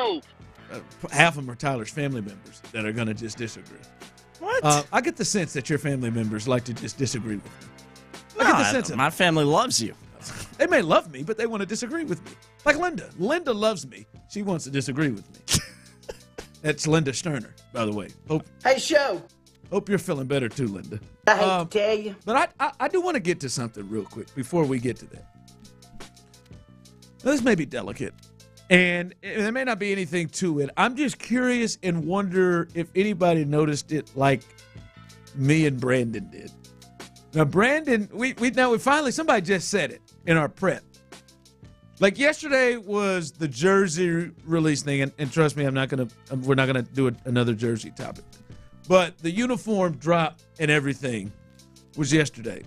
of them are Tyler's family members that are going to just disagree. What? I get the sense that your family members like to just disagree with me. I get the sense my family loves you. They may love me, but they want to disagree with me. Like Linda. Linda loves me. She wants to disagree with me. That's Linda Stoerner, by the way. Hey, show. Hope you're feeling better too, Linda. I hate to tell you. But I do want to get to something real quick before we get to that. Now, this may be delicate, and there may not be anything to it. I'm just curious and wonder if anybody noticed it like me and Brandon did. Now, Brandon, we finally, somebody just said it in our prep. Like yesterday was the jersey release thing, and trust me, we're not gonna do another jersey topic. But the uniform drop and everything was yesterday.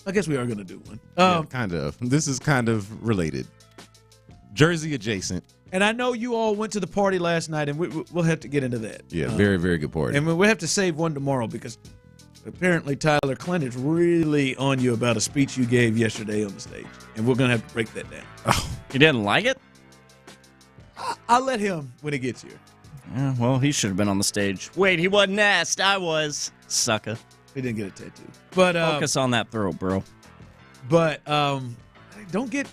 I guess we are gonna do one. Kind of. This is kind of related. Jersey adjacent. And I know you all went to the party last night, and we'll have to get into that. Yeah, very, very good party. And we'll have to save one tomorrow because apparently Tyler Clint is really on you about a speech you gave yesterday on the stage. And we're going to have to break that down. Oh, you didn't like it? I'll let him when he gets here. Yeah, well, he should have been on the stage. Wait, he wasn't asked. I was. Sucker. He didn't get a tattoo. But focus on that throat, bro. But don't get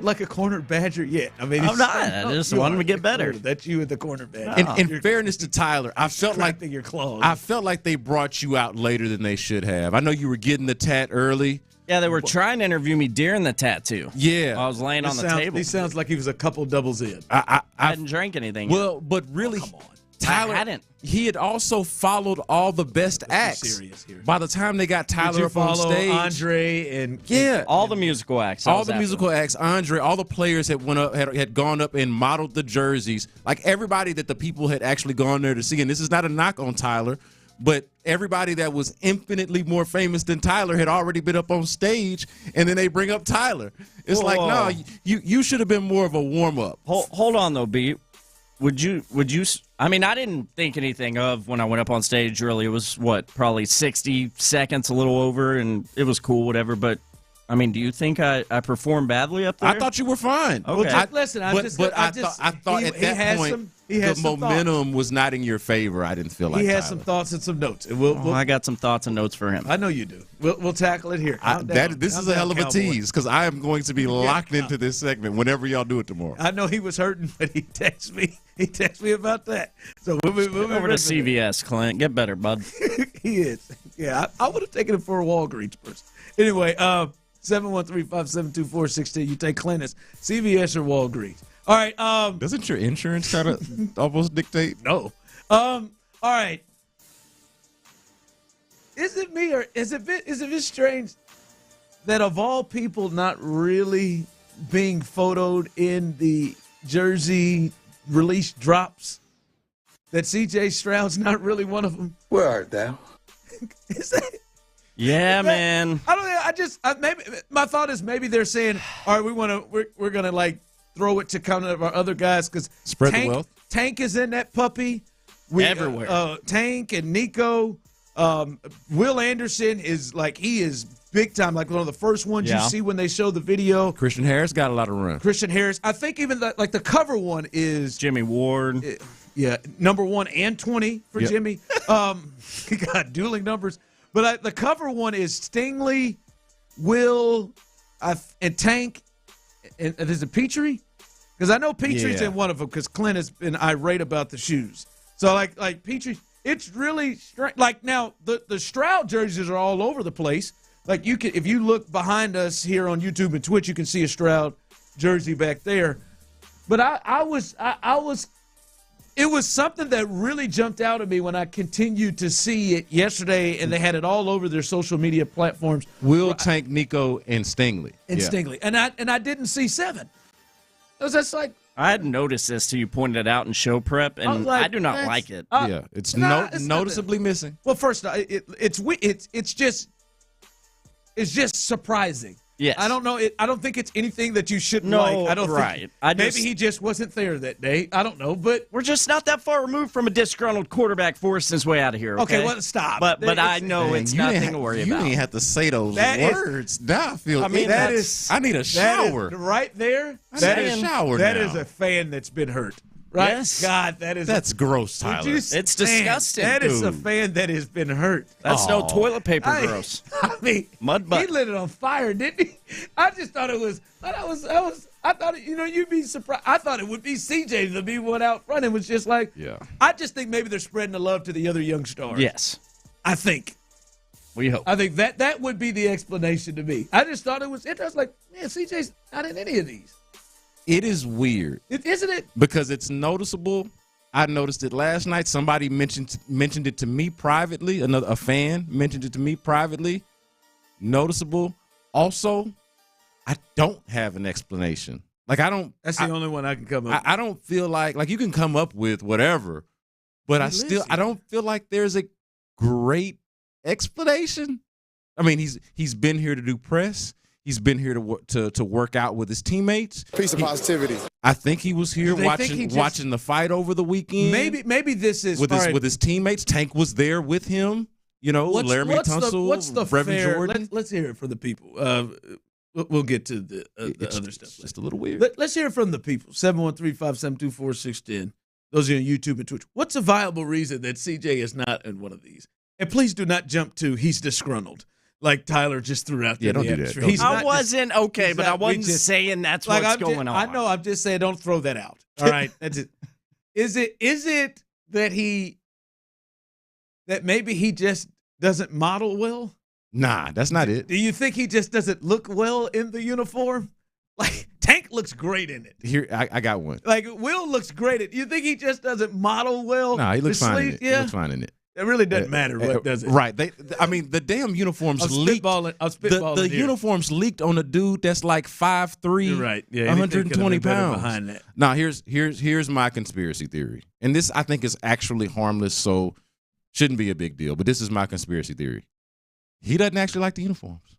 like a corner badger yet. I mean, I'm not. I just want him to get better. That's you at the corner badger. In fairness to Tyler, I felt like your claws. I felt like they brought you out later than they should have. I know you were getting the tat early. Yeah, they were trying to interview me during the tattoo. Yeah, I was laying on the table. He sounds like he was a couple doubles in. I hadn't drank anything. Well, but really, come on. Tyler hadn't. He had also followed all the best acts. Serious here. By the time they got Tyler up on stage, Andre and all the musical acts, Andre, all the players had gone up and modeled the jerseys. Like everybody that the people had actually gone there to see. And this is not a knock on Tyler, but everybody that was infinitely more famous than Tyler had already been up on stage, and then they bring up Tyler. It's like, no, you should have been more of a warm up. Hold on though, B. Would you? I mean, I didn't think anything of when I went up on stage early. It was probably 60 seconds, a little over, and it was cool, whatever. But I mean, do you think I performed badly up there? I thought you were fine. Okay. Well, listen, I thought at that point the momentum was not in your favor. I didn't feel like he has Tyler. some thoughts and some notes. And I got some thoughts and notes for him. I know you do. We'll tackle it here. This is a hell of a tease because I am going to be locked into this segment whenever y'all do it tomorrow. I know he was hurting, but he texted me. He texted me about that. So we'll be over to CVS, Clint. Get better, bud. He is. Yeah, I would have taken him for a Walgreens person. Anyway, 713-572-4610. You take Clint as CVS or Walgreens. All right. Doesn't your insurance kind of almost dictate? No. All right. Is it me or is it a bit strange that of all people not really being photoed in the jersey release drops that C.J. Stroud's not really one of them? Where art thou? Yeah, man. Maybe my thought is maybe they're saying, all right, we're gonna like throw it to kind of our other guys because spread the wealth. Tank is in that puppy. Everywhere. Tank and Nico. Will Anderson is he is big time, like one of the first ones you see when they show the video. Christian Harris got a lot of run. Christian Harris. I think even the cover one is Jimmy Ward. Number 1 and 20 for Jimmy. He got dueling numbers. But the cover one is Stingley, Will, and Tank. And is it Petrie? Because I know Petrie's in one of them because Clint has been irate about the shoes. So, like Petrie, it's really strange. Like, now, the Stroud jerseys are all over the place. Like, if you look behind us here on YouTube and Twitch, you can see a Stroud jersey back there. But it was something that really jumped out at me when I continued to see it yesterday, and they had it all over their social media platforms. Will, Tank, Nico, and Stingley. Stingley. And I didn't see 7. It was just like, I hadn't noticed this till you pointed it out in show prep, and I do not like it. It's noticeably missing. Well, first, it's just surprising. Yes. I don't know. I don't think it's anything that you shouldn't like. I don't think. Maybe he just wasn't there that day. I don't know. But we're just not that far removed from a disgruntled quarterback forcing his way out of here. Okay, well, stop. But I know it's nothing to worry about. You didn't have to say those words. Now I feel. I need a shower right there. That is a fan that's been hurt. Right? Yes. God, that's gross, Tyler. It's disgusting. That is a fan that has been hurt. That's no toilet paper gross. I mean, mud butt. He lit it on fire, didn't he? I just thought it was. I thought you'd be surprised. I thought it would be CJ to be one out front. It was just like, I just think maybe they're spreading the love to the other young stars. Yes, I think. We hope. I think that would be the explanation to me. I just thought it was interesting. Like, man, CJ's not in any of these. It is weird. Isn't it? Because it's noticeable. I noticed it last night. Somebody mentioned it to me privately. A fan mentioned it to me privately. Noticeable. Also, I don't have an explanation. Like, I don't. That's the only one I can come up with. I don't feel like you can come up with whatever, but I don't feel like there's a great explanation. I mean, he's been here to do press. He's been here to work out with his teammates. Piece of positivity. I think he was here watching the fight over the weekend. Maybe this is with his teammates. Tank was there with him. You know, Laramie Tunsil, what's the Brevin fair? Jordan. Let's hear it from the people. We'll get to the other stuff. Just a little weird. Let's hear it from the people. 713-572-4610. Those are on YouTube and Twitch. What's a viable reason that CJ is not in one of these? And please do not jump to he's disgruntled. Like Tyler just threw out there. Yeah, don't do that. I wasn't okay, but I wasn't saying that's what's going on. I know. I'm just saying, don't throw that out. All right, that's it. Is it that maybe he just doesn't model well? Nah, that's not it. Do you think he just doesn't look well in the uniform? Like, Tank looks great in it. Here, I got one. Like, Will looks great in it. You think he just doesn't model well? Nah, he looks fine in it. Yeah. He looks fine in it. It really doesn't matter what does it. Right. The damn uniforms leaked. The uniforms leaked on a dude that's like 5'3", You're right. Yeah, 120 pounds. Behind that. Now, here's my conspiracy theory. And this, I think, is actually harmless, so shouldn't be a big deal. But this is my conspiracy theory. He doesn't actually like the uniforms.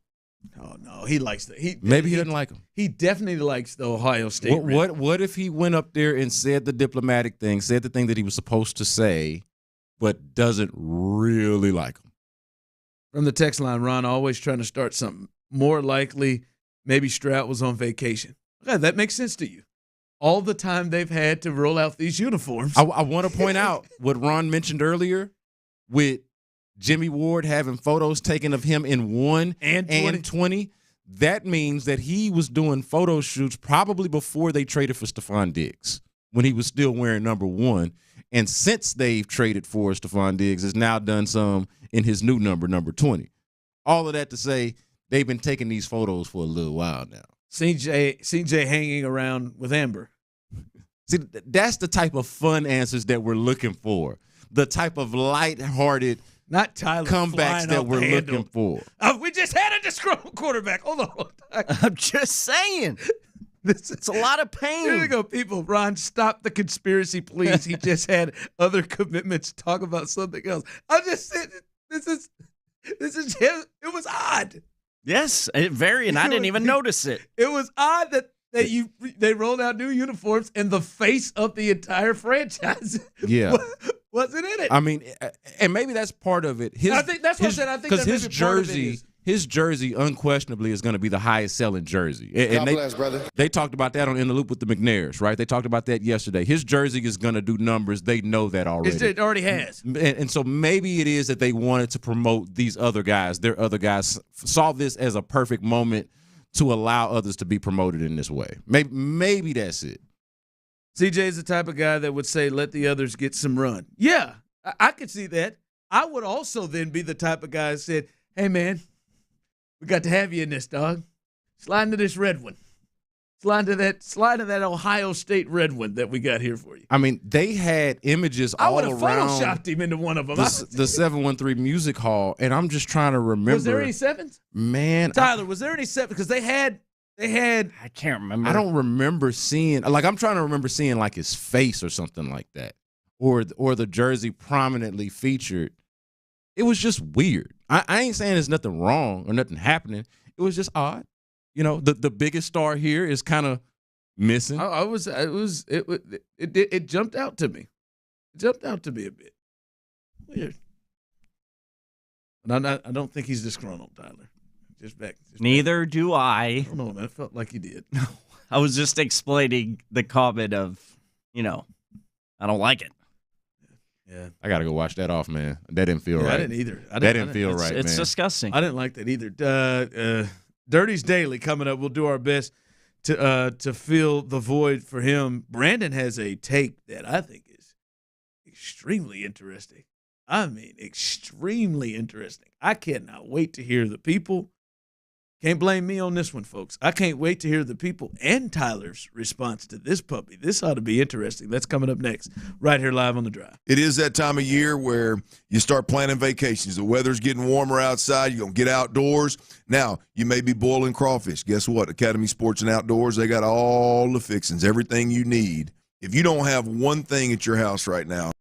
Oh, no. He likes them. Maybe he doesn't like them. He definitely likes the Ohio State. What if he went up there and said the diplomatic thing, said the thing that he was supposed to say, but doesn't really like them? From the text line, Ron, always trying to start something. More likely, maybe Stroud was on vacation. Okay, that makes sense to you. All the time they've had to roll out these uniforms. I want to point out what Ron mentioned earlier with Jimmy Ward having photos taken of him in 1 and 20. That means that he was doing photo shoots probably before they traded for Stephon Diggs, when he was still wearing number 1. And since they've traded for Stephon Diggs, has now done some in his new number 20. All of that to say, they've been taking these photos for a little while now. CJ hanging around with Amber. See, that's the type of fun answers that we're looking for. The type of lighthearted not Tyler comebacks that we're looking for. We just had a disgruntled quarterback. Hold on. I'm just saying. It's a lot of pain. Here we go, people. Ron, stop the conspiracy, please. He just had other commitments to talk about something else. I'm just saying, this is it was odd. Yes, very, and I didn't even notice it. It was odd that they rolled out new uniforms and the face of the entire franchise wasn't in it. I mean, and maybe that's part of it. I think that's what I said. I think because that his jersey unquestionably is going to be the highest selling jersey. And God bless, brother. They talked about that on In the Loop with the McNairs, right? They talked about that yesterday. His jersey is going to do numbers. They know that already. It already has. And so maybe it is that they wanted to promote these other guys. Their other guys saw this as a perfect moment to allow others to be promoted in this way. Maybe that's it. CJ is the type of guy that would say, let the others get some run. Yeah, I could see that. I would also then be the type of guy that said, hey, man, we got to have you in this, dog. Slide into this red one. Slide to that Ohio State red one that we got here for you. I mean, they had images all around. I would have photoshopped him into one of them. The 713 Music Hall, and I'm just trying to remember. Was there any sevens? Man. Tyler, was there any sevens? Because they had. I can't remember. I don't remember seeing. Like, I'm trying to remember seeing, like, his face or something like that. Or the jersey prominently featured. It was just weird. I ain't saying there's nothing wrong or nothing happening. It was just odd. You know, the biggest star here is kind of missing. It jumped out to me. It jumped out to me a bit. Weird. But I don't think he's disgruntled, Tyler. Neither do I. I don't know, man. I felt like he did. I was just explaining the comment of, I don't like it. Yeah, I got to go wash that off, man. That didn't feel right. I didn't either. That didn't feel right, man. It's disgusting. I didn't like that either. Dirty's Daily coming up. We'll do our best to fill the void for him. Brandon has a take that I think is extremely interesting. I mean, extremely interesting. I cannot wait to hear the people. Can't blame me on this one, folks. I can't wait to hear the people and Tyler's response to this puppy. This ought to be interesting. That's coming up next, right here live on The Drive. It is that time of year where you start planning vacations. The weather's getting warmer outside. You're going to get outdoors. Now, you may be boiling crawfish. Guess what? Academy Sports and Outdoors, they got all the fixings, everything you need. If you don't have one thing at your house right now,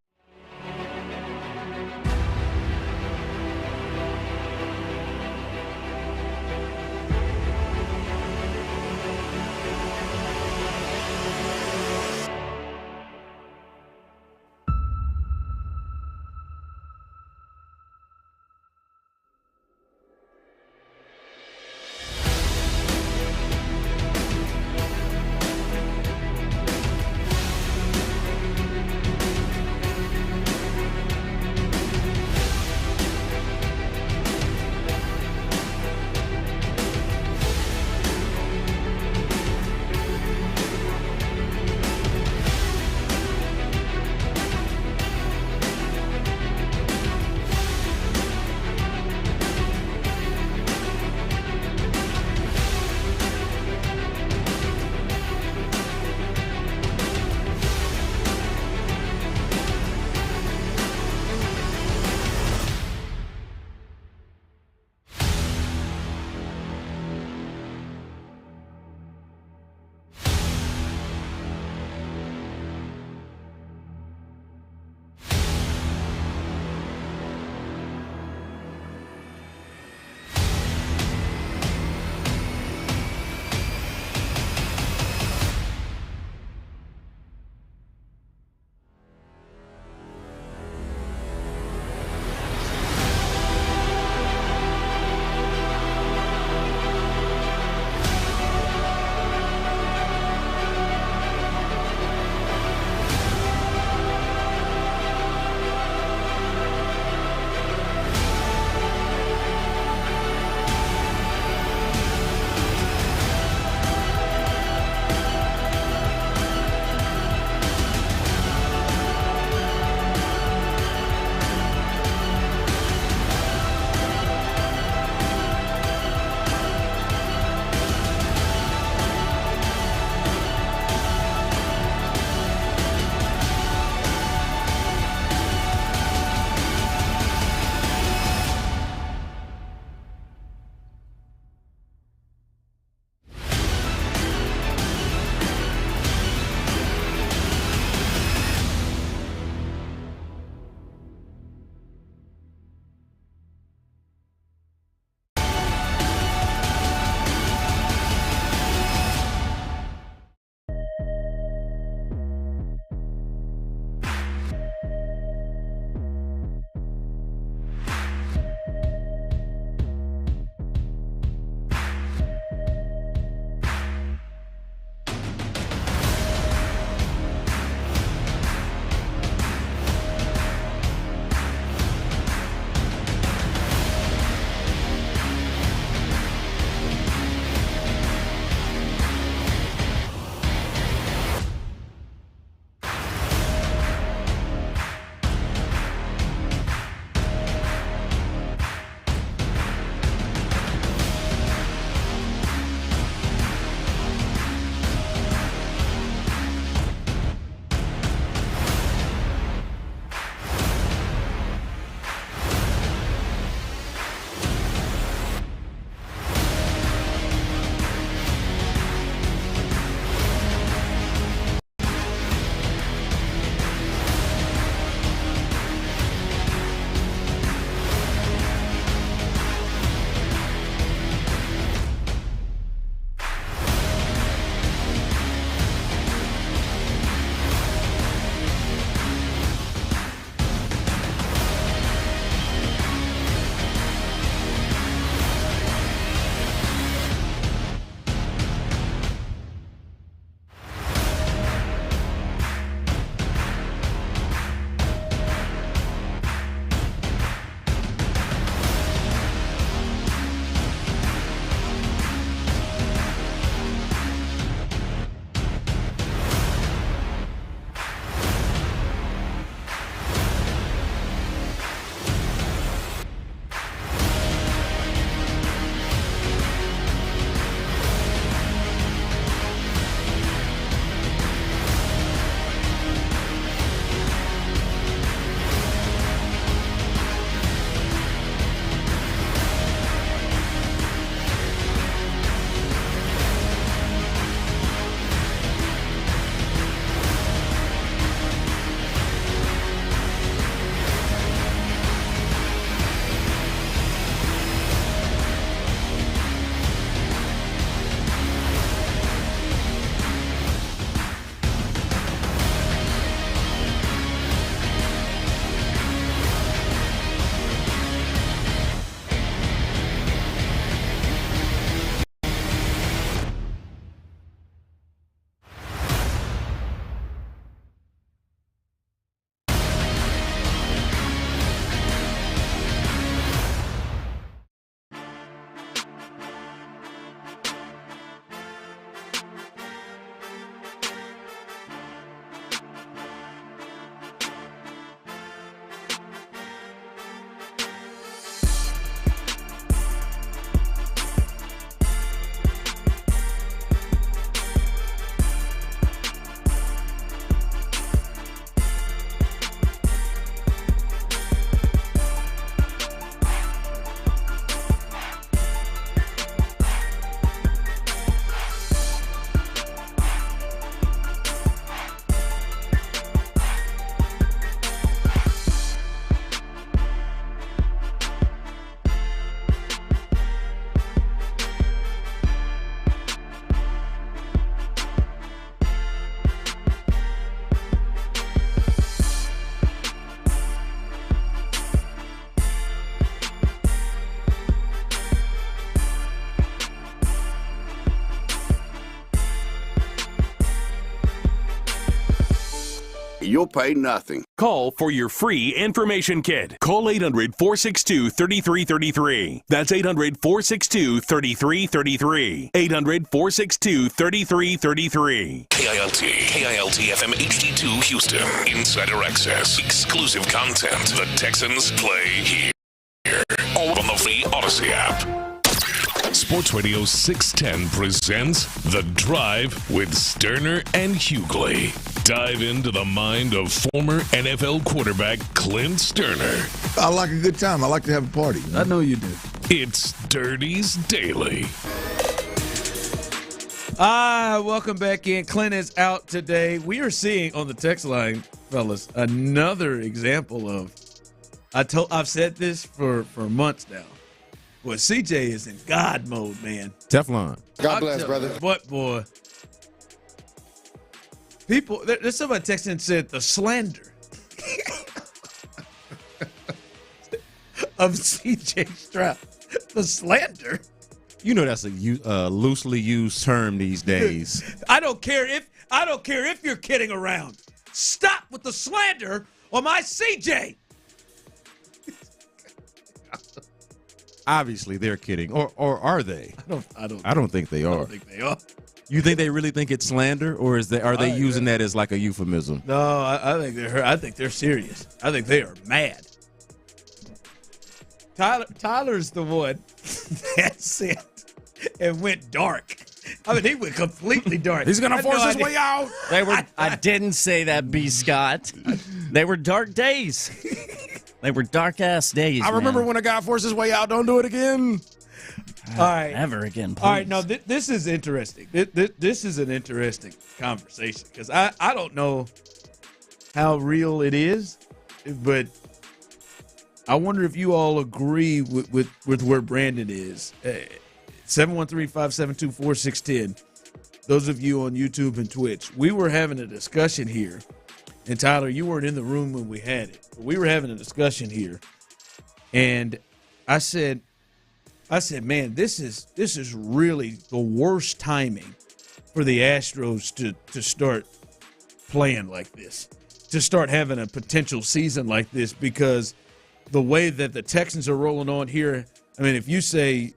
you'll pay nothing. Call for your free information kit. Call 800-462-3333. That's 800-462-3333. 800-462-3333. KILT FM HD2 Houston. Insider access. Exclusive content. The Texans play here. All on the free Odyssey app. Sports Radio 610 presents The Drive with Stoerner and Hughley. Dive into the mind of former NFL quarterback Clint Stoerner. I like a good time. I like to have a party. I know you do. It's Dirty's Daily. Welcome back in. Clint is out today. We are seeing on the text line, fellas, another example of, I've said this for months now. Boy, CJ is in God mode, man. Teflon. God bless, brother. What, boy? People, there's somebody texting and said the slander of CJ Stroud. The slander? You know that's a loosely used term these days. I don't care if you're kidding around. Stop with the slander on my CJ. Obviously, they're kidding, or are they? I don't think they are. I don't think they are. You think they really think it's slander, or are they using that as like a euphemism? No, I think they're serious. I think they are mad. Tyler's the one that said and went dark. I mean, he went completely dark. He's gonna force his way out. I didn't say that, B. Scott. They were dark days. They were dark-ass days, I remember when a guy forced his way out. Don't do it again. All right. Never again, please. All right, no, this is interesting. This is an interesting conversation because I don't know how real it is, but I wonder if you all agree with where Brandon is. 713-572-4610. Those of you on YouTube and Twitch, we were having a discussion here. And Tyler, you weren't in the room when we had it. But we were having a discussion here, and I said, man, this is really the worst timing for the Astros to start playing like this, to start having a potential season like this, because the way that the Texans are rolling on here. I mean, if you say,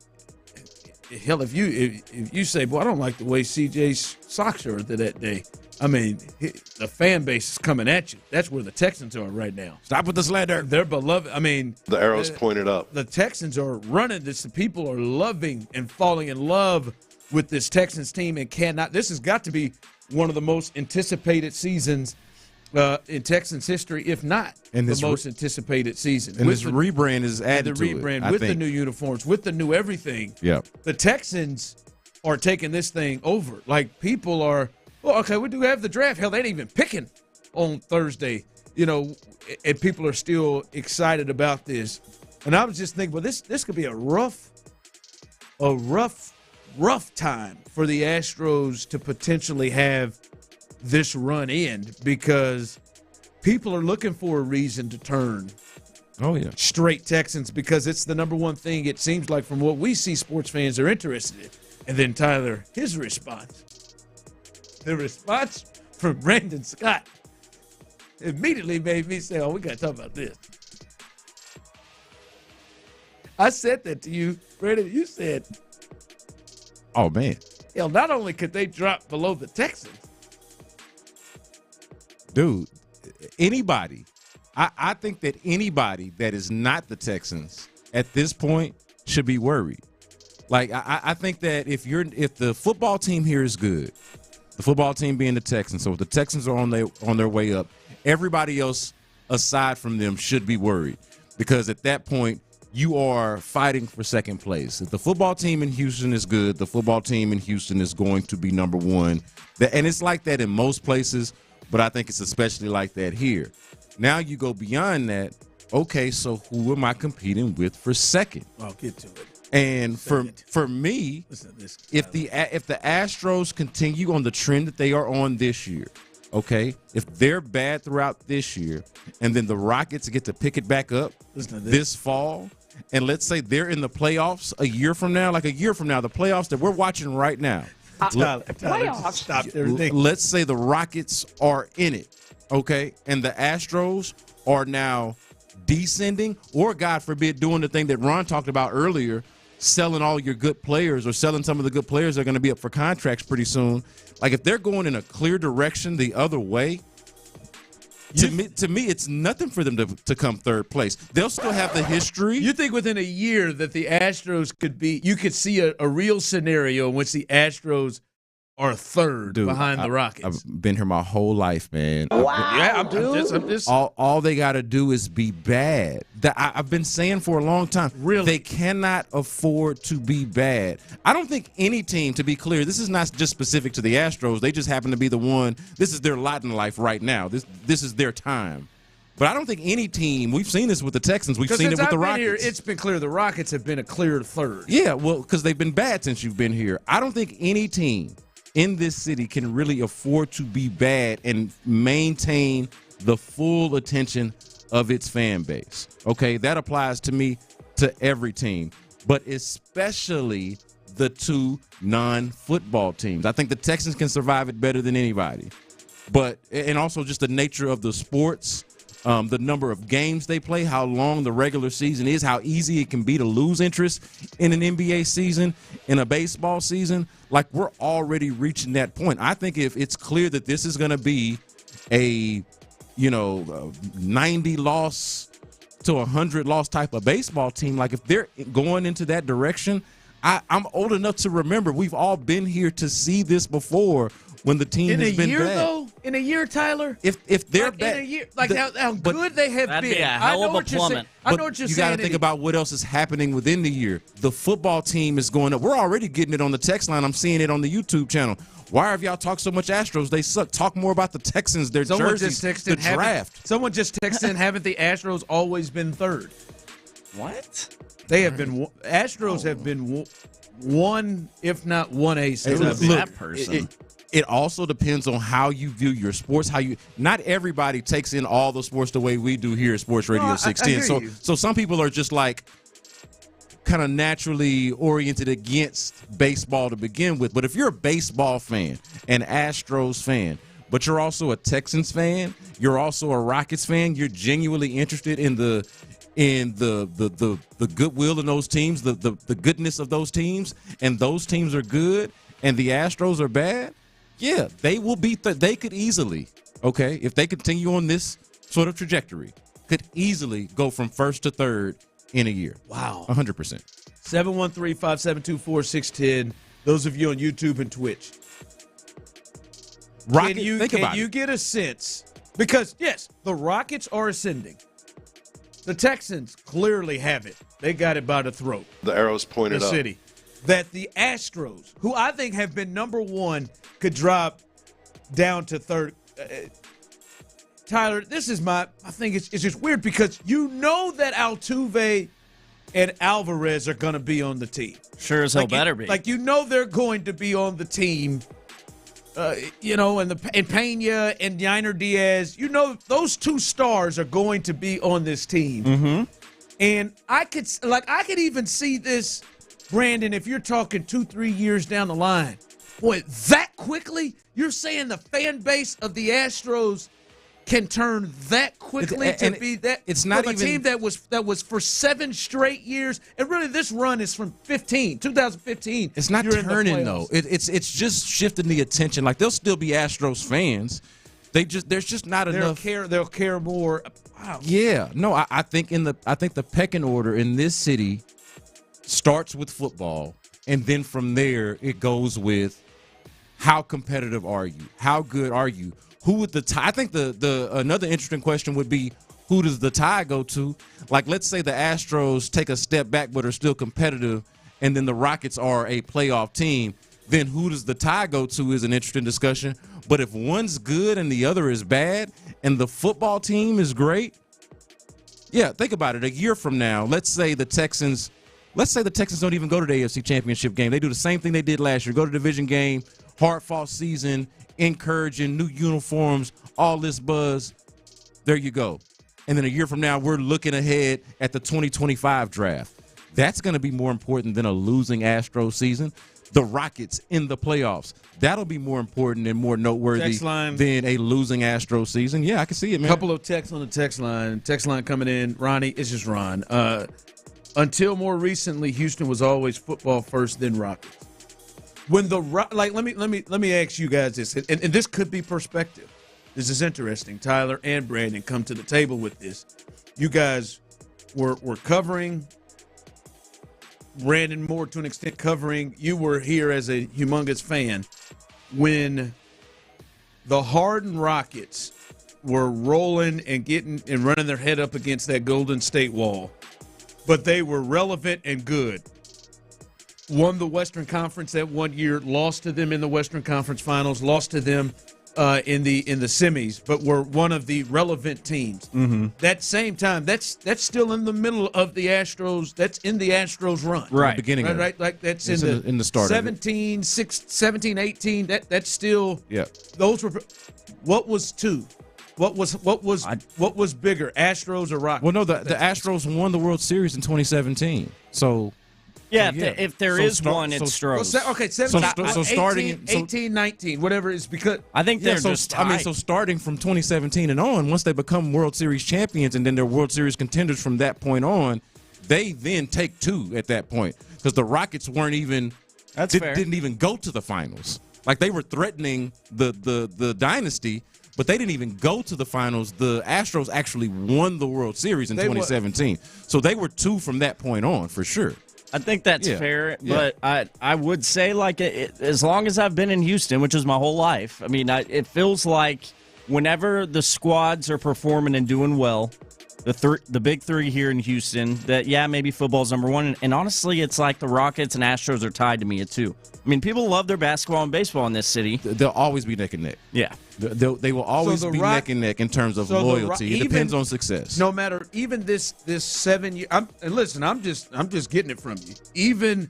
hell, if you say, boy, I don't like the way CJ's socks are that day. I mean, the fan base is coming at you. That's where the Texans are right now. Stop with the slander. They're beloved. I mean, the arrow's pointed up. The Texans are running this. The people are loving and falling in love with this Texans team and cannot. This has got to be one of the most anticipated seasons in Texans history, if not the most anticipated season. And this rebrand is added to it. The rebrand with the new uniforms, with the new everything. Yeah. The Texans are taking this thing over. Like, people are, well, okay, we do have the draft. Hell, they ain't even picking on Thursday, and people are still excited about this. And I was just thinking, well, this could be a rough time for the Astros to potentially have this run end, because people are looking for a reason to turn straight Texans, because it's the number one thing, it seems like, from what we see, sports fans are interested in. And then Tyler, his response. The response from Brandon Scott immediately made me say, oh, we got to talk about this. I said that to you, Brandon. You said, oh, man. Hell, not only could they drop below the Texans. Dude, anybody. I think that anybody that is not the Texans at this point should be worried. Like, I think that if the football team here is good, the football team being the Texans, so if the Texans are on their way up, everybody else aside from them should be worried, because at that point you are fighting for second place. If the football team in Houston is good, the football team in Houston is going to be number one. And it's like that in most places, but I think it's especially like that here. Now you go beyond that. Okay, so who am I competing with for second? I'll get to it. And for me, if the Astros continue on the trend that they are on this year, okay, if they're bad throughout this year, and then the Rockets get to pick it back up this fall, and let's say they're in the playoffs a year from now, the playoffs that we're watching right now. Tyler, stop everything. Let's say the Rockets are in it. okay, and the Astros are now descending, or God forbid, doing the thing that Ron talked about earlier, selling all your good players or selling some of the good players that are going to be up for contracts pretty soon. Like, if they're going in a clear direction the other way, to me, it's nothing for them to come third place. They'll still have the history. You think within a year that the Astros you could see a real scenario in which the Astros are third behind the Rockets? I've been here my whole life, man. I'm just all they got to do is be bad. I've been saying for a long time, really, they cannot afford to be bad. I don't think any team, to be clear, this is not just specific to the Astros. They just happen to be the one. This is their lot in life right now. This is their time. But I don't think any team, we've seen this with the Texans, we've seen it with the Rockets. Here, it's been clear the Rockets have been a clear third. Yeah, well, because they've been bad since you've been here. I don't think any team in this city can really afford to be bad and maintain the full attention of its fan base. Okay, that applies to me, to every team, but especially the two non-football teams. I think the Texans can survive it better than anybody. And also just the nature of the sports, the number of games they play, how long the regular season is, how easy it can be to lose interest in an NBA season, in a baseball season. Like, we're already reaching that point. I think if it's clear that this is going to be a 90-loss to 100-loss type of baseball team, like if they're going into that direction, I'm old enough to remember we've all been here to see this before when the team has been bad. In a year, Tyler? If they're bad. In a year, how good they have that'd been. Be a hell of a plummet. I know what you're saying. You got to think about what else is happening within the year. The football team is going up. We're already getting it on the text line. I'm seeing it on the YouTube channel. Why have y'all talked so much Astros? They suck. Talk more about the Texans, their jerseys, the draft. Someone just texted in, haven't the Astros always been third? What? They have been. Astros have been one, if not 1A since that person. It also depends on how you view your sports. Not everybody takes in all the sports the way we do here at Sports Radio 610. So some people are just like kind of naturally oriented against baseball to begin with. But if you're a baseball fan, an Astros fan, but you're also a Texans fan, you're also a Rockets fan, you're genuinely interested in the goodwill in those teams, the goodness of those teams, and those teams are good and the Astros are bad. Yeah, they will be. They could easily, okay, if they continue on this sort of trajectory, could easily go from first to third in a year. Wow. 100%. 713-572-4610. Those of you on YouTube and Twitch. Rocket, can you get a sense? Because, yes, the Rockets are ascending. The Texans clearly have it. They got it by the throat. The arrow's pointed up. up. City. That the Astros, who I think have been number one, could drop down to third. Tyler, this is I think it's just weird because you know that Altuve and Alvarez are going to be on the team. Sure as hell better be. Like, you know they're going to be on the team, and Pena and Yainer Diaz. You know those two stars are going to be on this team. Mm-hmm. And I could even see this, Brandon, if you're talking 2-3 years down the line. Boy, that quickly? You're saying the fan base of the Astros can turn that quickly to be that? It's not from a team that was for 7 straight years, and really this run is from 2015. It's not turning though. It's just shifting the attention. Like, they'll still be Astros fans. There's just not enough. They'll care more. Wow. Yeah, no, I think the pecking order in this city starts with football, and then from there it goes with how competitive are you? How good are you? Who would the tie? I think the another interesting question would be, who does the tie go to? Like, let's say the Astros take a step back but are still competitive, and then the Rockets are a playoff team. Then who does the tie go to is an interesting discussion. But if one's good and the other is bad, and the football team is great, yeah, think about it. A year from now, let's say the Texans don't even go to the AFC Championship game. They do the same thing they did last year. Go to the division game, hard-fought season, encouraging, new uniforms, all this buzz. There you go. And then a year from now, we're looking ahead at the 2025 draft. That's going to be more important than a losing Astros season. the Rockets in the playoffs. That'll be more important and more noteworthy than a losing Astros season. Yeah, I can see it, man. Couple of texts on the text line. Text line coming in. Ronnie, it's just Ron. Until more recently, Houston was always football first, then Rockets. When let me ask you guys this, and this could be perspective. This is interesting. Tyler and Brandon come to the table with this. You guys were covering. Brandon more to an extent covering. You were here as a humongous fan when the Harden Rockets were rolling and running their head up against that Golden State wall, but they were relevant and good. Won the Western Conference that one year, lost to them in the Western Conference Finals, lost to them in the semis, but were one of the relevant teams. Mm-hmm. That same time, that's still in the middle of the Astros. That's in the Astros run, right? Beginning, right? Like that's in the start. 17, 18. That's still. Yeah. Those were. What was two? What was bigger, Astros or Rockets? Well, no, the Astros won the World Series in 2017. So. Yeah, if there is one, it's Stros. Okay, 17, starting 18, 19, whatever it's because I think they're just tied. I mean, so starting from 2017 and on, once they become World Series champions and then they're World Series contenders from that point on, they then take two at that point because the Rockets weren't even didn't even go to the finals. Like they were threatening the dynasty, but they didn't even go to the finals. The Astros actually won the World Series in 2017, so they were two from that point on for sure. I think that's fair, but I would say, like, as long as I've been in Houston, which is my whole life, I mean, it feels like whenever the squads are performing and doing well, the big three here in Houston, that, maybe football's number one. And honestly, it's like the Rockets and Astros are tied to me at two. I mean, people love their basketball and baseball in this city. They'll always be neck and neck. Yeah. They will always be neck and neck in terms of loyalty. It depends on success. No matter even this 7 year. And listen, I'm just getting it from you. Even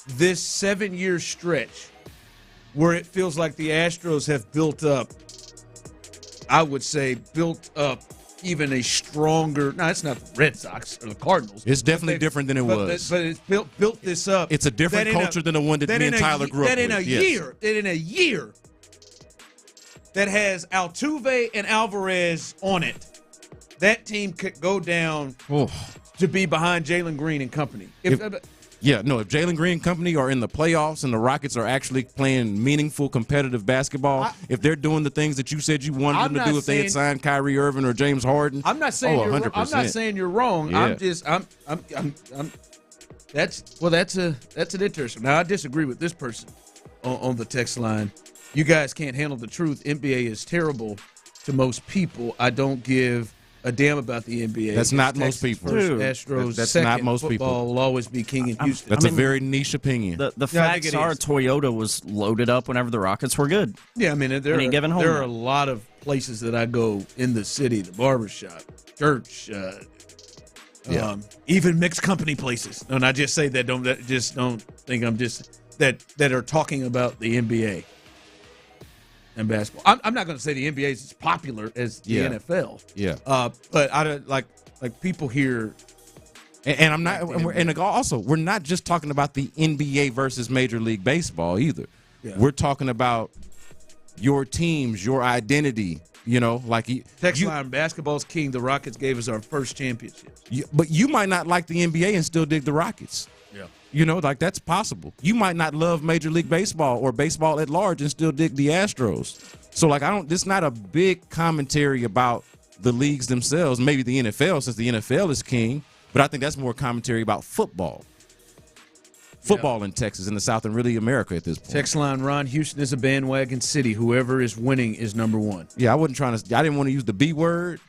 this 7 year stretch where it feels like the Astros have built up. I would say built up even a stronger. No, it's not the Red Sox or the Cardinals. It's definitely different than it was. But it's built this up. It's a different culture than the one that me and Tyler grew up with. In a year that has Altuve and Alvarez on it, that team could go down to be behind Jalen Green and company. If Jalen Green and company are in the playoffs and the Rockets are actually playing meaningful competitive basketball, if they're doing the things that you said you wanted them to do, if they had signed Kyrie Irving or James Harden, I'm not saying you're 100%. I'm not saying you're wrong. Yeah. That's an interesting. Now I disagree with this person on the text line. You guys can't handle the truth. NBA is terrible to most people. I don't give a damn about the NBA. That's not most people. Astros. That's second. not most people. Football will always be king in Houston. That's a very niche opinion. The facts are Toyota was loaded up whenever the Rockets were good. Yeah, I mean there are a lot of places that I go in the city: the barbershop, church, even mixed company places. And I just say that don't think I'm just that are talking about the NBA. And basketball. I'm not going to say the NBA is as popular as the NFL. Yeah. But I don't like people here. And I'm not. And also, we're not just talking about the NBA versus Major League Baseball either. Yeah. We're talking about your teams, your identity. You know, like text line, basketball's king. The Rockets gave us our first championship. But you might not like the NBA and still dig the Rockets. Yeah. You know, like that's possible. You might not love Major League Baseball or baseball at large and still dig the Astros. So, like, this is not a big commentary about the leagues themselves. Maybe the NFL, since the NFL is king, but I think that's more commentary about football. Football in Texas, in the South, and really America at this point. Text line, Ron, Houston is a bandwagon city. Whoever is winning is number one. Yeah, I didn't want to use the B word.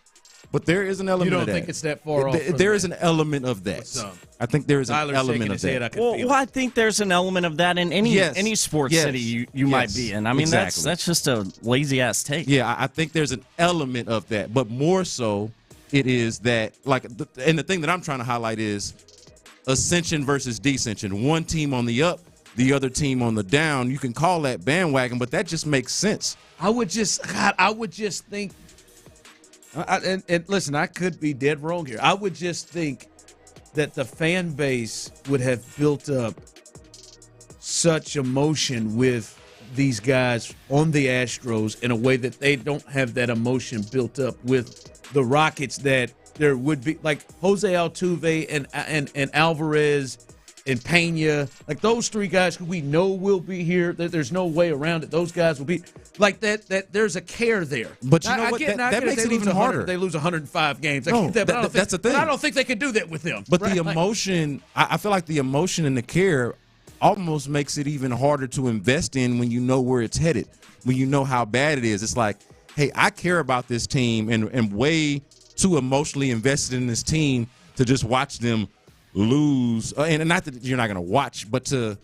But there is an element of that. You don't think it's that far off? There is an element of that. I think there is an element of that. Well, I think there's an element of that in any sports city you might be in. I mean, that's just a lazy-ass take. Yeah, I think there's an element of that. But more so, it is that, and the thing that I'm trying to highlight is ascension versus descension. One team on the up, the other team on the down. You can call that bandwagon, but that just makes sense. I would just think. And listen, I could be dead wrong here. I would just think that the fan base would have built up such emotion with these guys on the Astros in a way that they don't have that emotion built up with the Rockets that there would be, like Jose Altuve and Alvarez and Pena, like those three guys who we know will be here. There's no way around it. Those guys will be like that. There's a care there. But you know what? That makes it even harder. They lose 105 games. No, that's the thing. I don't think they could do that with them. But the emotion, I feel like the emotion and the care almost makes it even harder to invest in when you know where it's headed, when you know how bad it is. It's like, hey, I care about this team and way too emotionally invested in this team to just watch them lose. And not that you're not going to watch, but to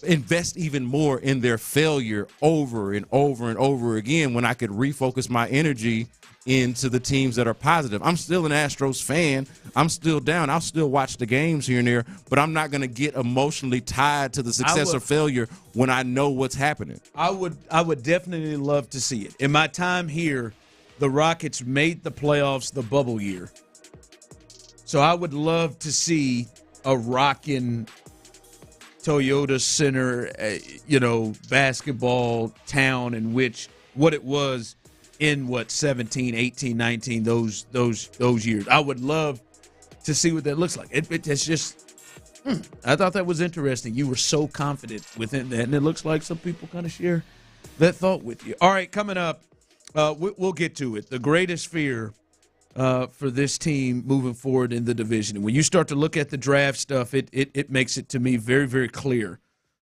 invest even more in their failure over and over and over again when I could refocus my energy into the teams that are positive. I'm still an Astros fan. I'm still down. I'll still watch the games here and there, but I'm not going to get emotionally tied to the success or failure when I know what's happening. I would definitely love to see it. In my time here, the Rockets made the playoffs the bubble year. So I would love to see a rockin' Toyota Center, basketball town in which what it was in 17, 18, 19, those years. I would love to see what that looks like. It's just, I thought that was interesting. You were so confident within that, and it looks like some people kind of share that thought with you. All right, coming up, we'll get to it. The greatest fear for this team moving forward in the division. And when you start to look at the draft stuff, it makes it to me very, very clear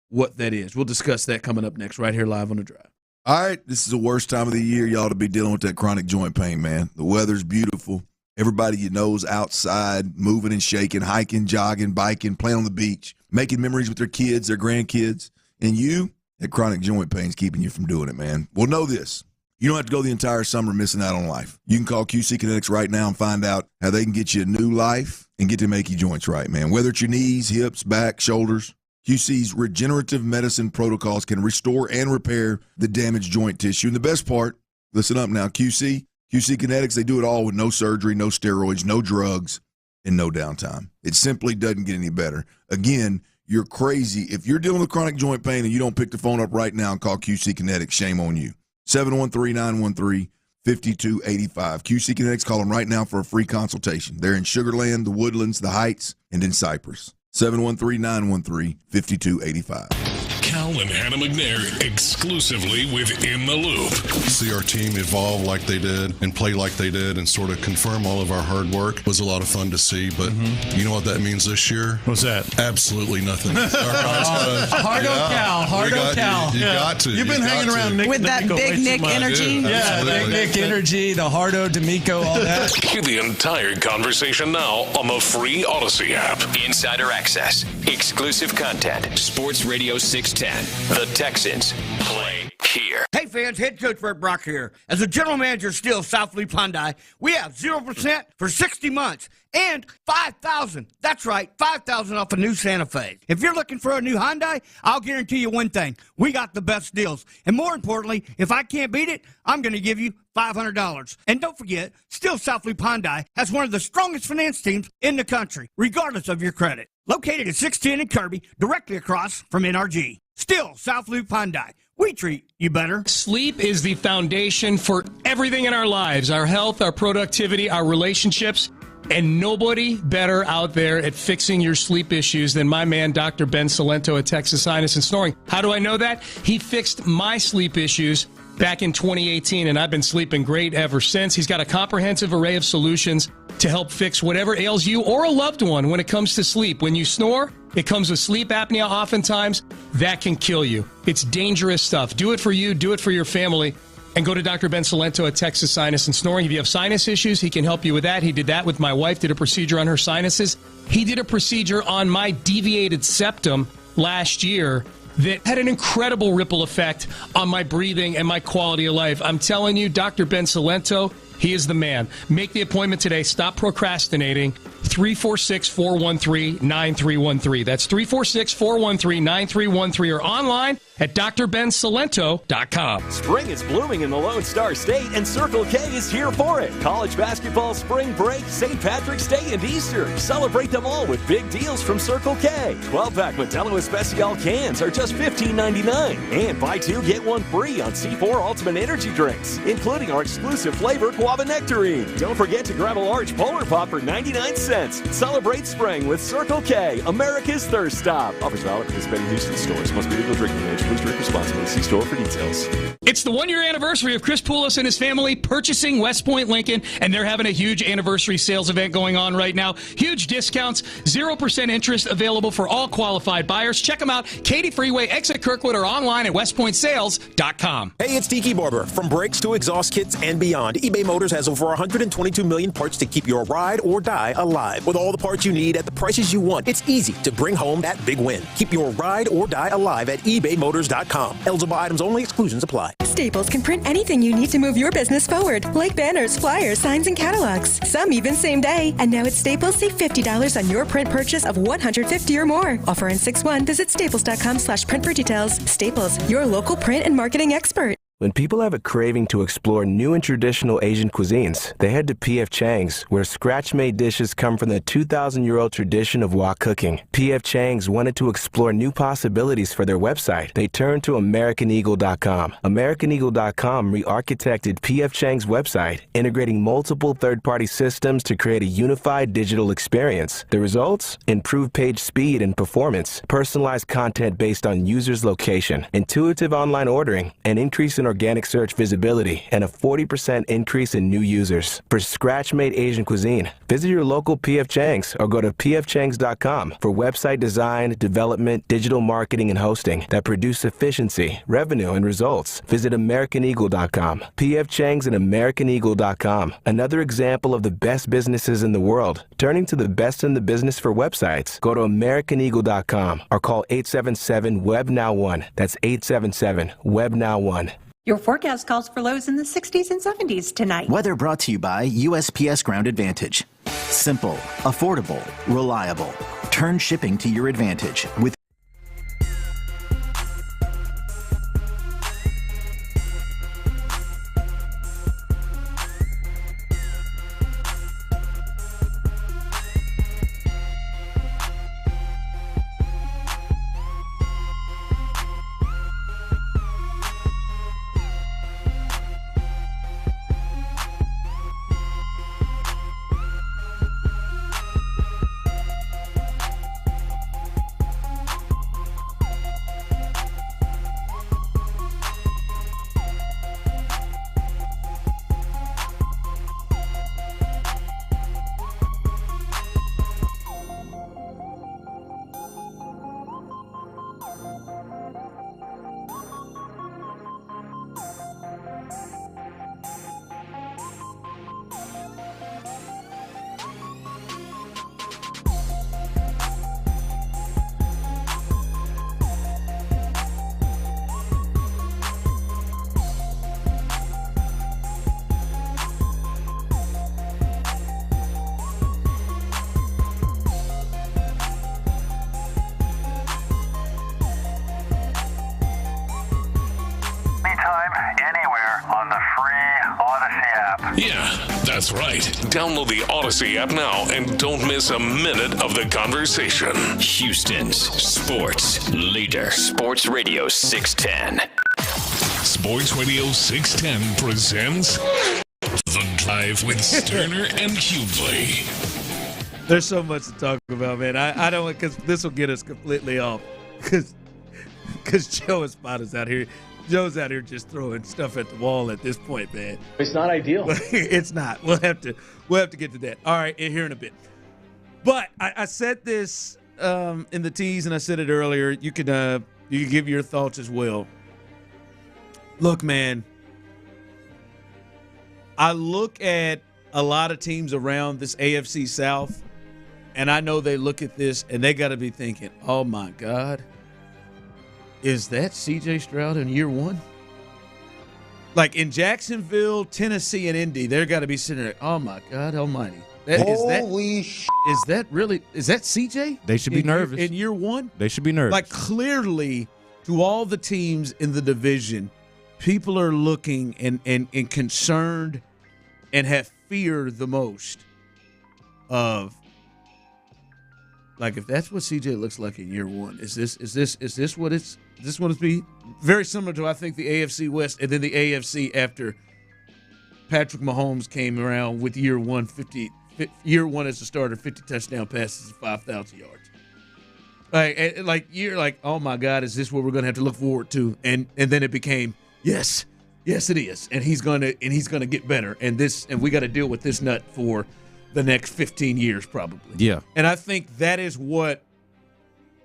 what that is. We'll discuss that coming up next right here live on The Drive. All right, this is the worst time of the year, y'all, to be dealing with that chronic joint pain, man. The weather's beautiful. Everybody you know is outside, moving and shaking, hiking, jogging, biking, playing on the beach, making memories with their kids, their grandkids. And you, that chronic joint pain's keeping you from doing it, man. Well, know this. You don't have to go the entire summer missing out on life. You can call QC Kinetics right now and find out how they can get you a new life and get to make your joints right, man. Whether it's your knees, hips, back, shoulders, QC's regenerative medicine protocols can restore and repair the damaged joint tissue. And the best part, listen up now, QC Kinetics, they do it all with no surgery, no steroids, no drugs, and no downtime. It simply doesn't get any better. Again, you're crazy. If you're dealing with chronic joint pain and you don't pick the phone up right now and call QC Kinetics, shame on you. 713-913-5285. QC Kinetics, call them right now for a free consultation. They're in Sugar Land, the Woodlands, the Heights, and in Cypress. 713-913-5285. Cal and Hannah McNair exclusively with In the Loop. See our team evolve like they did and play like they did and sort of confirm all of our hard work was a lot of fun to see. But you know what that means this year? What's that? Absolutely nothing. Hard on Cal. You got to. You've been hanging around Nick with that big Nick energy. Yeah, big Nick energy, the Hardo, D'Amico, all that. Hear the entire conversation now on the free Odyssey app. Insider access, exclusive content, Sports Radio 610. The Texans play here. Hey fans, head coach Bert Brock here. As a general manager still South Loop Hyundai, we have 0% for 60 months and $5,000. That's right, $5,000 off a new Santa Fe. If you're looking for a new Hyundai, I'll guarantee you one thing. We got the best deals. And more importantly, if I can't beat it, I'm going to give you $500. And don't forget, still South Loop Hyundai has one of the strongest finance teams in the country, regardless of your credit. Located at 610 in Kirby, directly across from NRG. Still South Loop Hyundai. We treat you better. Sleep is the foundation for everything in our lives, our health, our productivity, our relationships, and nobody better out there at fixing your sleep issues than my man, Dr. Ben Salento at Texas Sinus and Snoring. How do I know that? He fixed my sleep issues back in 2018, and I've been sleeping great ever since. He's got a comprehensive array of solutions to help fix whatever ails you or a loved one when it comes to sleep. When you snore, it comes with sleep apnea oftentimes. That can kill you. It's dangerous stuff. Do it for you. Do it for your family. And go to Dr. Ben Salento at Texas Sinus and Snoring. If you have sinus issues, he can help you with that. He did that with my wife, did a procedure on her sinuses. He did a procedure on my deviated septum last year that had an incredible ripple effect on my breathing and my quality of life. I'm telling you, Dr. Ben Salento, he is the man. Make the appointment today. Stop procrastinating. 346-413-9313. That's 346-413-9313 or online at drbensalento.com. Spring is blooming in the Lone Star State, and Circle K is here for it. College basketball, spring break, St. Patrick's Day, and Easter. Celebrate them all with big deals from Circle K. 12-pack Modelo Especial cans are just $15.99. And buy two, get one free on C4 Ultimate Energy drinks, including our exclusive flavor Guava Nectarine. Don't forget to grab a large Polar Pop for 99 cents. Celebrate spring with Circle K, America's thirst stop. Offers valid at participating Houston stores. Must be legal drinking age. Please drink responsibly. See store for details. It's the 1-year anniversary of Chris Poulos and his family purchasing West Point Lincoln, and they're having a huge anniversary sales event going on right now. Huge discounts, 0% interest available for all qualified buyers. Check them out, Katy Freeway, exit Kirkwood, or online at westpointsales.com. Hey, it's Tiki Barber. From brakes to exhaust kits and beyond, eBay Motors has over 122 million parts to keep your ride or die alive. With all the parts you need at the prices you want, it's easy to bring home that big win. Keep your ride or die alive at ebaymotors.com. Eligible items only. Exclusions apply. Staples can print anything you need to move your business forward, like banners, flyers, signs, and catalogs. Some even same day. And now at Staples, save $50 on your print purchase of $150 or more. Offer ends 6/1. Visit staples.com/print for details. Staples, your local print and marketing expert. When people have a craving to explore new and traditional Asian cuisines, they head to P.F. Chang's, where scratch-made dishes come from the 2,000-year-old tradition of wok cooking. P.F. Chang's wanted to explore new possibilities for their website. They turned to AmericanEagle.com. AmericanEagle.com re-architected P.F. Chang's website, integrating multiple third-party systems to create a unified digital experience. The results? Improved page speed and performance, personalized content based on users' location, intuitive online ordering, and increase in organic search visibility, and a 40% increase in new users. For scratch-made Asian cuisine, visit your local P.F. Chang's or go to pfchangs.com for website design, development, digital marketing, and hosting that produce efficiency, revenue, and results. Visit AmericanEagle.com. P.F. Chang's and AmericanEagle.com. Another example of the best businesses in the world, turning to the best in the business for websites. Go to AmericanEagle.com or call 877-WEB-NOW1. That's 877-WEB-NOW1. Your forecast calls for lows in the 60s and 70s tonight. Weather brought to you by USPS Ground Advantage. Simple, affordable, reliable. Turn shipping to your advantage with Yeah, that's right. Download the Odyssey app now and don't miss a minute of the conversation. Houston's sports leader. Sports Radio 610. Sports Radio 610 presents The Drive with Stoerner and Hughley. There's so much to talk about, man. I don't, because this will get us completely off. Because Joe Espada's out here. Joe's out here just throwing stuff at the wall at this point, man. It's not ideal. It's not. We'll have to get to that. All right, here in a bit. But I said this in the tease, and I said it earlier. You can give your thoughts as well. Look, man, I look at a lot of teams around this AFC South, and I know they look at this and they got to be thinking, oh, my God. Is that C.J. Stroud in year one? Like in Jacksonville, Tennessee, and Indy, they're got to be sitting there, oh, my God almighty. Is that CJ? They should be nervous. In year one? They should be nervous. Like, clearly, to all the teams in the division, people are looking and concerned and have fear the most of, like, if that's what CJ looks like in year one, is this what it's be? Very similar to, I think, the AFC West and then the AFC after Patrick Mahomes came around with year one as a starter, 50 touchdown passes, 5,000 yards. You're like, oh my God, is this what we're going to have to look forward to? And then it became, yes, it is, and he's gonna get better, and we got to deal with this nut for the next 15 years probably. Yeah, and I think that is what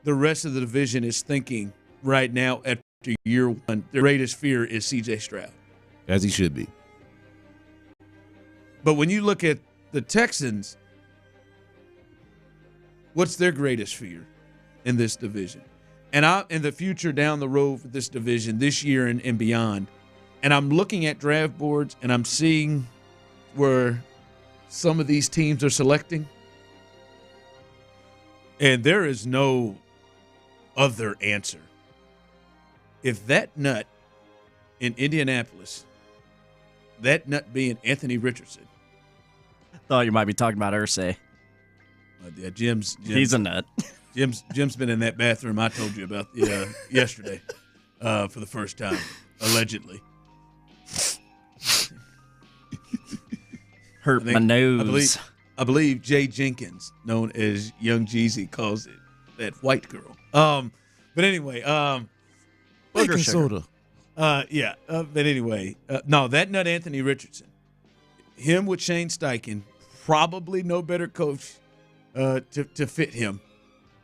the rest of the division is thinking right now after year one. Their greatest fear is C.J. Stroud, as he should be. But when you look at the Texans, what's their greatest fear in this division? And in the future down the road for this division this year and beyond, and I'm looking at draft boards and I'm seeing where some of these teams are selecting, and there is no other answer. If that nut in Indianapolis, that nut being Anthony Richardson. Thought you might be talking about Irsay. Yeah, Jim's he's a nut. Jim's been in that bathroom I told you about yesterday for the first time, allegedly. Hurt my nose. I believe Jay Jenkins, known as Young Jeezy, calls it that white girl. But anyway, baking soda. But anyway, no, that nut Anthony Richardson, him with Shane Steichen, probably no better coach to fit him.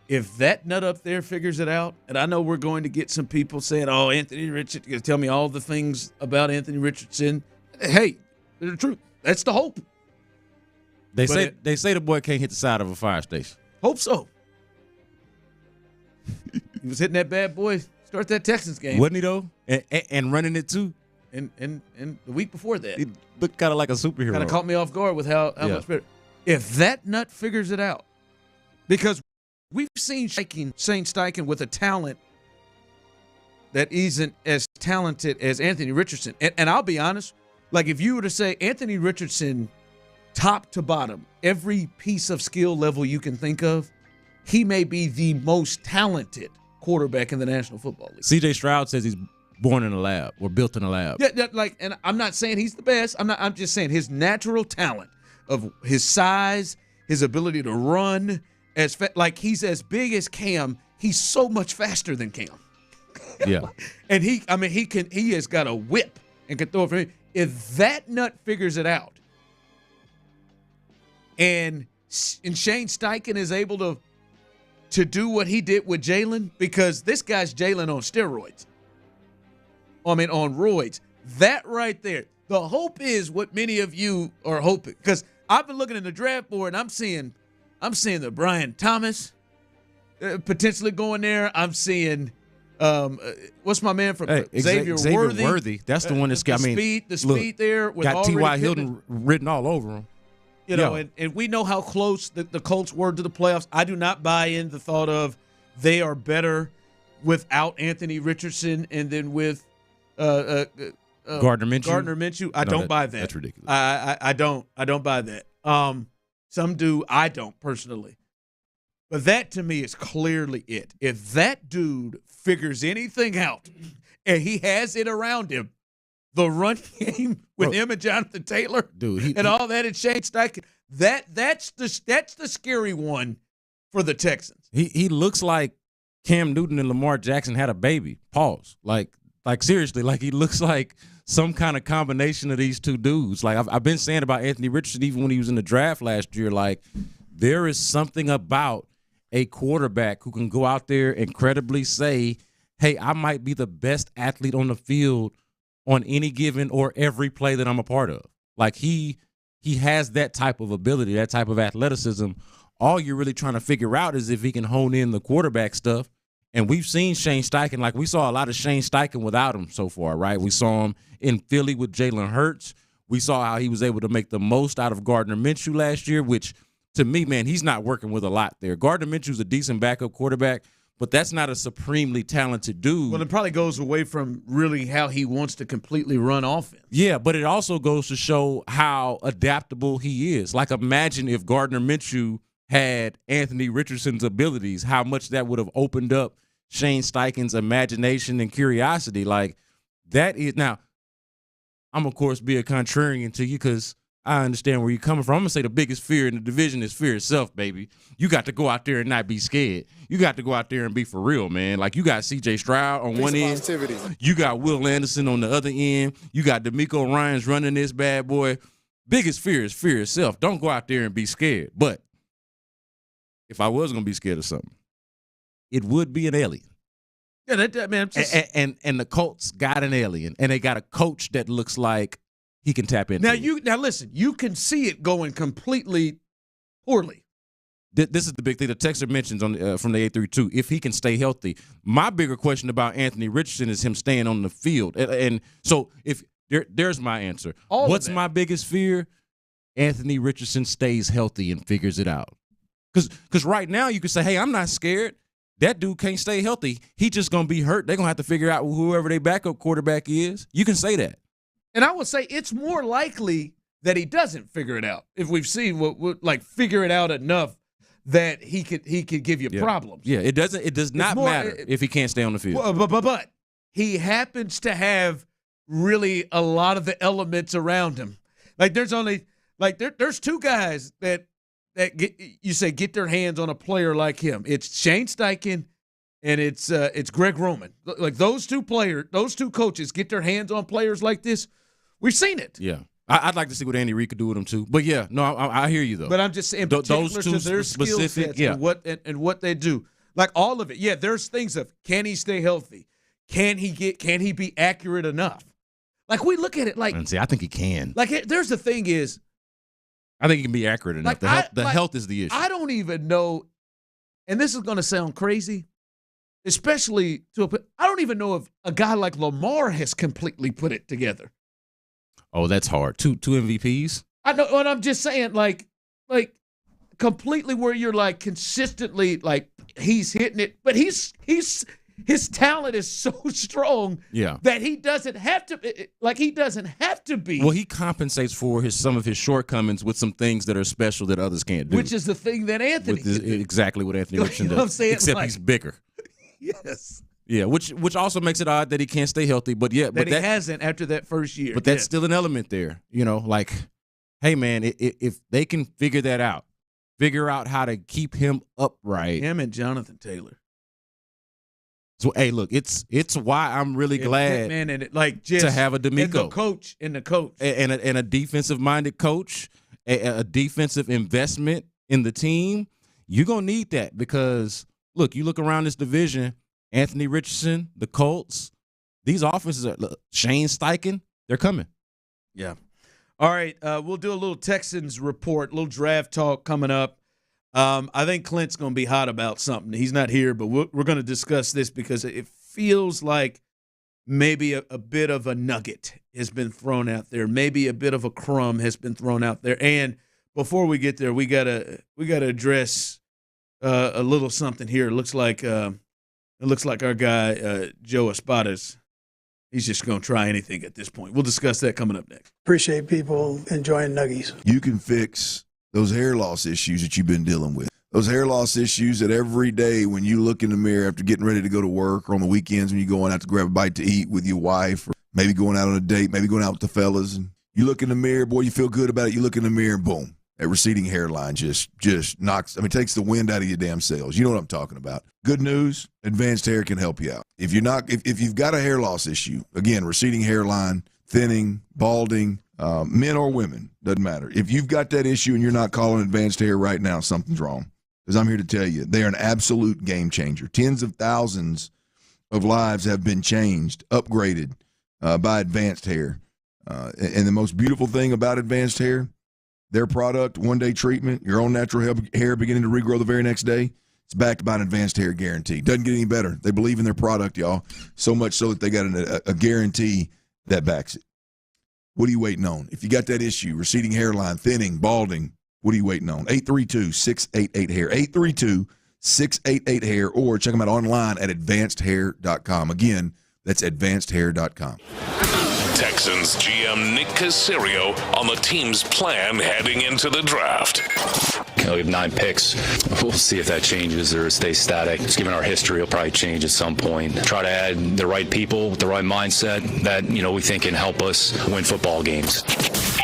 If that nut up there figures it out, and I know we're going to get some people saying, "Oh, Anthony Richardson," tell me all the things about Anthony Richardson. Hey, they're the truth. That's the hope. They say the boy can't hit the side of a fire station. Hope so. He was hitting that bad boy. Start that Texans game, wasn't he though? And running it too. And the week before that, he looked kind of like a superhero. Kind of caught me off guard with how much better. If that nut figures it out, because we've seen Shane Steichen with a talent that isn't as talented as Anthony Richardson. And I'll be honest, like if you were to say Anthony Richardson, top to bottom, every piece of skill level you can think of, he may be the most talented quarterback in the National Football League. C.J. Stroud says he's born in a lab or built in a lab. Yeah, and I'm not saying he's the best. I'm just saying his natural talent of his size, his ability to run, he's as big as Cam. He's so much faster than Cam. Yeah. And he has got a whip and can throw it for him. If that nut figures it out, and Shane Steichen is able to do what he did with Jalen, because this guy's Jalen on steroids. On roids. That right there. The hope is what many of you are hoping. Because I've been looking in the draft board and I'm seeing the Brian Thomas potentially going there. I'm seeing what's my man from Xavier Worthy. That's the one that's got the speed there with got T.Y. Hilton written all over him. And we know how close the Colts were to the playoffs. I do not buy in the thought of they are better without Anthony Richardson and then with Gardner Minshew. I don't buy that. That's ridiculous. I don't buy that. Some do. I don't personally. But that to me is clearly it. If that dude figures anything out and he has it around him, the run game with him and Jonathan Taylor, dude, all that, and Shane Steichen, that's the scary one for the Texans. He looks like Cam Newton and Lamar Jackson had a baby. Pause. Like seriously, like he looks like some kind of combination of these two dudes. Like I've been saying about Anthony Richardson, even when he was in the draft last year, like there is something about a quarterback who can go out there and credibly say, hey, I might be the best athlete on the field on any given or every play that I'm a part of. Like he has that type of ability, that type of athleticism. All you're really trying to figure out is if he can hone in the quarterback stuff. And we've seen Shane Steichen, like we saw a lot of Shane Steichen without him so far, right? We saw him in Philly with Jalen Hurts. We saw how he was able to make the most out of Gardner Minshew last year, which to me, man, he's not working with a lot there. Gardner Minshew's a decent backup quarterback, but that's not a supremely talented dude. Well, it probably goes away from really how he wants to completely run offense. Yeah, but it also goes to show how adaptable he is. Like, imagine if Gardner Minshew had Anthony Richardson's abilities, how much that would have opened up Shane Steichen's imagination and curiosity. Like, that is – now, I'm, of course, be a contrarian to you because I understand where you're coming from. I'm going to say the biggest fear in the division is fear itself, baby. You got to go out there and not be scared. You got to go out there and be for real, man. Like, you got C.J. Stroud on one end. You got Will Anderson on the other end. You got DeMeco Ryans running this bad boy. Biggest fear is fear itself. Don't go out there and be scared. But if I was going to be scared of something, it would be an alien. Yeah, that man. And the Colts got an alien, and they got a coach that looks like he can tap into. Now listen, you can see it going completely poorly. This is the big thing. The texter mentions on from the 832 if he can stay healthy. My bigger question about Anthony Richardson is him staying on the field, and so if there's my answer. What's my biggest fear? Anthony Richardson stays healthy and figures it out. Because right now you can say, hey, I'm not scared. That dude can't stay healthy. He just going to be hurt. They're going to have to figure out whoever their backup quarterback is. You can say that. And I would say it's more likely that he doesn't figure it out. If we've seen what like figure it out enough that he could give you problems. Yeah, it does not matter if he can't stay on the field. But he happens to have really a lot of the elements around him. Like there's two guys that get their hands on a player like him. It's Shane Steichen and it's Greg Roman. Like those two coaches get their hands on players like this. We've seen it. Yeah. I'd like to see what Andy Reid could do with them too. But yeah, no, I hear you though. But I'm just saying, particular those two to their skill sets and what they do. Like all of it. Yeah, there's things of can he stay healthy? Can he be accurate enough? Like we look at it like and see, I think he can. Like there's the thing is I think he can be accurate enough. The health is the issue. I don't even know, and this is going to sound crazy, especially I don't even know if a guy like Lamar has completely put it together. Oh, that's hard. Two MVPs? I know, and I'm just saying, like completely where you're like consistently like he's hitting it, but his talent is so strong that he doesn't have to be. Well, he compensates for some of his shortcomings with some things that are special that others can't do. Which is the thing that Anthony can do. Exactly what Anthony Richardson does. Except he's bigger. Yes. Yeah, which also makes it odd that he can't stay healthy. But yeah, he hasn't after that first year. But that's still an element there. You know, like, hey man, if they can figure that out, figure out how to keep him upright. Him and Jonathan Taylor. So hey, look, it's why I'm really glad, man, and to have a DeMeco and the coach and a defensive minded coach, a defensive investment in the team. You're gonna need that because look, you look around this division, Anthony Richardson, the Colts, these offenses are Shane Steichen, they're coming. Yeah. All right, we'll do a little Texans report, a little draft talk coming up. I think Clint's going to be hot about something. He's not here, but we're going to discuss this because it feels like maybe a bit of a nugget has been thrown out there. Maybe a bit of a crumb has been thrown out there. And before we get there, we gotta address a little something here. It looks like our guy Joe Espada's. He's just going to try anything at this point. We'll discuss that coming up next. Appreciate people enjoying nuggies. You can fix those hair loss issues that you've been dealing with. Those hair loss issues that every day when you look in the mirror after getting ready to go to work or on the weekends when you're going out to grab a bite to eat with your wife or maybe going out on a date, maybe going out with the fellas, and you look in the mirror, boy, you feel good about it. You look in the mirror, boom. That receding hairline just knocks, takes the wind out of your damn sails. You know what I'm talking about. Good news, Advanced Hair can help you out. If you've got a hair loss issue, again, receding hairline, thinning, balding, men or women, doesn't matter. If you've got that issue and you're not calling Advanced Hair right now, something's wrong. Because I'm here to tell you, they are an absolute game changer. Tens of thousands of lives have been changed, upgraded by Advanced Hair. And the most beautiful thing about Advanced Hair, their product, one-day treatment, your own natural hair beginning to regrow the very next day, it's backed by an Advanced Hair guarantee. Doesn't get any better. They believe in their product, y'all, so much so that they got a guarantee that backs it. What are you waiting on? If you got that issue, receding hairline, thinning, balding, what are you waiting on? 832-688-HAIR, 832-688-HAIR, or check them out online at advancedhair.com. Again, that's advancedhair.com. Texans GM Nick Caserio on the team's plan heading into the draft. We have 9 picks. We'll see if that changes or stays static. Just given our history, it'll probably change at some point. Try to add the right people with the right mindset that, we think can help us win football games.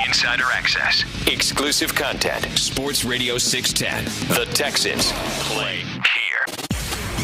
Insider access. Exclusive content. Sports Radio 610. The Texans play here.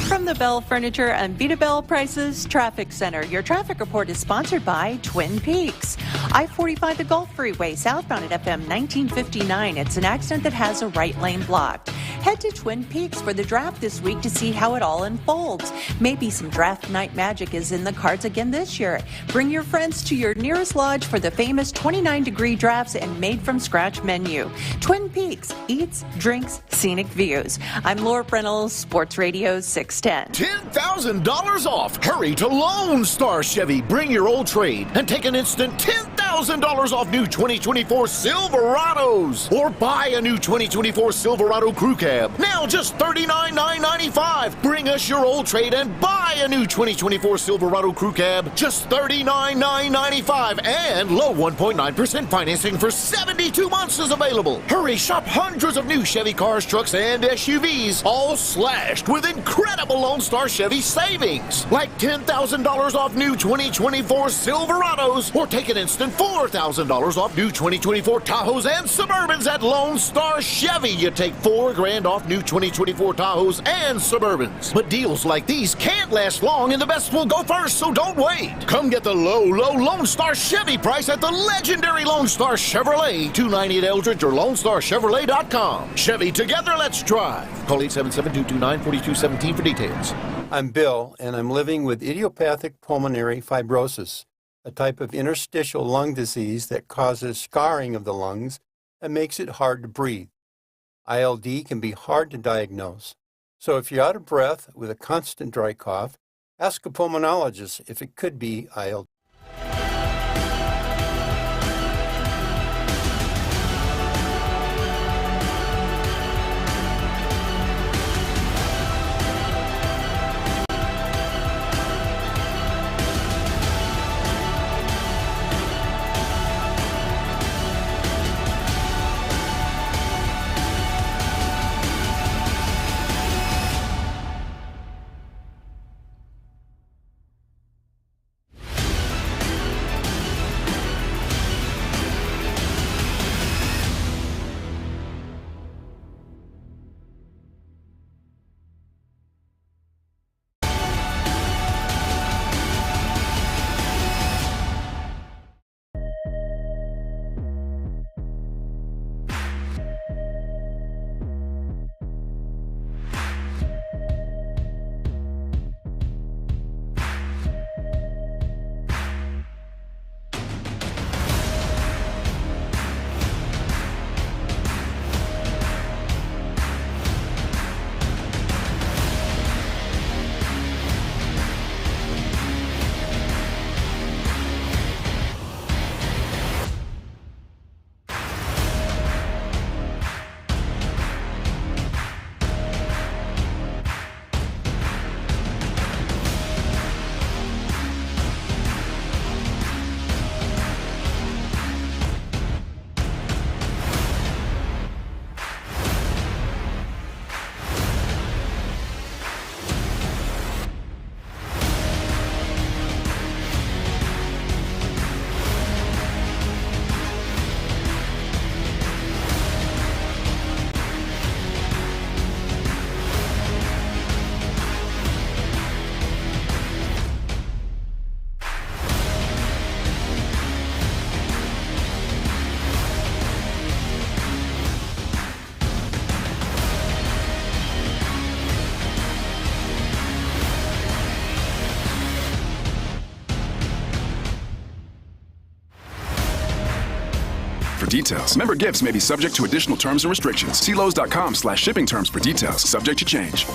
From the Bell Furniture and Vita Bell Prices Traffic Center, your traffic report is sponsored by Twin Peaks. I-45, the Gulf Freeway, southbound at FM 1959. It's an accident that has a right lane blocked. Head to Twin Peaks for the draft this week to see how it all unfolds. Maybe some draft night magic is in the cards again this year. Bring your friends to your nearest lodge for the famous 29-degree drafts and made-from-scratch menu. Twin Peaks, eats, drinks, scenic views. I'm Laura Reynolds, Sports Radio 610. $10,000 off. Hurry to Lone Star Chevy. Bring your old trade and take an instant $10,000 off new 2024 Silverados. Or buy a new 2024 Silverado Crew Cab. Now just $39,995. Bring us your old trade and buy a new 2024 Silverado Crew Cab. Just $39,995. And low 1.9% financing for 72 months is available. Hurry, shop hundreds of new Chevy cars, trucks, and SUVs, all slashed with incredible Lone Star Chevy savings. Like $10,000 off new 2024 Silverados. Or take an instant $4,000 off new 2024 Tahoes and Suburbans at Lone Star Chevy. You take $4,000 off new 2024 Tahoes and Suburbans. But deals like these can't last long, and the best will go first, so don't wait. Come get the low Lone Star Chevy price at the legendary Lone Star Chevrolet, 298 Eldridge or LoneStarChevrolet.com. Chevy, together, let's drive. Call 877-229-4217 for details. I'm Bill, and I'm living with idiopathic pulmonary fibrosis, a type of interstitial lung disease that causes scarring of the lungs and makes it hard to breathe. ILD can be hard to diagnose, so if you're out of breath with a constant dry cough, ask a pulmonologist if it could be ILD. For details. Member gifts may be subject to additional terms and restrictions. See Lowe's.com/shipping terms for details. Subject to change.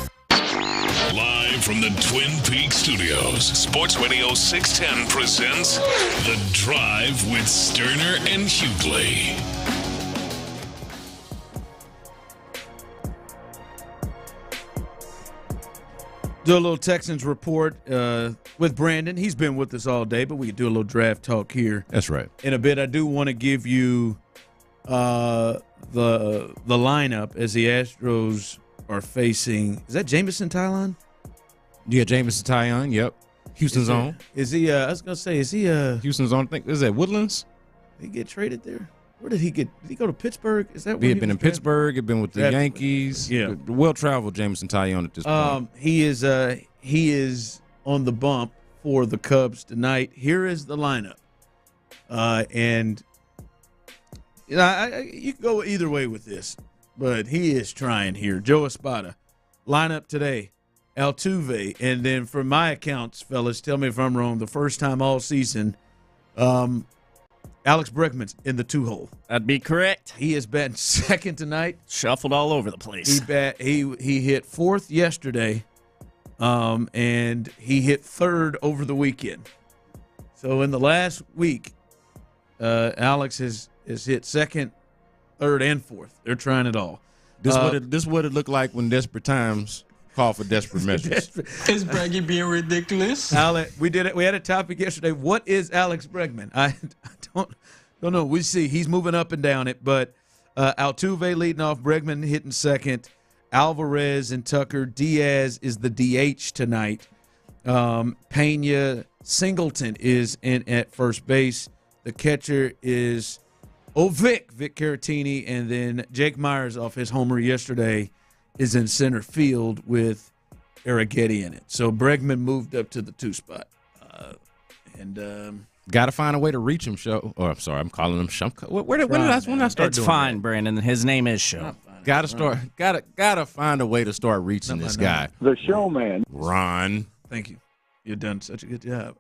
Live from the Twin Peaks studios, Sports Radio 610 presents The Drive with Stoerner and Hughley. Do a little Texans report with Brandon. He's been with us all day, but we could do a little draft talk here. That's right. In a bit, I do want to give you the lineup as the Astros are facing. Is that Jameson Taillon? Yeah, Jameson Taillon. Yep. Houston's on. Is he? I was gonna say, is he? Houston's on. I think is that Woodlands? Did he get traded there? Where did he get? Did he go to Pittsburgh? Is that? He had been in Pittsburgh. Had been with the Yankees. Yeah, well-traveled Jameson Taillon at this point. He is on the bump for the Cubs tonight. Here is the lineup, and you know, you can go either way with this, but he is trying here. Joe Espada, lineup today. Altuve, and then from my accounts, fellas, tell me if I'm wrong, the first time all season, Alex Bregman's in the 2-hole. That'd be correct. He is batting second tonight. Shuffled all over the place. He hit fourth yesterday, and he hit third over the weekend. So in the last week, Alex has hit second, third, and fourth. They're trying it all. This what it looked like when desperate times call for desperate measures. Is Breggy being ridiculous? We did it. We had a topic yesterday. What is Alex Bregman? I don't know. We see he's moving up and down it, but Altuve leading off, Bregman hitting second, Alvarez and Tucker. Diaz is the DH tonight. Pena Singleton is in at first base. The catcher is Vic Caratini, and then Jake Myers off his homer yesterday is in center field with Arrighetti in it. So Bregman moved up to the 2 spot. Got to find a way to reach him, Show. Oh, I'm sorry. I'm calling him Shump. When did I start doing It's fine, that? Brandon. His name is Show. Got to find a way to start reaching this guy. The showman. Ron. Thank you. You've done such a good job.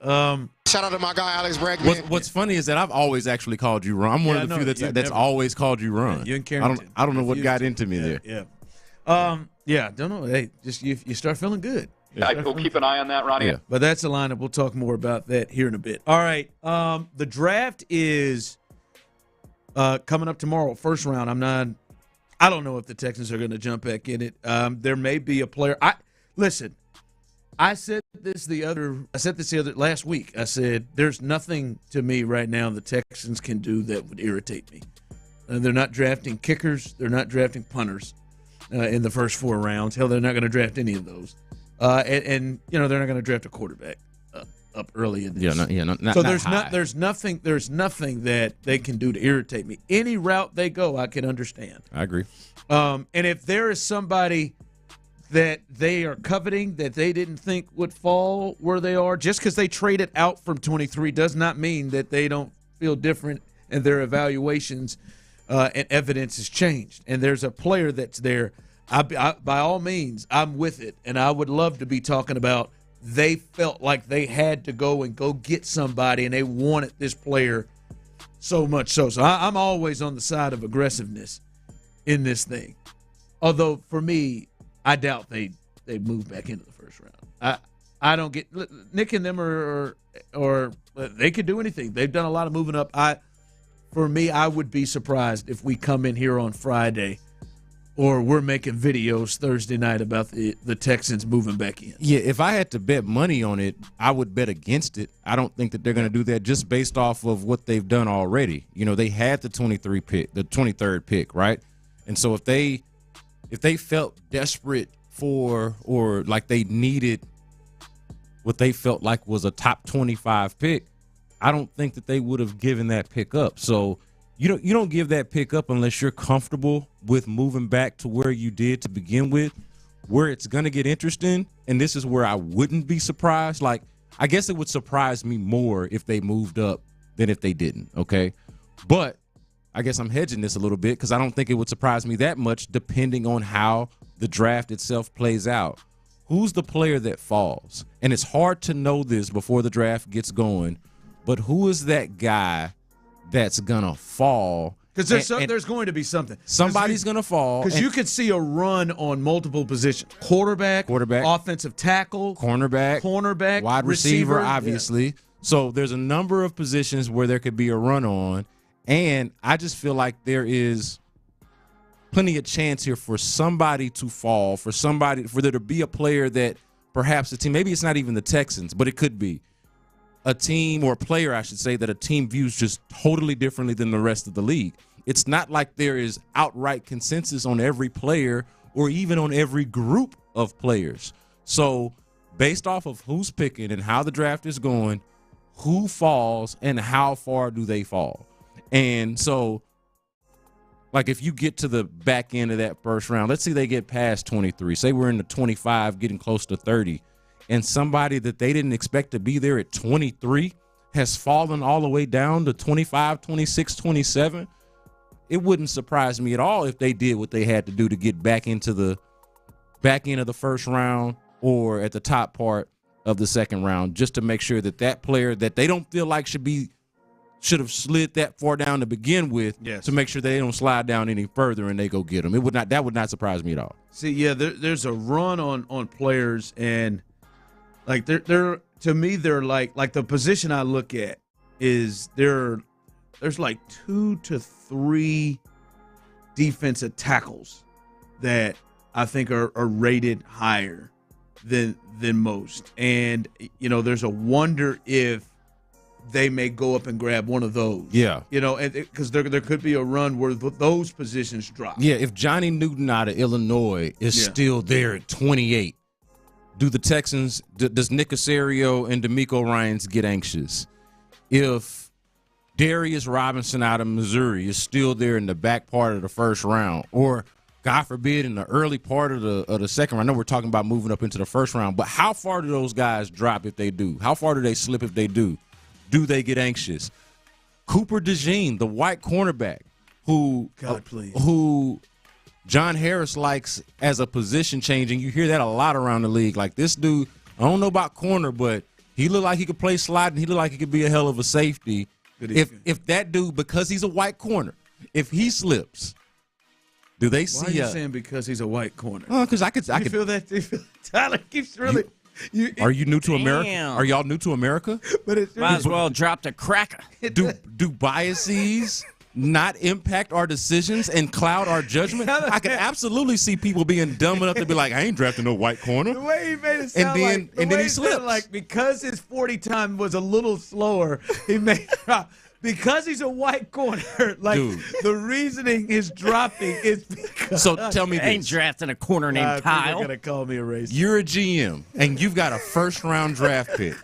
Shout out to my guy, Alex Bregman. What's funny is that I've always actually called you Ron. I'm one of the few that's always called you Ron. Yeah, you and Carrington. I don't know what got into me there. Yeah. Don't know. Hey, just you start feeling good. We'll keep an eye on that, Ronnie. Yeah. But that's the lineup. We'll talk more about that here in a bit. All right. The draft is coming up tomorrow, first round. I don't know if the Texans are going to jump back in it. There may be a player. I said this last week. I said there's nothing to me right now the Texans can do that would irritate me. They're not drafting kickers. They're not drafting punters in the first 4 rounds. Hell, they're not going to draft any of those. And they're not going to draft a quarterback up early in this. Not so there's nothing that they can do to irritate me. Any route they go, I can understand. I agree. And if there is somebody that they are coveting that they didn't think would fall where they are, just because they traded out from 23 does not mean that they don't feel different and their evaluations and evidence has changed. And there's a player that's there. I by all means, I'm with it, and I would love to be talking about they felt like they had to go get somebody, and they wanted this player so much so. So I'm always on the side of aggressiveness in this thing. Although, for me, I doubt they move back into the first round. I don't get – Nick and them or they could do anything. They've done a lot of moving up. For me, I would be surprised if we come in here on Friday or we're making videos Thursday night about the Texans moving back in. Yeah, if I had to bet money on it, I would bet against it. I don't think that they're going to do that just based off of what they've done already. They had the 23rd pick, right? And so if they felt desperate for or like they needed what they felt like was a top 25 pick, I don't think that they would have given that pick up. So you don't give that pick up unless you're comfortable with moving back to where you did to begin with. Where it's going to get interesting, and this is where I wouldn't be surprised. Like, I guess it would surprise me more if they moved up than if they didn't, okay? But I guess I'm hedging this a little bit because I don't think it would surprise me that much depending on how the draft itself plays out. Who's the player that falls? And it's hard to know this before the draft gets going, but who is that guy that's going to fall Because there's going to be something. Somebody's going to fall. Because you could see a run on multiple positions. Quarterback, offensive tackle, cornerback, wide receiver, obviously. Yeah. So there's a number of positions where there could be a run on. And I just feel like there is plenty of chance here for somebody to fall, for there to be a player that perhaps a team, maybe it's not even the Texans, but it could be a team or a player, I should say, that a team views just totally differently than the rest of the league. It's not like there is outright consensus on every player or even on every group of players. So based off of who's picking and how the draft is going, who falls and how far do they fall? And so, like, if you get to the back end of that first round, let's say they get past 23, say we're in the 25, getting close to 30, and somebody that they didn't expect to be there at 23 has fallen all the way down to 25, 26, 27, it wouldn't surprise me at all if they did what they had to do to get back into the back end of the first round or at the top part of the second round, just to make sure that that player that they don't feel like should have slid that far down to begin with, to make sure they don't slide down any further and they go get them. That would not surprise me at all. See, yeah, there's a run on players, and like they're to me they're like the position I look at is there's like 2 to 3 defensive tackles that I think are rated higher than most, and there's a wonder if they may go up and grab one of those. Yeah. Because there could be a run where those positions drop. Yeah, if Johnny Newton out of Illinois is still there at 28, do the Texans, does Nick Caserio and D'Amico Ryans get anxious? If Darius Robinson out of Missouri is still there in the back part of the first round, or God forbid in the early part of the second round, I know we're talking about moving up into the first round, but how far do those guys drop if they do? How far do they slip if they do? Do they get anxious? Cooper DeJean, the white cornerback, who John Harris likes as a position changing. You hear that a lot around the league. Like, this dude, I don't know about corner, but he looked like he could play slot, and he looked like he could be a hell of a safety. If that dude, because he's a white corner, if he slips, do they see? Why are you saying because he's a white corner? Because I could feel that. Tyler keeps really. Are you new to America? Are y'all new to America? But it's might as well drop the cracker. Do biases not impact our decisions and cloud our judgment? I could absolutely see people being dumb enough to be like, I ain't drafting no white corner. The way he made it sound and then he slips. Like, because his 40 time was a little slower, he made because he's a white corner. Like, dude, the reasoning is dropping is because. So tell me this. Ain't drafting a corner named Kyle. You're going to call me a racist. You're a GM, and you've got a first-round draft pick,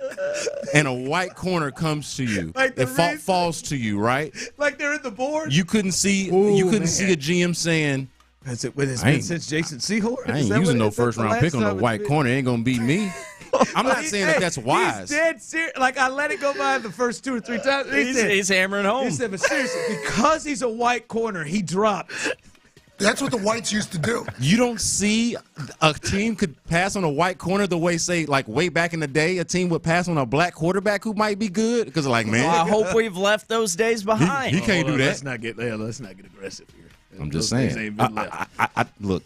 and a white corner comes to you. Like falls to you, right? Like they're in the board? You couldn't see see a GM saying, has it been since Jason Sehorn? I ain't using no first-round pick on a white corner. It ain't going to beat me. I'm not saying that that's wise. He's dead serious. Like, I let it go by the first 2 or 3 times. He's hammering home. He said, but seriously, because he's a white corner, he dropped. That's what the whites used to do. You don't see a team could pass on a white corner the way, say, like way back in the day, a team would pass on a black quarterback who might be good? Because, like, man. Well, I hope we've left those days behind. He can't do that. Let's not get aggressive here. I'm just saying. Look,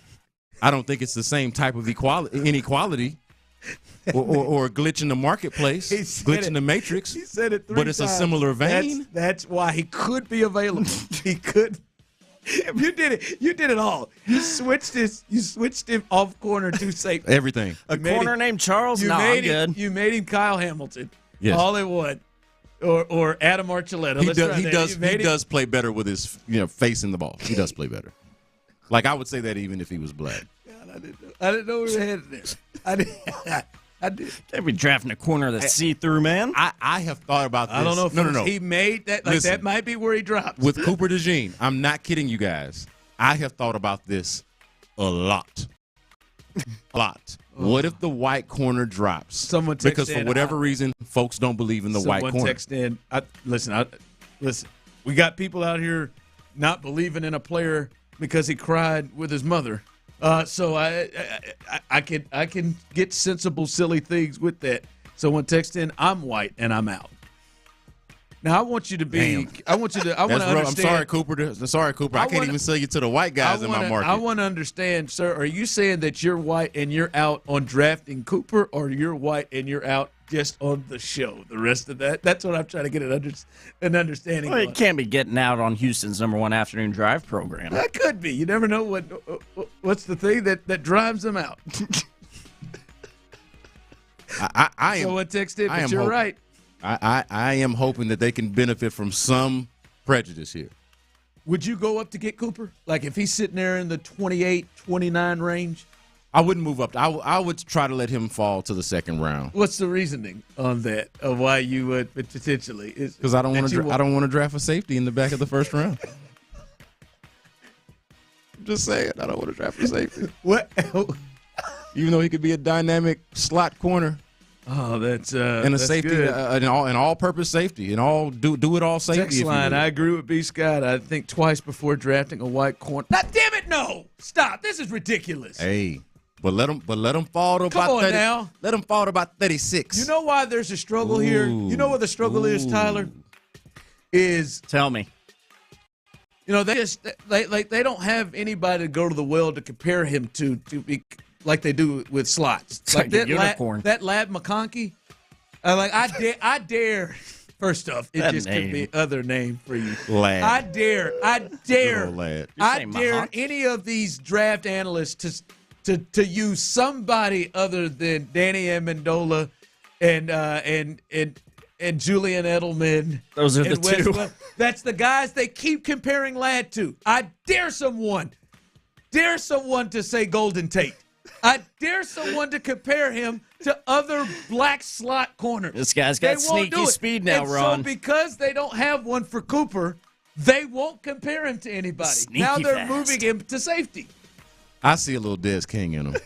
I don't think it's the same type of inequality. or a glitch in the marketplace, glitch in the matrix. He said it 3 but it's times. A similar vein. That's why he could be available. He could. You did it. You did it all. You switched him off corner to safety. Everything. A corner named Charles. No, I'm good. You made him Kyle Hamilton. Yes. All in one. Or Adam Archuleta. He does play better with his facing the ball. He does play better. Like, I would say that even if he was black. God, I didn't know we were headed there. I did. Can't be drafting a corner that's see-through, man. I have thought about this. I don't know if no. He made that. Like, listen, that might be where he drops. With Cooper DeJean, I'm not kidding you guys. I have thought about this a lot. What if the white corner drops? Someone text because for whatever reason, folks don't believe in the white corner. Text in. Listen. We got people out here not believing in a player because he cried with his mother. So I can get sensible, silly things with that. Someone text in, I'm white and I'm out. Now I want you to be. Damn. I want you to. I want to understand. I'm sorry, Cooper. I can't even sell you to the white guys in my market. I want to understand, sir. Are you saying that you're white and you're out on drafting Cooper, or you're white and you're out just on the show? The rest of that. That's what I'm trying to get an understanding. Well, it can't be getting out on Houston's #1 afternoon drive program. That could be. You never know what's the thing that drives them out. I am. So what text it? But you're right. I am hoping that they can benefit from some prejudice here. Would you go up to get Cooper? Like if he's sitting there in the 28, 29 range? I wouldn't move up. I would try to let him fall to the second round. What's the reasoning on that of why you would potentially? Because I don't want to draft a safety in the back of the first round. I'm just saying, I don't want to draft a safety. What? Even though he could be a dynamic slot corner. Oh, that's and a that's safety, good. an all-purpose safety, and all do it all safety. Text line, I agree with B. Scott. I think twice before drafting a white corner. Now, damn it, no! Stop! This is ridiculous. Hey, but let him fall to Come about on 30. now. Let him fall to about 36. You know why there's a struggle here? You know what the struggle is, Tyler? Tell me. You know, they don't have anybody to go to the well to compare him to be like they do with slots. It's like a unicorn. That Lad McConkey. I dare. First off, it That just name. could be other name for you. Lad. I dare Lad. I dare any of these draft analysts to use somebody other than Danny Amendola and Julian Edelman. Those are the and Wes two. Welker. That's the guys they keep comparing Ladd to. I dare someone to say Golden Tate. I dare someone to compare him to other black slot corners. This guy's got They won't do sneaky it. speed now, and Ron. So because they don't have one for Cooper, they won't compare him to anybody. Sneaky now they're fast. moving him to safety. I see a little Des King in him.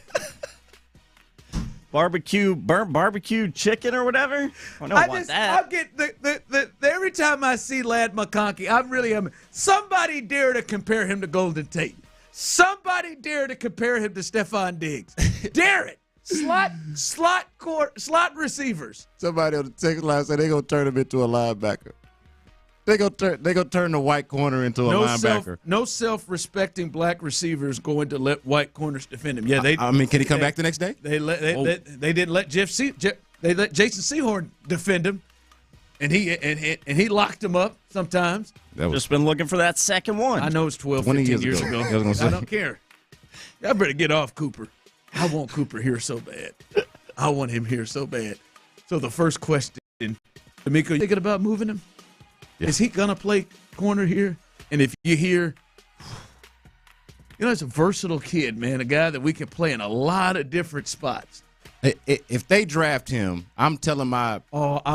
Burnt barbecue chicken or whatever? I don't want that. I get the every time I see Lad McConkey, I really am. Somebody dare to compare him to Golden Tate. Somebody dare to compare him to Stephon Diggs. Dare it. Slot receivers. Somebody on the text line said they're gonna turn him into a linebacker. They gonna turn the white corner into a linebacker. No self-respecting black receivers going to let white corners defend him. Yeah, can he come back the next day? They didn't let they let Jason Sehorn defend him, and he locked him up sometimes. Just been looking for that second one. I know it's 12, 20 15 years years ago. ago. I was gonna say. I don't care. I better get off Cooper. I want Cooper here so bad. I want him here so bad. So the first question, D'Amico, you thinking about moving him? Yeah. Is he going to play corner here? And if you hear, it's a versatile kid, man, a guy that we can play in a lot of different spots. If they draft him, I'm telling my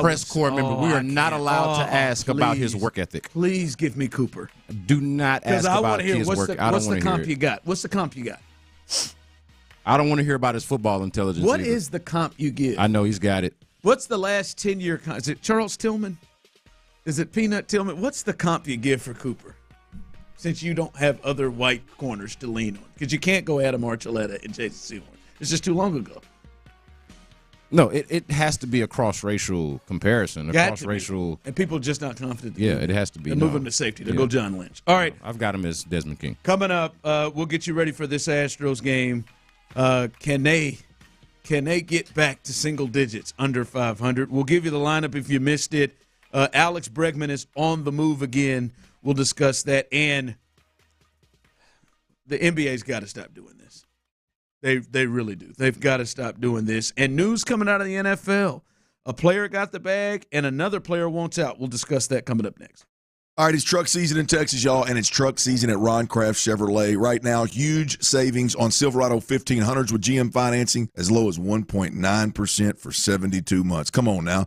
press corps member we are not allowed to ask about his work ethic. Please give me Cooper. Do not ask about his work. What's the comp you got? What's the comp you got? I don't want to hear about his football intelligence. What either. is the comp you give? I know he's got it. What's the last 10-year comp? Is it Charles Tillman? Is it Peanut Tillman? What's the comp you give for Cooper? Since you don't have other white corners to lean on. Because you can't go Adam Archuleta and Jason Sehorn. It's just too long ago. No, it has to be a cross-racial comparison. Cross-racial. And people are just not confident. Yeah, it has to be. They move him to safety. They'll go John Lynch. All right. I've got him as Desmond King. Coming up, we'll get you ready for this Astros game. Can they get back to single digits under 500? We'll give you the lineup if you missed it. Alex Bregman is on the move again. We'll discuss that. And the NBA's got to stop doing this. They really do. They've got to stop doing this. And news coming out of the NFL. A player got the bag and another player wants out. We'll discuss that coming up next. All right, it's truck season in Texas, y'all, and it's truck season at Ron Kraft Chevrolet. Right now, huge savings on Silverado 1500s with GM financing as low as 1.9% for 72 months. Come on now.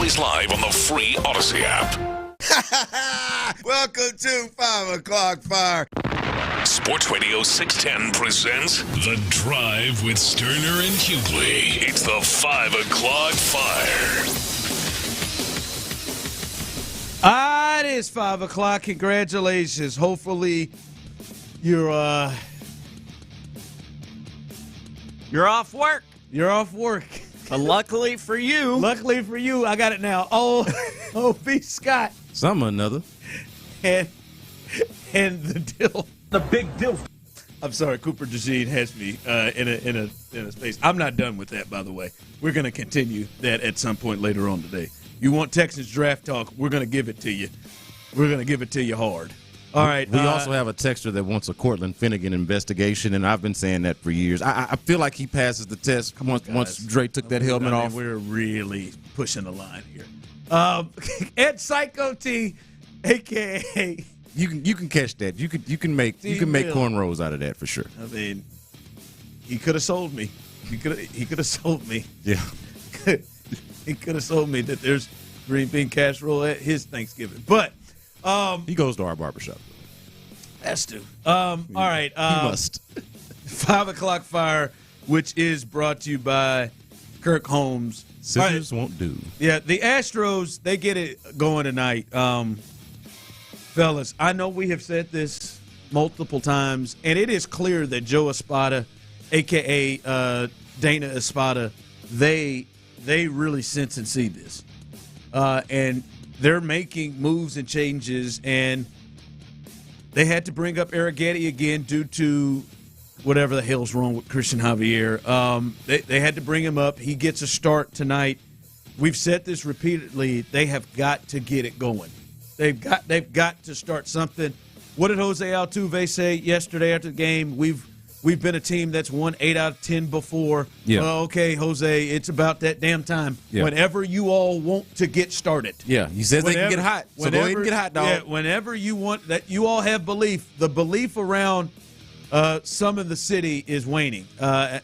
always live on the free Odyssey app. Welcome to 5 o'clock fire. Sports Radio 610 presents The Drive with Stoerner and Hughley. It's the 5 o'clock fire. It is 5 o'clock. Congratulations. Hopefully you're off work. You're off work. But luckily for you. I got it now. Oh, B. Scott. Some or another. And the deal. The big deal. I'm sorry, Cooper DeJean has me in a space. I'm not done with that, by the way. We're going to continue that at some point later on today. You want Texans draft talk, we're going to give it to you. We're going to give it to you hard. All right. We also have a texter that wants a Cortland Finnegan investigation, and I've been saying that for years. I feel like he passes the test once Dre took that helmet off. We're really pushing the line here. Ed Psycho T, a.k.a. You can catch that. You can make cornrows out of that for sure. I mean, he could have sold me. He could have sold me. Yeah. He could have sold me that there's green bean casserole at his Thanksgiving. But he goes to our barbershop. Has to. All right. He must. 5 o'clock fire, which is brought to you by Kirk Holmes. Scissors won't do. Yeah, the Astros, they get it going tonight. Fellas, I know we have said this multiple times, and it is clear that Joe Espada, a.k.a. Dana Espada, they really sense and see this. And they're making moves and changes, and they had to bring up Arrighetti again due to whatever the hell's wrong with Christian Javier. They had to bring him up. He gets a start tonight. We've said this repeatedly. They have got to get it going. They've got to start something. What did Jose Altuve say yesterday after the game? We've been a team that's won 8 out of 10 before. Yeah. Well, okay, Jose, it's about that damn time. Yeah. Whenever you all want to get started. Yeah, he says they can get hot. So go ahead and get hot, dog. Yeah, whenever you want that, you all have belief. The belief around some of the city is waning. I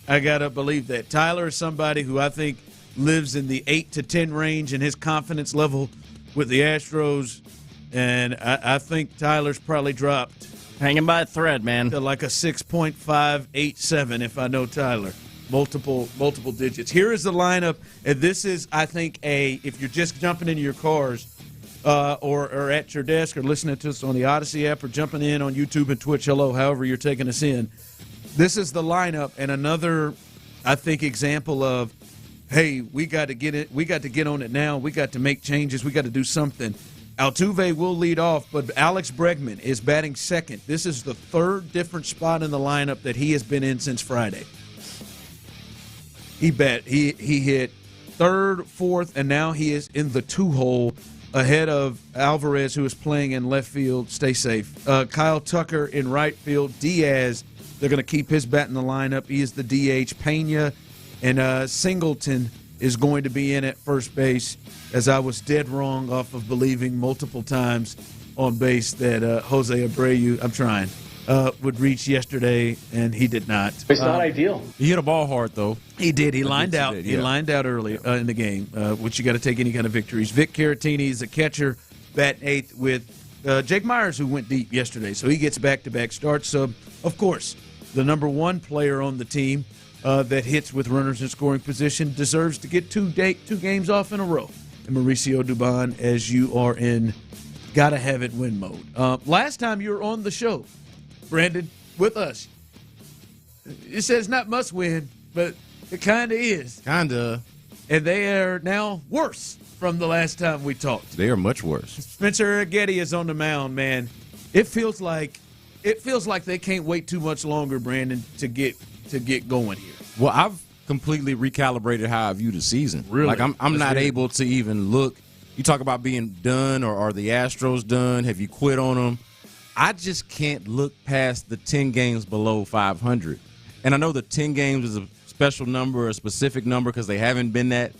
gotta believe that. Tyler is somebody who I think lives in the 8 to 10 range in his confidence level with the Astros, and I think Tyler's probably dropped. Hanging by a thread, man. To like a 6.587 if I know Tyler. Multiple digits. Here is the lineup, and this is, I think, if you're just jumping into your cars or at your desk or listening to us on the Odyssey app or jumping in on YouTube and Twitch, hello, however you're taking us in. This is the lineup, and another, I think, example of, hey, we got to get it. We got to get on it now. We got to make changes. We got to do something. Altuve will lead off, but Alex Bregman is batting second. This is the third different spot in the lineup that he has been in since Friday. He hit third, fourth, and now he is in the 2-hole ahead of Alvarez, who is playing in left field. Stay safe. Kyle Tucker in right field. Diaz, they're going to keep his bat in the lineup. He is the DH. Pena and Singleton is going to be in at first base, as I was dead wrong off of believing multiple times on base that Jose Abreu, I'm trying, would reach yesterday, and he did not. It's not ideal. He hit a ball hard, though. He did. He lined out. He lined out early in the game, which you got to take any kind of victories. Vic Caratini is a catcher, batting eighth with Jake Myers, who went deep yesterday, so he gets back-to-back starts. So, of course, the number one player on the team that hits with runners in scoring position deserves to get two games off in a row. And Mauricio Dubon, as you are in gotta have it win mode. Last time you were on the show, Brandon, with us, you said it's not must win, but it kind of is. Kind of. And they are now worse from the last time we talked. They are much worse. Spencer Arrighetti is on the mound, man. It feels like they can't wait too much longer, Brandon, to get going here. Well, I've completely recalibrated how I view the season. Really? Like I'm not able to even look. You talk about being done, or are the Astros done? Have you quit on them? I just can't look past the 10 games below 500. And I know the 10 games is a special number, a specific number, because they haven't been that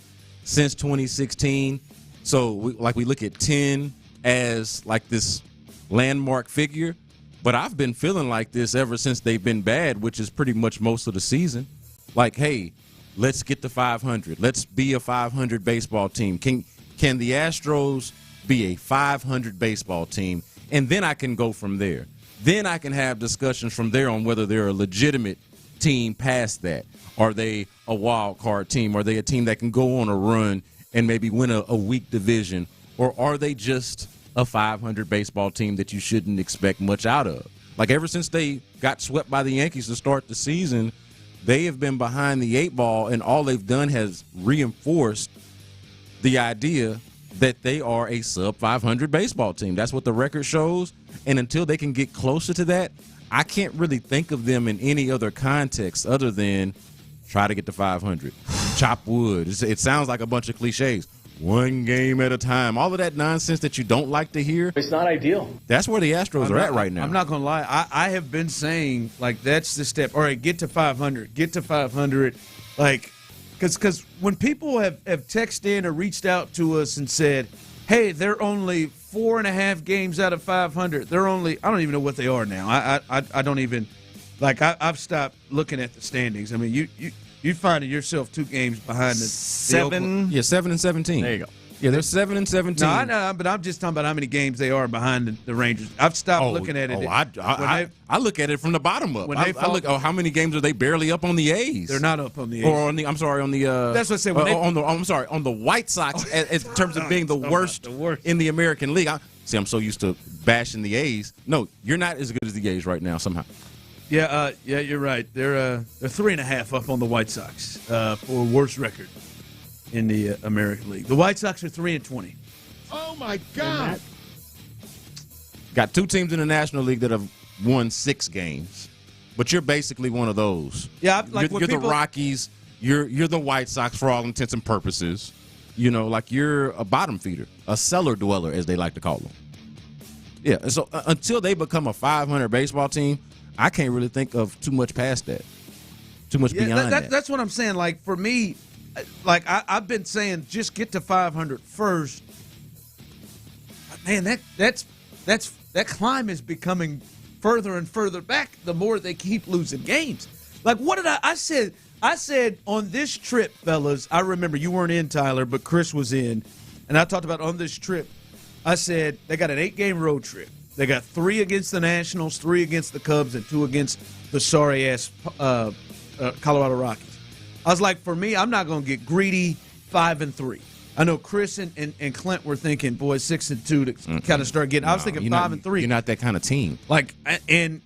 since 2016. So we look at 10 as like this landmark figure. But I've been feeling like this ever since they've been bad, which is pretty much most of the season. Like, hey, let's get to 500. Let's be a 500 baseball team. Can the Astros be a 500 baseball team? And then I can go from there. Then I can have discussions from there on whether they're a legitimate team past that. Are they a wild card team? Are they a team that can go on a run and maybe win a weak division? Or are they just a 500 baseball team that you shouldn't expect much out of? Like, ever since they got swept by the Yankees to start the season, they have been behind the 8 ball, and all they've done has reinforced the idea that they are a sub-500 baseball team. That's what the record shows, and until they can get closer to that, I can't really think of them in any other context other than try to get to 500. Chop wood. It sounds like a bunch of cliches. One game at a time. All of that nonsense that you don't like to hear. It's not ideal. That's where the Astros are at right now. I'm not going to lie. I have been saying, like, that's the step. All right, get to 500. Get to 500. Like, because when people have texted in or reached out to us and said, hey, they're only 4.5 games out of 500. They're only, I don't even know what they are now. I don't even, like, I've stopped looking at the standings. I mean, you find yourself 2 games behind the 7. Yeah, 7 and 17. There you go. Yeah, they're 7 and 17. No, I know, but I'm just talking about how many games they are behind the Rangers. I've stopped looking at it. I look at it from the bottom up. I look, how many games are they barely up on the A's? They're not up on the A's. Or on the, I'm sorry, on the. That's what I said. On the White Sox in terms of being the worst in the American League. I'm so used to bashing the A's. No, you're not as good as the A's right now somehow. Yeah, you're right. They're 3.5 up on the White Sox for worst record in the American League. The White Sox are 3-20. Oh my God! Got 2 teams in the National League that have won 6 games, but you're basically one of those. Yeah, like you're the Rockies. You're the White Sox for all intents and purposes. You know, like you're a bottom feeder, a cellar dweller, as they like to call them. Yeah. So until they become a 500 baseball team, I can't really think of too much past that. Too much beyond that. That's what I'm saying. Like, for me, like I've been saying, just get to 500 first. But man, that climb is becoming further and further back the more they keep losing games. Like, what did I said on this trip, fellas, I remember you weren't in, Tyler, but Chris was in, and I talked about on this trip, I said they got an 8-game road trip. They got 3 against the Nationals, 3 against the Cubs, and 2 against the sorry-ass Colorado Rockies. I was like, for me, I'm not going to get greedy. 5-3. I know Chris and Clint were thinking, boy, 6-2 to kind of start getting. I was thinking 5-3. You're not that kind of team. Like, and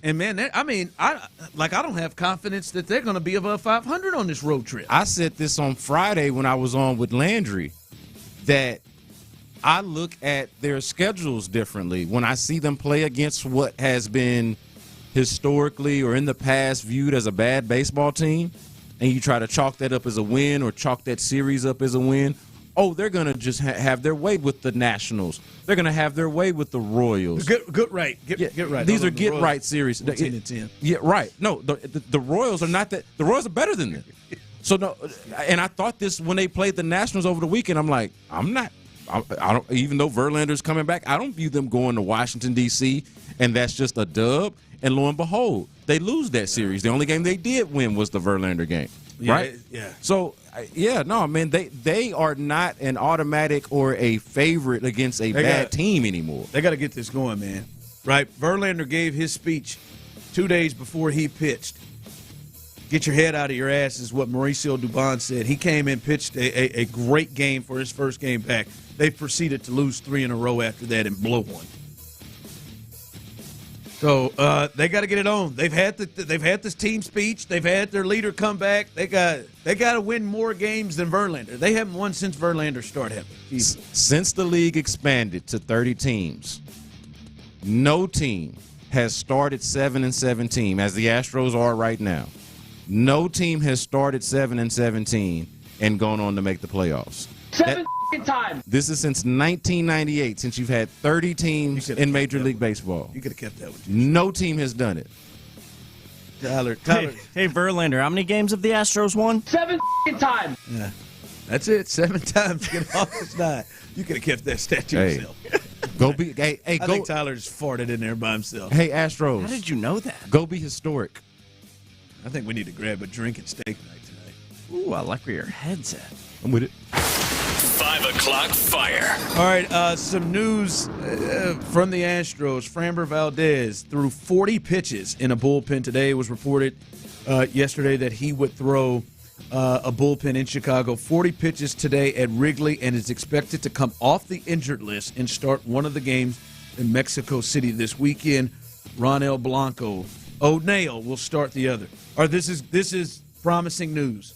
man, I don't have confidence that they're going to be above 500 on this road trip. I said this on Friday when I was on with Landry, that I look at their schedules differently when I see them play against what has been historically or in the past viewed as a bad baseball team, and you try to chalk that up as a win or chalk that series up as a win. Oh, they're going to just have their way with the Nationals. They're going to have their way with the Royals. Get right. Get right. These are get-right series. 10-10. Yeah, right. No, the Royals are not that. The Royals are better than them. So, no, and I thought this when they played the Nationals over the weekend. I'm like, I don't. Even though Verlander's coming back, I don't view them going to Washington, D.C., and that's just a dub. And lo and behold, they lose that series. The only game they did win was the Verlander game, right? Yeah. So, they are not an automatic or a favorite against a bad team anymore. They got to get this going, man. Right? Verlander gave his speech 2 days before he pitched. Get your head out of your ass is what Mauricio Dubon said. He came in, pitched a great game for his first game back. They proceeded to lose 3 in a row after that and blow one. So they got to get it on. They've had this team speech. They've had their leader come back. They got to win more games than Verlander. They haven't won since Verlander started. Since the league expanded to 30 teams, no team has started 7-17 as the Astros are right now. No team has started 7-17 and gone on to make the playoffs. Time. This is since 1998, since you've had 30 teams in Major League Baseball. You could have kept that with you. No team has done it. Tyler. Hey, Verlander, how many games have the Astros won? 7 time. Yeah. That's it. 7 times to get off this night. You could have kept that stat to yourself. I think Tyler just farted in there by himself. Hey, Astros. How did you know that? Go be historic. I think we need to grab a drink and steak night tonight. Ooh, I like where your head's at. I'm with it. 5 o'clock fire. All right, some news from the Astros. Framber Valdez threw 40 pitches in a bullpen today. It was reported yesterday that he would throw a bullpen in Chicago. 40 pitches today at Wrigley, and is expected to come off the injured list and start one of the games in Mexico City this weekend. Ronel Blanco O'Neill will start the other. All right, this is promising news.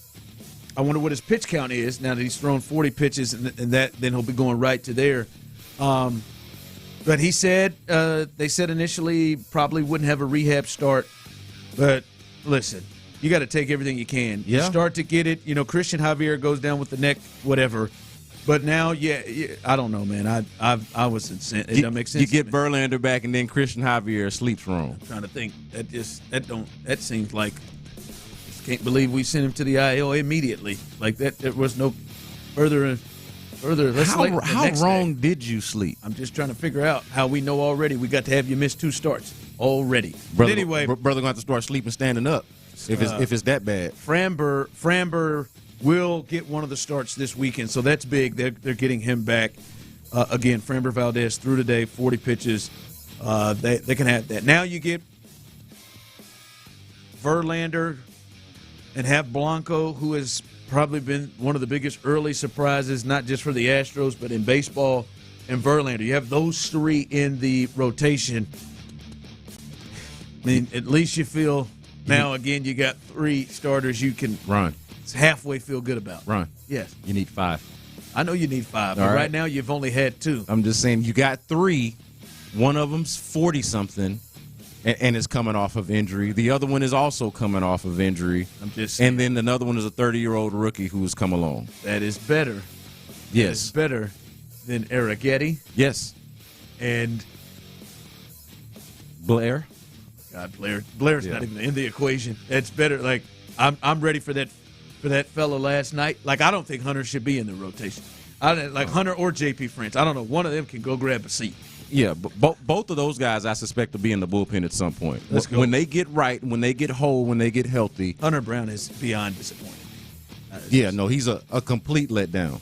I wonder what his pitch count is now that he's thrown 40 pitches, and that then he'll be going right to there. But he said they said initially probably wouldn't have a rehab start. But listen, you got to take everything you can. Yeah. You start to get it. You know, Christian Javier goes down with the neck, whatever. But now, yeah, I don't know, man. I was insane. It doesn't make sense. You get Verlander back, and then Christian Javier sleeps wrong. I'm trying to think. That seems like. Can't believe we sent him to the IL immediately. Like that, there was no further. How wrong did you sleep? I'm just trying to figure out how we know already. We got to have you miss 2 starts already. Brother, but anyway, brother gonna have to start sleeping standing up if it's that bad. Framber will get one of the starts this weekend, so that's big. They're getting him back again. Framber Valdez threw today, 40 pitches. They can have that. Now you get Verlander. And have Blanco, who has probably been one of the biggest early surprises, not just for the Astros, but in baseball, and Verlander. You have those 3 in the rotation. I mean, at least you feel now, again, you got 3 starters you can halfway feel good about. Ron. Yes. You need 5. I know you need 5, but right now you've only had 2. I'm just saying you got 3. One of them's 40-something. And is coming off of injury. The other one is also coming off of injury. I'm just saying. And then another one is a 30-year-old rookie who's come along. That is better. Yes. That is better than Arrighetti. Yes. And Blair. God, Blair's not even in the equation. That's better. Like I'm ready for that fella last night. Like I don't think Hunter should be in the rotation. Hunter or JP France. I don't know. One of them can go grab a seat. Yeah, but both of those guys I suspect will be in the bullpen at some point. Let's go. When they get right, when they get whole, when they get healthy. Hunter Brown is beyond disappointing. He's a complete letdown.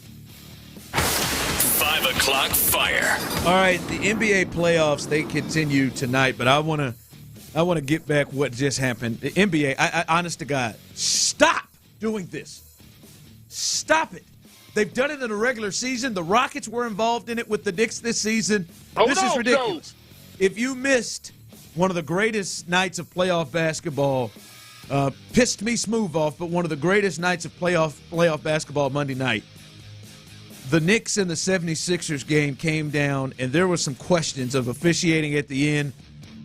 5 o'clock fire. All right, the NBA playoffs, they continue tonight, but I want to get back what just happened. The NBA, I honest to God, stop doing this. Stop it. They've done it in the regular season. The Rockets were involved in it with the Knicks this season. This is ridiculous. If you missed one of the greatest nights of playoff basketball, pissed me smooth off, but one of the greatest nights of playoff basketball Monday night, the Knicks and the 76ers game came down, and there were some questions of officiating at the end.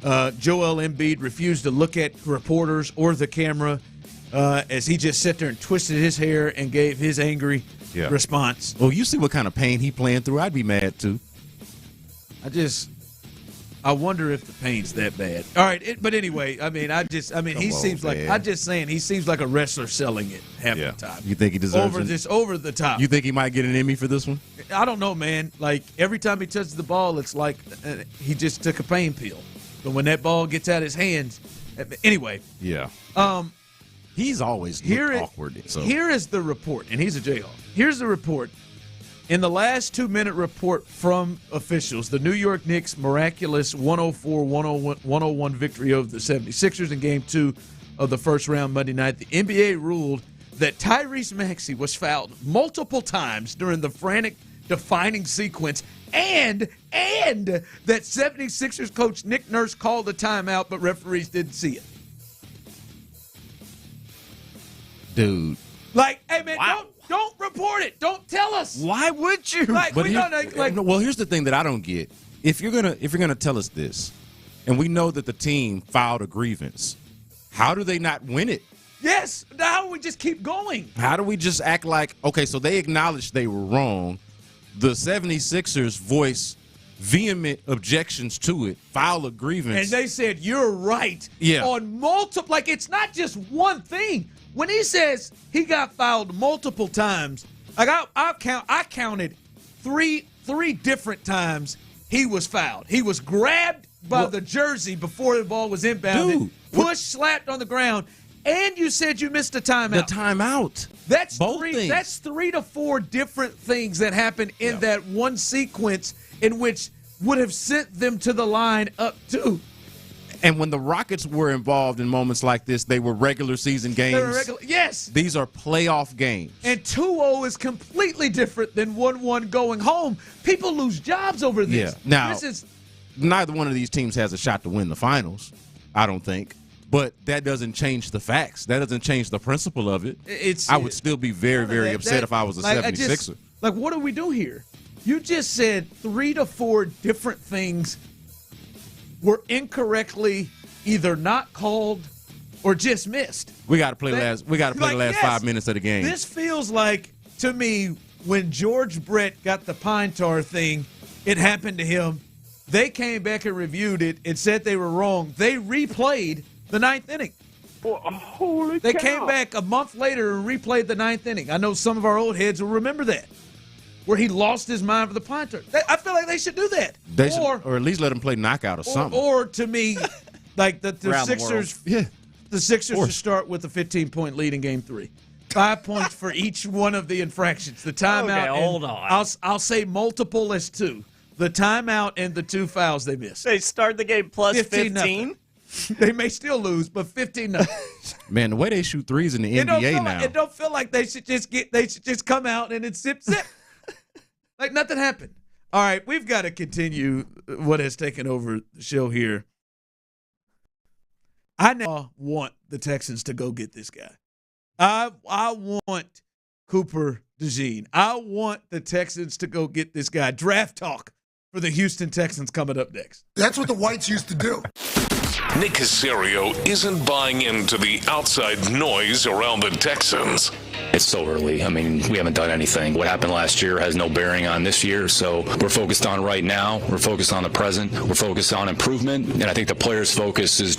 Joel Embiid refused to look at reporters or the camera as he just sat there and twisted his hair and gave his angry response. Well, you see what kind of pain he playing through. I'd be mad too. I wonder if the pain's that bad. All right, but anyway, he seems like a wrestler selling it half the time. You think he deserves over the top? You think he might get an Emmy for this one? I don't know, man. Like every time he touches the ball, it's like he just took a pain pill. But when that ball gets out of his hands, anyway. Yeah. He's always awkward. So here is the report, and he's a Jayhawk. Here's the report. In the last 2-minute report from officials, the New York Knicks' miraculous 104-101 victory over the 76ers in Game 2 of the first round Monday night, the NBA ruled that Tyrese Maxey was fouled multiple times during the frantic defining sequence, and that 76ers coach Nick Nurse called a timeout, but referees didn't see it. Dude. Like, hey, man, don't report it. Don't tell us. Why would you? Well, here's the thing that I don't get. If you're gonna tell us this, and we know that the team filed a grievance, how do they not win it? Yes. How do we just keep going? How do we just act like, okay, so they acknowledged they were wrong. The 76ers voice vehement objections to it, file a grievance. And they said, you're right. Yeah. On multiple, like it's not just one thing. When he says he got fouled multiple times, like I counted three different times he was fouled. He was grabbed by the jersey before the ball was inbounded, pushed, slapped on the ground, And you said you missed a timeout. The timeout. That's both three. things. That's 3 to 4 different things that happened in that one sequence, in which would have sent them to the line up 2. And when the Rockets were involved in moments like this, they were regular season games. Yes. These are playoff games. And 2-0 is completely different than 1-1 going home. People lose jobs over this. Yeah. Now, neither one of these teams has a shot to win the finals, I don't think. But that doesn't change the facts. That doesn't change the principle of it. I would still be very, very upset if I was a 76er. What do we do here? You just said 3 to 4 different things were incorrectly either not called or just missed. We got to play the last 5 minutes of the game. This feels like, to me, when George Brett got the pine tar thing, it happened to him. They came back and reviewed it and said they were wrong. They replayed the 9th inning. Holy They cow. came back a month later and replayed the 9th inning. I know some of our old heads will remember that, where he lost his mind for the pine tar. I feel like they should do that. They should, or at least let him play knockout or something. Or to me, like the Sixers, the Sixers should start with a 15-point lead in Game 3. 5 points for each one of the infractions. The timeout. Okay, hold on. I'll say multiple as 2. The timeout and the 2 fouls they missed. They start the game plus 15. They may still lose, but 15-0. Man, the way they shoot threes in the NBA now. It don't feel like they should just come out and it's zip. Like nothing happened. All right, we've got to continue what has taken over the show here. I now want the Texans to go get this guy. I want Cooper DeJean. I want the Texans to go get this guy. Draft talk for the Houston Texans coming up next. That's what the Whites used to do. Nick Caserio isn't buying into the outside noise around the Texans. It's so early. I mean, we haven't done anything. What happened last year has no bearing on this year, so we're focused on right now. We're focused on the present. We're focused on improvement, and I think the players' focus is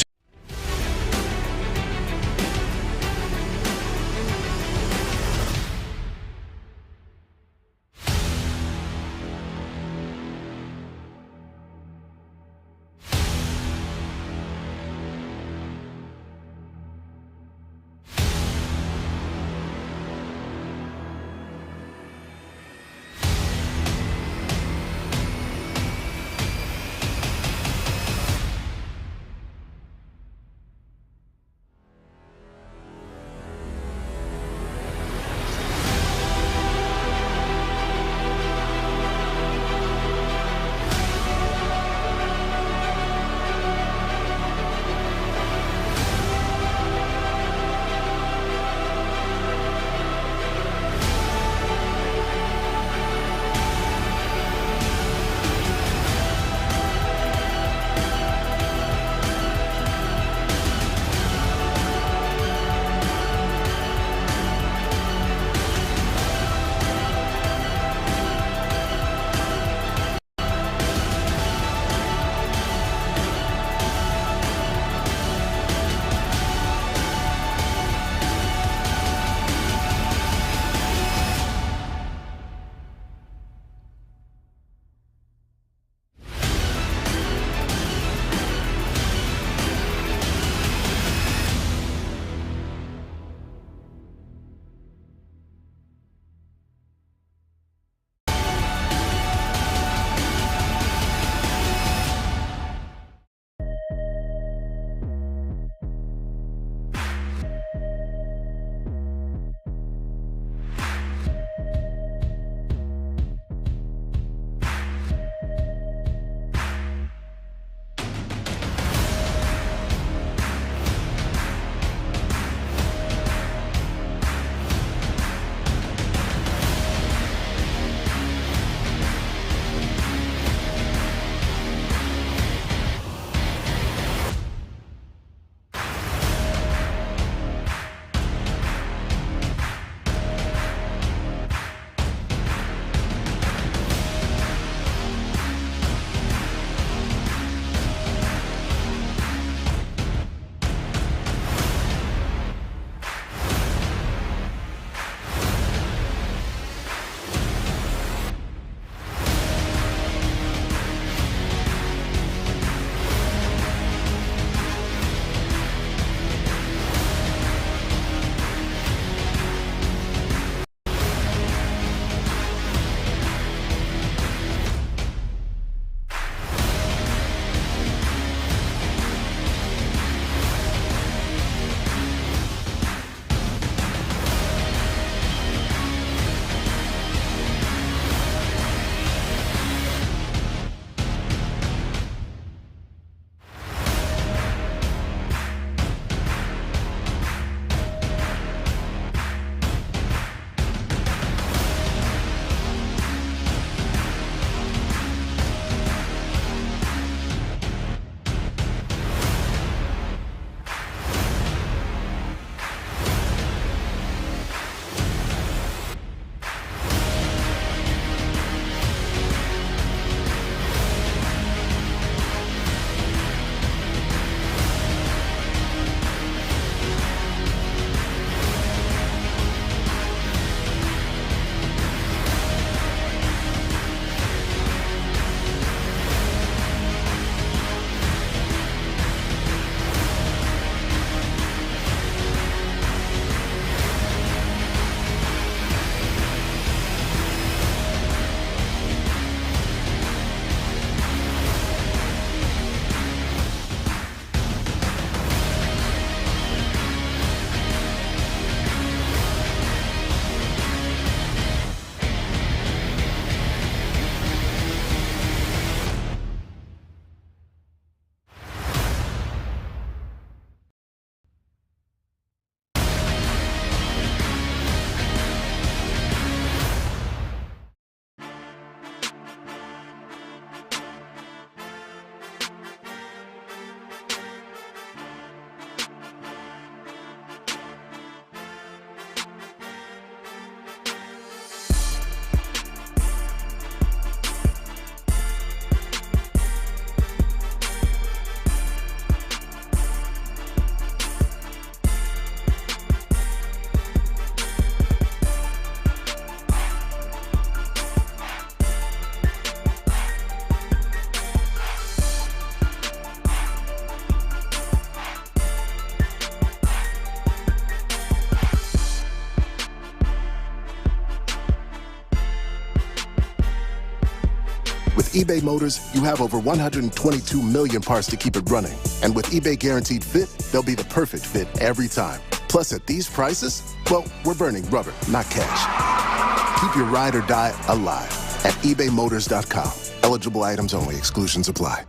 eBay Motors, you have over 122 million parts to keep it running. And with eBay Guaranteed Fit, they'll be the perfect fit every time. Plus, at these prices, well, we're burning rubber, not cash. Keep your ride or die alive at ebaymotors.com. Eligible items only. Exclusions apply.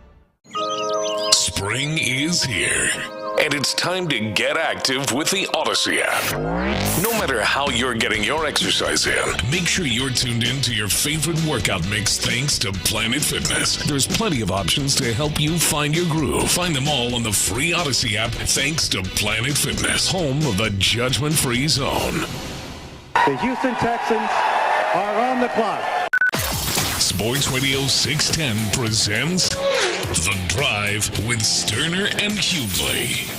Spring is here, and it's time to get active with the Odyssey app. No matter how you're getting your exercise in, make sure you're tuned in to your favorite workout mix thanks to Planet Fitness. There's plenty of options to help you find your groove. Find them all on the free Odyssey app thanks to Planet Fitness, home of the judgment-free zone. The Houston Texans are on the clock. Sports Radio 610 presents The Drive with Stoerner and Hughley.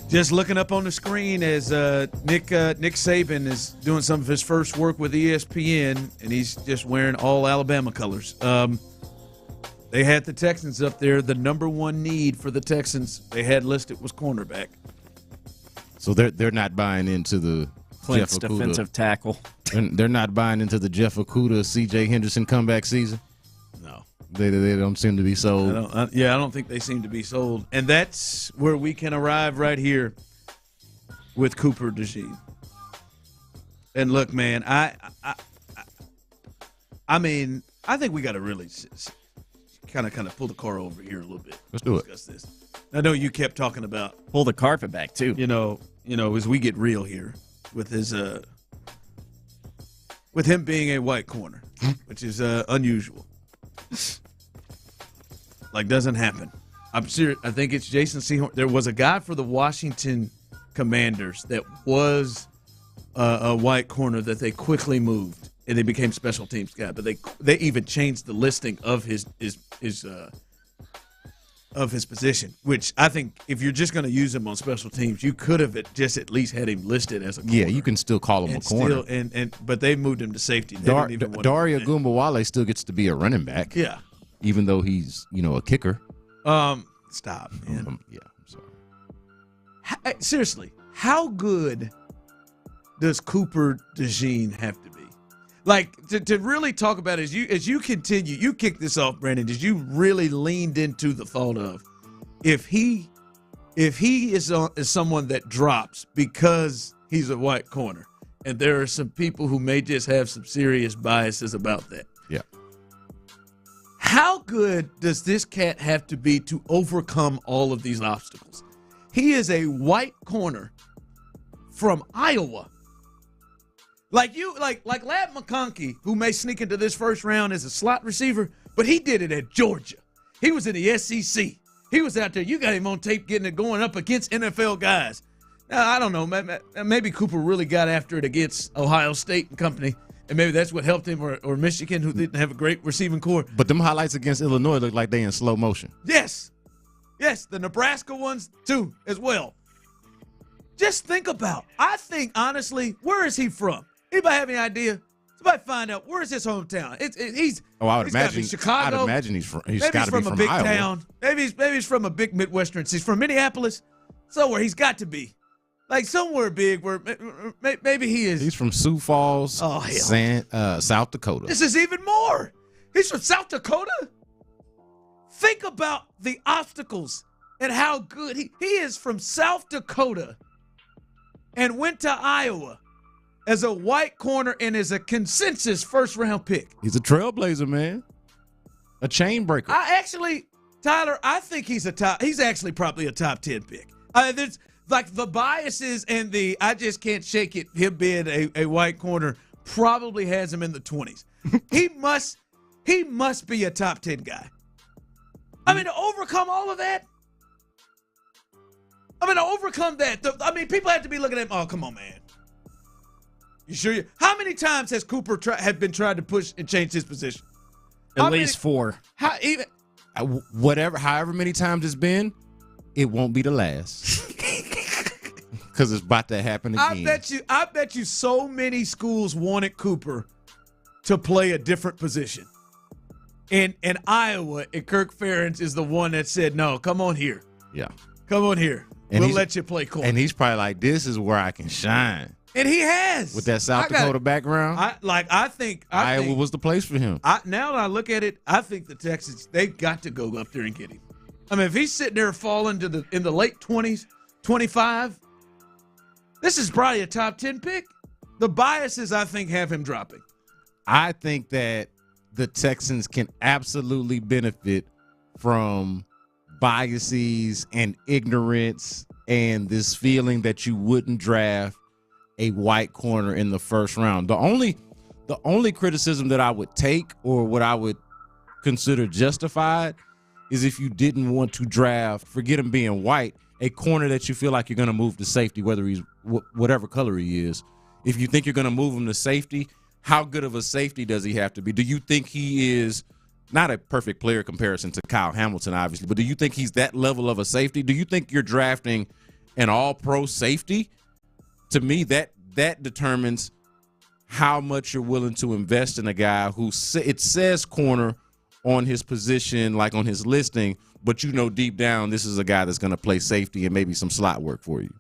Just looking up on the screen as Nick Saban is doing some of his first work with ESPN, and he's just wearing all Alabama colors. They had the Texans up there. The number one need for the Texans they had listed was cornerback. So they're not buying into the Clint's Jeff Okudah defensive tackle. They're not buying into the Jeff Okudah, C.J. Henderson comeback season. No, they don't seem to be sold. I don't think they seem to be sold, and that's where we can arrive right here with Cooper DeJean. And look, man, I mean, I think we got to really kind of pull the car over here a little bit. Let's do it. Discuss this. I know you kept talking about pull the carpet back too. You know, as we get real here with his with him being a white corner, which is unusual. Like, doesn't happen. I'm serious. I think it's Jason Sehorn. There was a guy for the Washington Commanders that was a white corner that they quickly moved, and they became special teams guy. But they even changed the listing of his position, which I think if you're just going to use him on special teams, you could have at least had him listed as a corner. Yeah, you can still call him a corner. But they moved him to safety. Daria Gumbawale still gets to be a running back. Yeah. Even though he's, a kicker. Stop, man. Yeah, I'm sorry. Seriously, how good does Cooper DeJean have to be? Like, to really talk about it, as you continue, you kick this off, Brandon, as you really leaned into the thought of if he is someone that drops because he's a white corner, and there are some people who may just have some serious biases about that. Yeah. How good does this cat have to be to overcome all of these obstacles? He is a white corner from Iowa. Like Ladd McConkey, who may sneak into this first round as a slot receiver, but he did it at Georgia. He was in the SEC. He was out there. You got him on tape getting it going up against NFL guys. Now, I don't know. Maybe Cooper really got after it against Ohio State and company, and maybe that's what helped him, or Michigan, who didn't have a great receiving core. But them highlights against Illinois look like they in slow motion. Yes, the Nebraska ones too, as well. Just think about. I think honestly, where is he from? Anybody have any idea? Somebody find out. Where is his hometown? I would imagine Chicago. I'd imagine he's got to be from a big Iowa. town. Maybe he's from a big Midwestern. He's from Minneapolis. Somewhere he's got to be. Like somewhere big where maybe he is. He's from Sioux Falls, South Dakota. This is even more. He's from South Dakota? Think about the obstacles and how good he is from South Dakota and went to Iowa as a white corner and as a consensus first-round pick. He's a trailblazer, man. A chain breaker. Tyler, I think he's actually probably a top 10 pick. There's like the biases and the I just can't shake it, him being a white corner probably has him in the 20s. He must be a top 10 guy. I mean, to overcome all of that, people have to be looking at him, oh, come on, man. You sure? How many times has Cooper have been trying to push and change his position? At least 4. However many times it's been, it won't be the last. Because it's about to happen again. I bet you so many schools wanted Cooper to play a different position. And Iowa, and Kirk Ferentz is the one that said, no, come on here. Yeah. Come on here. We'll let you play corner. And he's probably like, this is where I can shine. And he has. With that South Dakota background. I think Iowa was the place for him. Now that I look at it, I think the Texans, they got to go up there and get him. I mean, if he's sitting there falling in the late 20s, 25, this is probably a top 10 pick. The biases, I think, have him dropping. I think that the Texans can absolutely benefit from biases and ignorance and this feeling that you wouldn't draft a white corner in the first round. The only criticism that I would take, or what I would consider justified, is if you didn't want to draft, forget him being white, a corner that you feel like you're going to move to safety, whether he's whatever color he is. If you think you're going to move him to safety, how good of a safety does he have to be? Do you think he is not a perfect player comparison to Kyle Hamilton, obviously, but do you think he's that level of a safety? Do you think you're drafting an all-pro safety? To me, that determines how much you're willing to invest in a guy who it says corner on his position, like on his listing, but you know deep down this is a guy that's going to play safety and maybe some slot work for you.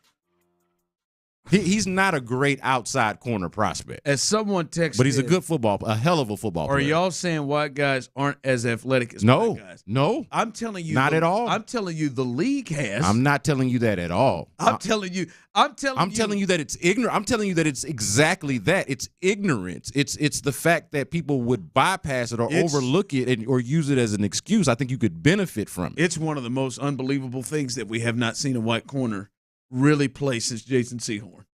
He's not a great outside corner prospect. As someone texted, but he's a hell of a football player. Are y'all saying white guys aren't as athletic as white guys? No. I'm telling you. Not at all. I'm telling you the league has. I'm not telling you that at all. I'm telling you that it's ignorant. I'm telling you that it's exactly that. It's ignorance. It's the fact that people would bypass it or overlook it or use it as an excuse. I think you could benefit from it. It's one of the most unbelievable things that we have not seen a white corner really play since Jason Sehorn.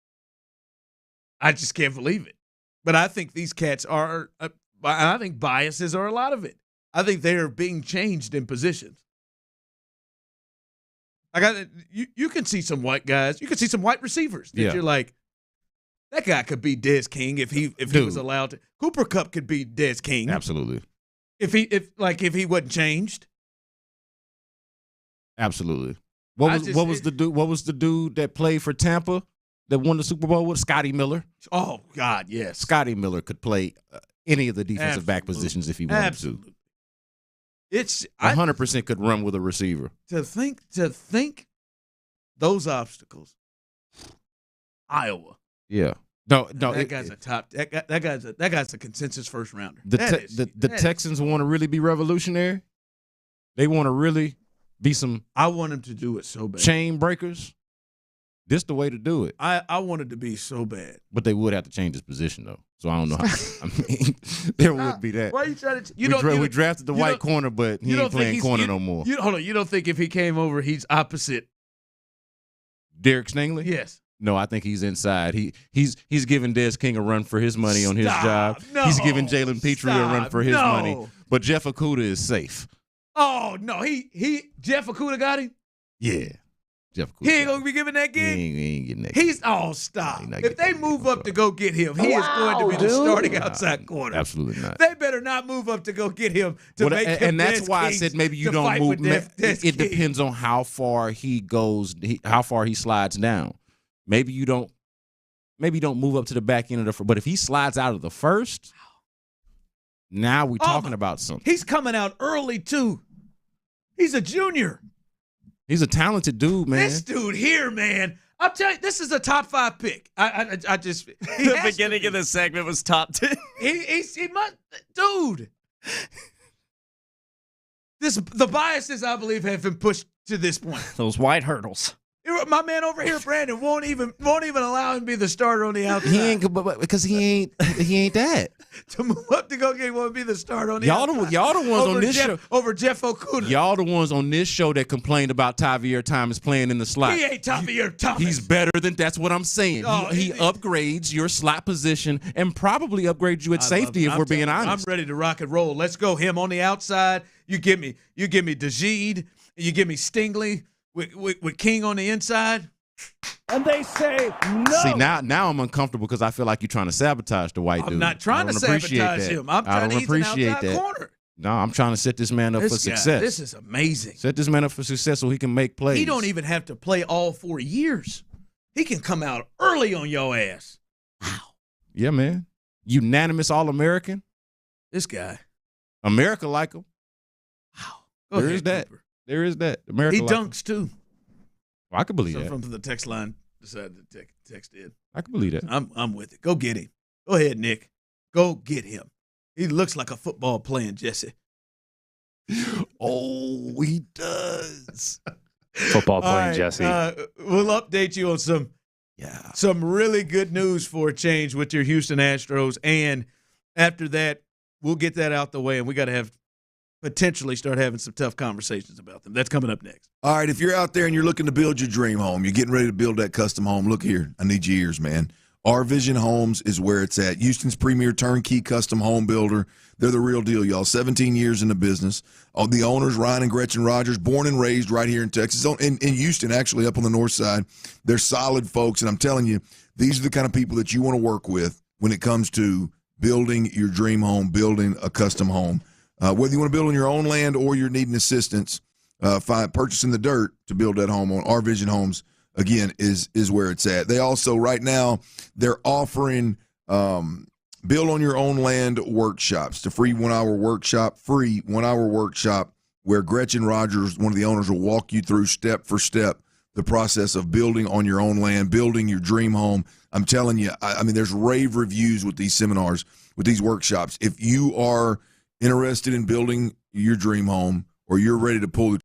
I just can't believe it. But I think these cats are I think biases are a lot of it. I think they are being changed in positions. You can see some white guys. You can see some white receivers that you're like, that guy could be Dez King if he was allowed to. Cooper Kupp could be Dez King. Absolutely. If he wasn't changed. Absolutely. What was the dude that played for Tampa that won the Super Bowl with? Scotty Miller. Oh God, yes. Scotty Miller could play any of the defensive back positions if he wanted to. It's 100% could run with a receiver. To think those obstacles. Iowa. Yeah. No. That guy's a top. That guy's a consensus first rounder. The Texans want to really be revolutionary. They want to really be some. I want him to do it so bad. Chain breakers. This the way to do it. I wanted to be so bad. But they would have to change his position though. So I don't know how. I mean, there would be that. Why are you trying to? We drafted the white corner, but he ain't playing corner no more. Hold on. You don't think if he came over, he's opposite Derek Stingley? Yes. No, I think he's inside. He's giving Dez King a run for his money on his job. No, he's giving Jalen Petrie a run for his money. But Jeff Okudah is safe. Oh no, Jeff Okudah got him. Yeah. Jeff Okudah. He ain't gonna be giving that gig. He ain't getting that. Stop. If they move up to go get him, he is going to be the starting outside corner. Absolutely not. They better not move up to go get him make him. And that's why I said maybe you don't move. It depends on how far he goes, how far he slides down. Maybe you don't move up to the back end of the. But if he slides out of the first, now we're talking about something. He's coming out early too. He's a junior. He's a talented dude, man. This dude here, man. I'll tell you, this is a top 5 pick. I just the beginning of the segment was top 10. He must, dude. The biases, I believe, have been pushed to this point. Those white hurdles. My man over here, Brandon, won't even allow him to be the starter on the outside. He ain't because he ain't that. To move up to go get him won't be the starter on the outside. Y'all the ones on this show over Jeff Okudah. Y'all the ones on this show that complained about Tavierre Thomas playing in the slot. He ain't Tavierre Thomas. He's better than that's what I'm saying. He upgrades your slot position and probably upgrades you at safety if we're being honest. I'm ready to rock and roll. Let's go him on the outside. You give me DeJeed. You give me Stingley. With King on the inside. And they say no. See, now I'm uncomfortable because I feel like you're trying to sabotage the white dude. I'm not trying to sabotage him. I'm trying to eat an outside corner. No, I'm trying to set this man up for success. This is amazing. Set this man up for success so he can make plays. He don't even have to play all 4 years. He can come out early on your ass. Wow. Yeah, man. Unanimous All-American. This guy. America like him. Wow. There is that. America he like dunks too. Well, I could believe that. From the text line, decided to text in. I can believe that. I'm with it. Go get him. Go ahead, Nick. Go get him. He looks like a football playing Jesse. Oh, he does. Football playing Jesse. We'll update you on some really good news for a change with your Houston Astros. And after that, we'll get that out the way, and we got to potentially start having some tough conversations about them. That's coming up next. All right, if you're out there and you're looking to build your dream home, you're getting ready to build that custom home, look here. I need your ears, man. Our Vision Homes is where it's at. Houston's premier turnkey custom home builder. They're the real deal, y'all. 17 years in the business. The owners, Ryan and Gretchen Rogers, born and raised right here in Texas, in Houston, actually, up on the north side. They're solid folks, and I'm telling you, these are the kind of people that you want to work with when it comes to building your dream home, building a custom home. Whether you want to build on your own land or you're needing assistance, purchasing the dirt to build that home on Our Vision Homes, again, is where it's at. They also, right now, they're offering build on your own land workshops. The free 1-hour workshop where Gretchen Rogers, one of the owners, will walk you through step for step the process of building on your own land, building your dream home. I'm telling you, I mean, there's rave reviews with these seminars, with these workshops. If you are interested in building your dream home or you're ready to pull the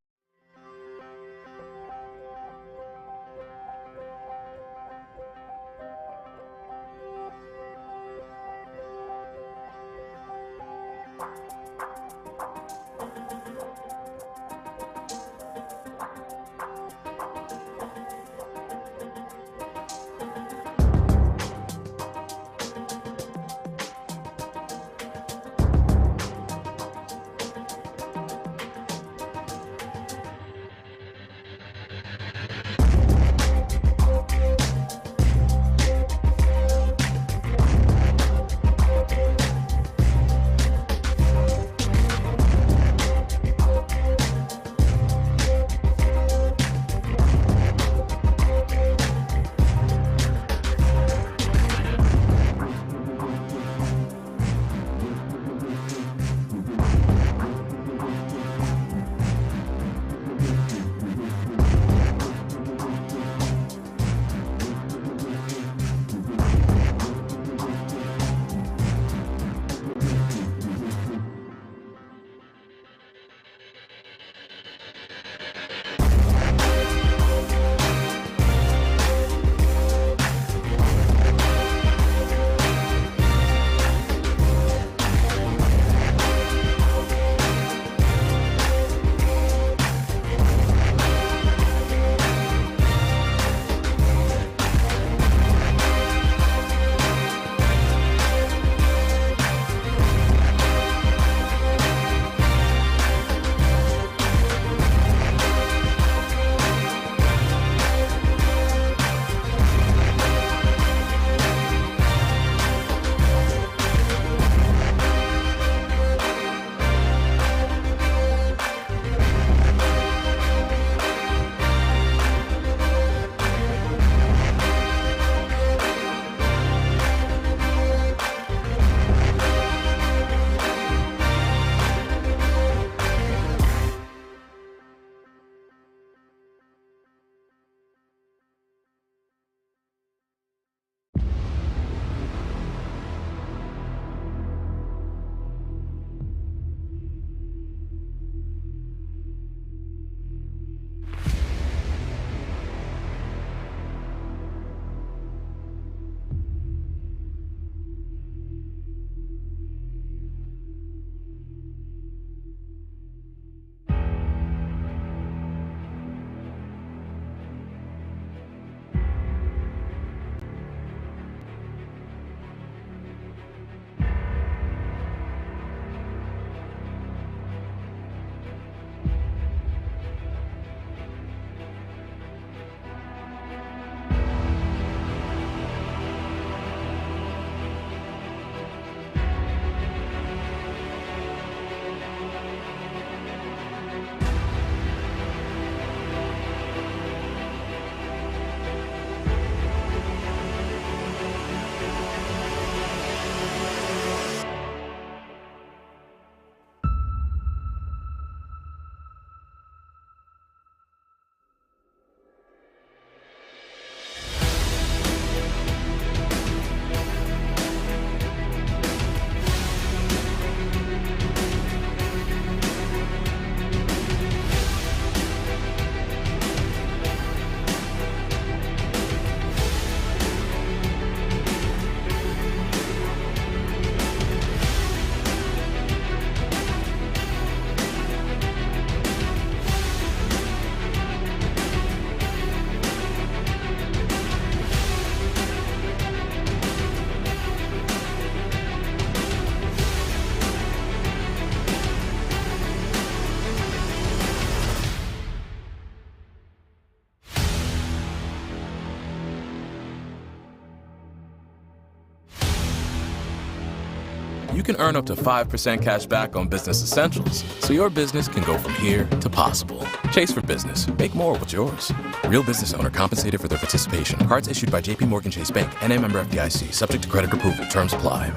you can earn up to 5% cash back on business essentials, so your business can go from here to possible. Chase for business. Make more with yours. Real business owner compensated for their participation. Cards issued by JPMorgan Chase Bank, N.A. member FDIC. Subject to credit approval. Terms apply.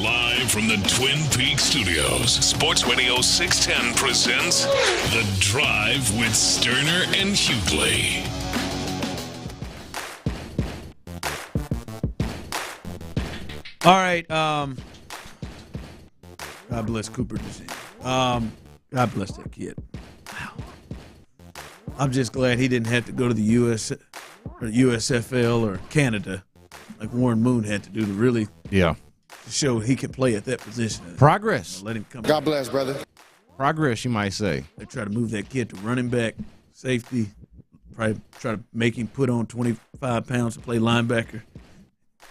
Live from the Twin Peaks studios, Sports Radio 610 presents The Drive with Stoerner and Hughley. All right. God bless Cooper DeZine. God bless that kid. Wow. I'm just glad he didn't have to go to the US or USFL or Canada like Warren Moon had to do to really show he can play at that position. Progress. Let him come. God bless, brother. Progress, you might say. They try to move that kid to running back, safety, probably try to make him put on 25 pounds to play linebacker.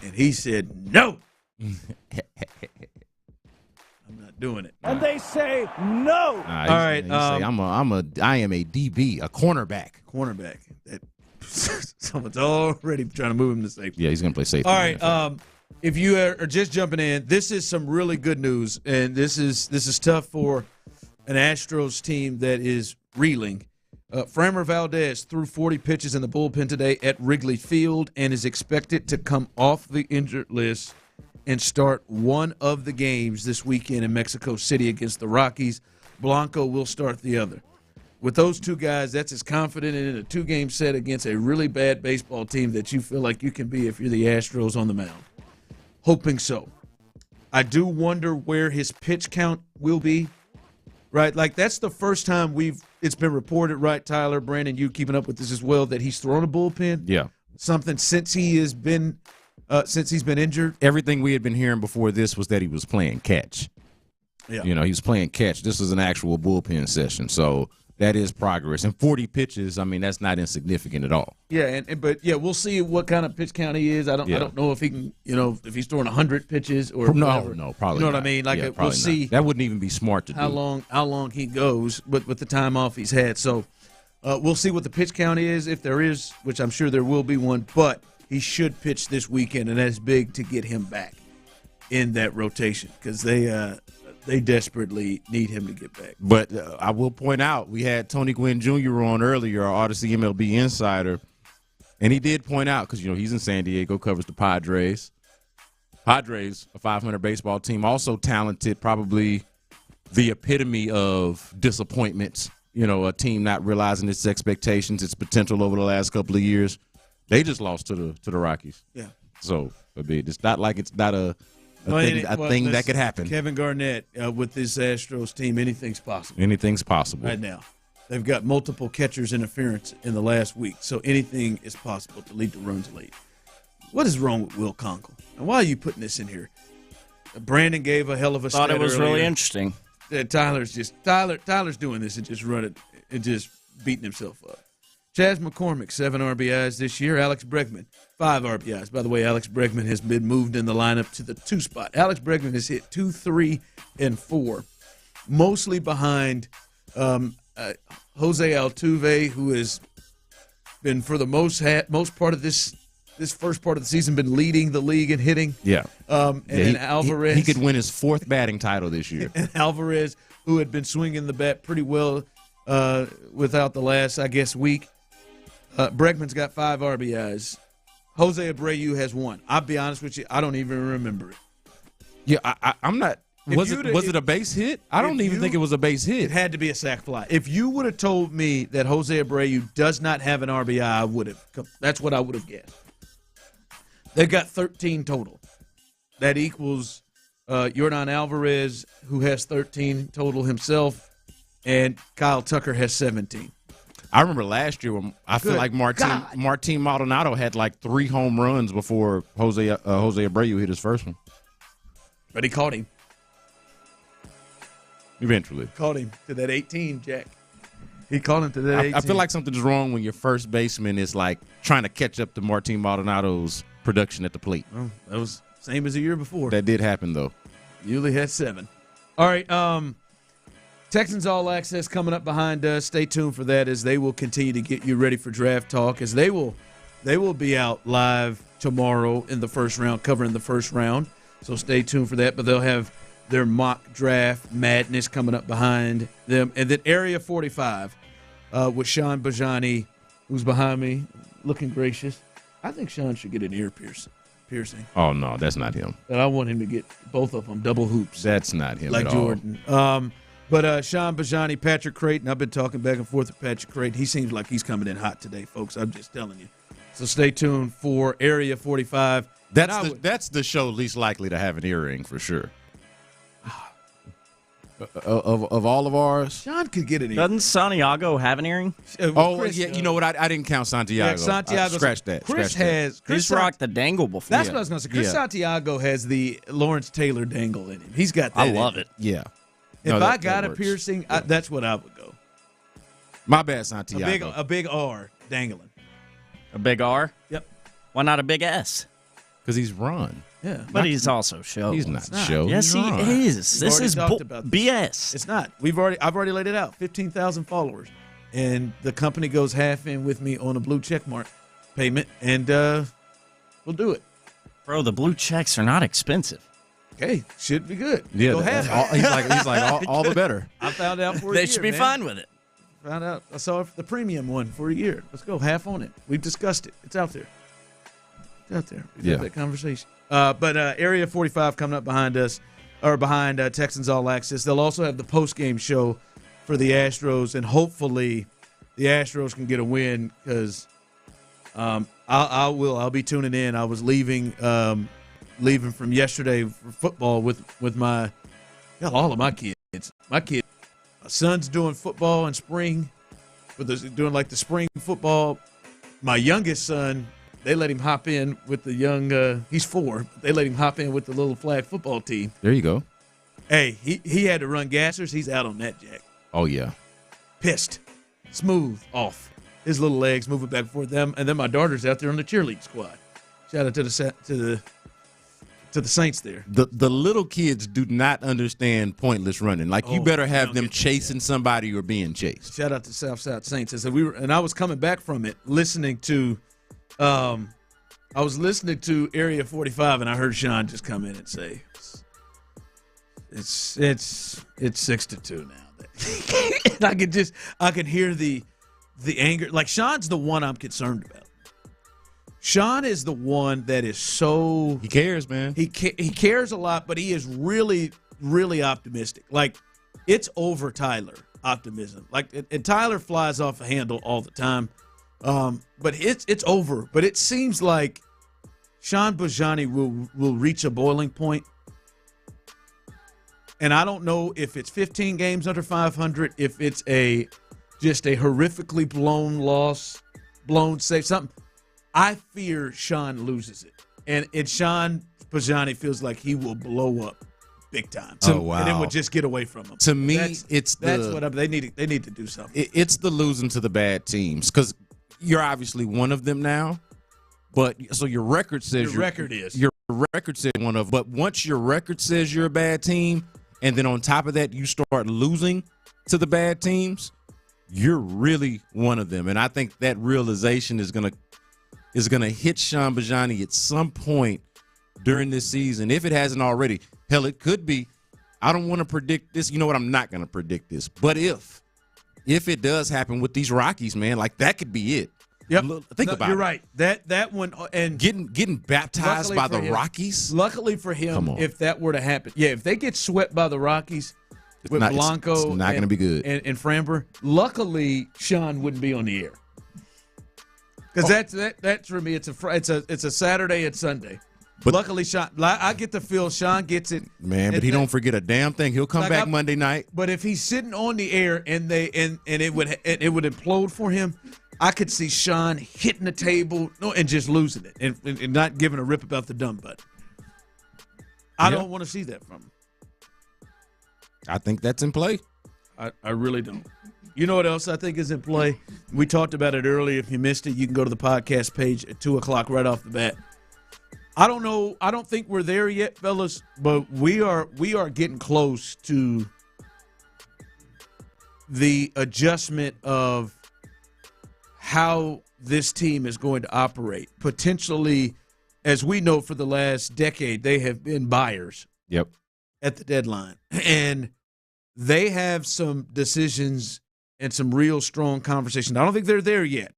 And he said, no. I'm not doing it. And they say no. All right. I am a DB, a cornerback. Cornerback. Someone's already trying to move him to safety. Yeah, he's going to play safety. All right. If you are just jumping in, this is some really good news, and this is tough for an Astros team that is reeling. Framber Valdez threw 40 pitches in the bullpen today at Wrigley Field and is expected to come off the injured list and start one of the games this weekend in Mexico City against the Rockies. Blanco will start the other. With those two guys, that's as confident in a two-game set against a really bad baseball team that you feel like you can be if you're the Astros on the mound. Hoping so. I do wonder where his pitch count will be, right? Like, that's the first time it's been reported, right, Tyler, Brandon, you keeping up with this as well, that he's thrown a bullpen? Yeah. Something since he's been injured? Everything we had been hearing before this was that he was playing catch. Yeah. He was playing catch. This is an actual bullpen session, so that is progress. And 40 pitches, I mean, that's not insignificant at all. Yeah, but we'll see what kind of pitch count he is. I don't know if he can, if he's throwing 100 pitches or whatever. No, probably. You know not. what I mean? Like we'll see. That wouldn't even be smart to do. How long he goes, but with the time off he's had. So we'll see what the pitch count is, if there is, which I'm sure there will be one. But he should pitch this weekend, and that's big to get him back in that rotation because they desperately need him to get back. But I will point out, we had Tony Gwynn Jr. on earlier, our Odyssey MLB insider, and he did point out, because, he's in San Diego, covers the Padres. Padres, a 500 baseball team, also talented, probably the epitome of disappointments. A team not realizing its expectations, its potential over the last couple of years. They just lost to the Rockies. Yeah. So it's not like it's not a thing that could happen. Kevin Garnett, with this Astros team, anything's possible. Anything's possible. Right now. They've got multiple catchers' interference in the last week, so anything is possible to lead to runs late. What is wrong with Will Conkle? And why are you putting this in here? Brandon gave a hell of a stat Thought it was earlier. really interesting. Tyler's doing this and just running and just beating himself up. Chaz McCormick, 7 RBIs this year. Alex Bregman, 5 RBIs. By the way, Alex Bregman has been moved in the lineup to the 2 spot. Alex Bregman has hit 2, 3, and 4, mostly behind Jose Altuve, who has been for the most part of this first part of the season been leading the league in hitting. Yeah. And Alvarez. He could win his 4th batting title this year. And Alvarez, who had been swinging the bat pretty well without the last, I guess, week. Bregman's got 5 RBIs. Jose Abreu has 1. I'll be honest with you, I don't even remember it. Yeah, I'm not. Was it a base hit? I don't even think it was a base hit. It had to be a sac fly. If you would have told me that Jose Abreu does not have an RBI, I would have. That's what I would have guessed. They've got 13 total. That equals Yordan Alvarez, who has 13 total himself, and Kyle Tucker has 17. I remember last year when I feel like Martin Maldonado had like 3 home runs before Jose Abreu hit his first one. But he caught him. Eventually. Caught him to that 18, Jack. He caught him to that 18. I feel like something's wrong when your first baseman is like trying to catch up to Martin Maldonado's production at the plate. Well, that was same as the year before. That did happen, though. Yuli had 7. All right, Texans All Access coming up behind us. Stay tuned for that as they will continue to get you ready for draft talk, as they will be out live tomorrow in the first round, covering the first round. So stay tuned for that. But they'll have their mock draft madness coming up behind them. And then Area 45 with Sean Bajani, who's behind me, looking gracious. I think Sean should get an ear piercing. Oh, no, that's not him. And I want him to get both of them, double hoops. That's not him like at Jordan. But Sean Bajani, Patrick Creighton, I've been talking back and forth with Patrick Creighton. He seems like he's coming in hot today, folks. I'm just telling you. So stay tuned for Area 45. That's the show least likely to have an earring for sure. Of all of ours, Sean could get an earring. Doesn't Santiago have an earring? Chris, yeah. You know what? I didn't count Santiago. Yeah, Santiago. Scratch that. He's rocked the dangle before. That's what I was going to say. Chris Santiago has the Lawrence Taylor dangle in him. He's got that. I love it. Yeah. If I got a piercing, that's what I would go. My bad, Santiago. A big R dangling. A big R? Yep. Why not a big S? Because he's Ron. Yeah. But he's also show. He's not show. Yes, he is. This is BS. BS. It's not. I've already laid it out. 15,000 followers. And the company goes half in with me on a blue check mark payment, and we'll do it. Bro, the blue checks are not expensive. Okay, should be good. Yeah, go half. He's like all the better. I found out for a They year, should be man. fine with it. Found out. I saw the premium one for a year. Let's go half on it. We've discussed it. It's out there. It's out there. We've had that conversation. But Area 45 coming up behind us, or behind Texans All Access. They'll also have the post-game show for the Astros, and hopefully the Astros can get a win because I'll be tuning in. I was leaving from yesterday for football with all of my kids. My son's doing football in spring, doing like the spring football. My youngest son, they let him hop in with the young. He's 4. They let him hop in with the little flag football team. There you go. Hey, he had to run gassers. He's out on that, Jack. Oh yeah. Pissed, smooth off. His little legs moving back and forth. And then my daughter's out there on the cheerleading squad. Shout out to the Saints there. The little kids do not understand pointless running. Like you better have them chasing somebody or being chased. Shout out to Southside Saints. I was coming back from it listening to Area 45, and I heard Sean just come in and say it's 6-2 now. And I could hear the anger. Like Sean's the one I'm concerned about. Sean is the one that is so... He cares, man. He cares a lot, but he is really, really optimistic. Like, it's over Tyler optimism. Like, and Tyler flies off the handle all the time. But it's over. But it seems like Sean Bajani will reach a boiling point. And I don't know if it's 15 games under 500, if it's just a horrifically blown loss, blown save, something. I fear Sean loses it. And Sean Bajani feels like he will blow up big time. Wow. And then we'll just get away from him. To me, they need to do something. It's the losing to the bad teams because you're obviously one of them now. But so your record says your record says one of. But once your record says you're a bad team, and then on top of that you start losing to the bad teams, you're really one of them. And I think that realization is gonna hit Sean Bajani at some point during this season, if it hasn't already. Hell, it could be. I don't want to predict this. You know what? I'm not going to predict this. But if it does happen with these Rockies, man, like that could be it. Yep. Think about it. You're right. That one and getting baptized by the Rockies. Luckily for him, if that were to happen, if they get swept by the Rockies with Blanco, it's not going to be good. And Framber, luckily Sean wouldn't be on the air. Because that's for me. It's a Saturday and Sunday. But luckily, Sean, I get the feel Sean gets it, man. But he don't forget a damn thing. He'll come back Monday night. But if he's sitting on the air and it would implode for him, I could see Sean hitting the table and just losing it and not giving a rip about the dumb butt. I don't want to see that from him. I think that's in play. I really don't. You know what else I think is in play? We talked about it earlier. If you missed it, you can go to the podcast page at 2:00 right off the bat. I don't know. I don't think we're there yet, fellas, but we are getting close to the adjustment of how this team is going to operate. Potentially as we know, for the last decade, they have been buyers. Yep. At the deadline. And they have some decisions and some real strong conversations. I don't think they're there yet.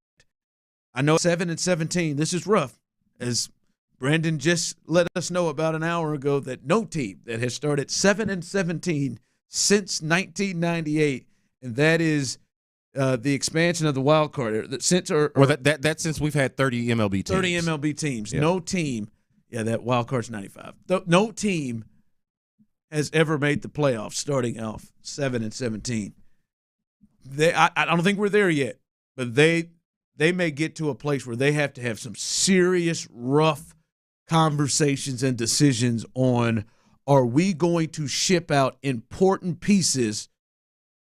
I know 7-17. This is rough. As Brandon just let us know about an hour ago, that no team that has started 7-17 since 1998, and that is the expansion of the wild card. That's since we've had 30 MLB teams. 30 MLB teams. Yep. No team. Yeah, that wild card's 95. No team has ever made the playoffs starting off 7-17. I don't think we're there yet, but they may get to a place where they have to have some serious rough conversations and decisions on, are we going to ship out important pieces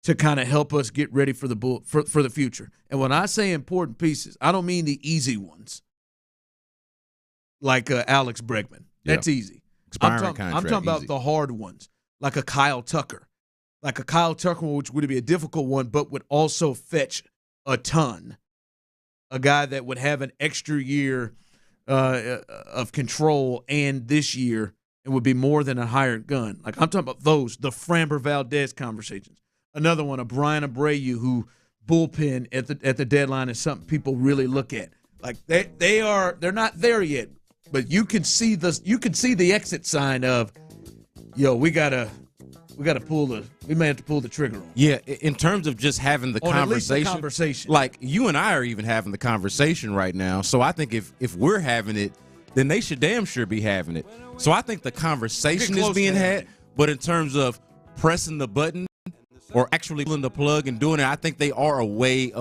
to kind of help us get ready for the future. And when I say important pieces, I don't mean the easy ones like Alex Bregman. That's easy. I'm talking about the hard ones, like a Kyle Tucker. Which would be a difficult one, but would also fetch a ton. A guy that would have an extra year of control and this year and would be more than a hired gun. Like, I'm talking about those, the Framber Valdez conversations. Another one, a Brian Abreu, who bullpen at the deadline is something people really look at. Like, they're not there yet, but you can see the exit sign of, yo, we may have to pull the trigger on. Yeah, in terms of just having the conversation. Conversation. Like, you and I are even having the conversation right now. So I think if we're having it, then they should damn sure be having it. So I think the conversation is being had, but in terms of pressing the button or actually pulling the plug and doing it, I think they are a way